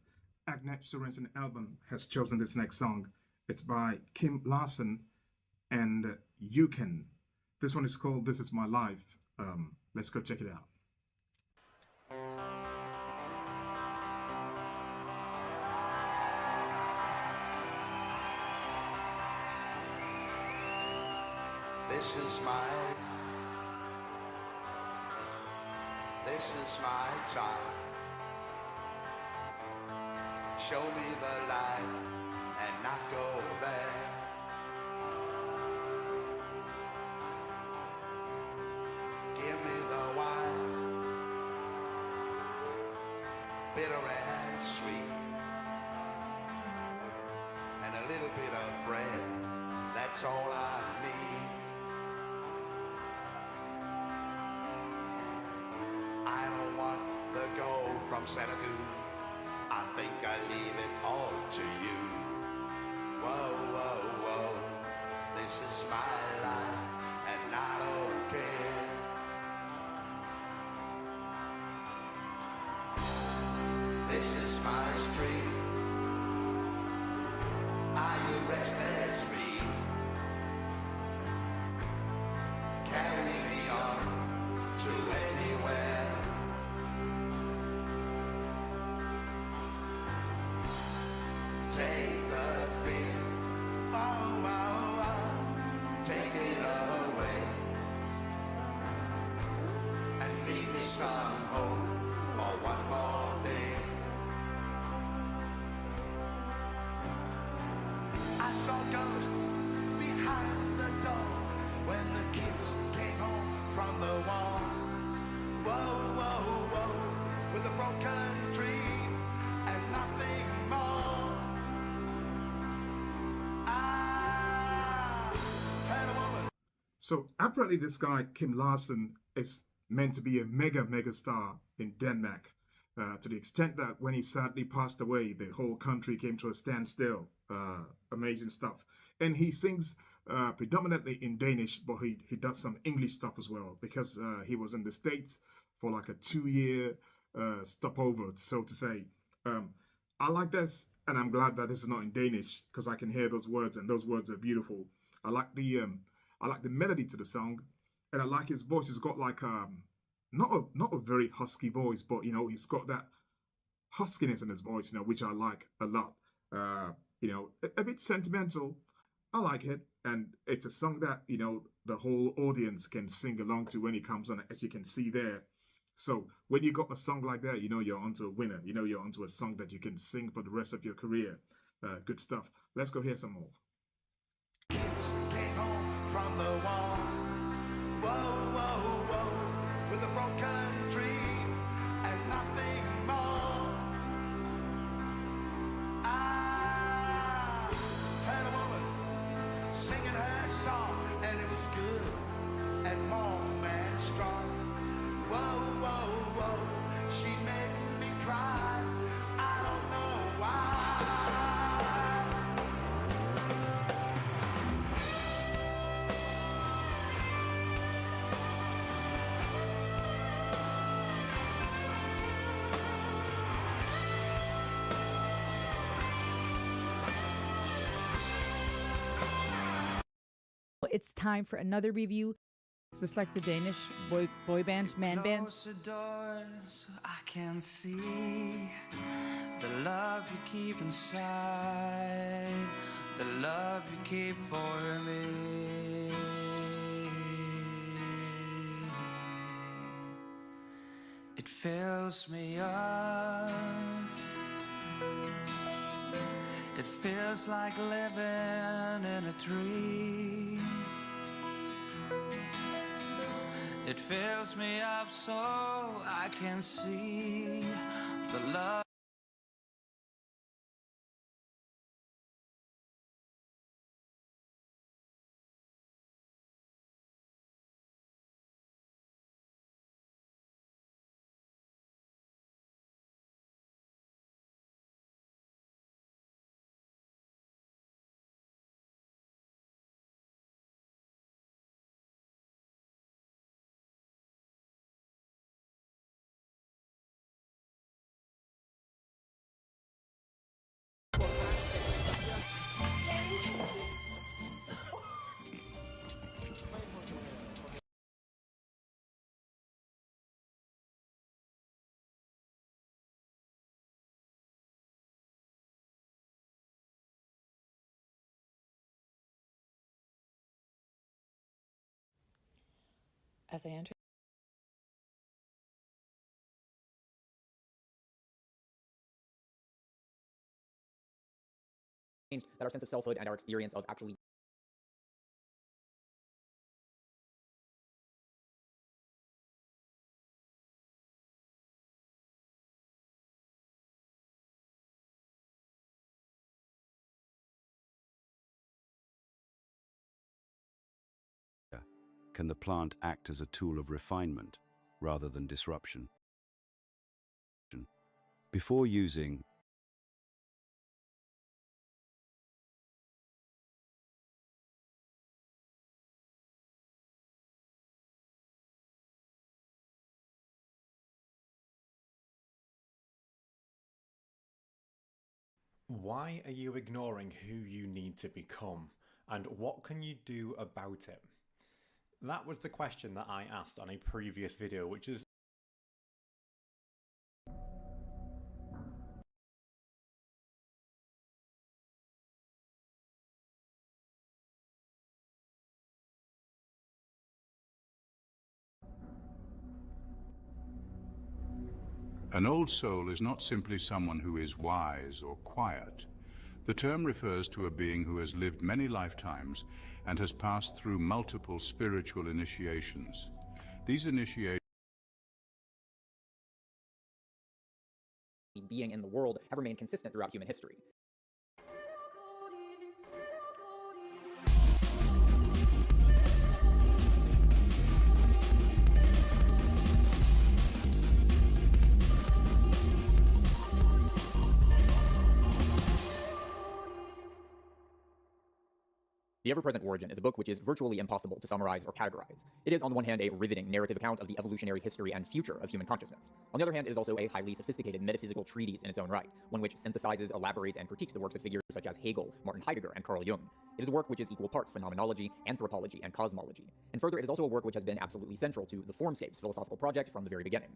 Agnes Sorensen album has chosen this next song. It's by Kim Larson and You Can. This one is called This Is My Life. Let's go check it out. This is my life. This is my time. Show me the light and not go there. Give me the wine, bitter and sweet, and a little bit of bread. That's all I need. I don't want the gold from Xanadu. I think I leave it all to you. Whoa, whoa, whoa. This is my life, and I don't care. This is my street. Are you restless feet? Carry me on to anywhere. Take the fear, oh, oh, oh, take it away, and leave me some hope for one more day. I saw ghosts behind the door when the kids came home from the war. Whoa, whoa, whoa, with a broken dream and nothing more. So apparently this guy, Kim Larson, is meant to be a mega star in Denmark, to the extent that when he sadly passed away, the whole country came to a standstill. Amazing stuff. And he sings predominantly in Danish, but he does some English stuff as well, because he was in the States for like a 2-year stopover, so to say. I like this, and I'm glad that this is not in Danish, because I can hear those words, and those words are beautiful. I like the melody to the song, and I like his voice. He's got like not a very husky voice, but you know, he's got that huskiness in his voice, you know, which I like a lot. You know, a bit sentimental. I like it, and it's a song that, you know, the whole audience can sing along to when he comes on, as you can see there. So when you got a song like that, you know you're onto a winner. You know you're onto a song that you can sing for the rest of your career. Good stuff. Let's go hear some more. from the wall. Whoa, whoa, whoa, with a broken dream and nothing more. I had a woman singing her song, and it was good and warm and strong. Whoa, whoa, whoa, she made me cry. I don't know why. It's time for another review. Just like the Danish boy band, man band. Close the doors, I can see the love you keep inside, the love you keep for me. It fills me up. It feels like living in a dream. It fills me up so I can see the love. As I enter that our sense of selfhood and our experience of actually can the plant act as a tool of refinement rather than disruption? Before using Why are you ignoring who you need to become, and what can you do about it? That was the question that I asked on a previous video, which is An old soul is not simply someone who is wise or quiet. The term refers to a being who has lived many lifetimes and has passed through multiple spiritual initiations. These initiations being in the world have remained consistent throughout human history. The Ever-Present Origin is a book which is virtually impossible to summarize or categorize. It is, on the one hand, a riveting narrative account of the evolutionary history and future of human consciousness. On the other hand, it is also a highly sophisticated metaphysical treatise in its own right, one which synthesizes, elaborates, and critiques the works of figures such as Hegel, Martin Heidegger, and Carl Jung. It is a work which is equal parts phenomenology, anthropology, and cosmology. And further, it is also a work which has been absolutely central to the Formscapes philosophical project from the very beginning.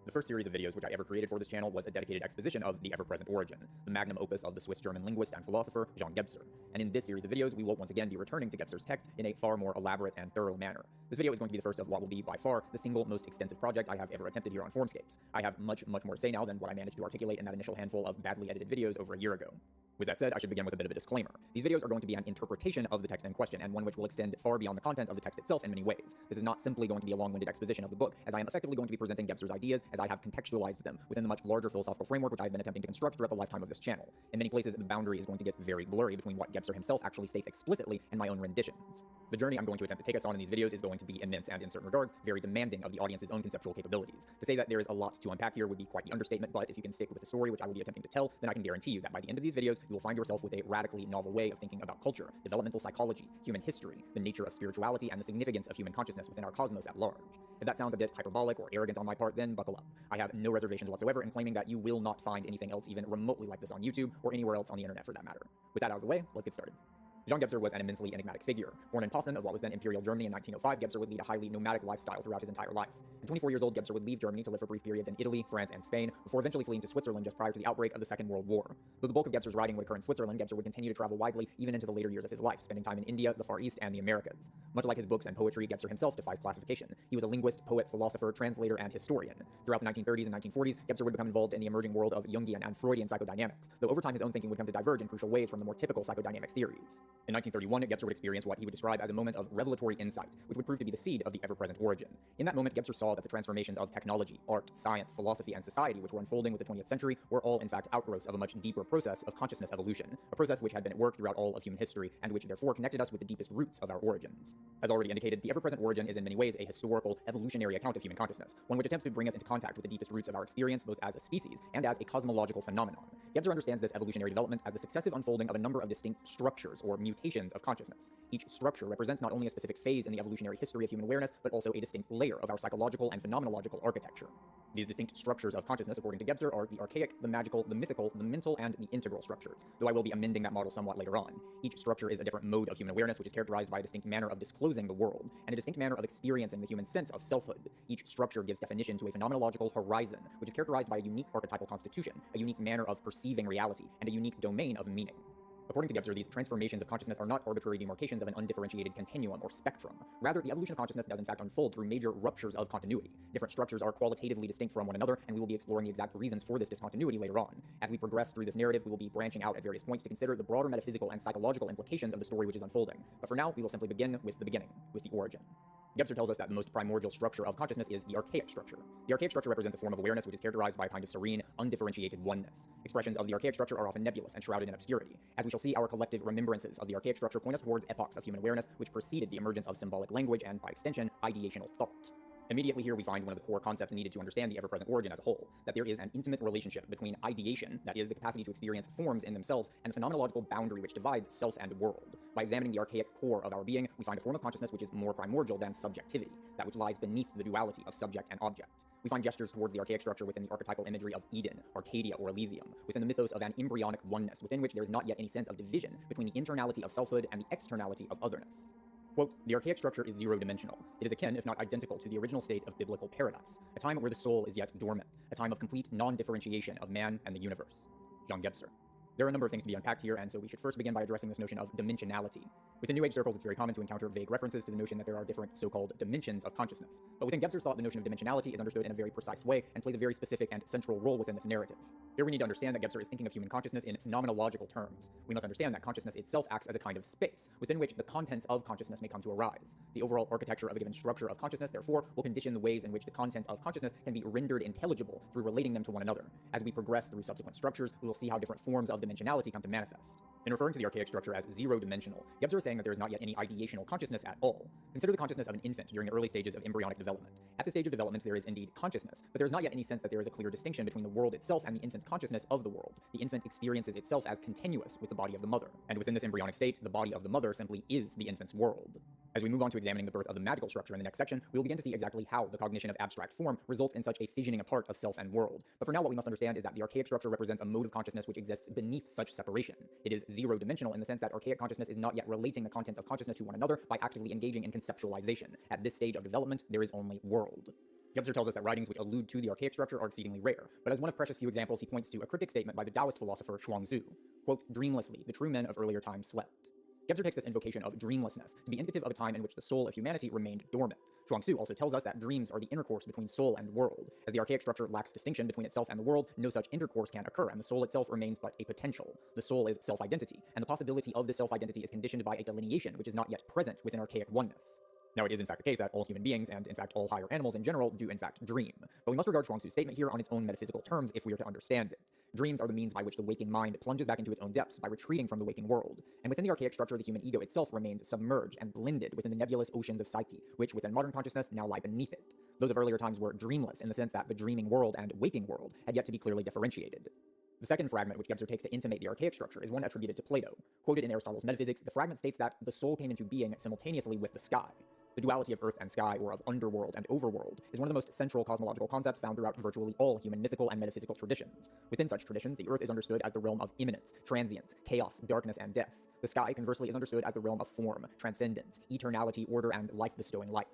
The first series of videos which I ever created for this channel was a dedicated exposition of the Ever-Present Origin, the magnum opus of the Swiss-German linguist and philosopher Jean Gebser. And in this series of videos, we will once again be returning to Gebser's text in a far more elaborate and thorough manner. This video is going to be the first of what will be by far the single most extensive project I have ever attempted here on Formscapes. I have much more to say now than what I managed to articulate in that initial handful of badly edited videos over a year ago. With that said, I should begin with a bit of a disclaimer. These videos are going to be an interpretation of the text in question, and one which will extend far beyond the contents of the text itself in many ways. This is not simply going to be a long-winded exposition of the book, as I am effectively going to be presenting Gebser's ideas as I have contextualized them within the much larger philosophical framework which I have been attempting to construct throughout the lifetime of this channel. In many places, the boundary is going to get very blurry between what Gebser himself actually states explicitly and my own renditions. The journey I'm going to attempt to take us on in these videos is going to be immense and, in certain regards, very demanding of the audience's own conceptual capabilities. To say that there is a lot to unpack here would be quite the understatement, but if you can stick with the story which I will be attempting to tell, then I can guarantee you that by the end of these videos, you will find yourself with a radically novel way of thinking about culture, developmental psychology, human history, the nature of spirituality, and the significance of human consciousness within our cosmos at large. If that sounds a bit hyperbolic or arrogant on my part, then buckle up. I have no reservations whatsoever in claiming that you will not find anything else even remotely like this on YouTube or anywhere else on the internet for that matter. With that out of the way, let's get started. Jean Gebser was an immensely enigmatic figure. Born in Posen of what was then Imperial Germany in 1905, Gebser would lead a highly nomadic lifestyle throughout his entire life. At 24 years old, Gebser would leave Germany to live for brief periods in Italy, France, and Spain, before eventually fleeing to Switzerland just prior to the outbreak of the Second World War. Though the bulk of Gebser's writing would occur in Switzerland, Gebser would continue to travel widely even into the later years of his life, spending time in India, the Far East, and the Americas. Much like his books and poetry, Gebser himself defies classification. He was a linguist, poet, philosopher, translator, and historian. Throughout the 1930s and 1940s, Gebser would become involved in the emerging world of Jungian and Freudian psychodynamics, though over time his own thinking would come to diverge in crucial ways from the more typical psychodynamic theories. In 1931, Gebser would experience what he would describe as a moment of revelatory insight, which would prove to be the seed of the ever-present origin. In that moment, Gebser saw that the transformations of technology, art, science, philosophy, and society which were unfolding with the 20th century were all in fact outgrowths of a much deeper process of consciousness evolution, a process which had been at work throughout all of human history and which therefore connected us with the deepest roots of our origins. As already indicated, the ever-present origin is in many ways a historical, evolutionary account of human consciousness, one which attempts to bring us into contact with the deepest roots of our experience both as a species and as a cosmological phenomenon. Gebser understands this evolutionary development as the successive unfolding of a number of distinct structures or mutations of consciousness. Each structure represents not only a specific phase in the evolutionary history of human awareness, but also a distinct layer of our psychological and phenomenological architecture. These distinct structures of consciousness, according to Gebser, are the archaic, the magical, the mythical, the mental, and the integral structures, though I will be amending that model somewhat later on. Each structure is a different mode of human awareness, which is characterized by a distinct manner of disclosing the world, and a distinct manner of experiencing the human sense of selfhood. Each structure gives definition to a phenomenological horizon, which is characterized by a unique archetypal constitution, a unique manner of perceiving reality, and a unique domain of meaning. According to Gebser, these transformations of consciousness are not arbitrary demarcations of an undifferentiated continuum or spectrum. Rather, the evolution of consciousness does in fact unfold through major ruptures of continuity. Different structures are qualitatively distinct from one another, and we will be exploring the exact reasons for this discontinuity later on. As we progress through this narrative, we will be branching out at various points to consider the broader metaphysical and psychological implications of the story which is unfolding. But for now, we will simply begin with the beginning, with the origin. Gebser tells us that the most primordial structure of consciousness is the archaic structure. The archaic structure represents a form of awareness which is characterized by a kind of serene, undifferentiated oneness. Expressions of the archaic structure are often nebulous and shrouded in obscurity. As we shall see, our collective remembrances of the archaic structure point us towards epochs of human awareness which preceded the emergence of symbolic language and, by extension, ideational thought. Immediately here we find one of the core concepts needed to understand the ever-present origin as a whole, that there is an intimate relationship between ideation, that is the capacity to experience forms in themselves, and the phenomenological boundary which divides self and world. By examining the archaic core of our being, we find a form of consciousness which is more primordial than subjectivity, that which lies beneath the duality of subject and object. We find gestures towards the archaic structure within the archetypal imagery of Eden, Arcadia, or Elysium, within the mythos of an embryonic oneness, within which there is not yet any sense of division between the internality of selfhood and the externality of otherness. Quote, the archaic structure is zero-dimensional. It is akin, if not identical, to the original state of biblical paradise, a time where the soul is yet dormant, a time of complete non-differentiation of man and the universe. Jean Gebser. There are a number of things to be unpacked here, and so we should first begin by addressing this notion of dimensionality. Within New Age circles, it's very common to encounter vague references to the notion that there are different so-called dimensions of consciousness. But within Gebser's thought, the notion of dimensionality is understood in a very precise way and plays a very specific and central role within this narrative. Here we need to understand that Gebser is thinking of human consciousness in phenomenological terms. We must understand that consciousness itself acts as a kind of space, within which the contents of consciousness may come to arise. The overall architecture of a given structure of consciousness, therefore, will condition the ways in which the contents of consciousness can be rendered intelligible through relating them to one another. As we progress through subsequent structures, we will see how different forms of dimensionality come to manifest. In referring to the archaic structure as zero-dimensional, Gebser is saying that there is not yet any ideational consciousness at all. Consider the consciousness of an infant during the early stages of embryonic development. At this stage of development, there is indeed consciousness, but there is not yet any sense that there is a clear distinction between the world itself and the infant's consciousness of the world. The infant experiences itself as continuous with the body of the mother, and within this embryonic state, the body of the mother simply is the infant's world. As we move on to examining the birth of the magical structure in the next section, we will begin to see exactly how the cognition of abstract form results in such a fissioning apart of self and world. But for now, what we must understand is that the archaic structure represents a mode of consciousness which exists beneath such separation. It is zero-dimensional in the sense that archaic consciousness is not yet relating the contents of consciousness to one another by actively engaging in conceptualization. At this stage of development, there is only world. Gebser tells us that writings which allude to the archaic structure are exceedingly rare, but as one of precious few examples, he points to a cryptic statement by the Taoist philosopher Chuang Tzu. Quote, dreamlessly, the true men of earlier times slept. Gebser takes this invocation of dreamlessness to be indicative of a time in which the soul of humanity remained dormant. Chuang-Tzu also tells us that dreams are the intercourse between soul and world. As the archaic structure lacks distinction between itself and the world, no such intercourse can occur, and the soul itself remains but a potential. The soul is self-identity, and the possibility of this self-identity is conditioned by a delineation which is not yet present within archaic oneness. Now, it is in fact the case that all human beings, and in fact all higher animals in general, do in fact dream. But we must regard Chuang-Tzu's statement here on its own metaphysical terms if we are to understand it. Dreams are the means by which the waking mind plunges back into its own depths by retreating from the waking world. And within the archaic structure, the human ego itself remains submerged and blended within the nebulous oceans of psyche, which within modern consciousness now lie beneath it. Those of earlier times were dreamless in the sense that the dreaming world and waking world had yet to be clearly differentiated. The second fragment which Gebser takes to intimate the archaic structure is one attributed to Plato. Quoted in Aristotle's Metaphysics, the fragment states that the soul came into being simultaneously with the sky. The duality of earth and sky, or of underworld and overworld, is one of the most central cosmological concepts found throughout virtually all human mythical and metaphysical traditions. Within such traditions, the earth is understood as the realm of immanence, transience, chaos, darkness, and death. The sky, conversely, is understood as the realm of form, transcendence, eternality, order, and life-bestowing light.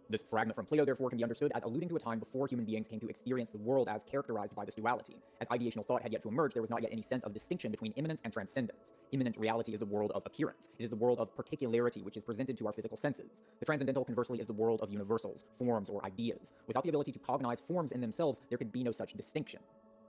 This fragment from Plato, therefore, can be understood as alluding to a time before human beings came to experience the world as characterized by this duality. As ideational thought had yet to emerge, there was not yet any sense of distinction between immanence and transcendence. Immanent reality is the world of appearance. It is the world of particularity which is presented to our physical senses. The transcendental, conversely, is the world of universals, forms, or ideas. Without the ability to cognize forms in themselves, there could be no such distinction.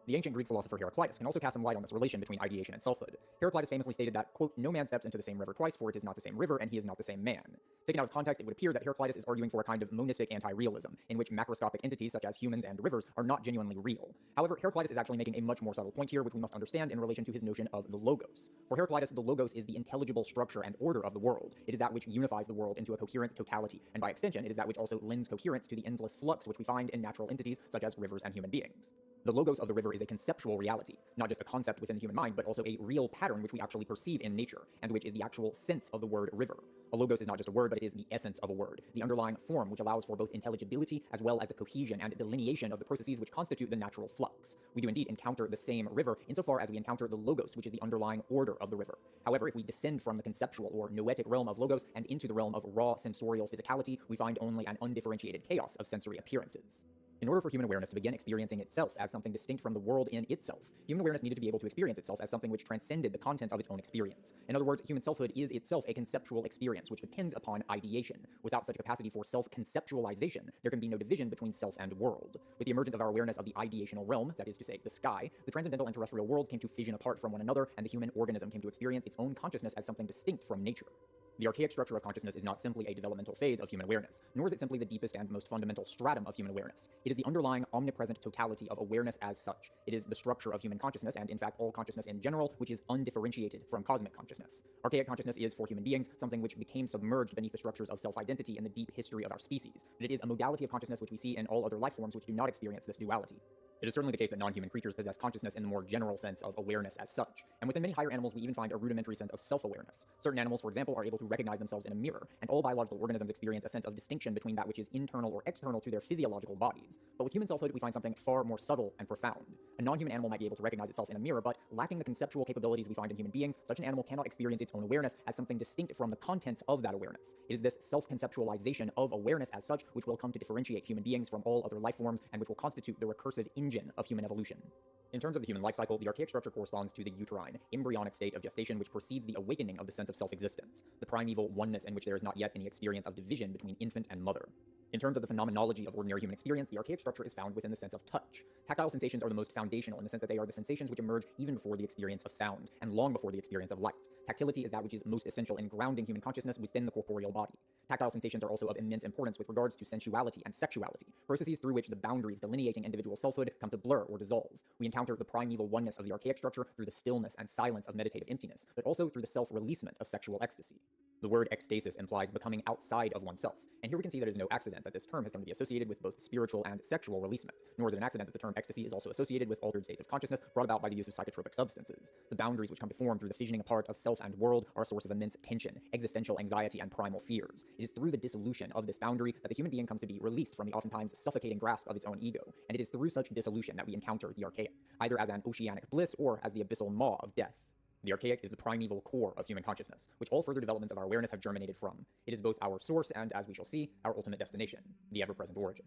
The ancient Greek philosopher Heraclitus can also cast some light on this relation between ideation and selfhood. Heraclitus famously stated that, quote, "No man steps into the same river twice, for it is not the same river, and he is not the same man." Taken out of context, it would appear that Heraclitus is arguing for a kind of monistic anti-realism, in which macroscopic entities such as humans and rivers are not genuinely real. However, Heraclitus is actually making a much more subtle point here, which we must understand in relation to his notion of the logos. For Heraclitus, the logos is the intelligible structure and order of the world. It is that which unifies the world into a coherent totality, and by extension, it is that which also lends coherence to the endless flux which we find in natural entities such as rivers and human beings. The logos of the river is a conceptual reality, not just a concept within the human mind, but also a real pattern which we actually perceive in nature, and which is the actual sense of the word river. A logos is not just a word, but it is the essence of a word, the underlying form which allows for both intelligibility as well as the cohesion and delineation of the processes which constitute the natural flux. We do indeed encounter the same river insofar as we encounter the logos, which is the underlying order of the river. However, if we descend from the conceptual or noetic realm of logos and into the realm of raw sensorial physicality, we find only an undifferentiated chaos of sensory appearances. In order for human awareness to begin experiencing itself as something distinct from the world in itself, human awareness needed to be able to experience itself as something which transcended the contents of its own experience. In other words, human selfhood is itself a conceptual experience which depends upon ideation. Without such a capacity for self-conceptualization, there can be no division between self and world. With the emergence of our awareness of the ideational realm, that is to say, the sky, the transcendental and terrestrial worlds came to fission apart from one another, and the human organism came to experience its own consciousness as something distinct from nature. The archaic structure of consciousness is not simply a developmental phase of human awareness, nor is it simply the deepest and most fundamental stratum of human awareness. It is the underlying omnipresent totality of awareness as such. It is the structure of human consciousness, and in fact all consciousness in general, which is undifferentiated from cosmic consciousness. Archaic consciousness is, for human beings, something which became submerged beneath the structures of self-identity in the deep history of our species. But it is a modality of consciousness which we see in all other life forms which do not experience this duality. It is certainly the case that non-human creatures possess consciousness in the more general sense of awareness as such, and within many higher animals we even find a rudimentary sense of self-awareness. Certain animals, for example, are able to recognize themselves in a mirror, and all biological organisms experience a sense of distinction between that which is internal or external to their physiological bodies. But with human selfhood we find something far more subtle and profound. A non-human animal might be able to recognize itself in a mirror, but lacking the conceptual capabilities we find in human beings, such an animal cannot experience its own awareness as something distinct from the contents of that awareness. It is this self-conceptualization of awareness as such which will come to differentiate human beings from all other life forms, and which will constitute the recursive engine of human evolution. In terms of the human life cycle, the archaic structure corresponds to the uterine, embryonic state of gestation which precedes the awakening of the sense of self-existence, the primeval oneness in which there is not yet any experience of division between infant and mother. In terms of the phenomenology of ordinary human experience, the archaic structure is found within the sense of touch. Tactile sensations are the most foundational in the sense that they are the sensations which emerge even before the experience of sound, and long before the experience of light. Tactility is that which is most essential in grounding human consciousness within the corporeal body. Tactile sensations are also of immense importance with regards to sensuality and sexuality, processes through which the boundaries delineating individual selfhood come to blur or dissolve. We encounter the primeval oneness of the archaic structure through the stillness and silence of meditative emptiness, but also through the self-releasement of sexual ecstasy. The word ecstasis implies becoming outside of oneself, and here we can see that it is no accident that this term has come to be associated with both spiritual and sexual releasement, nor is it an accident that the term ecstasy is also associated with altered states of consciousness brought about by the use of psychotropic substances. The boundaries which come to form through the fissioning apart of self and world are a source of immense tension, existential anxiety, and primal fears. It is through the dissolution of this boundary that the human being comes to be released from the oftentimes suffocating grasp of its own ego, and it is through such dissolution that we encounter the archaic, either as an oceanic bliss or as the abyssal maw of death. The archaic is the primeval core of human consciousness, which all further developments of our awareness have germinated from. It is both our source and, as we shall see, our ultimate destination, the ever-present origin.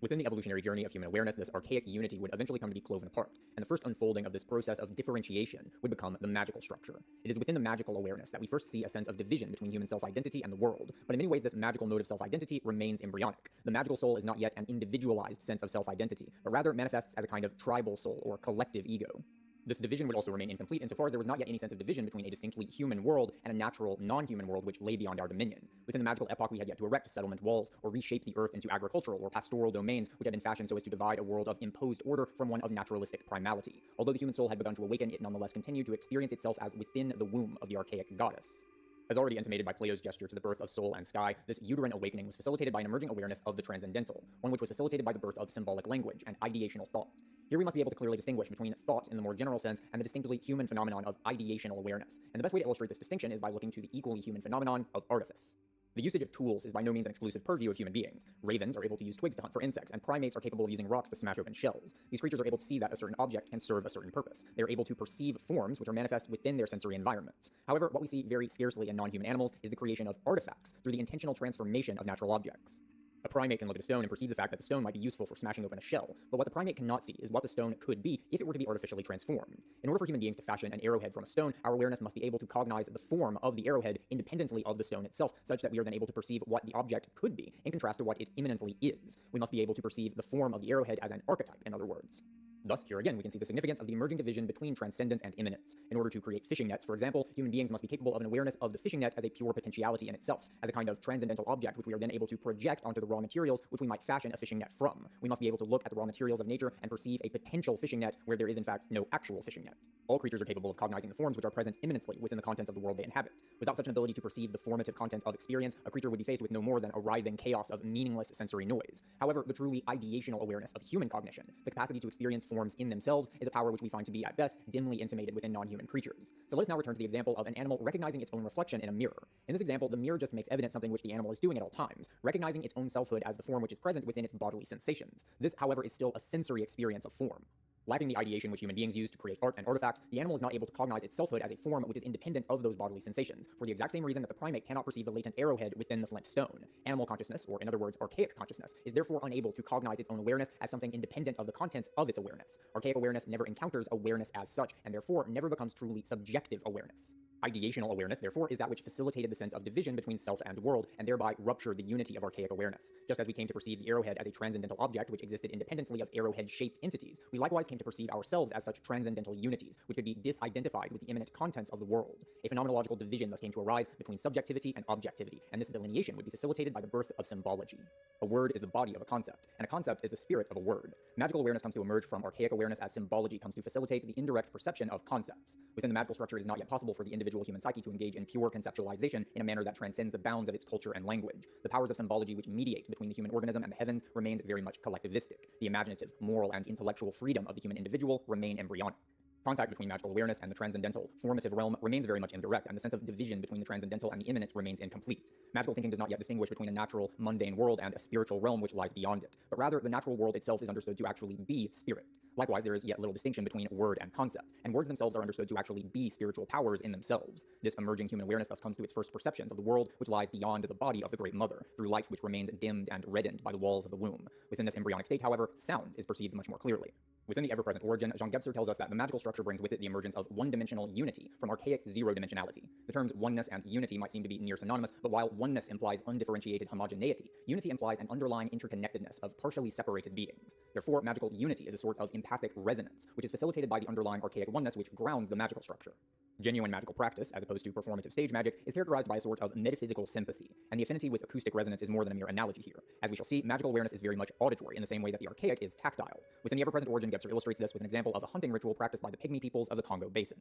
Within the evolutionary journey of human awareness, this archaic unity would eventually come to be cloven apart, and the first unfolding of this process of differentiation would become the magical structure. It is within the magical awareness that we first see a sense of division between human self-identity and the world, but in many ways this magical mode of self-identity remains embryonic. The magical soul is not yet an individualized sense of self-identity, but rather manifests as a kind of tribal soul or collective ego. This division would also remain incomplete insofar as there was not yet any sense of division between a distinctly human world and a natural, non-human world which lay beyond our dominion. Within the magical epoch, we had yet to erect settlement walls or reshape the earth into agricultural or pastoral domains which had been fashioned so as to divide a world of imposed order from one of naturalistic primality. Although the human soul had begun to awaken, it nonetheless continued to experience itself as within the womb of the archaic goddess. As already intimated by Plato's gesture to the birth of soul and sky, this uterine awakening was facilitated by an emerging awareness of the transcendental, one which was facilitated by the birth of symbolic language and ideational thought. Here we must be able to clearly distinguish between thought in the more general sense and the distinctly human phenomenon of ideational awareness, and the best way to illustrate this distinction is by looking to the equally human phenomenon of artifice. The usage of tools is by no means an exclusive purview of human beings. Ravens are able to use twigs to hunt for insects, and primates are capable of using rocks to smash open shells. These creatures are able to see that a certain object can serve a certain purpose. They are able to perceive forms which are manifest within their sensory environments. However, what we see very scarcely in non-human animals is the creation of artifacts through the intentional transformation of natural objects. A primate can look at a stone and perceive the fact that the stone might be useful for smashing open a shell, but what the primate cannot see is what the stone could be if it were to be artificially transformed. In order for human beings to fashion an arrowhead from a stone, our awareness must be able to cognize the form of the arrowhead independently of the stone itself, such that we are then able to perceive what the object could be, in contrast to what it immanently is. We must be able to perceive the form of the arrowhead as an archetype, in other words. Thus, here again, we can see the significance of the emerging division between transcendence and immanence. In order to create fishing nets, for example, human beings must be capable of an awareness of the fishing net as a pure potentiality in itself, as a kind of transcendental object which we are then able to project onto the raw materials which we might fashion a fishing net from. We must be able to look at the raw materials of nature and perceive a potential fishing net where there is in fact no actual fishing net. All creatures are capable of cognizing the forms which are present immanently within the contents of the world they inhabit. Without such an ability to perceive the formative contents of experience, a creature would be faced with no more than a writhing chaos of meaningless sensory noise. However, the truly ideational awareness of human cognition, the capacity to experience forms in themselves, is a power which we find to be, at best, dimly intimated within non-human creatures. So let us now return to the example of an animal recognizing its own reflection in a mirror. In this example, the mirror just makes evident something which the animal is doing at all times, recognizing its own selfhood as the form which is present within its bodily sensations. This, however, is still a sensory experience of form. Lacking the ideation which human beings use to create art and artifacts, the animal is not able to cognize its selfhood as a form which is independent of those bodily sensations, for the exact same reason that the primate cannot perceive the latent arrowhead within the flint stone. Animal consciousness, or in other words, archaic consciousness, is therefore unable to cognize its own awareness as something independent of the contents of its awareness. Archaic awareness never encounters awareness as such, and therefore never becomes truly subjective awareness. Ideational awareness, therefore, is that which facilitated the sense of division between self and world, and thereby ruptured the unity of archaic awareness. Just as we came to perceive the arrowhead as a transcendental object which existed independently of arrowhead-shaped entities, we likewise came to perceive ourselves as such transcendental unities, which could be disidentified with the immanent contents of the world. A phenomenological division thus came to arise between subjectivity and objectivity, and this delineation would be facilitated by the birth of symbology. A word is the body of a concept, and a concept is the spirit of a word. Magical awareness comes to emerge from archaic awareness as symbology comes to facilitate the indirect perception of concepts. Within the magical structure, it is not yet possible for the individual human psyche to engage in pure conceptualization in a manner that transcends the bounds of its culture and language. The powers of symbology which mediate between the human organism and the heavens remains very much collectivistic. The imaginative, moral, and intellectual freedom of the human individual remain embryonic. Contact between magical awareness and the transcendental, formative realm remains very much indirect, and the sense of division between the transcendental and the immanent remains incomplete. Magical thinking does not yet distinguish between a natural, mundane world and a spiritual realm which lies beyond it, but rather the natural world itself is understood to actually be spirit. Likewise, there is yet little distinction between word and concept, and words themselves are understood to actually be spiritual powers in themselves. This emerging human awareness thus comes to its first perceptions of the world which lies beyond the body of the Great Mother, through light which remains dimmed and reddened by the walls of the womb. Within this embryonic state, however, sound is perceived much more clearly. Within the ever-present origin, Jean Gebser tells us that the magical structure brings with it the emergence of one-dimensional unity from archaic zero-dimensionality. The terms oneness and unity might seem to be near synonymous, but while oneness implies undifferentiated homogeneity, unity implies an underlying interconnectedness of partially separated beings. Therefore, magical unity is a sort of empathic resonance, which is facilitated by the underlying archaic oneness which grounds the magical structure. Genuine magical practice, as opposed to performative stage magic, is characterized by a sort of metaphysical sympathy, and the affinity with acoustic resonance is more than a mere analogy here. As we shall see, magical awareness is very much auditory, in the same way that the archaic is tactile. Within the ever-present origin, Gebser illustrates this with an example of a hunting ritual practiced by the pygmy peoples of the Congo Basin.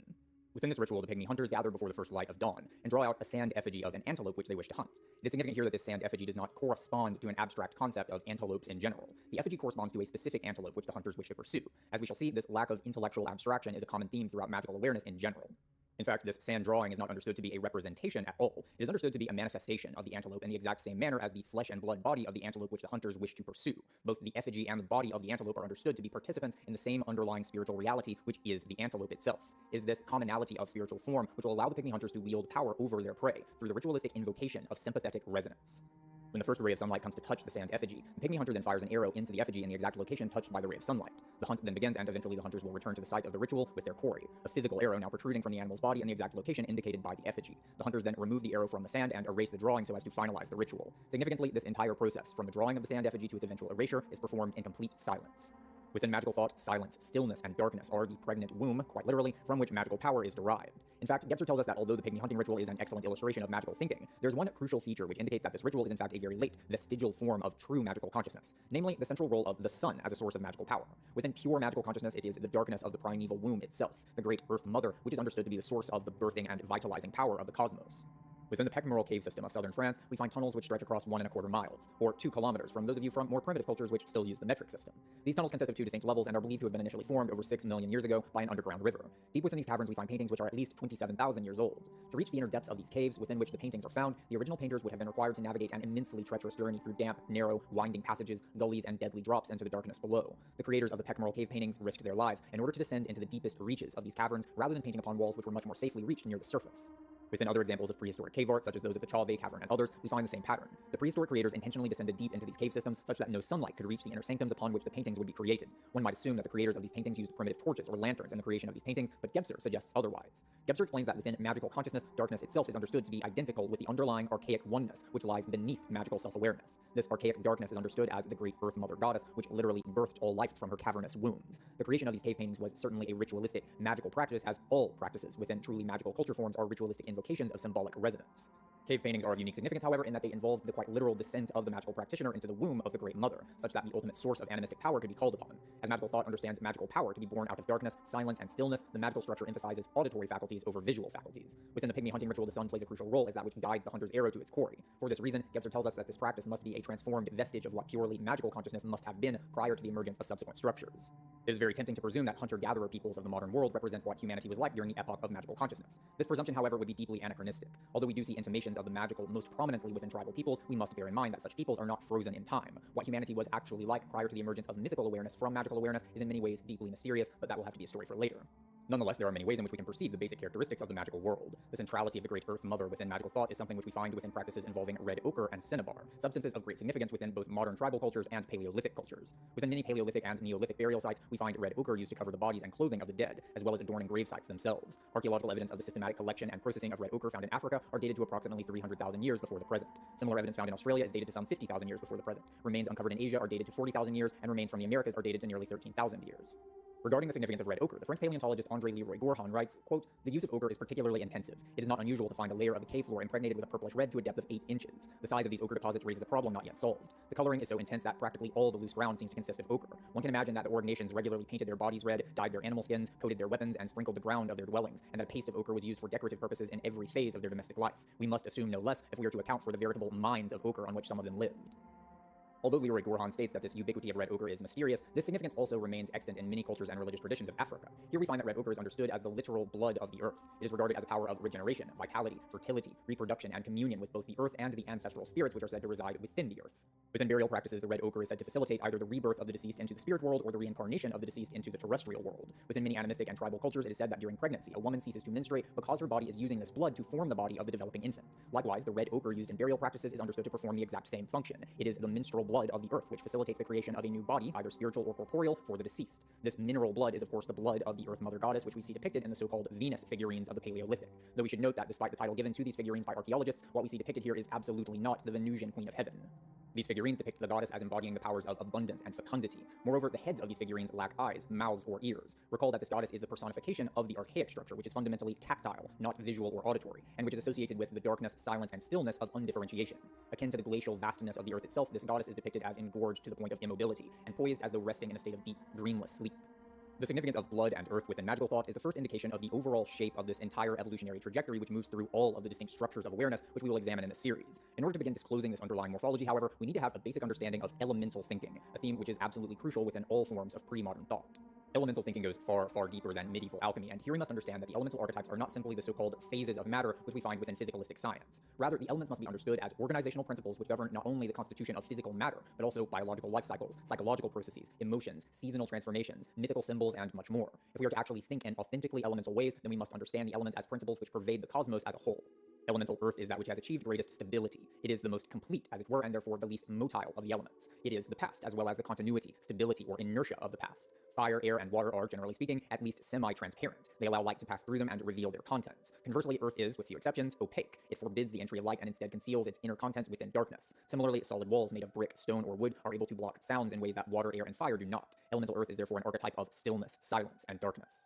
Within this ritual, the pygmy hunters gather before the first light of dawn, and draw out a sand effigy of an antelope which they wish to hunt. It is significant here that this sand effigy does not correspond to an abstract concept of antelopes in general. The effigy corresponds to a specific antelope which the hunters wish to pursue. As we shall see, this lack of intellectual abstraction is a common theme throughout magical awareness in general. In fact, this sand drawing is not understood to be a representation at all. It is understood to be a manifestation of the antelope in the exact same manner as the flesh and blood body of the antelope which the hunters wish to pursue. Both the effigy and the body of the antelope are understood to be participants in the same underlying spiritual reality, which is the antelope itself. It is this commonality of spiritual form which will allow the pygmy hunters to wield power over their prey through the ritualistic invocation of sympathetic resonance. When the first ray of sunlight comes to touch the sand effigy, the pygmy hunter then fires an arrow into the effigy in the exact location touched by the ray of sunlight. The hunt then begins, and eventually the hunters will return to the site of the ritual with their quarry, a physical arrow now protruding from the animal's body in the exact location indicated by the effigy. The hunters then remove the arrow from the sand and erase the drawing so as to finalize the ritual. Significantly, this entire process, from the drawing of the sand effigy to its eventual erasure, is performed in complete silence. Within magical thought, silence, stillness, and darkness are the pregnant womb, quite literally, from which magical power is derived. In fact, Gebser tells us that although the pygmy hunting ritual is an excellent illustration of magical thinking, there's one crucial feature which indicates that this ritual is in fact a very late, vestigial form of true magical consciousness, namely the central role of the sun as a source of magical power. Within pure magical consciousness, it is the darkness of the primeval womb itself, the great Earth Mother, which is understood to be the source of the birthing and vitalizing power of the cosmos. Within the Pecmerel cave system of southern France, we find tunnels which stretch across 1¼ miles, or 2 kilometers from those of you from more primitive cultures which still use the metric system. These tunnels consist of 2 distinct levels and are believed to have been initially formed over 6 million years ago by an underground river. Deep within these caverns we find paintings which are at least 27,000 years old. To reach the inner depths of these caves within which the paintings are found, the original painters would have been required to navigate an immensely treacherous journey through damp, narrow, winding passages, gullies, and deadly drops into the darkness below. The creators of the Pecmerel cave paintings risked their lives in order to descend into the deepest reaches of these caverns rather than painting upon walls which were much more safely reached near the surface. Within other examples of prehistoric cave art, such as those at the Chauvet Cavern and others, we find the same pattern. The prehistoric creators intentionally descended deep into these cave systems such that no sunlight could reach the inner sanctums upon which the paintings would be created. One might assume that the creators of these paintings used primitive torches or lanterns in the creation of these paintings, but Gebser suggests otherwise. Gebser explains that within magical consciousness, darkness itself is understood to be identical with the underlying archaic oneness which lies beneath magical self-awareness. This archaic darkness is understood as the great Earth Mother Goddess, which literally birthed all life from her cavernous wombs. The creation of these cave paintings was certainly a ritualistic, magical practice, as all practices within truly magical culture forms are ritualistic invocations of symbolic resonance. Cave paintings are of unique significance, however, in that they involved the quite literal descent of the magical practitioner into the womb of the Great Mother, such that the ultimate source of animistic power could be called upon. As magical thought understands magical power to be born out of darkness, silence, and stillness, the magical structure emphasizes auditory faculties over visual faculties. Within the pygmy hunting ritual, the sun plays a crucial role as that which guides the hunter's arrow to its quarry. For this reason, Gebser tells us that this practice must be a transformed vestige of what purely magical consciousness must have been prior to the emergence of subsequent structures. It is very tempting to presume that hunter-gatherer peoples of the modern world represent what humanity was like during the epoch of magical consciousness. This presumption, however, would be deeply anachronistic. Although we do see intimations of the magical most prominently within tribal peoples, we must bear in mind that such peoples are not frozen in time. What humanity was actually like prior to the emergence of mythical awareness from magical awareness is in many ways deeply mysterious, but that will have to be a story for later. Nonetheless, there are many ways in which we can perceive the basic characteristics of the magical world. The centrality of the great Earth Mother within magical thought is something which we find within practices involving red ochre and cinnabar, substances of great significance within both modern tribal cultures and Paleolithic cultures. Within many Paleolithic and Neolithic burial sites, we find red ochre used to cover the bodies and clothing of the dead, as well as adorning grave sites themselves. Archaeological evidence of the systematic collection and processing of red ochre found in Africa are dated to approximately 300,000 years before the present. Similar evidence found in Australia is dated to some 50,000 years before the present. Remains uncovered in Asia are dated to 40,000 years, and remains from the Americas are dated to nearly 13,000 years. Regarding the significance of red ochre, the French paleontologist André Leroy Gourhan writes, quote, "The use of ochre is particularly intensive. It is not unusual to find a layer of the cave floor impregnated with a purplish red to a depth of 8 inches. The size of these ochre deposits raises a problem not yet solved. The coloring is so intense that practically all the loose ground seems to consist of ochre. One can imagine that the Auric nations regularly painted their bodies red, dyed their animal skins, coated their weapons, and sprinkled the ground of their dwellings, and that a paste of ochre was used for decorative purposes in every phase of their domestic life. We must assume no less if we are to account for the veritable mines of ochre on which some of them lived." Although Leroy Gourhan states that this ubiquity of red ochre is mysterious, this significance also remains extant in many cultures and religious traditions of Africa. Here we find that red ochre is understood as the literal blood of the earth. It is regarded as a power of regeneration, vitality, fertility, reproduction, and communion with both the earth and the ancestral spirits which are said to reside within the earth. Within burial practices, the red ochre is said to facilitate either the rebirth of the deceased into the spirit world or the reincarnation of the deceased into the terrestrial world. Within many animistic and tribal cultures, it is said that during pregnancy, a woman ceases to menstruate because her body is using this blood to form the body of the developing infant. Likewise, the red ochre used in burial practices is understood to perform the exact same function. It is the menstrual blood of the earth, which facilitates the creation of a new body, either spiritual or corporeal, for the deceased. This mineral blood is of course the blood of the Earth Mother Goddess, which we see depicted in the so-called Venus figurines of the Paleolithic. Though we should note that despite the title given to these figurines by archaeologists, what we see depicted here is absolutely not the Venusian Queen of Heaven. These figurines depict the goddess as embodying the powers of abundance and fecundity. Moreover, the heads of these figurines lack eyes, mouths, or ears. Recall that this goddess is the personification of the archaic structure, which is fundamentally tactile, not visual or auditory, and which is associated with the darkness, silence, and stillness of undifferentiation. Akin to the glacial vastness of the earth itself, this goddess is depicted as engorged to the point of immobility, and poised as though resting in a state of deep, dreamless sleep. The significance of blood and earth within magical thought is the first indication of the overall shape of this entire evolutionary trajectory which moves through all of the distinct structures of awareness which we will examine in this series. In order to begin disclosing this underlying morphology, however, we need to have a basic understanding of elemental thinking, a theme which is absolutely crucial within all forms of pre-modern thought. Elemental thinking goes far, far deeper than medieval alchemy, and here we must understand that the elemental archetypes are not simply the so-called phases of matter which we find within physicalistic science. Rather, the elements must be understood as organizational principles which govern not only the constitution of physical matter, but also biological life cycles, psychological processes, emotions, seasonal transformations, mythical symbols, and much more. If we are to actually think in authentically elemental ways, then we must understand the elements as principles which pervade the cosmos as a whole. Elemental earth is that which has achieved greatest stability. It is the most complete, as it were, and therefore the least motile of the elements. It is the past, as well as the continuity, stability, or inertia of the past. Fire, air, and water are, generally speaking, at least semi-transparent. They allow light to pass through them and reveal their contents. Conversely, earth is, with few exceptions, opaque. It forbids the entry of light and instead conceals its inner contents within darkness. Similarly, solid walls made of brick, stone, or wood are able to block sounds in ways that water, air, and fire do not. Elemental earth is therefore an archetype of stillness, silence, and darkness.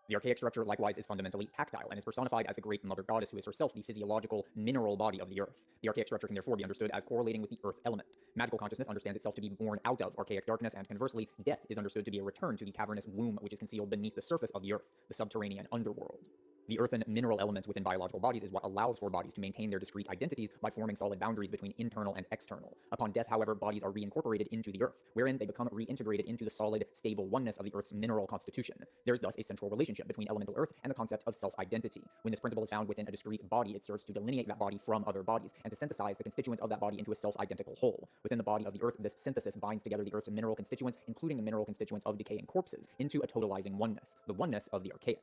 The archaic structure, likewise, is fundamentally tactile and is personified as the great mother goddess who is herself the physiological, mineral body of the earth. The archaic structure can therefore be understood as correlating with the earth element. Magical consciousness understands itself to be born out of archaic darkness, and conversely, death is understood to be a return to the cavernous womb which is concealed beneath the surface of the earth, the subterranean underworld. The earthen mineral element within biological bodies is what allows for bodies to maintain their discrete identities by forming solid boundaries between internal and external. Upon death, however, bodies are reincorporated into the earth, wherein they become reintegrated into the solid, stable oneness of the earth's mineral constitution. There is thus a central relationship between elemental earth and the concept of self-identity. When this principle is found within a discrete body, it serves to delineate that body from other bodies and to synthesize the constituents of that body into a self-identical whole. Within the body of the earth, this synthesis binds together the earth's mineral constituents, including the mineral constituents of decaying corpses, into a totalizing oneness, the oneness of the archaic.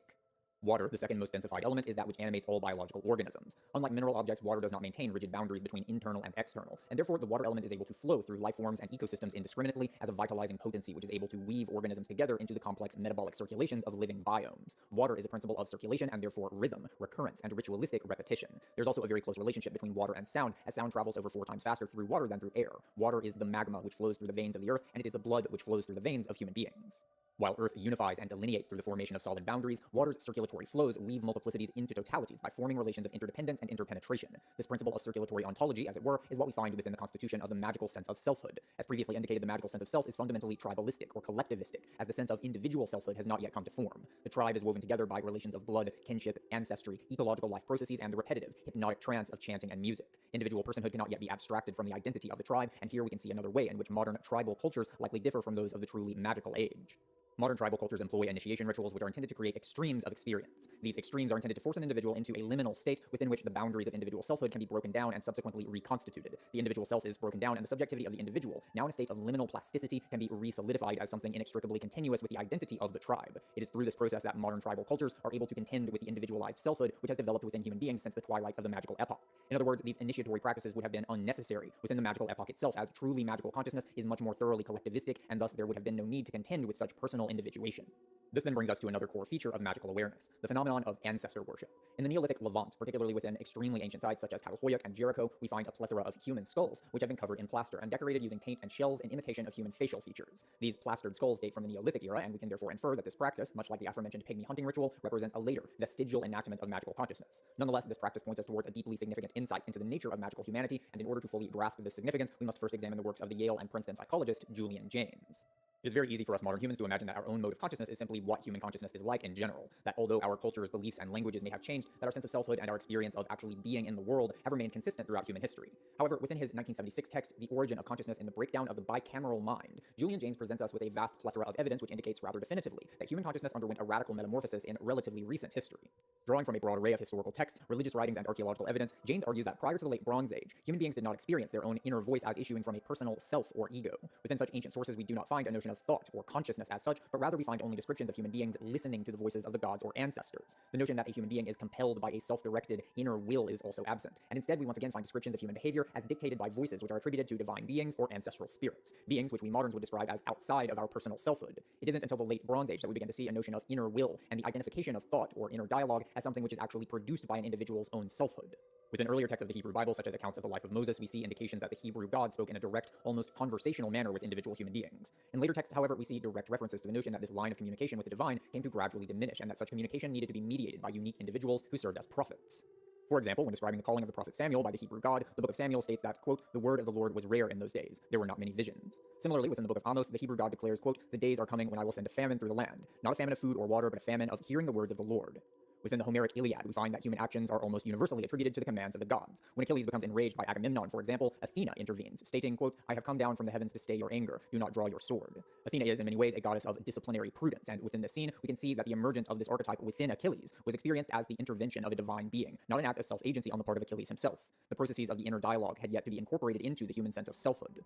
Water, the second most densified element, is that which animates all biological organisms. Unlike mineral objects, water does not maintain rigid boundaries between internal and external, and therefore the water element is able to flow through life forms and ecosystems indiscriminately as a vitalizing potency which is able to weave organisms together into the complex metabolic circulations of living biomes. Water is a principle of circulation and therefore rhythm, recurrence, and ritualistic repetition. There's also a very close relationship between water and sound, as sound travels over 4 times faster through water than through air. Water is the magma which flows through the veins of the earth, and it is the blood which flows through the veins of human beings. While Earth unifies and delineates through the formation of solid boundaries, water's circulatory flows weave multiplicities into totalities by forming relations of interdependence and interpenetration. This principle of circulatory ontology, as it were, is what we find within the constitution of the magical sense of selfhood. As previously indicated, the magical sense of self is fundamentally tribalistic or collectivistic, as the sense of individual selfhood has not yet come to form. The tribe is woven together by relations of blood, kinship, ancestry, ecological life processes, and the repetitive, hypnotic trance of chanting and music. Individual personhood cannot yet be abstracted from the identity of the tribe, and here we can see another way in which modern tribal cultures likely differ from those of the truly magical age. Modern tribal cultures employ initiation rituals which are intended to create extremes of experience. These extremes are intended to force an individual into a liminal state within which the boundaries of individual selfhood can be broken down and subsequently reconstituted. The individual self is broken down, and the subjectivity of the individual, now in a state of liminal plasticity, can be re-solidified as something inextricably continuous with the identity of the tribe. It is through this process that modern tribal cultures are able to contend with the individualized selfhood which has developed within human beings since the twilight of the magical epoch. In other words, these initiatory practices would have been unnecessary within the magical epoch itself, as truly magical consciousness is much more thoroughly collectivistic, and thus there would have been no need to contend with such personal individuation. This then brings us to another core feature of magical awareness, the phenomenon of ancestor worship. In the Neolithic Levant, particularly within extremely ancient sites such as Catalhoyuk and Jericho, we find a plethora of human skulls, which have been covered in plaster and decorated using paint and shells in imitation of human facial features. These plastered skulls date from the Neolithic era, and we can therefore infer that this practice, much like the aforementioned pygmy hunting ritual, represents a later, vestigial enactment of magical consciousness. Nonetheless, this practice points us towards a deeply significant insight into the nature of magical humanity, and in order to fully grasp this significance, we must first examine the works of the Yale and Princeton psychologist Julian James. It is very easy for us modern humans to imagine that our own mode of consciousness is simply what human consciousness is like in general, that although our cultures, beliefs, and languages may have changed, that our sense of selfhood and our experience of actually being in the world have remained consistent throughout human history. However, within his 1976 text, The Origin of Consciousness in the Breakdown of the Bicameral Mind, Julian James presents us with a vast plethora of evidence which indicates rather definitively that human consciousness underwent a radical metamorphosis in relatively recent history. Drawing from a broad array of historical texts, religious writings, and archaeological evidence, James argues that prior to the Late Bronze Age, human beings did not experience their own inner voice as issuing from a personal self or ego. Within such ancient sources, we do not find a notion of thought or consciousness as such, but rather we find only descriptions of human beings listening to the voices of the gods or ancestors. The notion that a human being is compelled by a self-directed inner will is also absent, and instead we once again find descriptions of human behavior as dictated by voices which are attributed to divine beings or ancestral spirits, beings which we moderns would describe as outside of our personal selfhood. It isn't until the Late Bronze Age that we begin to see a notion of inner will and the identification of thought or inner dialogue as something which is actually produced by an individual's own selfhood. Within earlier texts of the Hebrew Bible, such as accounts of the life of Moses, we see indications that the Hebrew God spoke in a direct, almost conversational manner with individual human beings. In later texts, however, we see direct references to the notion that this line of communication with the divine came to gradually diminish, and that such communication needed to be mediated by unique individuals who served as prophets. For example, when describing the calling of the prophet Samuel by the Hebrew God, the book of Samuel states that, quote, the word of the Lord was rare in those days. There were not many visions. Similarly, within the book of Amos, the Hebrew God declares, quote, the days are coming when I will send a famine through the land. Not a famine of food or water, but a famine of hearing the words of the Lord. Within the Homeric Iliad, we find that human actions are almost universally attributed to the commands of the gods. When Achilles becomes enraged by Agamemnon, for example, Athena intervenes, stating, quote, I have come down from the heavens to stay your anger. Do not draw your sword. Athena is, in many ways, a goddess of disciplinary prudence, and within this scene, we can see that the emergence of this archetype within Achilles was experienced as the intervention of a divine being, not an act of self-agency on the part of Achilles himself. The processes of the inner dialogue had yet to be incorporated into the human sense of selfhood.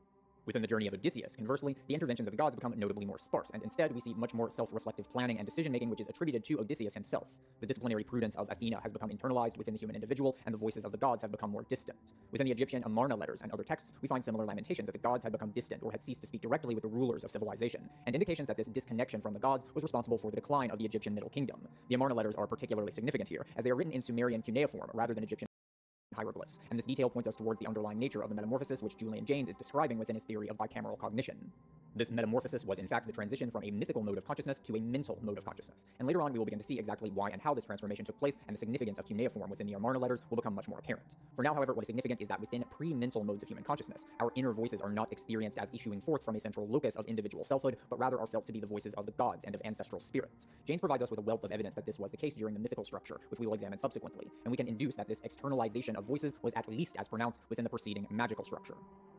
Within the journey of Odysseus, conversely, the interventions of the gods become notably more sparse, and instead we see much more self-reflective planning and decision-making which is attributed to Odysseus himself. The disciplinary prudence of Athena has become internalized within the human individual, and the voices of the gods have become more distant. Within the Egyptian Amarna letters and other texts, we find similar lamentations that the gods had become distant or had ceased to speak directly with the rulers of civilization, and indications that this disconnection from the gods was responsible for the decline of the Egyptian Middle Kingdom. The Amarna letters are particularly significant here, as they are written in Sumerian cuneiform rather than Egyptian hieroglyphs, and this detail points us towards the underlying nature of the metamorphosis which Julian Jaynes is describing within his theory of bicameral cognition. This metamorphosis was in fact the transition from a mythical mode of consciousness to a mental mode of consciousness, and later on we will begin to see exactly why and how this transformation took place, and the significance of cuneiform within the Amarna letters will become much more apparent. For now, however, what is significant is that within pre-mental modes of human consciousness, our inner voices are not experienced as issuing forth from a central locus of individual selfhood, but rather are felt to be the voices of the gods and of ancestral spirits. Jaynes provides us with a wealth of evidence that this was the case during the mythical structure, which we will examine subsequently, and we can induce that this externalization of voices was at least as pronounced within the preceding magical structure.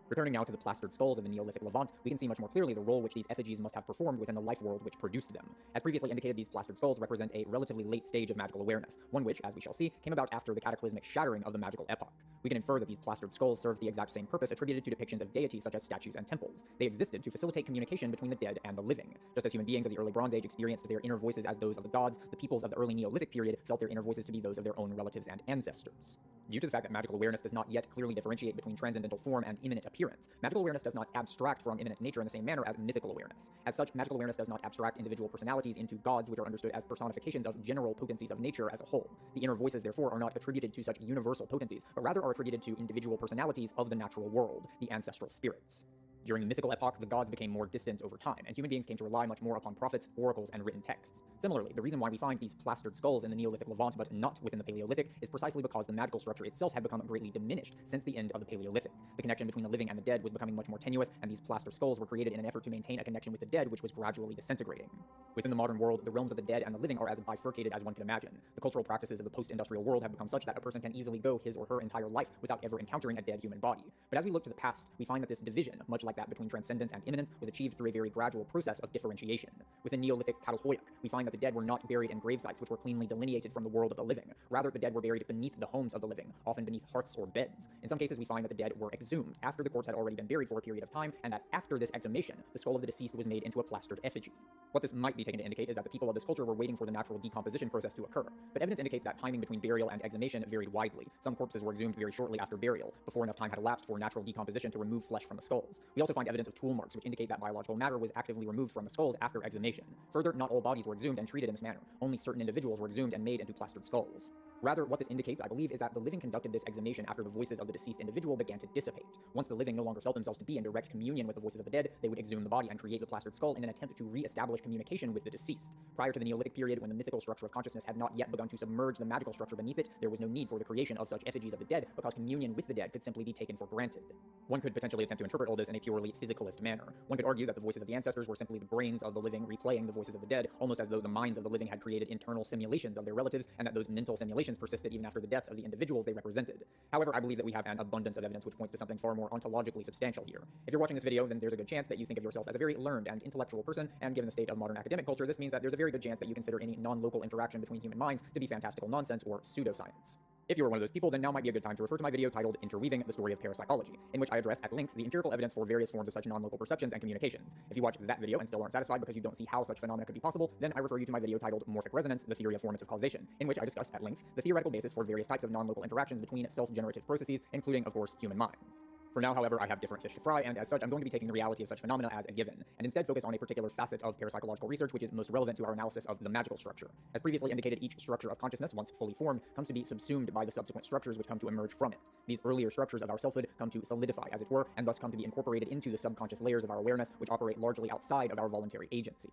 Returning now to the plastered skulls of the Neolithic Levant, we can see much more clearly the role which these effigies must have performed within the life world which produced them. As previously indicated, these plastered skulls represent a relatively late stage of magical awareness, one which, as we shall see, came about after the cataclysmic shattering of the magical epoch. We can infer that these plastered skulls served the exact same purpose attributed to depictions of deities such as statues and temples. They existed to facilitate communication between the dead and the living. Just as human beings of the early Bronze Age experienced their inner voices as those of the gods, the peoples of the early Neolithic period felt their inner voices to be those of their own relatives and ancestors. Due to the fact that magical awareness does not yet clearly differentiate between transcendental form and immanent appearance, magical awareness does not abstract from immanent nature in the same manner as mythical awareness. As such, magical awareness does not abstract individual personalities into gods which are understood as personifications of general potencies of nature as a whole. The inner voices, therefore, are not attributed to such universal potencies, but rather are attributed to individual personalities of the natural world, the ancestral spirits. During the mythical epoch, the gods became more distant over time, and human beings came to rely much more upon prophets, oracles, and written texts. Similarly, the reason why we find these plastered skulls in the Neolithic Levant but not within the Paleolithic is precisely because the magical structure itself had become greatly diminished since the end of the Paleolithic. The connection between the living and the dead was becoming much more tenuous, and these plaster skulls were created in an effort to maintain a connection with the dead which was gradually disintegrating. Within the modern world, the realms of the dead and the living are as bifurcated as one can imagine. The cultural practices of the post-industrial world have become such that a person can easily go his or her entire life without ever encountering a dead human body. But as we look to the past, we find that this division, much like that between transcendence and immanence, was achieved through a very gradual process of differentiation. Within Neolithic Catalhoyuk, we find that the dead were not buried in grave sites which were cleanly delineated from the world of the living. Rather, the dead were buried beneath the homes of the living, often beneath hearths or beds. In some cases, we find that the dead were exhumed after the corpse had already been buried for a period of time, and that after this exhumation, the skull of the deceased was made into a plastered effigy. What this might be taken to indicate is that the people of this culture were waiting for the natural decomposition process to occur, but evidence indicates that timing between burial and exhumation varied widely. Some corpses were exhumed very shortly after burial, before enough time had elapsed for natural decomposition to remove flesh from the skulls. We also find evidence of tool marks which indicate that biological matter was actively removed from the skulls after exhumation. Further, not all bodies were exhumed and treated in this manner. Only certain individuals were exhumed and made into plastered skulls. Rather, what this indicates, I believe, is that the living conducted this exhumation after the voices of the deceased individual began to dissipate. Once the living no longer felt themselves to be in direct communion with the voices of the dead, they would exhume the body and create the plastered skull in an attempt to re-establish communication with the deceased. Prior to the Neolithic period, when the mythical structure of consciousness had not yet begun to submerge the magical structure beneath it, there was no need for the creation of such effigies of the dead, because communion with the dead could simply be taken for granted. One could potentially attempt to interpret all this in a purely physicalist manner. One could argue that the voices of the ancestors were simply the brains of the living replaying the voices of the dead, almost as though the minds of the living had created internal simulations of their relatives, and that those mental simulations persisted even after the deaths of the individuals they represented. However, I believe that we have an abundance of evidence which points to something far more ontologically substantial here. If you're watching this video, then there's a good chance that you think of yourself as a very learned and intellectual person, and given the state of modern academic culture, this means that there's a very good chance that you consider any non-local interaction between human minds to be fantastical nonsense or pseudoscience. If you're one of those people, then now might be a good time to refer to my video titled Interweaving the Story of Parapsychology, in which I address at length the empirical evidence for various forms of such non-local perceptions and communications. If you watch that video and still aren't satisfied because you don't see how such phenomena could be possible, then I refer you to my video titled Morphic Resonance, the Theory of Formative Causation, in which I discuss at length the theoretical basis for various types of non-local interactions between self-generative processes, including, of course, human minds. For now, however, I have different fish to fry, and as such, I'm going to be taking the reality of such phenomena as a given, and instead focus on a particular facet of parapsychological research which is most relevant to our analysis of the magical structure. As previously indicated, each structure of consciousness, once fully formed, comes to be subsumed by the subsequent structures which come to emerge from it. These earlier structures of our selfhood come to solidify, as it were, and thus come to be incorporated into the subconscious layers of our awareness, which operate largely outside of our voluntary agency.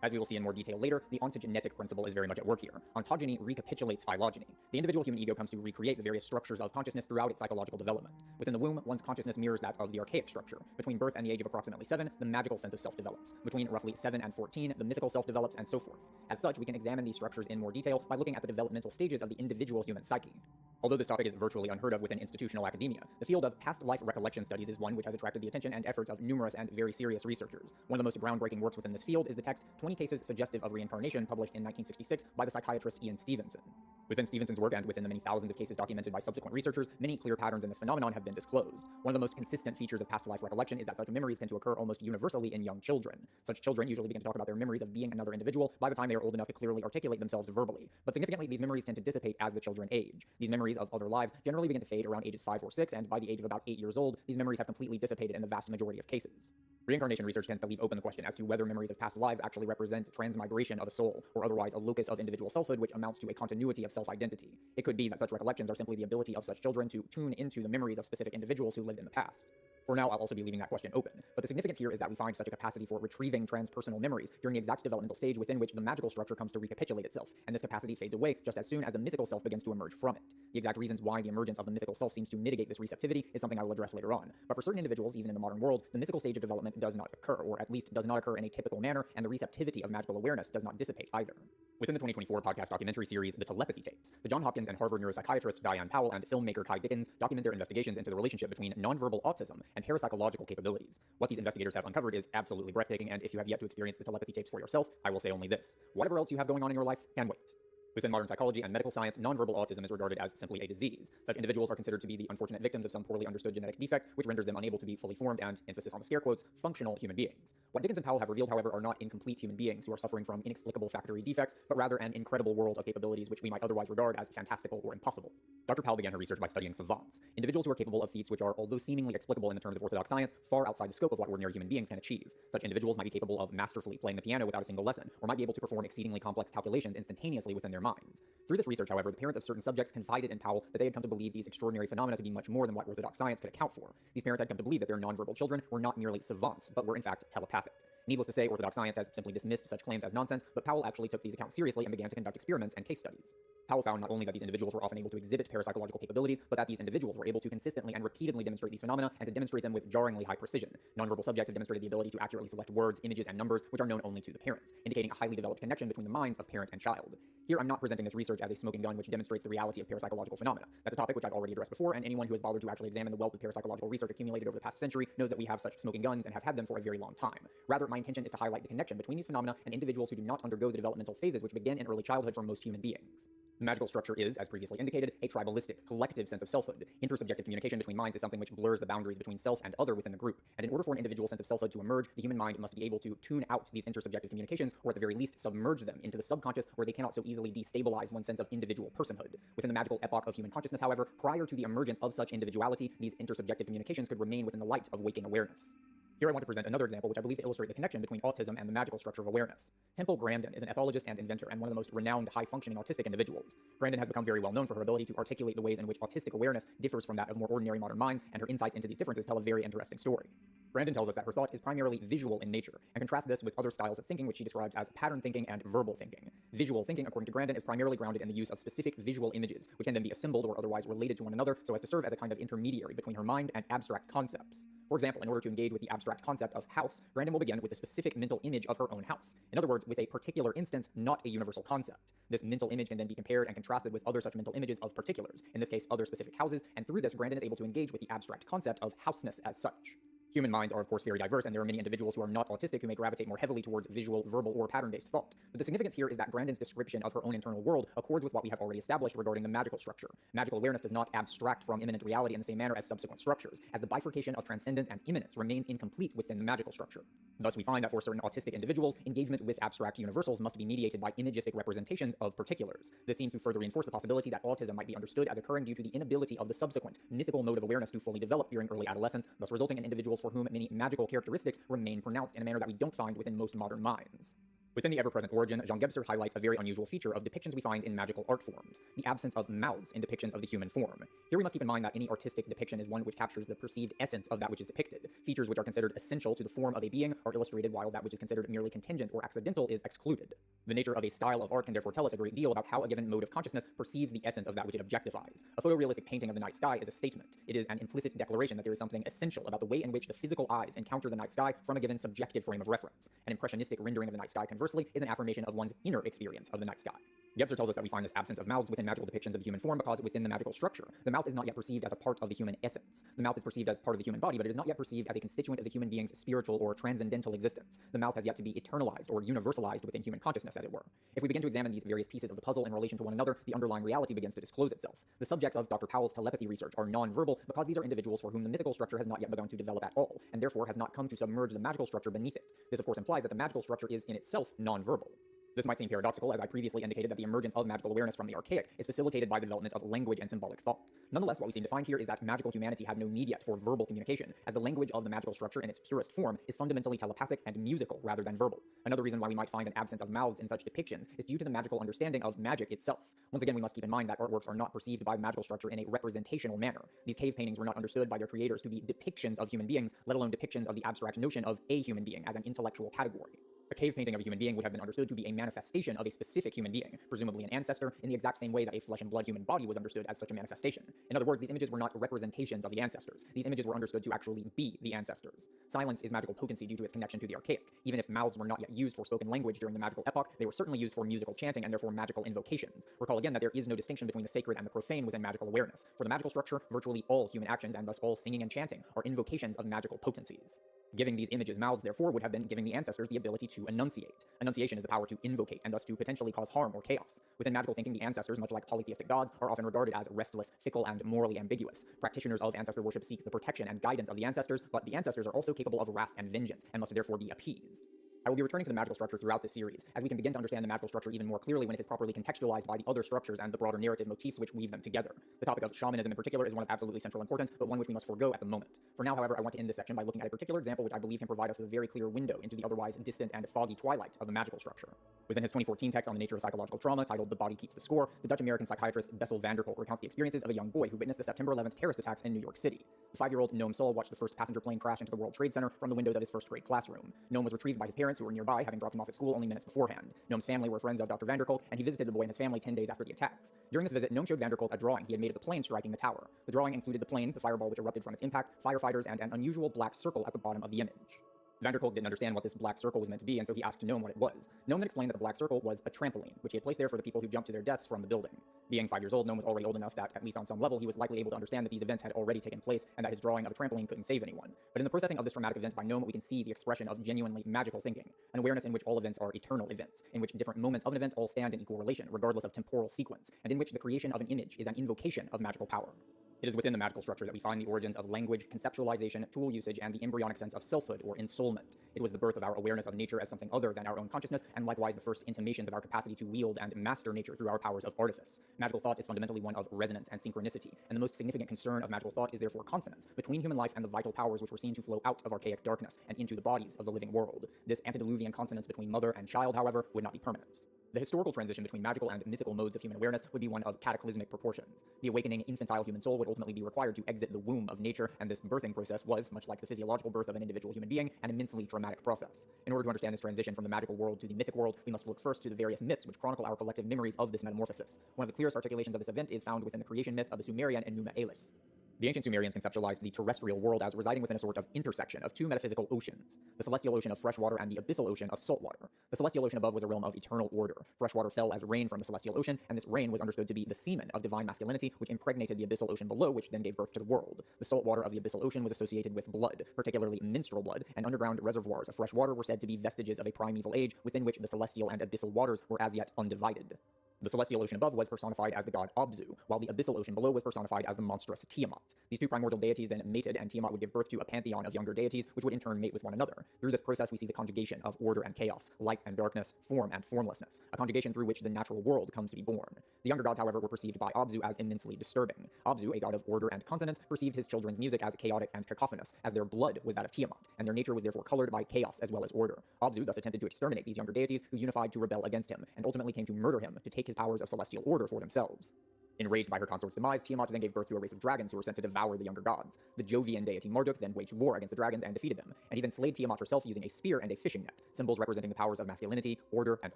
As we will see in more detail later, the ontogenetic principle is very much at work here. Ontogeny recapitulates phylogeny. The individual human ego comes to recreate the various structures of consciousness throughout its psychological development. Within the womb, one's consciousness mirrors that of the archaic structure. Between birth and the age of approximately 7, the magical sense of self develops. Between roughly 7 and 14, the mythical self develops, and so forth. As such, we can examine these structures in more detail by looking at the developmental stages of the individual human psyche. Although this topic is virtually unheard of within institutional academia, the field of past life recollection studies is one which has attracted the attention and efforts of numerous and very serious researchers. One of the most groundbreaking works within this field is the text 20 cases suggestive of reincarnation published in 1966 by the psychiatrist Ian Stevenson. Within Stevenson's work and within the many thousands of cases documented by subsequent researchers, many clear patterns in this phenomenon have been disclosed. One of the most consistent features of past life recollection is that such memories tend to occur almost universally in young children. Such children usually begin to talk about their memories of being another individual by the time they are old enough to clearly articulate themselves verbally. But significantly, these memories tend to dissipate as the children age. These memories of other lives generally begin to fade around ages 5 or 6, and by the age of about 8 years old, these memories have completely dissipated in the vast majority of cases. Reincarnation research tends to leave open the question as to whether memories of past lives actually represent transmigration of a soul, or otherwise a locus of individual selfhood which amounts to a continuity of self-identity. It could be that such recollections are simply the ability of such children to tune into the memories of specific individuals who lived in the past. For now, I'll also be leaving that question open, but the significance here is that we find such a capacity for retrieving transpersonal memories during the exact developmental stage within which the magical structure comes to recapitulate itself, and this capacity fades away just as soon as the mythical self begins to emerge from it. The exact reasons why the emergence of the mythical self seems to mitigate this receptivity is something I will address later on, but for certain individuals, even in the modern world, the mythical stage of development does not occur, or at least does not occur in a typical manner, and the receptivity of magical awareness does not dissipate either. Within the 2024 podcast documentary series, The Telepathy Tapes, the Johns Hopkins and Harvard neuropsychiatrist Diane Powell and filmmaker Kai Dickens document their investigations into the relationship between nonverbal autism and parapsychological capabilities. What these investigators have uncovered is absolutely breathtaking, and if you have yet to experience the telepathy tapes for yourself, I will say only this: whatever else you have going on in your life can wait. Within modern psychology and medical science, nonverbal autism is regarded as simply a disease. Such individuals are considered to be the unfortunate victims of some poorly understood genetic defect, which renders them unable to be fully formed and, emphasis on the scare quotes, functional human beings. What Dickens and Powell have revealed, however, are not incomplete human beings who are suffering from inexplicable factory defects, but rather an incredible world of capabilities which we might otherwise regard as fantastical or impossible. Dr. Powell began her research by studying savants, individuals who are capable of feats which are, although seemingly explicable in the terms of orthodox science, far outside the scope of what ordinary human beings can achieve. Such individuals might be capable of masterfully playing the piano without a single lesson, or might be able to perform exceedingly complex calculations instantaneously within their minds. Through this research, however, the parents of certain subjects confided in Powell that they had come to believe these extraordinary phenomena to be much more than what orthodox science could account for. These parents had come to believe that their nonverbal children were not merely savants, but were in fact telepathic. Needless to say, orthodox science has simply dismissed such claims as nonsense, but Powell actually took these accounts seriously and began to conduct experiments and case studies. Powell found not only that these individuals were often able to exhibit parapsychological capabilities, but that these individuals were able to consistently and repeatedly demonstrate these phenomena and to demonstrate them with jarringly high precision. Nonverbal subjects have demonstrated the ability to accurately select words, images, and numbers which are known only to the parents, indicating a highly developed connection between the minds of parent and child. Here, I'm not presenting this research as a smoking gun which demonstrates the reality of parapsychological phenomena. That's a topic which I've already addressed before, and anyone who has bothered to actually examine the wealth of parapsychological research accumulated over the past century knows that we have such smoking guns and have had them for a very long time. Rather, my intention is to highlight the connection between these phenomena and individuals who do not undergo the developmental phases which begin in early childhood for most human beings. The magical structure is, as previously indicated, a tribalistic, collective sense of selfhood. Intersubjective communication between minds is something which blurs the boundaries between self and other within the group, and in order for an individual sense of selfhood to emerge, the human mind must be able to tune out these intersubjective communications, or at the very least submerge them into the subconscious where they cannot so easily destabilize one's sense of individual personhood. Within the magical epoch of human consciousness, however, prior to the emergence of such individuality, these intersubjective communications could remain within the light of waking awareness. Here I want to present another example which I believe to illustrate the connection between autism and the magical structure of awareness. Temple Grandin is an ethologist and inventor and one of the most renowned high-functioning autistic individuals. Grandin has become very well known for her ability to articulate the ways in which autistic awareness differs from that of more ordinary modern minds, and her insights into these differences tell a very interesting story. Grandin tells us that her thought is primarily visual in nature, and contrasts this with other styles of thinking which she describes as pattern thinking and verbal thinking. Visual thinking, according to Grandin, is primarily grounded in the use of specific visual images, which can then be assembled or otherwise related to one another so as to serve as a kind of intermediary between her mind and abstract concepts. For example, in order to engage with the abstract concept of house, Grandin will begin with a specific mental image of her own house. In other words, with a particular instance, not a universal concept. This mental image can then be compared and contrasted with other such mental images of particulars, in this case other specific houses, and through this, Grandin is able to engage with the abstract concept of houseness as such. Human minds are, of course, very diverse, and there are many individuals who are not autistic who may gravitate more heavily towards visual, verbal, or pattern-based thought. But the significance here is that Grandin's description of her own internal world accords with what we have already established regarding the magical structure. Magical awareness does not abstract from immanent reality in the same manner as subsequent structures, as the bifurcation of transcendence and immanence remains incomplete within the magical structure. Thus, we find that for certain autistic individuals, engagement with abstract universals must be mediated by imagistic representations of particulars. This seems to further reinforce the possibility that autism might be understood as occurring due to the inability of the subsequent mythical mode of awareness to fully develop during early adolescence, thus resulting in individuals for whom many magical characteristics remain pronounced in a manner that we don't find within most modern minds. Within the ever-present origin, Jean Gebser highlights a very unusual feature of depictions we find in magical art forms, the absence of mouths in depictions of the human form. Here we must keep in mind that any artistic depiction is one which captures the perceived essence of that which is depicted. Features which are considered essential to the form of a being are illustrated, while that which is considered merely contingent or accidental is excluded. The nature of a style of art can therefore tell us a great deal about how a given mode of consciousness perceives the essence of that which it objectifies. A photorealistic painting of the night sky is a statement. It is an implicit declaration that there is something essential about the way in which the physical eyes encounter the night sky from a given subjective frame of reference. An impressionistic rendering of the night sky, conversely, conversely, is an affirmation of one's inner experience of the night sky. Gebser tells us that we find this absence of mouths within magical depictions of the human form because within the magical structure, the mouth is not yet perceived as a part of the human essence. The mouth is perceived as part of the human body, but it is not yet perceived as a constituent of the human being's spiritual or transcendental existence. The mouth has yet to be eternalized or universalized within human consciousness, as it were. If we begin to examine these various pieces of the puzzle in relation to one another, the underlying reality begins to disclose itself. The subjects of Dr. Powell's telepathy research are non-verbal because these are individuals for whom the mythical structure has not yet begun to develop at all, and therefore has not come to submerge the magical structure beneath it. This, of course, implies that the magical structure is in itself non-verbal. This might seem paradoxical, as I previously indicated that the emergence of magical awareness from the archaic is facilitated by the development of language and symbolic thought. Nonetheless, what we seem to find here is that magical humanity had no need yet for verbal communication, as the language of the magical structure in its purest form is fundamentally telepathic and musical rather than verbal. Another reason why we might find an absence of mouths in such depictions is due to the magical understanding of magic itself. Once again, we must keep in mind that artworks are not perceived by the magical structure in a representational manner. These cave paintings were not understood by their creators to be depictions of human beings, let alone depictions of the abstract notion of a human being as an intellectual category. A cave painting of a human being would have been understood to be a manifestation of a specific human being, presumably an ancestor, in the exact same way that a flesh and blood human body was understood as such a manifestation. In other words, these images were not representations of the ancestors. These images were understood to actually be the ancestors. Silence is magical potency due to its connection to the archaic. Even if mouths were not yet used for spoken language during the magical epoch, they were certainly used for musical chanting and therefore magical invocations. Recall again that there is no distinction between the sacred and the profane within magical awareness. For the magical structure, virtually all human actions, and thus all singing and chanting, are invocations of magical potencies. Giving these images mouths, therefore, would have been giving the ancestors the ability to enunciate. Enunciation is the power to invocate, and thus to potentially cause harm or chaos. Within magical thinking, the ancestors, much like polytheistic gods, are often regarded as restless, fickle, and morally ambiguous. Practitioners of ancestor worship seek the protection and guidance of the ancestors, but the ancestors are also capable of wrath and vengeance, and must therefore be appeased. I will be returning to the magical structure throughout this series, as we can begin to understand the magical structure even more clearly when it is properly contextualized by the other structures and the broader narrative motifs which weave them together. The topic of shamanism in particular is one of absolutely central importance, but one which we must forego at the moment. For now, however, I want to end this section by looking at a particular example which I believe can provide us with a very clear window into the otherwise distant and foggy twilight of the magical structure. Within his 2014 text on the nature of psychological trauma, titled The Body Keeps the Score, the Dutch-American psychiatrist Bessel van der Kolk recounts the experiences of a young boy who witnessed the September 11th terrorist attacks in New York City. The 5-year-old Noam Saul watched the first passenger plane crash into the World Trade Center from the windows of his first-grade classroom. Noam was retrieved by his parents, who were nearby, having dropped him off at school only minutes beforehand. Noam's family were friends of Dr. van der Kolk, and he visited the boy and his family 10 days after the attacks. During this visit, Noam showed van der Kolk a drawing he had made of the plane striking the tower. The drawing included the plane, the fireball which erupted from its impact, firefighters, and an unusual black circle at the bottom of the image. Van der Kolk didn't understand what this black circle was meant to be, and so he asked Noam what it was. Noam then explained that the black circle was a trampoline, which he had placed there for the people who jumped to their deaths from the building. Being 5 years old, Noam was already old enough that, at least on some level, he was likely able to understand that these events had already taken place, and that his drawing of a trampoline couldn't save anyone. But in the processing of this traumatic event by Noam, we can see the expression of genuinely magical thinking, an awareness in which all events are eternal events, in which different moments of an event all stand in equal relation, regardless of temporal sequence, and in which the creation of an image is an invocation of magical power. It is within the magical structure that we find the origins of language, conceptualization, tool usage, and the embryonic sense of selfhood or ensoulment. It was the birth of our awareness of nature as something other than our own consciousness, and likewise the first intimations of our capacity to wield and master nature through our powers of artifice. Magical thought is fundamentally one of resonance and synchronicity, and the most significant concern of magical thought is therefore consonance between human life and the vital powers which were seen to flow out of archaic darkness and into the bodies of the living world. This antediluvian consonance between mother and child, however, would not be permanent. The historical transition between magical and mythical modes of human awareness would be one of cataclysmic proportions. The awakening infantile human soul would ultimately be required to exit the womb of nature, and this birthing process was, much like the physiological birth of an individual human being, an immensely dramatic process. In order to understand this transition from the magical world to the mythic world, we must look first to the various myths which chronicle our collective memories of this metamorphosis. One of the clearest articulations of this event is found within the creation myth of the Sumerian Enuma Elish. The ancient Sumerians conceptualized the terrestrial world as residing within a sort of intersection of two metaphysical oceans, the celestial ocean of fresh water and the abyssal ocean of salt water. The celestial ocean above was a realm of eternal order. Fresh water fell as rain from the celestial ocean, and this rain was understood to be the semen of divine masculinity, which impregnated the abyssal ocean below, which then gave birth to the world. The salt water of the abyssal ocean was associated with blood, particularly menstrual blood, and underground reservoirs of fresh water were said to be vestiges of a primeval age within which the celestial and abyssal waters were as yet undivided. The celestial ocean above was personified as the god Abzu, while the abyssal ocean below was personified as the monstrous Tiamat. These two primordial deities then mated, and Tiamat would give birth to a pantheon of younger deities, which would in turn mate with one another. Through this process, we see the conjugation of order and chaos, light and darkness, form and formlessness, a conjugation through which the natural world comes to be born. The younger gods, however, were perceived by Abzu as immensely disturbing. Abzu, a god of order and consonance, perceived his children's music as chaotic and cacophonous, as their blood was that of Tiamat, and their nature was therefore colored by chaos as well as order. Abzu thus attempted to exterminate these younger deities, who unified to rebel against him, and ultimately came to murder him to take his powers of celestial order for themselves. Enraged by her consort's demise, Tiamat then gave birth to a race of dragons who were sent to devour the younger gods. The Jovian deity Marduk then waged war against the dragons and defeated them, and he then slayed Tiamat herself using a spear and a fishing net, symbols representing the powers of masculinity, order, and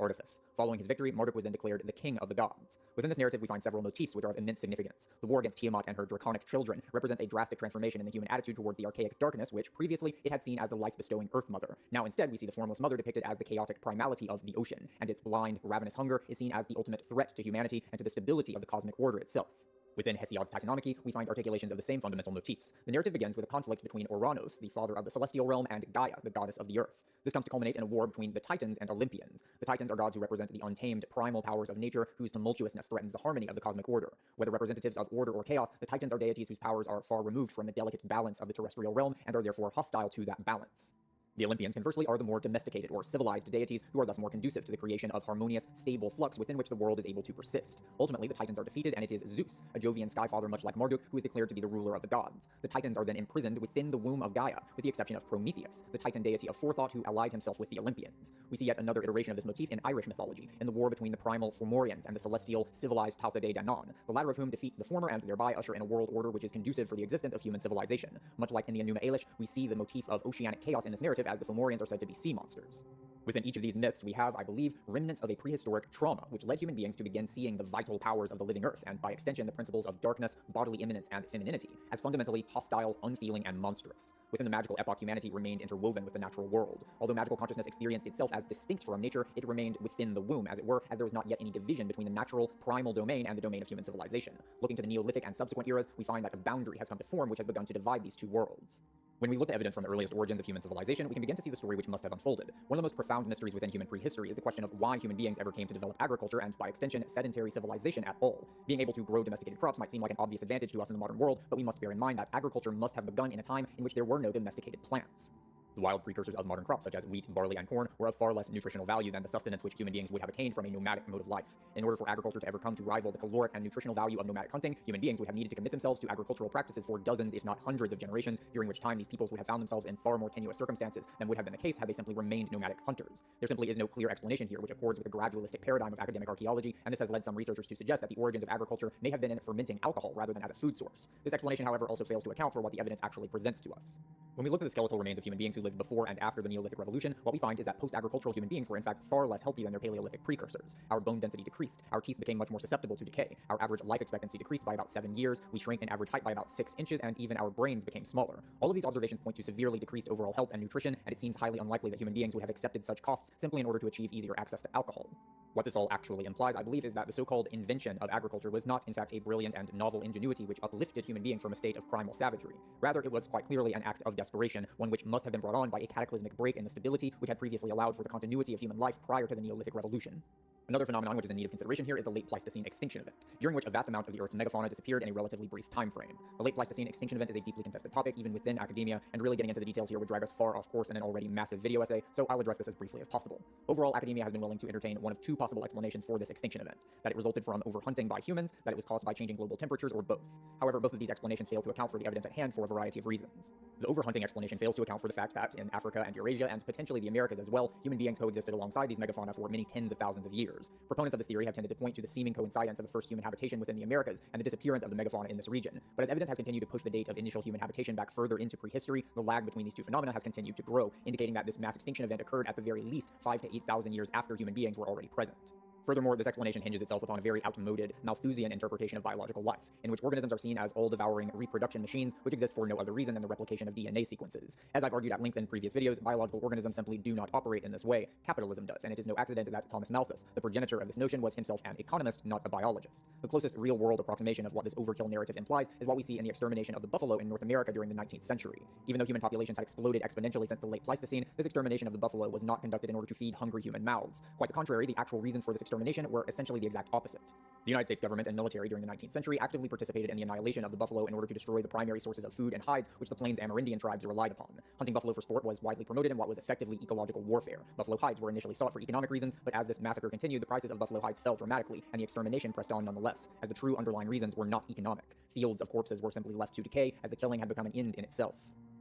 artifice. Following his victory, Marduk was then declared the king of the gods. Within this narrative, we find several motifs which are of immense significance. The war against Tiamat and her draconic children represents a drastic transformation in the human attitude towards the archaic darkness, which previously it had seen as the life-bestowing Earth Mother. Now instead, we see the formless mother depicted as the chaotic primality of the ocean, and its blind, ravenous hunger is seen as the ultimate threat to humanity and to the stability of the cosmic order itself. Within Hesiod's Titanomachy, we find articulations of the same fundamental motifs. The narrative begins with a conflict between Ouranos, the father of the celestial realm, and Gaia, the goddess of the earth. This comes to culminate in a war between the Titans and Olympians. The Titans are gods who represent the untamed, primal powers of nature, whose tumultuousness threatens the harmony of the cosmic order. Whether representatives of order or chaos, the Titans are deities whose powers are far removed from the delicate balance of the terrestrial realm, and are therefore hostile to that balance. The Olympians, conversely, are the more domesticated or civilized deities who are thus more conducive to the creation of harmonious, stable flux within which the world is able to persist. Ultimately, the Titans are defeated, and it is Zeus, a Jovian skyfather much like Marduk, who is declared to be the ruler of the gods. The Titans are then imprisoned within the womb of Gaia, with the exception of Prometheus, the Titan deity of forethought who allied himself with the Olympians. We see yet another iteration of this motif in Irish mythology, in the war between the primal Fomorians and the celestial, civilized Taltha de Danann, the latter of whom defeat the former and thereby usher in a world order which is conducive for the existence of human civilization. Much like in the Enuma Elish, we see the motif of oceanic chaos in this narrative, as the Fomorians are said to be sea monsters. Within each of these myths, we have, I believe, remnants of a prehistoric trauma, which led human beings to begin seeing the vital powers of the living earth, and by extension the principles of darkness, bodily immanence, and femininity, as fundamentally hostile, unfeeling, and monstrous. Within the magical epoch, humanity remained interwoven with the natural world. Although magical consciousness experienced itself as distinct from nature, it remained within the womb, as it were, as there was not yet any division between the natural, primal domain and the domain of human civilization. Looking to the Neolithic and subsequent eras, we find that a boundary has come to form which has begun to divide these two worlds. When we look at evidence from the earliest origins of human civilization, we can begin to see the story which must have unfolded. One of the most profound mysteries within human prehistory is the question of why human beings ever came to develop agriculture and, by extension, sedentary civilization at all. Being able to grow domesticated crops might seem like an obvious advantage to us in the modern world, but we must bear in mind that agriculture must have begun in a time in which there were no domesticated plants. The wild precursors of modern crops, such as wheat, barley, and corn, were of far less nutritional value than the sustenance which human beings would have attained from a nomadic mode of life. In order for agriculture to ever come to rival the caloric and nutritional value of nomadic hunting, human beings would have needed to commit themselves to agricultural practices for dozens, if not hundreds, of generations, during which time these peoples would have found themselves in far more tenuous circumstances than would have been the case had they simply remained nomadic hunters. There simply is no clear explanation here which accords with the gradualistic paradigm of academic archaeology, and this has led some researchers to suggest that the origins of agriculture may have been in fermenting alcohol rather than as a food source. This explanation, however, also fails to account for what the evidence actually presents to us. When we look at the skeletal remains of human beings who lived before and after the Neolithic Revolution, what we find is that post-agricultural human beings were in fact far less healthy than their Paleolithic precursors. Our bone density decreased, our teeth became much more susceptible to decay, our average life expectancy decreased by about 7 years, we shrank in average height by about 6 inches, and even our brains became smaller. All of these observations point to severely decreased overall health and nutrition, and it seems highly unlikely that human beings would have accepted such costs simply in order to achieve easier access to alcohol. What this all actually implies, I believe, is that the so-called invention of agriculture was not in fact a brilliant and novel ingenuity which uplifted human beings from a state of primal savagery. Rather, it was quite clearly an act of desperation, one which must have been brought on by a cataclysmic break in the stability which had previously allowed for the continuity of human life prior to the Neolithic Revolution. Another phenomenon which is in need of consideration here is the late Pleistocene extinction event, during which a vast amount of the Earth's megafauna disappeared in a relatively brief time frame. The late Pleistocene extinction event is a deeply contested topic, even within academia, and really getting into the details here would drag us far off course in an already massive video essay, so I'll address this as briefly as possible. Overall, academia has been willing to entertain one of two possible explanations for this extinction event: that it resulted from overhunting by humans, that it was caused by changing global temperatures, or both. However, both of these explanations fail to account for the evidence at hand for a variety of reasons. The overhunting explanation fails to account for the fact that in Africa and Eurasia, and potentially the Americas as well, human beings coexisted alongside these megafauna for many tens of thousands of years. Proponents of this theory have tended to point to the seeming coincidence of the first human habitation within the Americas and the disappearance of the megafauna in this region. But as evidence has continued to push the date of initial human habitation back further into prehistory, the lag between these two phenomena has continued to grow, indicating that this mass extinction event occurred at the very least 5,000 to 8,000 years after human beings were already present. Furthermore, this explanation hinges itself upon a very outmoded, Malthusian interpretation of biological life, in which organisms are seen as all-devouring reproduction machines which exist for no other reason than the replication of DNA sequences. As I've argued at length in previous videos, biological organisms simply do not operate in this way. Capitalism does, and it is no accident that Thomas Malthus, the progenitor of this notion, was himself an economist, not a biologist. The closest real-world approximation of what this overkill narrative implies is what we see in the extermination of the buffalo in North America during the 19th century. Even though human populations had exploded exponentially since the late Pleistocene, this extermination of the buffalo was not conducted in order to feed hungry human mouths. Quite the contrary, the actual reasons for this extermination were essentially the exact opposite. The United States government and military during the 19th century actively participated in the annihilation of the buffalo in order to destroy the primary sources of food and hides which the Plains Amerindian tribes relied upon. Hunting buffalo for sport was widely promoted in what was effectively ecological warfare. Buffalo hides were initially sought for economic reasons, but as this massacre continued, the prices of buffalo hides fell dramatically, and the extermination pressed on nonetheless, as the true underlying reasons were not economic. Fields of corpses were simply left to decay, as the killing had become an end in itself.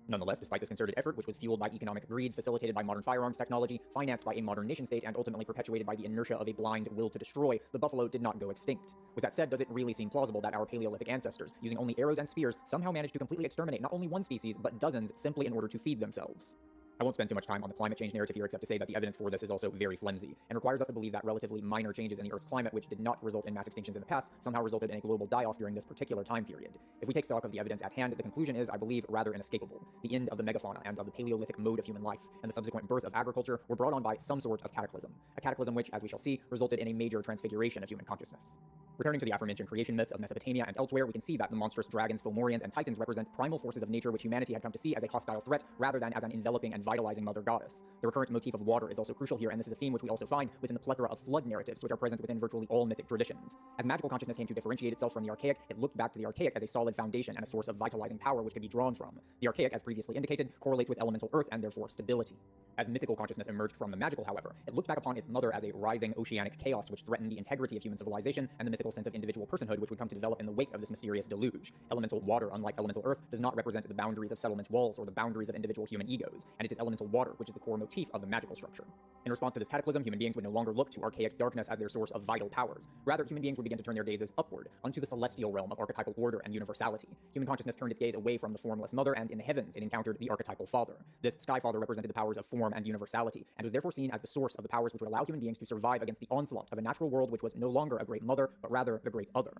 Nonetheless, despite this concerted effort, which was fueled by economic greed, facilitated by modern firearms technology, financed by a modern nation-state, and ultimately perpetuated by the inertia of a blind will to destroy, the buffalo did not go extinct. With that said, does it really seem plausible that our Paleolithic ancestors, using only arrows and spears, somehow managed to completely exterminate not only one species, but dozens simply in order to feed themselves? I won't spend too much time on the climate change narrative here except to say that the evidence for this is also very flimsy, and requires us to believe that relatively minor changes in the Earth's climate, which did not result in mass extinctions in the past, somehow resulted in a global die-off during this particular time period. If we take stock of the evidence at hand, the conclusion is, I believe, rather inescapable. The end of the megafauna and of the Paleolithic mode of human life, and the subsequent birth of agriculture were brought on by some sort of cataclysm. A cataclysm which, as we shall see, resulted in a major transfiguration of human consciousness. Returning to the aforementioned creation myths of Mesopotamia and elsewhere, we can see that the monstrous dragons, Fomorians, and Titans represent primal forces of nature which humanity had come to see as a hostile threat rather than as an enveloping and vitalizing mother goddess. The recurrent motif of water is also crucial here, and this is a theme which we also find within the plethora of flood narratives which are present within virtually all mythic traditions. As magical consciousness came to differentiate itself from the archaic, it looked back to the archaic as a solid foundation and a source of vitalizing power which could be drawn from. The archaic, as previously indicated, correlates with elemental earth and therefore stability. As mythical consciousness emerged from the magical, however, it looked back upon its mother as a writhing oceanic chaos which threatened the integrity of human civilization and the mythical sense of individual personhood which would come to develop in the wake of this mysterious deluge. Elemental water, unlike elemental earth, does not represent the boundaries of settlement walls or the boundaries of individual human egos, and it is elemental water which is the core motif of the magical structure. In response to this cataclysm, human beings would no longer look to archaic darkness as their source of vital powers. Rather, human beings would begin to turn their gazes upward, unto the celestial realm of archetypal order and universality. Human consciousness turned its gaze away from the formless mother, and in the heavens it encountered the archetypal father. This sky father represented the powers of form and universality, and was therefore seen as the source of the powers which would allow human beings to survive against the onslaught of a natural world which was no longer a great mother, but rather the great other.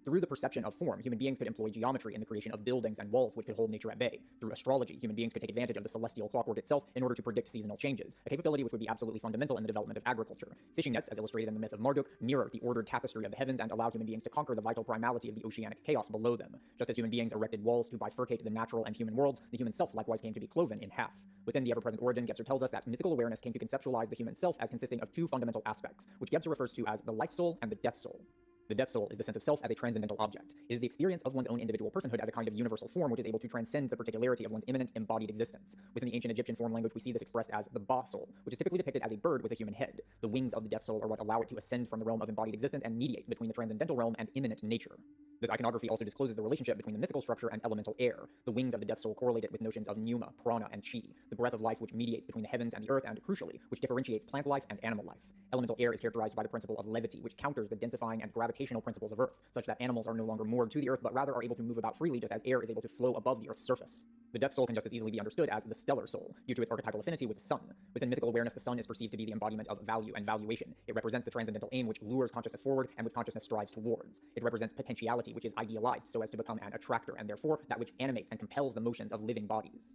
Through the perception of form, human beings could employ geometry in the creation of buildings and walls which could hold nature at bay. Through astrology, human beings could take advantage of the celestial clockwork itself in order to predict seasonal changes, a capability which would be absolutely fundamental in the development of agriculture. Fishing nets, as illustrated in the myth of Marduk, mirror the ordered tapestry of the heavens and allow human beings to conquer the vital primality of the oceanic chaos below them. Just as human beings erected walls to bifurcate the natural and human worlds, the human self likewise came to be cloven in half. Within the ever-present origin, Gebser tells us that mythical awareness came to conceptualize the human self as consisting of two fundamental aspects, which Gebser refers to as the life soul and the death soul. The death soul is the sense of self as a transcendental object. It is the experience of one's own individual personhood as a kind of universal form which is able to transcend the particularity of one's immanent embodied existence. Within the ancient Egyptian form language, we see this expressed as the Ba soul, which is typically depicted as a bird with a human head. The wings of the death soul are what allow it to ascend from the realm of embodied existence and mediate between the transcendental realm and immanent nature. This iconography also discloses the relationship between the mythical structure and elemental air. The wings of the death soul correlate it with notions of pneuma, prana, and chi, the breath of life which mediates between the heavens and the earth and, crucially, which differentiates plant life and animal life. Elemental air is characterized by the principle of levity, which counters the densifying and gravitational principles of earth, such that animals are no longer moored to the earth, but rather are able to move about freely just as air is able to flow above the earth's surface. The death soul can just as easily be understood as the stellar soul, due to its archetypal affinity with the sun. Within mythical awareness, the sun is perceived to be the embodiment of value and valuation. It represents the transcendental aim which lures consciousness forward and which consciousness strives towards. It represents potentiality, which is idealized so as to become an attractor, and therefore that which animates and compels the motions of living bodies.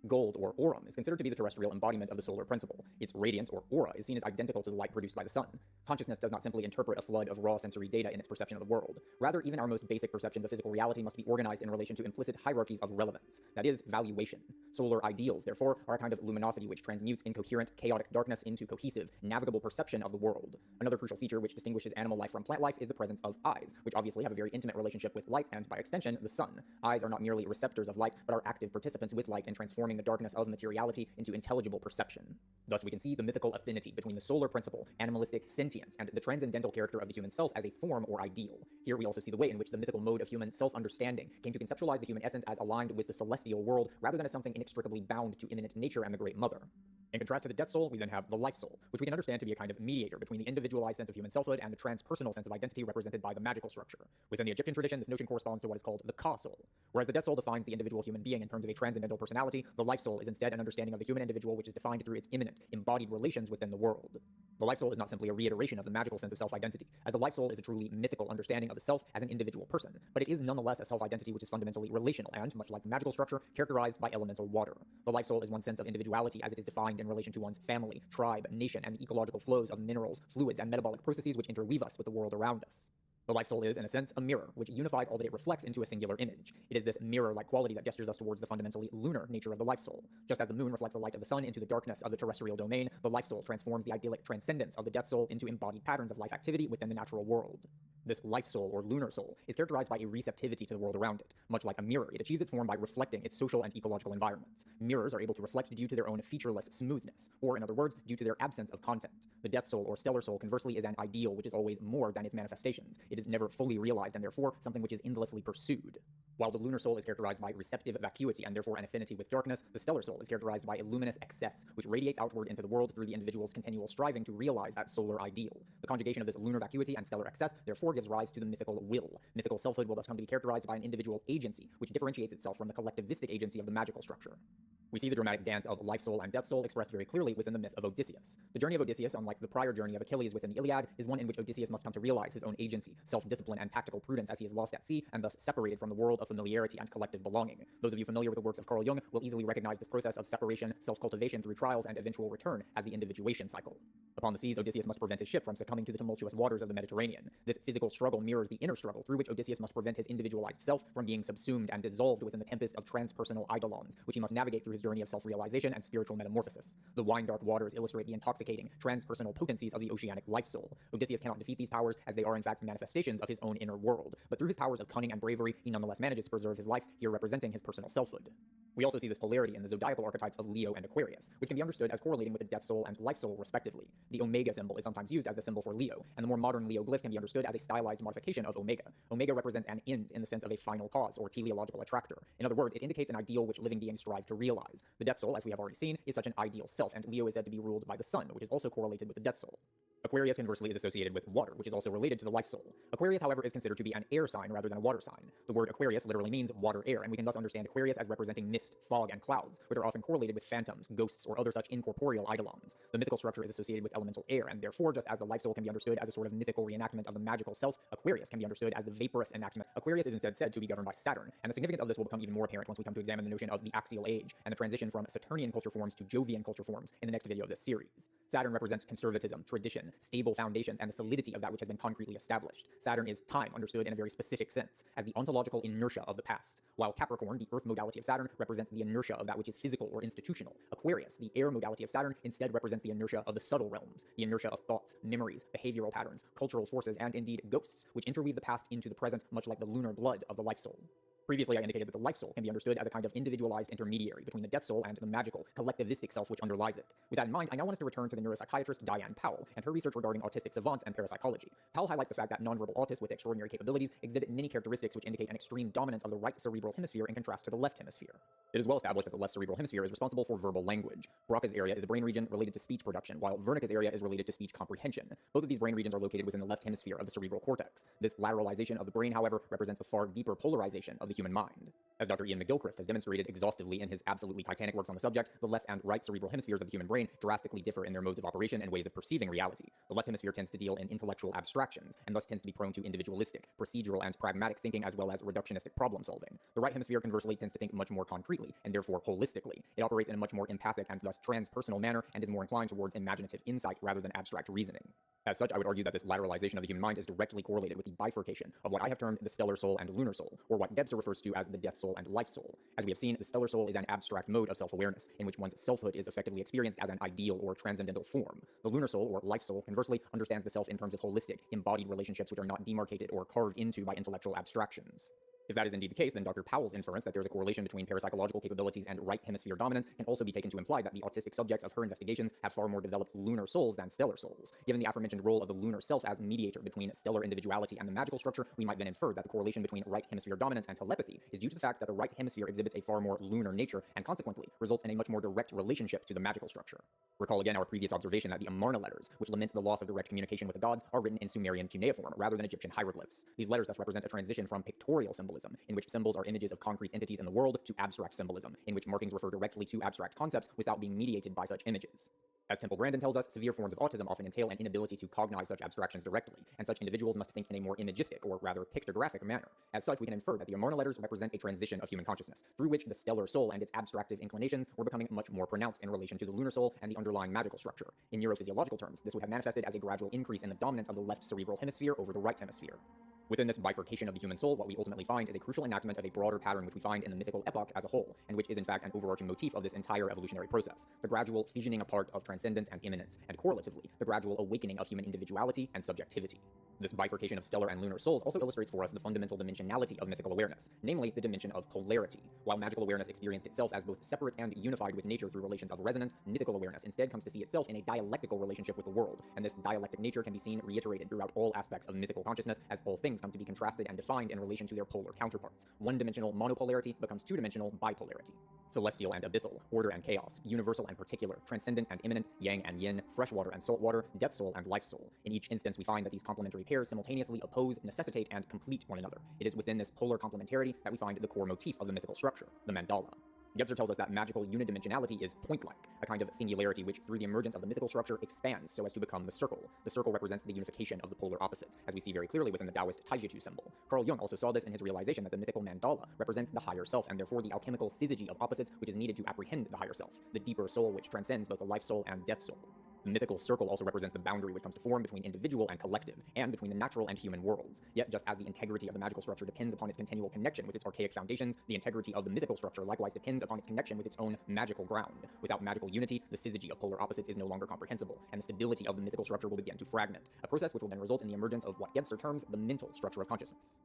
Gold, or aurum, is considered to be the terrestrial embodiment of the solar principle. Its radiance, or aura, is seen as identical to the light produced by the sun. Consciousness does not simply interpret a flood of raw sensory data in its perception of the world. Rather, even our most basic perceptions of physical reality must be organized in relation to implicit hierarchies of relevance. That is, valuation. Solar ideals, therefore, are a kind of luminosity which transmutes incoherent, chaotic darkness into cohesive, navigable perception of the world. Another crucial feature which distinguishes animal life from plant life is the presence of eyes, which obviously have a very intimate relationship with light and, by extension, the sun. Eyes are not merely receptors of light, but are active participants with light in transforming the darkness of materiality into intelligible perception. Thus, we can see the mythical affinity between the solar principle, animalistic sentience, and the transcendental character of the human self as a form or ideal. Here we also see the way in which the mythical mode of human self-understanding came to conceptualize the human essence as aligned with the celestial world rather than as something inextricably bound to immanent nature and the Great Mother. In contrast to the death soul, we then have the life soul, which we can understand to be a kind of mediator between the individualized sense of human selfhood and the transpersonal sense of identity represented by the magical structure. Within the Egyptian tradition, this notion corresponds to what is called the Ka soul. Whereas the death soul defines the individual human being in terms of a transcendental personality, the life soul is instead an understanding of the human individual which is defined through its immanent, embodied relations within the world. The life soul is not simply a reiteration of the magical sense of self-identity, as the life soul is a truly mythical understanding of the self as an individual person, but it is nonetheless a self-identity which is fundamentally relational and, much like the magical structure, characterized by elemental water. The life soul is one's sense of individuality as it is defined in relation to one's family, tribe, nation, and the ecological flows of minerals, fluids, and metabolic processes which interweave us with the world around us. The life soul is, in a sense, a mirror, which unifies all that it reflects into a singular image. It is this mirror-like quality that gestures us towards the fundamentally lunar nature of the life soul. Just as the moon reflects the light of the sun into the darkness of the terrestrial domain, the life soul transforms the idyllic transcendence of the death soul into embodied patterns of life activity within the natural world. This life soul, or lunar soul, is characterized by a receptivity to the world around it. Much like a mirror, it achieves its form by reflecting its social and ecological environments. Mirrors are able to reflect due to their own featureless smoothness, or in other words, due to their absence of content. The death soul, or stellar soul, conversely, is an ideal which is always more than its manifestations. It is never fully realized and therefore something which is endlessly pursued. While the lunar soul is characterized by receptive vacuity and therefore an affinity with darkness, the stellar soul is characterized by a luminous excess, which radiates outward into the world through the individual's continual striving to realize that solar ideal. The conjugation of this lunar vacuity and stellar excess therefore gives rise to the mythical will. Mythical selfhood will thus come to be characterized by an individual agency, which differentiates itself from the collectivistic agency of the magical structure. We see the dramatic dance of life soul and death soul expressed very clearly within the myth of Odysseus. The journey of Odysseus, unlike the prior journey of Achilles within the Iliad, is one in which Odysseus must come to realize his own agency, self-discipline, and tactical prudence as he is lost at sea and thus separated from the world of familiarity and collective belonging. Those of you familiar with the works of Carl Jung will easily recognize this process of separation, self-cultivation through trials, and eventual return as the individuation cycle. Upon the seas, Odysseus must prevent his ship from succumbing to the tumultuous waters of the Mediterranean. This physical struggle mirrors the inner struggle through which Odysseus must prevent his individualized self from being subsumed and dissolved within the tempest of transpersonal eidolons, which he must navigate through his journey of self-realization and spiritual metamorphosis. The wine-dark waters illustrate the intoxicating, transpersonal potencies of the oceanic life soul. Odysseus cannot defeat these powers, as they are in fact manifestations of his own inner world, but through his powers of cunning and bravery, he nonetheless manages to preserve his life, here representing his personal selfhood. We also see this polarity in the zodiacal archetypes of Leo and Aquarius, which can be understood as correlating with the death soul and life soul respectively. The Omega symbol is sometimes used as the symbol for Leo, and the more modern Leo glyph can be understood as a stylized modification of Omega. Omega represents an end in the sense of a final cause, or teleological attractor. In other words, it indicates an ideal which living beings strive to realize. The death soul, as we have already seen, is such an ideal self, and Leo is said to be ruled by the sun, which is also correlated with the death soul. Aquarius, conversely, is associated with water, which is also related to the life soul. Aquarius, however, is considered to be an air sign rather than a water sign. The word Aquarius literally means water-air, and we can thus understand Aquarius as representing mist, fog, and clouds, which are often correlated with phantoms, ghosts, or other such incorporeal eidolons. The mythical structure is associated with elemental air, and therefore, just as the life soul can be understood as a sort of mythical reenactment of the magical self, Aquarius can be understood as the vaporous enactment. Aquarius is instead said to be governed by Saturn, and the significance of this will become even more apparent once we come to examine the notion of the axial age, and the transition from Saturnian culture forms to Jovian culture forms in the next video of this series. Saturn represents conservatism, tradition, stable foundations, and the solidity of that which has been concretely established. Saturn is time, understood in a very specific sense, as the ontological inertia of the past, while Capricorn, the earth modality of Saturn, represents the inertia of that which is physical or institutional. Aquarius, the air modality of Saturn, instead represents the inertia of the subtle realms, the inertia of thoughts, memories, behavioral patterns, cultural forces, and indeed ghosts, which interweave the past into the present, much like the lunar blood of the life soul. Previously, I indicated that the life soul can be understood as a kind of individualized intermediary between the death soul and the magical, collectivistic self which underlies it. With that in mind, I now want us to return to the neuropsychiatrist Diane Powell and her research regarding autistic savants and parapsychology. Powell highlights the fact that nonverbal autists with extraordinary capabilities exhibit many characteristics which indicate an extreme dominance of the right cerebral hemisphere in contrast to the left hemisphere. It is well established that the left cerebral hemisphere is responsible for verbal language. Broca's area is a brain region related to speech production, while Wernicke's area is related to speech comprehension. Both of these brain regions are located within the left hemisphere of the cerebral cortex. This lateralization of the brain, however, represents the far deeper polarization of the human mind. As Dr. Ian McGilchrist has demonstrated exhaustively in his absolutely titanic works on the subject, the left and right cerebral hemispheres of the human brain drastically differ in their modes of operation and ways of perceiving reality. The left hemisphere tends to deal in intellectual abstractions, and thus tends to be prone to individualistic, procedural, and pragmatic thinking as well as reductionistic problem solving. The right hemisphere, conversely, tends to think much more concretely, and therefore holistically. It operates in a much more empathic and thus transpersonal manner, and is more inclined towards imaginative insight rather than abstract reasoning. As such, I would argue that this lateralization of the human mind is directly correlated with the bifurcation of what I have termed the stellar soul and lunar soul, or what Debs refers to as the death soul and life soul. As we have seen, the stellar soul is an abstract mode of self-awareness, in which one's selfhood is effectively experienced as an ideal or transcendental form. The lunar soul, or life soul, conversely, understands the self in terms of holistic, embodied relationships which are not demarcated or carved into by intellectual abstractions. If that is indeed the case, then Dr. Powell's inference that there is a correlation between parapsychological capabilities and right hemisphere dominance can also be taken to imply that the autistic subjects of her investigations have far more developed lunar souls than stellar souls. Given the aforementioned role of the lunar self as mediator between stellar individuality and the magical structure, we might then infer that the correlation between right hemisphere dominance and telepathy is due to the fact that the right hemisphere exhibits a far more lunar nature and consequently results in a much more direct relationship to the magical structure. Recall again our previous observation that the Amarna letters, which lament the loss of direct communication with the gods, are written in Sumerian cuneiform rather than Egyptian hieroglyphs. These letters thus represent a transition from pictorial symbolism, in which symbols are images of concrete entities in the world, to abstract symbolism, in which markings refer directly to abstract concepts without being mediated by such images. As Temple Grandin tells us, severe forms of autism often entail an inability to cognize such abstractions directly, and such individuals must think in a more imagistic, or rather pictographic manner. As such, we can infer that the Amarna letters represent a transition of human consciousness, through which the stellar soul and its abstractive inclinations were becoming much more pronounced in relation to the lunar soul and the underlying magical structure. In neurophysiological terms, this would have manifested as a gradual increase in the dominance of the left cerebral hemisphere over the right hemisphere. Within this bifurcation of the human soul, what we ultimately find is a crucial enactment of a broader pattern which we find in the mythical epoch as a whole, and which is in fact an overarching motif of this entire evolutionary process: the gradual fissioning apart of transcendence and immanence, and correlatively, the gradual awakening of human individuality and subjectivity. This bifurcation of stellar and lunar souls also illustrates for us the fundamental dimensionality of mythical awareness, namely the dimension of polarity. While magical awareness experienced itself as both separate and unified with nature through relations of resonance, mythical awareness instead comes to see itself in a dialectical relationship with the world, and this dialectic nature can be seen reiterated throughout all aspects of mythical consciousness as all things come to be contrasted and defined in relation to their polar counterparts. One-dimensional monopolarity becomes two-dimensional bipolarity. Celestial and abyssal, order and chaos, universal and particular, transcendent and immanent, yang and yin, freshwater and saltwater, death soul and life soul. In each instance, we find that these complementary pairs simultaneously oppose, necessitate, and complete one another. It is within this polar complementarity that we find the core motif of the mythical structure, the mandala. Gebser tells us that magical unidimensionality is point-like, a kind of singularity which, through the emergence of the mythical structure, expands so as to become the circle. The circle represents the unification of the polar opposites, as we see very clearly within the Taoist Taijitu symbol. Carl Jung also saw this in his realization that the mythical mandala represents the higher self, and therefore the alchemical syzygy of opposites which is needed to apprehend the higher self, the deeper soul which transcends both the life soul and death soul. The mythical circle also represents the boundary which comes to form between individual and collective, and between the natural and human worlds. Yet, just as the integrity of the magical structure depends upon its continual connection with its archaic foundations, the integrity of the mythical structure likewise depends upon its connection with its own magical ground. Without magical unity, the syzygy of polar opposites is no longer comprehensible, and the stability of the mythical structure will begin to fragment, a process which will then result in the emergence of what Gebser terms the mental structure of consciousness.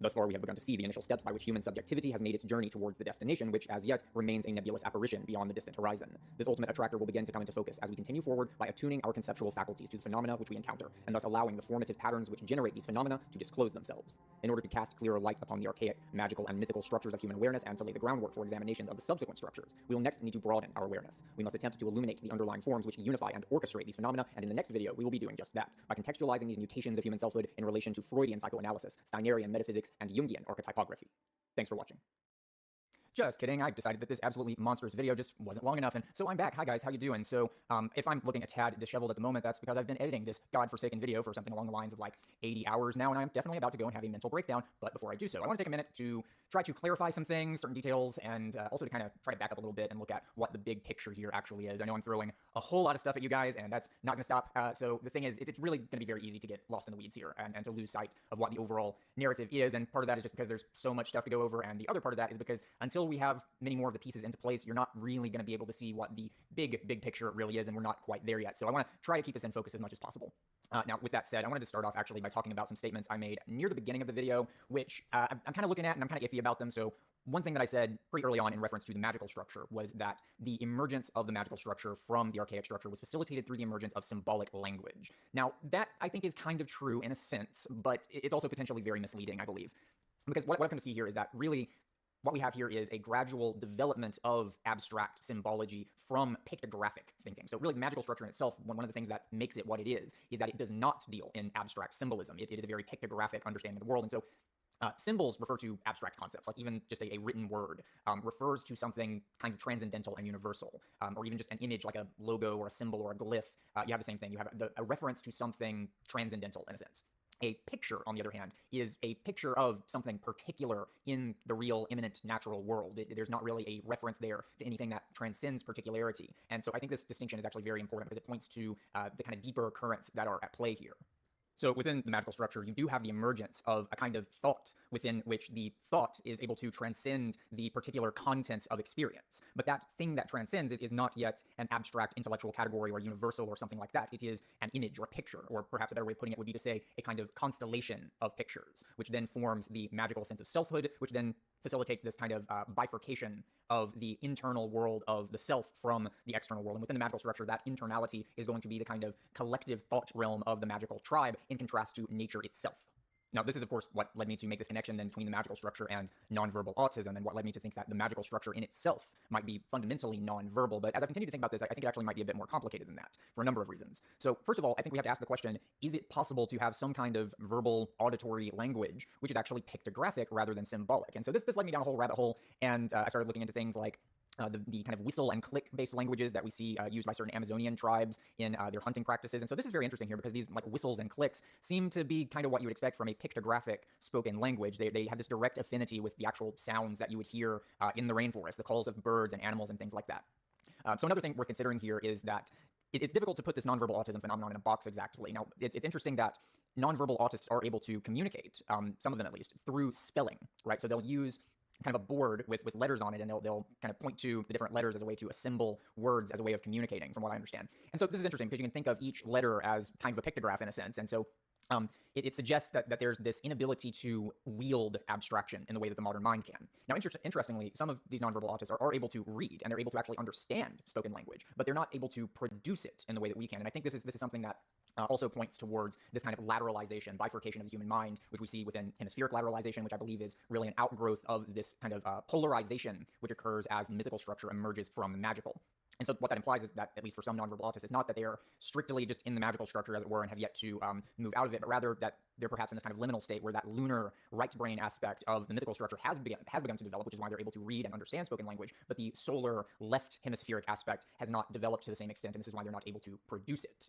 Thus far, we have begun to see the initial steps by which human subjectivity has made its journey towards the destination, which as yet remains a nebulous apparition beyond the distant horizon. This ultimate attractor will begin to come into focus as we continue forward by attuning our conceptual faculties to the phenomena which we encounter, and thus allowing the formative patterns which generate these phenomena to disclose themselves. In order to cast clearer light upon the archaic, magical, and mythical structures of human awareness and to lay the groundwork for examinations of the subsequent structures, we will next need to broaden our awareness. We must attempt to illuminate the underlying forms which unify and orchestrate these phenomena, and in the next video we will be doing just that, by contextualizing these mutations of human selfhood in relation to Freudian psychoanalysis, Steinerian metaphysics, and Jungian archetypography. Thanks for watching. Just kidding, I decided that this absolutely monstrous video just wasn't long enough, and so I'm back. Hi guys, how you doing? So, if I'm looking a tad disheveled at the moment, that's because I've been editing this godforsaken video for something along the lines of like 80 hours now, and I'm definitely about to go and have a mental breakdown, but before I do so, I want to take a minute to try to clarify some things, certain details, and also to kind of try to back up a little bit and look at what the big picture here actually is. I know I'm throwing a whole lot of stuff at you guys, and that's not going to stop, so the thing is, it's really going to be very easy to get lost in the weeds here, and to lose sight of what the overall narrative is, and part of that is just because there's so much stuff to go over, and the other part of that is because until we have many more of the pieces into place, you're not really going to be able to see what the big picture really is, and we're not quite there yet. So I want to try to keep us in focus as much as possible. Now, with that said, I wanted to start off actually by talking about some statements I made near the beginning of the video, which I'm kind of looking at and I'm kind of iffy about them. So one thing that I said pretty early on in reference to the magical structure was that the emergence of the magical structure from the archaic structure was facilitated through the emergence of symbolic language. Now, that I think is kind of true in a sense, but it's also potentially very misleading, I believe. Because what I've come to see here is that really what we have here is a gradual development of abstract symbology from pictographic thinking. So really, the magical structure in itself, one of the things that makes it what it is that it does not deal in abstract symbolism. It is a very pictographic understanding of the world. And so symbols refer to abstract concepts, like even just a written word refers to something kind of transcendental and universal, or even just an image like a logo or a symbol or a glyph. You have the same thing. You have a reference to something transcendental in a sense. A picture, on the other hand, is a picture of something particular in the real, imminent, natural world. There's not really a reference there to anything that transcends particularity. And so I think this distinction is actually very important because it points to the kind of deeper currents that are at play here. So within the magical structure, you do have the emergence of a kind of thought within which the thought is able to transcend the particular contents of experience. But that thing that transcends is not yet an abstract intellectual category or universal or something like that. It is an image or a picture, or perhaps a better way of putting it would be to say a kind of constellation of pictures, which then forms the magical sense of selfhood, which then facilitates this kind of bifurcation of the internal world of the self from the external world. And within the magical structure, that internality is going to be the kind of collective thought realm of the magical tribe in contrast to nature itself. Now, this is, of course, what led me to make this connection then between the magical structure and nonverbal autism, and what led me to think that the magical structure in itself might be fundamentally nonverbal. But as I continue to think about this, I think it actually might be a bit more complicated than that for a number of reasons. So first of all, I think we have to ask the question, is it possible to have some kind of verbal auditory language which is actually pictographic rather than symbolic? And so this led me down a whole rabbit hole, and I started looking into things like the kind of whistle and click based languages that we see used by certain Amazonian tribes in their hunting practices. And so this is very interesting here because these like whistles and clicks seem to be kind of what you would expect from a pictographic spoken language. They have this direct affinity with the actual sounds that you would hear in the rainforest, the calls of birds and animals and things like that. So another thing worth considering here is that it's difficult to put this nonverbal autism phenomenon in a box exactly. Now, it's interesting that nonverbal autists are able to communicate, some of them at least, through spelling, right? So they'll use kind of a board with letters on it, and they'll kind of point to the different letters as a way to assemble words as a way of communicating, from what I understand. And so this is interesting because you can think of each letter as kind of a pictograph in a sense. And so it suggests that there's this inability to wield abstraction in the way that the modern mind can. Now, interestingly, some of these nonverbal autists are able to read, and they're able to actually understand spoken language, but they're not able to produce it in the way that we can. And I think this is something that also points towards this kind of lateralization, bifurcation of the human mind, which we see within hemispheric lateralization, which I believe is really an outgrowth of this kind of polarization which occurs as the mythical structure emerges from the magical. And so what that implies is that, at least for some nonverbal autists, it's not that they are strictly just in the magical structure, as it were, and have yet to move out of it, but rather that they're perhaps in this kind of liminal state where that lunar right brain aspect of the mythical structure has begun to develop, which is why they're able to read and understand spoken language, but the solar left hemispheric aspect has not developed to the same extent, and this is why they're not able to produce it.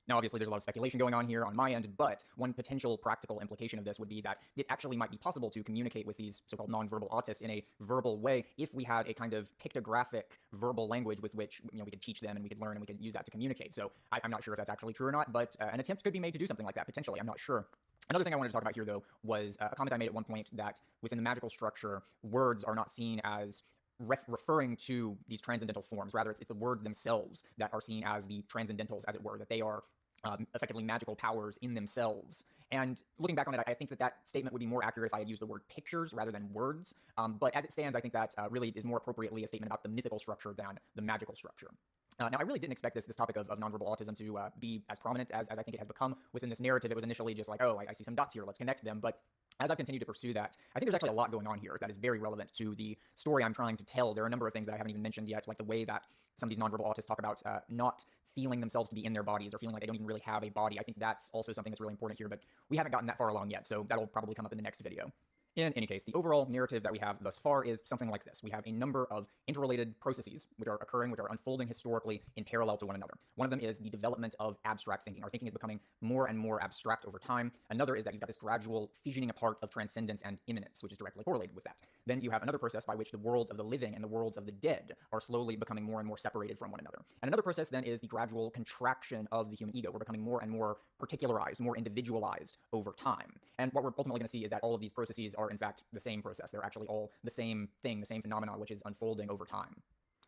Now, obviously, there's a lot of speculation going on here on my end, but one potential practical implication of this would be that it actually might be possible to communicate with these so-called nonverbal autists in a verbal way if we had a kind of pictographic verbal language with which we could teach them and we could learn and we could use that to communicate. So I'm not sure if that's actually true or not, but an attempt could be made to do something like that, potentially. I'm not sure. Another thing I wanted to talk about here, though, was a comment I made at one point that within the magical structure, words are not seen as referring to these transcendental forms. Rather, it's the words themselves that are seen as the transcendentals, as it were, that they are effectively magical powers in themselves. And looking back on it, I think that statement would be more accurate if I had used the word pictures rather than words. But as it stands, I think that really is more appropriately a statement about the mythical structure than the magical structure. Now, I really didn't expect this topic of nonverbal autism to be as prominent as I think it has become within this narrative. It was initially just like, oh, I see some dots here, let's connect them. But as I've continued to pursue that, I think there's actually a lot going on here that is very relevant to the story I'm trying to tell. There are a number of things that I haven't even mentioned yet, like the way that some of these nonverbal autists talk about not feeling themselves to be in their bodies or feeling like they don't even really have a body. I think that's also something that's really important here, but we haven't gotten that far along yet, so that'll probably come up in the next video. In any case, the overall narrative that we have thus far is something like this. We have a number of interrelated processes which are occurring, which are unfolding historically in parallel to one another. One of them is the development of abstract thinking. Our thinking is becoming more and more abstract over time. Another is that you've got this gradual fissioning apart of transcendence and immanence, which is directly correlated with that. Then you have another process by which the worlds of the living and the worlds of the dead are slowly becoming more and more separated from one another. And another process then is the gradual contraction of the human ego. We're becoming more and more particularized, more individualized over time. And what we're ultimately going to see is that all of these processes are in fact the same process. They're actually all the same thing, the same phenomenon, which is unfolding over time.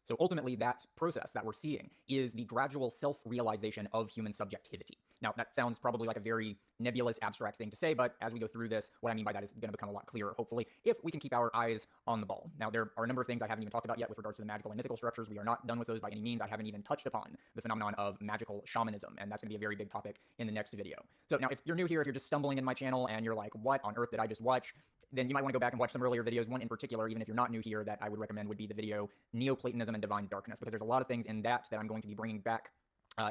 So ultimately, that process that we're seeing is the gradual self-realization of human subjectivity. Now, that sounds probably like a very nebulous, abstract thing to say, but as we go through this, what I mean by that is going to become a lot clearer, hopefully, if we can keep our eyes on the ball. Now, there are a number of things I haven't even talked about yet with regards to the magical and mythical structures. We are not done with those by any means. I haven't even touched upon the phenomenon of magical shamanism, and that's going to be a very big topic in the next video. So now, if you're new here, if you're just stumbling in my channel and you're like, what on earth did I just watch? Then you might want to go back and watch some earlier videos. One in particular, even if you're not new here, that I would recommend would be the video Neoplatonism and Divine Darkness, because there's a lot of things in that I'm going to be bringing back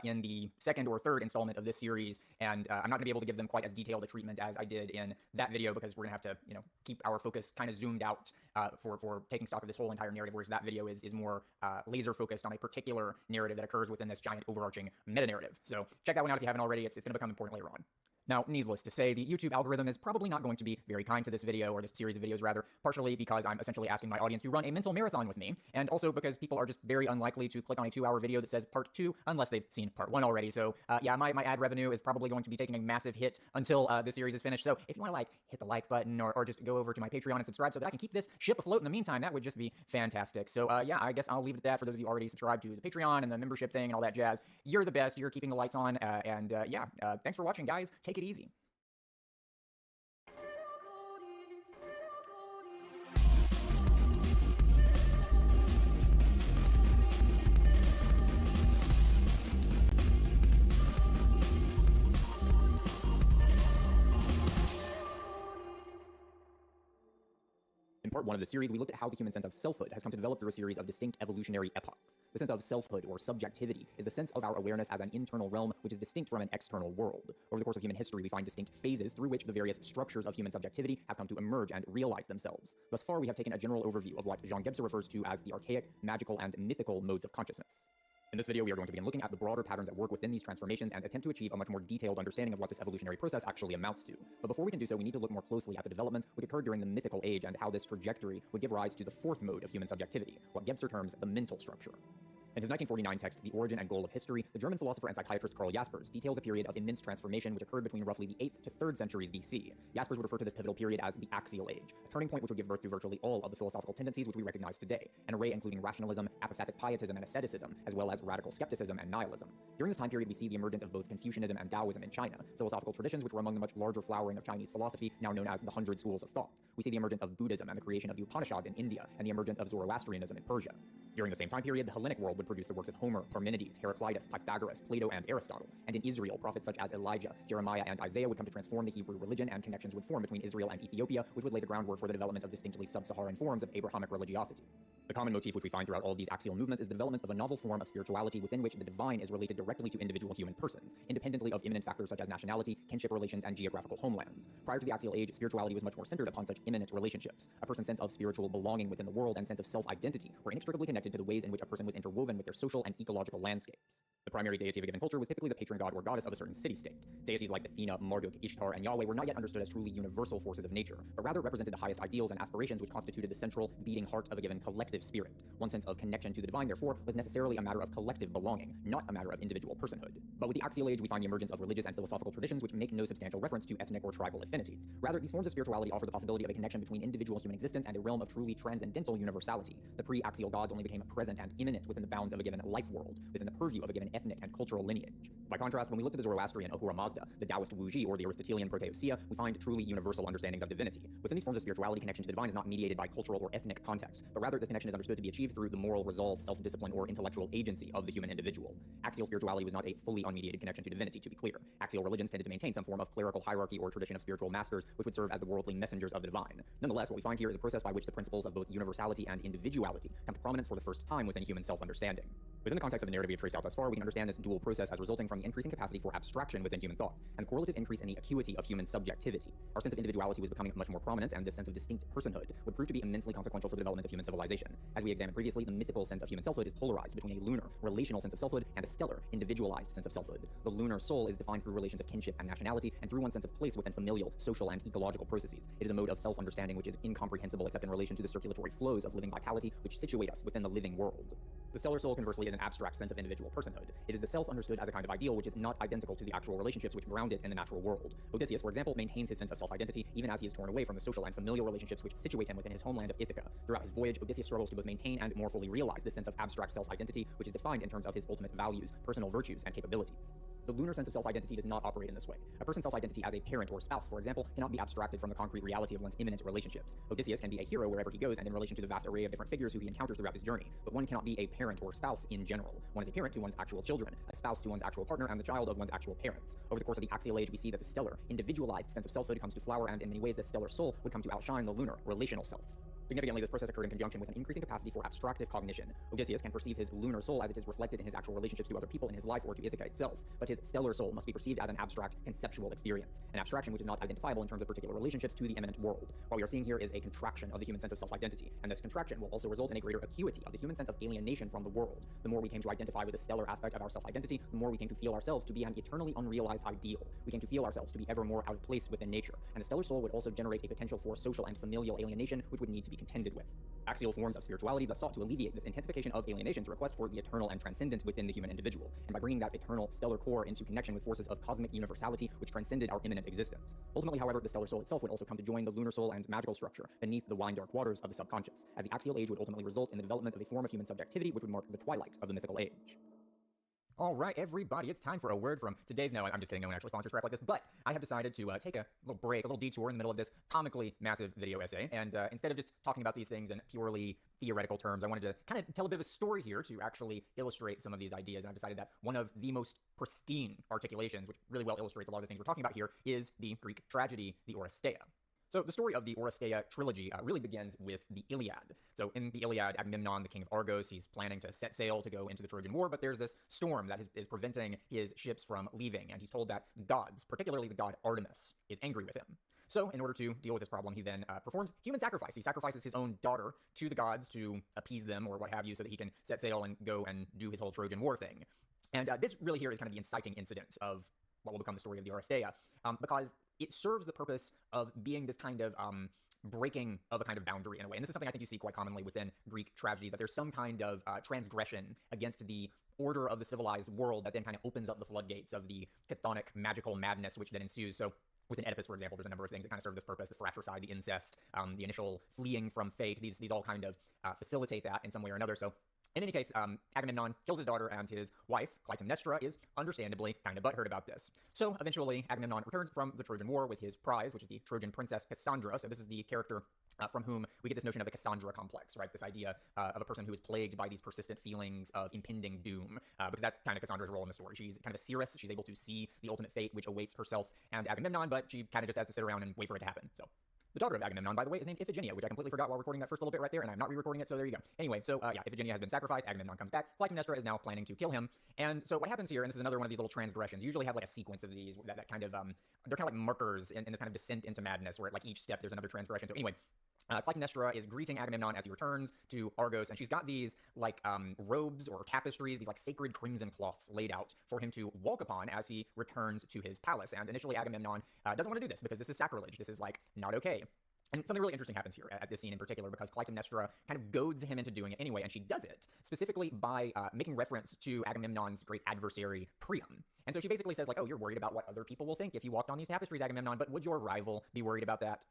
in the second or third installment of this series, and I'm not going to be able to give them quite as detailed a treatment as I did in that video, because we're going to have to, keep our focus kind of zoomed out for taking stock of this whole entire narrative, whereas that video is more laser focused on a particular narrative that occurs within this giant overarching meta-narrative. So check that one out if you haven't already. It's going to become important later on. Now, needless to say, the YouTube algorithm is probably not going to be very kind to this video, or this series of videos rather, partially because I'm essentially asking my audience to run a mental marathon with me, and also because people are just very unlikely to click on a 2-hour video that says part 2 unless they've seen part 1 already. So yeah, my ad revenue is probably going to be taking a massive hit until this series is finished. So if you want to hit the like button or just go over to my Patreon and subscribe so that I can keep this ship afloat in the meantime, that would just be fantastic. So yeah, I guess I'll leave it at that. For those of you already subscribed to the Patreon and the membership thing and all that jazz, you're the best. You're keeping the lights on, and yeah, thanks for watching, guys. Take it easy. In part 1 of the series, we looked at how the human sense of selfhood has come to develop through a series of distinct evolutionary epochs. The sense of selfhood, or subjectivity, is the sense of our awareness as an internal realm which is distinct from an external world. Over the course of human history, we find distinct phases through which the various structures of human subjectivity have come to emerge and realize themselves. Thus far, we have taken a general overview of what Jean Gebser refers to as the archaic, magical, and mythical modes of consciousness. In this video, we are going to begin looking at the broader patterns at work within these transformations and attempt to achieve a much more detailed understanding of what this evolutionary process actually amounts to. But before we can do so, we need to look more closely at the developments which occurred during the mythical age and how this trajectory would give rise to the fourth mode of human subjectivity, what Gebser terms the mental structure. In his 1949 text, The Origin and Goal of History, the German philosopher and psychiatrist Karl Jaspers details a period of immense transformation which occurred between roughly the 8th to 3rd centuries BC. Jaspers would refer to this pivotal period as the Axial Age, a turning point which would give birth to virtually all of the philosophical tendencies which we recognize today, an array including rationalism, apophatic pietism, and asceticism, as well as radical skepticism and nihilism. During this time period, we see the emergence of both Confucianism and Taoism in China, philosophical traditions which were among the much larger flowering of Chinese philosophy, now known as the 100 Schools of Thought. We see the emergence of Buddhism and the creation of the Upanishads in India, and the emergence of Zoroastrianism in Persia. During the same time period, the Hellenic world would produce the works of Homer, Parmenides, Heraclitus, Pythagoras, Plato, and Aristotle. And in Israel, prophets such as Elijah, Jeremiah, and Isaiah would come to transform the Hebrew religion, and connections would form between Israel and Ethiopia, which would lay the groundwork for the development of distinctly sub-Saharan forms of Abrahamic religiosity. The common motif which we find throughout all of these axial movements is the development of a novel form of spirituality within which the divine is related directly to individual human persons, independently of immanent factors such as nationality, kinship relations, and geographical homelands. Prior to the axial age, spirituality was much more centered upon such immanent relationships. A person's sense of spiritual belonging within the world and sense of self-identity were inextricably connected to the ways in which a person was interwoven with their social and ecological landscapes. The primary deity of a given culture was typically the patron god or goddess of a certain city-state. Deities like Athena, Marduk, Ishtar, and Yahweh were not yet understood as truly universal forces of nature, but rather represented the highest ideals and aspirations which constituted the central, beating heart of a given collective spirit. One sense of connection to the divine, therefore, was necessarily a matter of collective belonging, not a matter of individual personhood. But with the axial age, we find the emergence of religious and philosophical traditions which make no substantial reference to ethnic or tribal affinities. Rather, these forms of spirituality offer the possibility of a connection between individual human existence and a realm of truly transcendental universality. The pre-axial gods only became present and immanent within the bounds of a given life world, within the purview of a given ethnic and cultural lineage. By contrast, when we look to the Zoroastrian Ahura Mazda, the Taoist Wuji, or the Aristotelian Proteousia, we find truly universal understandings of divinity. Within these forms of spirituality, connection to the divine is not mediated by cultural or ethnic context, but rather this connection is understood to be achieved through the moral resolve, self-discipline, or intellectual agency of the human individual. Axial spirituality was not a fully unmediated connection to divinity, to be clear. Axial religions tended to maintain some form of clerical hierarchy or tradition of spiritual masters, which would serve as the worldly messengers of the divine. Nonetheless, what we find here is a process by which the principles of both universality and individuality come to prominence for the first time within human self-understanding. Within the context of the narrative we have traced out thus far, we can understand this dual process as resulting from the increasing capacity for abstraction within human thought, and the correlative increase in the acuity of human subjectivity. Our sense of individuality was becoming much more prominent, and this sense of distinct personhood would prove to be immensely consequential for the development of human civilization. As we examined previously, the mythical sense of human selfhood is polarized between a lunar, relational sense of selfhood and a stellar, individualized sense of selfhood. The lunar soul is defined through relations of kinship and nationality, and through one's sense of place within familial, social, and ecological processes. It is a mode of self-understanding which is incomprehensible except in relation to the circulatory flows of living vitality which situate us within the living world. The stellar soul, conversely, is an abstract sense of individual personhood. It is the self understood as a kind of ideal which is not identical to the actual relationships which ground it in the natural world. Odysseus, for example, maintains his sense of self-identity even as he is torn away from the social and familial relationships which situate him within his homeland of Ithaca. Throughout his voyage, Odysseus struggles to both maintain and more fully realize this sense of abstract self-identity, which is defined in terms of his ultimate values, personal virtues, and capabilities. The lunar sense of self-identity does not operate in this way. A person's self-identity as a parent or spouse, for example, cannot be abstracted from the concrete reality of one's imminent relationships. Odysseus can be a hero wherever he goes and in relation to the vast array of different figures who he encounters throughout his journey, but one cannot be a parent or spouse in general. One is a parent to one's actual children, a spouse to one's actual partner, and the child of one's actual parents. Over the course of the axial age, we see that the stellar, individualized sense of selfhood comes to flower, and in many ways, the stellar soul would come to outshine the lunar, relational self. Significantly, this process occurred in conjunction with an increasing capacity for abstractive cognition. Odysseus can perceive his lunar soul as it is reflected in his actual relationships to other people in his life or to Ithaca itself, but his stellar soul must be perceived as an abstract, conceptual experience, an abstraction which is not identifiable in terms of particular relationships to the immanent world. What we are seeing here is a contraction of the human sense of self-identity, and this contraction will also result in a greater acuity of the human sense of alienation from the world. The more we came to identify with the stellar aspect of our self-identity, the more we came to feel ourselves to be an eternally unrealized ideal. We came to feel ourselves to be ever more out of place within nature, and the stellar soul would also generate a potential for social and familial alienation which would need to be contended with. Axial forms of spirituality thus sought to alleviate this intensification of alienation through a quest for the eternal and transcendent within the human individual, and by bringing that eternal stellar core into connection with forces of cosmic universality which transcended our immanent existence. Ultimately, however, the stellar soul itself would also come to join the lunar soul and magical structure beneath the wine dark waters of the subconscious, as the axial age would ultimately result in the development of a form of human subjectivity which would mark the twilight of the mythical age. All right, everybody, it's time for a word from today's... No, I'm just kidding, no one actually sponsors crap like this, but I have decided to take a little break, a little detour in the middle of this comically massive video essay, and instead of just talking about these things in purely theoretical terms, I wanted to kind of tell a bit of a story here to actually illustrate some of these ideas, and I've decided that one of the most pristine articulations, which really well illustrates a lot of the things we're talking about here, is the Greek tragedy, the Oresteia. So the story of the Oresteia trilogy really begins with the Iliad. So in the Iliad, Agamemnon, the king of Argos, he's planning to set sail to go into the Trojan War, but there's this storm that is preventing his ships from leaving, and he's told that the gods, particularly the god Artemis, is angry with him. So in order to deal with this problem, he then performs human sacrifice. He sacrifices his own daughter to the gods to appease them or what have you so that he can set sail and go and do his whole Trojan War thing. And this really here is kind of the inciting incident of what will become the story of the Oresteia, because it serves the purpose of being this kind of breaking of a kind of boundary in a way. And this is something I think you see quite commonly within Greek tragedy, that there's some kind of transgression against the order of the civilized world that then kind of opens up the floodgates of the chthonic magical madness which then ensues. So within Oedipus, for example, there's a number of things that kind of serve this purpose: the fratricide, the incest, the initial fleeing from fate. These all kind of facilitate that in some way or another. So in any case, Agamemnon kills his daughter, and his wife, Clytemnestra, is understandably kind of butthurt about this. So eventually, Agamemnon returns from the Trojan War with his prize, which is the Trojan princess Cassandra. So this is the character from whom we get this notion of the Cassandra complex, right? This idea of a person who is plagued by these persistent feelings of impending doom, because that's kind of Cassandra's role in the story. She's kind of a seeress. She's able to see the ultimate fate which awaits herself and Agamemnon, but she kind of just has to sit around and wait for it to happen. So the daughter of Agamemnon, by the way, is named Iphigenia, which I completely forgot while recording that first little bit right there, and I'm not re-recording it, so there you go. Anyway, so yeah, Iphigenia has been sacrificed, Agamemnon comes back, Clytemnestra is now planning to kill him, and so what happens here, and this is another one of these little transgressions, you usually have like a sequence of these, that kind of, they're kind of like markers in this kind of descent into madness, where at like each step there's another transgression. So anyway, Clytemnestra is greeting Agamemnon as he returns to Argos, and she's got these like robes or tapestries, these like sacred crimson cloths laid out for him to walk upon as he returns to his palace. And initially Agamemnon doesn't want to do this because this is sacrilege. This is like not okay. And something really interesting happens here at this scene in particular, because Clytemnestra kind of goads him into doing it anyway, and she does it specifically by making reference to Agamemnon's great adversary, Priam. And so she basically says like, oh, you're worried about what other people will think if you walked on these tapestries, Agamemnon, but would your rival be worried about that?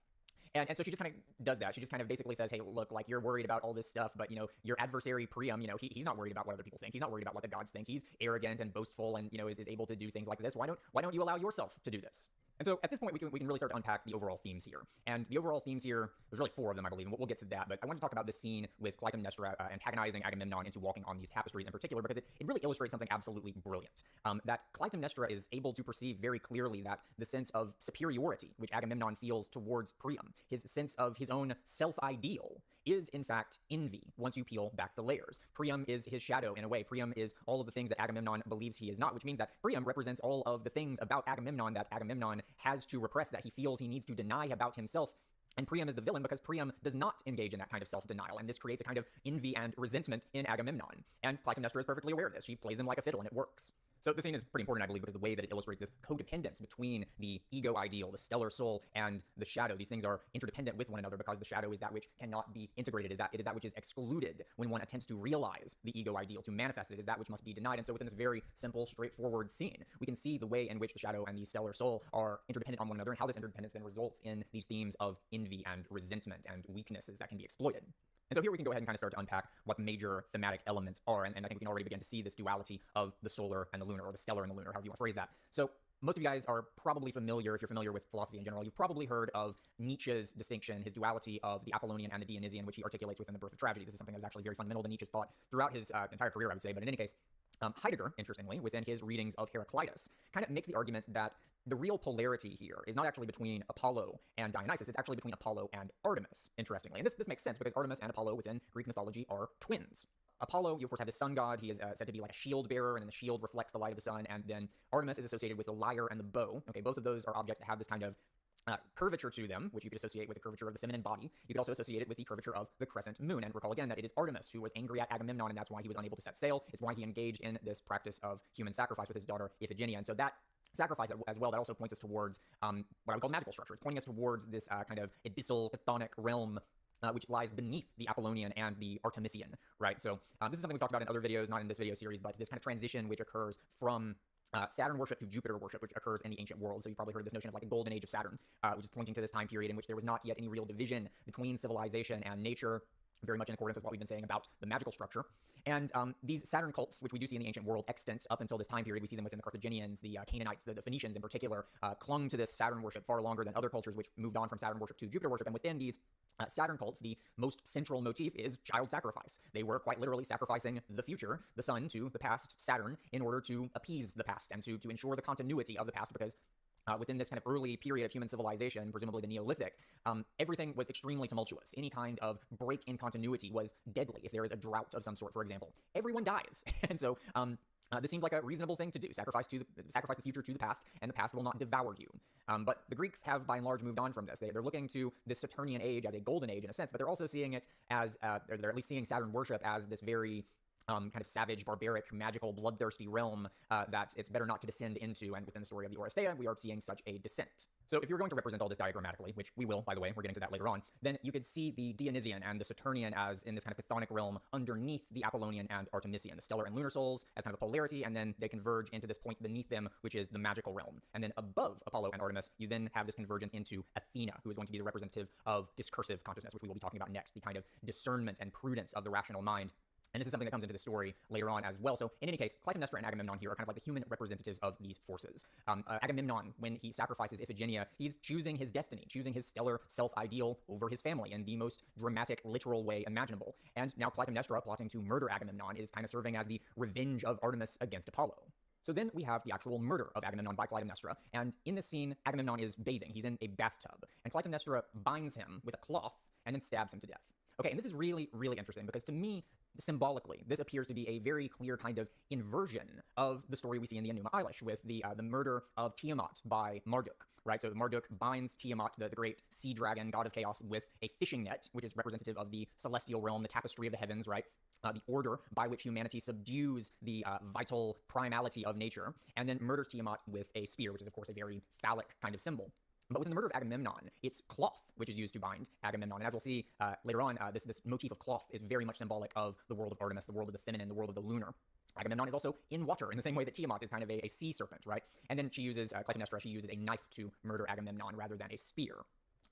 And so she just kind of does that. She just kind of basically says, hey, look, like, you're worried about all this stuff, but, you know, your adversary Priam, you know, he's not worried about what other people think. He's not worried about what the gods think. He's arrogant and boastful and, you know, is able to do things like this. Why don't you allow yourself to do this? And so at this point, we can really start to unpack the overall themes here. And the overall themes here, there's really 4 of them, I believe, and we'll get to that. But I want to talk about this scene with Clytemnestra antagonizing Agamemnon into walking on these tapestries in particular, because it really illustrates something absolutely brilliant. That Clytemnestra is able to perceive very clearly that the sense of superiority which Agamemnon feels towards Priam, his sense of his own self-ideal, is in fact envy once you peel back the layers. Priam is his shadow in a way. Priam is all of the things that Agamemnon believes he is not, which means that Priam represents all of the things about Agamemnon that Agamemnon has to repress, that he feels he needs to deny about himself. And Priam is the villain because Priam does not engage in that kind of self-denial, and this creates a kind of envy and resentment in Agamemnon. And Clytemnestra is perfectly aware of this. She plays him like a fiddle, and it works. So this scene is pretty important, I believe, because the way that it illustrates this codependence between the ego ideal, the stellar soul, and the shadow. These things are interdependent with one another because the shadow is that which cannot be integrated. It is that which is excluded when one attempts to realize the ego ideal, to manifest it. It is that which must be denied. And so within this very simple, straightforward scene, we can see the way in which the shadow and the stellar soul are interdependent on one another, and how this interdependence then results in these themes of envy and resentment and weaknesses that can be exploited. And so here we can go ahead and kind of start to unpack what the major thematic elements are, and I think we can already begin to see this duality of the solar and the lunar, or the stellar and the lunar, however you want to phrase that. So most of you guys are probably familiar, if you're familiar with philosophy in general, you've probably heard of Nietzsche's distinction, his duality of the Apollonian and the Dionysian, which he articulates within The Birth of Tragedy. This is something that is actually very fundamental to Nietzsche's thought throughout his entire career, I would say, but in any case, Heidegger, interestingly, within his readings of Heraclitus, kind of makes the argument that the real polarity here is not actually between Apollo and Dionysus, it's actually between Apollo and Artemis, interestingly. And this makes sense because Artemis and Apollo within Greek mythology are twins. Apollo, you of course have the sun god. He is said to be like a shield bearer, and then the shield reflects the light of the sun. And then Artemis is associated with the lyre and the bow. Okay, both of those are objects that have this kind of curvature to them, which you could associate with the curvature of the feminine body. You could also associate it with the curvature of the crescent moon. And recall again that it is Artemis who was angry at Agamemnon, and that's why he was unable to set sail. It's why he engaged in this practice of human sacrifice with his daughter Iphigenia. And so that sacrifice as well, that also points us towards what I would call magical structure. It's pointing us towards this kind of abyssal, chthonic realm which lies beneath the Apollonian and the Artemisian, right? So this is something we've talked about in other videos, not in this video series, but this kind of transition which occurs from Saturn worship to Jupiter worship, which occurs in the ancient world. So you've probably heard this notion of like a golden age of Saturn, which is pointing to this time period in which there was not yet any real division between civilization and nature, very much in accordance with what we've been saying about the magical structure. And these Saturn cults, which we do see in the ancient world extant up until this time period, we see them within the Carthaginians, the Canaanites, the Phoenicians in particular, clung to this Saturn worship far longer than other cultures which moved on from Saturn worship to Jupiter worship. And within these Saturn cults, the most central motif is child sacrifice. They were quite literally sacrificing the future, the sun, to the past, Saturn, in order to appease the past and to ensure the continuity of the past, because within this kind of early period of human civilization, presumably the Neolithic, everything was extremely tumultuous. Any kind of break in continuity was deadly. If there is a drought of some sort, for example, everyone dies. And so this seems like a reasonable thing to do. Sacrifice the future to the past, and the past will not devour you. But the Greeks have, by and large, moved on from this. They're looking to this Saturnian age as a golden age in a sense, but they're also seeing it as, they're at least seeing Saturn worship as this very kind of savage, barbaric, magical, bloodthirsty realm that it's better not to descend into, and within the story of the Oresteia, we are seeing such a descent. So if you're going to represent all this diagrammatically, which we will, by the way, we're getting to that later on, then you could see the Dionysian and the Saturnian as in this kind of chthonic realm underneath the Apollonian and Artemisian, the stellar and lunar souls as kind of a polarity, and then they converge into this point beneath them, which is the magical realm. And then above Apollo and Artemis, you then have this convergence into Athena, who is going to be the representative of discursive consciousness, which we will be talking about next, the kind of discernment and prudence of the rational mind. And this is something that comes into the story later on as well. So in any case, Clytemnestra and Agamemnon here are kind of like the human representatives of these forces. Agamemnon, when he sacrifices Iphigenia, he's choosing his destiny, choosing his stellar self-ideal over his family in the most dramatic, literal way imaginable. And now Clytemnestra, plotting to murder Agamemnon, is kind of serving as the revenge of Artemis against Apollo. So then we have the actual murder of Agamemnon by Clytemnestra, and in this scene, Agamemnon is bathing. He's in a bathtub, and Clytemnestra binds him with a cloth and then stabs him to death. Okay, and this is really, really interesting because to me, symbolically, this appears to be a very clear kind of inversion of the story we see in the Enuma Elish with the murder of Tiamat by Marduk, right? So Marduk binds Tiamat, the great sea dragon, god of chaos, with a fishing net, which is representative of the celestial realm, the tapestry of the heavens, right? The order by which humanity subdues the vital primality of nature, and then murders Tiamat with a spear, which is, of course, a very phallic kind of symbol. But with the murder of Agamemnon, it's cloth which is used to bind Agamemnon. And as we'll see later on, this motif of cloth is very much symbolic of the world of Artemis, the world of the feminine, the world of the lunar. Agamemnon is also in water in the same way that Tiamat is kind of a sea serpent, right? And then she uses, Clytemnestra, she uses a knife to murder Agamemnon rather than a spear.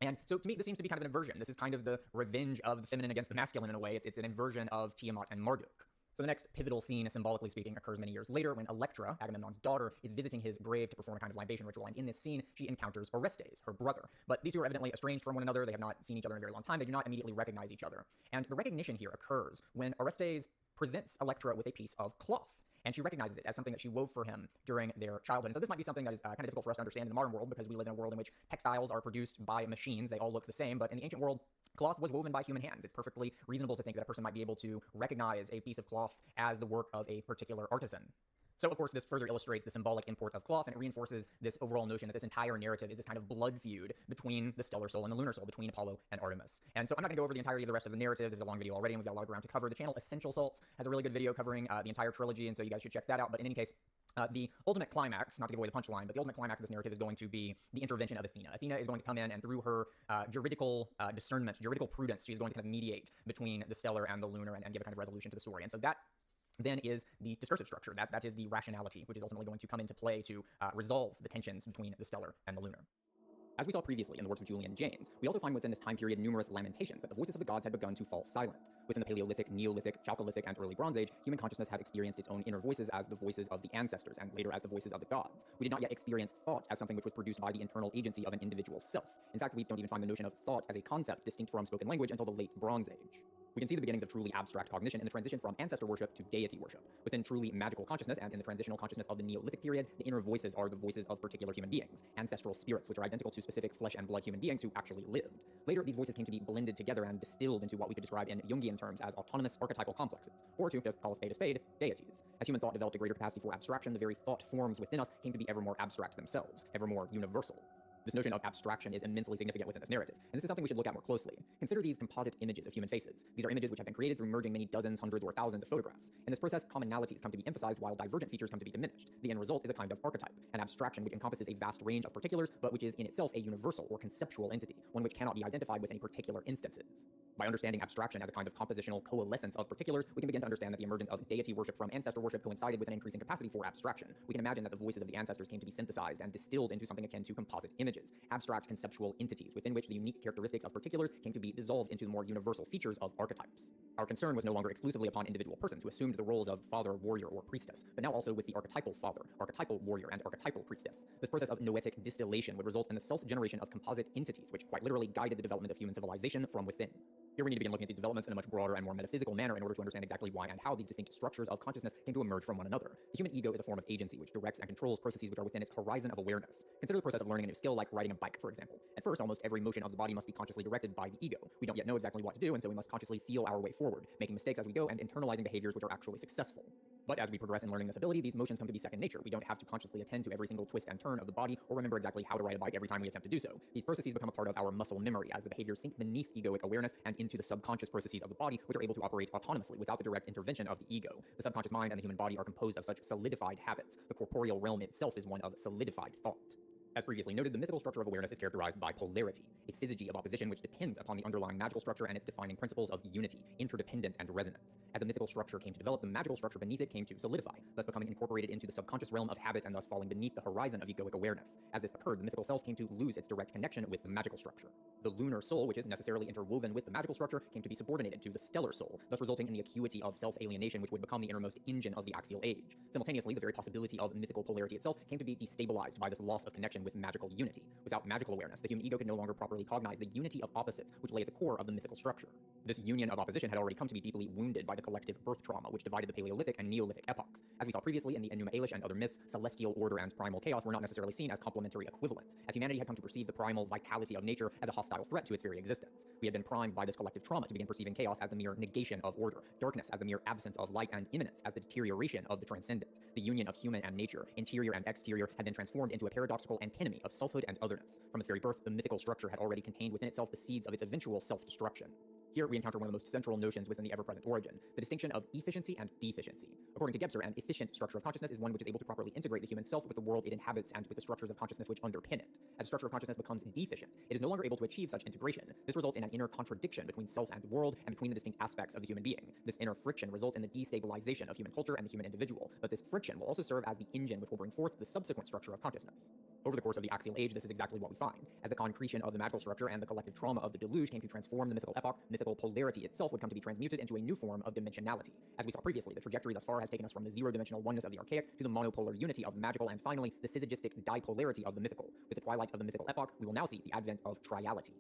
And so to me, this seems to be kind of an inversion. This is kind of the revenge of the feminine against the masculine in a way. It's an inversion of Tiamat and Marduk. So the next pivotal scene, symbolically speaking, occurs many years later when Electra, Agamemnon's daughter, is visiting his grave to perform a kind of libation ritual, and in this scene, she encounters Orestes, her brother. But these two are evidently estranged from one another. They have not seen each other in a very long time. They do not immediately recognize each other. And the recognition here occurs when Orestes presents Electra with a piece of cloth. And she recognizes it as something that she wove for him during their childhood. And so this might be something that is kind of difficult for us to understand in the modern world because we live in a world in which textiles are produced by machines. They all look the same. But in the ancient world, cloth was woven by human hands. It's perfectly reasonable to think that a person might be able to recognize a piece of cloth as the work of a particular artisan. So, of course, this further illustrates the symbolic import of cloth, and it reinforces this overall notion that this entire narrative is this kind of blood feud between the stellar soul and the lunar soul, between Apollo and Artemis. And so I'm not going to go over the entirety of the rest of the narrative. This is a long video already, and we've got a lot of ground to cover. The channel Essential Salts has a really good video covering the entire trilogy, and so you guys should check that out. But in any case, the ultimate climax, not to give away the punchline, but the ultimate climax of this narrative is going to be the intervention of Athena. Athena is going to come in, and through her juridical discernment, juridical prudence, she's going to kind of mediate between the stellar and the lunar and give a kind of resolution to the story. And so that then is the discursive structure. That is the rationality, which is ultimately going to come into play to resolve the tensions between the stellar and the lunar. As we saw previously in the works of Julian Jaynes, we also find within this time period numerous lamentations that the voices of the gods had begun to fall silent. Within the Paleolithic, Neolithic, Chalcolithic, and early Bronze Age, human consciousness had experienced its own inner voices as the voices of the ancestors, and later as the voices of the gods. We did not yet experience thought as something which was produced by the internal agency of an individual self. In fact, we don't even find the notion of thought as a concept distinct from spoken language until the late Bronze Age. We can see the beginnings of truly abstract cognition in the transition from ancestor worship to deity worship. Within truly magical consciousness and in the transitional consciousness of the Neolithic period, the inner voices are the voices of particular human beings, ancestral spirits, which are identical to specific flesh and blood human beings who actually lived. Later, these voices came to be blended together and distilled into what we could describe in Jungian terms as autonomous archetypal complexes, or to just call a spade, deities. As human thought developed a greater capacity for abstraction, the very thought forms within us came to be ever more abstract themselves, ever more universal. This notion of abstraction is immensely significant within this narrative, and this is something we should look at more closely. Consider these composite images of human faces. These are images which have been created through merging many dozens, hundreds, or thousands of photographs. In this process, commonalities come to be emphasized while divergent features come to be diminished. The end result is a kind of archetype, an abstraction which encompasses a vast range of particulars, but which is in itself a universal or conceptual entity, one which cannot be identified with any particular instances. By understanding abstraction as a kind of compositional coalescence of particulars, we can begin to understand that the emergence of deity worship from ancestor worship coincided with an increasing capacity for abstraction. We can imagine that the voices of the ancestors came to be synthesized and distilled into something akin to composite images, abstract conceptual entities within which the unique characteristics of particulars came to be dissolved into the more universal features of archetypes. Our concern was no longer exclusively upon individual persons who assumed the roles of father, warrior, or priestess, but now also with the archetypal father, archetypal warrior, and archetypal priestess. This process of noetic distillation would result in the self-generation of composite entities, which quite literally guided the development of human civilization from within. Here we need to begin looking at these developments in a much broader and more metaphysical manner in order to understand exactly why and how these distinct structures of consciousness came to emerge from one another. The human ego is a form of agency which directs and controls processes which are within its horizon of awareness. Consider the process of learning a new skill like riding a bike, for example. At first, almost every motion of the body must be consciously directed by the ego. We don't yet know exactly what to do, and so we must consciously feel our way forward, making mistakes as we go and internalizing behaviors which are actually successful. But as we progress in learning this ability, these motions come to be second nature. We don't have to consciously attend to every single twist and turn of the body or remember exactly how to ride a bike every time we attempt to do so. These processes become a part of our muscle memory as the behaviors sink beneath egoic awareness and into the subconscious processes of the body, which are able to operate autonomously without the direct intervention of the ego. The subconscious mind and the human body are composed of such solidified habits. The corporeal realm itself is one of solidified thought. As previously noted, the mythical structure of awareness is characterized by polarity, a syzygy of opposition which depends upon the underlying magical structure and its defining principles of unity, interdependence, and resonance. As the mythical structure came to develop, the magical structure beneath it came to solidify, thus becoming incorporated into the subconscious realm of habit and thus falling beneath the horizon of egoic awareness. As this occurred, the mythical self came to lose its direct connection with the magical structure. The lunar soul, which is necessarily interwoven with the magical structure, came to be subordinated to the stellar soul, thus resulting in the acuity of self-alienation which would become the innermost engine of the axial age. Simultaneously, the very possibility of mythical polarity itself came to be destabilized by this loss of connection with magical unity. Without magical awareness, the human ego could no longer properly cognize the unity of opposites which lay at the core of the mythical structure. This union of opposition had already come to be deeply wounded by the collective birth trauma which divided the Paleolithic and Neolithic epochs. As we saw previously in the Enuma Elish and other myths, celestial order and primal chaos were not necessarily seen as complementary equivalents, as humanity had come to perceive the primal vitality of nature as a hostile threat to its very existence. We had been primed by this collective trauma to begin perceiving chaos as the mere negation of order, darkness as the mere absence of light, and immanence as the deterioration of the transcendent. The union of human and nature, interior and exterior, had been transformed into a paradoxical antinomy of selfhood and otherness. From its very birth, the mythical structure had already contained within itself the seeds of its eventual self-destruction. Here we encounter one of the most central notions within the ever-present origin, the distinction of efficiency and deficiency. According to Gebser, an efficient structure of consciousness is one which is able to properly integrate the human self with the world it inhabits and with the structures of consciousness which underpin it. As a structure of consciousness becomes deficient, it is no longer able to achieve such integration. This results in an inner contradiction between self and world and between the distinct aspects of the human being. This inner friction results in the destabilization of human culture and the human individual, but this friction will also serve as the engine which will bring forth the subsequent structure of consciousness. Over the course of the axial age, this is exactly what we find. As the concretion of the magical structure and the collective trauma of the deluge came to transform the mythical epoch, mythical polarity itself would come to be transmuted into a new form of dimensionality. As we saw previously, the trajectory thus far has taken us from the zero-dimensional oneness of the archaic to the monopolar unity of the magical, and finally, the syzygistic dipolarity of the mythical. With the twilight of the mythical epoch, we will now see the advent of triality.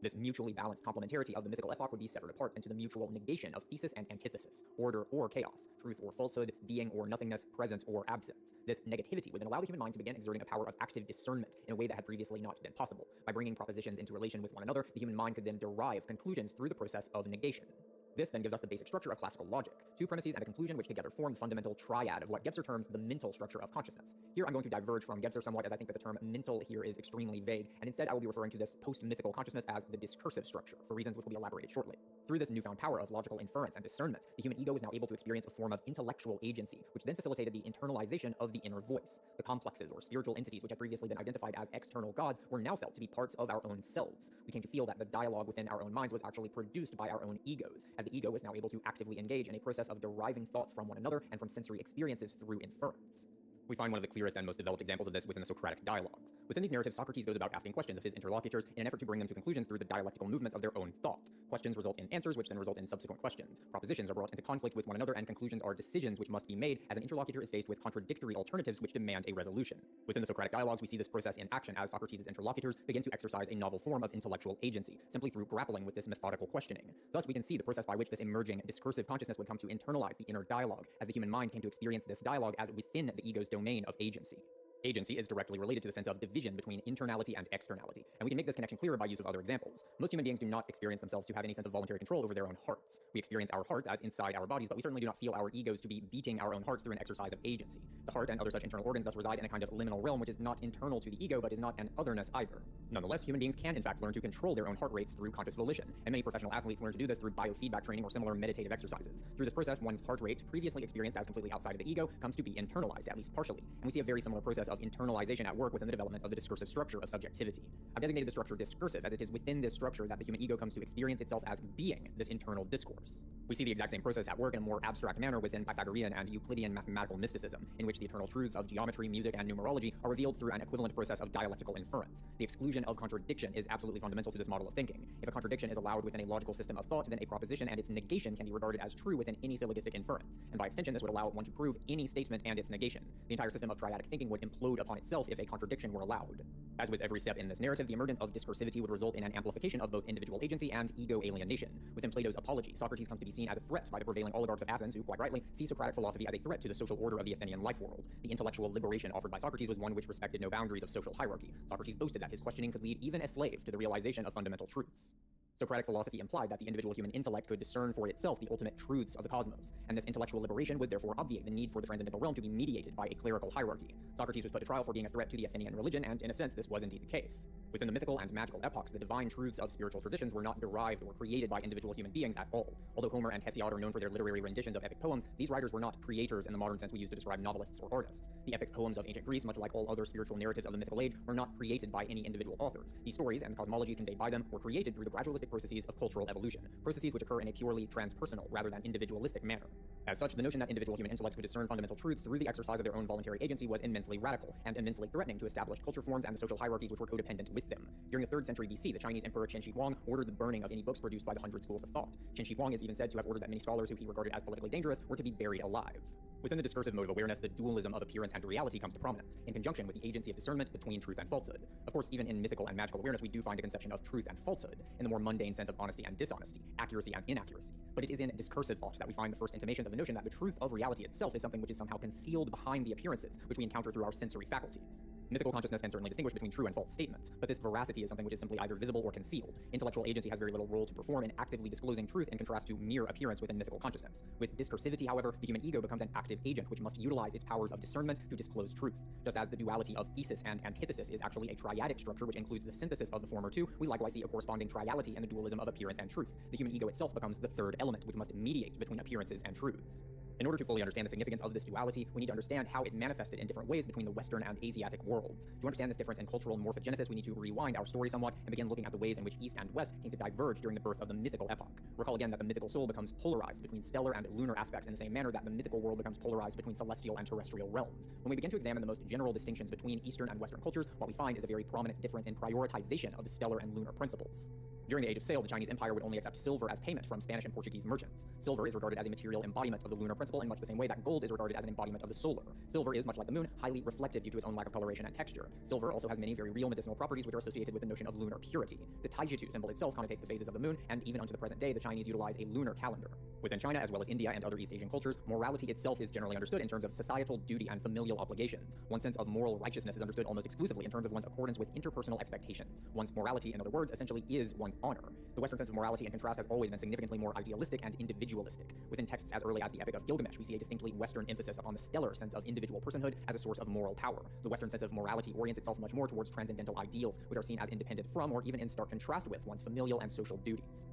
This mutually balanced complementarity of the mythical epoch would be severed apart into the mutual negation of thesis and antithesis, order or chaos, truth or falsehood, being or nothingness, presence or absence. This negativity would then allow the human mind to begin exerting a power of active discernment in a way that had previously not been possible. By bringing propositions into relation with one another, the human mind could then derive conclusions through the process of negation. This then gives us the basic structure of classical logic, two premises and a conclusion which together form the fundamental triad of what Gebser terms the mental structure of consciousness. Here I'm going to diverge from Gebser somewhat, as I think that the term mental here is extremely vague, and instead I will be referring to this post-mythical consciousness as the discursive structure, for reasons which will be elaborated shortly. Through this newfound power of logical inference and discernment, the human ego is now able to experience a form of intellectual agency, which then facilitated the internalization of the inner voice. The complexes or spiritual entities which had previously been identified as external gods were now felt to be parts of our own selves. We came to feel that the dialogue within our own minds was actually produced by our own egos, as the ego was now able to actively engage in a process of deriving thoughts from one another and from sensory experiences through inference. We find one of the clearest and most developed examples of this within the Socratic dialogues. Within these narratives, Socrates goes about asking questions of his interlocutors in an effort to bring them to conclusions through the dialectical movements of their own thought. Questions result in answers, which then result in subsequent questions. Propositions are brought into conflict with one another, and conclusions are decisions which must be made as an interlocutor is faced with contradictory alternatives which demand a resolution. Within the Socratic dialogues, we see this process in action as Socrates' interlocutors begin to exercise a novel form of intellectual agency, simply through grappling with this methodical questioning. Thus, we can see the process by which this emerging discursive consciousness would come to internalize the inner dialogue, as the human mind came to experience this dialogue as within the ego's domain of agency. Agency is directly related to the sense of division between internality and externality, and we can make this connection clearer by use of other examples. Most human beings do not experience themselves to have any sense of voluntary control over their own hearts. We experience our hearts as inside our bodies, but we certainly do not feel our egos to be beating our own hearts through an exercise of agency. The heart and other such internal organs thus reside in a kind of liminal realm which is not internal to the ego, but is not an otherness either. Nonetheless, human beings can in fact learn to control their own heart rates through conscious volition, and many professional athletes learn to do this through biofeedback training or similar meditative exercises. Through this process, one's heart rate, previously experienced as completely outside of the ego, comes to be internalized, at least partially, and we see a very similar process of internalization at work within the development of the discursive structure of subjectivity. I've designated the structure discursive, as it is within this structure that the human ego comes to experience itself as being this internal discourse. We see the exact same process at work in a more abstract manner within Pythagorean and Euclidean mathematical mysticism, in which the eternal truths of geometry, music, and numerology are revealed through an equivalent process of dialectical inference. The exclusion of contradiction is absolutely fundamental to this model of thinking. If a contradiction is allowed within a logical system of thought, then a proposition and its negation can be regarded as true within any syllogistic inference, and by extension this would allow one to prove any statement and its negation. The entire system of triadic thinking would implode upon itself if a contradiction were allowed. As with every step in this narrative, the emergence of discursivity would result in an amplification of both individual agency and ego alienation. Within Plato's Apology, Socrates comes to be seen as a threat by the prevailing oligarchs of Athens, who, quite rightly, see Socratic philosophy as a threat to the social order of the Athenian life world. The intellectual liberation offered by Socrates was one which respected no boundaries of social hierarchy. Socrates boasted that his questioning could lead even a slave to the realization of fundamental truths. Socratic philosophy implied that the individual human intellect could discern for itself the ultimate truths of the cosmos, and this intellectual liberation would therefore obviate the need for the transcendental realm to be mediated by a clerical hierarchy. Socrates was put to trial for being a threat to the Athenian religion, and in a sense this was indeed the case. Within the mythical and magical epochs, the divine truths of spiritual traditions were not derived or created by individual human beings at all. Although Homer and Hesiod are known for their literary renditions of epic poems, these writers were not creators in the modern sense we use to describe novelists or artists. The epic poems of ancient Greece, much like all other spiritual narratives of the mythical age, were not created by any individual authors. These stories and the cosmologies conveyed by them were created through the gradualistic processes of cultural evolution, processes which occur in a purely transpersonal rather than individualistic manner. As such, the notion that individual human intellects could discern fundamental truths through the exercise of their own voluntary agency was immensely radical and immensely threatening to established culture forms and the social hierarchies which were codependent with them. During the 3rd century BC, the Chinese emperor Qin Shi Huang ordered the burning of any books produced by the 100 schools of thought. Qin Shi Huang is even said to have ordered that many scholars who he regarded as politically dangerous were to be buried alive. Within the discursive mode of awareness, the dualism of appearance and reality comes to prominence, in conjunction with the agency of discernment between truth and falsehood. Of course, even in mythical and magical awareness, we do find a conception of truth and falsehood, in the more mundane sense of honesty and dishonesty, accuracy and inaccuracy. But it is in discursive thought that we find the first intimations of the notion that the truth of reality itself is something which is somehow concealed behind the appearances, which we encounter through our sensory faculties. Mythical consciousness can certainly distinguish between true and false statements, but this veracity is something which is simply either visible or concealed. Intellectual agency has very little role to perform in actively disclosing truth in contrast to mere appearance within mythical consciousness. With discursivity, however, the human ego becomes an active agent which must utilize its powers of discernment to disclose truth. Just as the duality of thesis and antithesis is actually a triadic structure which includes the synthesis of the former two, we likewise see a corresponding triality in the dualism of appearance and truth. The human ego itself becomes the third element which must mediate between appearances and truths. In order to fully understand the significance of this duality, we need to understand how it manifested in different ways between the Western and Asiatic worlds. To understand this difference in cultural morphogenesis, we need to rewind our story somewhat and begin looking at the ways in which East and West came to diverge during the birth of the mythical epoch. Recall again that the mythical soul becomes polarized between stellar and lunar aspects in the same manner that the mythical world becomes polarized between celestial and terrestrial realms. When we begin to examine the most general distinctions between Eastern and Western cultures, what we find is a very prominent difference in prioritization of the stellar and lunar principles. During the Age of Sail, the Chinese Empire would only accept silver as payment from Spanish and Portuguese merchants. Silver is regarded as a material embodiment of the lunar principle in much the same way that gold is regarded as an embodiment of the solar. Silver is, much like the moon, highly reflective due to its own lack of coloration and texture. Silver also has many very real medicinal properties which are associated with the notion of lunar purity. The Taijitu symbol itself connotates the phases of the moon, and even unto the present day, the Chinese utilize a lunar calendar. Within China, as well as India and other East Asian cultures, morality itself is generally understood in terms of societal duty and familial obligations. One's sense of moral righteousness is understood almost exclusively in terms of one's accordance with interpersonal expectations. One's morality, in other words, essentially is one's honor. The Western sense of morality, in contrast, has always been significantly more idealistic and individualistic. Within texts as early as the Epic of Gilgamesh, we see a distinctly Western emphasis upon the stellar sense of individual personhood as a source of moral power. The Western sense of morality orients itself much more towards transcendental ideals, which are seen as independent from, or even in stark contrast with, one's familial and social duties.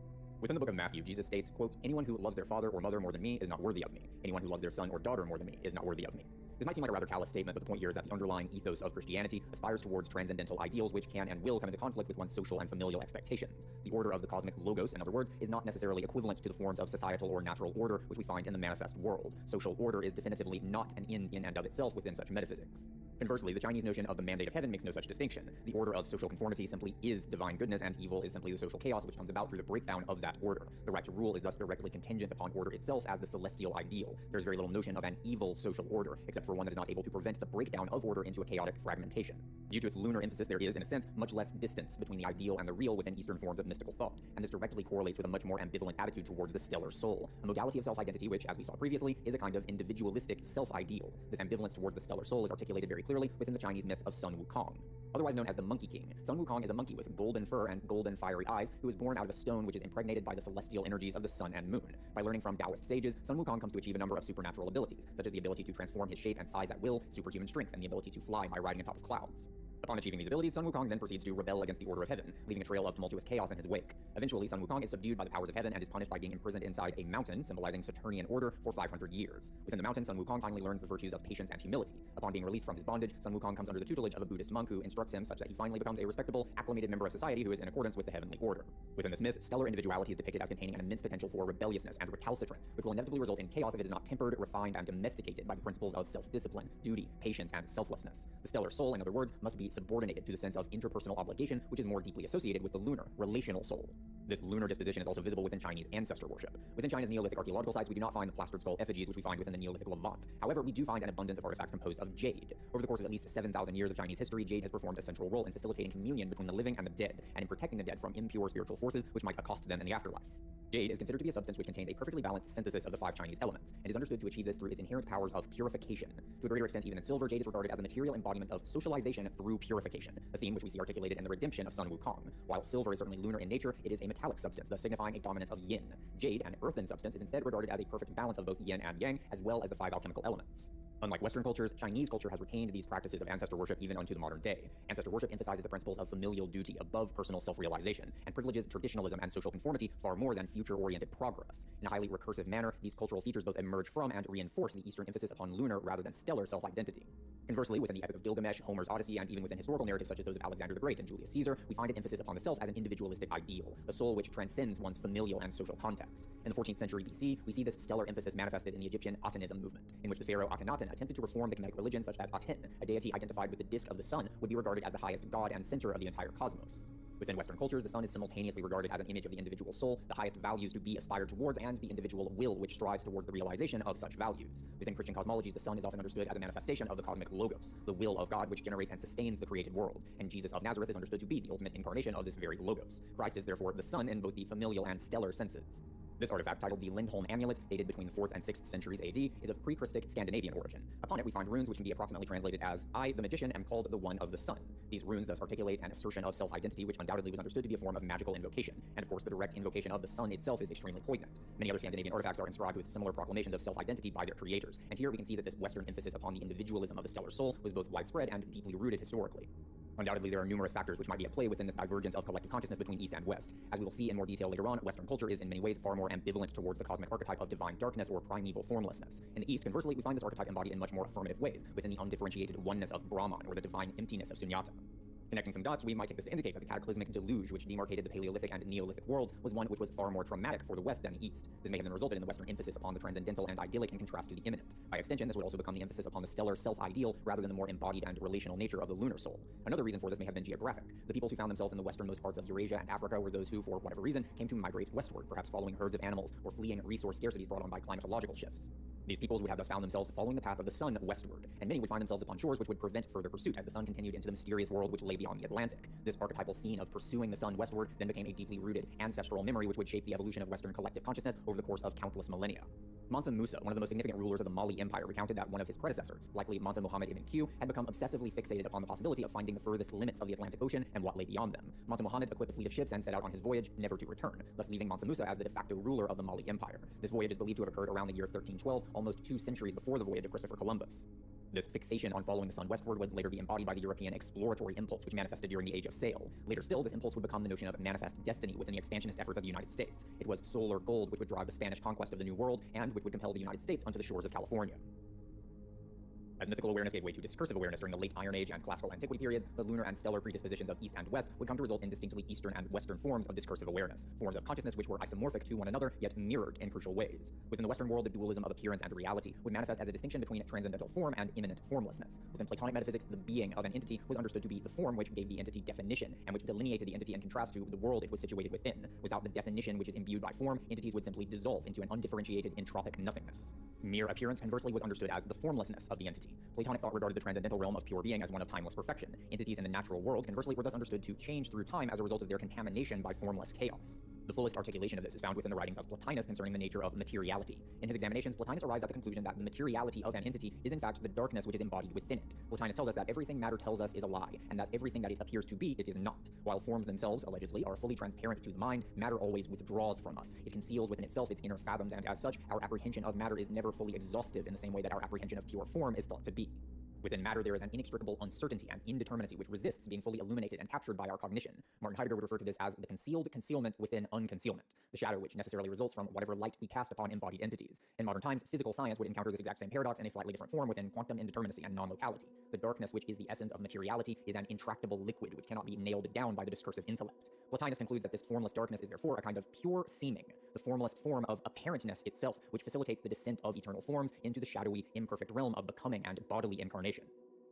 Within the book of Matthew, Jesus states, quote, "Anyone who loves their father or mother more than me is not worthy of me. Anyone who loves their son or daughter more than me is not worthy of me." This might seem like a rather callous statement, but the point here is that the underlying ethos of Christianity aspires towards transcendental ideals which can and will come into conflict with one's social and familial expectations. The order of the cosmic logos, in other words, is not necessarily equivalent to the forms of societal or natural order which we find in the manifest world. Social order is definitively not an end in and of itself within such metaphysics. Conversely, the Chinese notion of the mandate of heaven makes no such distinction. The order of social conformity simply is divine goodness, and evil is simply the social chaos which comes about through the breakdown of that order. The right to rule is thus directly contingent upon order itself as the celestial ideal. There is very little notion of an evil social order, except for one that is not able to prevent the breakdown of order into a chaotic fragmentation. Due to its lunar emphasis, there is, in a sense, much less distance between the ideal and the real within Eastern forms of mystical thought, and this directly correlates with a much more ambivalent attitude towards the stellar soul, a modality of self-identity which, as we saw previously, is a kind of individualistic self-ideal. This ambivalence towards the stellar soul is articulated very clearly within the Chinese myth of Sun Wukong. Otherwise known as the Monkey King, Sun Wukong is a monkey with golden fur and golden fiery eyes who is born out of a stone which is impregnated by the celestial energies of the sun and moon. By learning from Taoist sages, Sun Wukong comes to achieve a number of supernatural abilities, such as the ability to transform his shape and size at will, superhuman strength, and the ability to fly by riding atop of clouds. Upon achieving these abilities, Sun Wukong then proceeds to rebel against the order of heaven, leaving a trail of tumultuous chaos in his wake. Eventually, Sun Wukong is subdued by the powers of heaven and is punished by being imprisoned inside a mountain, symbolizing Saturnian order, for 500 years. Within the mountain, Sun Wukong finally learns the virtues of patience and humility. Upon being released from his bondage, Sun Wukong comes under the tutelage of a Buddhist monk who instructs him such that he finally becomes a respectable, acclimated member of society who is in accordance with the heavenly order. Within this myth, stellar individuality is depicted as containing an immense potential for rebelliousness and recalcitrance, which will inevitably result in chaos if it is not tempered, refined, and domesticated by the principles of self-discipline, duty, patience, and selflessness. The stellar soul, in other words, must be subordinated to the sense of interpersonal obligation, which is more deeply associated with the lunar, relational soul. This lunar disposition is also visible within Chinese ancestor worship. Within China's Neolithic archaeological sites, we do not find the plastered skull effigies which we find within the Neolithic Levant. However, we do find an abundance of artifacts composed of jade. Over the course of at least 7,000 years of Chinese history, jade has performed a central role in facilitating communion between the living and the dead, and in protecting the dead from impure spiritual forces which might accost them in the afterlife. Jade is considered to be a substance which contains a perfectly balanced synthesis of the 5 Chinese elements, and is understood to achieve this through its inherent powers of purification. To a greater extent even than silver, jade is regarded as a material embodiment of socialization through purification, a theme which we see articulated in the redemption of Sun Wukong. While silver is certainly lunar in nature, it is a metallic substance, thus signifying a dominance of yin. Jade, an earthen substance, is instead regarded as a perfect balance of both yin and yang, as well as the 5 alchemical elements. Unlike Western cultures, Chinese culture has retained these practices of ancestor worship even unto the modern day. Ancestor worship emphasizes the principles of familial duty above personal self-realization, and privileges traditionalism and social conformity far more than future-oriented progress. In a highly recursive manner, these cultural features both emerge from and reinforce the Eastern emphasis upon lunar rather than stellar self-identity. Conversely, within the Epic of Gilgamesh, Homer's Odyssey, and even within historical narratives such as those of Alexander the Great and Julius Caesar, we find an emphasis upon the self as an individualistic ideal, a soul which transcends one's familial and social context. In the 14th century BC, we see this stellar emphasis manifested in the Egyptian Atenism movement, in which the pharaoh Akhenaten attempted to reform the Kemetic religion such that Aten, a deity identified with the disk of the sun, would be regarded as the highest god and center of the entire cosmos. Within Western cultures, the sun is simultaneously regarded as an image of the individual soul, the highest values to be aspired towards, and the individual will which strives towards the realization of such values. Within Christian cosmologies, the sun is often understood as a manifestation of the cosmic logos, the will of God which generates and sustains the created world, and Jesus of Nazareth is understood to be the ultimate incarnation of this very logos. Christ is therefore the sun in both the familial and stellar senses. This artifact, titled the Lindholm Amulet, dated between the 4th and 6th centuries AD, is of pre-Christic Scandinavian origin. Upon it we find runes which can be approximately translated as, I, the magician, am called the one of the sun. These runes thus articulate an assertion of self-identity which undoubtedly was understood to be a form of magical invocation, and of course the direct invocation of the sun itself is extremely poignant. Many other Scandinavian artifacts are inscribed with similar proclamations of self-identity by their creators, and here we can see that this Western emphasis upon the individualism of the stellar soul was both widespread and deeply rooted historically. Undoubtedly, there are numerous factors which might be at play within this divergence of collective consciousness between East and West. As we will see in more detail later on, Western culture is in many ways far more ambivalent towards the cosmic archetype of divine darkness or primeval formlessness. In the East, conversely, we find this archetype embodied in much more affirmative ways, within the undifferentiated oneness of Brahman or the divine emptiness of Sunyata. Connecting some dots, we might take this to indicate that the cataclysmic deluge which demarcated the Paleolithic and Neolithic worlds was one which was far more traumatic for the West than the East. This may have then resulted in the Western emphasis upon the transcendental and idyllic in contrast to the immanent. By extension, this would also become the emphasis upon the stellar self-ideal rather than the more embodied and relational nature of the lunar soul. Another reason for this may have been geographic. The peoples who found themselves in the westernmost parts of Eurasia and Africa were those who, for whatever reason, came to migrate westward, perhaps following herds of animals or fleeing resource scarcities brought on by climatological shifts. These peoples would have thus found themselves following the path of the sun westward, and many would find themselves upon shores which would prevent further pursuit as the sun continued into the mysterious world which lay beyond the Atlantic. This archetypal scene of pursuing the sun westward then became a deeply rooted ancestral memory which would shape the evolution of Western collective consciousness over the course of countless millennia. Mansa Musa, one of the most significant rulers of the Mali Empire, recounted that one of his predecessors, likely Mansa Muhammad ibn Q, had become obsessively fixated upon the possibility of finding the furthest limits of the Atlantic Ocean and what lay beyond them. Mansa Muhammad equipped a fleet of ships and set out on his voyage, never to return, thus leaving Mansa Musa as the de facto ruler of the Mali Empire. This voyage is believed to have occurred around the year 1312, almost 2 centuries before the voyage of Christopher Columbus. This fixation on following the sun westward would later be embodied by the European exploratory impulse, which manifested during the Age of Sail. Later still, this impulse would become the notion of manifest destiny within the expansionist efforts of the United States. It was solar gold which would drive the Spanish conquest of the New World, and which would compel the United States onto the shores of California. As mythical awareness gave way to discursive awareness during the late Iron Age and classical antiquity periods, the lunar and stellar predispositions of East and West would come to result in distinctly Eastern and Western forms of discursive awareness, forms of consciousness which were isomorphic to one another, yet mirrored in crucial ways. Within the Western world, the dualism of appearance and reality would manifest as a distinction between transcendental form and immanent formlessness. Within Platonic metaphysics, the being of an entity was understood to be the form which gave the entity definition, and which delineated the entity in contrast to the world it was situated within. Without the definition which is imbued by form, entities would simply dissolve into an undifferentiated entropic nothingness. Mere appearance, conversely, was understood as the formlessness of the entity. Platonic thought regarded the transcendental realm of pure being as one of timeless perfection. Entities in the natural world, conversely, were thus understood to change through time as a result of their contamination by formless chaos. The fullest articulation of this is found within the writings of Plotinus concerning the nature of materiality. In his examinations, Plotinus arrives at the conclusion that the materiality of an entity is in fact the darkness which is embodied within it. Plotinus tells us that everything matter tells us is a lie, and that everything that it appears to be, it is not. While forms themselves, allegedly, are fully transparent to the mind, matter always withdraws from us. It conceals within itself its inner fathoms, and as such, our apprehension of matter is never fully exhaustive in the same way that our apprehension of pure form is thought to be. Within matter, there is an inextricable uncertainty and indeterminacy which resists being fully illuminated and captured by our cognition. Martin Heidegger would refer to this as the concealed concealment within unconcealment, the shadow which necessarily results from whatever light we cast upon embodied entities. In modern times, physical science would encounter this exact same paradox in a slightly different form within quantum indeterminacy and non-locality. The darkness which is the essence of materiality is an intractable liquid which cannot be nailed down by the discursive intellect. Plotinus concludes that this formless darkness is therefore a kind of pure seeming, the formless form of apparentness itself, which facilitates the descent of eternal forms into the shadowy, imperfect realm of becoming and bodily incarnation.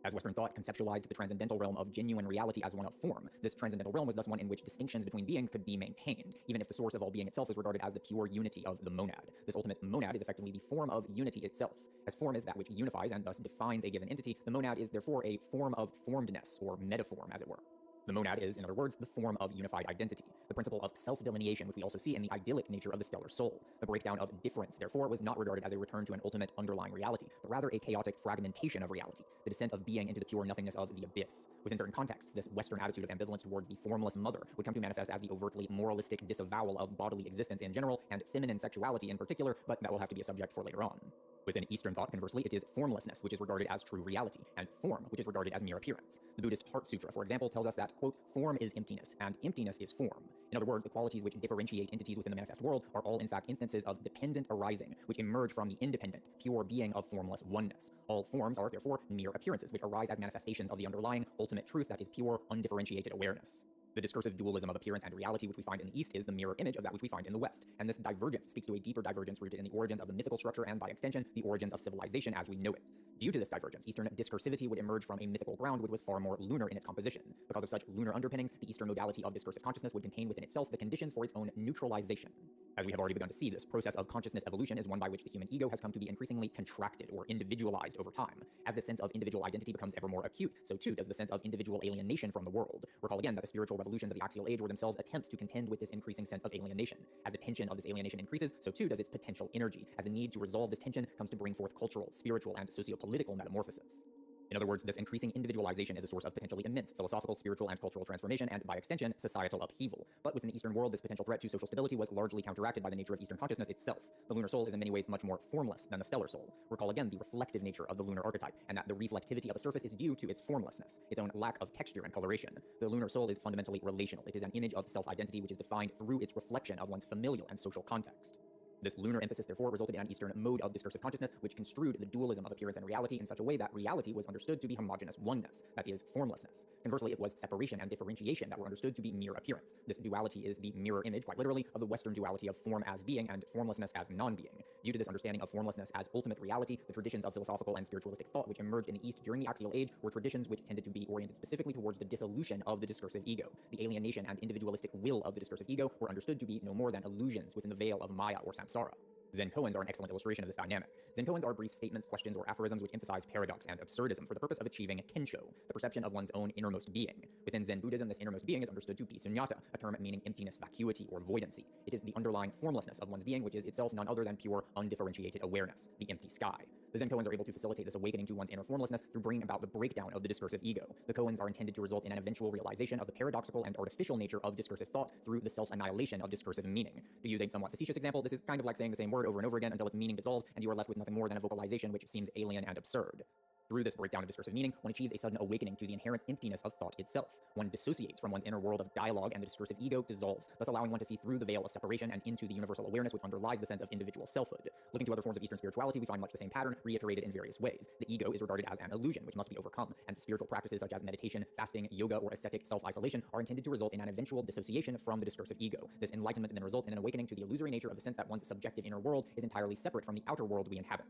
As Western thought conceptualized the transcendental realm of genuine reality as one of form, this transcendental realm was thus one in which distinctions between beings could be maintained, even if the source of all being itself is regarded as the pure unity of the monad. This ultimate monad is effectively the form of unity itself. As form is that which unifies and thus defines a given entity, the monad is therefore a form of formedness, or metaform, as it were. The monad is, in other words, the form of unified identity, the principle of self-delineation, which we also see in the idyllic nature of the stellar soul. The breakdown of difference, therefore, was not regarded as a return to an ultimate underlying reality, but rather a chaotic fragmentation of reality, the descent of being into the pure nothingness of the abyss. Within certain contexts, this Western attitude of ambivalence towards the formless mother would come to manifest as the overtly moralistic disavowal of bodily existence in general and feminine sexuality in particular, but that will have to be a subject for later on. Within Eastern thought, conversely, it is formlessness, which is regarded as true reality, and form, which is regarded as mere appearance. The Buddhist Heart Sutra, for example, tells us that, quote, form is emptiness, and emptiness is form. In other words, the qualities which differentiate entities within the manifest world are all in fact instances of dependent arising, which emerge from the independent, pure being of formless oneness. All forms are, therefore, mere appearances, which arise as manifestations of the underlying, ultimate truth that is pure, undifferentiated awareness. The discursive dualism of appearance and reality which we find in the East is the mirror image of that which we find in the West, and this divergence speaks to a deeper divergence rooted in the origins of the mythical structure and, by extension, the origins of civilization as we know it. Due to this divergence, Eastern discursivity would emerge from a mythical ground which was far more lunar in its composition. Because of such lunar underpinnings, the Eastern modality of discursive consciousness would contain within itself the conditions for its own neutralization. As we have already begun to see, this process of consciousness evolution is one by which the human ego has come to be increasingly contracted or individualized over time. As the sense of individual identity becomes ever more acute, so too does the sense of individual alienation from the world. Recall again that the spiritual revolutions of the axial age were themselves attempts to contend with this increasing sense of alienation. As the tension of this alienation increases, so too does its potential energy, as the need to resolve this tension comes to bring forth cultural, spiritual, and socio-political metamorphosis. In other words, this increasing individualization is a source of potentially immense philosophical, spiritual, and cultural transformation, and by extension, societal upheaval. But within the Eastern world, this potential threat to social stability was largely counteracted by the nature of Eastern consciousness itself. The lunar soul is in many ways much more formless than the stellar soul. Recall again the reflective nature of the lunar archetype, and that the reflectivity of the surface is due to its formlessness, its own lack of texture and coloration. The lunar soul is fundamentally relational. It is an image of self-identity which is defined through its reflection of one's familial and social context. This lunar emphasis, therefore, resulted in an Eastern mode of discursive consciousness, which construed the dualism of appearance and reality in such a way that reality was understood to be homogeneous oneness, that is, formlessness. Conversely, it was separation and differentiation that were understood to be mere appearance. This duality is the mirror image, quite literally, of the Western duality of form as being and formlessness as non-being. Due to this understanding of formlessness as ultimate reality, the traditions of philosophical and spiritualistic thought which emerged in the East during the axial age were traditions which tended to be oriented specifically towards the dissolution of the discursive ego. The alienation and individualistic will of the discursive ego were understood to be no more than illusions within the veil of Maya or samsara. Zen koans are an excellent illustration of this dynamic. Zen koans are brief statements, questions, or aphorisms which emphasize paradox and absurdism for the purpose of achieving kensho, the perception of one's own innermost being. Within Zen Buddhism, this innermost being is understood to be sunyata, a term meaning emptiness, vacuity, or voidancy. It is the underlying formlessness of one's being, which is itself none other than pure, undifferentiated awareness, the empty sky. The Zen koans are able to facilitate this awakening to one's inner formlessness through bringing about the breakdown of the discursive ego. The koans are intended to result in an eventual realization of the paradoxical and artificial nature of discursive thought through the self-annihilation of discursive meaning. To use a somewhat facetious example, this is kind of like saying the same word over and over again until its meaning dissolves and you are left with nothing more than a vocalization which seems alien and absurd. Through this breakdown of discursive meaning, one achieves a sudden awakening to the inherent emptiness of thought itself. One dissociates from one's inner world of dialogue and the discursive ego dissolves, thus allowing one to see through the veil of separation and into the universal awareness which underlies the sense of individual selfhood. Looking to other forms of Eastern spirituality, we find much the same pattern, reiterated in various ways. The ego is regarded as an illusion which must be overcome, and spiritual practices such as meditation, fasting, yoga, or ascetic self-isolation are intended to result in an eventual dissociation from the discursive ego. This enlightenment then results in an awakening to the illusory nature of the sense that one's subjective inner world is entirely separate from the outer world we inhabit.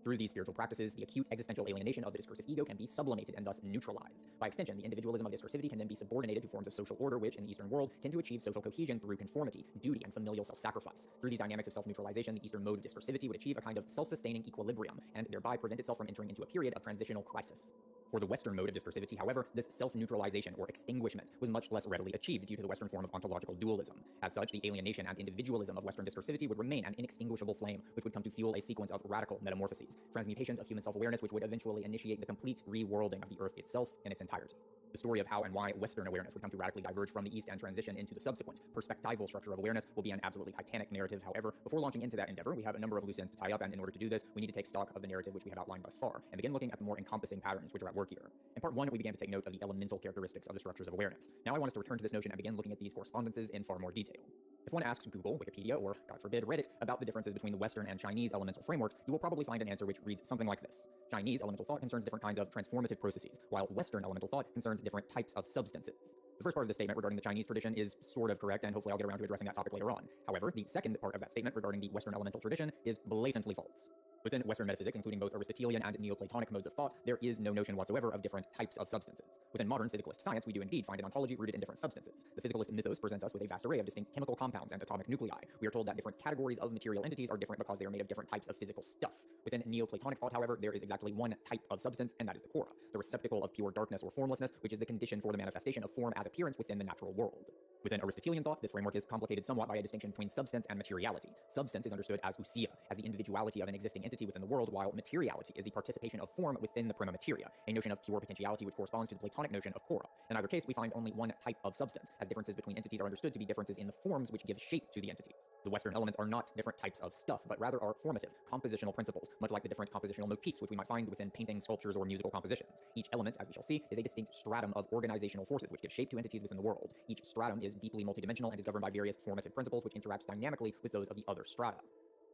Through these spiritual practices, the acute existential alienation of the discursive ego can be sublimated and thus neutralized. By extension, the individualism of discursivity can then be subordinated to forms of social order which, in the Eastern world, tend to achieve social cohesion through conformity, duty, and familial self-sacrifice. Through these dynamics of self-neutralization, the Eastern mode of discursivity would achieve a kind of self-sustaining equilibrium, and thereby prevent itself from entering into a period of transitional crisis. For the Western mode of discursivity, however, this self-neutralization or extinguishment was much less readily achieved due to the Western form of ontological dualism. As such, the alienation and individualism of Western discursivity would remain an inextinguishable flame, which would come to fuel a sequence of radical metamorphoses, transmutations of human self-awareness which would eventually initiate the complete reworlding of the Earth itself in its entirety. The story of how and why Western awareness would come to radically diverge from the East and transition into the subsequent perspectival structure of awareness will be an absolutely titanic narrative. However, before launching into that endeavor, we have a number of loose ends to tie up, and in order to do this, we need to take stock of the narrative which we have outlined thus far, and begin looking at the more encompassing patterns which are at work here. In part 1, we began to take note of the elemental characteristics of the structures of awareness. Now I want us to return to this notion and begin looking at these correspondences in far more detail. If one asks Google, Wikipedia, or, God forbid, Reddit about the differences between the Western and Chinese elemental frameworks, you will probably find an answer which reads something like this. Chinese elemental thought concerns different kinds of transformative processes, while Western elemental thought concerns different types of substances. The first part of the statement regarding the Chinese tradition is sort of correct, and hopefully I'll get around to addressing that topic later on. However, the second part of that statement regarding the Western elemental tradition is blatantly false. Within Western metaphysics, including both Aristotelian and Neoplatonic modes of thought, there is no notion whatsoever of different types of substances. Within modern physicalist science, we do indeed find an ontology rooted in different substances. The physicalist mythos presents us with a vast array of distinct chemical compounds and atomic nuclei. We are told that different categories of material entities are different because they are made of different types of physical stuff. Within Neoplatonic thought, however, there is exactly one type of substance, and that is the cora, the receptacle of pure darkness or formlessness, which is the condition for the manifestation of form as appearance within the natural world. Within Aristotelian thought, this framework is complicated somewhat by a distinction between substance and materiality. Substance is understood as ousia, as the individuality of an existing entity within the world, while materiality is the participation of form within the prima materia, a notion of pure potentiality which corresponds to the Platonic notion of cora. In either case, we find only one type of substance, as differences between entities are understood to be differences in the forms which give shape to the entities. The Western elements are not different types of stuff, but rather are formative, compositional principles, much like the different compositional motifs which we might find within painting, sculptures, or musical compositions. Each element, as we shall see, is a distinct stratum of organizational forces which give shape to entities within the world. Each stratum is deeply multidimensional and is governed by various formative principles which interact dynamically with those of the other strata.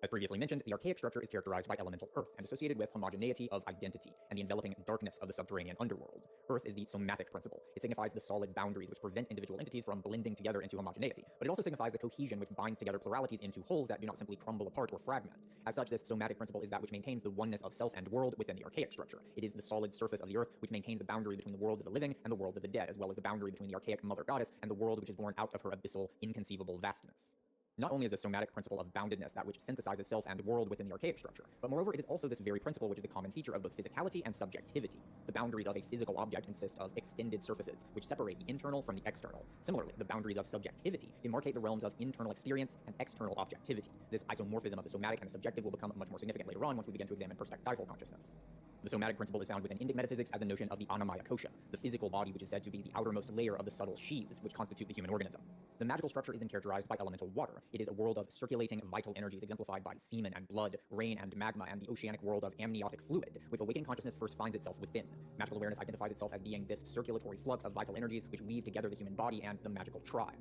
As previously mentioned, the archaic structure is characterized by elemental earth and associated with homogeneity of identity and the enveloping darkness of the subterranean underworld. Earth is the somatic principle. It signifies the solid boundaries which prevent individual entities from blending together into homogeneity, but it also signifies the cohesion which binds together pluralities into wholes that do not simply crumble apart or fragment. As such, this somatic principle is that which maintains the oneness of self and world within the archaic structure. It is the solid surface of the earth which maintains the boundary between the worlds of the living and the worlds of the dead, as well as the boundary between the archaic mother goddess and the world which is born out of her abyssal, inconceivable vastness. Not only is the somatic principle of boundedness that which synthesizes self and world within the archaic structure, but moreover it is also this very principle which is the common feature of both physicality and subjectivity. The boundaries of a physical object consist of extended surfaces, which separate the internal from the external. Similarly, the boundaries of subjectivity demarcate the realms of internal experience and external objectivity. This isomorphism of the somatic and the subjective will become much more significant later on once we begin to examine perspectival consciousness. The somatic principle is found within Indic metaphysics as the notion of the anamaya kosha, the physical body which is said to be the outermost layer of the subtle sheaths which constitute the human organism. The magical structure is then characterized by elemental water. It is a world of circulating vital energies exemplified by semen and blood, rain and magma, and the oceanic world of amniotic fluid, which awakening consciousness first finds itself within. Magical awareness identifies itself as being this circulatory flux of vital energies which weave together the human body and the magical tribe.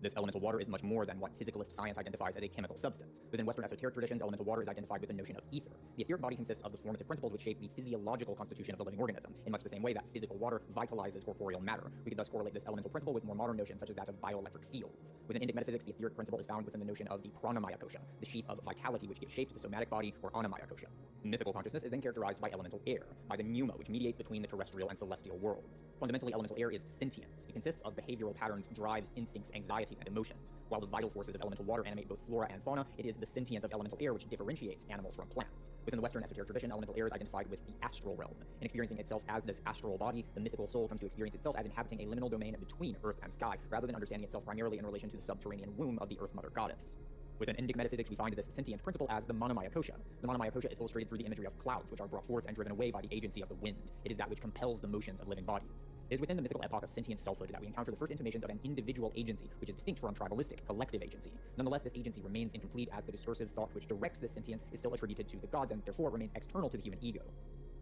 This elemental water is much more than what physicalist science identifies as a chemical substance. Within Western esoteric traditions, elemental water is identified with the notion of ether. The etheric body consists of the formative principles which shape the physiological constitution of the living organism, in much the same way that physical water vitalizes corporeal matter. We could thus correlate this elemental principle with more modern notions such as that of bioelectric fields. Within Indic metaphysics, the etheric principle is found within the notion of the pranamaya kosha, the sheath of vitality which gives shape to the somatic body, or anamaya kosha. Mythical consciousness is then characterized by elemental air, by the pneuma which mediates between the terrestrial and celestial worlds. Fundamentally, elemental air is sentience. It consists of behavioral patterns, drives, instincts, anxieties, and emotions. While the vital forces of elemental water animate both flora and fauna, it is the sentience of elemental air which differentiates animals from plants. Within the Western esoteric tradition, elemental air is identified with the astral realm. In experiencing itself as this astral body, the mythical soul comes to experience itself as inhabiting a liminal domain between earth and sky, rather than understanding itself primarily in relation to the subterranean womb of the earth mother goddess. Within Indic metaphysics, we find this sentient principle as the Manamaya Kosha. The Manamaya Kosha is illustrated through the imagery of clouds, which are brought forth and driven away by the agency of the wind. It is that which compels the motions of living bodies. It is within the mythical epoch of sentient selfhood that we encounter the first intimations of an individual agency, which is distinct from tribalistic, collective agency. Nonetheless, this agency remains incomplete as the discursive thought which directs this sentience is still attributed to the gods and therefore remains external to the human ego.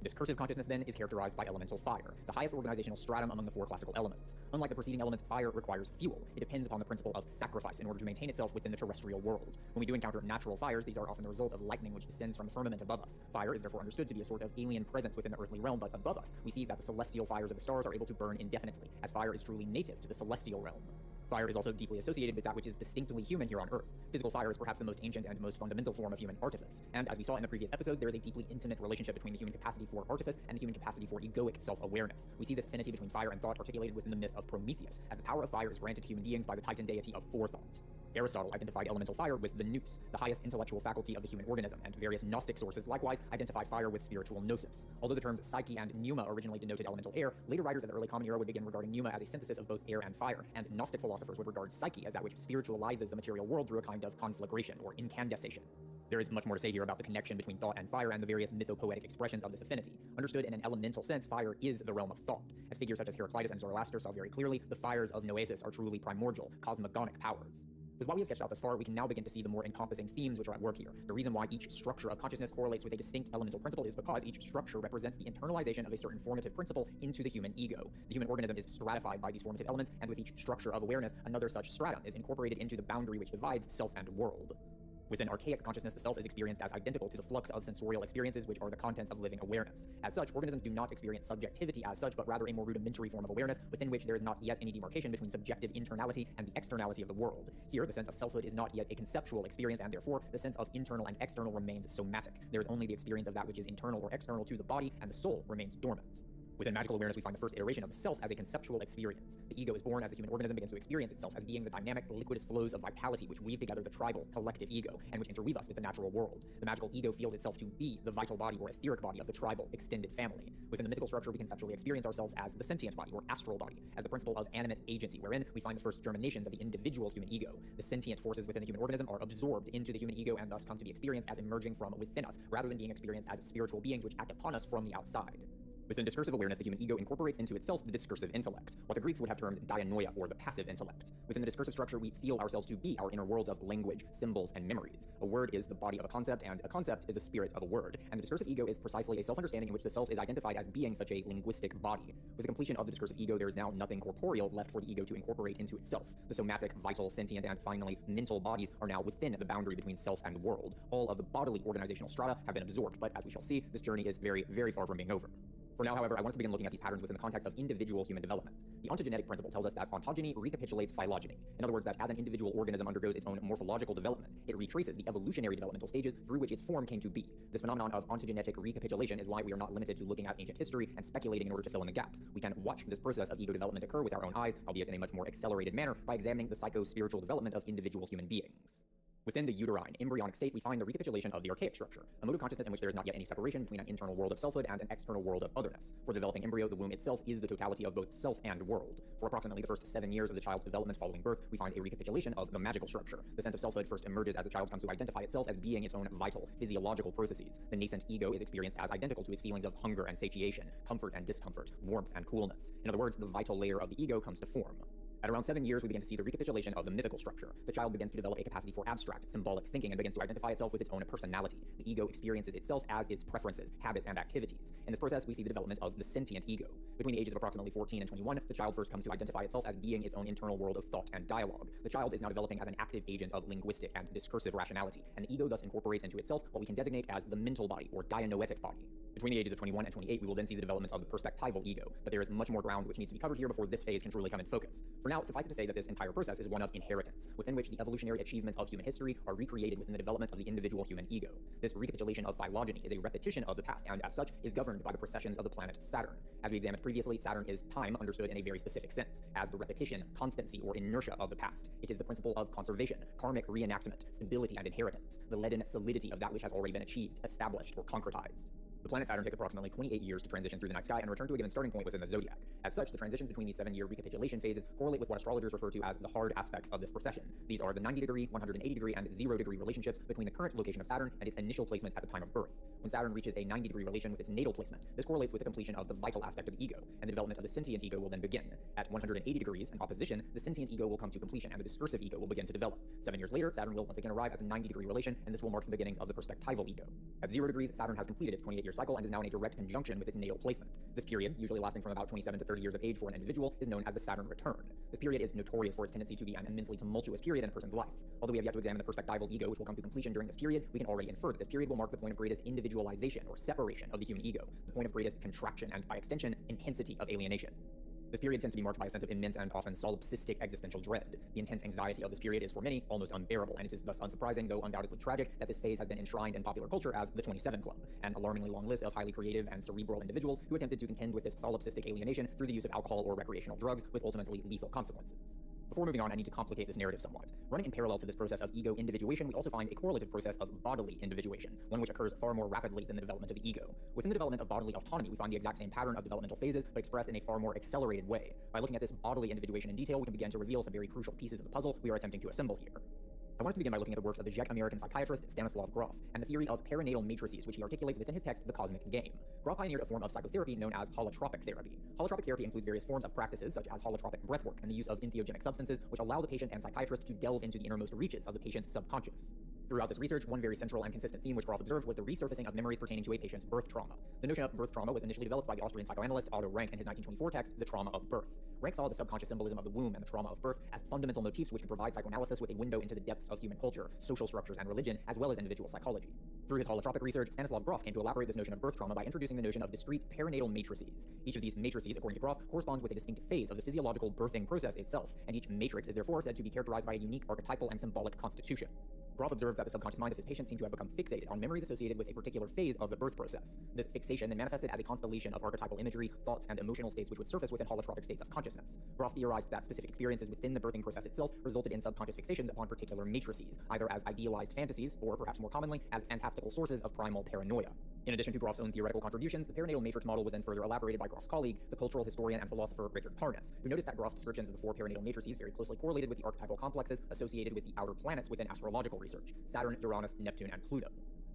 Discursive consciousness, then, is characterized by elemental fire, the highest organizational stratum among the four classical elements. Unlike the preceding elements, fire requires fuel. It depends upon the principle of sacrifice in order to maintain itself within the terrestrial world. When we do encounter natural fires, these are often the result of lightning which descends from the firmament above us. Fire is therefore understood to be a sort of alien presence within the earthly realm, but above us, we see that the celestial fires of the stars are able to burn indefinitely, as fire is truly native to the celestial realm. Fire is also deeply associated with that which is distinctly human here on Earth. Physical fire is perhaps the most ancient and most fundamental form of human artifice. And as we saw in the previous episodes, there is a deeply intimate relationship between the human capacity for artifice and the human capacity for egoic self-awareness. We see this affinity between fire and thought articulated within the myth of Prometheus, as the power of fire is granted to human beings by the Titan deity of forethought. Aristotle identified elemental fire with the nous, the highest intellectual faculty of the human organism, and various Gnostic sources likewise identify fire with spiritual gnosis. Although the terms psyche and pneuma originally denoted elemental air, later writers of the early Common Era would begin regarding pneuma as a synthesis of both air and fire, and Gnostic philosophers would regard psyche as that which spiritualizes the material world through a kind of conflagration or incandescence. There is much more to say here about the connection between thought and fire and the various mythopoetic expressions of this affinity. Understood in an elemental sense, fire is the realm of thought. As figures such as Heraclitus and Zoroaster saw very clearly, the fires of Noesis are truly primordial, cosmogonic powers. With what we have sketched out thus far, we can now begin to see the more encompassing themes which are at work here. The reason why each structure of consciousness correlates with a distinct elemental principle is because each structure represents the internalization of a certain formative principle into the human ego. The human organism is stratified by these formative elements, and with each structure of awareness, another such stratum is incorporated into the boundary which divides self and world. Within archaic consciousness, the self is experienced as identical to the flux of sensorial experiences, which are the contents of living awareness. As such, organisms do not experience subjectivity as such, but rather a more rudimentary form of awareness, within which there is not yet any demarcation between subjective internality and the externality of the world. Here, the sense of selfhood is not yet a conceptual experience, and therefore, the sense of internal and external remains somatic. There is only the experience of that which is internal or external to the body, and the soul remains dormant. Within magical awareness, we find the first iteration of the self as a conceptual experience. The ego is born as the human organism begins to experience itself as being the dynamic, liquidous flows of vitality which weave together the tribal, collective ego, and which interweave us with the natural world. The magical ego feels itself to be the vital body or etheric body of the tribal, extended family. Within the mythical structure, we conceptually experience ourselves as the sentient body or astral body, as the principle of animate agency, wherein we find the first germinations of the individual human ego. The sentient forces within the human organism are absorbed into the human ego and thus come to be experienced as emerging from within us, rather than being experienced as spiritual beings which act upon us from the outside. Within discursive awareness, the human ego incorporates into itself the discursive intellect, what the Greeks would have termed dianoia, or the passive intellect. Within the discursive structure, we feel ourselves to be our inner worlds of language, symbols, and memories. A word is the body of a concept, and a concept is the spirit of a word. And the discursive ego is precisely a self-understanding in which the self is identified as being such a linguistic body. With the completion of the discursive ego, there is now nothing corporeal left for the ego to incorporate into itself. The somatic, vital, sentient, and finally mental bodies are now within the boundary between self and world. All of the bodily organizational strata have been absorbed, but as we shall see, this journey is very, very far from being over. For now, however, I want us to begin looking at these patterns within the context of individual human development. The ontogenetic principle tells us that ontogeny recapitulates phylogeny. In other words, that as an individual organism undergoes its own morphological development, it retraces the evolutionary developmental stages through which its form came to be. This phenomenon of ontogenetic recapitulation is why we are not limited to looking at ancient history and speculating in order to fill in the gaps. We can watch this process of ego development occur with our own eyes, albeit in a much more accelerated manner, by examining the psycho-spiritual development of individual human beings. Within the uterine, embryonic state, we find the recapitulation of the archaic structure, a mode of consciousness in which there is not yet any separation between an internal world of selfhood and an external world of otherness. For the developing embryo, the womb itself is the totality of both self and world. For approximately the first 7 years of the child's development following birth, we find a recapitulation of the magical structure. The sense of selfhood first emerges as the child comes to identify itself as being its own vital, physiological processes. The nascent ego is experienced as identical to its feelings of hunger and satiation, comfort and discomfort, warmth and coolness. In other words, the vital layer of the ego comes to form. At around 7 years, we begin to see the recapitulation of the mythical structure. The child begins to develop a capacity for abstract, symbolic thinking and begins to identify itself with its own personality. The ego experiences itself as its preferences, habits, and activities. In this process, we see the development of the sentient ego. Between the ages of approximately 14 and 21, the child first comes to identify itself as being its own internal world of thought and dialogue. The child is now developing as an active agent of linguistic and discursive rationality, and the ego thus incorporates into itself what we can designate as the mental body, or dianoetic body. Between the ages of 21 and 28, we will then see the development of the perspectival ego, but there is much more ground which needs to be covered here before this phase can truly come in focus. For now, suffice it to say that this entire process is one of inheritance, within which the evolutionary achievements of human history are recreated within the development of the individual human ego. This recapitulation of phylogeny is a repetition of the past, and as such is governed by the precessions of the planet Saturn. As we examined previously, Saturn is time understood in a very specific sense, as the repetition, constancy, or inertia of the past. It is the principle of conservation, karmic reenactment, stability, and inheritance, the leaden solidity of that which has already been achieved, established, or concretized. The planet Saturn takes approximately 28 years to transition through the night sky and return to a given starting point within the zodiac. As such, the transitions between these 7-year recapitulation phases correlate with what astrologers refer to as the hard aspects of this procession. These are the 90-degree, 180-degree, and 0-degree relationships between the current location of Saturn and its initial placement at the time of birth. When Saturn reaches a 90-degree relation with its natal placement, this correlates with the completion of the vital aspect of the ego, and the development of the sentient ego will then begin. At 180 degrees, in opposition, the sentient ego will come to completion, and the discursive ego will begin to develop. 7 years later, Saturn will once again arrive at the 90-degree relation, and this will mark the beginnings of the perspectival ego. At 0 degrees, Saturn has completed its 28-year cycle and is now in a direct conjunction with its natal placement. This period, usually lasting from about 27 to 30 years of age for an individual, is known as the Saturn return. This period is notorious for its tendency to be an immensely tumultuous period in a person's life. Although we have yet to examine the perspectival ego, which will come to completion during this period, we can already infer that this period will mark the point of greatest individualization or separation of the human ego, the point of greatest contraction and, by extension, intensity of alienation. This period tends to be marked by a sense of immense and often solipsistic existential dread. The intense anxiety of this period is for many almost unbearable, and it is thus unsurprising, though undoubtedly tragic, that this phase has been enshrined in popular culture as the 27 Club, an alarmingly long list of highly creative and cerebral individuals who attempted to contend with this solipsistic alienation through the use of alcohol or recreational drugs, with ultimately lethal consequences. Before moving on, I need to complicate this narrative somewhat. Running in parallel to this process of ego individuation, we also find a correlative process of bodily individuation, one which occurs far more rapidly than the development of the ego. Within the development of bodily autonomy, we find the exact same pattern of developmental phases, but expressed in a far more accelerated way. By looking at this bodily individuation in detail, we can begin to reveal some very crucial pieces of the puzzle we are attempting to assemble here. I want us to begin by looking at the works of the Czech-American psychiatrist Stanislav Grof and the theory of perinatal matrices, which he articulates within his text, The Cosmic Game. Grof pioneered a form of psychotherapy known as holotropic therapy. Holotropic therapy includes various forms of practices, such as holotropic breathwork and the use of entheogenic substances, which allow the patient and psychiatrist to delve into the innermost reaches of the patient's subconscious. Throughout this research, one very central and consistent theme which Groff observed was the resurfacing of memories pertaining to a patient's birth trauma. The notion of birth trauma was initially developed by the Austrian psychoanalyst Otto Rank in his 1924 text, The Trauma of Birth. Rank saw the subconscious symbolism of the womb and the trauma of birth as fundamental motifs which could provide psychoanalysis with a window into the depths of human culture, social structures, and religion, as well as individual psychology. Through his holotropic research, Stanislav Grof came to elaborate this notion of birth trauma by introducing the notion of discrete perinatal matrices. Each of these matrices, according to Grof, corresponds with a distinct phase of the physiological birthing process itself, and each matrix is therefore said to be characterized by a unique archetypal and symbolic constitution. Grof observed that the subconscious mind of his patients seemed to have become fixated on memories associated with a particular phase of the birth process. This fixation then manifested as a constellation of archetypal imagery, thoughts, and emotional states which would surface within holotropic states of consciousness. Grof theorized that specific experiences within the birthing process itself resulted in subconscious fixations upon particular matrices, either as idealized fantasies, or perhaps more commonly, as fantastical sources of primal paranoia. In addition to Grof's own theoretical contributions, the perinatal matrix model was then further elaborated by Grof's colleague, the cultural historian and philosopher Richard Parnas, who noticed that Grof's descriptions of the four perinatal matrices very closely correlated with the archetypal complexes associated with the outer planets within astrological research: Saturn, Uranus, Neptune, and Pluto.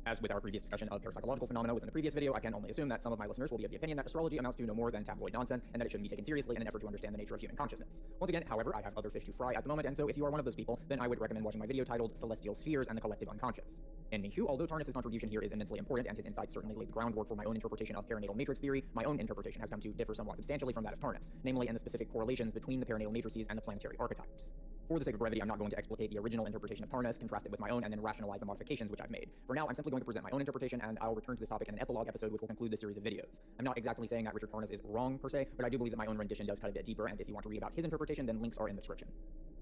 As with our previous discussion of parapsychological phenomena within the previous video, I can only assume that some of my listeners will be of the opinion that astrology amounts to no more than tabloid nonsense, and that it shouldn't be taken seriously in an effort to understand the nature of human consciousness. Once again, however, I have other fish to fry at the moment, and so if you are one of those people, then I would recommend watching my video titled Celestial Spheres and the Collective Unconscious. Anywho, although Tarnas's contribution here is immensely important, and his insights certainly laid the groundwork for my own interpretation of perinatal matrix theory, my own interpretation has come to differ somewhat substantially from that of Tarnas, namely in the specific correlations between the perinatal matrices and the planetary archetypes. For the sake of brevity, I'm not going to explicate the original interpretation of Tarnas, contrast it with my own, and then rationalize the modifications which I've made. For now, I'm simply going to present my own interpretation, and I'll return to this topic in an epilogue episode which will conclude this series of videos. I'm not exactly saying that Richard Tarnas is wrong per se, but I do believe that my own rendition does cut a bit deeper, and if you want to read about his interpretation, then links are in the description.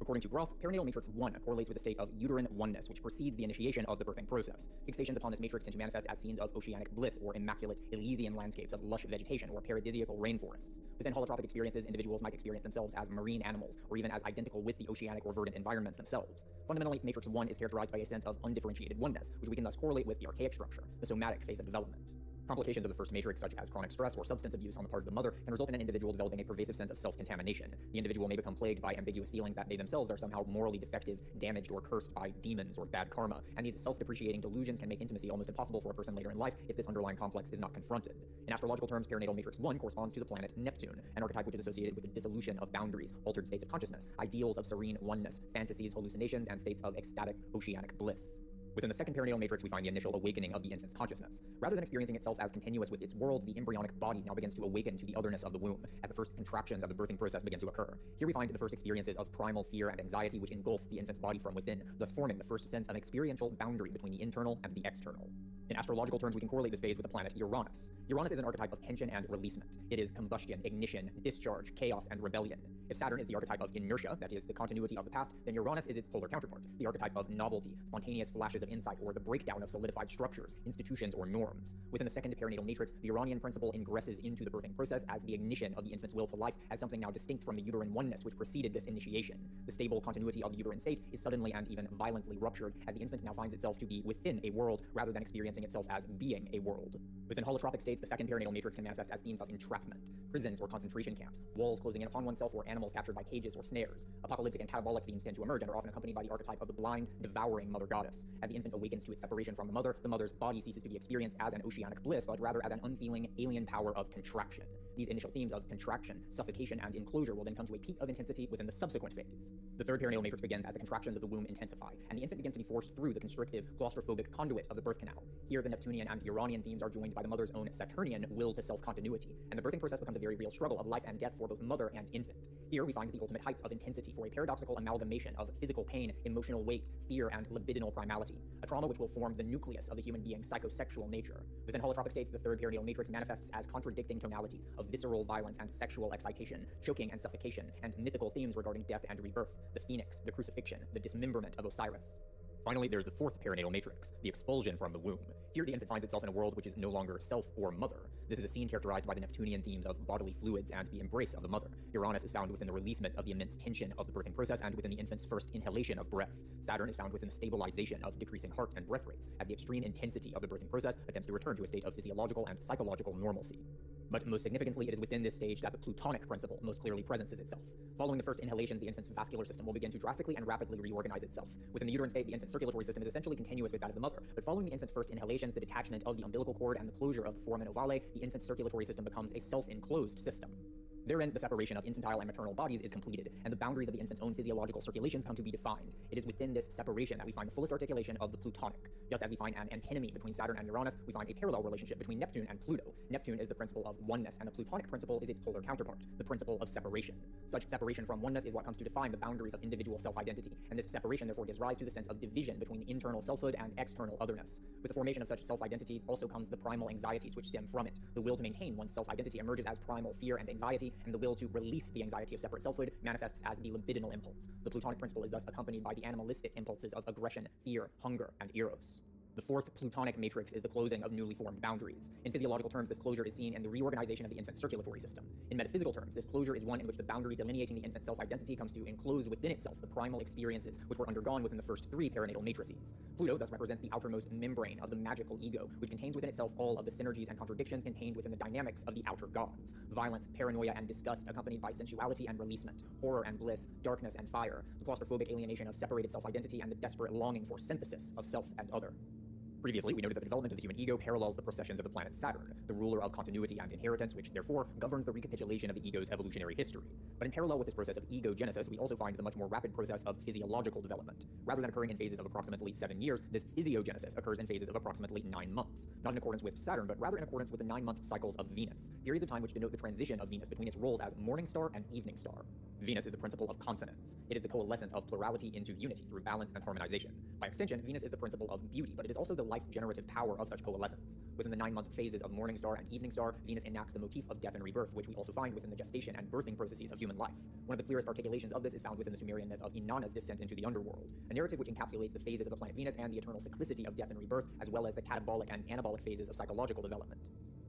According to Grof, perinatal matrix 1 correlates with a state of uterine oneness, which precedes the initiation of the birthing process. Fixations upon this matrix tend to manifest as scenes of oceanic bliss, or immaculate Elysian landscapes of lush vegetation, or paradisiacal rainforests. Within holotropic experiences, individuals might experience themselves as marine animals, or even as identical with the oceanic or verdant environments themselves. Fundamentally, matrix 1 is characterized by a sense of undifferentiated oneness, which we can thus correlate with the archaic structure, the somatic phase of development. Complications of the first matrix, such as chronic stress or substance abuse on the part of the mother, can result in an individual developing a pervasive sense of self-contamination. The individual may become plagued by ambiguous feelings that they themselves are somehow morally defective, damaged, or cursed by demons or bad karma, and these self-depreciating delusions can make intimacy almost impossible for a person later in life if this underlying complex is not confronted. In astrological terms, perinatal matrix 1 corresponds to the planet Neptune, an archetype which is associated with the dissolution of boundaries, altered states of consciousness, ideals of serene oneness, fantasies, hallucinations, and states of ecstatic oceanic bliss. Within the second perinatal matrix, we find the initial awakening of the infant's consciousness. Rather than experiencing itself as continuous with its world, the embryonic body now begins to awaken to the otherness of the womb, as the first contractions of the birthing process begin to occur. Here we find the first experiences of primal fear and anxiety which engulf the infant's body from within, thus forming the first sense of experiential boundary between the internal and the external. In astrological terms, we can correlate this phase with the planet Uranus. Uranus is an archetype of tension and releasement. It is combustion, ignition, discharge, chaos, and rebellion. If Saturn is the archetype of inertia, that is, the continuity of the past, then Uranus is its polar counterpart, the archetype of novelty, spontaneous flashes of insight, or the breakdown of solidified structures, institutions, or norms. Within the second perinatal matrix, the Uranian principle ingresses into the birthing process as the ignition of the infant's will to life, as something now distinct from the uterine oneness which preceded this initiation. The stable continuity of the uterine state is suddenly and even violently ruptured, as the infant now finds itself to be within a world rather than experiencing itself as being a world. Within holotropic states, the second perinatal matrix can manifest as themes of entrapment, prisons or concentration camps, walls closing in upon oneself, or animals captured by cages or snares. Apocalyptic and catabolic themes tend to emerge and are often accompanied by the archetype of the blind, devouring mother goddess. As the infant awakens to its separation from the mother's body ceases to be experienced as an oceanic bliss, but rather as an unfeeling alien power of contraction. These initial themes of contraction, suffocation, and enclosure will then come to a peak of intensity within the subsequent phase. The third perinatal matrix begins as the contractions of the womb intensify, and the infant begins to be forced through the constrictive, claustrophobic conduit of the birth canal. Here, the Neptunian and Uranian themes are joined by the mother's own Saturnian will to self-continuity, and the birthing process becomes a very real struggle of life and death for both mother and infant. Here, we find the ultimate heights of intensity for a paradoxical amalgamation of physical pain, emotional weight, fear, and libidinal primality, a trauma which will form the nucleus of the human being's psychosexual nature. Within holotropic states, the third perinatal matrix manifests as contradicting tonalities of visceral violence and sexual excitation, choking and suffocation, and mythical themes regarding death and rebirth, the phoenix, the crucifixion, the dismemberment of Osiris. Finally, there's the fourth perinatal matrix, the expulsion from the womb. Here, the infant finds itself in a world which is no longer self or mother. This is a scene characterized by the Neptunian themes of bodily fluids and the embrace of the mother. Uranus is found within the releasement of the immense tension of the birthing process and within the infant's first inhalation of breath. Saturn is found within the stabilization of decreasing heart and breath rates, as the extreme intensity of the birthing process attempts to return to a state of physiological and psychological normalcy. But most significantly, it is within this stage that the Plutonic principle most clearly presences itself. Following the first inhalations, the infant's vascular system will begin to drastically and rapidly reorganize itself. Within the uterine state, the infant's circulatory system is essentially continuous with that of the mother, but following the infant's first inhalations, the detachment of the umbilical cord and the closure of the foramen ovale, the infant's circulatory system becomes a self-enclosed system. Therein, the separation of infantile and maternal bodies is completed, and the boundaries of the infant's own physiological circulations come to be defined. It is within this separation that we find the fullest articulation of the Plutonic. Just as we find an antinomy between Saturn and Uranus, we find a parallel relationship between Neptune and Pluto. Neptune is the principle of oneness, and the Plutonic principle is its polar counterpart, the principle of separation. Such separation from oneness is what comes to define the boundaries of individual self-identity, and this separation therefore gives rise to the sense of division between internal selfhood and external otherness. With the formation of such self-identity also comes the primal anxieties which stem from it. The will to maintain one's self-identity emerges as primal fear and anxiety, and the will to release the anxiety of separate selfhood manifests as the libidinal impulse. The Plutonic principle is thus accompanied by the animalistic impulses of aggression, fear, hunger, and eros. The fourth Plutonic matrix is the closing of newly formed boundaries. In physiological terms, this closure is seen in the reorganization of the infant's circulatory system. In metaphysical terms, this closure is one in which the boundary delineating the infant's self-identity comes to enclose within itself the primal experiences which were undergone within the first three perinatal matrices. Pluto thus represents the outermost membrane of the magical ego, which contains within itself all of the synergies and contradictions contained within the dynamics of the outer gods. Violence, paranoia, and disgust accompanied by sensuality and releasement, horror and bliss, darkness and fire, the claustrophobic alienation of separated self-identity, and the desperate longing for synthesis of self and other. Previously, we noted that the development of the human ego parallels the processions of the planet Saturn, the ruler of continuity and inheritance, which therefore governs the recapitulation of the ego's evolutionary history. But in parallel with this process of egogenesis, we also find the much more rapid process of physiological development. Rather than occurring in phases of approximately 7 years, this physiogenesis occurs in phases of approximately 9 months, not in accordance with Saturn, but rather in accordance with the 9-month cycles of Venus, periods of time which denote the transition of Venus between its roles as morning star and evening star. Venus is the principle of consonance. It is the coalescence of plurality into unity through balance and harmonization. By extension, Venus is the principle of beauty, but it is also the life-generative power of such coalescence. Within the 9-month phases of morning star and evening star, Venus enacts the motif of death and rebirth, which we also find within the gestation and birthing processes of human life. One of the clearest articulations of this is found within the Sumerian myth of Inanna's descent into the underworld, a narrative which encapsulates the phases of the planet Venus and the eternal cyclicity of death and rebirth, as well as the catabolic and anabolic phases of psychological development.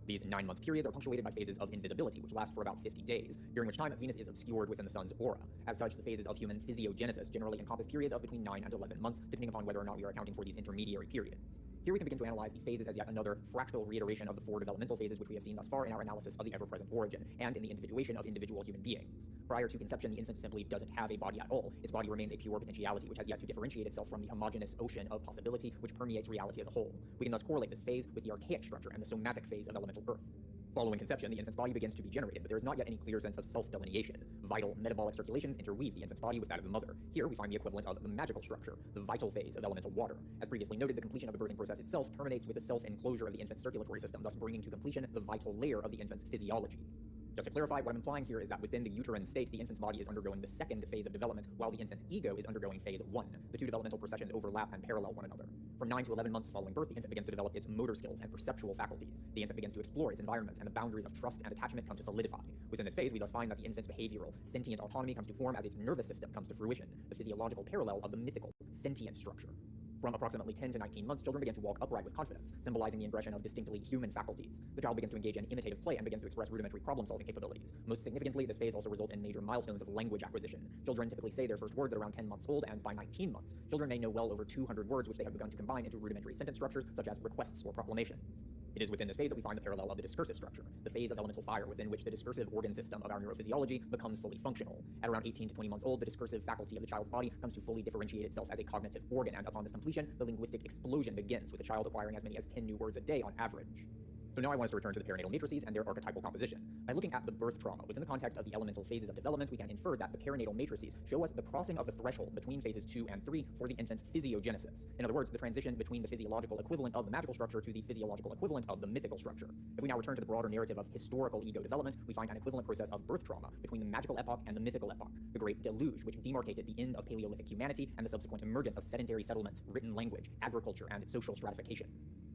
These 9-month periods are punctuated by phases of invisibility, which last for about 50 days, during which time Venus is obscured within the sun's aura. As such, the phases of human physiogenesis generally encompass periods of between 9 and 11 months, depending upon whether or not we are accounting for these intermediary periods. Here we can begin to analyze these phases as yet another fractal reiteration of the 4 developmental phases which we have seen thus far in our analysis of the ever-present origin, and in the individuation of individual human beings. Prior to conception, the infant simply doesn't have a body at all. Its body remains a pure potentiality, which has yet to differentiate itself from the homogeneous ocean of possibility which permeates reality as a whole. We can thus correlate this phase with the archaic structure and the somatic phase of elemental Earth. Following conception, the infant's body begins to be generated, but there is not yet any clear sense of self-delineation. Vital metabolic circulations interweave the infant's body with that of the mother. Here we find the equivalent of the magical structure, the vital phase of elemental water. As previously noted, the completion of the birthing process itself terminates with the self-enclosure of the infant's circulatory system, thus bringing to completion the vital layer of the infant's physiology. Just to clarify, what I'm implying here is that within the uterine state, the infant's body is undergoing the second phase of development, while the infant's ego is undergoing phase 1. The two developmental processions overlap and parallel one another. From 9 to 11 months following birth, the infant begins to develop its motor skills and perceptual faculties. The infant begins to explore its environments, and the boundaries of trust and attachment come to solidify. Within this phase, we thus find that the infant's behavioral, sentient autonomy comes to form as its nervous system comes to fruition, the physiological parallel of the mythical, sentient structure. From approximately 10 to 19 months, children begin to walk upright with confidence, symbolizing the impression of distinctly human faculties. The child begins to engage in imitative play and begins to express rudimentary problem-solving capabilities. Most significantly, this phase also results in major milestones of language acquisition. Children typically say their first words at around 10 months old, and by 19 months, children may know well over 200 words which they have begun to combine into rudimentary sentence structures such as requests or proclamations. It is within this phase that we find the parallel of the discursive structure, the phase of elemental fire within which the discursive organ system of our neurophysiology becomes fully functional. At around 18 to 20 months old, the discursive faculty of the child's body comes to fully differentiate itself as a cognitive organ, and upon this completion, the linguistic explosion begins, with the child acquiring as many as 10 new words a day on average. So now I want us to return to the perinatal matrices and their archetypal composition. By looking at the birth trauma within the context of the elemental phases of development, we can infer that the perinatal matrices show us the crossing of the threshold between phases 2 and 3 for the infant's physiogenesis. In other words, the transition between the physiological equivalent of the magical structure to the physiological equivalent of the mythical structure. If we now return to the broader narrative of historical ego development, we find an equivalent process of birth trauma between the magical epoch and the mythical epoch, the Great Deluge, which demarcated the end of Paleolithic humanity and the subsequent emergence of sedentary settlements, written language, agriculture, and social stratification.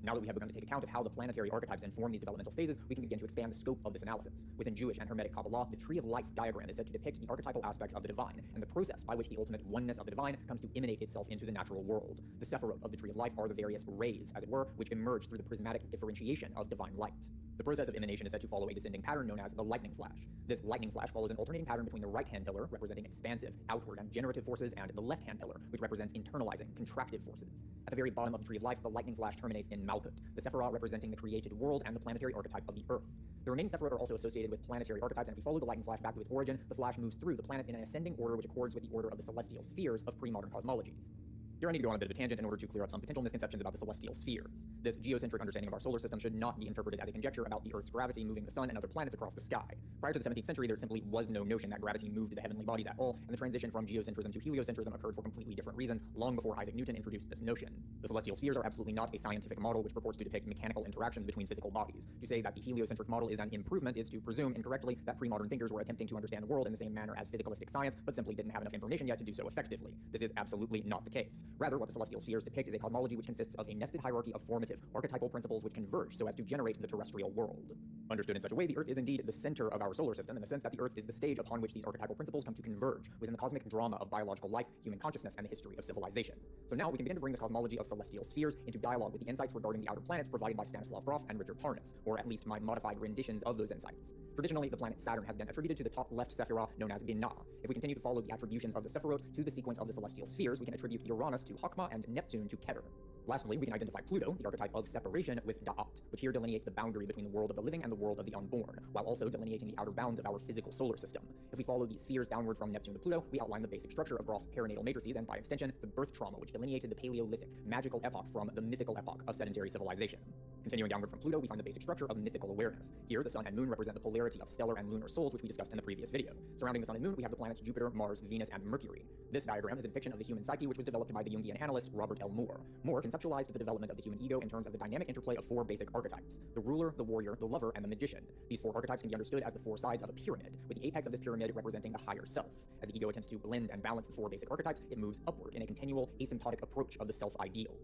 Now that we have begun to take account of how the planetary archetypes inform these developmental phases, we can begin to expand the scope of this analysis. Within Jewish and Hermetic Kabbalah, the Tree of Life diagram is said to depict the archetypal aspects of the divine, and the process by which the ultimate oneness of the divine comes to emanate itself into the natural world. The Sephiroth of the Tree of Life are the various rays, as it were, which emerge through the prismatic differentiation of divine light. The process of emanation is said to follow a descending pattern known as the lightning flash. This lightning flash follows an alternating pattern between the right-hand pillar, representing expansive, outward, and generative forces, and the left-hand pillar, which represents internalizing, contractive forces. At the very bottom of the Tree of Life, the lightning flash terminates in Malkut, the Sephiroth representing the created world and the planetary archetype of the Earth. The remaining Sephiroth are also associated with planetary archetypes, and if we follow the lightning flash back to its origin, the flash moves through the planets in an ascending order which accords with the order of the celestial spheres of pre-modern cosmologies. Here I need to go on a bit of a tangent in order to clear up some potential misconceptions about the celestial spheres. This geocentric understanding of our solar system should not be interpreted as a conjecture about the Earth's gravity moving the sun and other planets across the sky. Prior to the 17th century, there simply was no notion that gravity moved the heavenly bodies at all, and the transition from geocentrism to heliocentrism occurred for completely different reasons long before Isaac Newton introduced this notion. The celestial spheres are absolutely not a scientific model which purports to depict mechanical interactions between physical bodies. To say that the heliocentric model is an improvement is to presume incorrectly that pre-modern thinkers were attempting to understand the world in the same manner as physicalistic science, but simply didn't have enough information yet to do so effectively. This is absolutely not the case. Rather, what the celestial spheres depict is a cosmology which consists of a nested hierarchy of formative, archetypal principles which converge so as to generate the terrestrial world. Understood in such a way, the Earth is indeed the center of our solar system in the sense that the Earth is the stage upon which these archetypal principles come to converge within the cosmic drama of biological life, human consciousness, and the history of civilization. So now we can begin to bring this cosmology of celestial spheres into dialogue with the insights regarding the outer planets provided by Stanislav Grof and Richard Tarnas, or at least my modified renditions of those insights. Traditionally, the planet Saturn has been attributed to the top left Sephirah known as Binah. If we continue to follow the attributions of the Sephirot to the sequence of the celestial spheres, we can attribute Uranus to Chokmah and Neptune to Keter. Lastly, we can identify Pluto, the archetype of separation, with Da'at, which here delineates the boundary between the world of the living and the world of the unborn, while also delineating the outer bounds of our physical solar system. If we follow these spheres downward from Neptune to Pluto, we outline the basic structure of Grof's perinatal matrices and, by extension, the birth trauma which delineated the Paleolithic, magical epoch from the mythical epoch of sedentary civilization. Continuing downward from Pluto, we find the basic structure of mythical awareness. Here, the sun and moon represent the polarity of stellar and lunar souls, which we discussed in the previous video. Surrounding the sun and moon, we have the planets Jupiter, Mars, Venus, and Mercury. This diagram is a depiction of the human psyche, which was developed by the Jungian analyst Robert L. Moore. Moore conceptualized the development of the human ego in terms of the dynamic interplay of four basic archetypes: the ruler, the warrior, the lover, and the magician. These four archetypes can be understood as the four sides of a pyramid, with the apex of this pyramid representing the higher self. As the ego attempts to blend and balance the four basic archetypes, it moves upward in a continual, asymptotic approach of the self-ideal.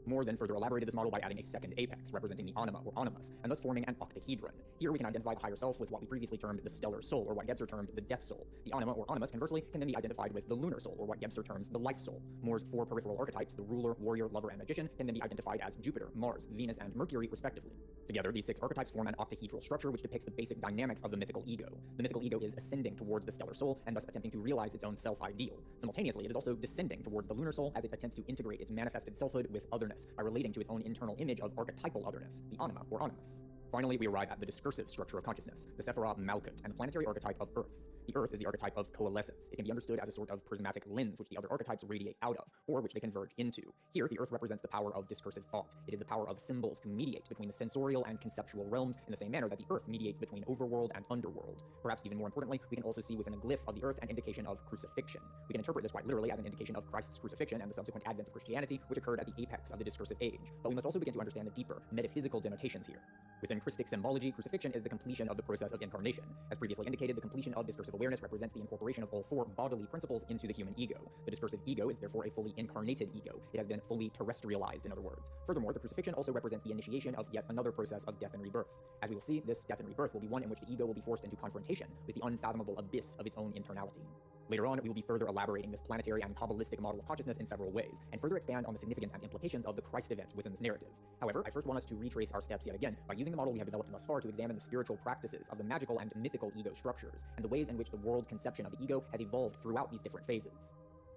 Moore then further elaborated this model by adding a second apex, representing the anima or animus, and thus forming an octahedron. Here we can identify the higher self with what we previously termed the stellar soul, or what Gebser termed the death soul. The anima or animus, conversely, can then be identified with the lunar soul, or what Gebser terms the life soul. Moore's four peripheral archetypes, the ruler, warrior, lover, and magician, can then be identified as Jupiter, Mars, Venus, and Mercury, respectively. Together, these six archetypes form an octahedral structure which depicts the basic dynamics of the mythical ego. The mythical ego is ascending towards the stellar soul, and thus attempting to realize its own self-ideal. Simultaneously, it is also descending towards the lunar soul as it attempts to integrate its manifested selfhood with otherness by relating to its own internal image of archetypal otherness, the anima or animus. Finally, we arrive at the discursive structure of consciousness, the Sephirah Malkut, and the planetary archetype of Earth. The Earth is the archetype of coalescence. It can be understood as a sort of prismatic lens which the other archetypes radiate out of, or which they converge into. Here, the Earth represents the power of discursive thought. It is the power of symbols to mediate between the sensorial and conceptual realms in the same manner that the Earth mediates between overworld and underworld. Perhaps even more importantly, we can also see within the glyph of the Earth an indication of crucifixion. We can interpret this quite literally as an indication of Christ's crucifixion and the subsequent advent of Christianity, which occurred at the apex of the discursive age. But we must also begin to understand the deeper, metaphysical denotations here. Within Christic symbology, crucifixion is the completion of the process of incarnation. As previously indicated, the completion of discursive awareness represents the incorporation of all four bodily principles into the human ego. The discursive ego is therefore a fully incarnated ego. It has been fully terrestrialized, in other words. Furthermore, the crucifixion also represents the initiation of yet another process of death and rebirth. As we will see, this death and rebirth will be one in which the ego will be forced into confrontation with the unfathomable abyss of its own internality. Later on, we will be further elaborating this planetary and Kabbalistic model of consciousness in several ways, and further expand on the significance and implications of the Christ event within this narrative. However, I first want us to retrace our steps yet again by using the model we have developed thus far to examine the spiritual practices of the magical and mythical ego structures, and the ways in which the world conception of the ego has evolved throughout these different phases.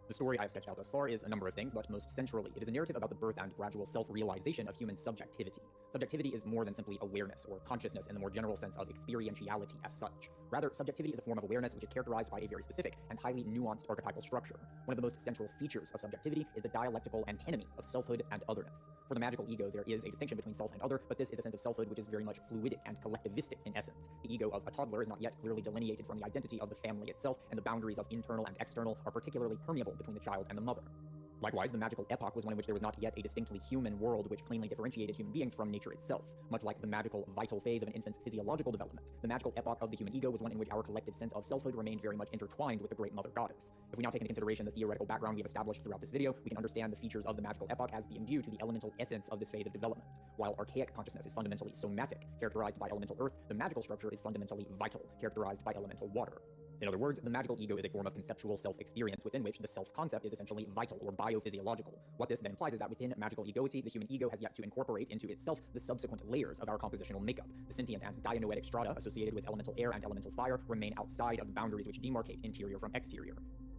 The story I have sketched out thus far is a number of things, but most centrally, it is a narrative about the birth and gradual self-realization of human subjectivity. Subjectivity is more than simply awareness or consciousness in the more general sense of experientiality as such. Rather, subjectivity is a form of awareness which is characterized by a very specific and highly nuanced archetypal structure. One of the most central features of subjectivity is the dialectical antinomy of selfhood and otherness. For the magical ego, there is a distinction between self and other, but this is a sense of selfhood which is very much fluidic and collectivistic in essence. The ego of a toddler is not yet clearly delineated from the identity of the family itself, and the boundaries of internal and external are particularly permeable between the child and the mother. Likewise, the magical epoch was one in which there was not yet a distinctly human world which cleanly differentiated human beings from nature itself. Much like the magical vital phase of an infant's physiological development, the magical epoch of the human ego was one in which our collective sense of selfhood remained very much intertwined with the great mother goddess. If we now take into consideration the theoretical background we have established throughout this video, we can understand the features of the magical epoch as being due to the elemental essence of this phase of development. While archaic consciousness is fundamentally somatic, characterized by elemental earth, the magical structure is fundamentally vital, characterized by elemental water. In other words, the magical ego is a form of conceptual self-experience within which the self-concept is essentially vital or biophysiological. What this then implies is that within magical egoity, the human ego has yet to incorporate into itself the subsequent layers of our compositional makeup. The sentient and dianoetic strata associated with elemental air and elemental fire remain outside of the boundaries which demarcate interior from exterior.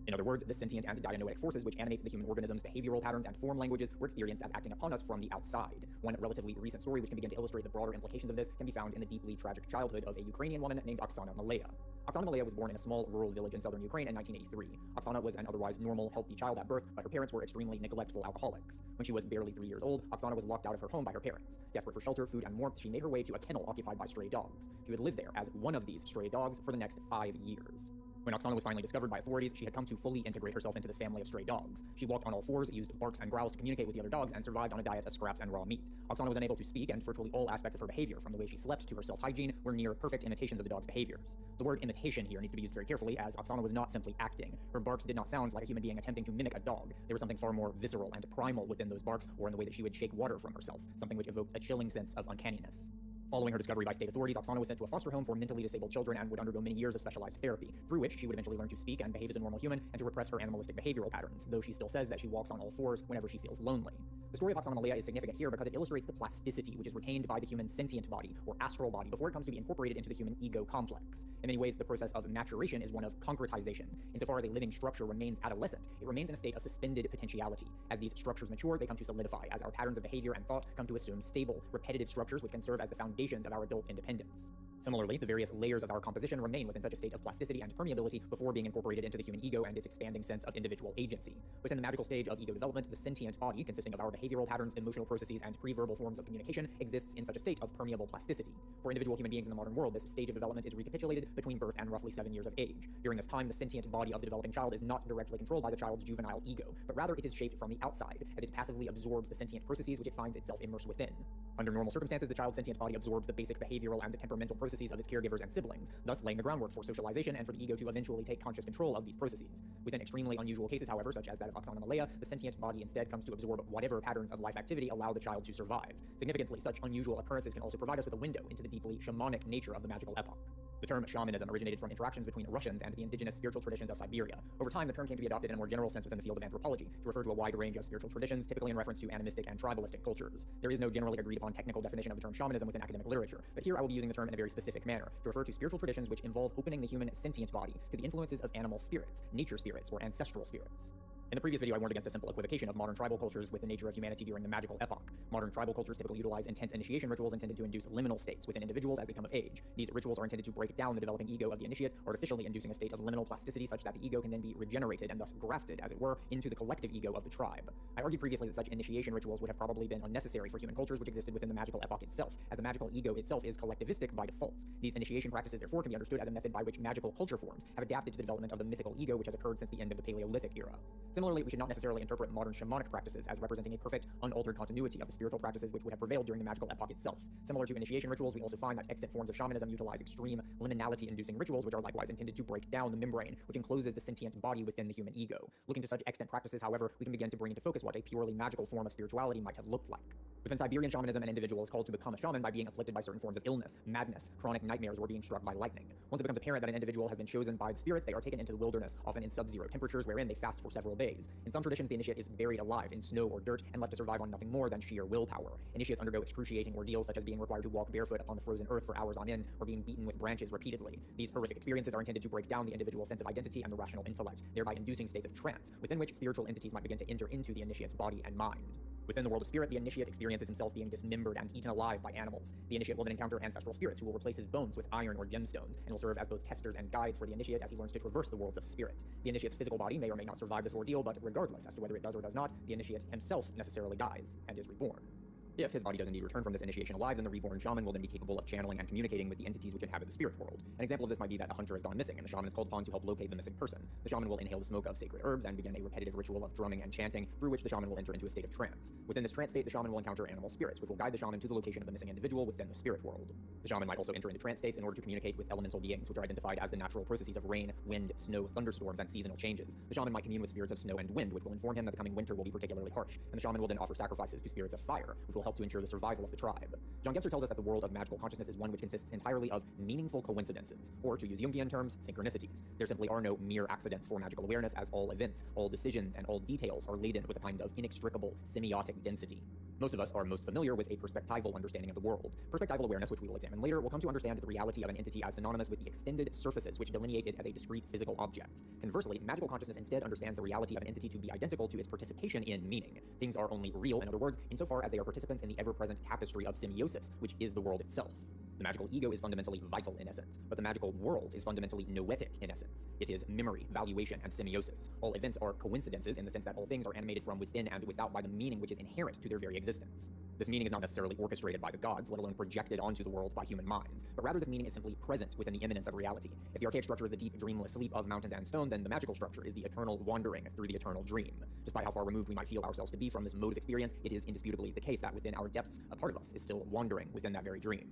In other words, the sentient and dianoetic forces which animate the human organism's behavioral patterns and form languages were experienced as acting upon us from the outside. One relatively recent story which can begin to illustrate the broader implications of this can be found in the deeply tragic childhood of a Ukrainian woman named Oksana Malaya. Oksana Malaya was born in a small rural village in southern Ukraine in 1983. Oksana was an otherwise normal, healthy child at birth, but her parents were extremely neglectful alcoholics. When she was barely 3 years old, Oksana was locked out of her home by her parents. Desperate for shelter, food, and warmth, she made her way to a kennel occupied by stray dogs. She would live there as one of these stray dogs for the next 5 years. When Oksana was finally discovered by authorities, she had come to fully integrate herself into this family of stray dogs. She walked on all fours, used barks and growls to communicate with the other dogs, and survived on a diet of scraps and raw meat. Oksana was unable to speak, and virtually all aspects of her behavior, from the way she slept to her self-hygiene, were near perfect imitations of the dog's behaviors. The word imitation here needs to be used very carefully, as Oksana was not simply acting. Her barks did not sound like a human being attempting to mimic a dog. There was something far more visceral and primal within those barks, or in the way that she would shake water from herself, something which evoked a chilling sense of uncanniness. Following her discovery by state authorities, Oksana was sent to a foster home for mentally disabled children and would undergo many years of specialized therapy, through which she would eventually learn to speak and behave as a normal human and to repress her animalistic behavioral patterns, though she still says that she walks on all fours whenever she feels lonely. The story of Oksana Malaya is significant here because it illustrates the plasticity which is retained by the human sentient body, or astral body, before it comes to be incorporated into the human ego complex. In many ways, the process of maturation is one of concretization. Insofar as a living structure remains adolescent, it remains in a state of suspended potentiality. As these structures mature, they come to solidify, as our patterns of behavior and thought come to assume stable, repetitive structures which can serve as the foundations of our adult independence. Similarly, the various layers of our composition remain within such a state of plasticity and permeability before being incorporated into the human ego and its expanding sense of individual agency. Within the magical stage of ego development, the sentient body, consisting of our behavioral patterns, emotional processes, and pre-verbal forms of communication, exists in such a state of permeable plasticity. For individual human beings in the modern world, this stage of development is recapitulated between birth and roughly 7 years of age. During this time, the sentient body of the developing child is not directly controlled by the child's juvenile ego, but rather it is shaped from the outside, as it passively absorbs the sentient processes which it finds itself immersed within. Under normal circumstances, the child's sentient body absorbs the basic behavioral and temperamental processes of its caregivers and siblings, thus laying the groundwork for socialization and for the ego to eventually take conscious control of these processes. Within extremely unusual cases, however, such as that of Oksana Malaya, the sentient body instead comes to absorb whatever patterns of life activity allow the child to survive. Significantly, such unusual occurrences can also provide us with a window into the deeply shamanic nature of the magical epoch. The term shamanism originated from interactions between Russians and the indigenous spiritual traditions of Siberia. Over time, the term came to be adopted in a more general sense within the field of anthropology, to refer to a wide range of spiritual traditions, typically in reference to animistic and tribalistic cultures. There is no generally agreed upon technical definition of the term shamanism within academic literature, but here I will be using the term in a very specific manner, to refer to spiritual traditions which involve opening the human sentient body to the influences of animal spirits, nature spirits, or ancestral spirits. In the previous video, I warned against a simple equivocation of modern tribal cultures with the nature of humanity during the magical epoch. Modern tribal cultures typically utilize intense initiation rituals intended to induce liminal states within individuals as they come of age. These rituals are intended to break down the developing ego of the initiate, artificially inducing a state of liminal plasticity such that the ego can then be regenerated and thus grafted, as it were, into the collective ego of the tribe. I argued previously that such initiation rituals would have probably been unnecessary for human cultures which existed within the magical epoch itself, as the magical ego itself is collectivistic by default. These initiation practices therefore can be understood as a method by which magical culture forms have adapted to the development of the mythical ego which has occurred since the end of the Paleolithic era. Similarly, we should not necessarily interpret modern shamanic practices as representing a perfect, unaltered continuity of the spiritual practices which would have prevailed during the magical epoch itself. Similar to initiation rituals, we also find that extant forms of shamanism utilize extreme liminality-inducing rituals which are likewise intended to break down the membrane which encloses the sentient body within the human ego. Looking to such extant practices, however, we can begin to bring into focus what a purely magical form of spirituality might have looked like. Within Siberian shamanism, an individual is called to become a shaman by being afflicted by certain forms of illness, madness, chronic nightmares, or being struck by lightning. Once it becomes apparent that an individual has been chosen by the spirits, they are taken into the wilderness, often in sub-zero temperatures, wherein they fast for several days. In some traditions, the initiate is buried alive in snow or dirt and left to survive on nothing more than sheer willpower. Initiates undergo excruciating ordeals such as being required to walk barefoot upon the frozen earth for hours on end, or being beaten with branches repeatedly. These horrific experiences are intended to break down the individual's sense of identity and the rational intellect, thereby inducing states of trance, within which spiritual entities might begin to enter into the initiate's body and mind. Within the world of spirit, the initiate experiences himself being dismembered and eaten alive by animals. The initiate will then encounter ancestral spirits who will replace his bones with iron or gemstones, and will serve as both testers and guides for the initiate as he learns to traverse the worlds of spirit. The initiate's physical body may or may not survive this ordeal, but regardless as to whether it does or does not, the initiate himself necessarily dies and is reborn. If his body does indeed return from this initiation alive, then the reborn shaman will then be capable of channeling and communicating with the entities which inhabit the spirit world. An example of this might be that a hunter has gone missing, and the shaman is called upon to help locate the missing person. The shaman will inhale the smoke of sacred herbs and begin a repetitive ritual of drumming and chanting, through which the shaman will enter into a state of trance. Within this trance state, the shaman will encounter animal spirits, which will guide the shaman to the location of the missing individual within the spirit world. The shaman might also enter into trance states in order to communicate with elemental beings, which are identified as the natural processes of rain, wind, snow, thunderstorms, and seasonal changes. The shaman might commune with spirits of snow and wind, which will inform him that the coming winter will be particularly harsh, and the shaman will then offer sacrifices to spirits of fire, which will help to ensure the survival of the tribe. John Gebser tells us that the world of magical consciousness is one which consists entirely of meaningful coincidences, or to use Jungian terms, synchronicities. There simply are no mere accidents for magical awareness, as all events, all decisions, and all details are laden with a kind of inextricable semiotic density. Most of us are most familiar with a perspectival understanding of the world. Perspectival awareness, which we will examine later, will come to understand the reality of an entity as synonymous with the extended surfaces which delineate it as a discrete physical object. Conversely, magical consciousness instead understands the reality of an entity to be identical to its participation in meaning. Things are only real, in other words, insofar as they are participants in the ever-present tapestry of semiosis, which is the world itself. The magical ego is fundamentally vital in essence, but the magical world is fundamentally noetic in essence. It is memory, valuation, and semiosis. All events are coincidences in the sense that all things are animated from within and without by the meaning which is inherent to their very existence. This meaning is not necessarily orchestrated by the gods, let alone projected onto the world by human minds, but rather this meaning is simply present within the immanence of reality. If the archaic structure is the deep, dreamless sleep of mountains and stone, then the magical structure is the eternal wandering through the eternal dream. Despite how far removed we might feel ourselves to be from this mode of experience, it is indisputably the case that within our depths, a part of us is still wandering within that very dream.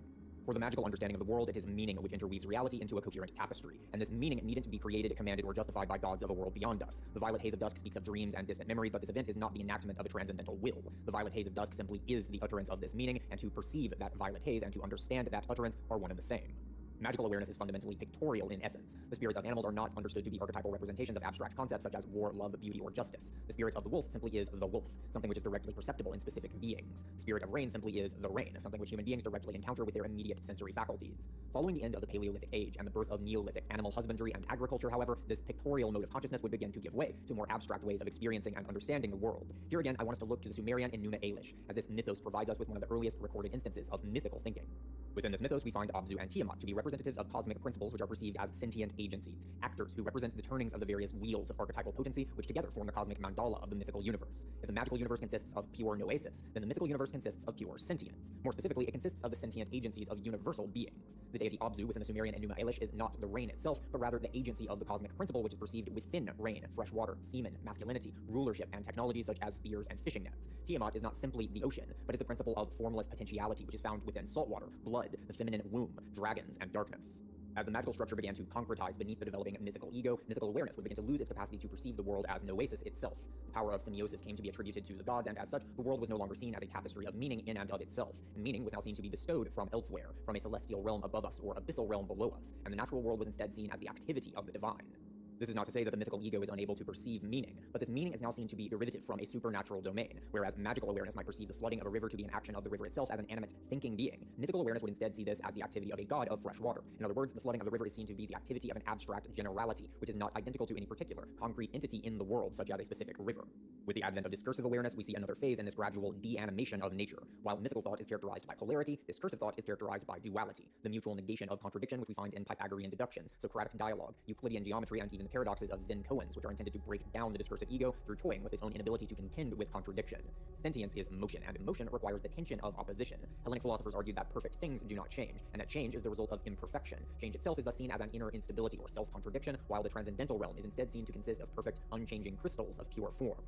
For the magical understanding of the world, it is meaning which interweaves reality into a coherent tapestry, and this meaning needn't to be created, commanded, or justified by gods of a world beyond us. The violet haze of dusk speaks of dreams and distant memories, but this event is not the enactment of a transcendental will. The violet haze of dusk simply is the utterance of this meaning, and to perceive that violet haze and to understand that utterance are one and the same. Magical awareness is fundamentally pictorial in essence. The spirits of animals are not understood to be archetypal representations of abstract concepts such as war, love, beauty, or justice. The spirit of the wolf simply is the wolf, something which is directly perceptible in specific beings. The spirit of rain simply is the rain, something which human beings directly encounter with their immediate sensory faculties. Following the end of the Paleolithic age and the birth of Neolithic animal husbandry and agriculture, however, this pictorial mode of consciousness would begin to give way to more abstract ways of experiencing and understanding the world. Here again, I want us to look to the Sumerian Enuma Elish, as this mythos provides us with one of the earliest recorded instances of mythical thinking. Within this mythos, we find Abzu and Tiamat to be representatives of cosmic principles which are perceived as sentient agencies, actors who represent the turnings of the various wheels of archetypal potency which together form the cosmic mandala of the mythical universe. If the magical universe consists of pure noesis, then the mythical universe consists of pure sentience. More specifically, it consists of the sentient agencies of universal beings. The deity Abzu within the Sumerian Enuma Elish is not the rain itself, but rather the agency of the cosmic principle which is perceived within rain, fresh water, semen, masculinity, rulership, and technologies such as spears and fishing nets. Tiamat is not simply the ocean, but is the principle of formless potentiality which is found within salt water, blood, the feminine womb, dragons, and darkness. As the magical structure began to concretize beneath the developing mythical ego, mythical awareness would begin to lose its capacity to perceive the world as noesis itself. The power of semiosis came to be attributed to the gods, and as such, the world was no longer seen as a tapestry of meaning in and of itself. Meaning was now seen to be bestowed from elsewhere, from a celestial realm above us or abyssal realm below us, and the natural world was instead seen as the activity of the divine. This is not to say that the mythical ego is unable to perceive meaning, but this meaning is now seen to be derivative from a supernatural domain, whereas magical awareness might perceive the flooding of a river to be an action of the river itself as an animate, thinking being. Mythical awareness would instead see this as the activity of a god of fresh water. In other words, the flooding of the river is seen to be the activity of an abstract generality, which is not identical to any particular, concrete entity in the world, such as a specific river. With the advent of discursive awareness, we see another phase in this gradual de-animation of nature. While mythical thought is characterized by polarity, discursive thought is characterized by duality, the mutual negation of contradiction which we find in Pythagorean deductions, Socratic dialogue, Euclidean geometry, and even the paradoxes of Zen koans, which are intended to break down the discursive ego through toying with its own inability to contend with contradiction. Sentience is motion, and motion requires the tension of opposition. Hellenic philosophers argued that perfect things do not change, and that change is the result of imperfection. Change itself is thus seen as an inner instability or self-contradiction, while the transcendental realm is instead seen to consist of perfect, unchanging crystals of pure form.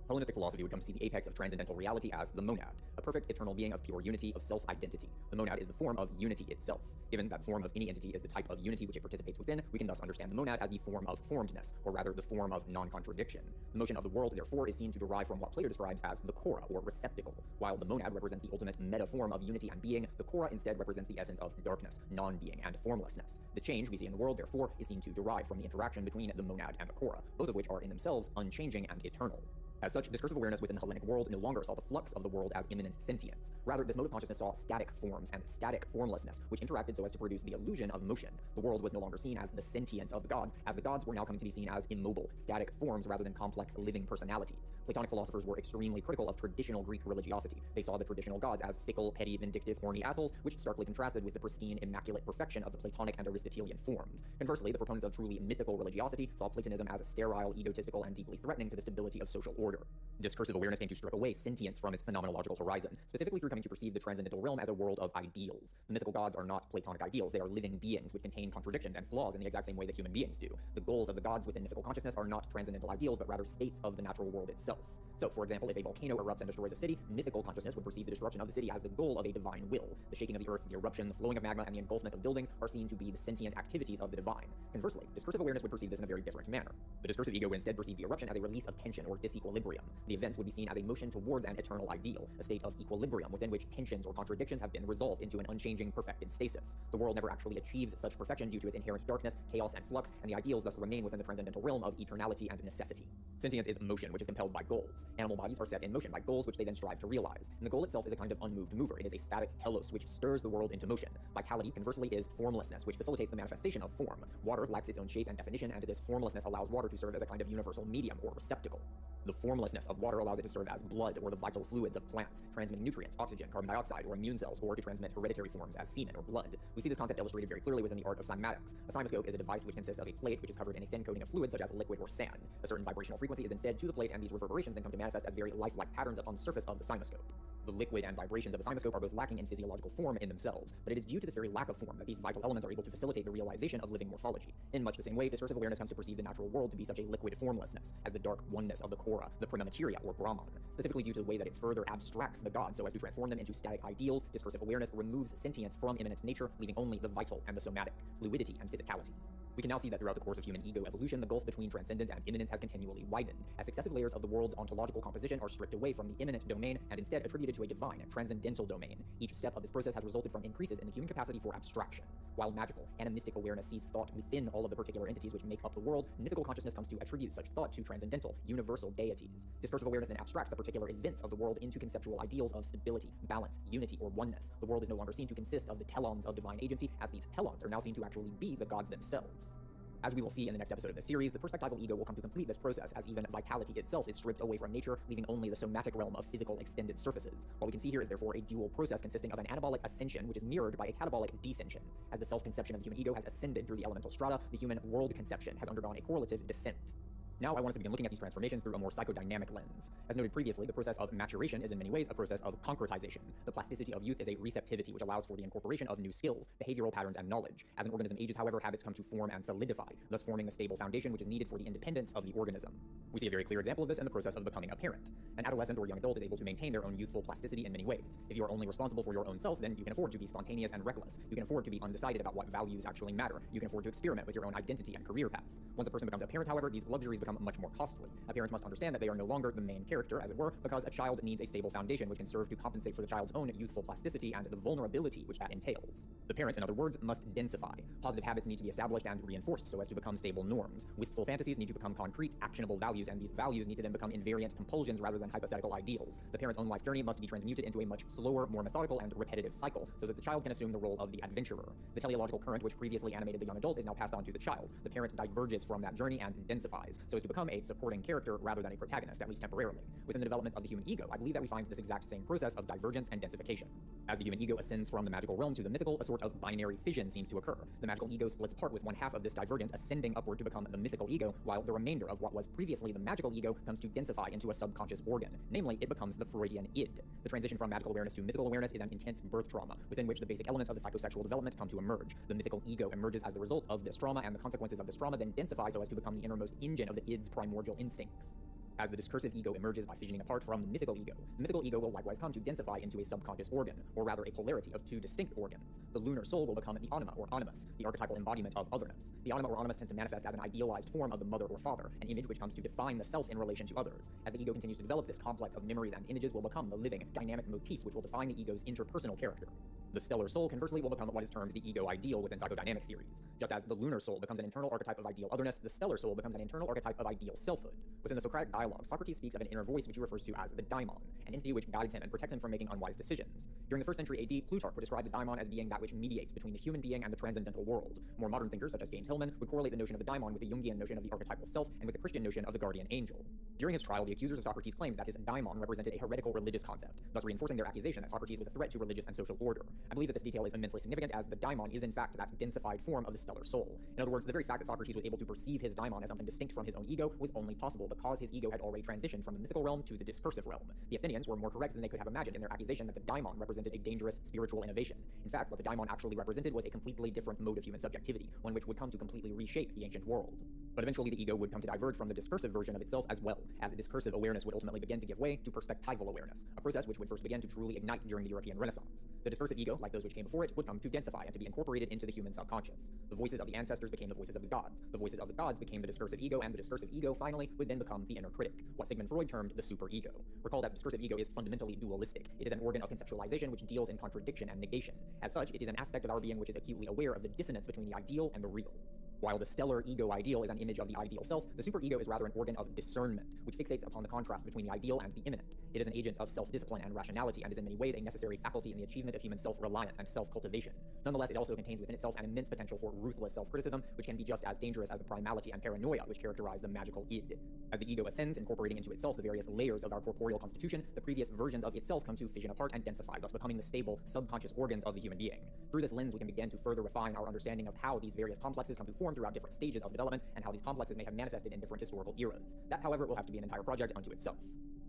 Hellenistic philosophy would come to see the apex of transcendental reality as the monad, a perfect eternal being of pure unity, of self-identity. The monad is the form of unity itself. Given that the form of any entity is the type of unity which it participates within, we can thus understand the monad as the form of formedness, or rather the form of non-contradiction. The motion of the world, therefore, is seen to derive from what Plato describes as the chora, or receptacle. While the monad represents the ultimate meta-form of unity and being, the chora instead represents the essence of darkness, non-being, and formlessness. The change we see in the world, therefore, is seen to derive from the interaction between the monad and the chora, both of which are in themselves unchanging and eternal. As such, discursive awareness within the Hellenic world no longer saw the flux of the world as immanent sentience. Rather, this mode of consciousness saw static forms and static formlessness, which interacted so as to produce the illusion of motion. The world was no longer seen as the sentience of the gods, as the gods were now coming to be seen as immobile, static forms rather than complex, living personalities. Platonic philosophers were extremely critical of traditional Greek religiosity. They saw the traditional gods as fickle, petty, vindictive, horny assholes, which starkly contrasted with the pristine, immaculate perfection of the Platonic and Aristotelian forms. Conversely, the proponents of truly mythical religiosity saw Platonism as sterile, egotistical, and deeply threatening to the stability of social order. Discursive awareness came to strip away sentience from its phenomenological horizon, specifically through coming to perceive the transcendental realm as a world of ideals. The mythical gods are not Platonic ideals, they are living beings which contain contradictions and flaws in the exact same way that human beings do. The goals of the gods within mythical consciousness are not transcendental ideals, but rather states of the natural world itself. So, for example, if a volcano erupts and destroys a city, mythical consciousness would perceive the destruction of the city as the goal of a divine will. The shaking of the earth, the eruption, the flowing of magma, and the engulfment of buildings are seen to be the sentient activities of the divine. Conversely, discursive awareness would perceive this in a very different manner. The discursive ego would instead perceive the eruption as a release of tension or disequilibrium. The events would be seen as a motion towards an eternal ideal, a state of equilibrium within which tensions or contradictions have been resolved into an unchanging, perfected stasis. The world never actually achieves such perfection due to its inherent darkness, chaos, and flux, and the ideals thus remain within the transcendental realm of eternality and necessity. Sentience is motion, which is compelled by goals. Animal bodies are set in motion by goals which they then strive to realize, and the goal itself is a kind of unmoved mover. It is a static telos which stirs the world into motion. Vitality, conversely, is formlessness, which facilitates the manifestation of form. Water lacks its own shape and definition, and this formlessness allows water to serve as a kind of universal medium or receptacle. The formlessness of water allows it to serve as blood or the vital fluids of plants, transmitting nutrients, oxygen, carbon dioxide, or immune cells, or to transmit hereditary forms as semen or blood. We see this concept illustrated very clearly within the art of cymatics. A cymoscope is a device which consists of a plate which is covered in a thin coating of fluid such as liquid or sand. A certain vibrational frequency is then fed to the plate, and these reverberations then come to manifest as very lifelike patterns upon the surface of the cymoscope. The liquid and vibrations of a cymoscope are both lacking in physiological form in themselves, but it is due to this very lack of form that these vital elements are able to facilitate the realization of living morphology. In much the same way, discursive awareness comes to perceive the natural world to be such a liquid formlessness, as the dark oneness of the Kora, the prima materia or Brahman. Specifically due to the way that it further abstracts the gods so as to transform them into static ideals, discursive awareness removes sentience from immanent nature, leaving only the vital and the somatic, fluidity and physicality. We can now see that throughout the course of human ego evolution, the gulf between transcendence and immanence has continually widened, as successive layers of the world's ontological composition are stripped away from the immanent domain and instead attributed to a divine, transcendental domain. Each step of this process has resulted from increases in the human capacity for abstraction. While magical, animistic awareness sees thought within all of the particular entities which make up the world, mythical consciousness comes to attribute such thought to transcendental, universal deities. Discursive awareness then abstracts the particular events of the world into conceptual ideals of stability, balance, unity, or oneness. The world is no longer seen to consist of the telons of divine agency, as these telons are now seen to actually be the gods themselves. As we will see in the next episode of this series, the perspectival ego will come to complete this process, as even vitality itself is stripped away from nature, leaving only the somatic realm of physical extended surfaces. What we can see here is therefore a dual process consisting of an anabolic ascension, which is mirrored by a catabolic descension. As the self-conception of the human ego has ascended through the elemental strata, the human world conception has undergone a correlative descent. Now I want us to begin looking at these transformations through a more psychodynamic lens. As noted previously, the process of maturation is in many ways a process of concretization. The plasticity of youth is a receptivity which allows for the incorporation of new skills, behavioral patterns, and knowledge. As an organism ages, however, habits come to form and solidify, thus forming the stable foundation which is needed for the independence of the organism. We see a very clear example of this in the process of becoming a parent. An adolescent or young adult is able to maintain their own youthful plasticity in many ways. If you are only responsible for your own self, then you can afford to be spontaneous and reckless. You can afford to be undecided about what values actually matter. You can afford to experiment with your own identity and career path. Once a person becomes a parent, however, these luxuries become much more costly. A parent must understand that they are no longer the main character, as it were, because a child needs a stable foundation which can serve to compensate for the child's own youthful plasticity and the vulnerability which that entails. The parent, in other words, must densify. Positive habits need to be established and reinforced so as to become stable norms. Wistful fantasies need to become concrete, actionable values, and these values need to then become invariant compulsions rather than hypothetical ideals. The parent's own life journey must be transmuted into a much slower, more methodical, and repetitive cycle so that the child can assume the role of the adventurer. The teleological current which previously animated the young adult is now passed on to the child. The parent diverges from that journey and densifies so as to become a supporting character rather than a protagonist, at least temporarily. Within the development of the human ego, I believe that we find this exact same process of divergence and densification. As the human ego ascends from the magical realm to the mythical, a sort of binary fission seems to occur. The magical ego splits apart with one half of this divergence ascending upward to become the mythical ego, while the remainder of what was previously the magical ego comes to densify into a subconscious organ. Namely, it becomes the Freudian id. The transition from magical awareness to mythical awareness is an intense birth trauma, within which the basic elements of the psychosexual development come to emerge. The mythical ego emerges as the result of this trauma, and the consequences of this trauma then densify so as to become the innermost engine of the id's primordial instincts. As the discursive ego emerges by fissioning apart from the mythical ego will likewise come to densify into a subconscious organ, or rather a polarity of two distinct organs. The lunar soul will become the anima or animus, the archetypal embodiment of otherness. The anima or animus tends to manifest as an idealized form of the mother or father, an image which comes to define the self in relation to others. As the ego continues to develop, this complex of memories and images will become the living, dynamic motif which will define the ego's interpersonal character. The stellar soul, conversely, will become what is termed the ego ideal within psychodynamic theories. Just as the lunar soul becomes an internal archetype of ideal otherness, the stellar soul becomes an internal archetype of ideal selfhood. Within the Socratic dialogue, Socrates speaks of an inner voice which he refers to as the daimon, an entity which guides him and protects him from making unwise decisions. During the 1st century AD, Plutarch would describe the daimon as being that which mediates between the human being and the transcendental world. More modern thinkers, such as James Hillman, would correlate the notion of the daimon with the Jungian notion of the archetypal self and with the Christian notion of the guardian angel. During his trial, the accusers of Socrates claimed that his daimon represented a heretical religious concept, thus reinforcing their accusation that Socrates was a threat to religious and social order. I believe that this detail is immensely significant, as the daimon is in fact that densified form of the stellar soul. In other words, the very fact that Socrates was able to perceive his daimon as something distinct from his own ego was only possible because his ego had already transitioned from the mythical realm to the discursive realm. The Athenians were more correct than they could have imagined in their accusation that the daimon represented a dangerous spiritual innovation. In fact, what the daimon actually represented was a completely different mode of human subjectivity, one which would come to completely reshape the ancient world. But eventually the ego would come to diverge from the discursive version of itself as well, as discursive awareness would ultimately begin to give way to perspectival awareness, a process which would first begin to truly ignite during the European Renaissance. The discursive ego, like those which came before it, would come to densify and to be incorporated into the human subconscious. The voices of the ancestors became the voices of the gods. The voices of the gods became the discursive ego, and the discursive ego finally would then become the inner critic, what Sigmund Freud termed the superego. Recall that the discursive ego is fundamentally dualistic. It is an organ of conceptualization which deals in contradiction and negation. As such, it is an aspect of our being which is acutely aware of the dissonance between the ideal and the real. While the stellar ego ideal is an image of the ideal self, the superego is rather an organ of discernment, which fixates upon the contrast between the ideal and the immanent. It is an agent of self-discipline and rationality, and is in many ways a necessary faculty in the achievement of human self-reliance and self-cultivation. Nonetheless, it also contains within itself an immense potential for ruthless self-criticism, which can be just as dangerous as the primality and paranoia which characterize the magical id. As the ego ascends, incorporating into itself the various layers of our corporeal constitution, the previous versions of itself come to fission apart and densify, thus becoming the stable, subconscious organs of the human being. Through this lens, we can begin to further refine our understanding of how these various complexes come to form throughout different stages of development, and how these complexes may have manifested in different historical eras. That, however, will have to be an entire project unto itself.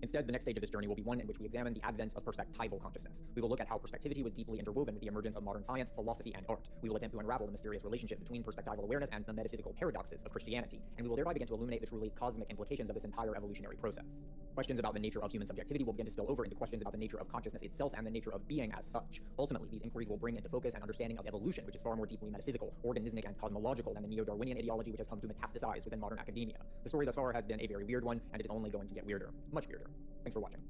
Instead, the next stage of this journey will be one in which we examine the advent of perspectival consciousness. We will look at how perspectivity was deeply interwoven with the emergence of modern science, philosophy, and art. We will attempt to unravel the mysterious relationship between perspectival awareness and the metaphysical paradoxes of Christianity, and we will thereby begin to illuminate the truly cosmic implications of this entire evolutionary process. Questions about the nature of human subjectivity will begin to spill over into questions about the nature of consciousness itself and the nature of being as such. Ultimately, these inquiries will bring into focus an understanding of evolution, which is far more deeply metaphysical, organismic, and cosmological than the neo-Darwinian ideology which has come to metastasize within modern academia. The story thus far has been a very weird one, and it is only going to get weirder. Much weirder. Thanks for watching.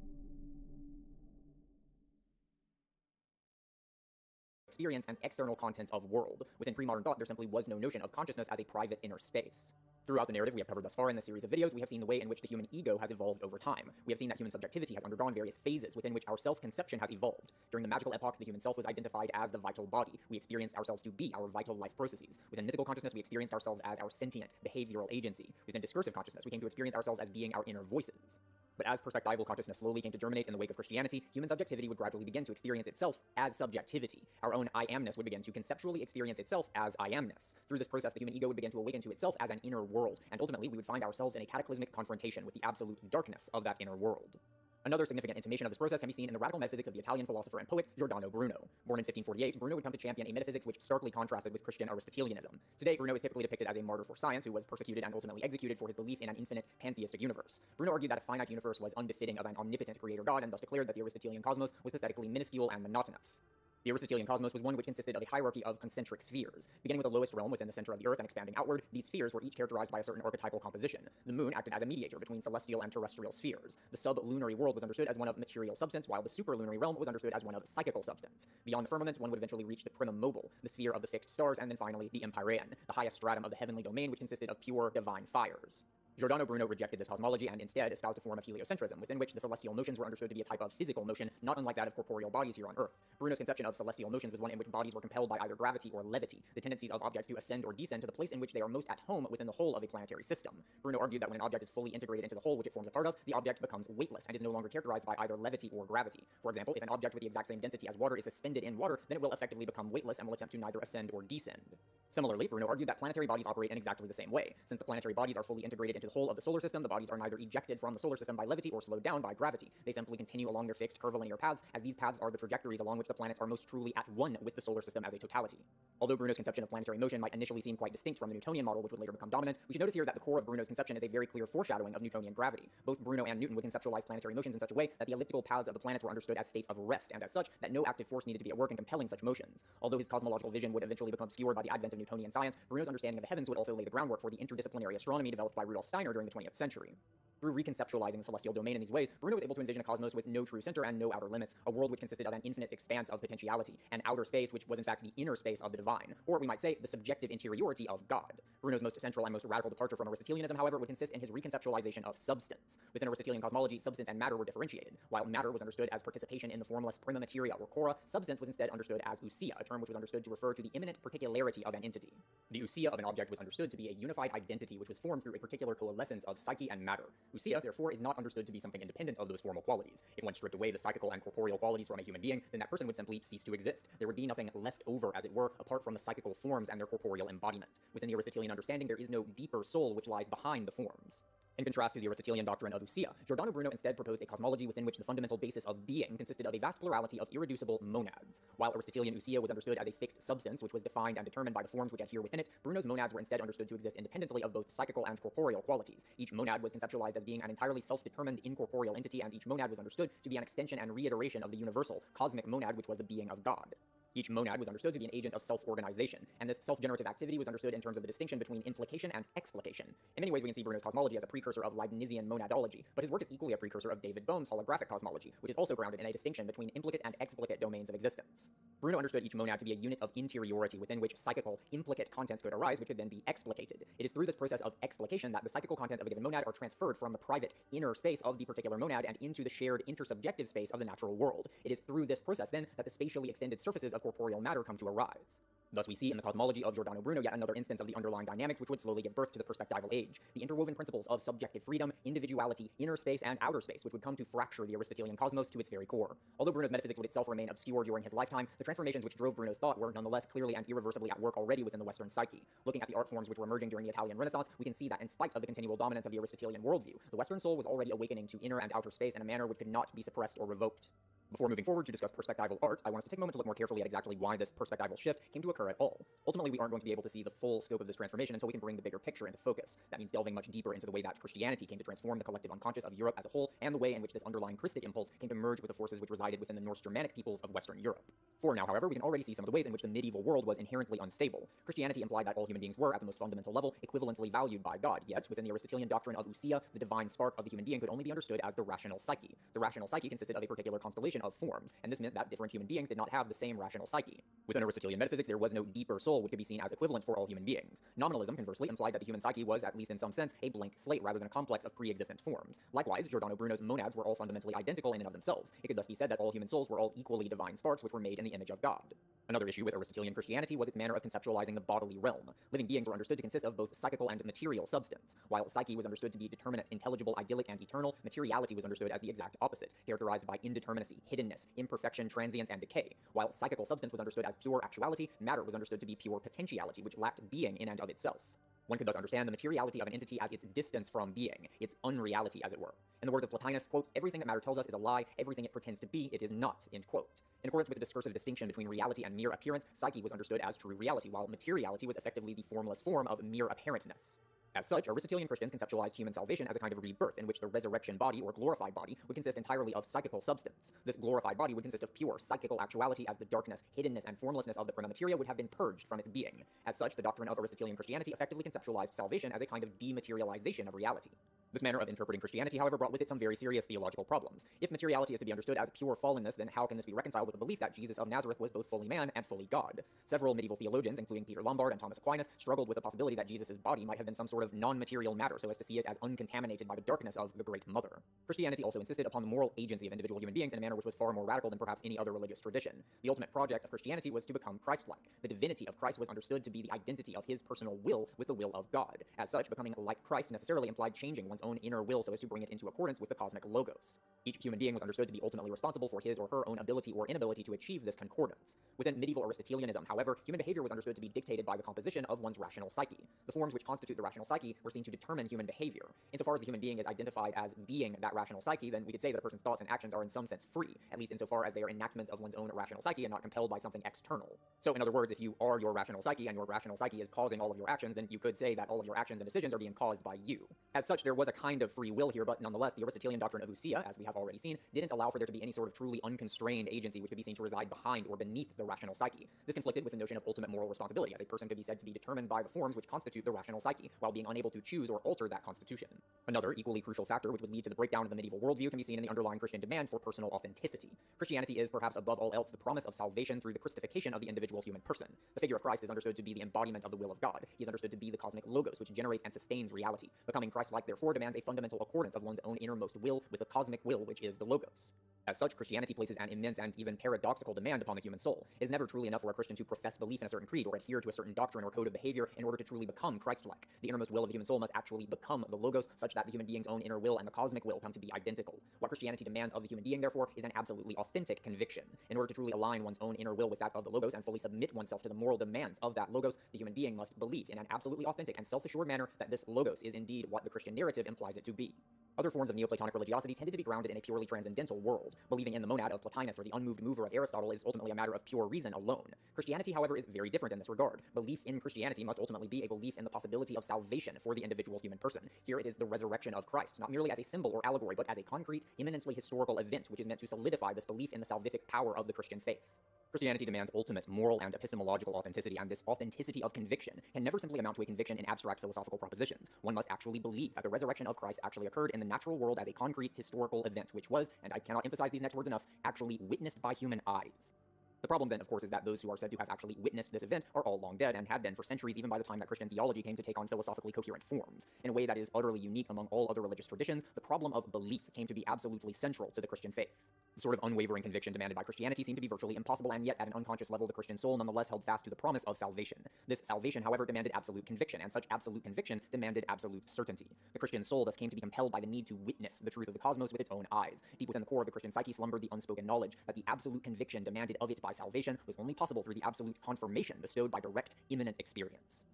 Experience and external contents of world. Within pre-modern thought, there simply was no notion of consciousness as a private inner space. Throughout the narrative we have covered thus far in this series of videos, we have seen the way in which the human ego has evolved over time. We have seen that human subjectivity has undergone various phases within which our self-conception has evolved. During the magical epoch, the human self was identified as the vital body. We experienced ourselves to be our vital life processes. Within mythical consciousness, we experienced ourselves as our sentient, behavioral agency. Within discursive consciousness, we came to experience ourselves as being our inner voices. But as perspectival consciousness slowly came to germinate in the wake of Christianity, human subjectivity would gradually begin to experience itself as subjectivity. Our own I-amness would begin to conceptually experience itself as I-amness. Through this process, the human ego would begin to awaken to itself as an inner world, and ultimately we would find ourselves in a cataclysmic confrontation with the absolute darkness of that inner world. Another significant intimation of this process can be seen in the radical metaphysics of the Italian philosopher and poet Giordano Bruno. Born in 1548, Bruno would come to champion a metaphysics which starkly contrasted with Christian Aristotelianism. Today, Bruno is typically depicted as a martyr for science who was persecuted and ultimately executed for his belief in an infinite pantheistic universe. Bruno argued that a finite universe was unbefitting of an omnipotent creator god, and thus declared that the Aristotelian cosmos was pathetically minuscule and monotonous. The Aristotelian cosmos was one which consisted of a hierarchy of concentric spheres. Beginning with the lowest realm within the center of the earth and expanding outward, these spheres were each characterized by a certain archetypal composition. The moon acted as a mediator between celestial and terrestrial spheres. The sublunary world was understood as one of material substance, while the superlunary realm was understood as one of psychical substance. Beyond the firmament, one would eventually reach the primum mobile, the sphere of the fixed stars, and then finally the empyrean, the highest stratum of the heavenly domain, which consisted of pure divine fires. Giordano Bruno rejected this cosmology and instead espoused a form of heliocentrism, within which the celestial motions were understood to be a type of physical motion, not unlike that of corporeal bodies here on Earth. Bruno's conception of celestial motions was one in which bodies were compelled by either gravity or levity, the tendencies of objects to ascend or descend to the place in which they are most at home within the whole of a planetary system. Bruno argued that when an object is fully integrated into the whole which it forms a part of, the object becomes weightless and is no longer characterized by either levity or gravity. For example, if an object with the exact same density as water is suspended in water, then it will effectively become weightless and will attempt to neither ascend or descend. Similarly, Bruno argued that planetary bodies operate in exactly the same way. Since the planetary bodies are fully integrated into the whole of the solar system, the bodies are neither ejected from the solar system by levity or slowed down by gravity. They simply continue along their fixed curvilinear paths, as these paths are the trajectories along which the planets are most truly at one with the solar system as a totality. Although Bruno's conception of planetary motion might initially seem quite distinct from the Newtonian model, which would later become dominant, we should notice here that the core of Bruno's conception is a very clear foreshadowing of Newtonian gravity. Both Bruno and Newton would conceptualize planetary motions in such a way that the elliptical paths of the planets were understood as states of rest, and as such, that no active force needed to be at work in compelling such motions. Although his cosmological vision would eventually become obscured by the advent of Newtonian science, Bruno's understanding of the heavens would also lay the groundwork for the interdisciplinary astronomy developed by Rudolf Steiner during the 20th century. Through reconceptualizing the celestial domain in these ways, Bruno was able to envision a cosmos with no true center and no outer limits, a world which consisted of an infinite expanse of potentiality, an outer space which was in fact the inner space of the divine, or we might say the subjective interiority of God. Bruno's most central and most radical departure from Aristotelianism, however, would consist in his reconceptualization of substance. Within Aristotelian cosmology, substance and matter were differentiated. While matter was understood as participation in the formless prima materia or cora, substance was instead understood as ousia, a term which was understood to refer to the immanent particularity of an entity. The ousia of an object was understood to be a unified identity which was formed through a particular coalescence of psyche and matter. Ousia, therefore, is not understood to be something independent of those formal qualities. If one stripped away the psychical and corporeal qualities from a human being, then that person would simply cease to exist. There would be nothing left over, as it were, apart from the psychical forms and their corporeal embodiment. Within the Aristotelian understanding, there is no deeper soul which lies behind the forms. In contrast to the Aristotelian doctrine of ousia, Giordano Bruno instead proposed a cosmology within which the fundamental basis of being consisted of a vast plurality of irreducible monads. While Aristotelian ousia was understood as a fixed substance which was defined and determined by the forms which adhere within it, Bruno's monads were instead understood to exist independently of both psychical and corporeal qualities. Each monad was conceptualized as being an entirely self-determined incorporeal entity, and each monad was understood to be an extension and reiteration of the universal, cosmic monad which was the being of God. Each monad was understood to be an agent of self-organization, and this self-generative activity was understood in terms of the distinction between implication and explication. In many ways, we can see Bruno's cosmology as a precursor of Leibnizian monadology, but his work is equally a precursor of David Bohm's holographic cosmology, which is also grounded in a distinction between implicate and explicate domains of existence. Bruno understood each monad to be a unit of interiority within which psychical, implicate contents could arise, which could then be explicated. It is through this process of explication that the psychical contents of a given monad are transferred from the private, inner space of the particular monad and into the shared intersubjective space of the natural world. It is through this process, then, that the spatially extended surfaces of corporeal matter come to arise. Thus we see in the cosmology of Giordano Bruno yet another instance of the underlying dynamics which would slowly give birth to the perspectival age, the interwoven principles of subjective freedom, individuality, inner space, and outer space, which would come to fracture the Aristotelian cosmos to its very core. Although Bruno's metaphysics would itself remain obscure during his lifetime, the transformations which drove Bruno's thought were nonetheless clearly and irreversibly at work already within the Western psyche. Looking at the art forms which were emerging during the Italian Renaissance, we can see that in spite of the continual dominance of the Aristotelian worldview, the Western soul was already awakening to inner and outer space in a manner which could not be suppressed or revoked. Before moving forward to discuss perspectival art, I want us to take a moment to look more carefully at exactly why this perspectival shift came to occur at all. Ultimately, we aren't going to be able to see the full scope of this transformation until we can bring the bigger picture into focus. That means delving much deeper into the way that Christianity came to transform the collective unconscious of Europe as a whole, and the way in which this underlying Christic impulse came to merge with the forces which resided within the Norse Germanic peoples of Western Europe. For now, however, we can already see some of the ways in which the medieval world was inherently unstable. Christianity implied that all human beings were, at the most fundamental level, equivalently valued by God, yet within the Aristotelian doctrine of ousia, the divine spark of the human being could only be understood as the rational psyche. The rational psyche consisted of a particular constellation of forms, and this meant that different human beings did not have the same rational psyche. Within Aristotelian metaphysics, there was no deeper soul which could be seen as equivalent for all human beings. Nominalism, conversely, implied that the human psyche was, at least in some sense, a blank slate rather than a complex of pre-existent forms. Likewise, Giordano Bruno's monads were all fundamentally identical in and of themselves. It could thus be said that all human souls were all equally divine sparks which were made in the image of God. Another issue with Aristotelian Christianity was its manner of conceptualizing the bodily realm. Living beings were understood to consist of both psychical and material substance. While psyche was understood to be determinate, intelligible, idyllic, and eternal, materiality was understood as the exact opposite, characterized by indeterminacy, hiddenness, imperfection, transience, and decay. While psychical substance was understood as pure actuality, matter was understood to be pure potentiality, which lacked being in and of itself. One could thus understand the materiality of an entity as its distance from being, its unreality, as it were. In the words of Plotinus, quote, "Everything that matter tells us is a lie, everything it pretends to be, it is not," end quote. In accordance with the discursive distinction between reality and mere appearance, psyche was understood as true reality, while materiality was effectively the formless form of mere apparentness. As such, Aristotelian Christians conceptualized human salvation as a kind of rebirth in which the resurrection body, or glorified body, would consist entirely of psychical substance. This glorified body would consist of pure psychical actuality, as the darkness, hiddenness, and formlessness of the prima materia would have been purged from its being. As such, the doctrine of Aristotelian Christianity effectively conceptualized salvation as a kind of dematerialization of reality. This manner of interpreting Christianity, however, brought with it some very serious theological problems. If materiality is to be understood as pure fallenness, then how can this be reconciled with the belief that Jesus of Nazareth was both fully man and fully God? Several medieval theologians, including Peter Lombard and Thomas Aquinas, struggled with the possibility that Jesus' body might have been some sort of non-material matter, so as to see it as uncontaminated by the darkness of the Great Mother. Christianity also insisted upon the moral agency of individual human beings in a manner which was far more radical than perhaps any other religious tradition. The ultimate project of Christianity was to become Christ-like. The divinity of Christ was understood to be the identity of his personal will with the will of God. As such, becoming like Christ necessarily implied changing one's own inner will so as to bring it into accordance with the cosmic logos. Each human being was understood to be ultimately responsible for his or her own ability or inability to achieve this concordance. Within medieval Aristotelianism, however, human behavior was understood to be dictated by the composition of one's rational psyche. The forms which constitute the rational psyche were seen to determine human behavior. Insofar as the human being is identified as being that rational psyche, then we could say that a person's thoughts and actions are in some sense free, at least insofar as they are enactments of one's own rational psyche and not compelled by something external. So in other words, if you are your rational psyche and your rational psyche is causing all of your actions, then you could say that all of your actions and decisions are being caused by you. As such, there was a kind of free will here, but nonetheless, the Aristotelian doctrine of ousia, as we have already seen, didn't allow for there to be any sort of truly unconstrained agency which could be seen to reside behind or beneath the rational psyche. This conflicted with the notion of ultimate moral responsibility, as a person could be said to be determined by the forms which constitute the rational psyche, while being unable to choose or alter that constitution. Another equally crucial factor which would lead to the breakdown of the medieval worldview can be seen in the underlying Christian demand for personal authenticity. Christianity is, perhaps above all else, the promise of salvation through the Christification of the individual human person. The figure of Christ is understood to be the embodiment of the will of God. He is understood to be the cosmic logos which generates and sustains reality. Becoming Christ-like, therefore, demands a fundamental accordance of one's own innermost will with the cosmic will which is the logos. As such, Christianity places an immense and even paradoxical demand upon the human soul. It is never truly enough for a Christian to profess belief in a certain creed or adhere to a certain doctrine or code of behavior in order to truly become Christ-like. The innermost will of the human soul must actually become the logos, such that the human being's own inner will and the cosmic will come to be identical. What Christianity demands of the human being, therefore, is an absolutely authentic conviction. In order to truly align one's own inner will with that of the logos and fully submit oneself to the moral demands of that logos, the human being must believe in an absolutely authentic and self-assured manner that this logos is indeed what the Christian narrative implies it to be. Other forms of Neoplatonic religiosity tended to be grounded in a purely transcendental world. Believing in the monad of Plotinus or the unmoved mover of Aristotle is ultimately a matter of pure reason alone. Christianity, however, is very different in this regard. Belief in Christianity must ultimately be a belief in the possibility of salvation for the individual human person. Here it is the resurrection of Christ, not merely as a symbol or allegory, but as a concrete, imminently historical event which is meant to solidify this belief in the salvific power of the Christian faith. Christianity demands ultimate moral and epistemological authenticity, and this authenticity of conviction can never simply amount to a conviction in abstract philosophical propositions. One must actually believe that the resurrection of Christ actually occurred in the natural world as a concrete historical event, which was, and I cannot emphasize these next words enough, actually witnessed by human eyes. The problem then, of course, is that those who are said to have actually witnessed this event are all long dead and had been for centuries, even by the time that Christian theology came to take on philosophically coherent forms. In a way that is utterly unique among all other religious traditions, the problem of belief came to be absolutely central to the Christian faith. The sort of unwavering conviction demanded by Christianity seemed to be virtually impossible, and yet at an unconscious level the Christian soul nonetheless held fast to the promise of salvation. This salvation, however, demanded absolute conviction, and such absolute conviction demanded absolute certainty. The Christian soul thus came to be compelled by the need to witness the truth of the cosmos with its own eyes. Deep within the core of the Christian psyche slumbered the unspoken knowledge that the absolute conviction demanded of it by salvation was only possible through the absolute confirmation bestowed by direct, imminent experience.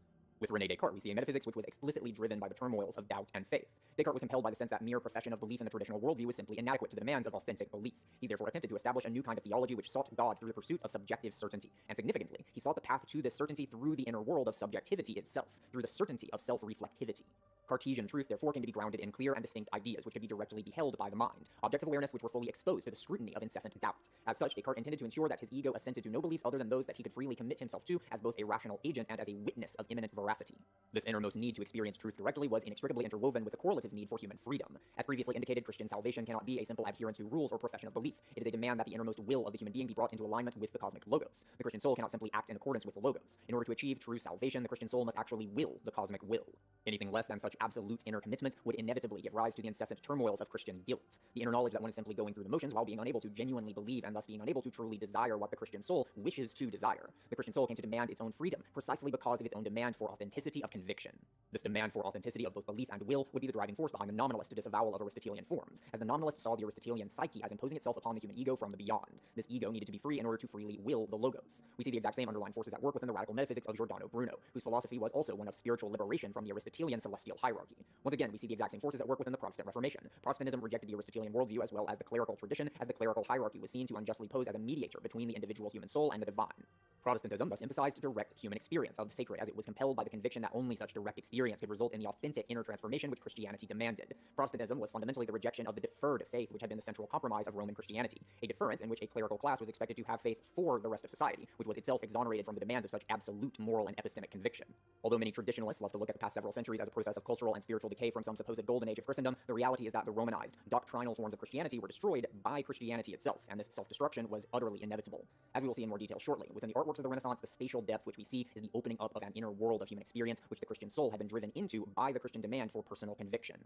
With René Descartes, we see a metaphysics which was explicitly driven by the turmoils of doubt and faith. Descartes was compelled by the sense that mere profession of belief in the traditional worldview was simply inadequate to the demands of authentic belief. He therefore attempted to establish a new kind of theology which sought God through the pursuit of subjective certainty. And significantly, he sought the path to this certainty through the inner world of subjectivity itself, through the certainty of self-reflectivity. Cartesian truth, therefore, came to be grounded in clear and distinct ideas, which could be directly beheld by the mind, objects of awareness which were fully exposed to the scrutiny of incessant doubt. As such, Descartes intended to ensure that his ego assented to no beliefs other than those that he could freely commit himself to as both a rational agent and as a witness of imminent veracity. This innermost need to experience truth directly was inextricably interwoven with the correlative need for human freedom. As previously indicated, Christian salvation cannot be a simple adherence to rules or profession of belief. It is a demand that the innermost will of the human being be brought into alignment with the cosmic logos. The Christian soul cannot simply act in accordance with the logos. In order to achieve true salvation, the Christian soul must actually will the cosmic will. Anything less than such absolute inner commitment would inevitably give rise to the incessant turmoils of Christian guilt, the inner knowledge that one is simply going through the motions while being unable to genuinely believe and thus being unable to truly desire what the Christian soul wishes to desire. The Christian soul came to demand its own freedom precisely because of its own demand for authenticity of conviction. This demand for authenticity of both belief and will would be the driving force behind the nominalist disavowal of Aristotelian forms, as the nominalist saw the Aristotelian psyche as imposing itself upon the human ego from the beyond. This ego needed to be free in order to freely will the logos. We see the exact same underlying forces at work within the radical metaphysics of Giordano Bruno, whose philosophy was also one of spiritual liberation from the Aristotelian celestial hierarchy. Once again, we see the exact same forces at work within the Protestant Reformation. Protestantism rejected the Aristotelian worldview as well as the clerical tradition, as the clerical hierarchy was seen to unjustly pose as a mediator between the individual human soul and the divine. Protestantism thus emphasized direct human experience of the sacred, as it was compelled by the conviction that only such direct experience could result in the authentic inner transformation which Christianity demanded. Protestantism was fundamentally the rejection of the deferred faith which had been the central compromise of Roman Christianity, a deference in which a clerical class was expected to have faith for the rest of society, which was itself exonerated from the demands of such absolute moral and epistemic conviction. Although many traditionalists love to look at the past several centuries as a process of cultural and spiritual decay from some supposed golden age of Christendom, the reality is that the Romanized, doctrinal forms of Christianity were destroyed by Christianity itself, and this self-destruction was utterly inevitable. As we will see in more detail shortly, within the artworks of the Renaissance, the spatial depth which we see is the opening up of an inner world of human experience which the Christian soul had been driven into by the Christian demand for personal conviction.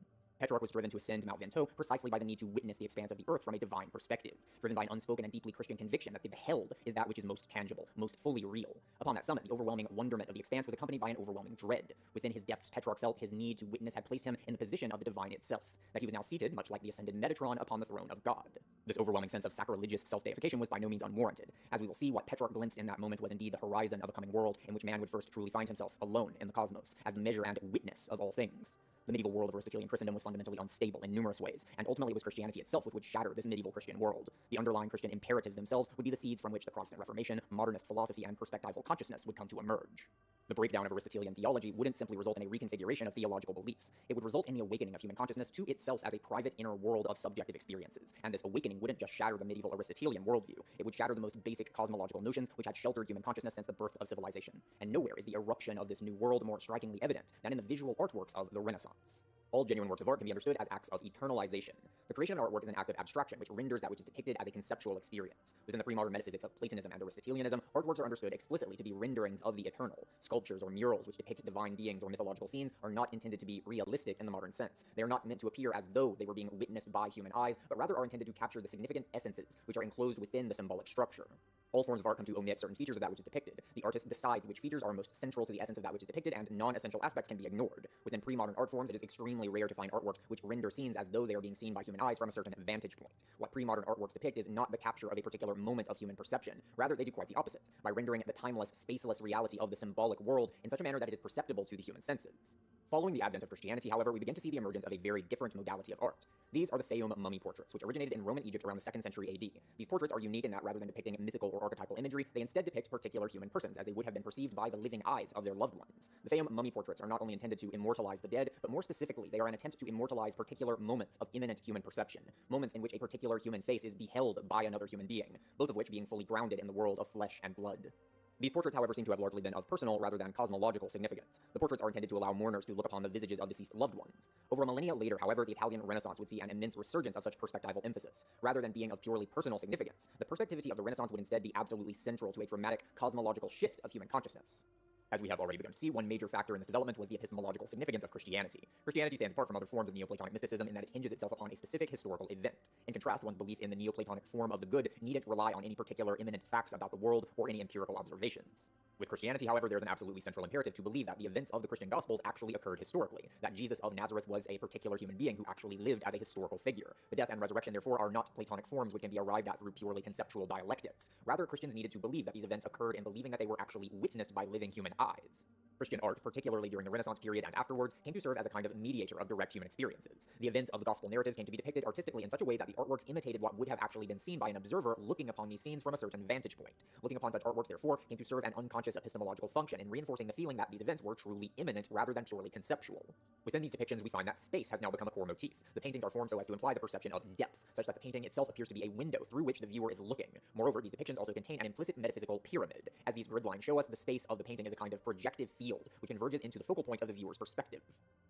Petrarch was driven to ascend Mount Ventoux precisely by the need to witness the expanse of the earth from a divine perspective, driven by an unspoken and deeply Christian conviction that the beheld is that which is most tangible, most fully real. Upon that summit, the overwhelming wonderment of the expanse was accompanied by an overwhelming dread. Within his depths, Petrarch felt his need to witness had placed him in the position of the divine itself, that he was now seated, much like the ascended Metatron, upon the throne of God. This overwhelming sense of sacrilegious self-deification was by no means unwarranted. As we will see, what Petrarch glimpsed in that moment was indeed the horizon of a coming world in which man would first truly find himself alone in the cosmos, as the measure and witness of all things. The medieval world of Aristotelian Christendom was fundamentally unstable in numerous ways, and ultimately it was Christianity itself which would shatter this medieval Christian world. The underlying Christian imperatives themselves would be the seeds from which the Protestant Reformation, modernist philosophy, and perspectival consciousness would come to emerge. The breakdown of Aristotelian theology wouldn't simply result in a reconfiguration of theological beliefs. It would result in the awakening of human consciousness to itself as a private inner world of subjective experiences. And this awakening wouldn't just shatter the medieval Aristotelian worldview. It would shatter the most basic cosmological notions which had sheltered human consciousness since the birth of civilization. And nowhere is the eruption of this new world more strikingly evident than in the visual artworks of the Renaissance. All genuine works of art can be understood as acts of eternalization. The creation of an artwork is an act of abstraction, which renders that which is depicted as a conceptual experience. Within the pre-modern metaphysics of Platonism and Aristotelianism, artworks are understood explicitly to be renderings of the eternal. Sculptures or murals which depict divine beings or mythological scenes are not intended to be realistic in the modern sense. They are not meant to appear as though they were being witnessed by human eyes, but rather are intended to capture the significant essences which are enclosed within the symbolic structure. All forms of art come to omit certain features of that which is depicted. The artist decides which features are most central to the essence of that which is depicted, and non-essential aspects can be ignored. Within pre-modern art forms, it is extremely rare to find artworks which render scenes as though they are being seen by human eyes from a certain vantage point. What pre-modern artworks depict is not the capture of a particular moment of human perception. Rather, they do quite the opposite, by rendering the timeless, spaceless reality of the symbolic world in such a manner that it is perceptible to the human senses. Following the advent of Christianity, however, we begin to see the emergence of a very different modality of art. These are the Fayum mummy portraits, which originated in Roman Egypt around the 2nd century AD. These portraits are unique in that rather than depicting mythical or archetypal imagery, they instead depict particular human persons as they would have been perceived by the living eyes of their loved ones. The Fayum mummy portraits are not only intended to immortalize the dead, but more specifically, they are an attempt to immortalize particular moments of imminent human perception, moments in which a particular human face is beheld by another human being, both of which being fully grounded in the world of flesh and blood. These portraits, however, seem to have largely been of personal rather than cosmological significance. The portraits are intended to allow mourners to look upon the visages of deceased loved ones. Over a millennia later, however, the Italian Renaissance would see an immense resurgence of such perspectival emphasis. Rather than being of purely personal significance, the perspectivity of the Renaissance would instead be absolutely central to a dramatic cosmological shift of human consciousness. As we have already begun to see, one major factor in this development was the epistemological significance of Christianity. Christianity stands apart from other forms of Neoplatonic mysticism in that it hinges itself upon a specific historical event. In contrast, one's belief in the Neoplatonic form of the good needn't rely on any particular imminent facts about the world or any empirical observations. With Christianity, however, there's an absolutely central imperative to believe that the events of the Christian Gospels actually occurred historically, that Jesus of Nazareth was a particular human being who actually lived as a historical figure. The death and resurrection, therefore, are not Platonic forms which can be arrived at through purely conceptual dialectics. Rather, Christians needed to believe that these events occurred in believing that they were actually witnessed by living human eyes. Christian art, particularly during the Renaissance period and afterwards, came to serve as a kind of mediator of direct human experiences. The events of the gospel narratives came to be depicted artistically in such a way that the artworks imitated what would have actually been seen by an observer looking upon these scenes from a certain vantage point. Looking upon such artworks, therefore, came to serve an unconscious epistemological function in reinforcing the feeling that these events were truly imminent rather than purely conceptual. Within these depictions, we find that space has now become a core motif. The paintings are formed so as to imply the perception of depth, such that the painting itself appears to be a window through which the viewer is looking. Moreover, these depictions also contain an implicit metaphysical pyramid. As these grid lines show us, the space of the painting is a kind of projective field, which converges into the focal point of the viewer's perspective.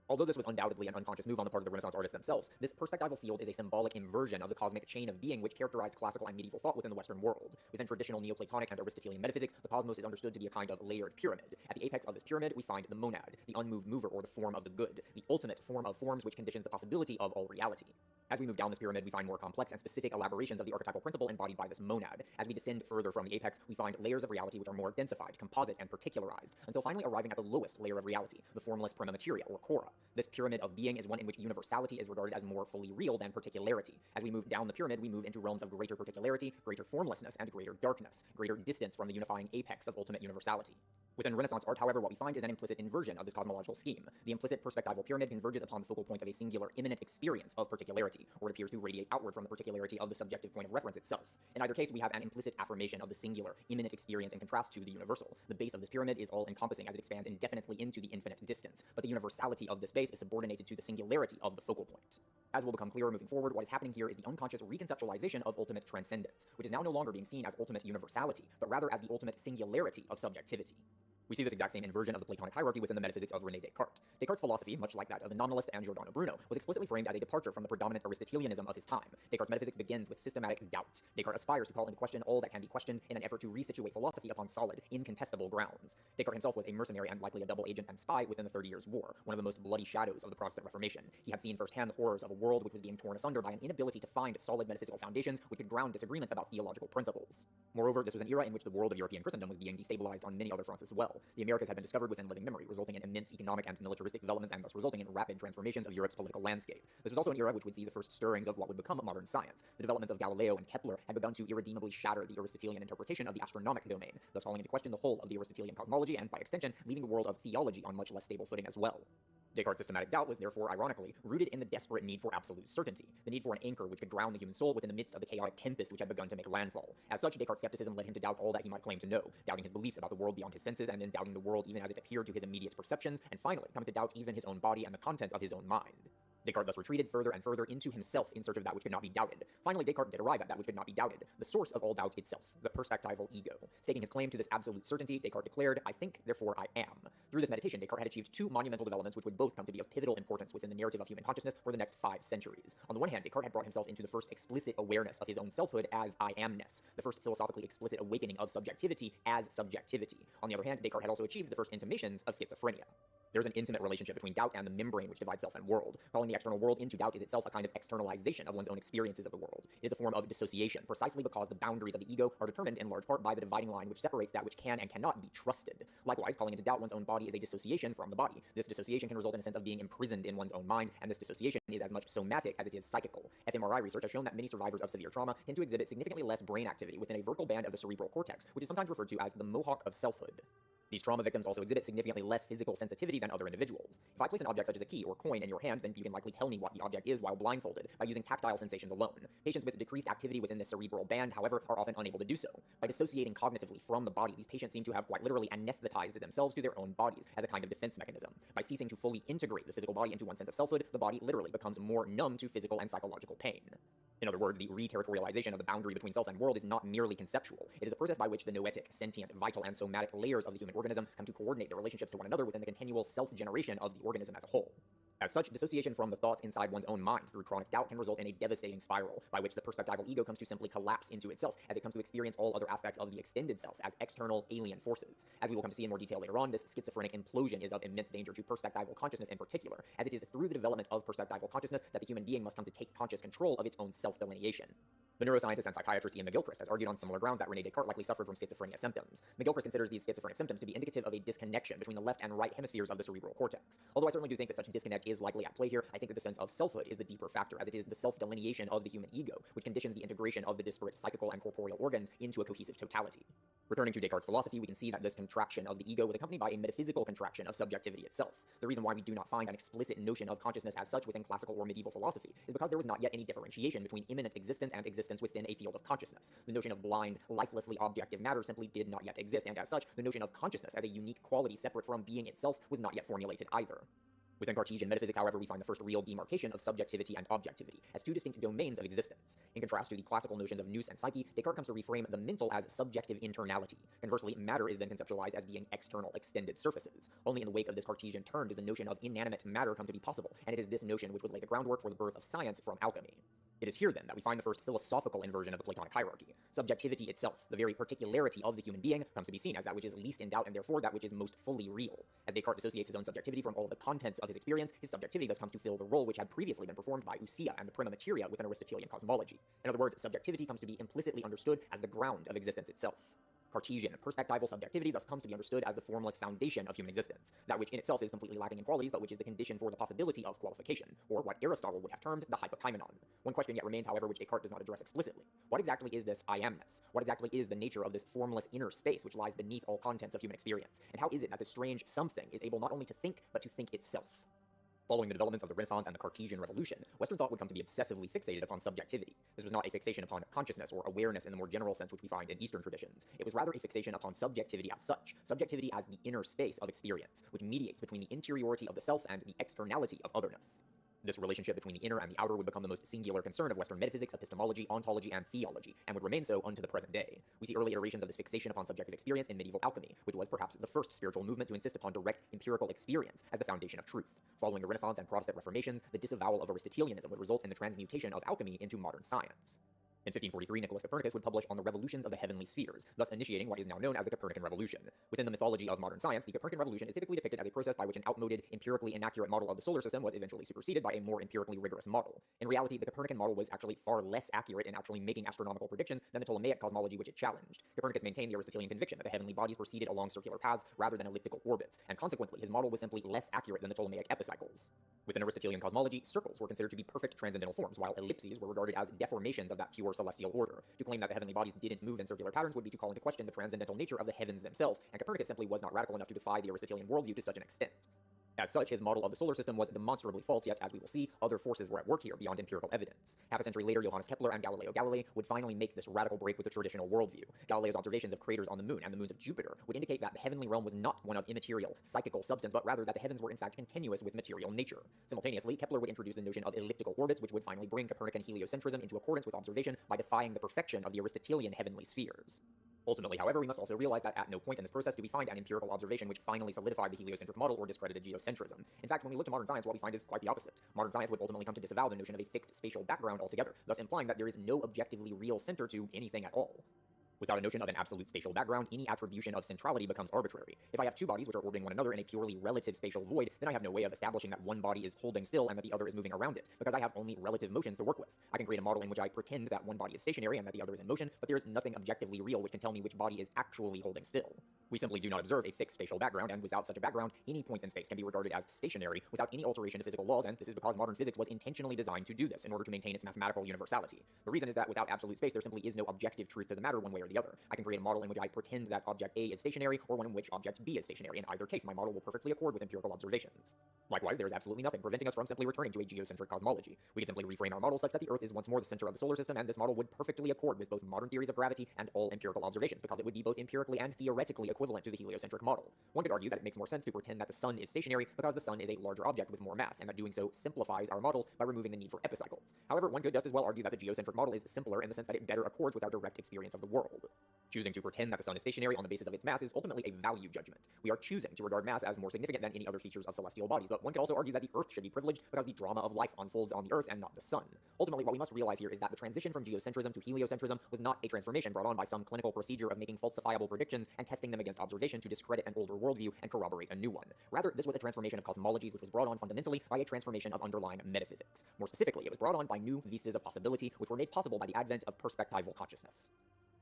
Although this was undoubtedly an unconscious move on the part of the Renaissance artists themselves, this perspectival field is a symbolic inversion of the cosmic chain of being which characterized classical and medieval thought within the Western world. Within traditional Neoplatonic and Aristotelian metaphysics, the cosmos is understood to be a kind of layered pyramid. At the apex of this pyramid, we find the monad, the unmoved mover or the form of the good, the ultimate form of forms which conditions the possibility of all reality. As we move down this pyramid, we find more complex and specific elaborations of the archetypal principle embodied by this monad. As we descend further from the apex, we find layers of reality which are more densified, composite, and particularized, until finally arriving at the lowest layer of reality, the formless prima materia, or cora. This pyramid of being is one in which universality is regarded as more fully real than particularity. As we move down the pyramid, we move into realms of greater particularity, greater formlessness, and greater darkness, greater distance from the unifying apex of ultimate universality. Within Renaissance art, however, what we find is an implicit inversion of this cosmological scheme. The implicit perspectival pyramid converges upon the focal point of a singular imminent experience of particularity, or it appears to radiate outward from the particularity of the subjective point of reference itself. In either case, we have an implicit affirmation of the singular, imminent experience in contrast to the universal. The base of this pyramid is all-encompassing as it expands indefinitely into the infinite distance, but the universality of this base is subordinated to the singularity of the focal point. As will become clearer moving forward, what is happening here is the unconscious reconceptualization of ultimate transcendence, which is now no longer being seen as ultimate universality, but rather as the ultimate singularity of subjectivity. We see this exact same inversion of the Platonic hierarchy within the metaphysics of René Descartes. Descartes' philosophy, much like that of the nominalist and Giordano Bruno, was explicitly framed as a departure from the predominant Aristotelianism of his time. Descartes' metaphysics begins with systematic doubt. Descartes aspires to call into question all that can be questioned in an effort to resituate philosophy upon solid, incontestable grounds. Descartes himself was a mercenary and likely a double agent and spy within the 30 Years' War, one of the most bloody shadows of the Protestant Reformation. He had seen firsthand the horrors of a world which was being torn asunder by an inability to find solid metaphysical foundations which could ground disagreements about theological principles. Moreover, this was an era in which the world of European Christendom was being destabilized on many other fronts as well. The Americas had been discovered within living memory, resulting in immense economic and militaristic developments and thus resulting in rapid transformations of Europe's political landscape. This was also an era which would see the first stirrings of what would become modern science. The developments of Galileo and Kepler had begun to irredeemably shatter the Aristotelian interpretation of the astronomic domain, thus calling into question the whole of the Aristotelian cosmology and, by extension, leaving the world of theology on much less stable footing as well. Descartes' systematic doubt was therefore, ironically, rooted in the desperate need for absolute certainty, the need for an anchor which could ground the human soul within the midst of the chaotic tempest which had begun to make landfall. As such, Descartes' skepticism led him to doubt all that he might claim to know, doubting his beliefs about the world beyond his senses, and then doubting the world even as it appeared to his immediate perceptions, and finally coming to doubt even his own body and the contents of his own mind. Descartes thus retreated further and further into himself in search of that which could not be doubted. Finally, Descartes did arrive at that which could not be doubted, the source of all doubt itself, the perspectival ego. Staking his claim to this absolute certainty, Descartes declared, "I think, therefore I am." Through this meditation, Descartes had achieved two monumental developments which would both come to be of pivotal importance within the narrative of human consciousness for the next 5 centuries. On the one hand, Descartes had brought himself into the first explicit awareness of his own selfhood as I amness, the first philosophically explicit awakening of subjectivity as subjectivity. On the other hand, Descartes had also achieved the first intimations of schizophrenia. There's an intimate relationship between doubt and the membrane which divides self and world. Calling the external world into doubt is itself a kind of externalization of one's own experiences of the world. It is a form of dissociation, precisely because the boundaries of the ego are determined in large part by the dividing line which separates that which can and cannot be trusted. Likewise, calling into doubt one's own body is a dissociation from the body. This dissociation can result in a sense of being imprisoned in one's own mind, and this dissociation is as much somatic as it is psychical. fMRI research has shown that many survivors of severe trauma tend to exhibit significantly less brain activity within a vertical band of the cerebral cortex, which is sometimes referred to as the mohawk of selfhood. These trauma victims also exhibit significantly less physical sensitivity than other individuals. If I place an object such as a key or coin in your hand, then you can likely tell me what the object is while blindfolded by using tactile sensations alone. Patients with decreased activity within the cerebral band, however, are often unable to do so. By dissociating cognitively from the body, these patients seem to have quite literally anesthetized themselves to their own bodies as a kind of defense mechanism. By ceasing to fully integrate the physical body into one sense of selfhood, the body literally becomes more numb to physical and psychological pain. In other words, the re-territorialization of the boundary between self and world is not merely conceptual. It is a process by which the noetic, sentient, vital, and somatic layers of the human organism come to coordinate their relationships to one another within the continual self-generation of the organism as a whole. As such, dissociation from the thoughts inside one's own mind through chronic doubt can result in a devastating spiral, by which the perspectival ego comes to simply collapse into itself, as it comes to experience all other aspects of the extended self as external, alien forces. As we will come to see in more detail later on, this schizophrenic implosion is of immense danger to perspectival consciousness in particular, as it is through the development of perspectival consciousness that the human being must come to take conscious control of its own self-delineation. The neuroscientist and psychiatrist Ian McGilchrist has argued on similar grounds that René Descartes likely suffered from schizophrenia symptoms. McGilchrist considers these schizophrenic symptoms to be indicative of a disconnection between the left and right hemispheres of the cerebral cortex. Although I certainly do think that such a disconnect is likely at play here, I think that the sense of selfhood is the deeper factor, as it is the self-delineation of the human ego, which conditions the integration of the disparate psychical and corporeal organs into a cohesive totality. Returning to Descartes' philosophy, we can see that this contraction of the ego was accompanied by a metaphysical contraction of subjectivity itself. The reason why we do not find an explicit notion of consciousness as such within classical or medieval philosophy is because there was not yet any differentiation between immanent existence and existence within a field of consciousness. The notion of blind, lifelessly objective matter simply did not yet exist, and as such, the notion of consciousness as a unique quality separate from being itself was not yet formulated either. Within Cartesian metaphysics, however, we find the first real demarcation of subjectivity and objectivity as two distinct domains of existence. In contrast to the classical notions of nous and psyche, Descartes comes to reframe the mental as subjective internality. Conversely, matter is then conceptualized as being external, extended surfaces. Only in the wake of this Cartesian turn does the notion of inanimate matter come to be possible, and it is this notion which would lay the groundwork for the birth of science from alchemy. It is here, then, that we find the first philosophical inversion of the Platonic hierarchy. Subjectivity itself, the very particularity of the human being, comes to be seen as that which is least in doubt and therefore that which is most fully real. As Descartes dissociates his own subjectivity from all of the contents of his experience, his subjectivity thus comes to fill the role which had previously been performed by ousia and the prima materia within Aristotelian cosmology. In other words, subjectivity comes to be implicitly understood as the ground of existence itself. Cartesian perspectival subjectivity thus comes to be understood as the formless foundation of human existence, that which in itself is completely lacking in qualities, but which is the condition for the possibility of qualification, or what Aristotle would have termed the hypokaimenon. One question yet remains, however, which Descartes does not address explicitly. What exactly is this I amness? What exactly is the nature of this formless inner space which lies beneath all contents of human experience? And how is it that this strange something is able not only to think, but to think itself? Following the developments of the Renaissance and the Cartesian Revolution, Western thought would come to be obsessively fixated upon subjectivity. This was not a fixation upon consciousness or awareness in the more general sense which we find in Eastern traditions. It was rather a fixation upon subjectivity as such, subjectivity as the inner space of experience, which mediates between the interiority of the self and the externality of otherness. This relationship between the inner and the outer would become the most singular concern of Western metaphysics, epistemology, ontology, and theology, and would remain so unto the present day. We see early iterations of this fixation upon subjective experience in medieval alchemy, which was perhaps the first spiritual movement to insist upon direct empirical experience as the foundation of truth. Following the Renaissance and Protestant Reformations, the disavowal of Aristotelianism would result in the transmutation of alchemy into modern science. In 1543, Nicholas Copernicus would publish On the Revolutions of the Heavenly Spheres, thus initiating what is now known as the Copernican Revolution. Within the mythology of modern science, the Copernican Revolution is typically depicted as a process by which an outmoded, empirically inaccurate model of the solar system was eventually superseded by a more empirically rigorous model. In reality, the Copernican model was actually far less accurate in actually making astronomical predictions than the Ptolemaic cosmology which it challenged. Copernicus maintained the Aristotelian conviction that the heavenly bodies proceeded along circular paths rather than elliptical orbits, and consequently his model was simply less accurate than the Ptolemaic epicycles. Within Aristotelian cosmology, circles were considered to be perfect transcendental forms, while ellipses were regarded as deformations of that pure celestial order. To claim that the heavenly bodies didn't move in circular patterns would be to call into question the transcendental nature of the heavens themselves, and Copernicus simply was not radical enough to defy the Aristotelian worldview to such an extent. As such, his model of the solar system was demonstrably false, yet, as we will see, other forces were at work here beyond empirical evidence. Half a century later, Johannes Kepler and Galileo Galilei would finally make this radical break with the traditional worldview. Galileo's observations of craters on the moon and the moons of Jupiter would indicate that the heavenly realm was not one of immaterial, psychical substance, but rather that the heavens were in fact continuous with material nature. Simultaneously, Kepler would introduce the notion of elliptical orbits, which would finally bring Copernican heliocentrism into accordance with observation by defying the perfection of the Aristotelian heavenly spheres. Ultimately, however, we must also realize that at no point in this process do we find an empirical observation which finally solidified the heliocentric model or discredited geocentrism. In fact, when we look to modern science, what we find is quite the opposite. Modern science would ultimately come to disavow the notion of a fixed spatial background altogether, thus implying that there is no objectively real center to anything at all. Without a notion of an absolute spatial background, any attribution of centrality becomes arbitrary. If I have two bodies which are orbiting one another in a purely relative spatial void, then I have no way of establishing that one body is holding still and that the other is moving around it, because I have only relative motions to work with. I can create a model in which I pretend that one body is stationary and that the other is in motion, but there is nothing objectively real which can tell me which body is actually holding still. We simply do not observe a fixed spatial background, and without such a background, any point in space can be regarded as stationary without any alteration to physical laws, and this is because modern physics was intentionally designed to do this in order to maintain its mathematical universality. The reason is that without absolute space, there simply is no objective truth to the matter one way or or the other. I can create a model in which I pretend that object A is stationary, or one in which object B is stationary. In either case, my model will perfectly accord with empirical observations. Likewise, there is absolutely nothing preventing us from simply returning to a geocentric cosmology. We can simply reframe our model such that the Earth is once more the center of the solar system, and this model would perfectly accord with both modern theories of gravity and all empirical observations, because it would be both empirically and theoretically equivalent to the heliocentric model. One could argue that it makes more sense to pretend that the Sun is stationary because the Sun is a larger object with more mass, and that doing so simplifies our models by removing the need for epicycles. However, one could just as well argue that the geocentric model is simpler in the sense that it better accords with our direct experience of the world. Choosing to pretend that the Sun is stationary on the basis of its mass is ultimately a value judgment. We are choosing to regard mass as more significant than any other features of celestial bodies, but one could also argue that the Earth should be privileged because the drama of life unfolds on the Earth and not the Sun. Ultimately, what we must realize here is that the transition from geocentrism to heliocentrism was not a transformation brought on by some clinical procedure of making falsifiable predictions and testing them against observation to discredit an older worldview and corroborate a new one. Rather, this was a transformation of cosmologies which was brought on fundamentally by a transformation of underlying metaphysics. More specifically, it was brought on by new vistas of possibility which were made possible by the advent of perspectival consciousness.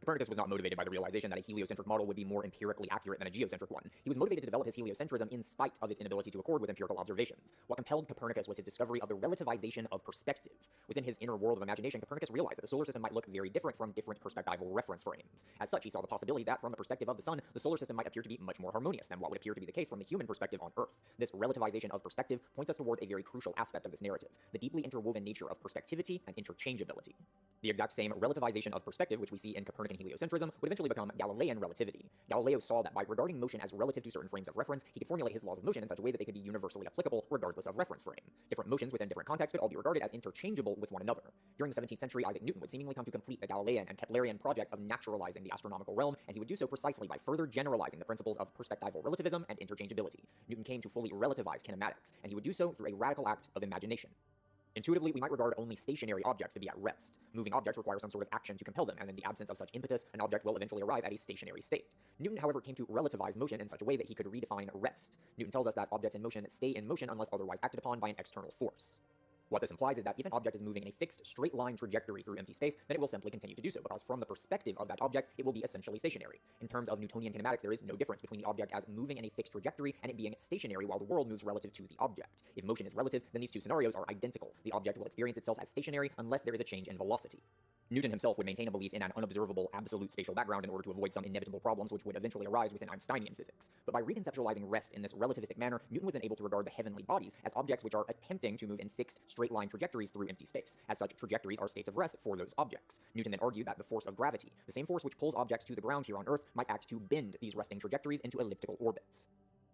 Copernicus was not motivated by the realization that a heliocentric model would be more empirically accurate than a geocentric one. He was motivated to develop his heliocentrism in spite of its inability to accord with empirical observations. What compelled Copernicus was his discovery of the relativization of perspective. Within his inner world of imagination, Copernicus realized that the solar system might look very different from different perspectival reference frames. As such, he saw the possibility that, from the perspective of the Sun, the solar system might appear to be much more harmonious than what would appear to be the case from the human perspective on Earth. This relativization of perspective points us towards a very crucial aspect of this narrative, the deeply interwoven nature of perspectivity and interchangeability. The exact same relativization of perspective which we see in Copernican heliocentrism would eventually become Galilean relativity. Galileo saw that by regarding motion as relative to certain frames of reference, he could formulate his laws of motion in such a way that they could be universally applicable regardless of reference frame. Different motions within different contexts could all be regarded as interchangeable with one another. During the 17th century, Isaac Newton would seemingly come to complete the Galilean and Keplerian project of naturalizing the astronomical realm, and he would do so precisely by further generalizing the principles of perspectival relativism and interchangeability. Newton came to fully relativize kinematics, and he would do so through a radical act of imagination. Intuitively, we might regard only stationary objects to be at rest. Moving objects require some sort of action to compel them, and in the absence of such impetus, an object will eventually arrive at a stationary state. Newton, however, came to relativize motion in such a way that he could redefine rest. Newton tells us that objects in motion stay in motion unless otherwise acted upon by an external force. What this implies is that if an object is moving in a fixed, straight-line trajectory through empty space, then it will simply continue to do so, because from the perspective of that object, it will be essentially stationary. In terms of Newtonian kinematics, there is no difference between the object as moving in a fixed trajectory and it being stationary while the world moves relative to the object. If motion is relative, then these two scenarios are identical. The object will experience itself as stationary unless there is a change in velocity. Newton himself would maintain a belief in an unobservable absolute spatial background in order to avoid some inevitable problems which would eventually arise within Einsteinian physics. But by reconceptualizing rest in this relativistic manner, Newton was then able to regard the heavenly bodies as objects which are attempting to move in fixed, straight-line trajectories through empty space. As such, trajectories are states of rest for those objects. Newton then argued that the force of gravity, the same force which pulls objects to the ground here on Earth, might act to bend these resting trajectories into elliptical orbits.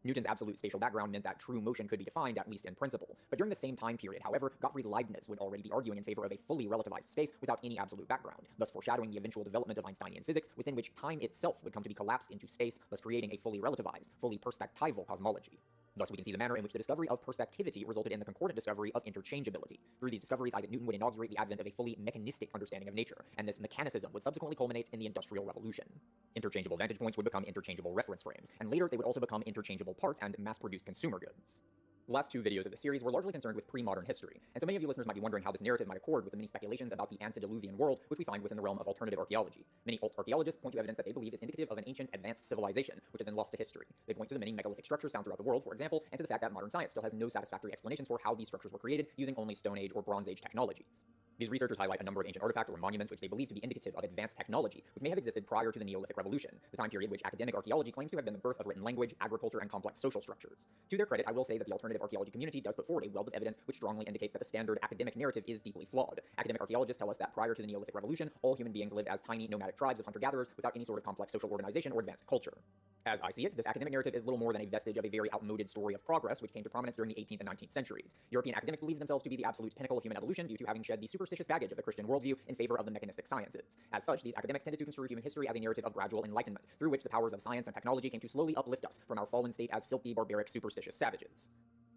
Newton's absolute spatial background meant that true motion could be defined, at least in principle. But during the same time period, however, Gottfried Leibniz would already be arguing in favor of a fully relativized space without any absolute background, thus foreshadowing the eventual development of Einsteinian physics, within which time itself would come to be collapsed into space, thus creating a fully relativized, fully perspectival cosmology. Thus, we can see the manner in which the discovery of perspectivity resulted in the concordant discovery of interchangeability. Through these discoveries, Isaac Newton would inaugurate the advent of a fully mechanistic understanding of nature, and this mechanicism would subsequently culminate in the Industrial Revolution. Interchangeable vantage points would become interchangeable reference frames, and later they would also become interchangeable parts and mass-produced consumer goods. The last two videos of the series were largely concerned with pre-modern history, and so many of you listeners might be wondering how this narrative might accord with the many speculations about the antediluvian world which we find within the realm of alternative archaeology. Many alt-archaeologists point to evidence that they believe is indicative of an ancient, advanced civilization, which has been lost to history. They point to the many megalithic structures found throughout the world, for example, and to the fact that modern science still has no satisfactory explanations for how these structures were created using only Stone Age or Bronze Age technologies. These researchers highlight a number of ancient artifacts or monuments which they believe to be indicative of advanced technology, which may have existed prior to the Neolithic Revolution, the time period which academic archaeology claims to have been the birth of written language, agriculture, and complex social structures. To their credit, I will say that the alternative archaeology community does put forward a wealth of evidence which strongly indicates that the standard academic narrative is deeply flawed. Academic archaeologists tell us that prior to the Neolithic Revolution, all human beings lived as tiny nomadic tribes of hunter-gatherers without any sort of complex social organization or advanced culture. As I see it, this academic narrative is little more than a vestige of a very outmoded story of progress which came to prominence during the 18th and 19th centuries. European academics believed themselves to be the absolute pinnacle of human evolution due to having shed the superstitious baggage of the Christian worldview in favor of the mechanistic sciences. As such, these academics tended to construe human history as a narrative of gradual enlightenment, through which the powers of science and technology came to slowly uplift us from our fallen state as filthy, barbaric, superstitious savages.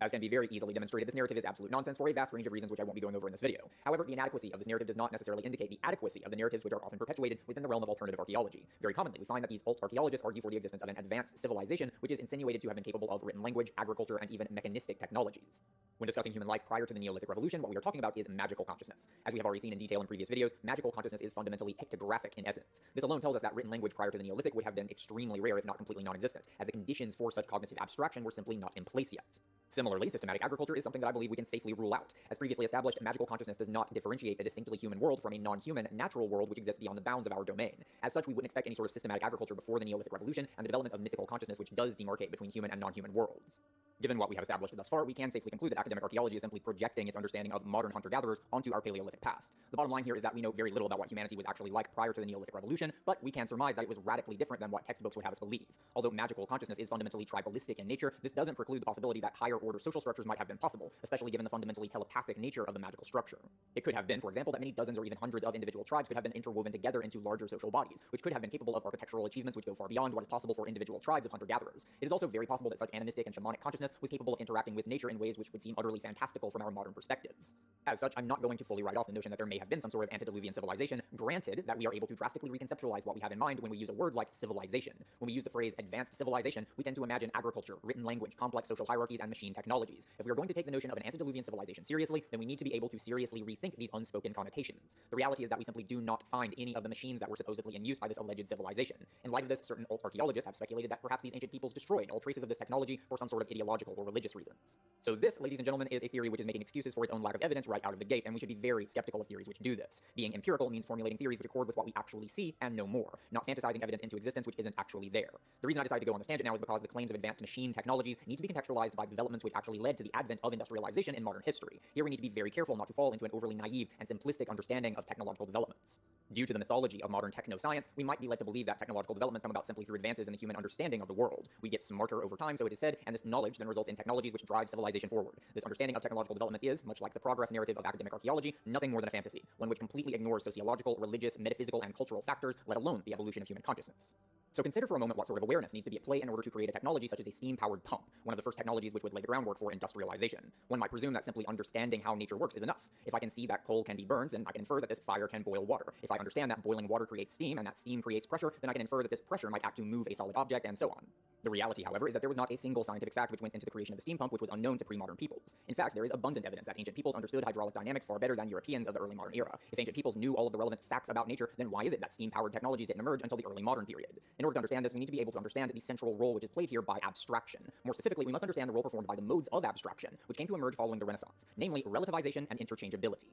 As can be very easily demonstrated, this narrative is absolute nonsense for a vast range of reasons which I won't be going over in this video. However, the inadequacy of this narrative does not necessarily indicate the adequacy of the narratives which are often perpetuated within the realm of alternative archaeology. Very commonly, we find that these alt-archaeologists argue for the existence of an advanced civilization which is insinuated to have been capable of written language, agriculture, and even mechanistic technologies. When discussing human life prior to the Neolithic Revolution, what we are talking about is magical consciousness. As we have already seen in detail in previous videos, magical consciousness is fundamentally pictographic in essence. This alone tells us that written language prior to the Neolithic would have been extremely rare, if not completely non-existent, as the conditions for such cognitive abstraction were simply not in place yet. Similarly, Similarly, systematic agriculture is something that I believe we can safely rule out. As previously established, magical consciousness does not differentiate a distinctly human world from a non-human, natural world which exists beyond the bounds of our domain. As such, we wouldn't expect any sort of systematic agriculture before the Neolithic Revolution and the development of mythical consciousness which does demarcate between human and non-human worlds. Given what we have established thus far, we can safely conclude that academic archaeology is simply projecting its understanding of modern hunter-gatherers onto our Paleolithic past. The bottom line here is that we know very little about what humanity was actually like prior to the Neolithic Revolution, but we can surmise that it was radically different than what textbooks would have us believe. Although magical consciousness is fundamentally tribalistic in nature, this doesn't preclude the possibility that higher-order social structures might have been possible, especially given the fundamentally telepathic nature of the magical structure. It could have been, for example, that many dozens or even hundreds of individual tribes could have been interwoven together into larger social bodies, which could have been capable of architectural achievements which go far beyond what is possible for individual tribes of hunter-gatherers. It is also very possible that such animistic and shamanic consciousness was capable of interacting with nature in ways which would seem utterly fantastical from our modern perspectives. As such, I'm not going to fully write off the notion that there may have been some sort of antediluvian civilization, granted that we are able to drastically reconceptualize what we have in mind when we use a word like civilization. When we use the phrase advanced civilization, we tend to imagine agriculture, written language, complex social hierarchies, and machine technologies. If we are going to take the notion of an antediluvian civilization seriously, then we need to be able to seriously rethink these unspoken connotations. The reality is that we simply do not find any of the machines that were supposedly in use by this alleged civilization. In light of this, certain archaeologists have speculated that perhaps these ancient peoples destroyed all traces of this technology for some sort of ideological or religious reasons. So this, ladies and gentlemen, is a theory which is making excuses for its own lack of evidence right out of the gate, and we should be very skeptical of theories which do this. Being empirical means formulating theories which accord with what we actually see and no more, not fantasizing evidence into existence which isn't actually there. The reason I decided to go on this tangent now is because the claims of advanced machine technologies need to be contextualized by developments which actually led to the advent of industrialization in modern history. Here we need to be very careful not to fall into an overly naive and simplistic understanding of technological developments. Due to the mythology of modern techno-science, we might be led to believe that technological developments come about simply through advances in the human understanding of the world. We get smarter over time, so it is said, and this knowledge then results in technologies which drive civilization forward. This understanding of technological development is, much like the progress narrative of academic archaeology, nothing more than a fantasy, one which completely ignores sociological, religious, metaphysical, and cultural factors, let alone the evolution of human consciousness. So consider for a moment what sort of awareness needs to be at play in order to create a technology such as a steam-powered pump, one of the first technologies which would lay the groundwork for industrialization. One might presume that simply understanding how nature works is enough. If I can see that coal can be burned, then I can infer that this fire can boil water. If I understand that boiling water creates steam and that steam creates pressure, then I can infer that this pressure might act to move a solid object, and so on. The reality, however, is that there was not a single scientific fact which went into the creation of the steam pump which was unknown to pre-modern peoples. In fact, there is abundant evidence that ancient peoples understood hydraulic dynamics far better than Europeans of the early modern era. If ancient peoples knew all of the relevant facts about nature, then why is it that steam-powered technologies didn't emerge until the early modern period? In order to understand this, we need to be able to understand the central role which is played here by abstraction. More specifically, we must understand the role performed by the modes of abstraction, which came to emerge following the Renaissance, namely relativization and interchangeability.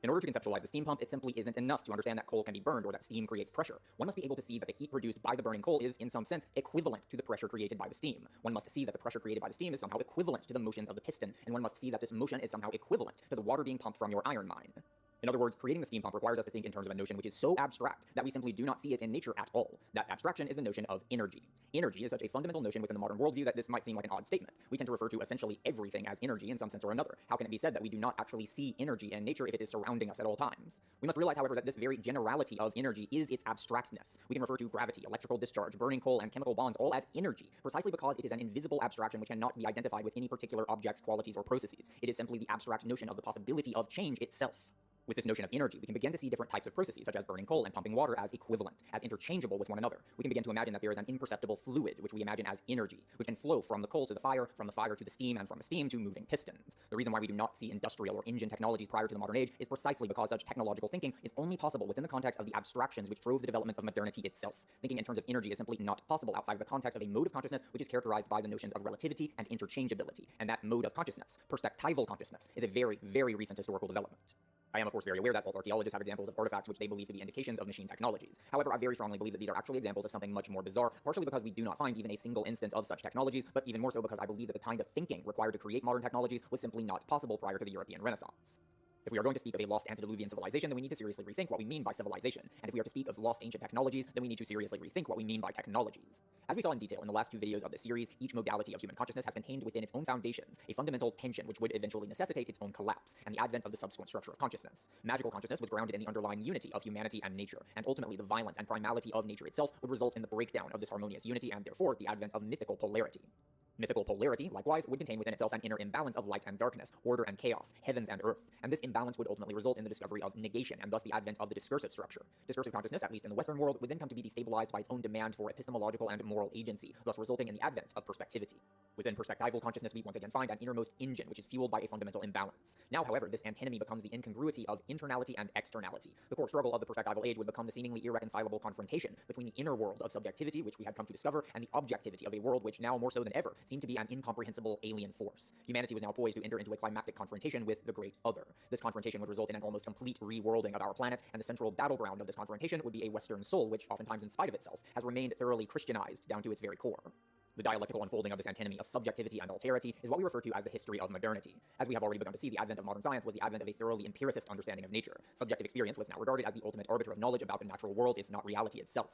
In order to conceptualize the steam pump, it simply isn't enough to understand that coal can be burned or that steam creates pressure. One must be able to see that the heat produced by the burning coal is, in some sense, equivalent to the pressure created by the steam. One must see that the pressure created by the steam is somehow equivalent to the motions of the piston, and one must see that this motion is somehow equivalent to the water being pumped from your iron mine. In other words, creating the steam pump requires us to think in terms of a notion which is so abstract that we simply do not see it in nature at all. That abstraction is the notion of energy. Energy is such a fundamental notion within the modern worldview that this might seem like an odd statement. We tend to refer to essentially everything as energy in some sense or another. How can it be said that we do not actually see energy in nature if it is surrounding us at all times? We must realize, however, that this very generality of energy is its abstractness. We can refer to gravity, electrical discharge, burning coal, and chemical bonds all as energy, precisely because it is an invisible abstraction which cannot be identified with any particular object's qualities or processes. It is simply the abstract notion of the possibility of change itself. With this notion of energy, we can begin to see different types of processes, such as burning coal and pumping water, as equivalent, as interchangeable with one another. We can begin to imagine that there is an imperceptible fluid, which we imagine as energy, which can flow from the coal to the fire to the steam, and from the steam to moving pistons. The reason why we do not see industrial or engine technologies prior to the modern age is precisely because such technological thinking is only possible within the context of the abstractions which drove the development of modernity itself. Thinking in terms of energy is simply not possible outside of the context of a mode of consciousness which is characterized by the notions of relativity and interchangeability. And that mode of consciousness, perspectival consciousness, is a very, very recent historical development. I am, of course, very aware that all archaeologists have examples of artifacts which they believe to be indications of machine technologies. However, I very strongly believe that these are actually examples of something much more bizarre, partially because we do not find even a single instance of such technologies, but even more so because I believe that the kind of thinking required to create modern technologies was simply not possible prior to the European Renaissance. If we are going to speak of a lost antediluvian civilization, then we need to seriously rethink what we mean by civilization. And if we are to speak of lost ancient technologies, then we need to seriously rethink what we mean by technologies. As we saw in detail in the last two videos of this series, each modality of human consciousness has contained within its own foundations a fundamental tension which would eventually necessitate its own collapse, and the advent of the subsequent structure of consciousness. Magical consciousness was grounded in the underlying unity of humanity and nature, and ultimately the violence and primality of nature itself would result in the breakdown of this harmonious unity, and therefore the advent of mythical polarity. Mythical polarity, likewise, would contain within itself an inner imbalance of light and darkness, order and chaos, heavens and earth, and this imbalance would ultimately result in the discovery of negation, and thus the advent of the discursive structure. Discursive consciousness, at least in the Western world, would then come to be destabilized by its own demand for epistemological and moral agency, thus resulting in the advent of perspectivity. Within perspectival consciousness, we once again find an innermost engine, which is fueled by a fundamental imbalance. Now, however, this antinomy becomes the incongruity of internality and externality. The core struggle of the perspectival age would become the seemingly irreconcilable confrontation between the inner world of subjectivity, which we had come to discover, and the objectivity of a world which now more so than ever seemed to be an incomprehensible alien force. Humanity was now poised to enter into a climactic confrontation with the Great Other. This confrontation would result in an almost complete reworlding of our planet, and the central battleground of this confrontation would be a Western soul which, oftentimes in spite of itself, has remained thoroughly Christianized down to its very core. The dialectical unfolding of this antinomy of subjectivity and alterity is what we refer to as the history of modernity. As we have already begun to see, the advent of modern science was the advent of a thoroughly empiricist understanding of nature. Subjective experience was now regarded as the ultimate arbiter of knowledge about the natural world, if not reality itself.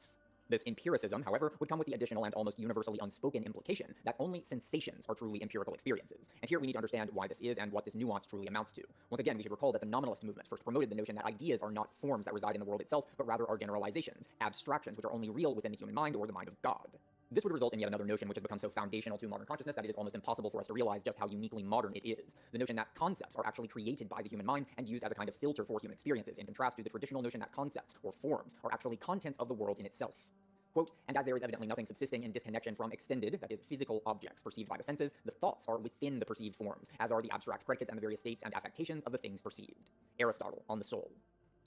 This empiricism, however, would come with the additional and almost universally unspoken implication that only sensations are truly empirical experiences. And here we need to understand why this is and what this nuance truly amounts to. Once again, we should recall that the nominalist movement first promoted the notion that ideas are not forms that reside in the world itself, but rather are generalizations, abstractions which are only real within the human mind or the mind of God. This would result in yet another notion which has become so foundational to modern consciousness that it is almost impossible for us to realize just how uniquely modern it is. The notion that concepts are actually created by the human mind and used as a kind of filter for human experiences, in contrast to the traditional notion that concepts, or forms, are actually contents of the world in itself. Quote, and as there is evidently nothing subsisting in disconnection from extended, that is, physical objects perceived by the senses, the thoughts are within the perceived forms, as are the abstract predicates and the various states and affectations of the things perceived. Aristotle, on the Soul.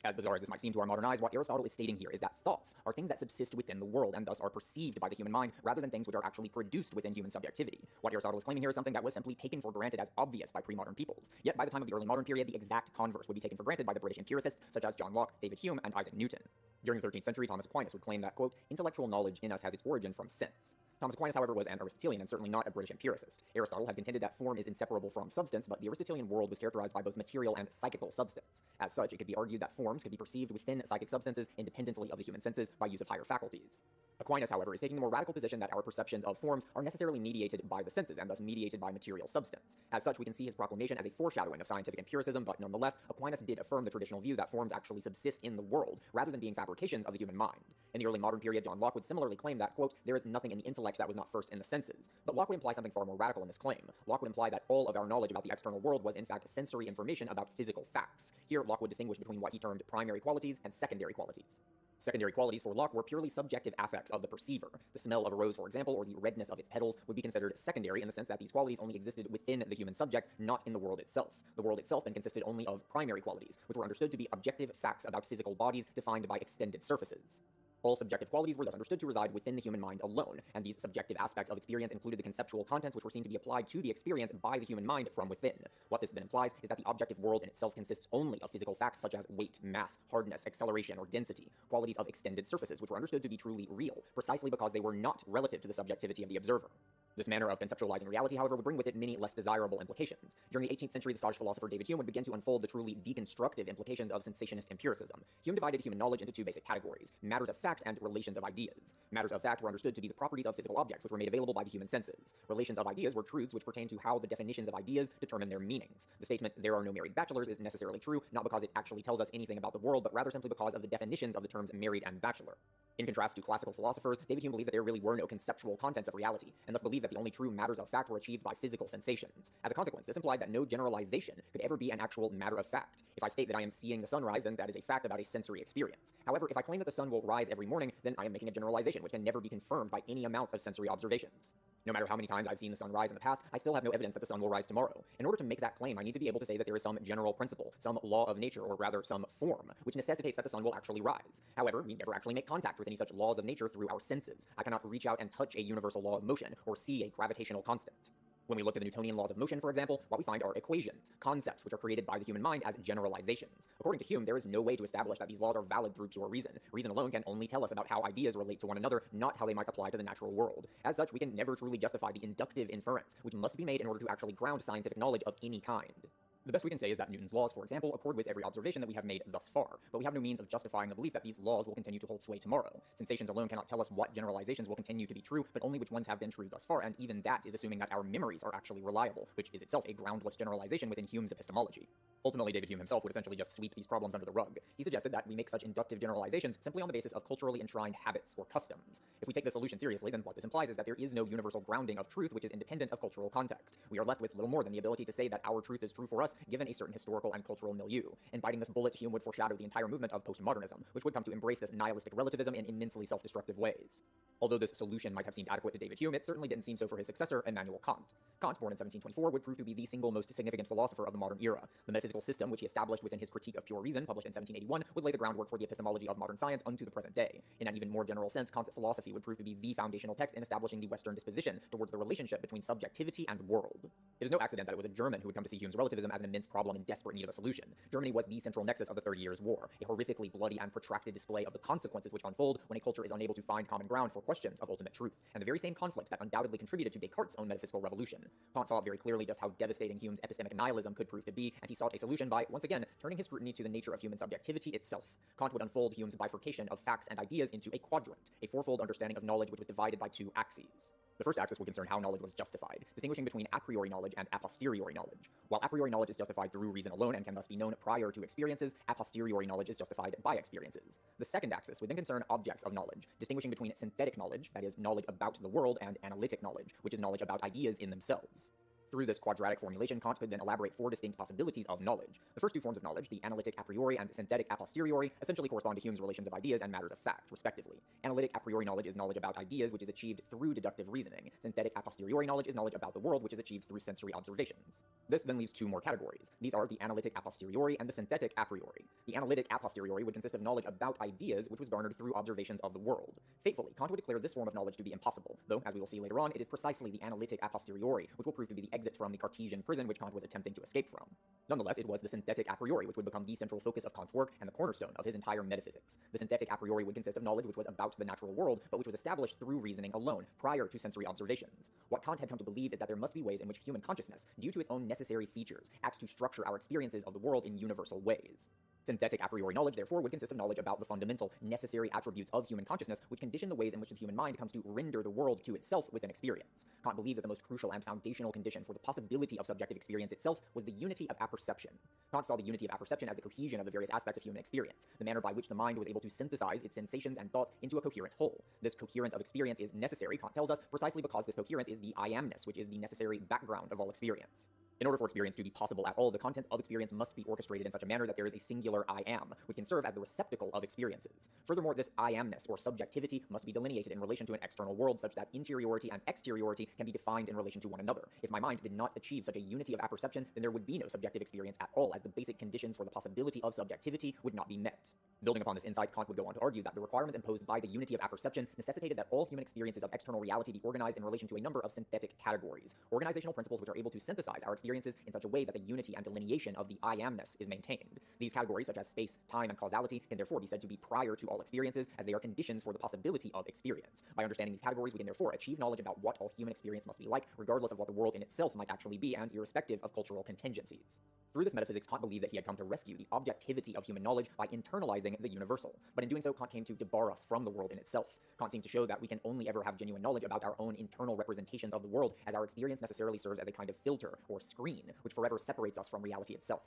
As bizarre as this might seem to our modern eyes, what Aristotle is stating here is that thoughts are things that subsist within the world and thus are perceived by the human mind rather than things which are actually produced within human subjectivity. What Aristotle is claiming here is something that was simply taken for granted as obvious by pre-modern peoples. Yet by the time of the early modern period, the exact converse would be taken for granted by the British empiricists such as John Locke, David Hume, and Isaac Newton. During the 13th century, Thomas Aquinas would claim that, quote, intellectual knowledge in us has its origin from sense. Thomas Aquinas, however, was an Aristotelian and certainly not a British empiricist. Aristotle had contended that form is inseparable from substance, but the Aristotelian world was characterized by both material and psychical substance. As such, it could be argued that forms could be perceived within psychic substances independently of the human senses by use of higher faculties. Aquinas, however, is taking the more radical position that our perceptions of forms are necessarily mediated by the senses and thus mediated by material substance. As such, we can see his proclamation as a foreshadowing of scientific empiricism, but nonetheless, Aquinas did affirm the traditional view that forms actually subsist in the world rather than being fabrications of the human mind. In the early modern period, John Locke would similarly claim that, quote, there is nothing in the intellect that was not first in the senses. But Locke would imply something far more radical in this claim. Locke would imply that all of our knowledge about the external world was in fact sensory information about physical facts. Here, Locke would distinguish between what he termed primary qualities and secondary qualities. Secondary qualities for Locke were purely subjective affects of the perceiver. The smell of a rose, for example, or the redness of its petals would be considered secondary in the sense that these qualities only existed within the human subject, not in the world itself. The world itself then consisted only of primary qualities, which were understood to be objective facts about physical bodies defined by extended surfaces. All subjective qualities were thus understood to reside within the human mind alone, and these subjective aspects of experience included the conceptual contents which were seen to be applied to the experience by the human mind from within. What this then implies is that the objective world in itself consists only of physical facts such as weight, mass, hardness, acceleration, or density, qualities of extended surfaces which were understood to be truly real, precisely because they were not relative to the subjectivity of the observer. This manner of conceptualizing reality, however, would bring with it many less desirable implications. During the 18th century, the Scottish philosopher David Hume would begin to unfold the truly deconstructive implications of sensationist empiricism. Hume divided human knowledge into two basic categories: matters of fact and relations of ideas. Matters of fact were understood to be the properties of physical objects which were made available by the human senses. Relations of ideas were truths which pertain to how the definitions of ideas determine their meanings. The statement, "there are no married bachelors," is necessarily true, not because it actually tells us anything about the world, but rather simply because of the definitions of the terms married and bachelor. In contrast to classical philosophers, David Hume believed that there really were no conceptual contents of reality, and thus believed that the only true matters of fact were achieved by physical sensations. As a consequence, this implied that no generalization could ever be an actual matter of fact. If I state that I am seeing the sun rise, then that is a fact about a sensory experience. However, if I claim that the sun will rise every morning, then I am making a generalization which can never be confirmed by any amount of sensory observations. No matter how many times I've seen the sun rise in the past, I still have no evidence that the sun will rise tomorrow. In order to make that claim, I need to be able to say that there is some general principle, some law of nature, or rather some form, which necessitates that the sun will actually rise. However, we never actually make contact with any such laws of nature through our senses. I cannot reach out and touch a universal law of motion, or see a gravitational constant. When we look at the Newtonian laws of motion, for example, what we find are equations, concepts which are created by the human mind as generalizations. According to Hume, there is no way to establish that these laws are valid through pure reason. Reason alone can only tell us about how ideas relate to one another, not how they might apply to the natural world. As such, we can never truly justify the inductive inference, which must be made in order to actually ground scientific knowledge of any kind. The best we can say is that Newton's laws, for example, accord with every observation that we have made thus far, but we have no means of justifying the belief that these laws will continue to hold sway tomorrow. Sensations alone cannot tell us what generalizations will continue to be true, but only which ones have been true thus far, and even that is assuming that our memories are actually reliable, which is itself a groundless generalization within Hume's epistemology. Ultimately, David Hume himself would essentially just sweep these problems under the rug. He suggested that we make such inductive generalizations simply on the basis of culturally enshrined habits or customs. If we take this solution seriously, then what this implies is that there is no universal grounding of truth which is independent of cultural context. We are left with little more than the ability to say that our truth is true for us, given a certain historical and cultural milieu. In biting this bullet, Hume would foreshadow the entire movement of postmodernism, which would come to embrace this nihilistic relativism in immensely self-destructive ways. Although this solution might have seemed adequate to David Hume, it certainly didn't seem so for his successor, Immanuel Kant. Kant, born in 1724, would prove to be the single most significant philosopher of the modern era. The metaphysical system, which he established within his Critique of Pure Reason, published in 1781, would lay the groundwork for the epistemology of modern science unto the present day. In an even more general sense, Kant's philosophy would prove to be the foundational text in establishing the Western disposition towards the relationship between subjectivity and world. It is no accident that it was a German who would come to see Hume's relativism as an immense problem in desperate need of a solution. Germany was the central nexus of the 30 Years' War, a horrifically bloody and protracted display of the consequences which unfold when a culture is unable to find common ground for questions of ultimate truth, and the very same conflict that undoubtedly contributed to Descartes' own metaphysical revolution. Kant saw very clearly just how devastating Hume's epistemic nihilism could prove to be, and he sought a solution by, once again, turning his scrutiny to the nature of human subjectivity itself. Kant would unfold Hume's bifurcation of facts and ideas into a quadrant, a fourfold understanding of knowledge which was divided by two axes. The first axis would concern how knowledge was justified, distinguishing between a priori knowledge and a posteriori knowledge. While a priori knowledge is justified through reason alone and can thus be known prior to experiences, a posteriori knowledge is justified by experiences. The second axis would then concern objects of knowledge, distinguishing between synthetic knowledge, that is, knowledge about the world, and analytic knowledge, which is knowledge about ideas in themselves. Through this quadratic formulation, Kant could then elaborate four distinct possibilities of knowledge. The first two forms of knowledge, the analytic a priori and synthetic a posteriori, essentially correspond to Hume's relations of ideas and matters of fact, respectively. Analytic a priori knowledge is knowledge about ideas, which is achieved through deductive reasoning. Synthetic a posteriori knowledge is knowledge about the world, which is achieved through sensory observations. This then leaves two more categories. These are the analytic a posteriori and the synthetic a priori. The analytic a posteriori would consist of knowledge about ideas, which was garnered through observations of the world. Fatefully, Kant would declare this form of knowledge to be impossible, though, as we will see later on, it is precisely the analytic a posteriori which will prove to be the exit from the Cartesian prison which Kant was attempting to escape from. Nonetheless, it was the synthetic a priori which would become the central focus of Kant's work and the cornerstone of his entire metaphysics. The synthetic a priori would consist of knowledge which was about the natural world, but which was established through reasoning alone, prior to sensory observations. What Kant had come to believe is that there must be ways in which human consciousness, due to its own necessary features, acts to structure our experiences of the world in universal ways. Synthetic a priori knowledge, therefore, would consist of knowledge about the fundamental, necessary attributes of human consciousness, which condition the ways in which the human mind comes to render the world to itself with an experience. Kant believed that the most crucial and foundational condition for the possibility of subjective experience itself was the unity of apperception. Kant saw the unity of apperception as the cohesion of the various aspects of human experience, the manner by which the mind was able to synthesize its sensations and thoughts into a coherent whole. This coherence of experience is necessary, Kant tells us, precisely because this coherence is the I amness, which is the necessary background of all experience. In order for experience to be possible at all, the content of experience must be orchestrated in such a manner that there is a singular I am, which can serve as the receptacle of experiences. Furthermore, this I amness, or subjectivity, must be delineated in relation to an external world such that interiority and exteriority can be defined in relation to one another. If my mind did not achieve such a unity of apperception, then there would be no subjective experience at all, as the basic conditions for the possibility of subjectivity would not be met. Building upon this insight, Kant would go on to argue that the requirements imposed by the unity of apperception necessitated that all human experiences of external reality be organized in relation to a number of synthetic categories, organizational principles which are able to synthesize our experiences in such a way that the unity and delineation of the I amness is maintained. These categories, such as space, time, and causality, can therefore be said to be prior to all experiences, as they are conditions for the possibility of experience. By understanding these categories, we can therefore achieve knowledge about what all human experience must be like, regardless of what the world in itself might actually be, and irrespective of cultural contingencies. Through this metaphysics, Kant believed that he had come to rescue the objectivity of human knowledge by internalizing the universal. But in doing so, Kant came to debar us from the world in itself. Kant seemed to show that we can only ever have genuine knowledge about our own internal representations of the world, as our experience necessarily serves as a kind of filter, or screen, which forever separates us from reality itself.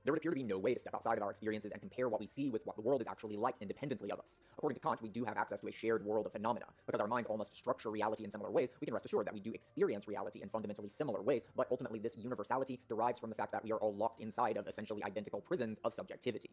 There would appear to be no way to step outside of our experiences and compare what we see with what the world is actually like independently of us. According to Kant, we do have access to a shared world of phenomena. Because our minds all must structure reality in similar ways, we can rest assured that we do experience reality in fundamentally similar ways, but ultimately this universality derives from the fact that we are all locked inside of essentially identical prisons of subjectivity.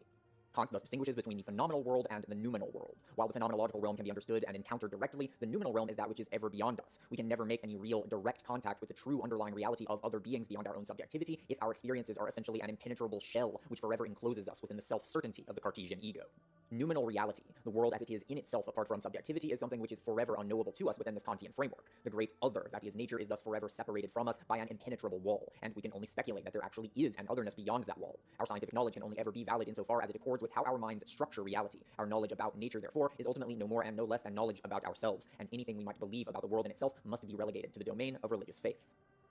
Kant thus distinguishes between the phenomenal world and the noumenal world. While the phenomenological realm can be understood and encountered directly, the noumenal realm is that which is ever beyond us. We can never make any real direct contact with the true underlying reality of other beings beyond our own subjectivity if our experiences are essentially an impenetrable shell which forever encloses us within the self-certainty of the Cartesian ego. Noumenal reality, the world as it is in itself apart from subjectivity, is something which is forever unknowable to us within this Kantian framework. The great other, that is nature, is thus forever separated from us by an impenetrable wall, and we can only speculate that there actually is an otherness beyond that wall. Our scientific knowledge can only ever be valid insofar as it accords with how our minds structure reality. Our knowledge about nature, therefore, is ultimately no more and no less than knowledge about ourselves, and anything we might believe about the world in itself must be relegated to the domain of religious faith.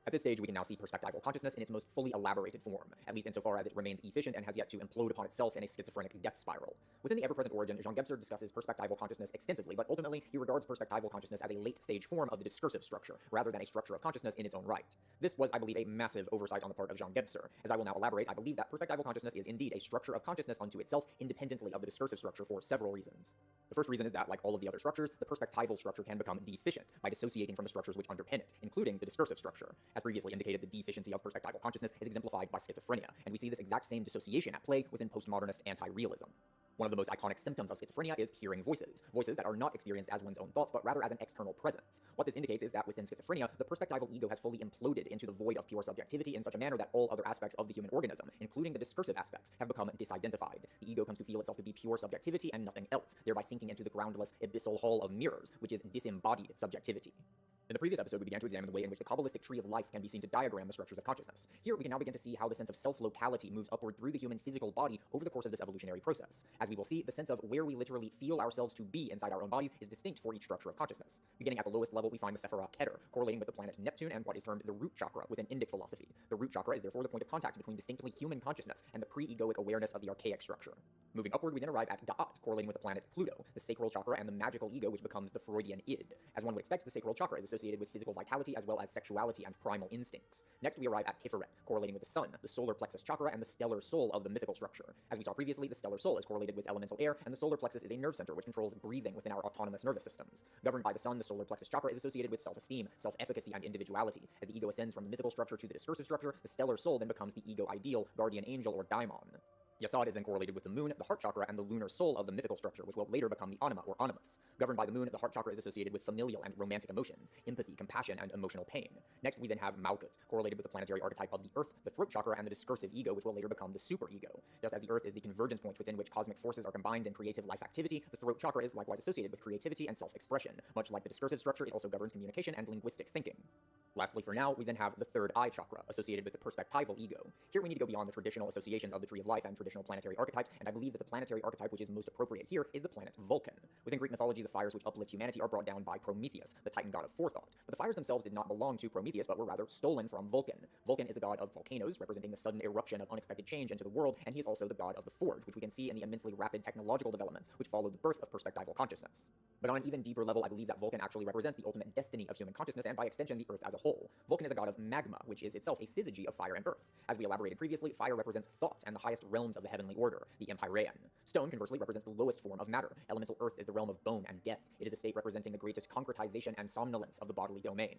At this stage, we can now see perspectival consciousness in its most fully elaborated form, at least insofar as it remains efficient and has yet to implode upon itself in a schizophrenic death spiral. Within the ever-present origin, Jean Gebser discusses perspectival consciousness extensively, but ultimately he regards perspectival consciousness as a late-stage form of the discursive structure, rather than a structure of consciousness in its own right. This was, I believe, a massive oversight on the part of Jean Gebser. As I will now elaborate, I believe that perspectival consciousness is indeed a structure of consciousness unto itself, independently of the discursive structure, for several reasons. The first reason is that, like all of the other structures, the perspectival structure can become deficient by dissociating from the structures which underpin it, including the discursive structure. As previously indicated, the deficiency of perspectival consciousness is exemplified by schizophrenia, and we see this exact same dissociation at play within postmodernist anti-realism. One of the most iconic symptoms of schizophrenia is hearing voices, voices that are not experienced as one's own thoughts, but rather as an external presence. What this indicates is that within schizophrenia, the perspectival ego has fully imploded into the void of pure subjectivity in such a manner that all other aspects of the human organism, including the discursive aspects, have become disidentified. The ego comes to feel itself to be pure subjectivity and nothing else, thereby sinking into the groundless, abyssal hall of mirrors, which is disembodied subjectivity. In the previous episode, we began to examine the way in which the Kabbalistic tree of life can be seen to diagram the structures of consciousness. Here, we can now begin to see how the sense of self-locality moves upward through the human physical body over the course of this evolutionary process. As we will see, the sense of where we literally feel ourselves to be inside our own bodies is distinct for each structure of consciousness. Beginning at the lowest level, we find the Sephirah Keter, correlating with the planet Neptune and what is termed the root chakra within Indic philosophy. The root chakra is therefore the point of contact between distinctly human consciousness and the pre-egoic awareness of the archaic structure. Moving upward, we then arrive at Da'at, correlating with the planet Pluto, the sacral chakra and the magical ego, which becomes the Freudian id. As one would expect, the sacral chakra is associated with physical vitality as well as sexuality and primal instincts. Next, we arrive at Tiferet, correlating with the sun, the solar plexus chakra, and the stellar soul of the mythical structure. As we saw previously, the stellar soul is correlated with elemental air, and the solar plexus is a nerve center which controls breathing within our autonomous nervous systems. Governed by the sun, the solar plexus chakra is associated with self-esteem, self-efficacy, and individuality. As the ego ascends from the mythical structure to the discursive structure, the stellar soul then becomes the ego ideal, guardian angel, or daimon. Yasod is then correlated with the moon, the heart chakra, and the lunar soul of the mythical structure, which will later become the anima, or animus. Governed by the moon, the heart chakra is associated with familial and romantic emotions, empathy, compassion, and emotional pain. Next, we then have Malkut, correlated with the planetary archetype of the earth, the throat chakra, and the discursive ego, which will later become the superego. Just as the earth is the convergence point within which cosmic forces are combined in creative life activity, the throat chakra is likewise associated with creativity and self-expression. Much like the discursive structure, it also governs communication and linguistic thinking. Lastly, for now, we then have the third eye chakra, associated with the perspectival ego. Here we need to go beyond the traditional associations of the Tree of Life and traditional planetary archetypes, and I believe that the planetary archetype which is most appropriate here is the planet Vulcan. Within Greek mythology, the fires which uplift humanity are brought down by Prometheus, the titan god of forethought. But the fires themselves did not belong to Prometheus, but were rather stolen from Vulcan. Vulcan is the god of volcanoes, representing the sudden eruption of unexpected change into the world, and he is also the god of the forge, which we can see in the immensely rapid technological developments which followed the birth of perspectival consciousness. But on an even deeper level, I believe that Vulcan actually represents the ultimate destiny of human consciousness, and by extension, the Earth as a whole. Vulcan is a god of magma, which is itself a syzygy of fire and earth. As we elaborated previously, fire represents thought and the highest realms of the heavenly order, the Empyrean. Stone, conversely, represents the lowest form of matter. Elemental earth is the realm of bone and death. It is a state representing the greatest concretization and somnolence of the bodily domain.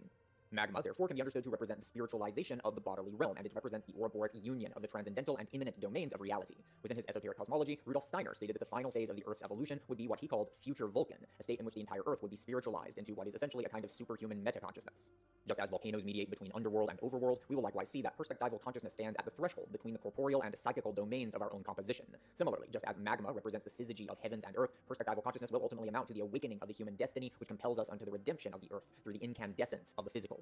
Magma, therefore, can be understood to represent the spiritualization of the bodily realm, and it represents the Ouroboros union of the transcendental and immanent domains of reality. Within his esoteric cosmology, Rudolf Steiner stated that the final phase of the Earth's evolution would be what he called future Vulcan, a state in which the entire Earth would be spiritualized into what is essentially a kind of superhuman metaconsciousness. Just as volcanoes mediate between underworld and overworld, we will likewise see that perspectival consciousness stands at the threshold between the corporeal and psychical domains of our own composition. Similarly, just as magma represents the syzygy of heavens and earth, perspectival consciousness will ultimately amount to the awakening of the human destiny, which compels us unto the redemption of the Earth through the incandescence of the physical.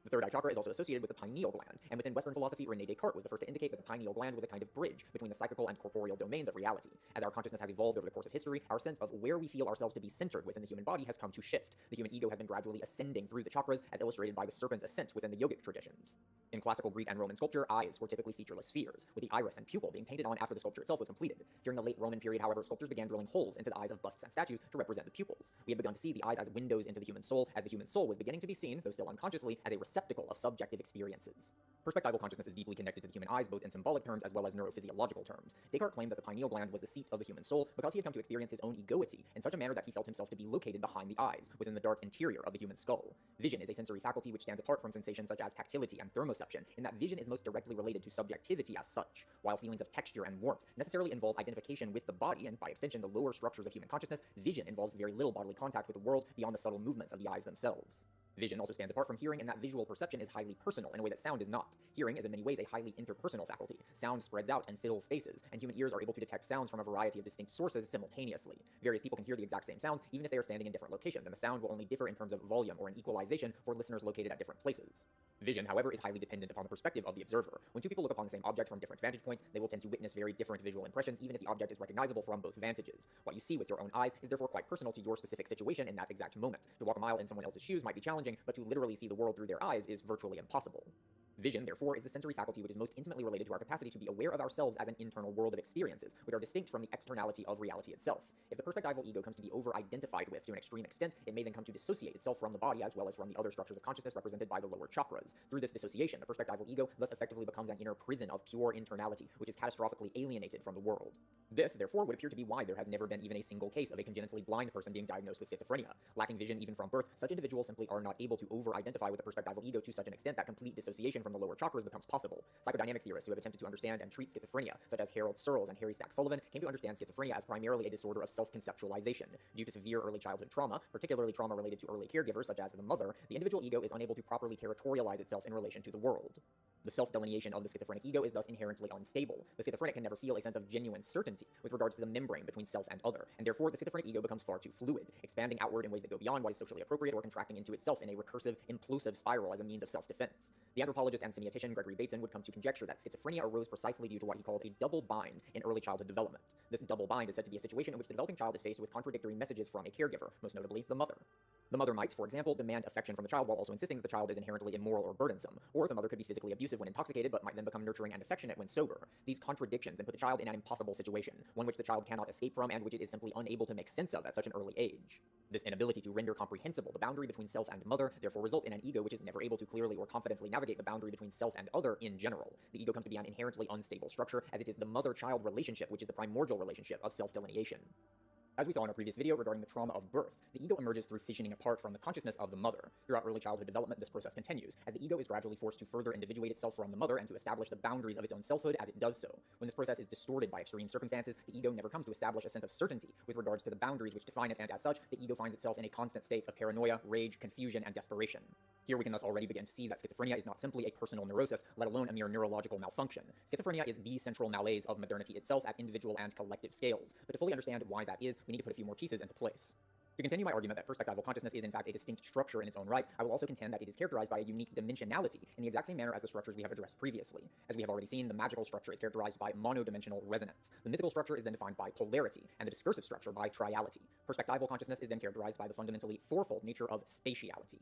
The third eye chakra is also associated with the pineal gland, and within Western philosophy, René Descartes was the first to indicate that the pineal gland was a kind of bridge between the psychical and corporeal domains of reality. As our consciousness has evolved over the course of history, our sense of where we feel ourselves to be centered within the human body has come to shift. The human ego has been gradually ascending through the chakras, as illustrated by the serpent's ascent within the yogic traditions. In classical Greek and Roman sculpture, eyes were typically featureless spheres, with the iris and pupil being painted on after the sculpture itself was completed. During the late Roman period, however, sculptors began drilling holes into the eyes of busts and statues to represent the pupils. We had begun to see the eyes as windows into the human soul, as the human soul was beginning to be seen, though still unconsciously, as a receptacle of subjective experiences. Perspectival consciousness is deeply connected to the human eyes, both in symbolic terms as well as neurophysiological terms. Descartes claimed that the pineal gland was the seat of the human soul because he had come to experience his own egoity in such a manner that he felt himself to be located behind the eyes, within the dark interior of the human skull. Vision is a sensory faculty which stands apart from sensations such as tactility and thermoception, in that vision is most directly related to subjectivity as such, while feelings of texture and warmth necessarily involve identification with the body, and by extension the lower structures of human consciousness. Vision involves very little bodily contact with the world beyond the subtle movements of the eyes themselves. Vision also stands apart from hearing in that visual perception is highly personal in a way that sound is not. Hearing is in many ways a highly interpersonal faculty. Sound spreads out and fills spaces, and human ears are able to detect sounds from a variety of distinct sources simultaneously. Various people can hear the exact same sounds even if they are standing in different locations, and the sound will only differ in terms of volume or an equalization for listeners located at different places. Vision, however, is highly dependent upon the perspective of the observer. When two people look upon the same object from different vantage points, they will tend to witness very different visual impressions, even if the object is recognizable from both vantages. What you see with your own eyes is therefore quite personal to your specific situation in that exact moment. To walk a mile in someone else's shoes might be challenging, but to literally see the world through their eyes is virtually impossible. Vision, therefore, is the sensory faculty which is most intimately related to our capacity to be aware of ourselves as an internal world of experiences, which are distinct from the externality of reality itself. If the perspectival ego comes to be over-identified with to an extreme extent, it may then come to dissociate itself from the body as well as from the other structures of consciousness represented by the lower chakras. Through this dissociation, the perspectival ego thus effectively becomes an inner prison of pure internality, which is catastrophically alienated from the world. This, therefore, would appear to be why there has never been even a single case of a congenitally blind person being diagnosed with schizophrenia. Lacking vision even from birth, such individuals simply are not able to over-identify with the perspectival ego to such an extent that complete dissociation from from the lower chakras becomes possible. Psychodynamic theorists who have attempted to understand and treat schizophrenia, such as Harold Searles and Harry Stack Sullivan, came to understand schizophrenia as primarily a disorder of self-conceptualization. Due to severe early childhood trauma, particularly trauma related to early caregivers such as the mother, the individual ego is unable to properly territorialize itself in relation to the world. The self-delineation of the schizophrenic ego is thus inherently unstable. The schizophrenic can never feel a sense of genuine certainty with regards to the membrane between self and other, and therefore the schizophrenic ego becomes far too fluid, expanding outward in ways that go beyond what is socially appropriate or contracting into itself in a recursive, implosive spiral as a means of self-defense. The anthropologist and semiotician Gregory Bateson would come to conjecture that schizophrenia arose precisely due to what he called a double bind in early childhood development. This double bind is said to be a situation in which the developing child is faced with contradictory messages from a caregiver, most notably the mother. The mother might, for example, demand affection from the child while also insisting that the child is inherently immoral or burdensome, or the mother could be physically abusive when intoxicated but might then become nurturing and affectionate when sober. These contradictions then put the child in an impossible situation, one which the child cannot escape from and which it is simply unable to make sense of at such an early age. This inability to render comprehensible the boundary between self and mother therefore results in an ego which is never able to clearly or confidently navigate the boundary between self and other in general. The ego comes to be an inherently unstable structure, as it is the mother-child relationship which is the primordial relationship of self-delineation. As we saw in our previous video regarding the trauma of birth, the ego emerges through fissioning apart from the consciousness of the mother. Throughout early childhood development, this process continues, as the ego is gradually forced to further individuate itself from the mother and to establish the boundaries of its own selfhood as it does so. When this process is distorted by extreme circumstances, the ego never comes to establish a sense of certainty with regards to the boundaries which define it, and as such, the ego finds itself in a constant state of paranoia, rage, confusion, and desperation. Here we can thus already begin to see that schizophrenia is not simply a personal neurosis, let alone a mere neurological malfunction. Schizophrenia is the central malaise of modernity itself at individual and collective scales. But to fully understand why that is, we need to put a few more pieces into place. To continue my argument that perspectival consciousness is in fact a distinct structure in its own right, I will also contend that it is characterized by a unique dimensionality in the exact same manner as the structures we have addressed previously. As we have already seen, the magical structure is characterized by monodimensional resonance. The mythical structure is then defined by polarity, and the discursive structure by triality. Perspectival consciousness is then characterized by the fundamentally fourfold nature of spatiality.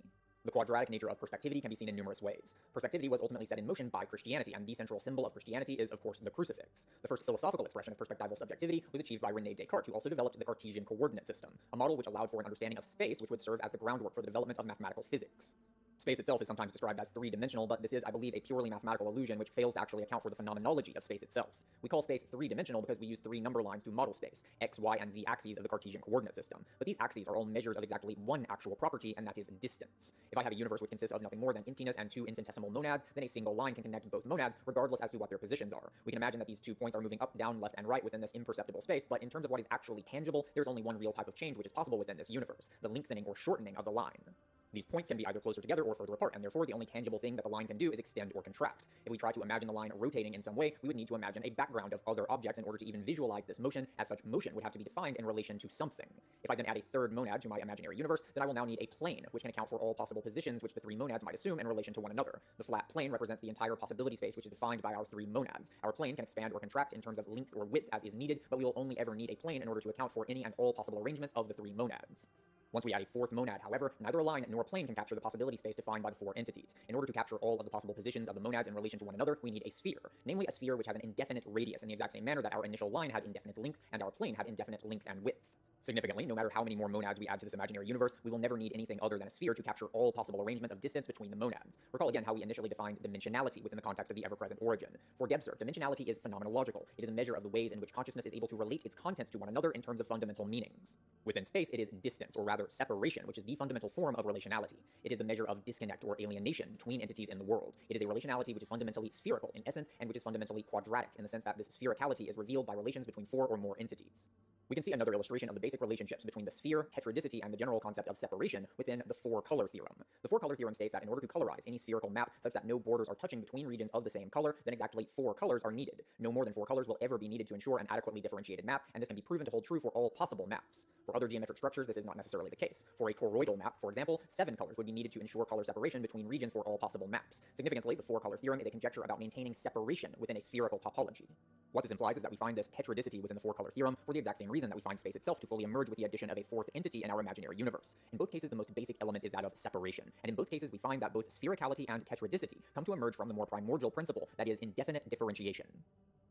The quadratic nature of perspectivity can be seen in numerous ways. Perspectivity was ultimately set in motion by Christianity, and the central symbol of Christianity is, of course, the crucifix. The first philosophical expression of perspectival subjectivity was achieved by René Descartes, who also developed the Cartesian coordinate system, a model which allowed for an understanding of space which would serve as the groundwork for the development of mathematical physics. Space itself is sometimes described as three-dimensional, but this is, I believe, a purely mathematical illusion which fails to actually account for the phenomenology of space itself. We call space three-dimensional because we use three number lines to model space, x, y, and z axes of the Cartesian coordinate system. But these axes are all measures of exactly one actual property, and that is distance. If I have a universe which consists of nothing more than emptiness and two infinitesimal monads, then a single line can connect both monads, regardless as to what their positions are. We can imagine that these 2 points are moving up, down, left, and right within this imperceptible space, but in terms of what is actually tangible, there's only one real type of change which is possible within this universe, the lengthening or shortening of the line. These points can be either closer together or further apart, and therefore the only tangible thing that the line can do is extend or contract. If we try to imagine the line rotating in some way, we would need to imagine a background of other objects in order to even visualize this motion, as such motion would have to be defined in relation to something. If I then add a third monad to my imaginary universe, then I will now need a plane, which can account for all possible positions which the three monads might assume in relation to one another. The flat plane represents the entire possibility space which is defined by our three monads. Our plane can expand or contract in terms of length or width as is needed, but we will only ever need a plane in order to account for any and all possible arrangements of the three monads. Once we add a fourth monad, however, neither a line nor a plane can capture the possibility space defined by the four entities. In order to capture all of the possible positions of the monads in relation to one another, we need a sphere, namely a sphere which has an indefinite radius in the exact same manner that our initial line had indefinite length and our plane had indefinite length and width. Significantly, no matter how many more monads we add to this imaginary universe, we will never need anything other than a sphere to capture all possible arrangements of distance between the monads. Recall again how we initially defined dimensionality within the context of the ever-present origin. For Gebser, dimensionality is phenomenological. It is a measure of the ways in which consciousness is able to relate its contents to one another in terms of fundamental meanings. Within space, it is distance, or rather separation, which is the fundamental form of relationality. It is the measure of disconnect or alienation between entities in the world. It is a relationality which is fundamentally spherical in essence and which is fundamentally quadratic in the sense that this sphericality is revealed by relations between four or more entities. We can see another illustration of the basic relationships between the sphere, tetradicity, and the general concept of separation within the four-color theorem. The four-color theorem states that in order to colorize any spherical map such that no borders are touching between regions of the same color, then exactly 4 colors are needed. No more than 4 colors will ever be needed to ensure an adequately differentiated map, and this can be proven to hold true for all possible maps. For other geometric structures, this is not necessarily the case. For a toroidal map, for example, 7 colors would be needed to ensure color separation between regions for all possible maps. Significantly, the four-color theorem is a conjecture about maintaining separation within a spherical topology. What this implies is that we find this tetradicity within the four-color theorem for the exact same reason that we find space itself to fully emerge with the addition of a fourth entity in our imaginary universe. In both cases, the most basic element is that of separation, and in both cases we find that both sphericality and tetradicity come to emerge from the more primordial principle that is indefinite differentiation.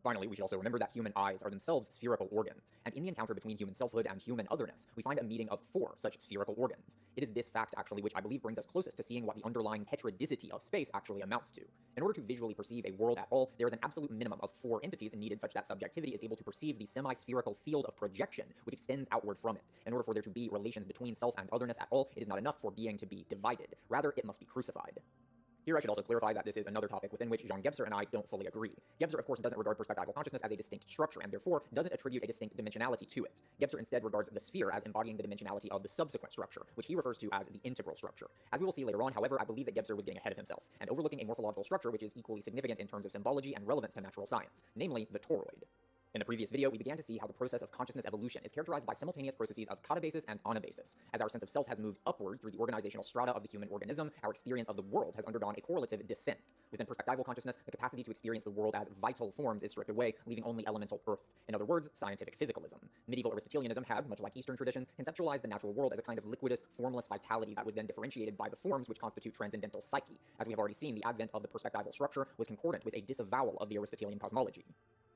Finally, we should also remember that human eyes are themselves spherical organs, and in the encounter between human selfhood and human otherness, we find a meeting of 4 such spherical organs. It is this fact, actually, which I believe brings us closest to seeing what the underlying tetradicity of space actually amounts to. In order to visually perceive a world at all, there is an absolute minimum of 4 entities needed such that subjectivity is able to perceive the semi-spherical field of projection which extends outward from it. In order for there to be relations between self and otherness at all, it is not enough for being to be divided. Rather, it must be crucified. Here I should also clarify that this is another topic within which Jean Gebser and I don't fully agree. Gebser, of course, doesn't regard perspectival consciousness as a distinct structure, and therefore doesn't attribute a distinct dimensionality to it. Gebser instead regards the sphere as embodying the dimensionality of the subsequent structure, which he refers to as the integral structure. As we will see later on, however, I believe that Gebser was getting ahead of himself, and overlooking a morphological structure which is equally significant in terms of symbology and relevance to natural science, namely the toroid. In the previous video, we began to see how the process of consciousness evolution is characterized by simultaneous processes of catabasis and anabasis. As our sense of self has moved upward through the organizational strata of the human organism, our experience of the world has undergone a correlative descent. Within perspectival consciousness, the capacity to experience the world as vital forms is stripped away, leaving only elemental earth. In other words, scientific physicalism. Medieval Aristotelianism had, much like Eastern traditions, conceptualized the natural world as a kind of liquidous, formless vitality that was then differentiated by the forms which constitute transcendental psyche. As we have already seen, the advent of the perspectival structure was concordant with a disavowal of the Aristotelian cosmology.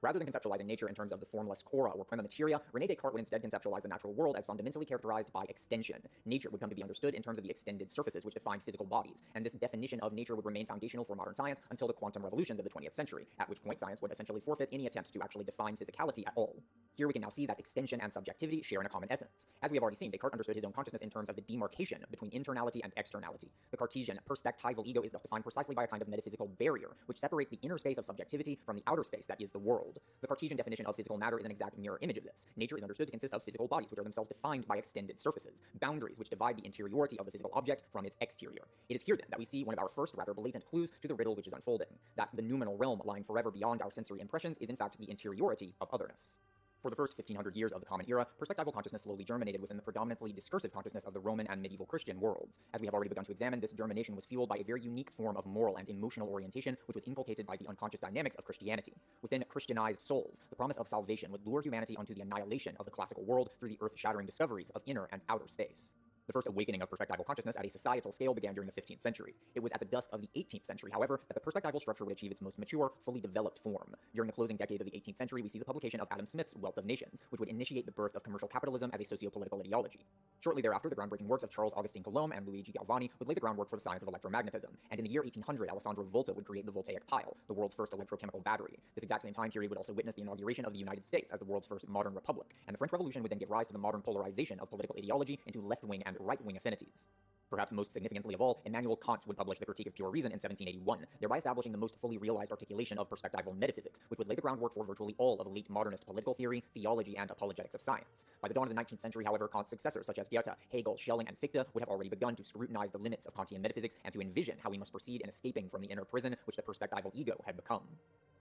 Rather than conceptualizing nature in terms of the formless cora or prima materia, René Descartes would instead conceptualize the natural world as fundamentally characterized by extension. Nature would come to be understood in terms of the extended surfaces which define physical bodies, and this definition of nature would remain foundational for modern science until the quantum revolutions of the 20th century, at which point science would essentially forfeit any attempts to actually define physicality at all. Here we can now see that extension and subjectivity share in a common essence. As we have already seen, Descartes understood his own consciousness in terms of the demarcation between internality and externality. The Cartesian perspectival ego is thus defined precisely by a kind of metaphysical barrier, which separates the inner space of subjectivity from the outer space that is the world. The Cartesian definition of physical matter is an exact mirror image of this. Nature is understood to consist of physical bodies, which are themselves defined by extended surfaces, boundaries which divide the interiority of the physical object from its exterior. It is here then that we see one of our first rather blatant clues to the riddle which is unfolding, that the noumenal realm lying forever beyond our sensory impressions is in fact the interiority of otherness. For the first 1500 years of the Common Era, perspectival consciousness slowly germinated within the predominantly discursive consciousness of the Roman and medieval Christian worlds. As we have already begun to examine, this germination was fueled by a very unique form of moral and emotional orientation, which was inculcated by the unconscious dynamics of Christianity. Within Christianized souls, the promise of salvation would lure humanity onto the annihilation of the classical world through the earth-shattering discoveries of inner and outer space. The first awakening of perspectival consciousness at a societal scale began during the 15th century. It was at the dusk of the 18th century, however, that the perspectival structure would achieve its most mature, fully developed form. During the closing decades of the 18th century, we see the publication of Adam Smith's Wealth of Nations, which would initiate the birth of commercial capitalism as a socio-political ideology. Shortly thereafter, the groundbreaking works of Charles Augustin Coulomb and Luigi Galvani would lay the groundwork for the science of electromagnetism, and in the year 1800, Alessandro Volta would create the voltaic pile, the world's first electrochemical battery. This exact same time period would also witness the inauguration of the United States as the world's first modern republic, and the French Revolution would then give rise to the modern polarization of political ideology into left-wing and right-wing affinities. Perhaps most significantly of all, Immanuel Kant would publish the Critique of Pure Reason in 1781, thereby establishing the most fully realized articulation of perspectival metaphysics, which would lay the groundwork for virtually all of late modernist political theory, theology, and apologetics of science. By the dawn of the 19th century, however, Kant's successors such as Goethe, Hegel, Schelling, and Fichte would have already begun to scrutinize the limits of Kantian metaphysics and to envision how we must proceed in escaping from the inner prison which the perspectival ego had become.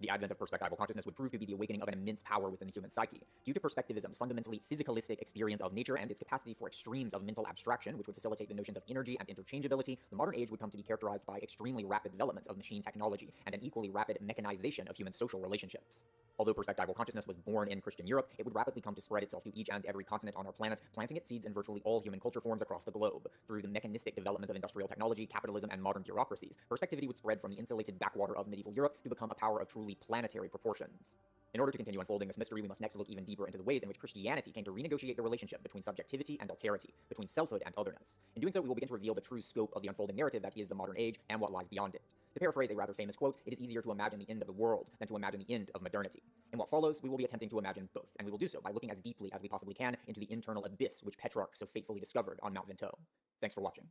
The advent of perspectival consciousness would prove to be the awakening of an immense power within the human psyche. Due to perspectivism's fundamentally physicalistic experience of nature and its capacity for extremes of mental abstraction, which would facilitate the notions of energy and interchangeability, the modern age would come to be characterized by extremely rapid developments of machine technology and an equally rapid mechanization of human social relationships. Although perspectival consciousness was born in Christian Europe, it would rapidly come to spread itself to each and every continent on our planet, planting its seeds in virtually all human culture forms across the globe. Through the mechanistic development of industrial technology, capitalism, and modern bureaucracies, perspectivity would spread from the insulated backwater of medieval Europe to become a power of truly planetary proportions. In order to continue unfolding this mystery, we must next look even deeper into the ways in which Christianity came to renegotiate the relationship between subjectivity and alterity, between selfhood and otherness. In doing so, we will begin to reveal the true scope of the unfolding narrative that is the modern age and what lies beyond it. To paraphrase a rather famous quote, it is easier to imagine the end of the world than to imagine the end of modernity. In what follows, we will be attempting to imagine both, and we will do so by looking as deeply as we possibly can into the internal abyss which Petrarch so fatefully discovered on Mount Ventoux. Thanks for watching.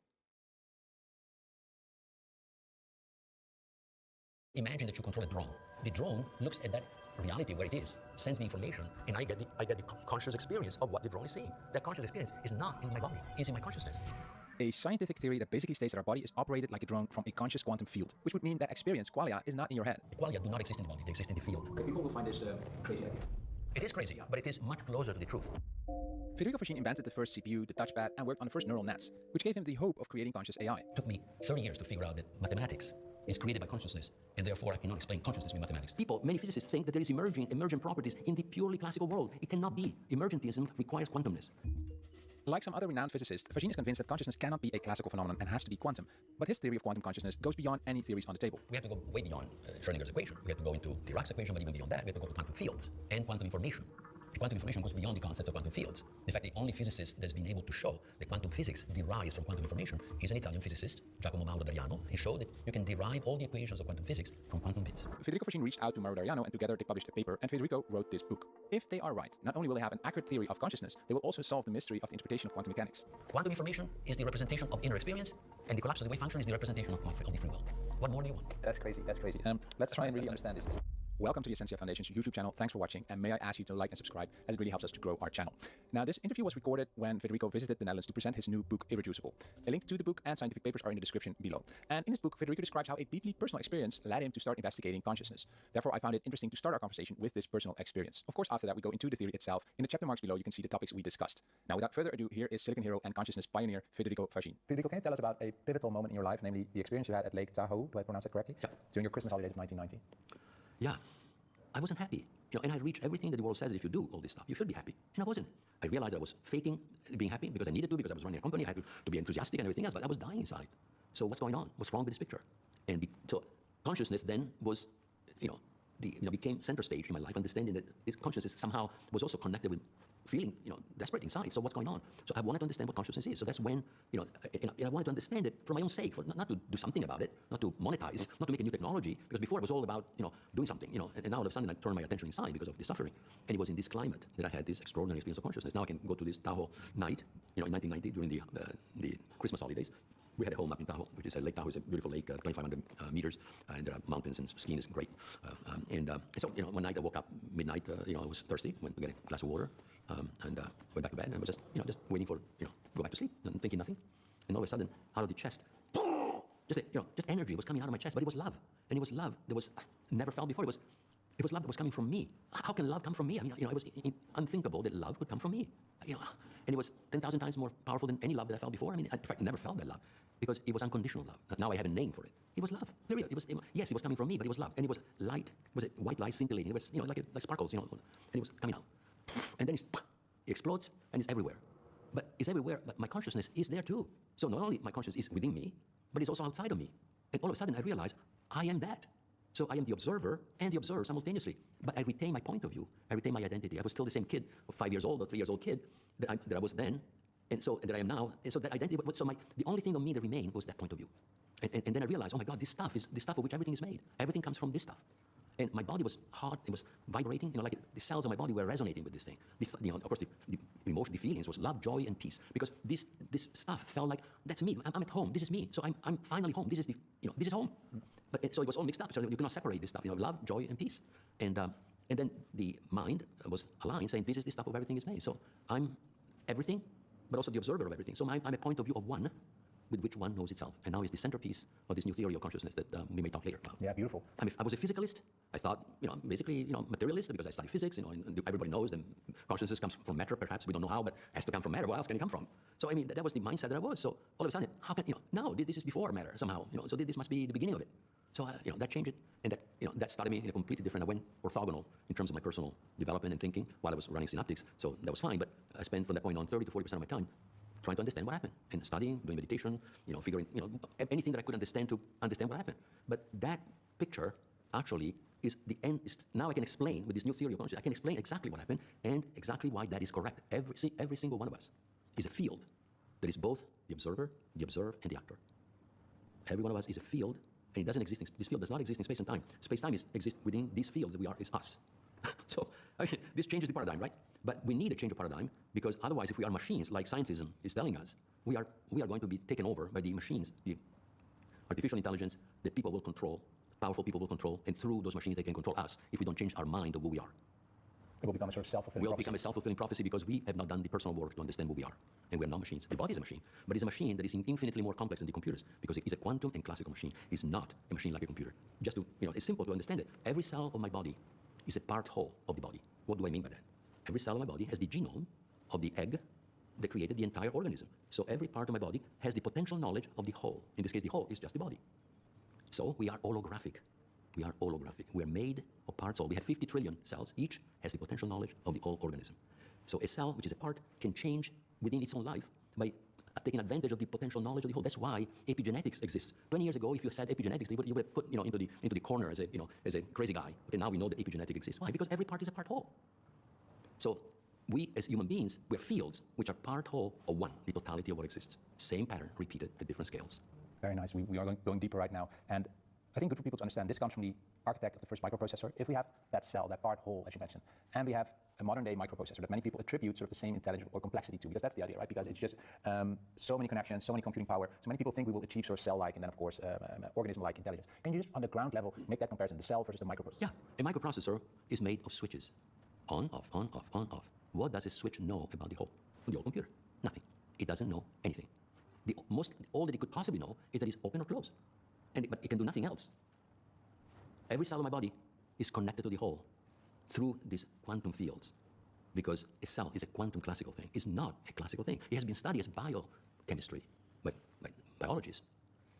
Imagine that you control a drone. The drone looks at that reality where it is, sends the information, and I get the conscious experience of what the drone is seeing. That conscious experience is not in my body, it's in my consciousness. A scientific theory that basically states that our body is operated like a drone from a conscious quantum field, which would mean that experience, qualia, is not in your head. The qualia do not exist in the body, they exist in the field. Okay, people will find this crazy idea. It is crazy, but it is much closer to the truth. Federico Facchin invented the first CPU, the touchpad, and worked on the first neural nets, which gave him the hope of creating conscious AI. It took me 30 years to figure out that mathematics is created by consciousness, and therefore I cannot explain consciousness with mathematics. Many physicists think that there is emergent properties in the purely classical world. It cannot be. Emergentism requires quantumness. Like some other renowned physicists, Facchin is convinced that consciousness cannot be a classical phenomenon and has to be quantum. But his theory of quantum consciousness goes beyond any theories on the table. We have to go way beyond Schrödinger's equation. We have to go into Dirac's equation, but even beyond that, we have to go to quantum fields and quantum information. Quantum information goes beyond the concept of quantum fields. In fact, the only physicist that's been able to show that quantum physics derives from quantum information is an Italian physicist, Giacomo Mauro D'Ariano. He showed that you can derive all the equations of quantum physics from quantum bits. Federico Facchin reached out to Mauro D'Ariano, and together they published a paper, and Federico wrote this book. If they are right, not only will they have an accurate theory of consciousness, they will also solve the mystery of the interpretation of quantum mechanics. Quantum information is the representation of inner experience, and the collapse of the wave function is the representation of the free will. What more do you want? That's crazy. That's crazy. Let's try and really understand this. Welcome to the Essentia Foundation's YouTube channel. Thanks for watching, and may I ask you to like and subscribe, as it really helps us to grow our channel. Now, this interview was recorded when Federico visited the Netherlands to present his new book, Irreducible. A link to the book and scientific papers are in the description below. And in this book, Federico describes how a deeply personal experience led him to start investigating consciousness. Therefore, I found it interesting to start our conversation with this personal experience. Of course, after that, we go into the theory itself. In the chapter marks below, you can see the topics we discussed. Now, without further ado, here is Silicon Hero and consciousness pioneer Federico Fagin. Federico, can you tell us about a pivotal moment in your life, namely the experience you had at Lake Tahoe, do I pronounce it correctly? Yeah. During your Christmas holidays of 1990. Yeah. I wasn't happy, and I reached everything that the world says that if you do all this stuff, you should be happy, and I wasn't. I realized I was faking being happy because I needed to, because I was running a company, I had to be enthusiastic and everything else, but I was dying inside. So what's going on? What's wrong with this picture? And so consciousness then was, became center stage in my life, understanding that consciousness somehow was also connected with feeling, desperate inside. So what's going on? So I wanted to understand what consciousness is. So that's when, and I wanted to understand it for my own sake, for not to do something about it, not to monetize, not to make a new technology, because before it was all about, doing something, and now all of a sudden I turned my attention inside because of the suffering. And it was in this climate that I had this extraordinary experience of consciousness. Now I can go to this Tahoe night, in 1990 during the Christmas holidays. We had a home up in Tahoe, which is Lake Tahoe is a beautiful lake, 2,500 meters, and there are mountains and skiing is great. So one night I woke up midnight, I was thirsty, went to get a glass of water, and went back to bed, and I was just waiting for, go back to sleep, and thinking nothing. And all of a sudden, out of the chest, just energy was coming out of my chest, but it was love, and it was love that was never felt before. It was love that was coming from me. How can love come from me? I mean, it was unthinkable that love could come from me. And it was 10,000 times more powerful than any love that I felt before. I mean, in fact, I never felt that love because it was unconditional love. Now I have a name for it. It was love. Period. Yes, it was coming from me, but it was love, and it was light. It was a white light scintillating. It was like sparkles, and it was coming out, and then it explodes and it's everywhere. But it's everywhere. But my consciousness is there too. So not only my consciousness is within me, but it's also outside of me. And all of a sudden I realize I am that. So I am the observer and the observer simultaneously. But I retain my point of view. I retain my identity. I was still the same kid, 5 years old or 3 years old kid that I was then, and that I am now. And so that identity. So the only thing of me that remained was that point of view. And then I realized, oh my God, this stuff is the stuff of which everything is made. Everything comes from this stuff. And my body was hot. It was vibrating. Like the cells of my body were resonating with this thing. Of course, the emotion, the feelings was love, joy, and peace. Because this stuff felt like that's me. I'm at home. This is me. So I'm finally home. This is this is home. But so it was all mixed up. So you cannot separate this stuff. Love, joy, and peace. And then the mind was aligned, saying this is the stuff of everything is made. So I'm everything, but also the observer of everything. So I'm a point of view of one, with which one knows itself. And now is the centerpiece of this new theory of consciousness that we may talk later about. Yeah, beautiful. I was a physicalist. I thought, basically, materialist because I study physics, and everybody knows that consciousness comes from matter, perhaps we don't know how, but it has to come from matter. Where else can it come from? So, that was the mindset that I was. So, all of a sudden, how can, no, this is before matter somehow, so this must be the beginning of it. So, that changed it, and that started me in a completely different, I went orthogonal in terms of my personal development and thinking while I was running synaptics, so that was fine, but I spent from that point on 30 to 40% of my time trying to understand what happened, and studying, doing meditation, figuring, anything that I could understand to understand what happened. But that picture actually is the end. Now I can explain with this new theory of consciousness. I can explain exactly what happened and exactly why that is correct. Every single one of us is a field that is both the observer, the observed, and the actor. Every one of us is a field, and it doesn't exist. This field does not exist in space and time. Space-time exists within these fields that we are. Is us. So this changes the paradigm, right? But we need a change of paradigm because otherwise, if we are machines, like scientism is telling us, we are going to be taken over by the machines, the artificial intelligence that people will control, powerful people will control, and through those machines they can control us if we don't change our mind of who we are. It will become a sort of self-fulfilling prophecy. We'll become a self-fulfilling prophecy because we have not done the personal work to understand who we are. And we are not machines. The body is a machine, but it's a machine that is infinitely more complex than the computers because it is a quantum and classical machine. It's not a machine like a computer. Just to, it's simple to understand it. Every cell of my body is a part whole of the body. What do I mean by that? Every cell of my body has the genome of the egg that created the entire organism. So every part of my body has the potential knowledge of the whole. In this case, the whole is just the body. So we are holographic. We are holographic. We are made of parts. So we have 50 trillion cells. Each has the potential knowledge of the whole organism. So a cell, which is a part, can change within its own life by taking advantage of the potential knowledge of the whole. That's why epigenetics exists. 20 years ago, if you said epigenetics, you would have put into the corner as a crazy guy. Okay, now we know that epigenetic exists. Why? Because every part is a part whole. So we, as human beings, we're fields which are part whole of one, the totality of what exists. Same pattern repeated at different scales. Very nice. We are going deeper right now. And I think good for people to understand this comes from the architect of the first microprocessor. If we have that cell, that part whole, as you mentioned, and we have a modern-day microprocessor that many people attribute sort of the same intelligence or complexity to, because that's the idea, right? Because it's just so many connections, so many computing power, so many people think we will achieve sort of cell-like and then, of course, organism-like intelligence. Can you just, on the ground level, make that comparison, the cell versus the microprocessor? Yeah, a microprocessor is made of switches. On, off, on, off, on, off. What does a switch know about the whole computer? Nothing. It doesn't know anything. All that it could possibly know is that it's open or closed. But it can do nothing else. Every cell in my body is connected to the whole through these quantum fields, because a cell is a quantum classical thing. It's not a classical thing. It has been studied as biochemistry by biologists.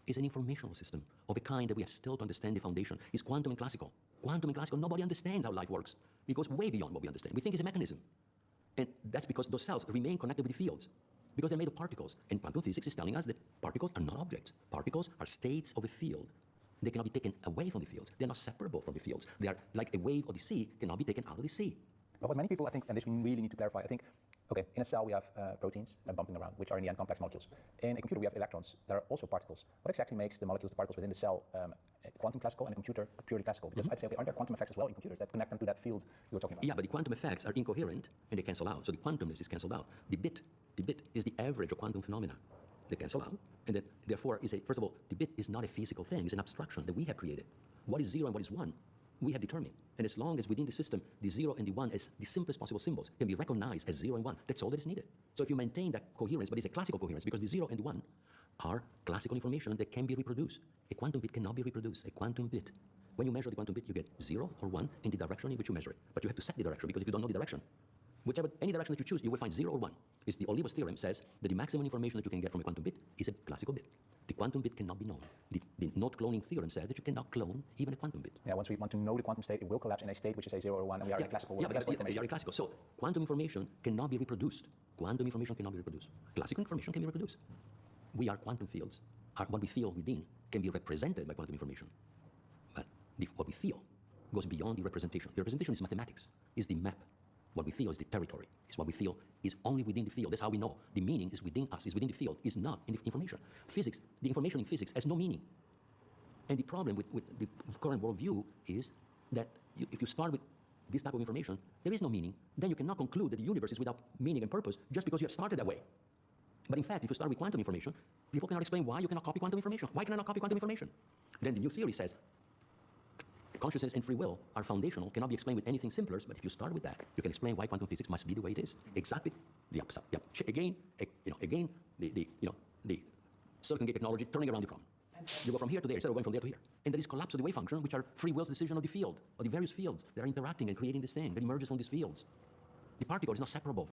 It's an informational system of a kind that we have still to understand the foundation. It's quantum and classical. Quantum and classical, nobody understands how life works. It goes way beyond what we understand. We think it's a mechanism. And that's because those cells remain connected with the fields, because they're made of particles. And quantum physics is telling us that particles are not objects. Particles are states of a field. They cannot be taken away from the fields. They're not separable from the fields. They are like a wave of the sea, cannot be taken out of the sea. But what many people, I think, and this we really need to clarify, I think, okay, in a cell we have proteins bumping around, which are in the end complex molecules. In a computer we have electrons that are also particles. What exactly makes the molecules, the particles within the cell, quantum classical and a computer purely classical? Because I'd say, okay, aren't there quantum effects as well in computers that connect them to that field you were talking about? Yeah, but the quantum effects are incoherent and they cancel out. So the quantumness is canceled out. The bit is the average of quantum phenomena. They cancel out, and that therefore first of all, the bit is not a physical thing, it's an abstraction that we have created. What is 0 and what is 1, we have determined. And as long as within the system, the 0 and the 1 as the simplest possible symbols can be recognized as 0 and 1, that's all that is needed. So if you maintain that coherence, but it's a classical coherence, because the 0 and the 1 are classical information that can be reproduced. A quantum bit cannot be reproduced, a quantum bit. When you measure the quantum bit, you get 0 or 1 in the direction in which you measure it. But you have to set the direction, because if you don't know the direction, any direction that you choose, you will find 0 or 1. It's the Olivos theorem says that the maximum information that you can get from a quantum bit is a classical bit. The quantum bit cannot be known. The not cloning theorem says that you cannot clone even a quantum bit. Yeah, once we want to know the quantum state, it will collapse in a state which is a 0 or 1, and we are in a classical world. Yeah, you are in classical. So quantum information cannot be reproduced. Quantum information cannot be reproduced. Classical information can be reproduced. We are quantum fields. What we feel within can be represented by quantum information. But what we feel goes beyond the representation. The representation is mathematics, is the map. What we feel is the territory. It's what we feel is only within the field. That's how we know. The meaning is within us, is within the field, is not in the information. Physics, the information in physics has no meaning. And the problem with the current worldview is that if you start with this type of information, there is no meaning. Then you cannot conclude that the universe is without meaning and purpose just because you have started that way. But in fact, if you start with quantum information, people cannot explain why you cannot copy quantum information. Why can I not copy quantum information? Then the new theory says consciousness and free will are foundational, cannot be explained with anything simpler, but if you start with that, you can explain why quantum physics must be the way it is. Exactly the opposite. Yeah. Again, the silicon gate technology turning around the problem. You go from here to there instead of going from there to here. And there is collapse of the wave function, which are free will's decision of the field, of the various fields that are interacting and creating this thing that emerges from these fields. The particle is not separable